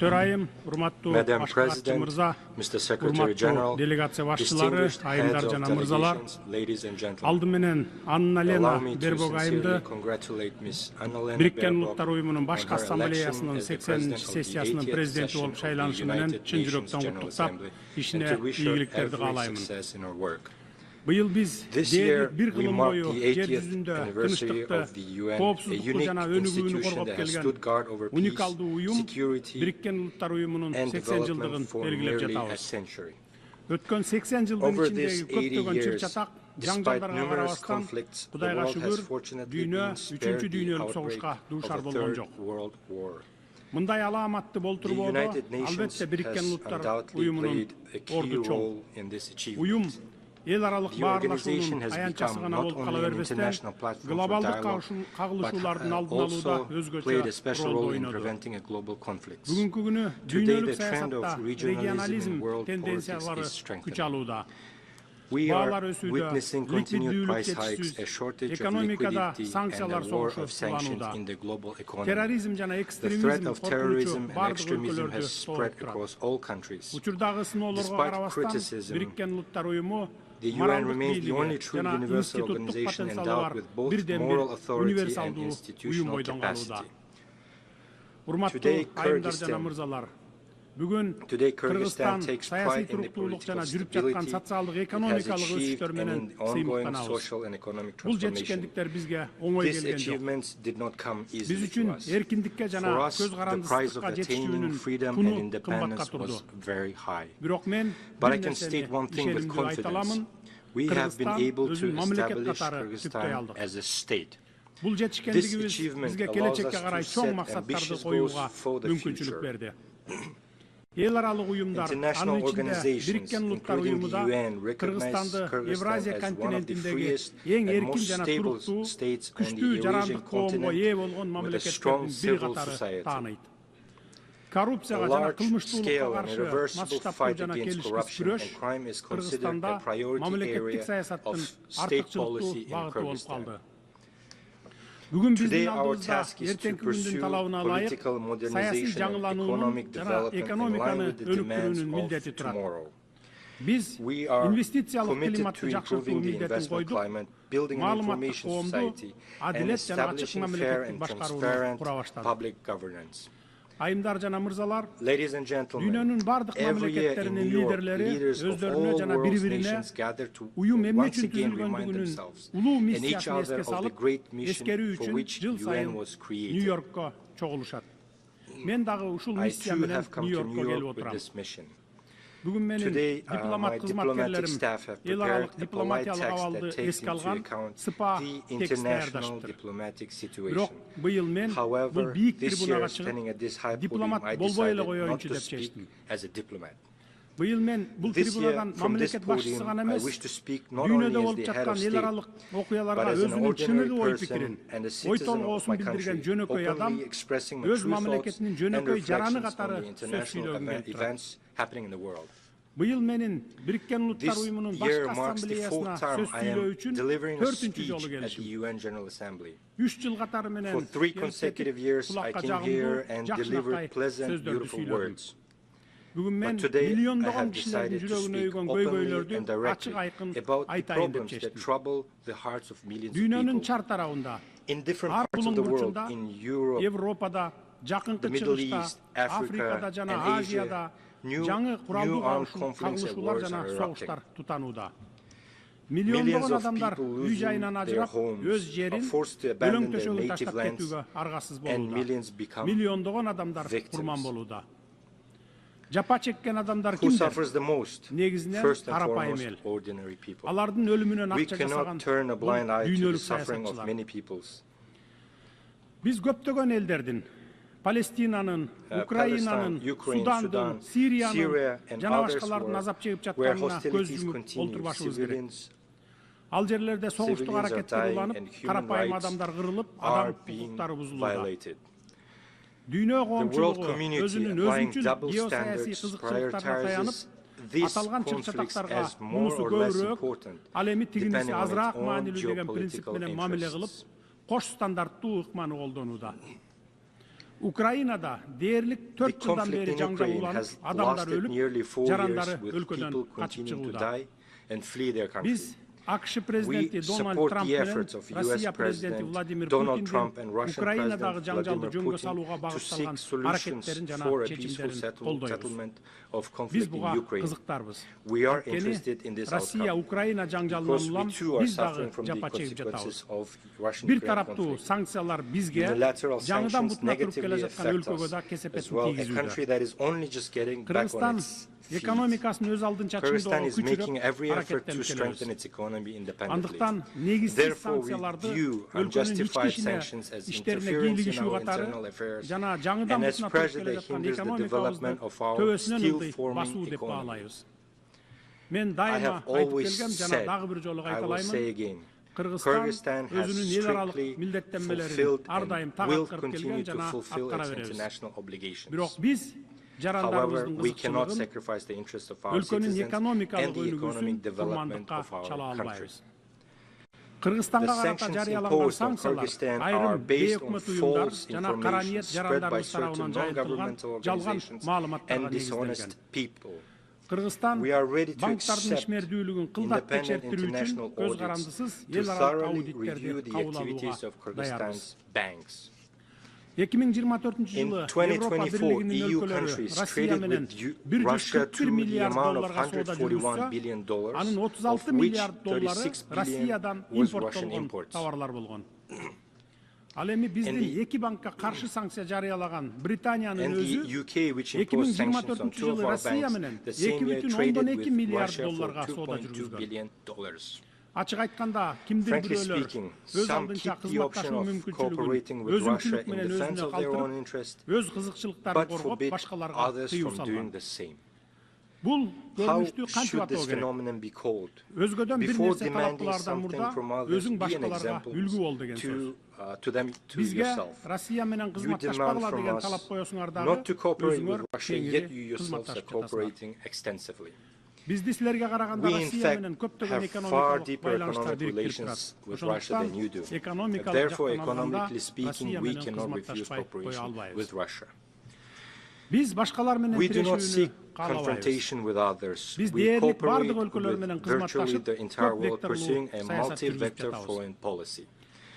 Madam President, Mr. Secretary General, distinguished heads of delegations, ladies and gentlemen, allow me to sincerely congratulate Ms. Annalena Baerbock on her election as the President of the 80th session of the United Nations General Assembly and to wish her every success in her work. This year, we mark the 80th anniversary of the UN, a unique institution that has stood guard over peace, security, and development for nearly a century. Over these 80 years, despite numerous conflicts, the world has fortunately been spared the outbreak of the Third World War. The United Nations has undoubtedly played a key role in this achievement. The organization has become not only an international platform for dialogue, but also played a special role in preventing global conflicts. Today, the trend of regionalism in world politics is strengthening. We are witnessing continued price hikes, a shortage of liquidity, and a war of sanctions in the global economy. The threat of terrorism and extremism has spread across all countries. Despite criticism, the UN remains the only true universal organization endowed with both moral authority and institutional capacity. Today, Kyrgyzstan takes pride in the political stability it has achieved and in ongoing social and economic transformation. These achievements did not come easily to us. For us, the price of attaining freedom and independence was very high. But I can state one thing with confidence. We have been able to establish Kyrgyzstan as a state. This achievement allows us to set ambitious goals for the future. International organizations, including the UN, recognize Kyrgyzstan as one of the freest and most stable states on the Eurasian continent with a strong civil society. A large-scale and irreversible fight against corruption and crime is considered a priority area of state policy in Kyrgyzstan. Today, our task is to pursue political modernization and economic development in line with the demands of tomorrow. We are committed to improving the investment climate, building an information society, and establishing fair and transparent public governance. Ladies and gentlemen, every year in New York, leaders of all world's nations gather to once again remind themselves and each other of the great mission for which UN was created. I too have come to New York with this mission. Today, my diplomatic staff have prepared a polite text that takes into account the international diplomatic situation. However, this year, standing at this high podium, I decided not to speak as a diplomat. This year, from this podium, I wish to speak not only as the head of state, but as an ordinary person and a citizen of my country, openly expressing my true thoughts and reflections on the international events happening in the world. This year marks the fourth time I am delivering a speech at the UN General Assembly. For 3 consecutive years, I came here and delivered pleasant, beautiful words. But today, I have decided to speak openly and directly about the problems that trouble the hearts of millions of people. In different parts of the world, in Europe, the Middle East, Africa, and Asia, new armed conflicts and wars are erupting. Millions of people losing their homes, are forced to abandon their native lands, and millions become victims. Who suffers the most? First and foremost, ordinary people. We cannot turn a blind eye to the suffering of many peoples. Palestina'nın, Ukrayna'nın, Sudan'ın, Suriye'nin, jana başkalarının azap çekip çatkanına göz yumup olturbaşımız gerek. Al yerlerde soğuşluk hareketleri ulanıp, karapayım adamlar kırılıp, adam hukukları buzulуда. Dünya komşuluğu özünün özünçül geosiyasi kızıkçılıklarına dayanıp, atalgan çırçataklarga munusu göğürük, alemi tiginisi azrak manili degen prinsip menen mamile kılıp, koş standartlı ıkmanı koldonuda. Ukrayna'da değerlik 4 yıldan beri cangda olan adamlar ölüp, jaranları ülkeden kaçıp çıkıyorlar. Biz AKŞ prezidenti Donald Trump bilen Rusya prezidenti Vladimir Putin'in Ukrayna'daki janjaldı jөнгө салууга багытталган hareketlerin жана чечимдерин колдойбуз. Biz buga kızıktarбыз. Rusya Ukrayna janjalынан улам biz дагы жапа чегип жатабыз. Bir taraптуу sanksiyalar bizge, жаңыдан бутуна туруп келе жаткан өлкөгө да кесепетин тийгизүүдө. Кыргызстан экономикасын өз алдынча чыңдоого күчүрөп аракеттенип келебиз. Андыктан негизсиз санкцияларды өлкөнүн ички ишине иштерине кийлигишүү катары жана жаңыдан бутуна туруп келе жаткан экономикабыздын төбөсүнөн ылдый басуу деп баалайбыз. Мен дайыма айтып келгем, жана дагы бир жолу кайталаймын. Kyrgyzstan özünün el aralык милдеттенмелерин ар дайым так аткарып келген жана аткара беребиз. Бирок биз жарандарыбыздын кызыкчылыгын өлкөнүн экономикалык өнүгүүсүн курмандыкка чала албайбыз. Кыргызстанга карата жарыяланган санкциялар айрым бейөкмөт уюмдар жана кара ниет жарандарыбыз тарабынан жайылтылган жалган маалыматтарга негизделген. Кыргызстан банктардын ишмердүүлүгүн кылдап текшертирүү үчүн көз карандысыз эл аралык аудиттерди кабыл алууга даярбыз. 2024 жылы Европа Бирлигинин өлкөлөрү Россия менен 141 миллиард долларга соода жүргүзсө, анын 36 миллиард доллары Россиядан импорттолгон товарлар болгон. Ал эми биздин эки банкка каршы санкция жарыялаган Британиянын өзү 2024 жылы Россия менен 2,2 миллиард долларга соода жүргүзгөн. Ачык айтканда, кимдир бирөөлөр өз алдынча кызматташуу мүмкүнчүлүгүн өзүнчүлүк менен өзүнө калтырып, өз кызыкчылыктарын коргоп, башкаларга тыюу салган. Бул көрүнүштү кантип атоо керек? Өзгөдөн бир нерсе талап кылаардан мурда өзүң башкаларга үлгү бол деген сөз. Бизге Россия менен кызматташпагыла деген талап коесуңар дагы өзүңөр кеңири кызматташып жатасыңар. Бизди силерге караганда Россия менен көптөгөн экономикалык байланыштар бириктирип турат. Ошондуктан экономикалык жактан алганда Россия менен кызматташпай кое албайбыз. Биз башкалар менен тирешүүнү каалабайбыз. Биз дээрлик бардык өлкөлөр менен кызматташып, көп векторлуу саясат жүргүзүп жатабыз.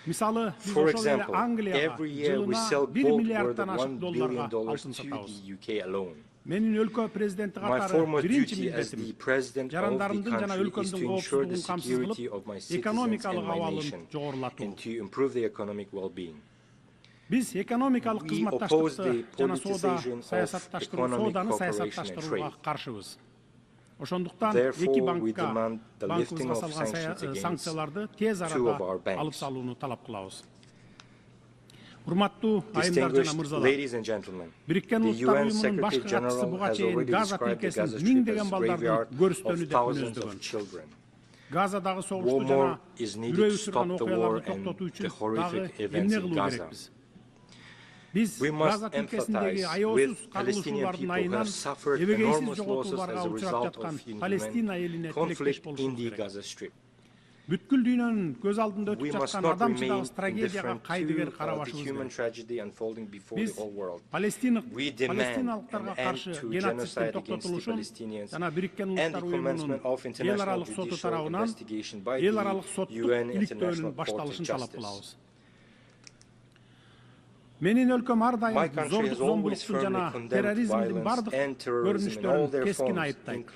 Мисалы, биз ошол эле Англияга жылына 1 миллиарддан ашык долларга алтын сатабыз. Менин өлкө президенти катары биринчи милдетим жарандарымдын жана өлкөмдүн коопсуздугун камсыз кылып, экономикалык абалын жогорулатуу. Биз экономикалык кызматташтыкты жана сооданы саясатташтырууга каршыбыз. Ошондуктан эки банкка банкыбызга салган санкцияларды тез арада алып салууну талап кылабыз. Урматтуу айымдар жана мырзалар, Бириккен Улуттар Уюмунун башкы катчысы буга чейин Газа тилкесин миңдеген балдардын көрүстөнү деп мүнөздөгөн. Газадагы согушту жана үрөй учурган окуяларды токтотуу үчүн дагы эмне кылуу керекпиз? Биз Газа тилкесиндеги аяосуз кагылышуулардын айынан эбегейсиз жоготууларга учурап жаткан Палестина элине тилектеш болушубуз керек. Бүткүл дүйнөнүн көз алдында өтүп жаткан адам чыдагыс трагедияга кайдыгер карабашыбыз керек. Биз палестиналыктарга каршы геноциддин токтотулушун жана Бириккен Улуттар Уюмунун эл аралык соту тарабынан эл аралык соттук иликтөөнүн башталышын талап кылабыз. Менин өлкөм ар дайым зордук зомбулуктун жана терроризмдин бардык көрүнүштөрүн кескин айыптайт.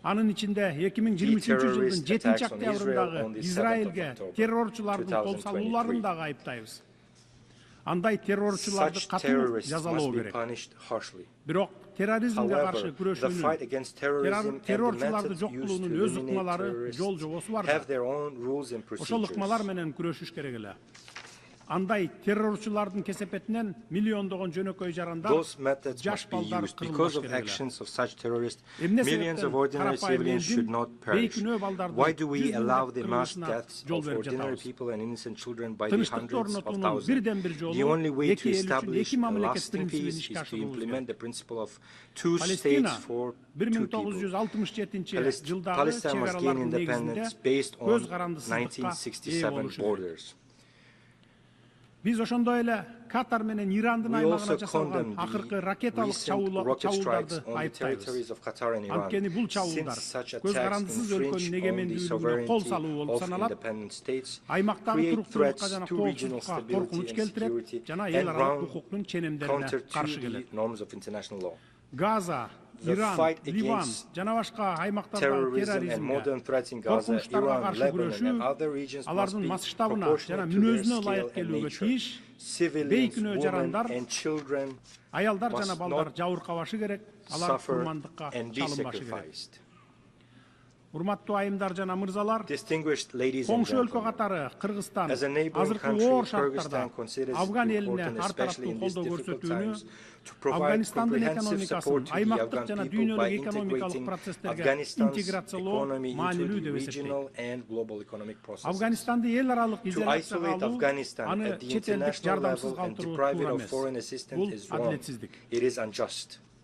Анын ичинде 2023 жылдын 7 октябрындагы Израилге террорчулардын кол салууларын дагы айыптайбыз. Андай террорчуларды катуу жазалоо керек. Бирок терроризмге каршы күрөшүүнүн, террорчуларды жок кылуунун өз ыкмалары, жол жобосу бар. Ошол ыкмалар менен күрөшүш керек эле. Андай террорчулардын кесепетинен миллиондогон жөнөкөй жарандар, жаш балдар кырылмаш керек эле. Эмне себептен карапайым элдин бейкүнөө балдардын жол берип жатабыз. Тынчтыкты орнотуунун бирден бир жолу эки эл үчүн эки мамлекет принцибин ишке ашыруу. Палестина 1967 жылдагы чек аралардын негизинде көз карандысыздыкка ээ болушу керек. Биз ошондой эле Катар менен Ирандын аймагына жасалган акыркы ракеталык чабуулдарды айыптайбыз. Анткени бул чабуулдар көз карандысыз өлкөнүн эгемендүүлүгүнө кол салуу болуп саналат. Аймактагы туруктуулукка жана коопсуздукка коркунуч келтирет жана эл аралык укуктун ченемдерине каршы келет. Газа, Иран, Ливан жана башка аймактардагы терроризмге, коркунучтарга каршы күрөшүү алардын масштабына жана мүнөзүнө ылайык келүүгө тийиш. Бейкүнөө жарандар, аялдар жана балдар жабыркабашы керек, алар курмандыкка чалынбашы керек. Урматтуу айымдар жана мырзалар, коңшу өлкө катары Кыргызстан азыркы оор шарттарда Афган элине ар тараптуу колдоо көрсөтүүнү, Афганистандын экономикасын аймактык жана дүйнөлүк экономикалык процесстерге интеграциялоо маанилүү деп эсептейт. Афганистанды эл аралык изоляцияга алуу, аны чет элдик жардамсыз калтыруу туура эмес. Бул адилетсиздик.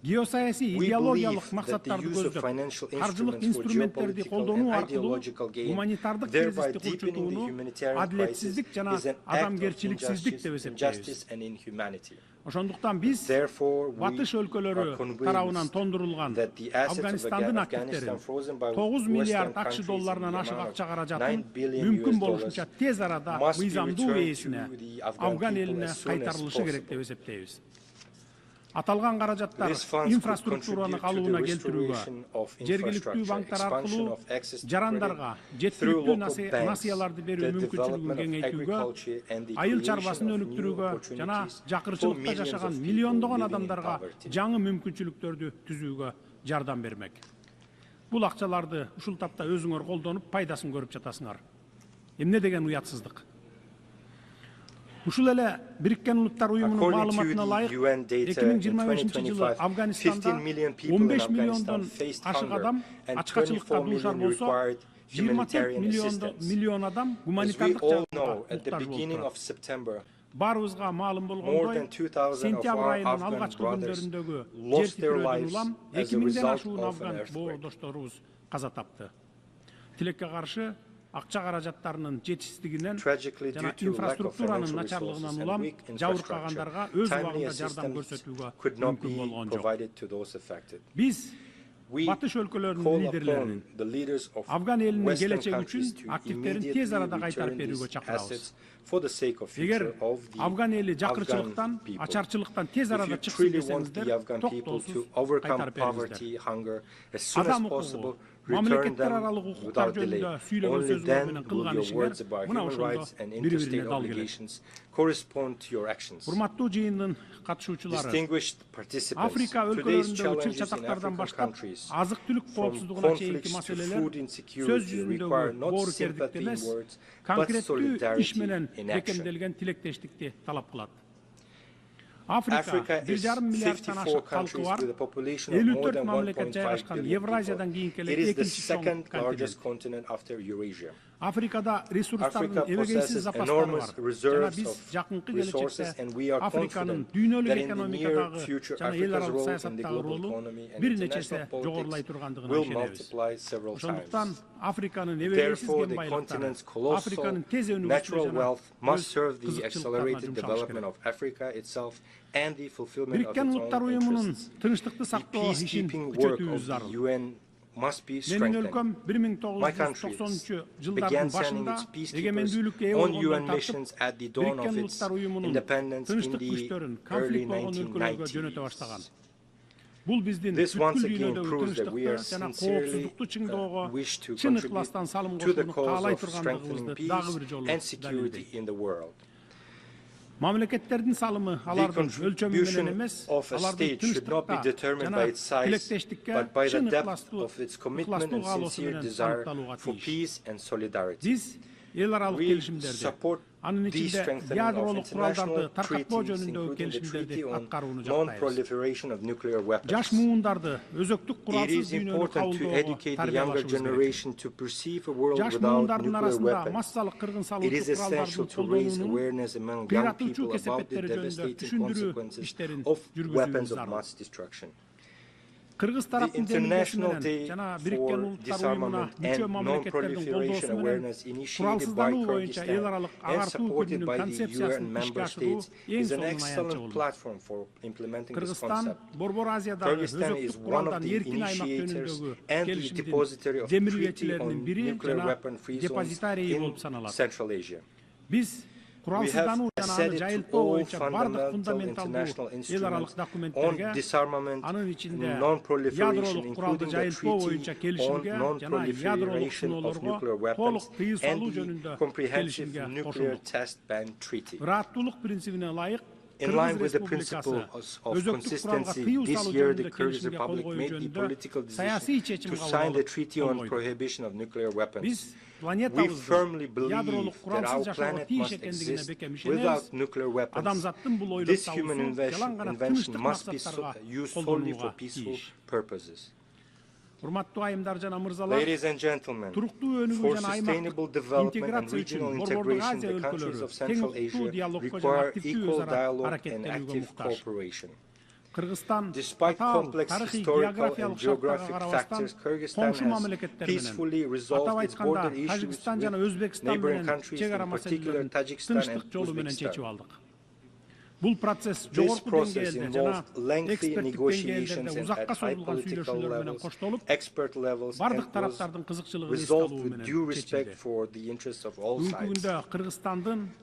Геосаясий идеологиялык максаттарды көздөп, каржылык инструменттерди колдонуу аркылуу гуманитардык кризисти курчутууну адилетсиздик жана адамгерчиликсиздик деп эсептейбиз. Ошондуктан биз батыш өлкөлөрү тарабынан тондурулган Афганистандын активтерин 9 миллиард акш долларынан ашык акча каражатын мүмкүн болушунча тез арада мыйзамдуу ээсине Афган элине кайтарылышы керек деп эсептейбиз. Аталган каражаттар инфраструктураны калыбына келтирүүгө, жергиликтүү банктар аркылуу жарандарга жеткиликтүү насыяларды берүү мүмкүнчүлүгүн кеңейтүүгө, айыл чарбасын өнүктүрүүгө жана жакырчылыкта жашаган миллиондогон адамдарга жаңы мүмкүнчүлүктөрдү түзүүгө жардам бермек. Бул акчаларды ушул тапта өзүңөр колдонуп пайдасын көрүп жатасыңар. Эмне деген уятсыздык. Ушул эле Бириккен Улуттар Уюмунун маалыматына ылайык 2025-жылы Афганистанда 15 миллиондон ашык адам ачкачылыкка дуушар болсо, 24 миллион адам гуманитардык жардамга муктаж болуптур. Баарыбызга маалым болгондой, сентябрь айынын алгачкы күндөрүндөгү жер титирөөдөн улам 2000ден ашуун афган боордошторубуз каза тапты. Тилекке каршы акча каражаттарынын жетишсиздигинен жана инфраструктуранын начарлыгынан улам жабыркагандарга өз убагында жардам көрсөтүүгө мүмкүн болгон жок. Биз батыш өлкөлөрүнүн лидерлеринин Афган элинин келечеги үчүн активтерин тез арада кайтарып берүүгө чакырабыз. Эгер Афган эли жакырчылыктан, ачарчылыктан тез арада чыксын десеңиздер, токтоосуз кайтарып бериңиздер. Адам укугу, мамлекеттер аралык укуктар жөнүндө сүйлөгөн сөзүңөр менен кылган ишиңер мына ошондо бири-бирине дал келет. Урматтуу жыйындын катышуучулары, Африка өлкөлөрүндөгү чыр-чатактардан баштап азык-түлүк коопсуздугуна чейинки маселелер сөз жүзүндөгү боору кердикти эмес, конкреттүү иш менен бекемделген тилектештикти талап кылат. Африка 1,5 миллиарддан ашык калкы бар, 54 мамлекет жайгашкан Евразиядан кийинки эле экинчи чоң континент. Африкада ресурстардын эбегейсиз запастары бар. Жана биз жакынкы келечекте Африканын дүйнөлүк экономикадагы жана эл аралык саясаттагы ролу бир нече эсе жогорулай тургандыгына ишенебиз. Ошондуктан Африканын эбегейсиз кен байлыктары, Африканын тез өнүгүүсүнө Бириккен Улуттар Уюмунун тынчтыкты сактоо ишин күчөтүүбүз зарыл. Менин өлкөм 1990-жылдардын башында эгемендүүлүккө ээ болгондон тартып Бириккен Улуттар Уюмунун тынчтык күчтөрүн конфликт болгон өлкөлөргө жөнөтө баштаган. Бул биздин бүткүл дүйнөдөгү тынчтыкты жана коопсуздукту чыңдоого чын ыкластан салым кошууну каалай тургандыгыбызды дагы бир жолу далилдейт. Мамлекеттердин салымы алардын өлчөмү менен эмес, алардын тынчтыкта жана тилектештикке чын ыкластуу каалоосу менен аныкталууга тийиш. Биз эл аралык келишимдерди, анын ичинде ядролук куралдарды таркатпоо жөнүндөгү келишимдерди аткарууну жактайбыз. Жаш муундарды өзөктүк куралсыз дүйнөнү кабылдоого тарбиялашыбыз керек. Жаш муундардын арасында массалык кыргын салуучу куралдардын колдонуунун кыйратуучу кесепеттери жөнүндө түшүндүрүү иштерин жүргүзүүбүз зарыл. The International Day for Disarmament and Non-Proliferation Awareness initiated by Kyrgyzstan and supported by the UN member states is an excellent platform for implementing this concept. Kyrgyzstan is one of the initiators and the depository of Treaty on Nuclear Weapon-Free Zones in Central Asia. We have acceded to all fundamental international instruments on disarmament and non-proliferation, including the Treaty on Non-Proliferation of Nuclear Weapons and the Comprehensive Nuclear Test Ban Treaty. In line with the principles of consistency, this year the Kyrgyz Republic made the political decision to sign the Treaty on Prohibition of Nuclear Weapons. We firmly believe that our planet must exist without nuclear weapons. This human invention must be used solely for peaceful purposes. Ladies and gentlemen, for sustainable development and regional integration, the countries of Central Asia require equal dialogue and active cooperation. Despite complex historical and geographic factors, Kyrgyzstan has peacefully resolved its border issues with neighboring countries, in particular Tajikistan and Uzbekistan. This process involved lengthy negotiations and at high political levels, expert levels, and was resolved with due respect for the interests of all sides.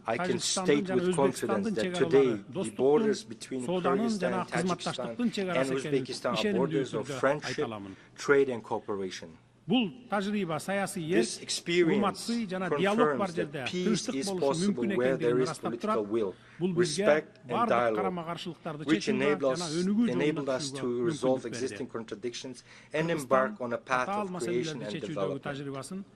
I can state with confidence that today the borders between Kyrgyzstan, Tajikistan, and Uzbekistan are borders of friendship, trade, and cooperation. This experience confirms that peace is possible where there is political will, respect and dialogue, which enabled us to resolve existing contradictions and embark on a path of creation and development.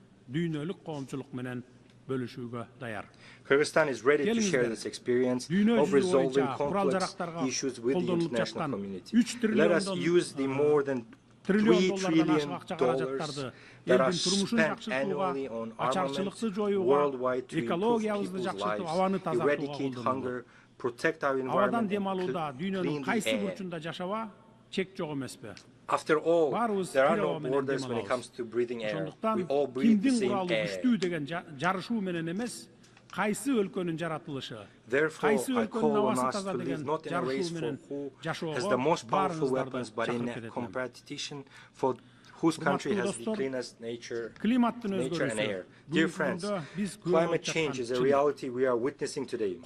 Kyrgyzstan is ready to share this experience of resolving complex issues with the international community. Let us use the more than $3 trillion that are spent annually on armaments worldwide to improve people's lives, eradicate hunger, protect our environment, and clean the air. After all, there are no borders when it comes to breathing air. We all breathe the same air. Therefore, I call on us to live not in a race for who has the most powerful weapons, but in a competition for whose country has the cleanest nature and air. Dear friends, climate change is a reality we are witnessing today.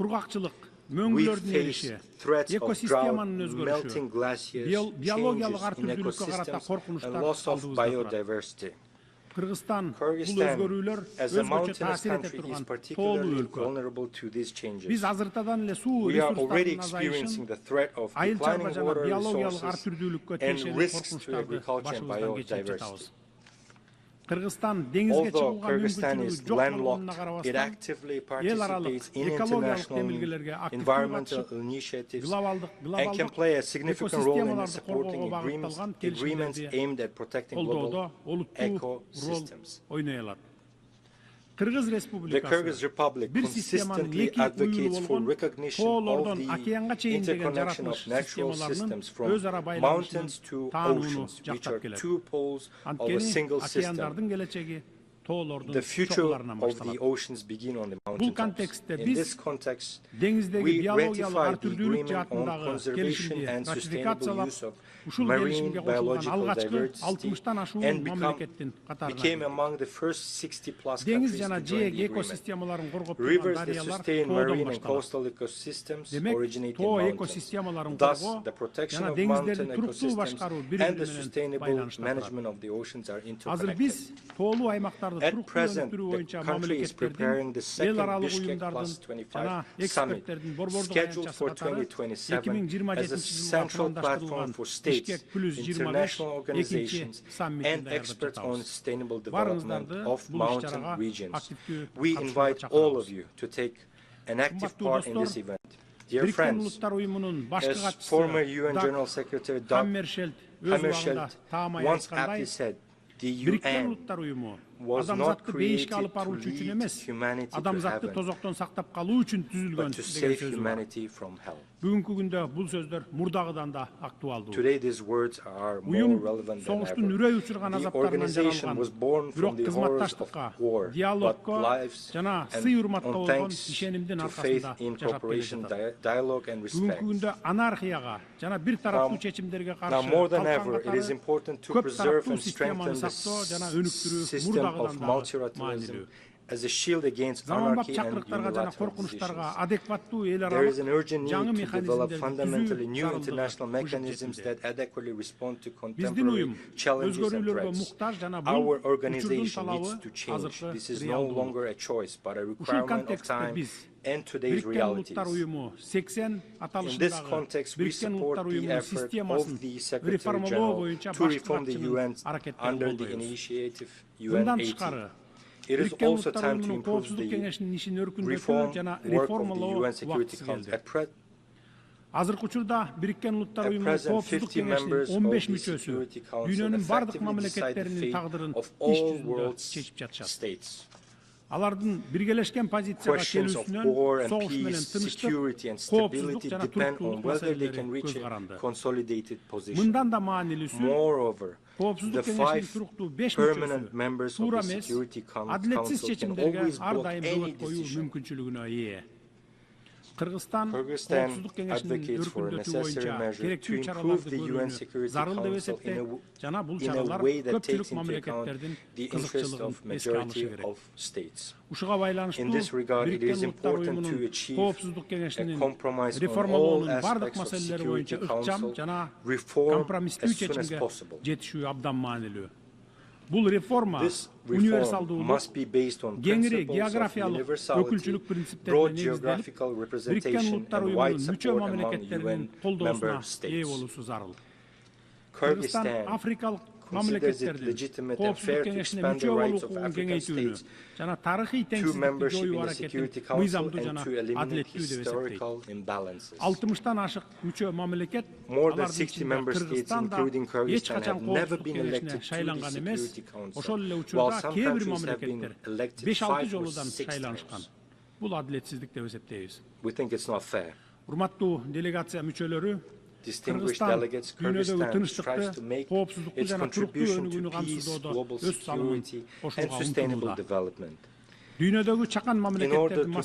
We face threats of drought, melting glaciers, changes in ecosystems, and loss of biodiversity. Kyrgyzstan, as a mountainous country, is particularly vulnerable to these changes. We are already experiencing the threat of declining water resources and risks to agriculture and biodiversity. Although Kyrgyzstan is landlocked, it actively participates in international environmental initiatives and can play a significant role in supporting agreements aimed at protecting global ecosystems. The Kyrgyz Republic consistently advocates for recognition of the interconnection of natural systems from mountains to oceans, which are two poles of a single system. The future of the oceans begin on the mountaintops. In this context, we ratified the agreement on conservation and sustainable use of marine biological diversity and became among the first 60-plus countries to join the agreement. Rivers that sustain marine and coastal ecosystems originate in mountains. Thus, the protection of mountain ecosystems and the sustainable management of the oceans are interconnected. At present, the country is preparing the second Bishkek Plus 25 summit, scheduled for 2027, as a central platform for states, international organizations, and experts on sustainable development of mountain regions. We invite all of you to take an active part in this event. Dear friends, as former UN General Secretary Dag Hammarskjöld once aptly said, the UN was not created to lead humanity to heaven, but to save humanity from hell. Today these words are more relevant than ever. The organization was born from the horrors of war, but lives and on thanks to faith in cooperation, dialogue and respect. Now more than ever, it is important to preserve and strengthen the system of multilateralism as a shield against anarchy and unilateral decisions. There is an urgent need to develop fundamentally new international mechanisms that adequately respond to contemporary challenges and threats. Our organization needs to change. This is no longer a choice, but a requirement of time and today's realities. In this context, we support the effort of the Secretary General to reform the UN under the initiative UN-80. It is also time to improve the reform work of the UN Security Council. At present, 50 members of the Security Council effectively decide the fate of all world states. Questions of war and peace, security and stability depend on whether they can reach a consolidated position. Moreover, the 5 permanent members of the Security Council can always block any decision. Kyrgyzstan advocates for a necessary measure to improve the UN Security Council in a way that takes into account the interests of majority of states. In this regard, it is important to achieve a compromise on all aspects of Security Council reform as soon as possible. This reform must be based on principles of universality, broad geographical representation, and wide support among UN member states. Kyrgyzstan considers it legitimate and fair to expand the rights of African states to membership in the Security Council and to eliminate historical imbalances. More than 60 member states, including Kyrgyzstan, have never been elected to the Security Council, while some countries have been elected 5 or 6 times. We think it's not fair. Distinguished delegates, Kyrgyzstan strives to make its contribution to peace, global security, and sustainable development. In order to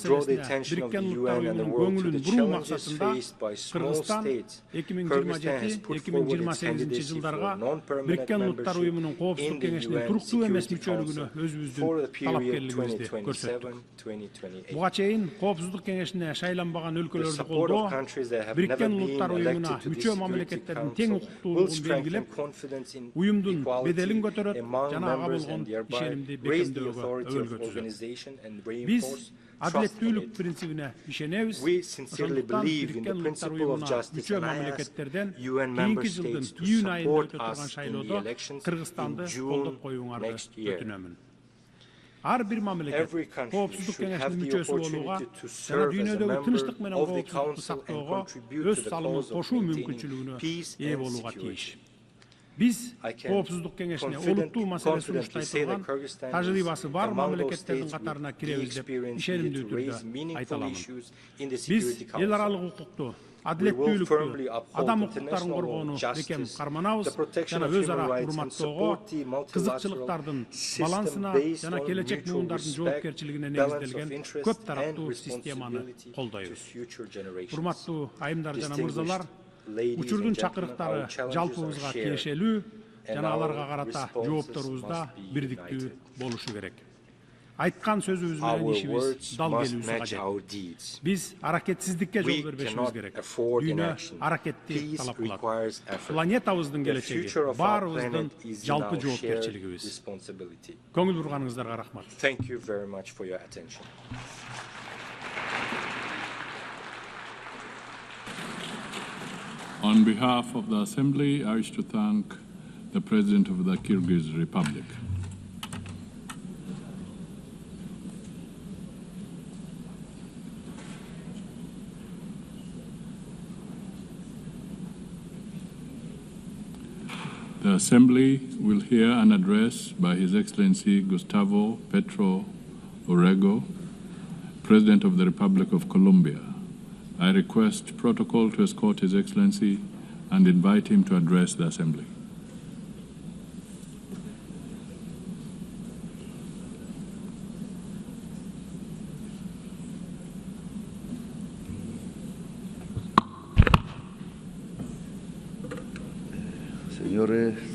draw the attention of the UN and the world to the challenges faced by small states, Kyrgyzstan has put forward its candidacy for non-permanent membership in the UN Security Council for the period 2027-2028. The support of countries that have never been elected to the Security Council will strengthen confidence in equality among members and thereby raise the authority of organization and reinforce trust in it. We sincerely believe in the principle of justice, and I ask UN member states to support us in the elections in June next year. Every country should have the opportunity to serve as a member of the Council and contribute to the cause of maintaining peace and security. Biz Koopsuzluk Kengешine олуттуу маселе сунуштайтылган тажрыйбасы бар мамлекеттердин катарына киребиз деп ишенимдүү түрдө айта аламын. Биз эл аралык укукту, адилеттүүлүктү, адам укуктарын коргоону бекем карманабыз жана өз ара урматтоого, кызыкчылыктардын балансына жана келечек муундардын жоопкерчилигине негизделген көп тараптуу системаны колдойбуз. Урматтуу айымдар жана мырзалар, учурдун чакырыктары жалпыбызга тиешелүү жана аларга карата жоопторубузда бирдиктүү болушу керек. Айткан сөзүбүз менен ишибиз дал келүүсү кажет. Биз аракетсиздикке жол бербешибиз керек. Дүйнө аракетти талап кылат. Планетабыздын келечеги баарыбыздын жалпы жоопкерчилигибиз. Көңүл бурганыңыздарга рахмат. Thank you very much for your attention. On behalf of the Assembly, I wish to thank the President of the Kyrgyz Republic. The Assembly will hear an address by His Excellency Gustavo Petro Urrego, President of the Republic of Colombia. I request protocol to escort His Excellency and invite him to address the Assembly.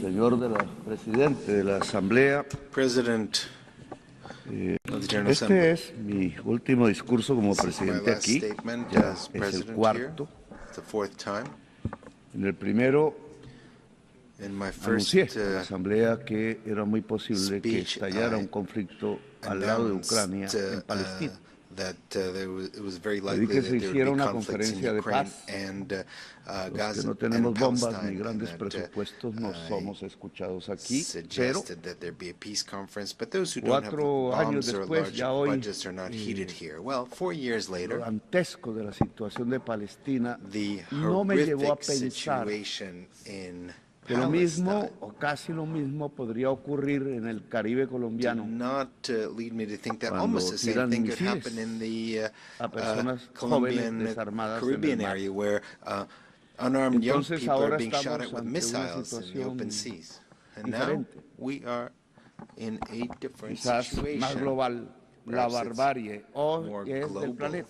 Señor presidente de la Asamblea, President of the General este Assembly. es mi último discurso como presidente aquí, ya es el cuarto. It's the fourth time. En el primero In my first anuncié a la Asamblea que era muy posible que estallara un conflicto al lado de Ucrania en Palestina. That it was very Pedí likely que that se there hiciera would be una conflicts in conferencia de Ukraine paz. and Los Gaza que no and tenemos bombas ni Palestine, grandes and presupuestos no somos escuchados aquí, pero suggested that there be a peace conference, but those who don't have 4 años bombs or después, large ya hoy, budgets are not heated here. Well, 4 years later, lo dantesco de la situación de Palestina the no me llevó a horrific pensar situation in que lo mismo Palestine o casi lo mismo podría ocurrir en el Caribe colombiano. did not lead me to think that Cuando almost the same tiran thing could misiles happen in the a personas Colombian, jóvenes desarmadas en el Caribbean mar. area where unarmed young Entonces, people are ahora being shot estamos at with ante una missiles in the situación open seas. And now diferente. we are in a different Quizás situation. más global, la Perhaps it's barbarie hoy more que es del global, planeta.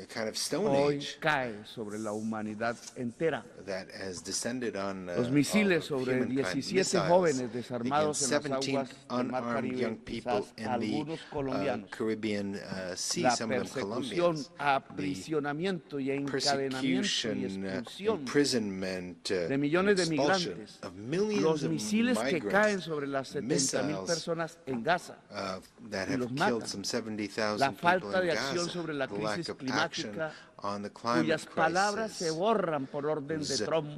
a kind of stone Hoy age cae sobre la humanidad entera. that has descended on Los misiles all of sobre humankind. 17 Missiles jóvenes desarmados against en las 17 aguas del mar unarmed Caribe, young people quizás in the algunos colombianos. Caribbean Sea, La some of them persecución, Colombians. aprisionamiento y encadenamiento y Persecution, expulsión imprisonment, de millones de expulsion migrantes, of millions los of misiles que migrants, caen sobre las 70.000 missiles, personas en Gaza that y have los killed matan, some 70,000 la people falta in de acción Gaza, sobre la the lack crisis of action climática, on the climate cuyas palabras se crisis. borran por orden de Trump,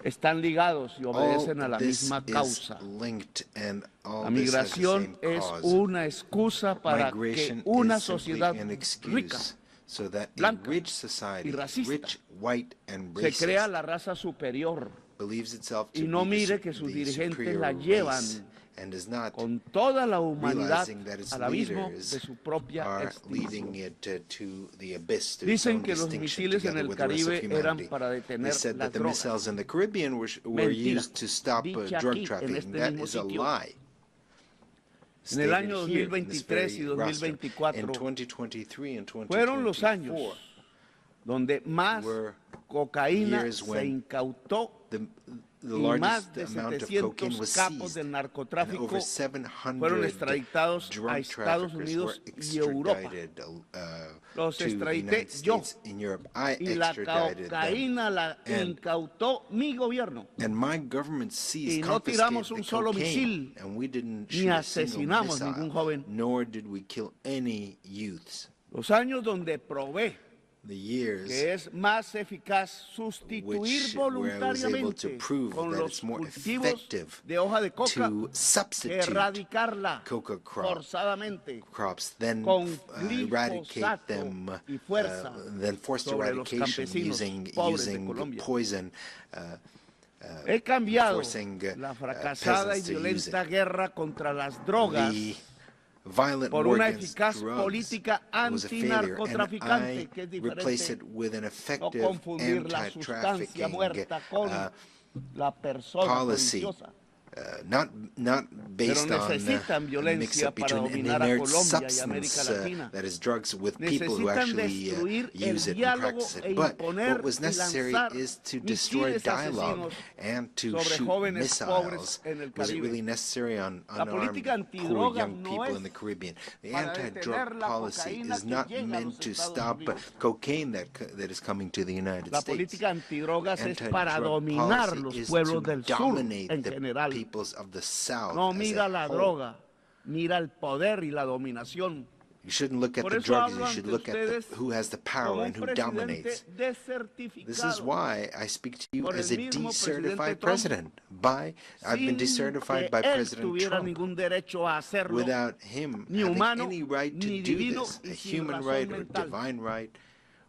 están ligados y obedecen a la All this misma is causa. linked, and all La this has the migración same es cause. una excusa para Migration que una is simply sociedad an rica, excuse so that a blanca rich society, y racista rich, white, and se crea racist, la raza superior believes itself to y no be mire que sus the dirigentes superior la llevan race, and is not con toda la humanidad realizing that its al abismo leaders de su propia are extinción. leading it to the abyss, to its Dicen own que los extinction, misiles en together el with the rest of Caribe eran humanity. para They detener said las that the drogas. missiles in the Caribbean were Mentira, used to stop dicha drug aquí, en trafficking. este That mismo is a sitio. lie. En el Stated año here in this 2023 y very rostrum. 2024 In 2023 and fueron los 2024 años donde más were cocaína years se when incautó the y más largest de amount of cocaine 700 was capos seized, del and narcotráfico over fueron 700 extraditados a drug Estados traffickers Unidos were y Europa. extradited Los to the extradité United yo States and Europe. I y la extradited them, cocaína la and incautó mi gobierno. and my government seized, Y no tiramos confiscated un the solo cocaine, misil, and we didn't ni shoot a single asesinamos ningún missile, joven. nor did we kill any youths. Los años donde probé The years que es más eficaz sustituir where I was able to voluntariamente prove con that los it's more cultivos effective de hoja de coca to que substitute erradicarla coca forzadamente crops, then con eradicate glifosato them, y fuerza then forced sobre los eradication campesinos pobres de using Colombia. poison, He cambiado forcing la fracasada y peasants to use violenta it. guerra contra las drogas The violent por war una against eficaz drugs política was a failure, and antinarcotraficante, I que es replaced diferente. it with an No effective confundir la sustancia anti-trafficking muerta con la persona policy. codiciosa. Not based Pero on necesitan a violencia mix-up para between an dominar a inert Colombia y América substance, Latina. that is drugs, with people who Necesitan actually destruir el use it and diálogo practice e it. But imponer what was y necessary lanzar is to destroy misiles dialogue asesinos and to sobre shoot jóvenes pobres missiles. en el Was it Caribe. really necessary on La unarmed, política poor antidrogas young no people es in the Caribbean? The para anti-drug detener la policy cocaína is que not llega a meant los to Estados stop Unidos. cocaine that is coming to the United La States. política antidrogas es para Anti-drug dominar policy los is pueblos to del sur dominate en the general. peoples of the South No as mira a la whole. droga, mira el poder y la dominación. You shouldn't look at Por the eso drugs, hablo you should ante look at ustedes who has the power como and un who dominates. presidente This is desertificado why I speak to you por el as a mismo decertified presidente president. I've been sin decertified que by él President tuviera Trump ningún derecho a hacerlo, without him ni having humano, any right to ni do divino this, y a sin human razón right or mental. divine right,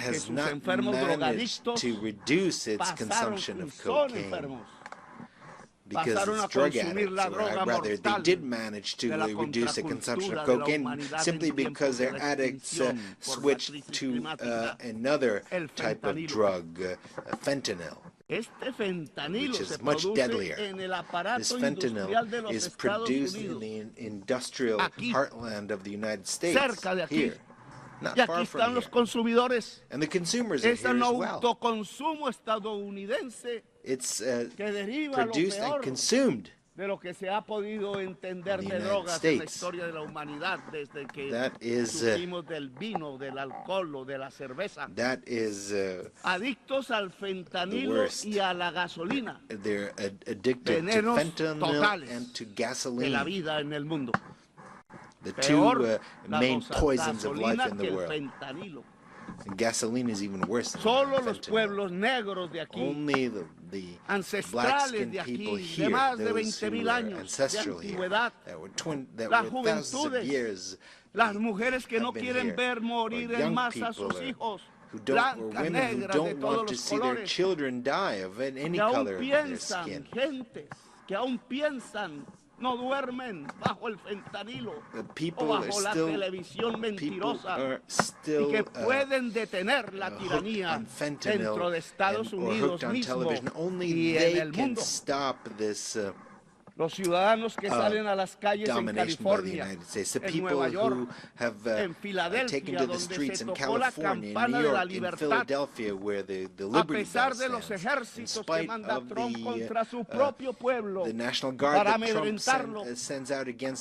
has not managed to reduce its consumption of cocaine. because it's drug addicts, or rather they did manage to reduce the consumption of cocaine simply because their addicts switched to another type of drug, fentanyl, which is much deadlier. This fentanyl is produced in the industrial heartland of the United States, here. Not far from here. And the consumers are here as well. It's produced and consumed de lo que se ha podido entender de drogas en la historia de la humanidad desde que supimos del vino, del alcohol o de la cerveza. Adictos al fentanilo y a la gasolina. They're addicted to fentanyl and to gasoline. De la vida en el mundo. The two main poisons of life in the world. And gasoline is even worse than Solo los pueblos negros de aquí, only the black-skinned people here, those who are ancestral here, that were thousands of years, las mujeres que no quieren ver morir en masa a sus hijos, women who don't want to see their children die of any color of their skin. Que aún piensan, no duermen bajo el fentanilo o bajo la televisión mentirosa y que pueden detener la tiranía dentro de Estados Unidos mismo y en el mundo. Los ciudadanos que salen a las calles en California, en Nueva York, en Filadelfia, donde se tocó la campana de la libertad, a pesar de los ejércitos que manda Trump contra su propio pueblo para amedrentarlo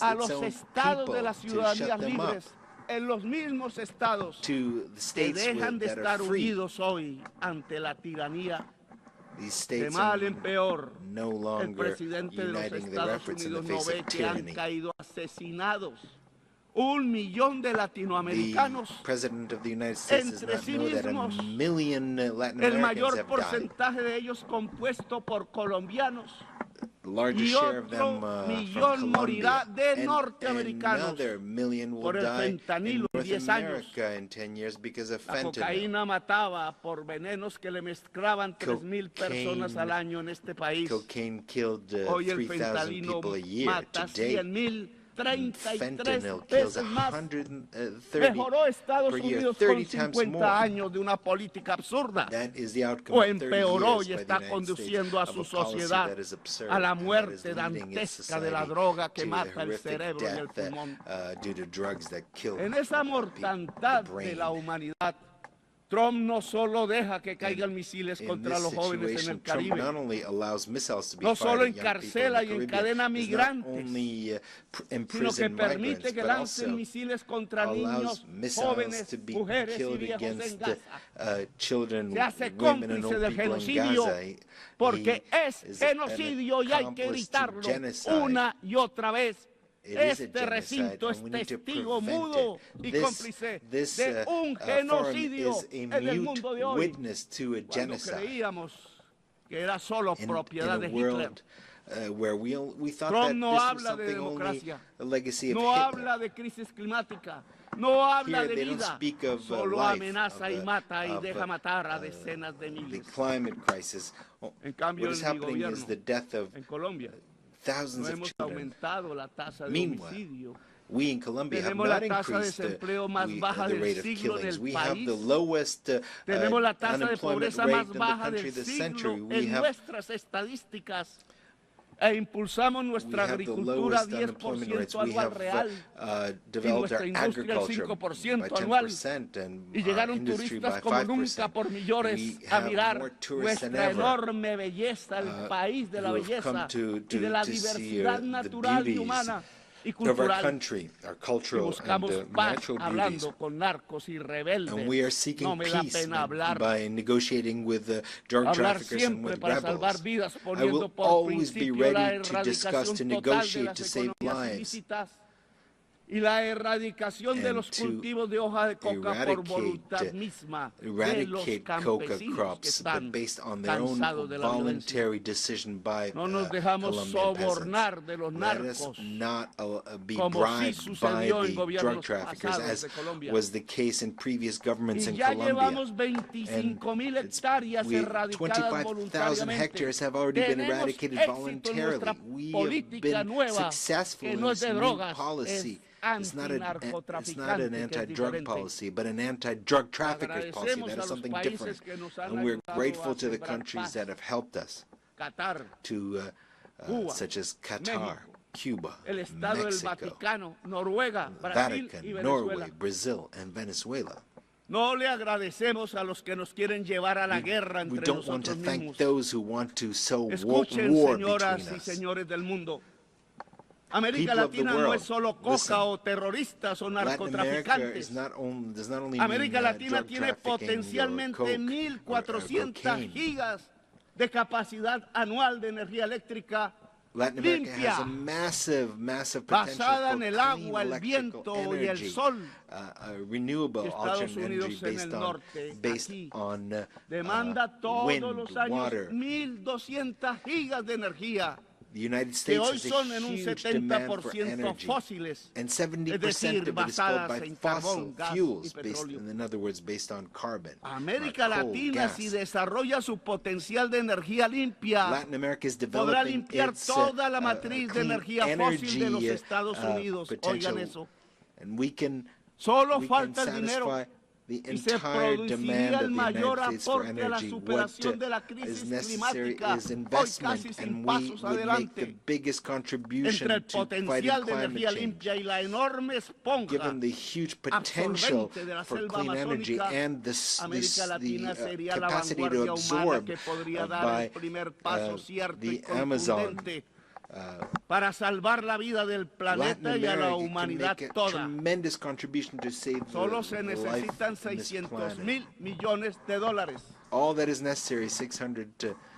a los estados de las ciudadanías libres, en los mismos estados que dejan de estar unidos hoy ante la tiranía. De mal en peor, el presidente de los Estados Unidos no ve que han caído asesinados 1 millón de latinoamericanos entre sí mismos, el mayor porcentaje de ellos compuesto por colombianos. Y otro millón morirá de norteamericanos por el fentanilo en 10 años. La cocaína mataba por venenos que le mezclaban 3,000 personas al año en este país. Hoy el fentanilo mata 100,000. 33 veces más. Mejoró Estados Unidos con 50 años de una política absurda, o empeoró y está conduciendo a su sociedad a la muerte dantesca de la droga que mata el cerebro y el pulmón. En esa mortandad de la humanidad, Trump no solo deja que caigan misiles contra los jóvenes en el Caribe, no solo encarcela y encadena migrantes, sino que permite que lancen misiles contra niños, jóvenes, mujeres y viejos en Gaza. Se hace cómplice del genocidio porque es genocidio y hay que gritarlo una y otra vez. Este recinto es testigo mudo y cómplice de un genocidio en el mundo de hoy, cuando creíamos que era solo propiedad de Hitler. Trump no habla de democracia, no habla de crisis climática, no habla de vida, solo amenaza y mata y deja matar a decenas de miles. En cambio, en mi gobierno, en Colombia, no hemos aumentado la tasa de homicidio. We in Colombia have Tenemos not la tasa de increased desempleo más baja the del rate of siglo killings. del We have país. the lowest Tenemos la tasa de unemployment pobreza rate más in the baja country del of the siglo century. We en have nuestras estadísticas. E impulsamos nuestra agricultura 10% anual real y nuestra industria al 5% anual. Y llegaron turistas como nunca por millones a mirar nuestra enorme belleza, el país de la belleza y de la diversidad natural y humana y cultural. Y buscamos paz hablando con narcos y rebeldes. No me da pena hablar siempre para salvar vidas, poniendo por principio la erradicación total de las economías ilícitas y la erradicación de los cultivos de hoja de coca por voluntad misma de los campesinos que están cansados de la violencia. No nos dejamos sobornar de los narcos, como sí sucedió en gobiernos pasados de Colombia. Y ya llevamos 25,000 hectáreas erradicadas voluntariamente. Tenemos éxito en nuestra política nueva, que no es de drogas, It's not an anti-drug policy, but an anti-drug traffickers policy. That is something different. And we're grateful to the countries that have helped us, such as Qatar, Cuba, Mexico, Vatican, Norway, Brazil, and Venezuela. No le agradecemos a los que nos quieren llevar a la guerra entre nosotros mismos. We don't want to thank those who want to sow Escuchen, war señoras between y us. señores del mundo. América Latina no es solo coca o terroristas o narcotraficantes. América Latina tiene potencialmente 1.400 gigas de capacidad anual de energía eléctrica limpia, basada en el agua, el viento y el sol. Estados Unidos en el norte, aquí, demanda todos los años 1.200 gigas de energía. The United States que hoy has a son en un huge demand for 70% energy, fósiles, and 70% of it is filled by fossil fuels, in other words, based on carbon. América Latina, gas. si desarrolla su potencial de energía limpia, Latin America is podrá developing limpiar its toda la matriz de energía fósil de los energy, Estados Unidos. Oigan eso. And we can falta el dinero. The Y se entire produciría demand of el the mayor United States for aporte a la energy. What superación de la is crisis necessary climática, is hoy investment, casi sin and we pasos would make the adelante. biggest contribution Entre el to fighting potencial de climate energía change. limpia y la enorme esponja Given the huge potential absorbente de la for selva clean energy amazónica, and América Latina sería la capacity to vanguardia humana absorb que podría dar by el primer paso cierto y the Amazon. contundente para salvar la vida del planeta y a la humanidad toda. Solo se necesitan 600,000 millones de dólares All that is necessary is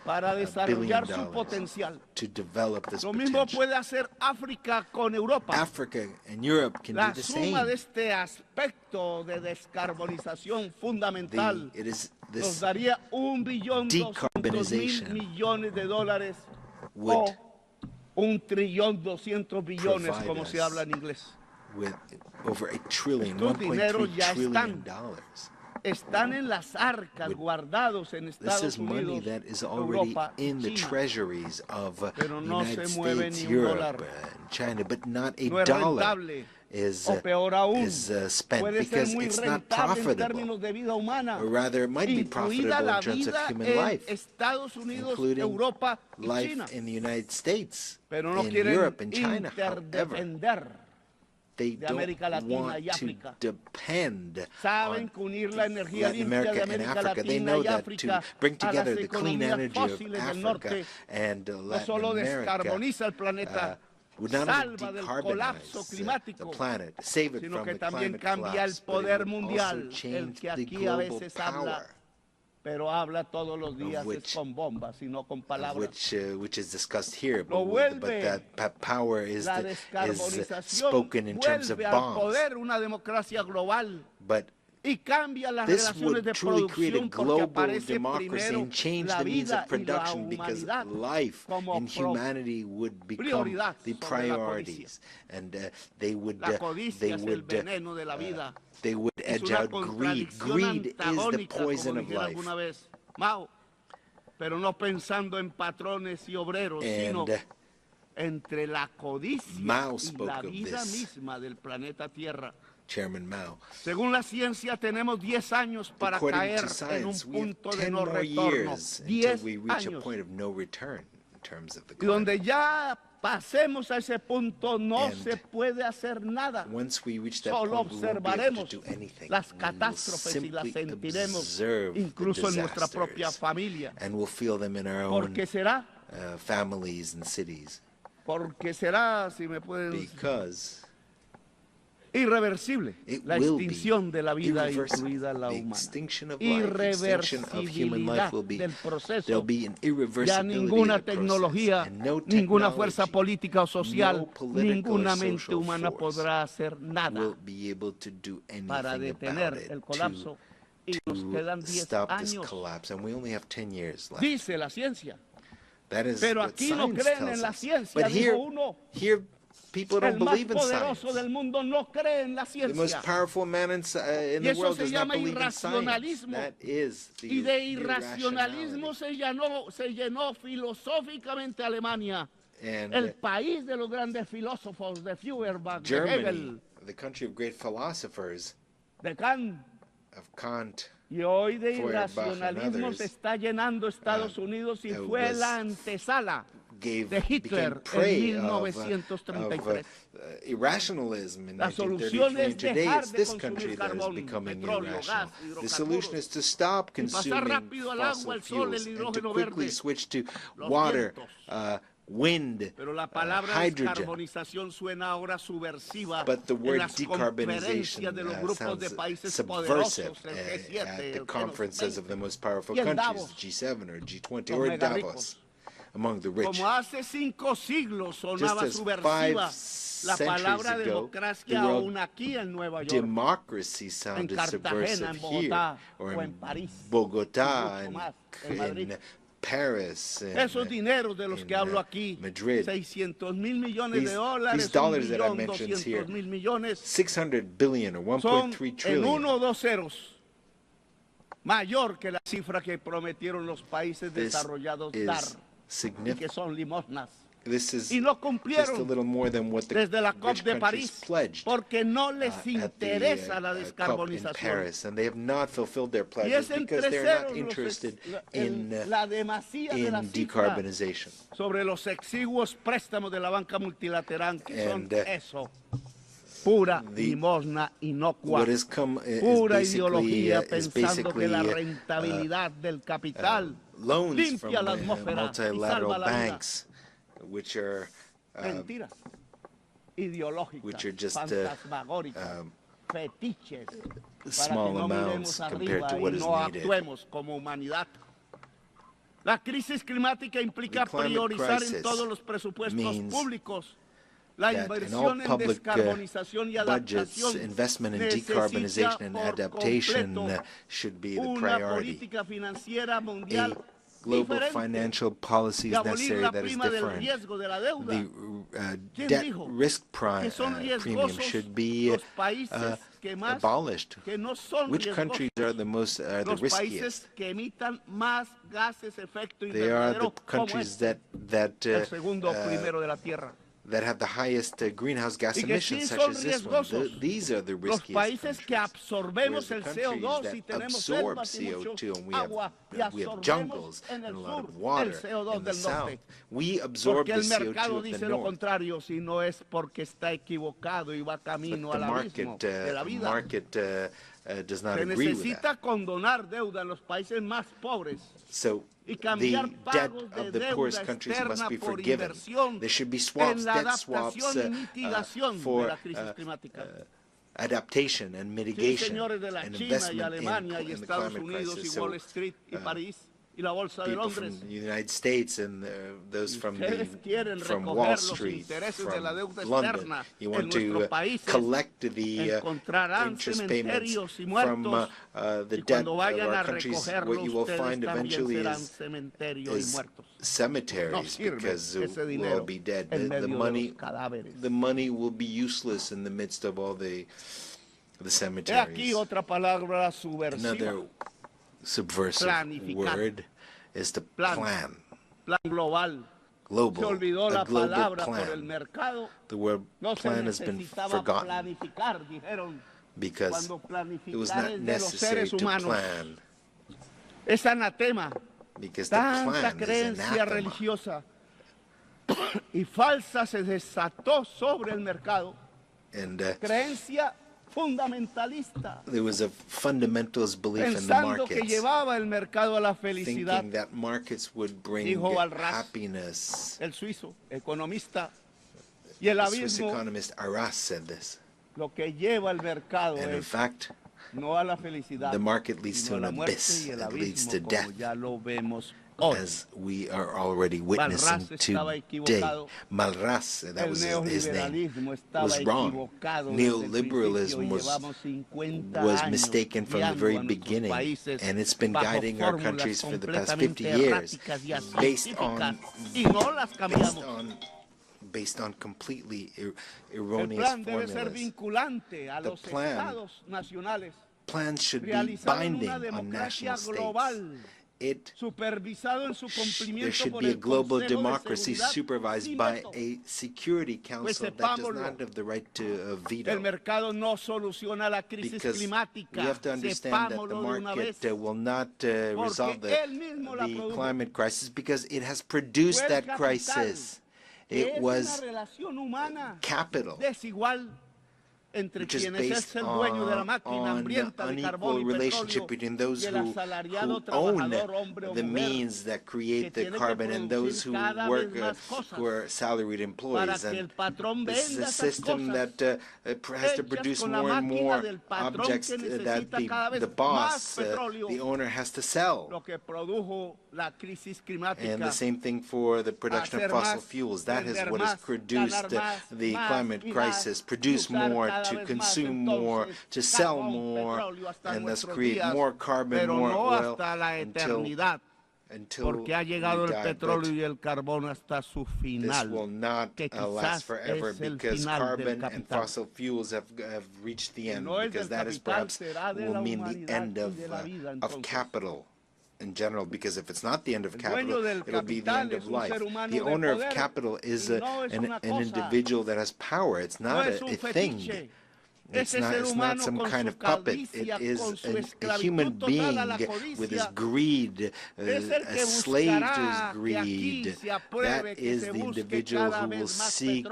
para desarrollar su $600 potencial. to develop this Lo mismo potential. puede hacer África con Europa. Africa and Europe can La do the suma same. de este aspecto de descarbonización fundamental nos daría 1.200.000 millones de dólares o 1.200.000.000.000, como se habla en inglés. With over $1 trillion, Estos dineros $1.3 ya trillion. Están en las arcas guardados en This Estados is money Unidos, that is already Europa, in the China. treasuries of Pero no United se mueve States, ni un Europe, dólar. and China, but not a No es dollar rentable. is O peor aún, spent puede ser because muy it's not rentable en profitable. términos de vida humana, Or rather, it might be incluida profitable la in terms of vida human en life, Estados Unidos, including Europa y life China. in the United States, Pero no in quieren Europe and China. However, interdepender they de don't América Latina want y to África. depend Saben on que unir la energía Latin limpia de America and América Africa. They Latina know y that África to bring a las together the clean economías energy of fósiles del Africa norte and no Latin solo America descarboniza el planeta, would not only salva del colapso decarbonize the climático, planet, save it sino from que the también climate cambia el collapse, but it poder would mundial, also el change que the aquí a global veces habla, power, pero habla todos los días which- es con bombas y no con palabras. which is discussed here, Lo but vuelve that power is La is descarbonización spoken in terms of vuelve al bombs. poder una democracia global But y cambia las this relaciones would de truly create a producción porque global aparece democracy primero and change la the means vida of y la production because humanidad life como and humanity would become prioridad the sobre la priorities, and they would La codicia es el would veneno de la vida. they would Es edge una out greed. contradicción Greed is the antagónica, poison como of dijera life. alguna vez Mao, pero no pensando en patrones y obreros, sino And entre la codicia Mao y spoke la of vida this. misma del planeta Tierra. Chairman Mao. Según la ciencia, tenemos 10 años para According caer to science, en un we have punto de 10 no more retorno. years until 10 we reach a años. point of no return in terms of the Y climate. donde ya pasemos a ese punto, no And se puede hacer nada. Once we reach that Solo point, we won't be able observaremos to do anything. las We will catástrofes y las simply sentiremos, observe the incluso en nuestra propia disasters, familia. and we'll feel them in our ¿Por own qué será? families and cities. Porque será, si me pueden... Because irreversible, la extinción de la vida, incluida la humana. Irreversibilidad del proceso. Ya ninguna tecnología, ninguna fuerza política o social, ninguna mente humana podrá hacer nada para detener el colapso. Y nos quedan 10 años. Dice la ciencia. Pero aquí no creen en la ciencia, dijo uno. People don't believe in science. El más poderoso del mundo no cree en la ciencia. The most powerful man in the world does not believe in science. That is the y de irracionalismo se llenó filosóficamente Alemania, el país de los grandes filósofos de Feuerbach, de Hegel, the country of great philosophers, de Kant, of Kant. Y hoy de irracionalismo se está llenando Estados Unidos y fue la antesala de Hitler en 1933. Irrationalism in 1933 and today it's this country that is becoming irrational. The solution is to stop consuming fossil fuels and to quickly switch to water, wind, hydrogen. But the word decarbonization sounds subversive at the conferences of the most powerful countries, G7 or G20 or Davos. Among the rich. Como hace 5 siglos sonaba subversiva la palabra democracia aún aquí en Nueva York, democracy sounded subversive here, or in Bogotá, in Paris, esos dineros de los que hablo aquí, Madrid, $600 mil millones de dólares, these dollars that I mentioned here, $600 billion or 1.3 trillion. En 1 o 2 ceros, mayor que la cifra que prometieron los países desarrollados dar. Y que son limosnas. Y no cumplieron desde la COP de París porque no les interesa la descarbonización. Y es entre ceros la demasía de la cifra sobre los exiguos préstamos de la banca multilateral que son eso. Pura limosna inocua, pura ideología pensando que la rentabilidad del capital limpia la atmósfera y salva la vida. Which are mentiras ideológicas, fantasmagóricas, fetiches, small para que no amounts miremos compared to arriba what y is no needed. actuemos como humanidad. La crisis climática implica priorizar en todos los presupuestos públicos la inversión en descarbonización y adaptación. Investment in decarbonization and adaptation should be the una priority. política financiera mundial Global financial policies necessary that is different. The debt risk premium should be abolished. Which countries are the riskiest? They are the countries that have the highest greenhouse gas emissions, such as this one. These are the riskiest countries. That absorb CO2, and we have jungles and a lot of water in the south. We absorb the CO2 of the north. The market does not agree with that. So the debt of the poorest countries must be forgiven. There should be swaps, debt swaps for adaptation and mitigation and investment in the climate crisis. So, people from the United States and those from Wall Street, from London, you want to collect the interest payments from the debt of our countries. What you will find eventually is cemeteries, because we'll all be dead. The money will be useless in the midst of all the cemeteries. Another subversive word is to plan. Global, a global plan. The word plan has been forgotten because it was not necessary to plan. Es anatema. Because the plan is anathema. Religiosa y falsa se desató sobre el mercado. And creencia fundamentalista. There was a fundamentalist belief in the markets, que llevaba el mercado a la felicidad. Thinking that markets would bring happiness. El suizo economista y el Swiss economist Arras said this. And in fact, the market leads to an abyss. It leads to death, as we are already witnessing today. Malras, that was his name, was wrong. Neoliberalism was mistaken from the very beginning, and it's been guiding our countries for the past 50 years based on completely erroneous formulas. The plans should be binding on national states. There should be a global democracy supervised by a Security Council that does not have the right to veto. Because we have to understand that the market will not resolve the climate crisis, because it has produced that crisis. It was capital, which is based on an unequal relationship between those who own the means that create the carbon and those who work, who are salaried employees. And this is a system that has to produce more and more objects that the boss, the owner, has to sell. And the same thing for the production of fossil fuels. That is what has produced the climate crisis. Produce more, to consume more, to sell more, and thus create more carbon, more oil, until we die. This will not last forever, because carbon and fossil fuels have reached the end, because that is perhaps will mean the end of capital in general, because if it's not the end of capital, it'll be the end of life. The owner of capital is an individual that has power. It's not a thing. It's not some kind of puppet. It is a human being with his greed, a slave to his greed. That is the individual who will seek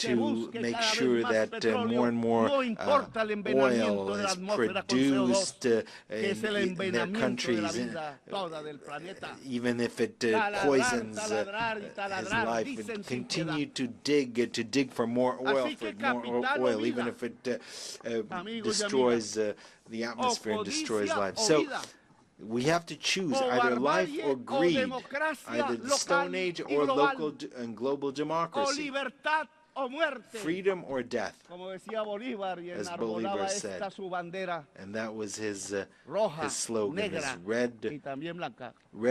to make sure that more and more oil is produced in their countries, even if it poisons his life, and continue to dig for more oil, even if it destroys the atmosphere and destroys life. So we have to choose either life or greed, either the Stone Age or local and global democracy. Freedom or death, as Bolívar said. And that was his slogan, his red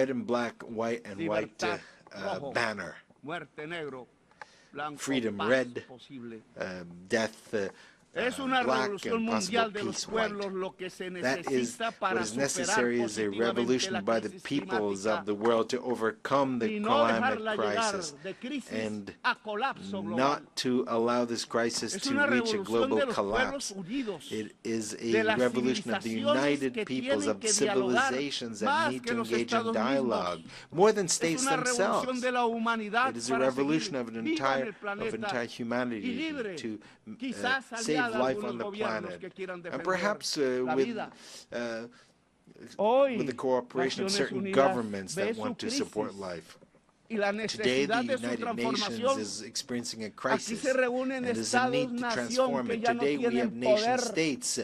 and black, white and white banner. Freedom red, death black, and possible peace white. That is what is necessary, is a revolution by the peoples of the world to overcome the climate crisis, and not to allow this crisis to reach a global collapse. It is a revolution of the united peoples, of civilizations that need to engage in dialogue, more than states themselves. It is a revolution of entire humanity to save life on the planet, and perhaps with the cooperation of certain governments that want to support life. Today, the United Nations is experiencing a crisis, and there's a need to transform it. Today, we have nation-states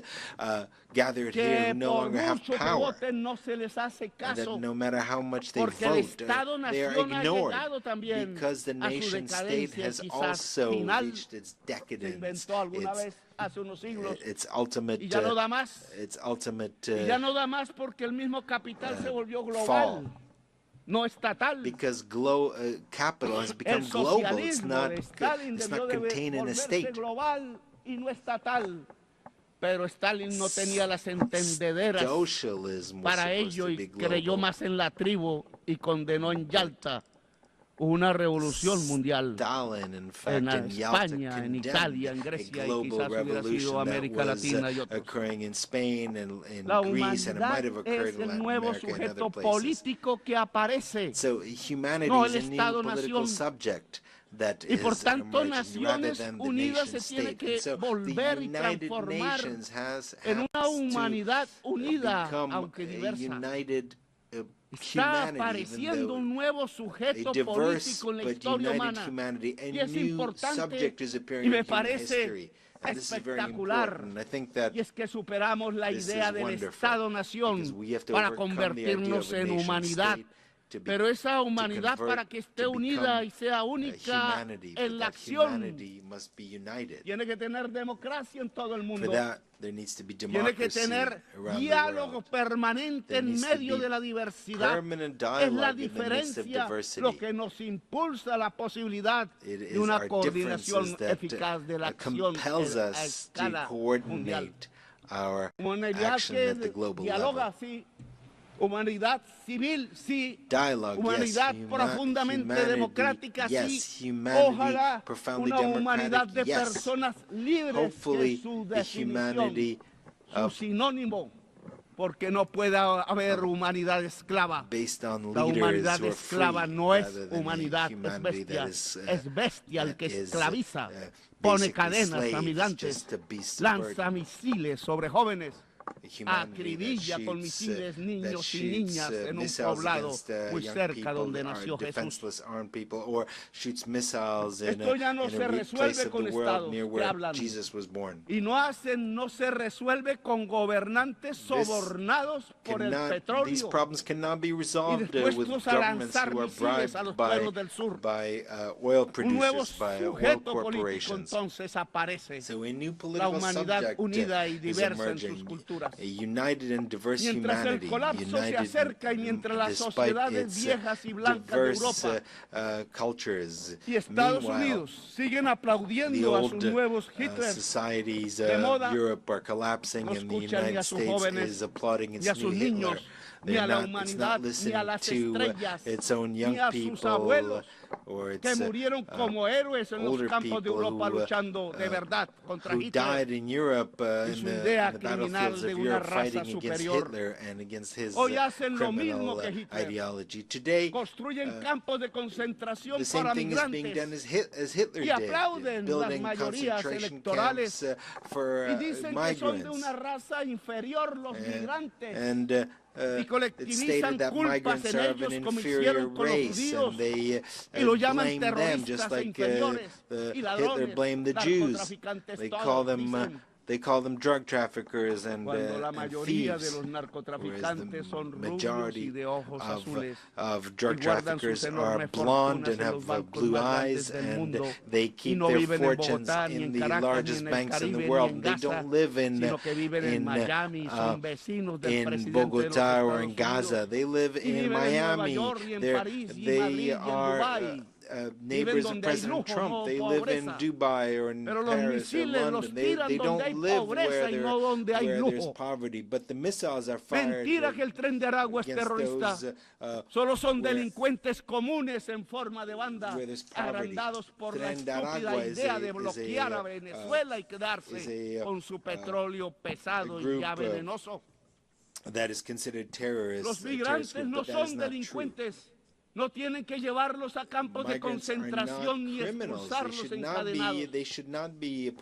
gathered here who no longer have power, and that no matter how much they vote, they are ignored, because the nation-state has also reached its decadence, its ultimate fall. Because capital has become global. It's not contained in a state. Pero Stalin no tenía las entendederas para ello y creyó más en la tribu y condenó en Yalta una revolución mundial en España, en Italia, en Grecia y quizás hubiera sido América Latina y otros. La humanidad es el nuevo sujeto político que aparece, no el Estado-nación. Y por tanto, Naciones Unidas se tiene que volver y transformar en una humanidad unida, aunque diversa. Está apareciendo un nuevo sujeto político en la historia humana. Y es importante y me parece espectacular. Y es que superamos la idea del Estado-nación para convertirnos en humanidad. Pero esa humanidad, para que esté unida y sea única en la acción, tiene que tener democracia en todo el mundo. Tiene que tener diálogo permanente en medio de la diversidad. Es la diferencia lo que nos impulsa a la posibilidad de una coordinación eficaz de la acción a escala mundial. Humanidad que dialoga, sí. Humanidad civil, sí. Humanidad profundamente democrática, sí. Ojalá una humanidad de personas libres, que es su definición, su sinónimo, porque no puede haber humanidad esclava. La humanidad esclava no es humanidad, es bestia. Es bestia el que esclaviza, pone cadenas a migrantes, lanza misiles sobre jóvenes, acribilla con misiles niños y niñas en un poblado muy cerca donde nació Jesús. Esto ya no se resuelve con estados que hablan, y no se resuelve con gobernantes sobornados por el petróleo y dispuestos a lanzar misiles a los pueblos del sur. Un nuevo sujeto político entonces aparece, la humanidad unida y diversa en sus culturas. Mientras el colapso se acerca y mientras las sociedades viejas y blancas de Europa y Estados Unidos siguen aplaudiendo a sus nuevos Hitlers de moda, no escuchan ni a sus jóvenes, ni a sus niños, ni a la humanidad, ni a las estrellas, ni a sus abuelos que murieron como héroes en los campos de Europa luchando de verdad contra Hitler y su idea criminal de una raza superior. Hoy hacen lo mismo que Hitler. Construyen campos de concentración para migrantes y aplauden las mayorías electorales y dicen que son de una raza inferior los migrantes. Y colectivizan culpas en ellos como hicieron con los judíos y lo llaman terroristas inferiores y ladrones, narcotraficantes, todos dicen. They call them drug traffickers and la mayoría de thieves, los narcotraficantes son rubios y majority de ojos azules of drug traffickers are blonde and have blue eyes, and they keep their fortunes in the largest banks in the world. They don't live in Bogota or in Gaza. They live in Miami. They are neighbors of President Trump. They live in Dubai or in Paris or London. They don't live where there's poverty, but the missiles are fired. Mentira que el tren de Aragua es terrorista. Solo son delincuentes comunes en forma de banda, agrandados por la estúpida idea de bloquear a Venezuela y quedarse con su petróleo pesado y ya venenoso. Los migrantes no son delincuentes. No tienen que llevarlos a campos de concentración ni expulsarlos encadenados.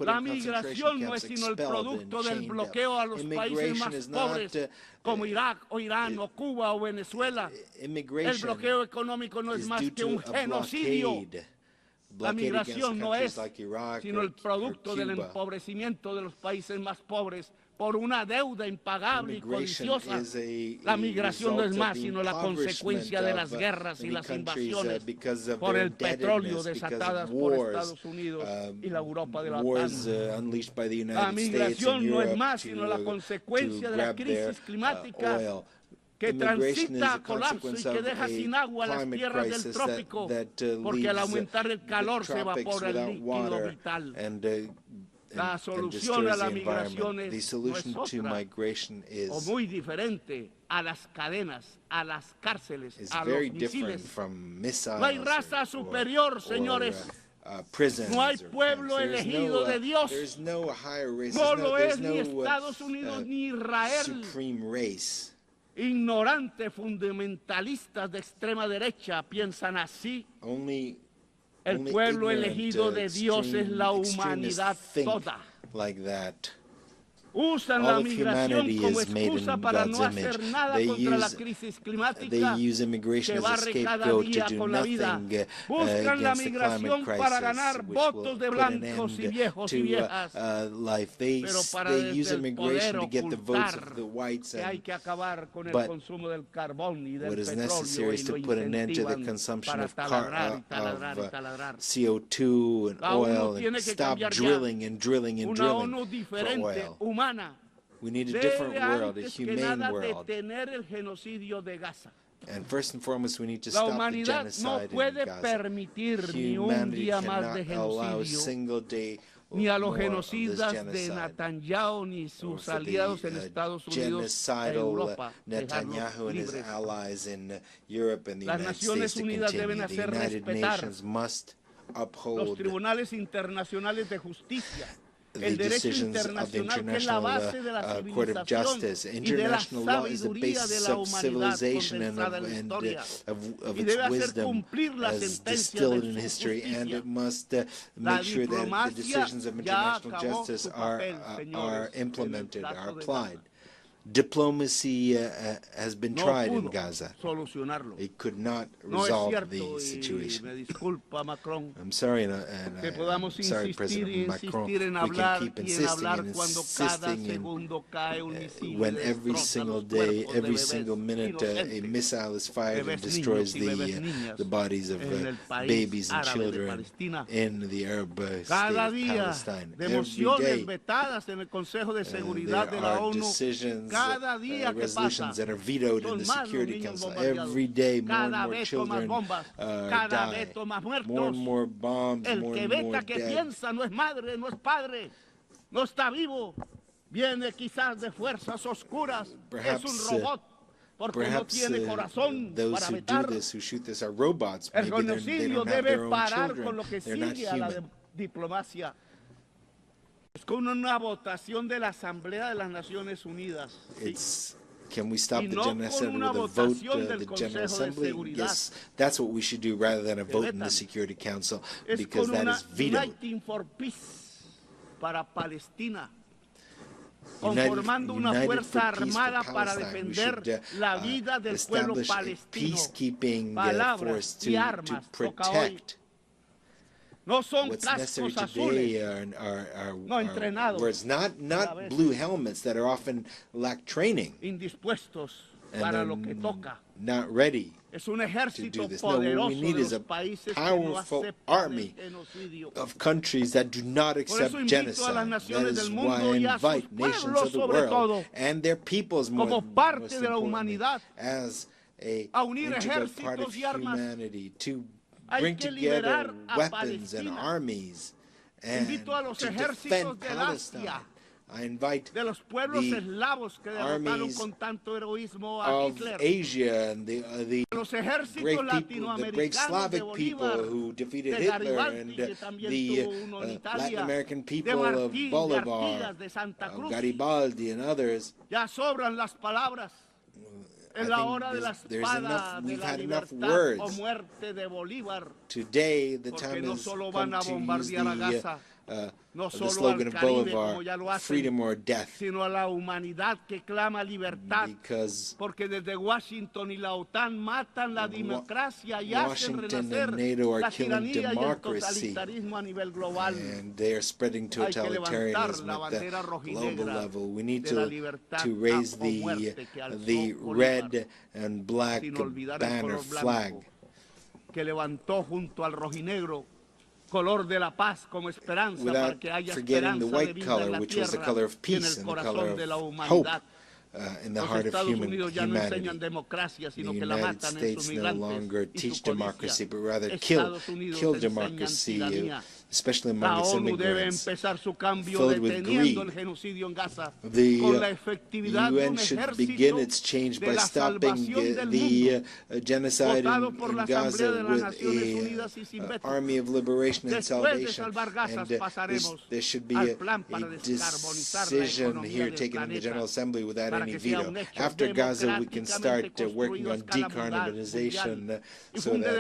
La migración no es sino el producto del bloqueo a los países más pobres, como Irak o Irán o Cuba o Venezuela. El bloqueo económico no es más que un genocidio. La migración no es sino el producto del empobrecimiento de los países más pobres por una deuda impagable y codiciosa. La migración no es más sino la consecuencia de las guerras y las invasiones por el petróleo desatadas por Estados Unidos y la Europa de la OTAN. La migración no es más sino la consecuencia de la crisis climática que transita a colapso y que deja sin agua las tierras del trópico, porque al aumentar el calor se evapora el líquido vital. La solución a la migración no es otra, o muy diferente a las cadenas, a las cárceles, a los misiles. No hay raza superior, señores. No hay pueblo elegido de Dios. No lo es ni Estados Unidos ni Israel. Ignorantes fundamentalistas de extrema derecha piensan así. El pueblo elegido de Dios es la humanidad toda. All of humanity is made in God's image. They use immigration as a scapegoat to do nothing against the climate crisis, which will put an end to life. They use immigration to get the votes of the whites, but what is necessary is to put an end to the consumption of CO2 and oil, and stop drilling and drilling and drilling for oil. We need a different world, a humane world. And first and foremost, we need to stop the genocide in Gaza. Humanity cannot allow a single day ni a los genocidas de Netanyahu ni sus aliados en Estados Unidos e Europa. Netanyahu and his allies in Europe and the United States to continue. The United Nations must uphold los tribunales internacionales de justicia, the decisions of the International Court of Justice. International law is the basis of civilization and of its wisdom as distilled in history, and it must make sure that the decisions of international justice are implemented, are applied. Diplomacy has been tried in Gaza. It could not resolve the situation. I'm sorry, I'm sorry, President Macron. We can keep insisting and insisting when every single day, every single minute, a missile is fired and destroys the bodies of babies and children in the Arab state of Palestine. Every day, there are decisions, resolutions that are vetoed in the Security Council. Every day, more and more children die. More and more bombs, more and more dead. No es madre, no es padre, no está vivo. Viene quizás de fuerzas oscuras. Es un robot. Perhaps those who do this, who shoot this, are robots. Maybe they don't have their own children. They're not human. Diplomacia. Es con una votación de la Asamblea de las Naciones Unidas. Can we stop the genocide with a vote the General Assembly? Yes, that's what we should do rather than a vote in the Security Council, because that is vetoed. Uniting for Peace para Palestina. Conformando una fuerza armada para defender la vida del pueblo palestino. Palabras y armas toca hoy. No son cascos azules, no entrenados, words, not blue helmets that are often lack training, indispuestos para lo que toca. Not ready es un ejército to do this. No, what we need is a powerful army of countries that do not accept genocide. That is why I invite nations of the world and their peoples most importantly, as a integral part of humanity, to bring together weapons and armies and to defend Palestine. I invite the armies of Asia and the great Slavic people who defeated Hitler and the Latin American people of Bolivar, of Garibaldi and others. Es la hora de la espada de la libertad o muerte de Bolívar. Today, the time has come to use the slogan of Bolivar, freedom or death. Sino a la humanidad que clama libertad, porque desde Washington y la OTAN matan la democracia y hacen renacer la tiranía y el totalitarismo a nivel global. And they are spreading totalitarianism at the global level. We need to raise the red and black banner flag. Que levantó junto al rojinegro color de la paz como esperanza para que haya esperanza de vida en la tierra y en el corazón de la humanidad. In the heart of humanity. The United States no longer teach democracy, but rather kill democracy, especially among its immigrants, filled with greed. The UN should begin its change by stopping the genocide in Gaza with an army of liberation and salvation. And there should be a decision here taken in the General Assembly without any veto. After Gaza, we can start working on decarbonization so that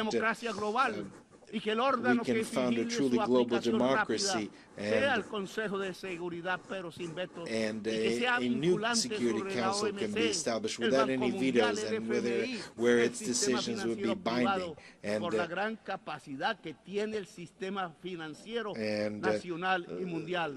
we can found a truly global democracy and a new Security Council can be established without any vetoes and where its decisions would be binding. And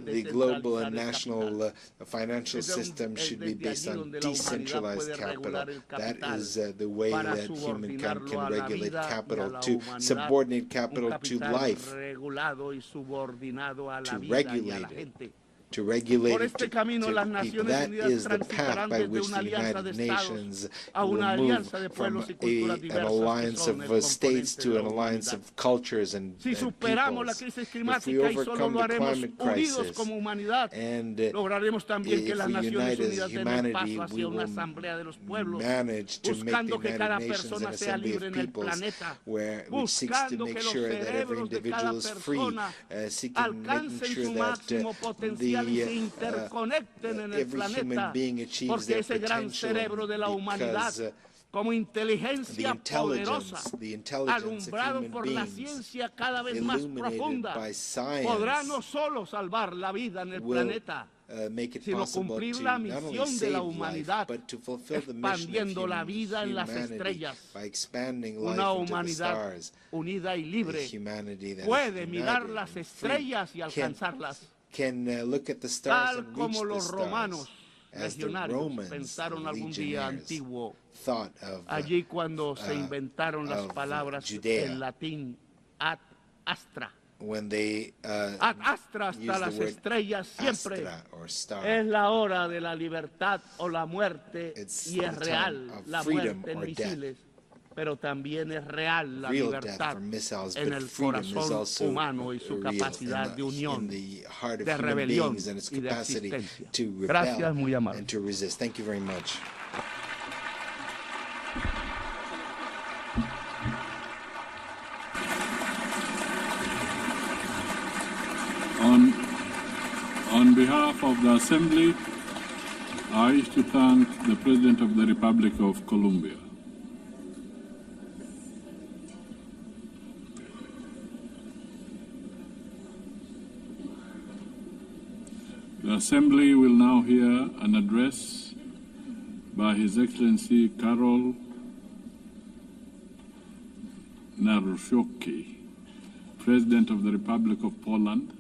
the global and national financial system should be based on decentralized capital. That is the way that humankind can regulate capital, to subordinate capital to life, to regulate it. To regulate it to people. That is the path by which the United Nations will move from an alliance of states to an alliance of cultures and peoples. If we overcome the climate crisis and if we unite as humanity, we will manage to make the United Nations an assembly of peoples which seeks to make sure that every individual is free, seeking making sure that every human being achieves their potential because the intelligence of human beings, illuminated by science, will make it possible to not only save life, but to fulfill the mission of humanity by expanding life into the stars. A humanity that is united and free can look at the stars and reach the stars, as the Romans, the legionnaires, thought of Judea when they ad astra hasta las estrellas siempre. Es la hora de la libertad o la muerte, y es real la muerte en misiles, pero también es real la libertad en el corazón humano y su capacidad de unión, de rebelión y de existencia. Gracias, muy amable. Thank you very much. On behalf of the Assembly, I wish to thank the President of the Republic of Colombia. The Assembly will now hear an address by His Excellency Karol Nawrocki, President of the Republic of Poland.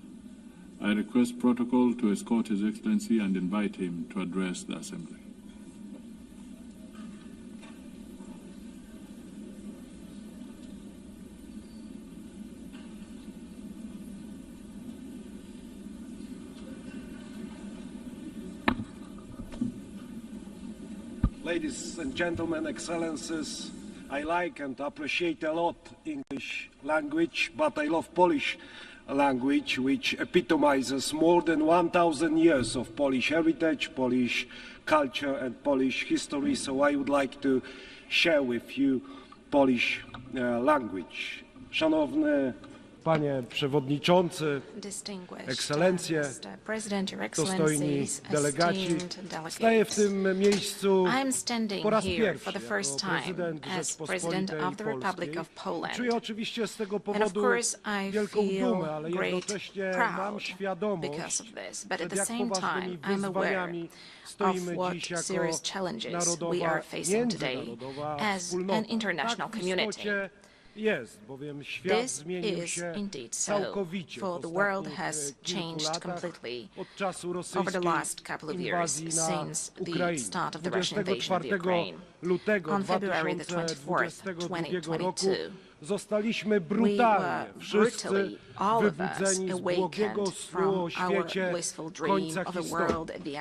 I request protocol to escort His Excellency and invite him to address the Assembly. Ladies and gentlemen, Excellencies, I like and appreciate a lot English language, but I love Polish language, which epitomizes more than 1,000 years of Polish heritage, Polish culture and Polish history, so I would like to share with you Polish language. Szanowny Panie Przewodniczący, Ekscelencje, dostojni delegaci, staję w tym miejscu po raz pierwszy jako prezydent Rzeczpospolitej Polskiej. Czuję oczywiście z tego powodu wielką dumę, ale jednocześnie mam świadomość, przed jak poważnymi wyzwaniami stoimy dziś jako narodowa, międzynarodowa wspólnota. Tak w istocie jest, bowiem świat zmienił się całkowicie w ostatnich kilku latach od czasu rosyjskiej inwazji na Ukrainę. 24 lutego 2022 roku zostaliśmy brutalnie wszyscy wybudzeni z błogiego snu o świecie końca historii.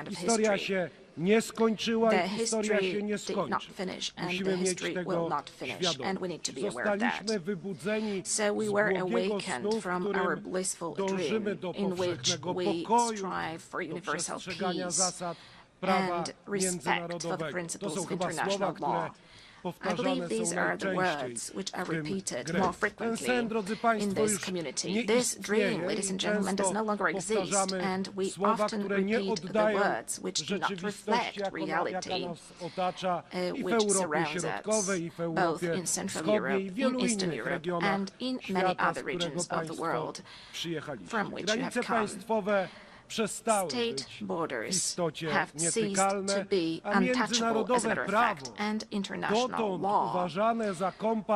Historia się nie skończyła i historia się nie skończy. Musimy mieć tego świadomość. Zostaliśmy wybudzeni z błogiego snu, w którym dążymy do powszechnego pokoju, do przestrzegania zasad prawa międzynarodowego. To są chyba słowa, które I believe these are the words which are repeated more frequently in this community. This dream, ladies and gentlemen, does no longer exist, and we often repeat the words which do not reflect reality which surrounds us, both in Central Europe, in Eastern Europe, and in many other regions of the world from which you have come. State borders have ceased to be untouchable, as a matter of fact, and international law,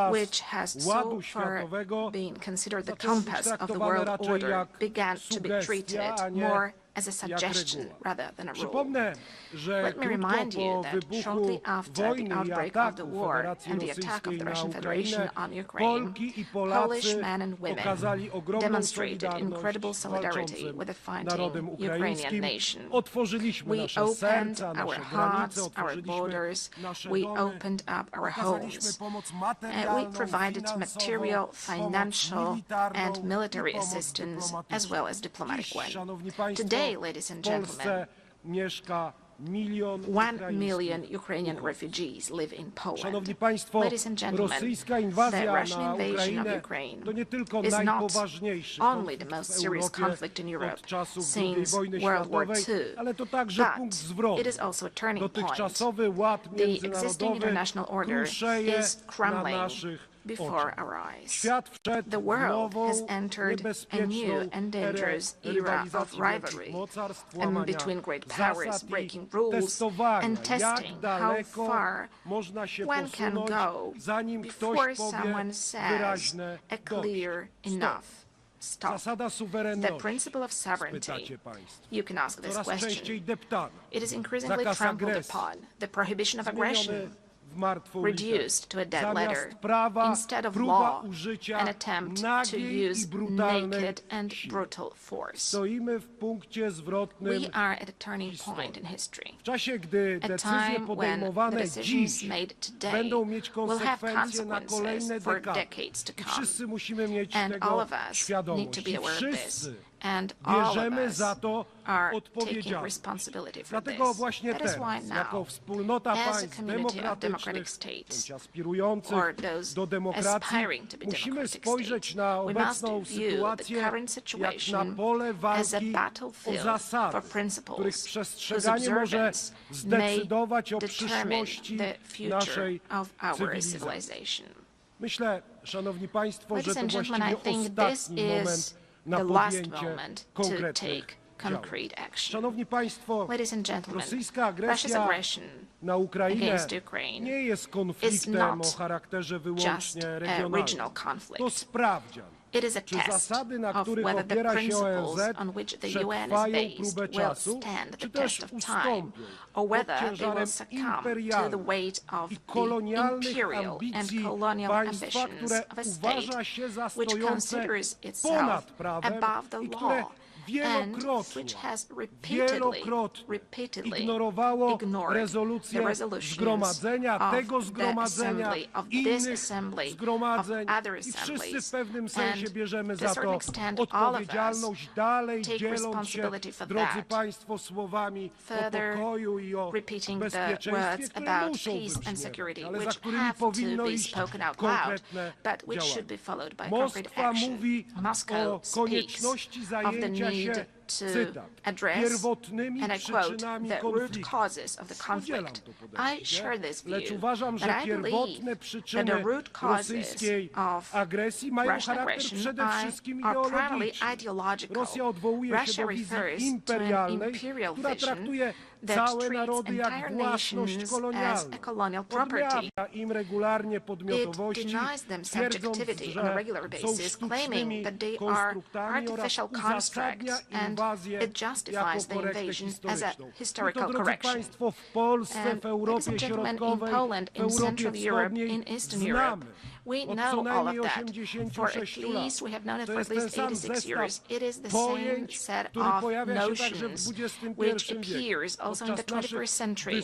which has so far been considered the compass of the world order, began to be treated more as a suggestion rather than a rule. Let me remind you that shortly after the outbreak of the war and the attack of the Russian Federation on Ukraine, Polish men and women demonstrated incredible solidarity with the fighting Ukrainian nation. We opened our hearts, our borders, we opened up our homes. We provided material, financial, and military assistance, as well as diplomatic one. Today, ladies and gentlemen, 1 million Ukrainian refugees live in Poland. Ladies and gentlemen, the Russian invasion of Ukraine is not only the most serious conflict in Europe since World War II, but it is also a turning point. The existing international order is crumbling before our eyes. The world has entered a new and dangerous era of rivalry between great powers, breaking rules and testing how far one can go before someone says a clear enough stop. The principle of sovereignty. You can ask this question. It is increasingly trampled upon. The prohibition of aggression reduced to a dead letter. Instead of law, an attempt to use naked and brutal force. We are at a turning point in history, a time when the decisions made today will have consequences for decades to come. And all of us need to be aware of this. And all of us are taking responsibility for this. That is why now, as a community of democratic states, or those aspiring to be democratic states, we must view the current situation as a battlefield for principles whose observance may determine the future of our civilization. Ladies and gentlemen, I think this is the last moment to take concrete action. Ladies and gentlemen, Russia's aggression against Ukraine is not just a regional conflict. It is a test of whether the principles on which the UN is based will stand the test of time, or whether they will succumb to the weight of the imperial and colonial ambitions of a state which considers itself above the law and which has repeatedly ignored the resolutions of the assembly, of this assembly, of other assemblies, and to a certain extent all of us take responsibility for that. Further repeating the words about peace and security, which have to be spoken out loud, but which should be followed by concrete action. Moscow speaks of the need to address, and I quote, the root causes of the conflict. I share this view, but I believe that the root causes of Russian aggression are primarily ideological. Russia refers to an imperial vision that treats entire nations as a colonial property. It denies them subjectivity on a regular basis, claiming that they are artificial constructs, and it justifies the invasion as a historical correction. And, ladies and gentlemen, in Poland, in Central Europe, in Eastern Europe, we know all of that. For at least, we have known it for at least 86 years. It is the same set of notions which appears also in the 21st century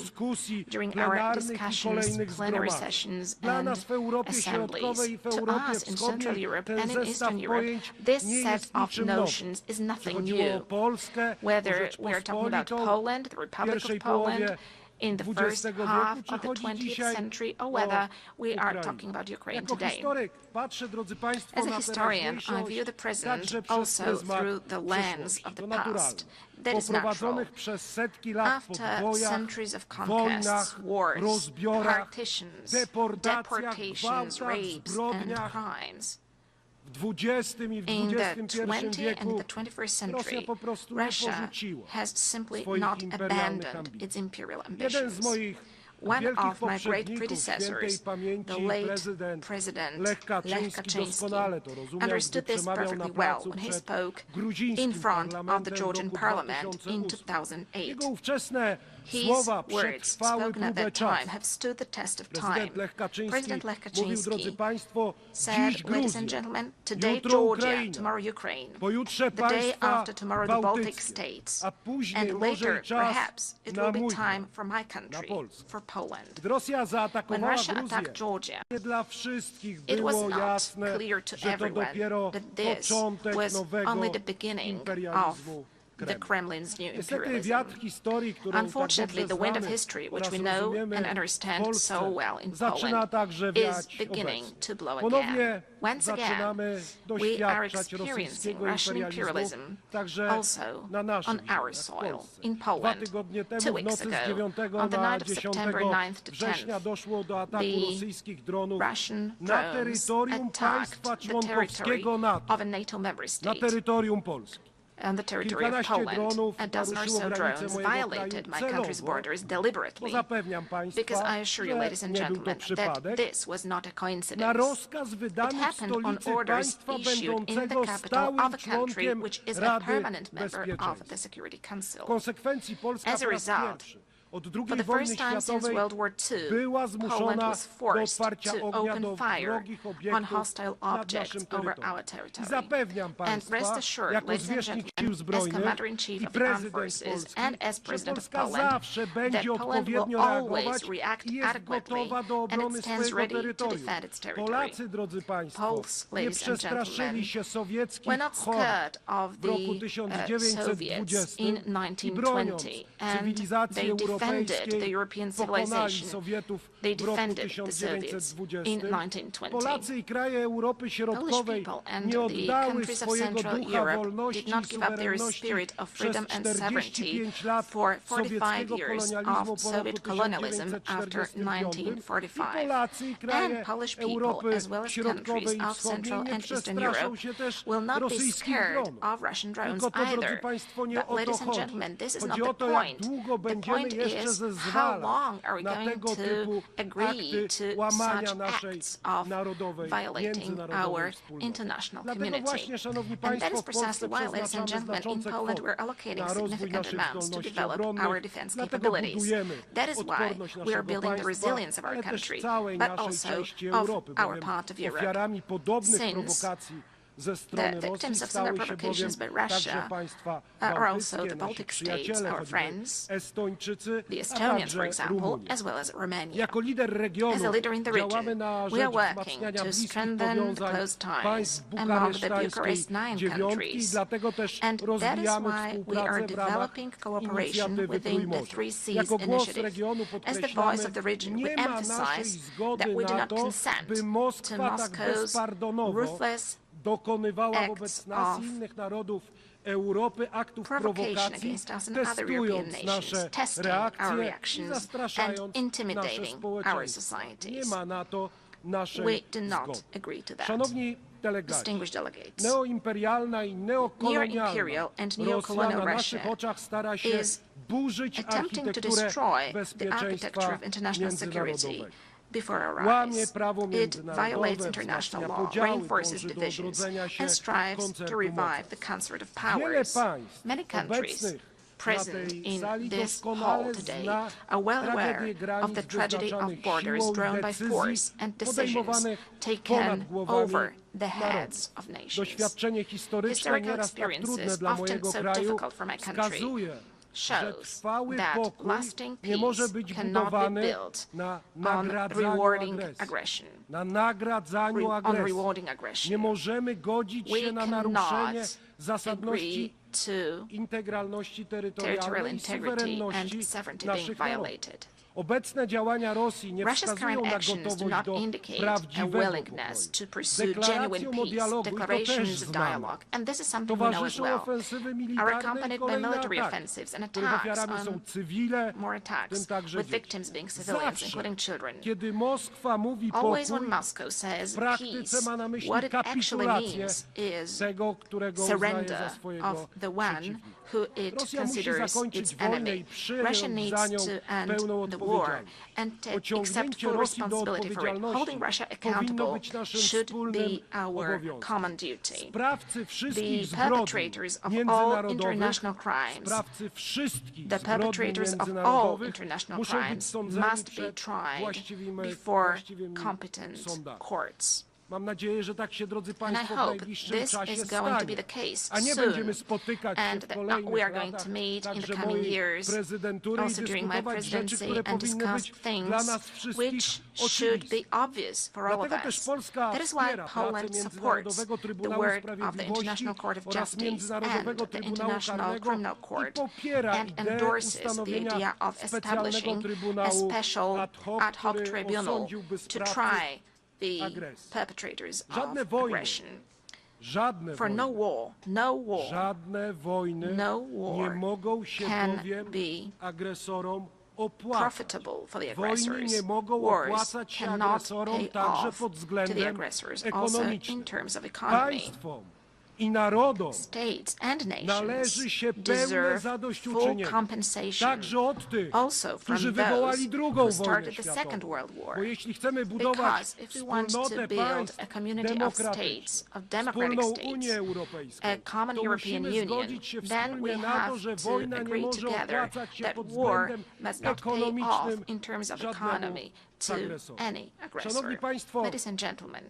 during our discussions, plenary sessions, and assemblies. To us in Central Europe and in Eastern Europe, this set of notions is nothing new. Whether we are talking about Poland, the Republic of Poland, in the first half of the 20th century, or whether we are talking about Ukraine today. As a historian, I view the present also through the lens of the past. That is natural. After centuries of conquests, wars, partitions, deportations, rapes, and crimes, in the 20th and the 21st century, Russia has simply not abandoned its imperial ambitions. One of my great predecessors, the late President Lech Kaczynski, understood this perfectly well when he spoke in front of the Georgian parliament in 2008. His words, spoken at that time, have stood the test of time. President Lech Kaczynski said, ladies and gentlemen, today Georgia, tomorrow Ukraine, the day after tomorrow the Baltic states, and later, perhaps, it will be time for my country, for Poland. When Russia attacked Georgia, it was not clear to everyone that this was only the beginning of the Kremlin's new imperialism. Unfortunately, the wind of history, which we know and understand so well in Poland, is beginning to blow again. Once again, we are experiencing Russian imperialism also on our soil, in Poland. 2 weeks ago, on the night of September 9th to 10th, the Russian drones attacked the territory of a NATO member state. On the territory of Poland, a dozen or so drones violated my country's borders deliberately, because I assure you, ladies and gentlemen, that this was not a coincidence. It happened on orders issued in the capital of a country which is a permanent member of the Security Council. As a result, for the first time since World War II, Poland was forced to open fire on hostile objects over our territory. And rest assured, ladies and gentlemen, as Commander-in-Chief of the Armed Forces and as President of Poland, that Poland will always react adequately and it stands ready to defend its territory. Poles, ladies and gentlemen, were not scared of the Soviets in 1920, and they defended the European civilization. They defended the Soviets in 1920. Polish people and the countries of Central Europe did not give up their spirit of freedom and sovereignty for 45 years of Soviet colonialism after 1945. And Polish people, as well as countries of Central and Eastern Europe, will not be scared of Russian drones either. But, ladies and gentlemen, this is not the point. The point is, how long are we going to agree to such acts of violating our international community? And that is precisely why, ladies and gentlemen, in Poland we're allocating significant amounts to develop our defense capabilities. That is why we are building the resilience of our country, but also of our part of Europe. Since the victims of similar provocations by Russia are also the Baltic states, our friends, the Estonians, for example, as well as Romania. As a leader in the region, we are working to strengthen the close ties among the Bucharest 9 countries, and that is why we are developing cooperation within the 3 Cs initiative. As the voice of the region, we emphasize that we do not consent to Moscow's ruthless acts of provocation against us and other European nations, testing our reactions and intimidating our societies. We do not agree to that. Distinguished delegates, neo-imperial and neo-colonial Russia is attempting to destroy the architecture of international security before our eyes. It violates international law, reinforces divisions, and strives to revive the concert of powers. Many countries present in this hall today are well aware of the tragedy of borders drawn by force and decisions taken over the heads of nations. Historical experiences, often so difficult for my country, shows that lasting peace cannot be built on rewarding aggression. We cannot agree to territorial integrity and sovereignty being violated. Russia's current actions do not indicate a willingness to pursue genuine peace, declarations of dialogue, and this is something we know as well, are accompanied by military offensives and attacks on more attacks, with victims being civilians, including children. Always when Moscow says peace, what it actually means is surrender of the one who it considers its enemy. Russia needs to end the war and accept full responsibility for it. Holding Russia accountable should be our common duty. The perpetrators of all international crimes, must be tried before competent courts. And I hope this is going to be the case soon, and that we are going to meet in the coming years, also during my presidency, and discuss things which should be obvious for all of us. That is why Poland supports the work of the International Court of Justice and the International Criminal Court, and endorses the idea of establishing a special ad hoc tribunal to try the perpetrators of aggression. For no war can be profitable for the aggressors. Wars cannot pay off to the aggressors, also in terms of economy. States and nations deserve full compensation, also from those who started the Second World War. Because if we want to build a community of states, of democratic states, a common European Union, then we have to agree together that war must not pay off in terms of economy to any aggressor. Ladies and gentlemen,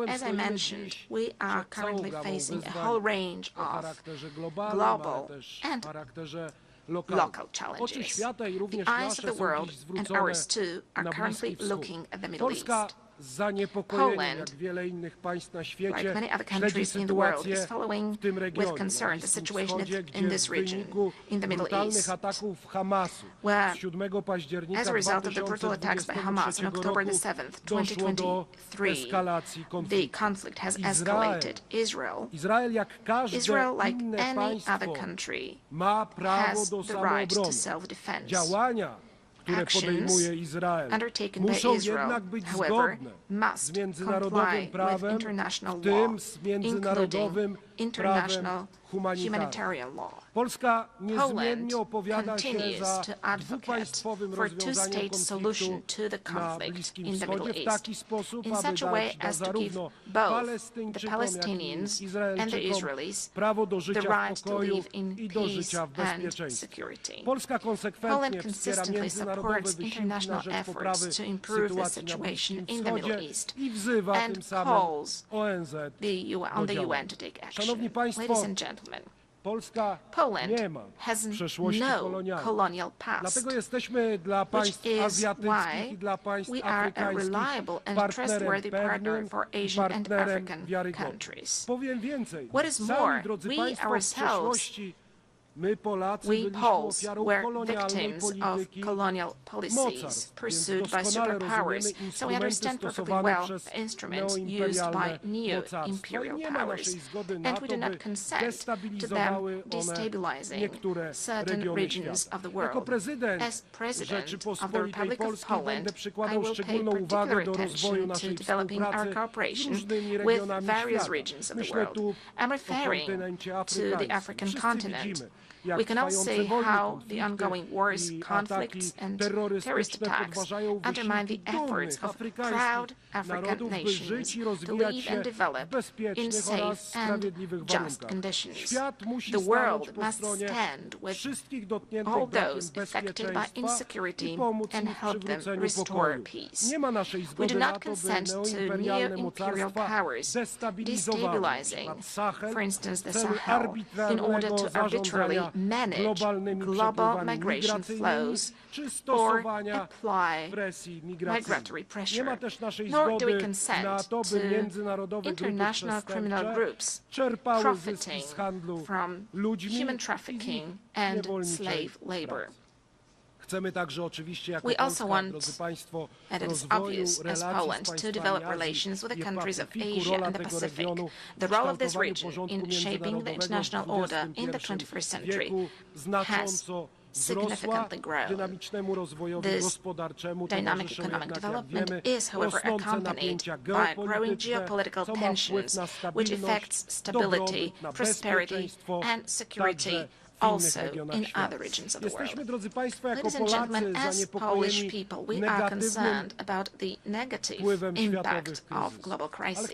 as I mentioned, we are currently facing a whole range of global and local challenges. The eyes of the world, and ours too, are currently looking at the Middle East. Poland, like many other countries in the world, is following with concern the situation in this region, in the Middle East, where, as a result of the brutal attacks by Hamas on October the 7th, 2023, the conflict has escalated. Israel, like any other country, has the right to self-defense. Actions undertaken by Israel, however, must comply with international law, including international humanitarian law. Poland continues to advocate for a two-state solution to the conflict in the Middle East, in such a way as to give both the Palestinians and the Israelis the right to live in peace and security. Poland consistently supports international efforts to improve the situation in the Middle East and calls on the UN to take action. Ladies and gentlemen, Poland has no colonial past, which is why we are a reliable and trustworthy partner for Asian and African countries. What is more, we ourselves, we Poles were victims of colonial policies pursued by superpowers, so we understand perfectly well the instruments used by new imperial powers, and we do not consent to them destabilizing certain regions of the world. As President of the Republic of Poland, I will pay particular attention to developing our cooperation with various regions of the world. I'm referring to the African continent. We can all see how the ongoing wars, conflicts, and terrorist attacks undermine the efforts of proud African nations to live and develop in safe and just conditions. The world must stand with all those affected by insecurity and help them restore peace. We do not consent to new imperial powers destabilizing, for instance, the Sahel, in order to arbitrarily manage global migration flows or apply migratory pressure, nor do we consent to international criminal groups profiting from human trafficking and slave labor. We also want, and it is obvious as Poland, to develop relations with the countries of Asia and the Pacific. The role of this region in shaping the international order in the 21st century has significantly grown. This dynamic economic development is, however, accompanied by growing geopolitical tensions, which affects stability, prosperity, and security also in other regions of the world. Ladies and gentlemen, as Polish people, we are concerned about the negative impact of global crises.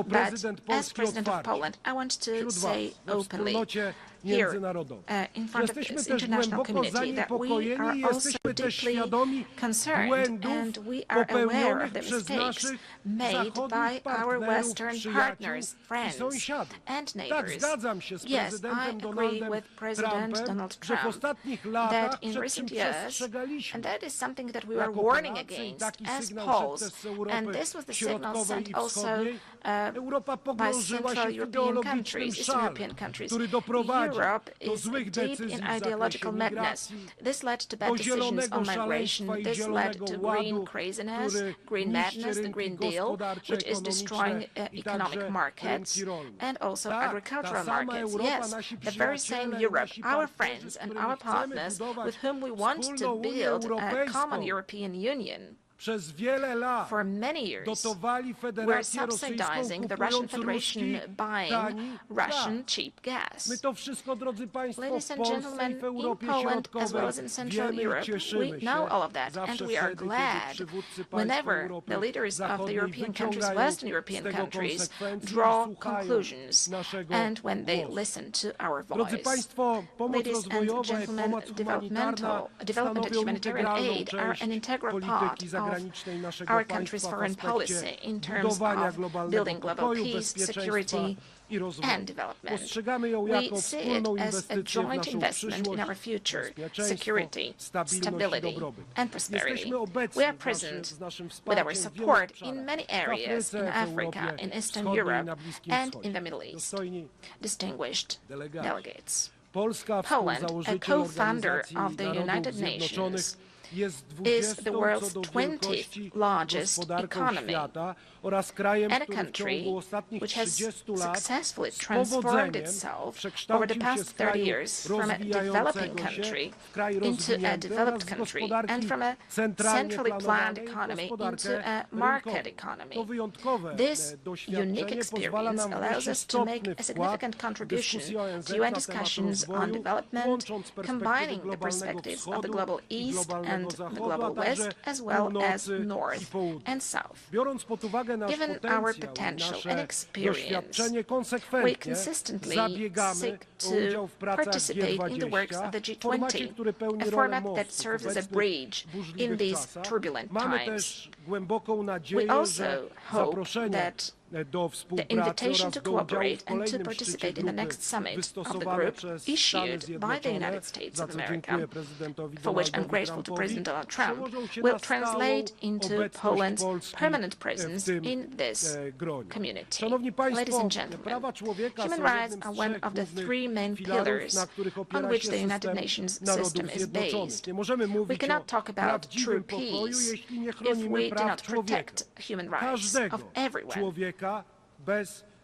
But as President of Poland, I want to say openly here in front of this international community that we are also deeply concerned and we are aware of the mistakes made by our Western partners, friends and neighbors. Yes, I agree with President Donald Trump that in recent years, and that is something that we were warning against as Poles, and this was the signal sent also by Central European countries, Eastern European countries. Europe is deep in ideological madness. This led to bad decisions on migration. This led to green craziness, green madness, the Green Deal, which is destroying economic markets and also agricultural markets. Yes, the very same Europe, our friends and our partners with whom we want to build a common European Union. For many years, we're subsidizing the Russian Federation buying Russian cheap gas. Ladies and gentlemen, in Poland as well as in Central Europe, we know all of that, and we are glad whenever the leaders of the European countries, Western European countries, draw conclusions and when they listen to our voice. Ladies and gentlemen, development and humanitarian aid are an integral part of our country's foreign policy in terms of building global peace, security, and development. We see it as a joint investment in our future, security, stability, and prosperity. We are present with our support in many areas in Africa, in Eastern Europe, and in the Middle East. Distinguished delegates, Poland, a co-founder of the United Nations, is the world's 20th largest economy and a country which has successfully transformed itself over the past 30 years from a developing country into a developed country and from a centrally planned economy into a market economy. This unique experience allows us to make a significant contribution to UN discussions on development, combining the perspectives of the global East and the global West, as well as North and South. Given our potential and experience, we consistently seek to participate in the works of the G20, a format that serves as a bridge in these turbulent times. We also hope that the invitation to cooperate and to participate in the next summit of the group issued by the United States of America, for which I'm grateful to President Donald Trump, will translate into Poland's permanent presence in this community. Ladies and gentlemen, human rights are one of the three main pillars on which the United Nations system is based. We cannot talk about true peace if we do not protect human rights of everyone,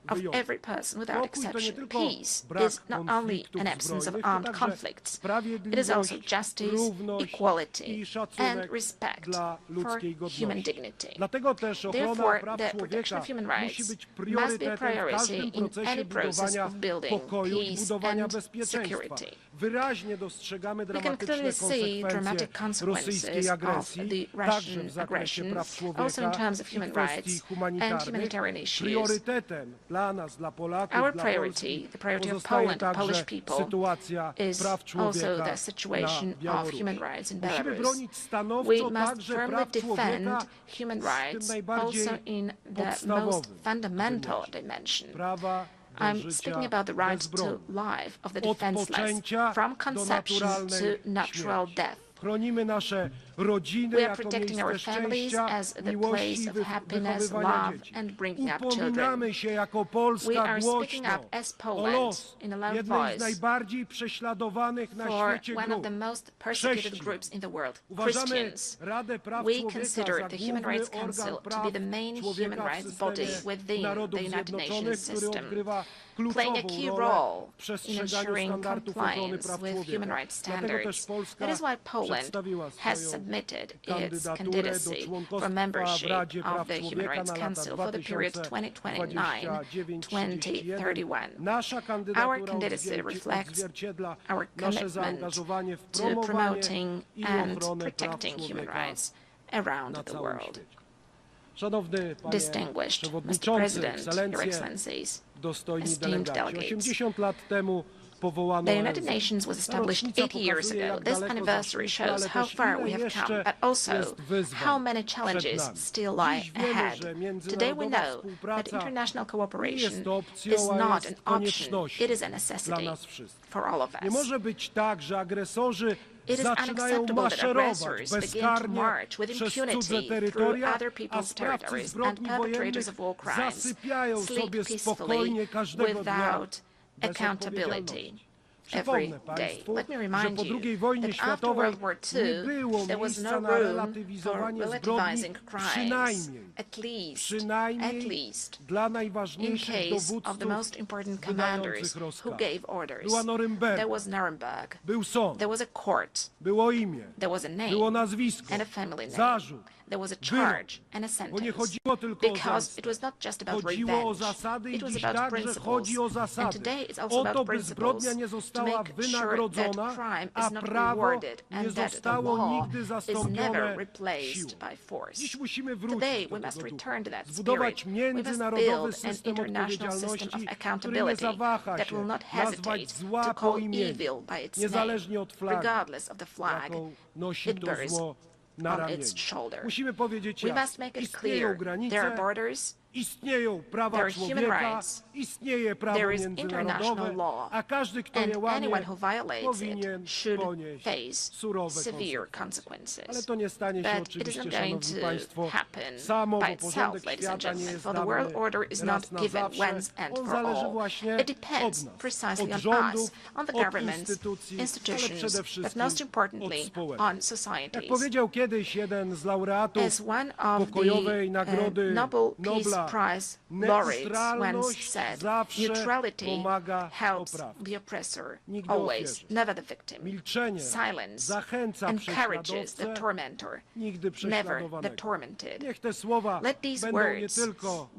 of every person without exception. Peace is not only an absence of armed conflicts, it is also justice, equality, and respect for human dignity. Therefore, the protection of human rights must be a priority in any process of building peace and security. We can clearly see dramatic consequences of the Russian aggression, also in terms of human rights and humanitarian issues. Our priority, the priority of Poland, Polish people, is also the situation of human rights in Belarus. We must firmly defend human rights also in the most fundamental dimension, I'm speaking about the right to life of the defenseless, from conception to natural death. We are protecting our families as the place of happiness, love, and bringing up children. We are speaking up as Poland in a loud voice for one of the most persecuted groups in the world, Christians. We consider the Human Rights Council to be the main human rights body within the United Nations system, playing a key role in ensuring compliance with human rights standards. That is why Poland has submitted its candidacy for membership of the Human Rights Council for the period 2029-2031. Our candidacy reflects our commitment to promoting and protecting human rights around the world. Distinguished Mr. President, Your Excellencies, esteemed delegates, the United Nations was established 80 years ago. This anniversary shows how far we have come, but also how many challenges still lie ahead. Today we know that international cooperation is not an option, it is a necessity for all of us. It is unacceptable that aggressors begin to march with impunity through other people's territories and perpetrators of war crimes sleep peacefully without accountability every day. Let me remind you that after World War II, there was no room for relativizing crimes, at least in case of the most important commanders who gave orders. There was Nuremberg, there was a court, there was a name and a family name. There was a charge and a sentence, because it was not just about revenge, it was about principles. And today it's also about principles to make sure that crime is not rewarded and that the law is never replaced by force. Today we must return to that spirit. We must build an international system of accountability that will not hesitate to call evil by its name, regardless of the flag it bears on its shoulder. We must make it clear there are borders, there are human rights, there is international law, and anyone who violates it should face severe consequences. But it is not going to happen by itself, ladies and gentlemen, for the world order is not given once and for all. It depends precisely on us, on the governments, institutions, but most importantly on societies. As one of the Nobel Peace Prize laureates once said, neutrality helps the oppressor always, never the victim. Silence encourages the tormentor, never the tormented. Let these words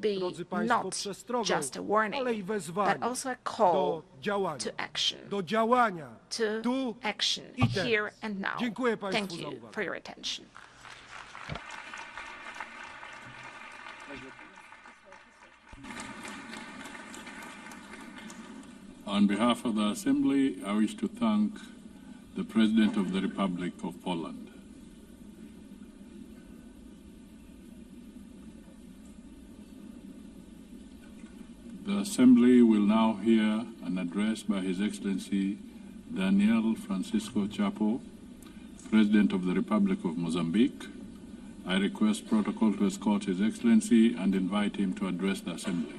be not just a warning, but also a call to action. To action here and now. Thank you for your attention. On behalf of the Assembly, I wish to thank the President of the Republic of Poland. The Assembly will now hear an address by His Excellency Daniel Francisco Chapo, President of the Republic of Mozambique. I request protocol to escort His Excellency and invite him to address the Assembly.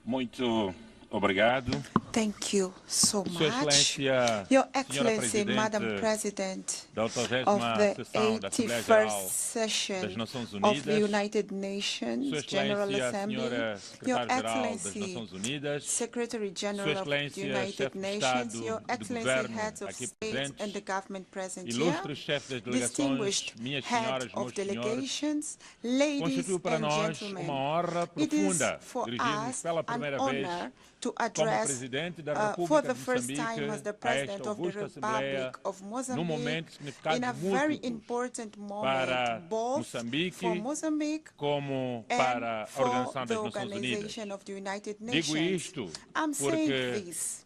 Muito obrigado. Thank you so much. Your Excellency, Madam President of the 81st session of the United Nations General Assembly, Your Excellency, Secretary General of the United Nations, Your Excellency, Heads of State and the government present here, distinguished head of delegations, ladies and gentlemen, it is for us an honor to address for the first time as the President of the Republic of Mozambique in a very important moment, both for Mozambique and for the Organization of the United Nations. I'm saying this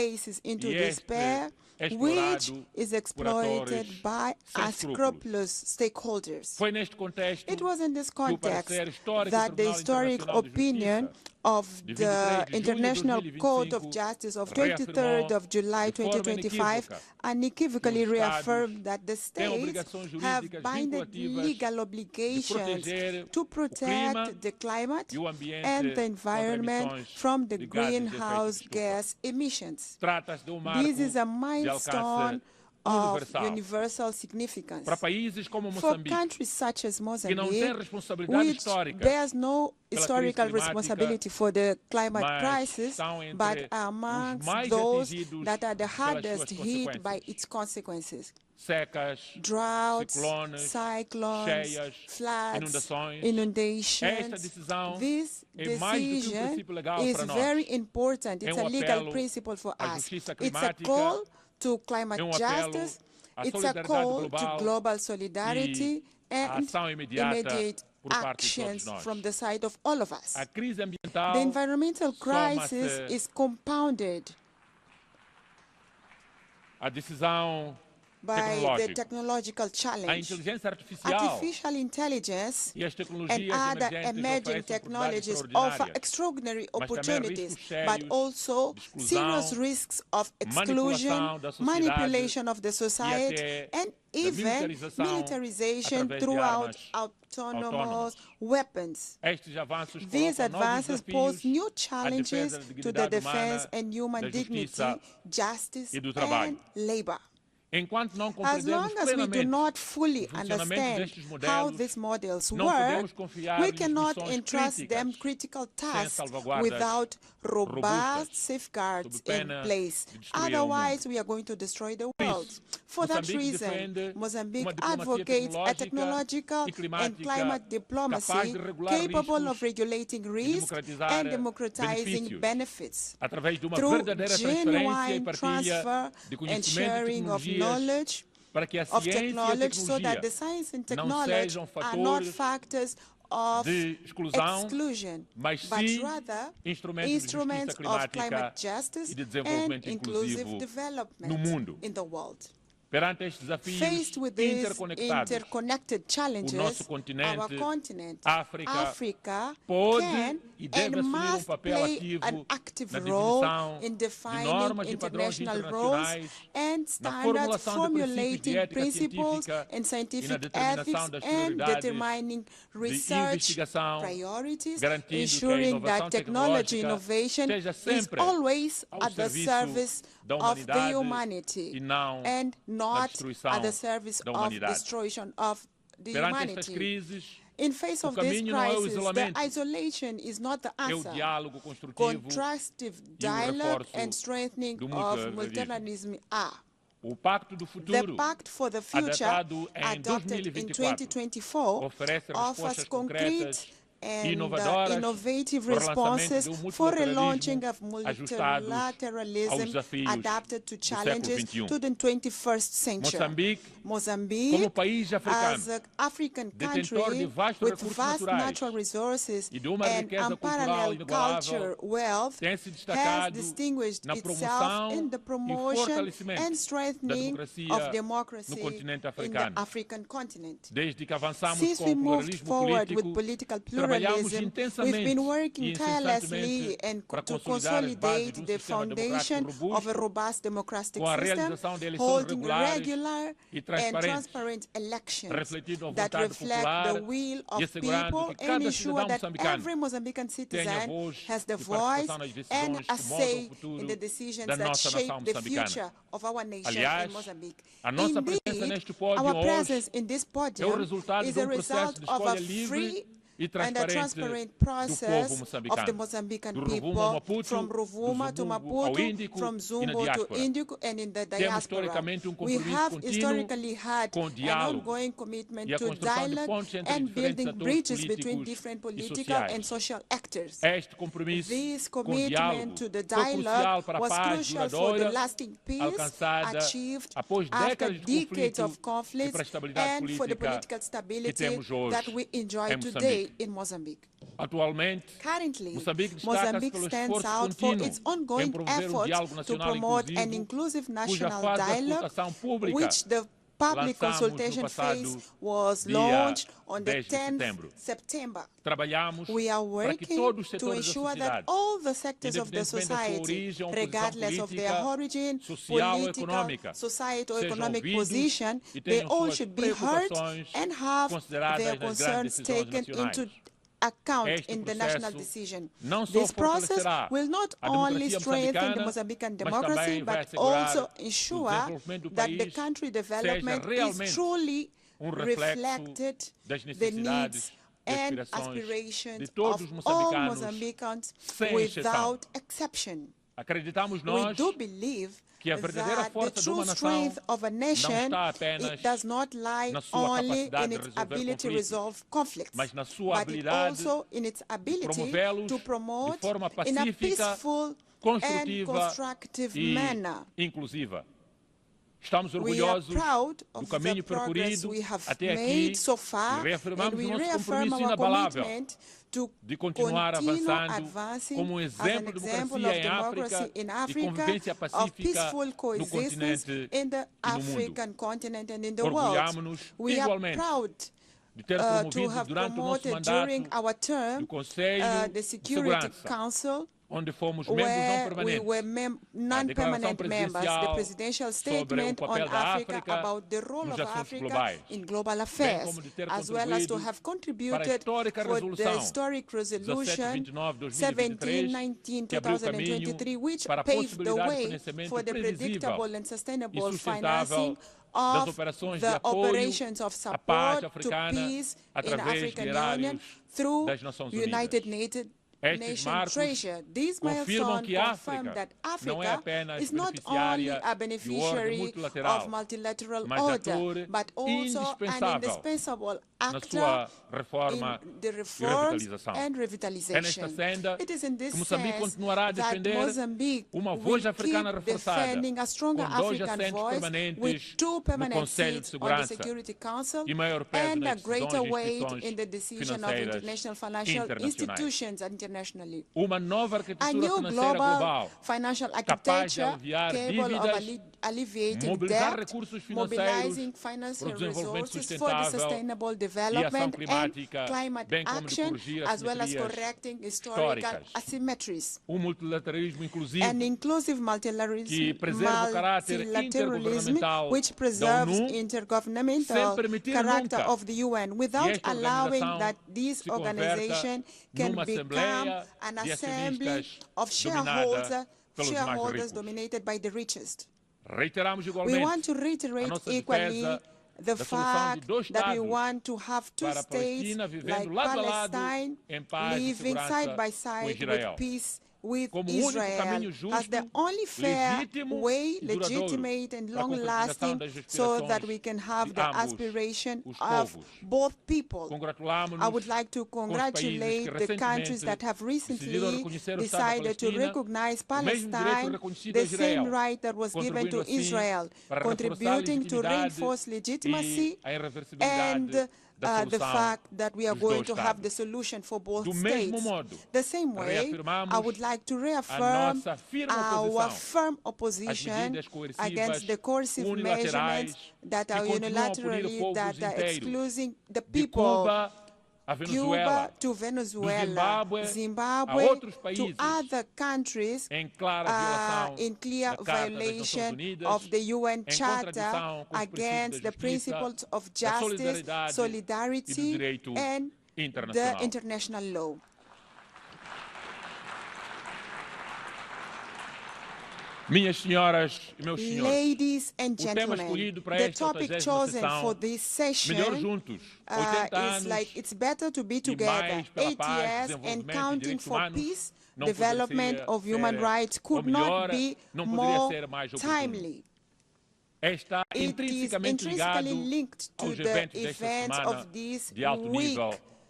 places into despair which is exploited by unscrupulous stakeholders. It was in this context that the historic opinion of the International Court of Justice of 23rd of July 2025 unequivocally reaffirmed that the states have binding legal obligations to protect the climate and the environment from the greenhouse gas emissions. This is a milestone of universal significance. For countries such as Mozambique, which bears no historical responsibility for the climate crisis, but are amongst those that are the hardest hit by its consequences. Droughts, cyclones, floods, inundations. This decision is very important. It's a legal principle for us. It's a call to climate justice, it's a call to global solidarity and immediate actions from the side of all of us. The environmental crisis is compounded by the technological challenge. Artificial intelligence and other emerging technologies offer extraordinary opportunities, but also serious risks of exclusion, manipulation of the society, and even militarization throughout autonomous weapons. These advances pose new challenges to the defense and human dignity, justice, and labor. As long as we do not fully understand how these models work, we cannot entrust them critical tasks without robust safeguards in place. Otherwise, we are going to destroy the world. For that reason, Mozambique advocates a technological and climate diplomacy capable of regulating risk and democratizing benefits through genuine transfer and sharing of knowledge, of technology, so that the science and technology are not factors of exclusion, but rather instruments of climate justice and inclusive development in the world. Faced with these interconnected challenges, our continent, Africa, can and must play an active role in defining international rules and standards, formulating principles and scientific ethics, and determining research priorities, ensuring that technology innovation is always at the service of the humanity and not at the service of destruction of the humanity. In face of this crisis, the isolation is not the answer. Constructive dialogue and strengthening of multilateralism are. The Pact for the Future, adopted in 2024, offers concrete and innovative responses for a launching of multilateralism adapted to challenges to the 21st century. Mozambique, as an African country with vast natural resources and unparalleled culture wealth, has distinguished itself in the promotion and strengthening of democracy in the African continent. Since we moved forward with political pluralism, we've been working tirelessly to consolidate the foundation of a robust democratic system, holding regular and transparent elections that reflect the will of people and ensure that every Mozambican citizen has the voice and a say in the decisions that shape the future of our nation in Mozambique. Indeed, our presence in this podium is a result of a free and a transparent process of the Mozambican people, from Rovuma to Maputo, from Zumbo to Indico, and in the diaspora. We have historically had an ongoing commitment to dialogue and building bridges between different political and social actors. This commitment to the dialogue was crucial for the lasting peace achieved after decades of conflict and for the political stability that we enjoy today country in Mozambique. Currently, Mozambique stands out for its ongoing effort to promote an inclusive national dialogue, which the public consultation phase was launched on the 10th September. We are working to ensure that all the sectors of the society, regardless of their origin, political, societal, economic position, they all should be heard and have their concerns taken into account in the national decision. This process will not only strengthen the Mozambican democracy, but also ensure that the country development is truly reflected the needs and aspirations of all Mozambicans without exception. We do believe that the true strength of a nation, it does not lie only in its ability to resolve conflicts, but it also in its ability to promote in a peaceful and constructive manner. We are proud of the progress we have made so far, and we reaffirm our commitment to continue advancing as an example of democracy in Africa, of peaceful coexistence in the African continent and in the world. We are proud to have promoted during our term the Security Council, where we were non-permanent members, the presidential statement on Africa about the role of Africa in global affairs, as well as to have contributed for the historic resolution 1719-2023, which paved the way for the predictable and sustainable financing of the operations of support to peace in the African Union through United Nations treasure. These milestones confirm that Africa is not only a beneficiary of multilateral order, but also an indispensable actor in the reforms and revitalization. It is in this sense that Mozambique will keep defending a stronger African voice with 2 permanent seats on the Security Council and a greater weight in the decision of international financial institutions internationally. A new global financial architecture capable of alleviating debt, mobilizing financial resources for the sustainable development and climate action, as well as correcting historical asymmetries. An inclusive multilateralism which preserves intergovernmental character of the UN without allowing that this organization can become an assembly of shareholders dominated by the richest. We want to reiterate equally the fact that we want to have 2 states like Palestine living side by side with peace with Israel as the only fair way, legitimate and long-lasting, so that we can have the aspiration of both people. I would like to congratulate the countries that have recently decided to recognize Palestine, the same right that was given to Israel, contributing to reinforce legitimacy and the fact that we are going to have the solution for both states. The same way, I would like to reaffirm our firm opposition against the coercive measurements that are unilaterally excluding the people, Cuba to Venezuela, Zimbabwe to other countries in clear violation of the UN Charter against the principles of justice, solidarity, and the international law. Ladies and gentlemen, the topic chosen for this session is like it's better to be together. 8 years and counting for peace, development of human rights could not be more timely. It is intrinsically linked to the events of this week.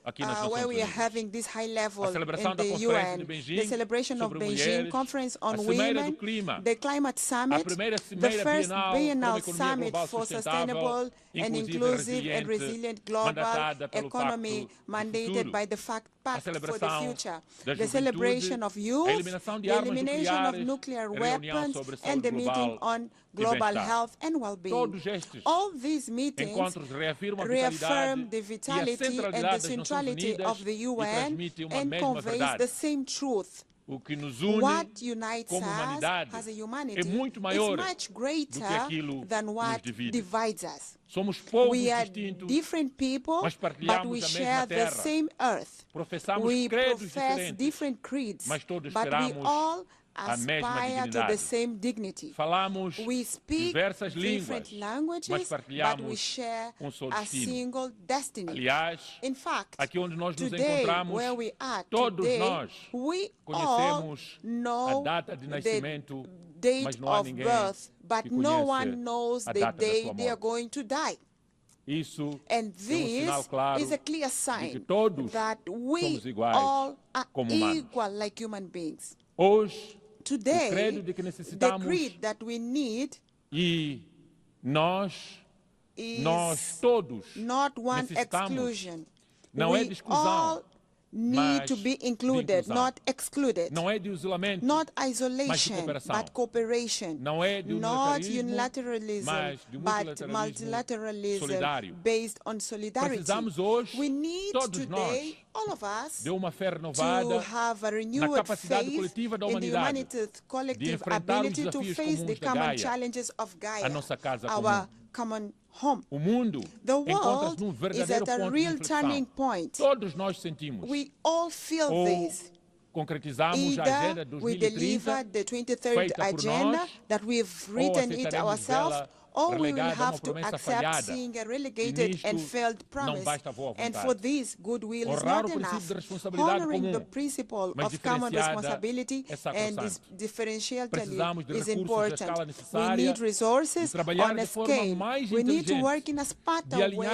where we are having this high level in the UN, the celebration of Beijing Conference on Women, the Climate Summit, the first Biennial Summit for Sustainable and Inclusive and Resilient Global Economy mandated by the Pact for the Future, the celebration of youth, the elimination of nuclear weapons, and the meeting on global health and well-being. All these meetings reaffirm the vitality and the centrality of the UN and conveys the same truth. What unites us as a humanity is much greater than what divides us. We are different people, but we share the same earth. We profess different creeds, but we all aspire to the same dignity. We speak different languages, but we share a single destiny. In fact, today, where we are today, we all know the date of birth, but no one knows the day they are going to die. And this is a clear sign that we all are equal like human beings. Today, the creed that we need is not one exclusion. We all need to be included, not excluded. Not isolation, but cooperation. Not unilateralism, but multilateralism based on solidarity. We need today, all of us, to have a renewed faith in the humanity's collective ability to face the common challenges of Gaia, our common home. The world is at a real turning point. We all feel this. Either we deliver the 23rd agenda that we've written it ourselves, or we will have to accept seeing a relegated and failed promise. And for this, goodwill is not enough. Honoring the principle of common responsibility and differentiality is important. We need resources on a scale. We need to work in a smarter way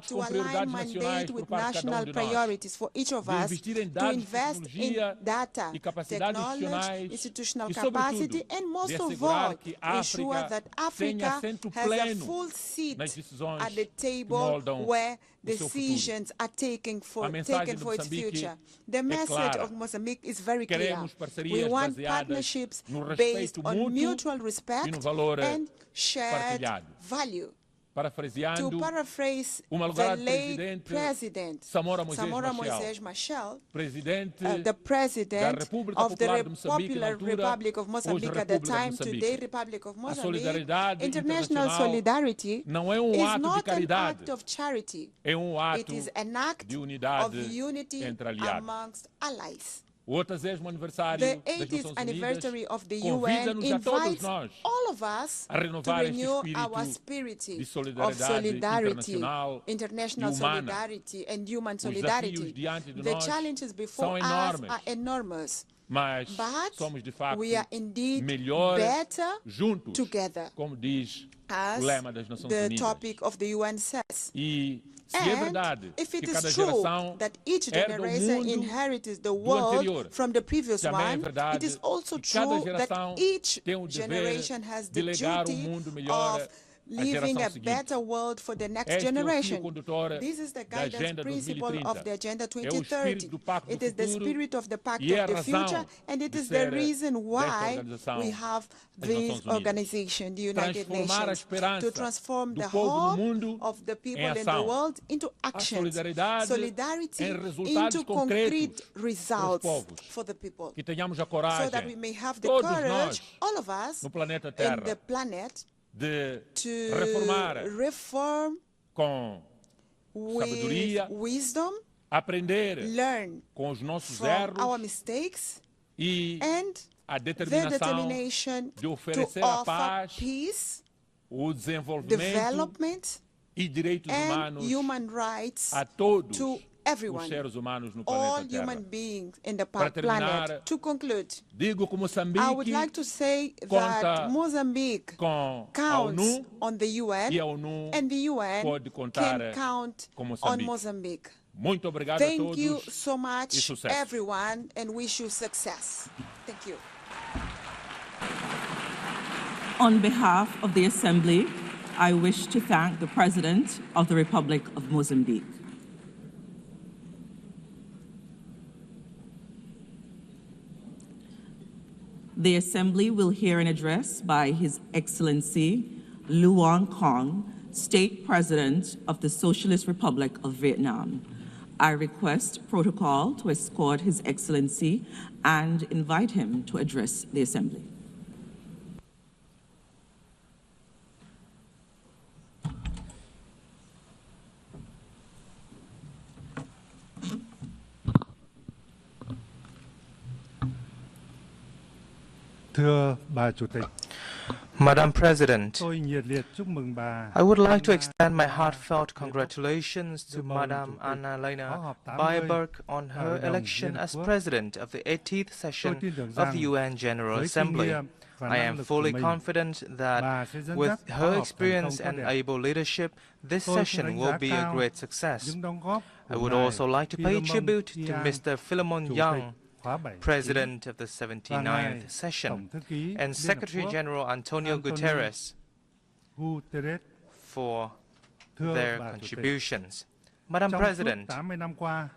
to align mandate with national priorities for each of us, to invest in data, technology, institutional capacity, and most of all, ensure that Africa has a full seat at the table where decisions are taken for its future. The message of Mozambique is very clear. We want partnerships based on mutual respect and shared value. To paraphrase the late President Samora Moisés Machel, the President of the Popular Republic of Mozambique at the time, today Republic of Mozambique, international solidarity is not an act of charity. It is an act of unity amongst allies. The 80th anniversary of the UN invites all of us to renew our spirit of solidarity, international solidarity, and human solidarity. The challenges before us are enormous, but we are indeed better together, as the topic of the UN says. And if it is true that each generation inherits the world from the previous one, it is also true that each generation has the duty of leaving a better world for the next generation. This is the guidance principle of the Agenda 2030. It is the spirit of the Pact of the Future, and it is the reason why we have this organization, the United Nations, to transform the hope of the people in the world into actions, solidarity into concrete results for the people, so that we may have the courage, all of us, in the planet, to reform with wisdom, learn from our mistakes, and the determination to offer peace, development, and human rights to everyone, all human beings in the planet. To conclude, I would like to say that Mozambique counts on the UN, and the UN can count on Mozambique. Thank you so much, everyone, and wish you success. Thank you. On behalf of the Assembly, I wish to thank the President of the Republic of Mozambique. The Assembly will hear an address by His Excellency Luong Kong, State President of the Socialist Republic of Vietnam. I request protocol to escort His Excellency and invite him to address the Assembly. Thưa bà Chủ tịch, Madam President, tôi nhiệt liệt chúc mừng bà. I would like to extend my heartfelt congratulations to Madam Annalena Baerbock on her election as President of the 80th session of the UN General Assembly. I am fully confident that with her experience and able leadership, this session will be a great success. I would also like to pay tribute to Mr. Philemon Young, President of the 79th session, and Secretary General Antonio Guterres for their contributions. Madam President,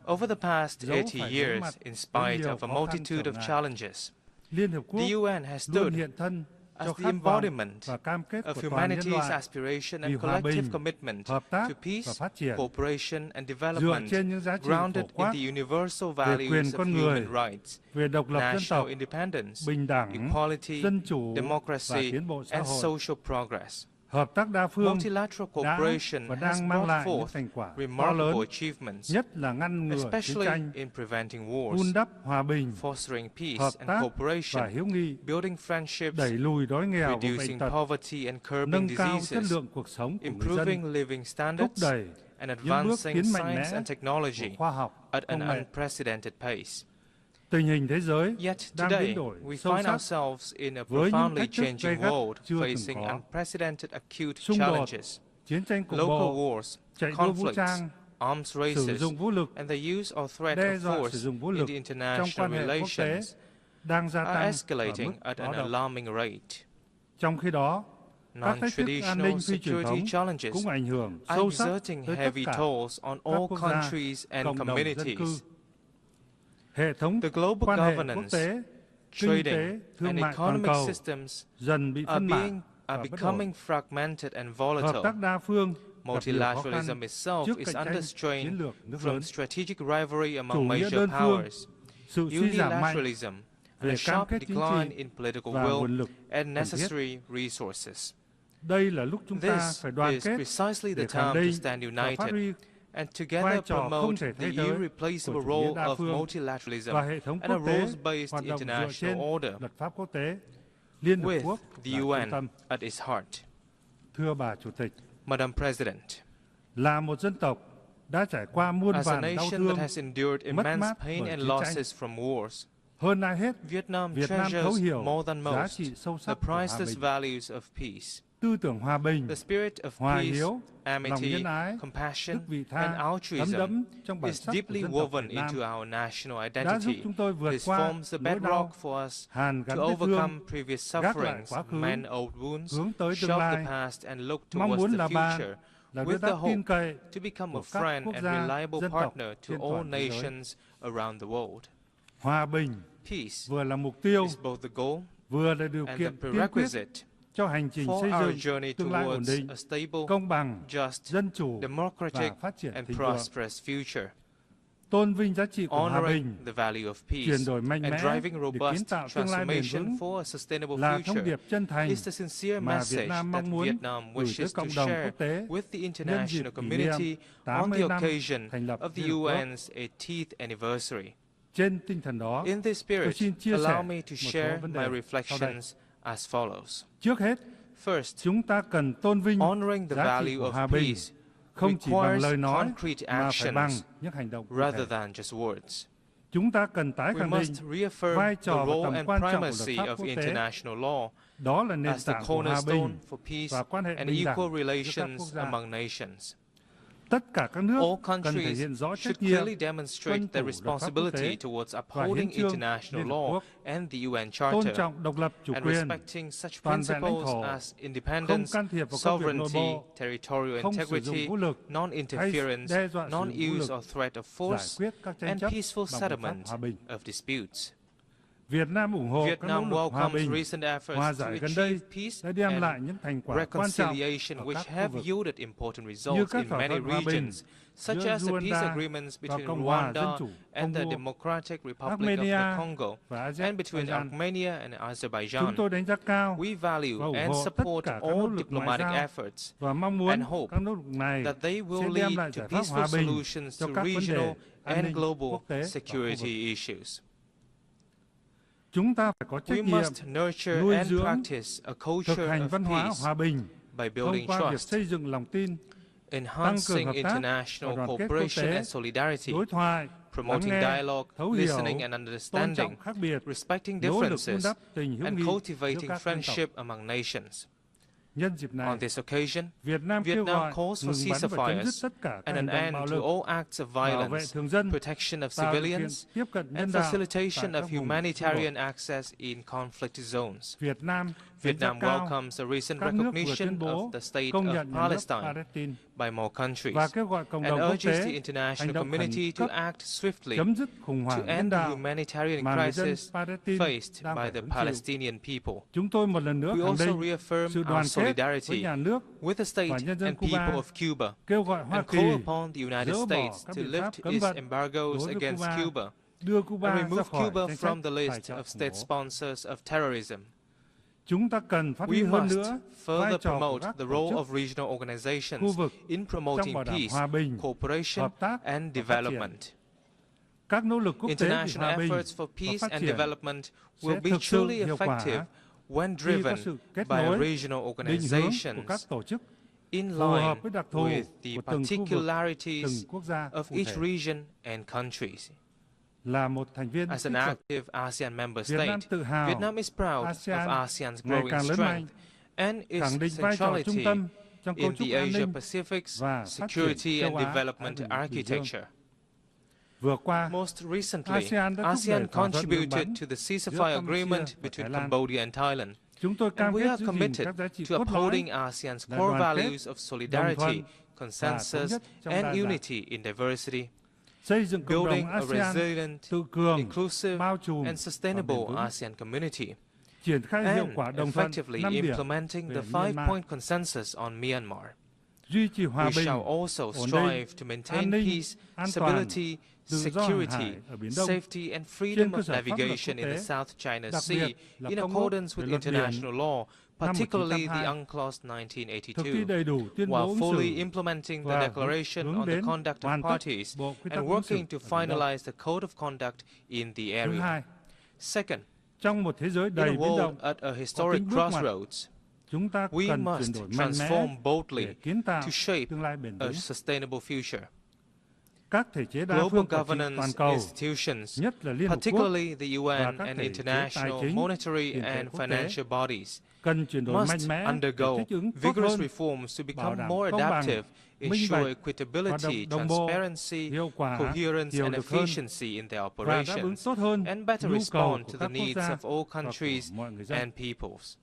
over the past 80 years, in spite of a multitude of challenges, the UN has stood as the embodiment of humanity's aspiration and collective commitment to peace, cooperation and development grounded in the universal values of human rights, national independence, equality, democracy and social progress. Multilateral cooperation has brought forth remarkable achievements, especially in preventing wars, fostering peace and cooperation, building friendships, reducing poverty and curbing diseases, improving living standards, and advancing science and technology at an unprecedented pace. Yet today, we find ourselves in a profoundly changing world, facing unprecedented acute challenges. Local wars, conflicts, arms races, and the use or threat of force in the international relations are escalating at an alarming rate. Non-traditional security challenges are exerting heavy tolls on all countries and communities. The global governance, trading, and economic systems are becoming fragmented and volatile. Multilateralism itself is under strain from strategic rivalry among major powers, unilateralism, and a sharp decline in political will and necessary resources. This is precisely the time to stand united and together promote the irreplaceable role of multilateralism and a rules-based international order with the UN at its heart. Madam President, as a nation that has endured immense pain and losses from wars, Vietnam treasures more than most the priceless values of peace. The spirit of peace, amity, compassion, and altruism is deeply woven into our national identity. This forms the bedrock for us to overcome previous sufferings, mend old wounds, shove the past, and look towards the future with the hope to become a friend and reliable partner to all nations around the world. Peace is both the goal and the prerequisite for our journey towards a stable, just, democratic, and prosperous future. Honoring the value of peace and driving robust transformation for a sustainable future is the sincere message that Vietnam wishes to share with the international community on the occasion of the UN's 80th anniversary. In this spirit, allow me to share my reflections as follows. First, honoring the value of peace requires concrete actions rather than just words. We must reaffirm the role and primacy of international law as the cornerstone for peace and equal relations among nations. All countries should clearly demonstrate their responsibility towards upholding international law and the UN Charter, and respecting such principles as independence, sovereignty, territorial integrity, non-interference, non-use or threat of force, and peaceful settlement of disputes. Vietnam welcomes recent efforts to achieve peace and reconciliation which have yielded important results in many regions, such as the peace agreements between Rwanda and the Democratic Republic of the Congo, and between Armenia and Azerbaijan. We value and support all diplomatic efforts and hope that they will lead to peaceful solutions to regional and global security issues. We must nurture and practice a culture of peace by building trust, enhancing international cooperation and solidarity, promoting dialogue, listening and understanding, respecting differences, and cultivating friendship among nations. On this occasion, Vietnam calls for ceasefires and an end to all acts of violence, protection of civilians, and facilitation of humanitarian access in conflict zones. Vietnam welcomes the recent recognition of the State of Palestine by more countries and urges the international community to act swiftly to end the humanitarian crisis faced by the Palestinian people. We also reaffirm our solidarity with the state and people of Cuba and call upon the United States to lift its embargoes against Cuba and remove Cuba from the list of state sponsors of terrorism. We must further promote the role of regional organizations in promoting peace, cooperation, and development. International efforts for peace and development will be truly effective when driven by regional organizations in line with the particularities of each region and countries. As an active ASEAN member state, Vietnam is proud of ASEAN's growing strength and its centrality in the Asia-Pacific's security and development architecture. Most recently, ASEAN contributed to the ceasefire agreement between Cambodia and Thailand, and we are committed to upholding ASEAN's core values of solidarity, consensus, and unity in diversity, building a resilient, inclusive, and sustainable ASEAN community, and effectively implementing the 5-point consensus on Myanmar. We shall also strive to maintain peace, stability, security, safety, and freedom of navigation in the South China Sea in accordance with international law, particularly the UNCLOS 1982, while fully implementing the Declaration on the Conduct of Parties and working to finalize the Code of Conduct in the area. Second, in a world at a historic crossroads, we must transform boldly to shape a sustainable future. Global governance institutions, particularly the UN and international monetary and financial bodies, must undergo vigorous reforms to become more adaptive, ensure equitability, transparency, coherence, and efficiency in their operations, and better respond to the needs of all countries and peoples.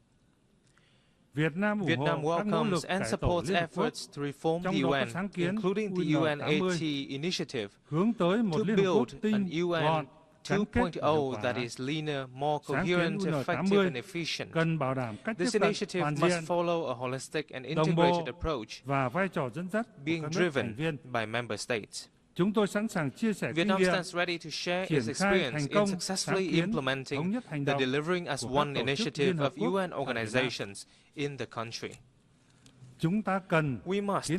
Vietnam welcomes and supports efforts to reform the UN, including the UN80 initiative, to build an UN 2.0 that is leaner, more coherent, effective, and efficient. This initiative must follow a holistic and integrated approach, being driven by member states. Vietnam stands ready to share its experience in successfully implementing the Delivering as One initiative of UN organizations in the country. We must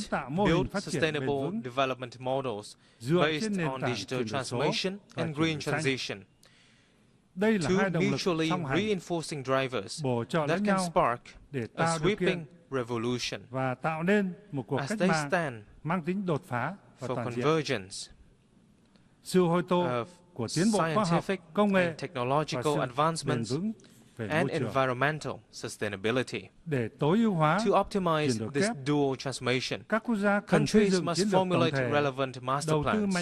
build sustainable development models based on digital transformation and green transition, two mutually reinforcing drivers that can spark a sweeping revolution as they stand for convergence of scientific and technological advancements and environmental sustainability. To optimize this dual transformation, countries must formulate relevant master plans,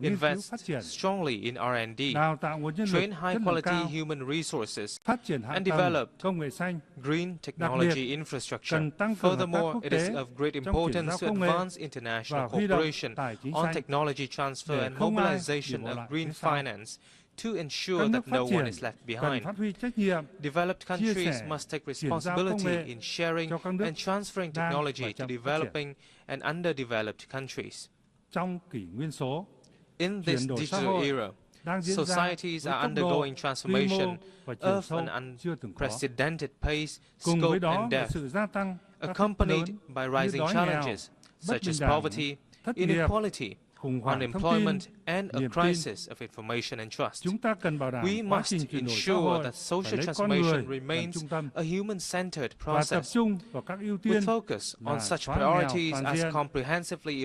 invest strongly in R&D, train high-quality human resources, and develop green technology infrastructure. Furthermore, it is of great importance to advance international cooperation on technology transfer and mobilization of green finance to ensure that no one is left behind. Developed countries must take responsibility in sharing and transferring technology to developing and underdeveloped countries. In this digital era, societies are undergoing transformation of an unprecedented pace, scope, and depth, accompanied by rising challenges such as poverty, inequality, unemployment, and a crisis of information and trust. We must ensure that social transformation remains a human-centered process, with focus on such priorities as comprehensively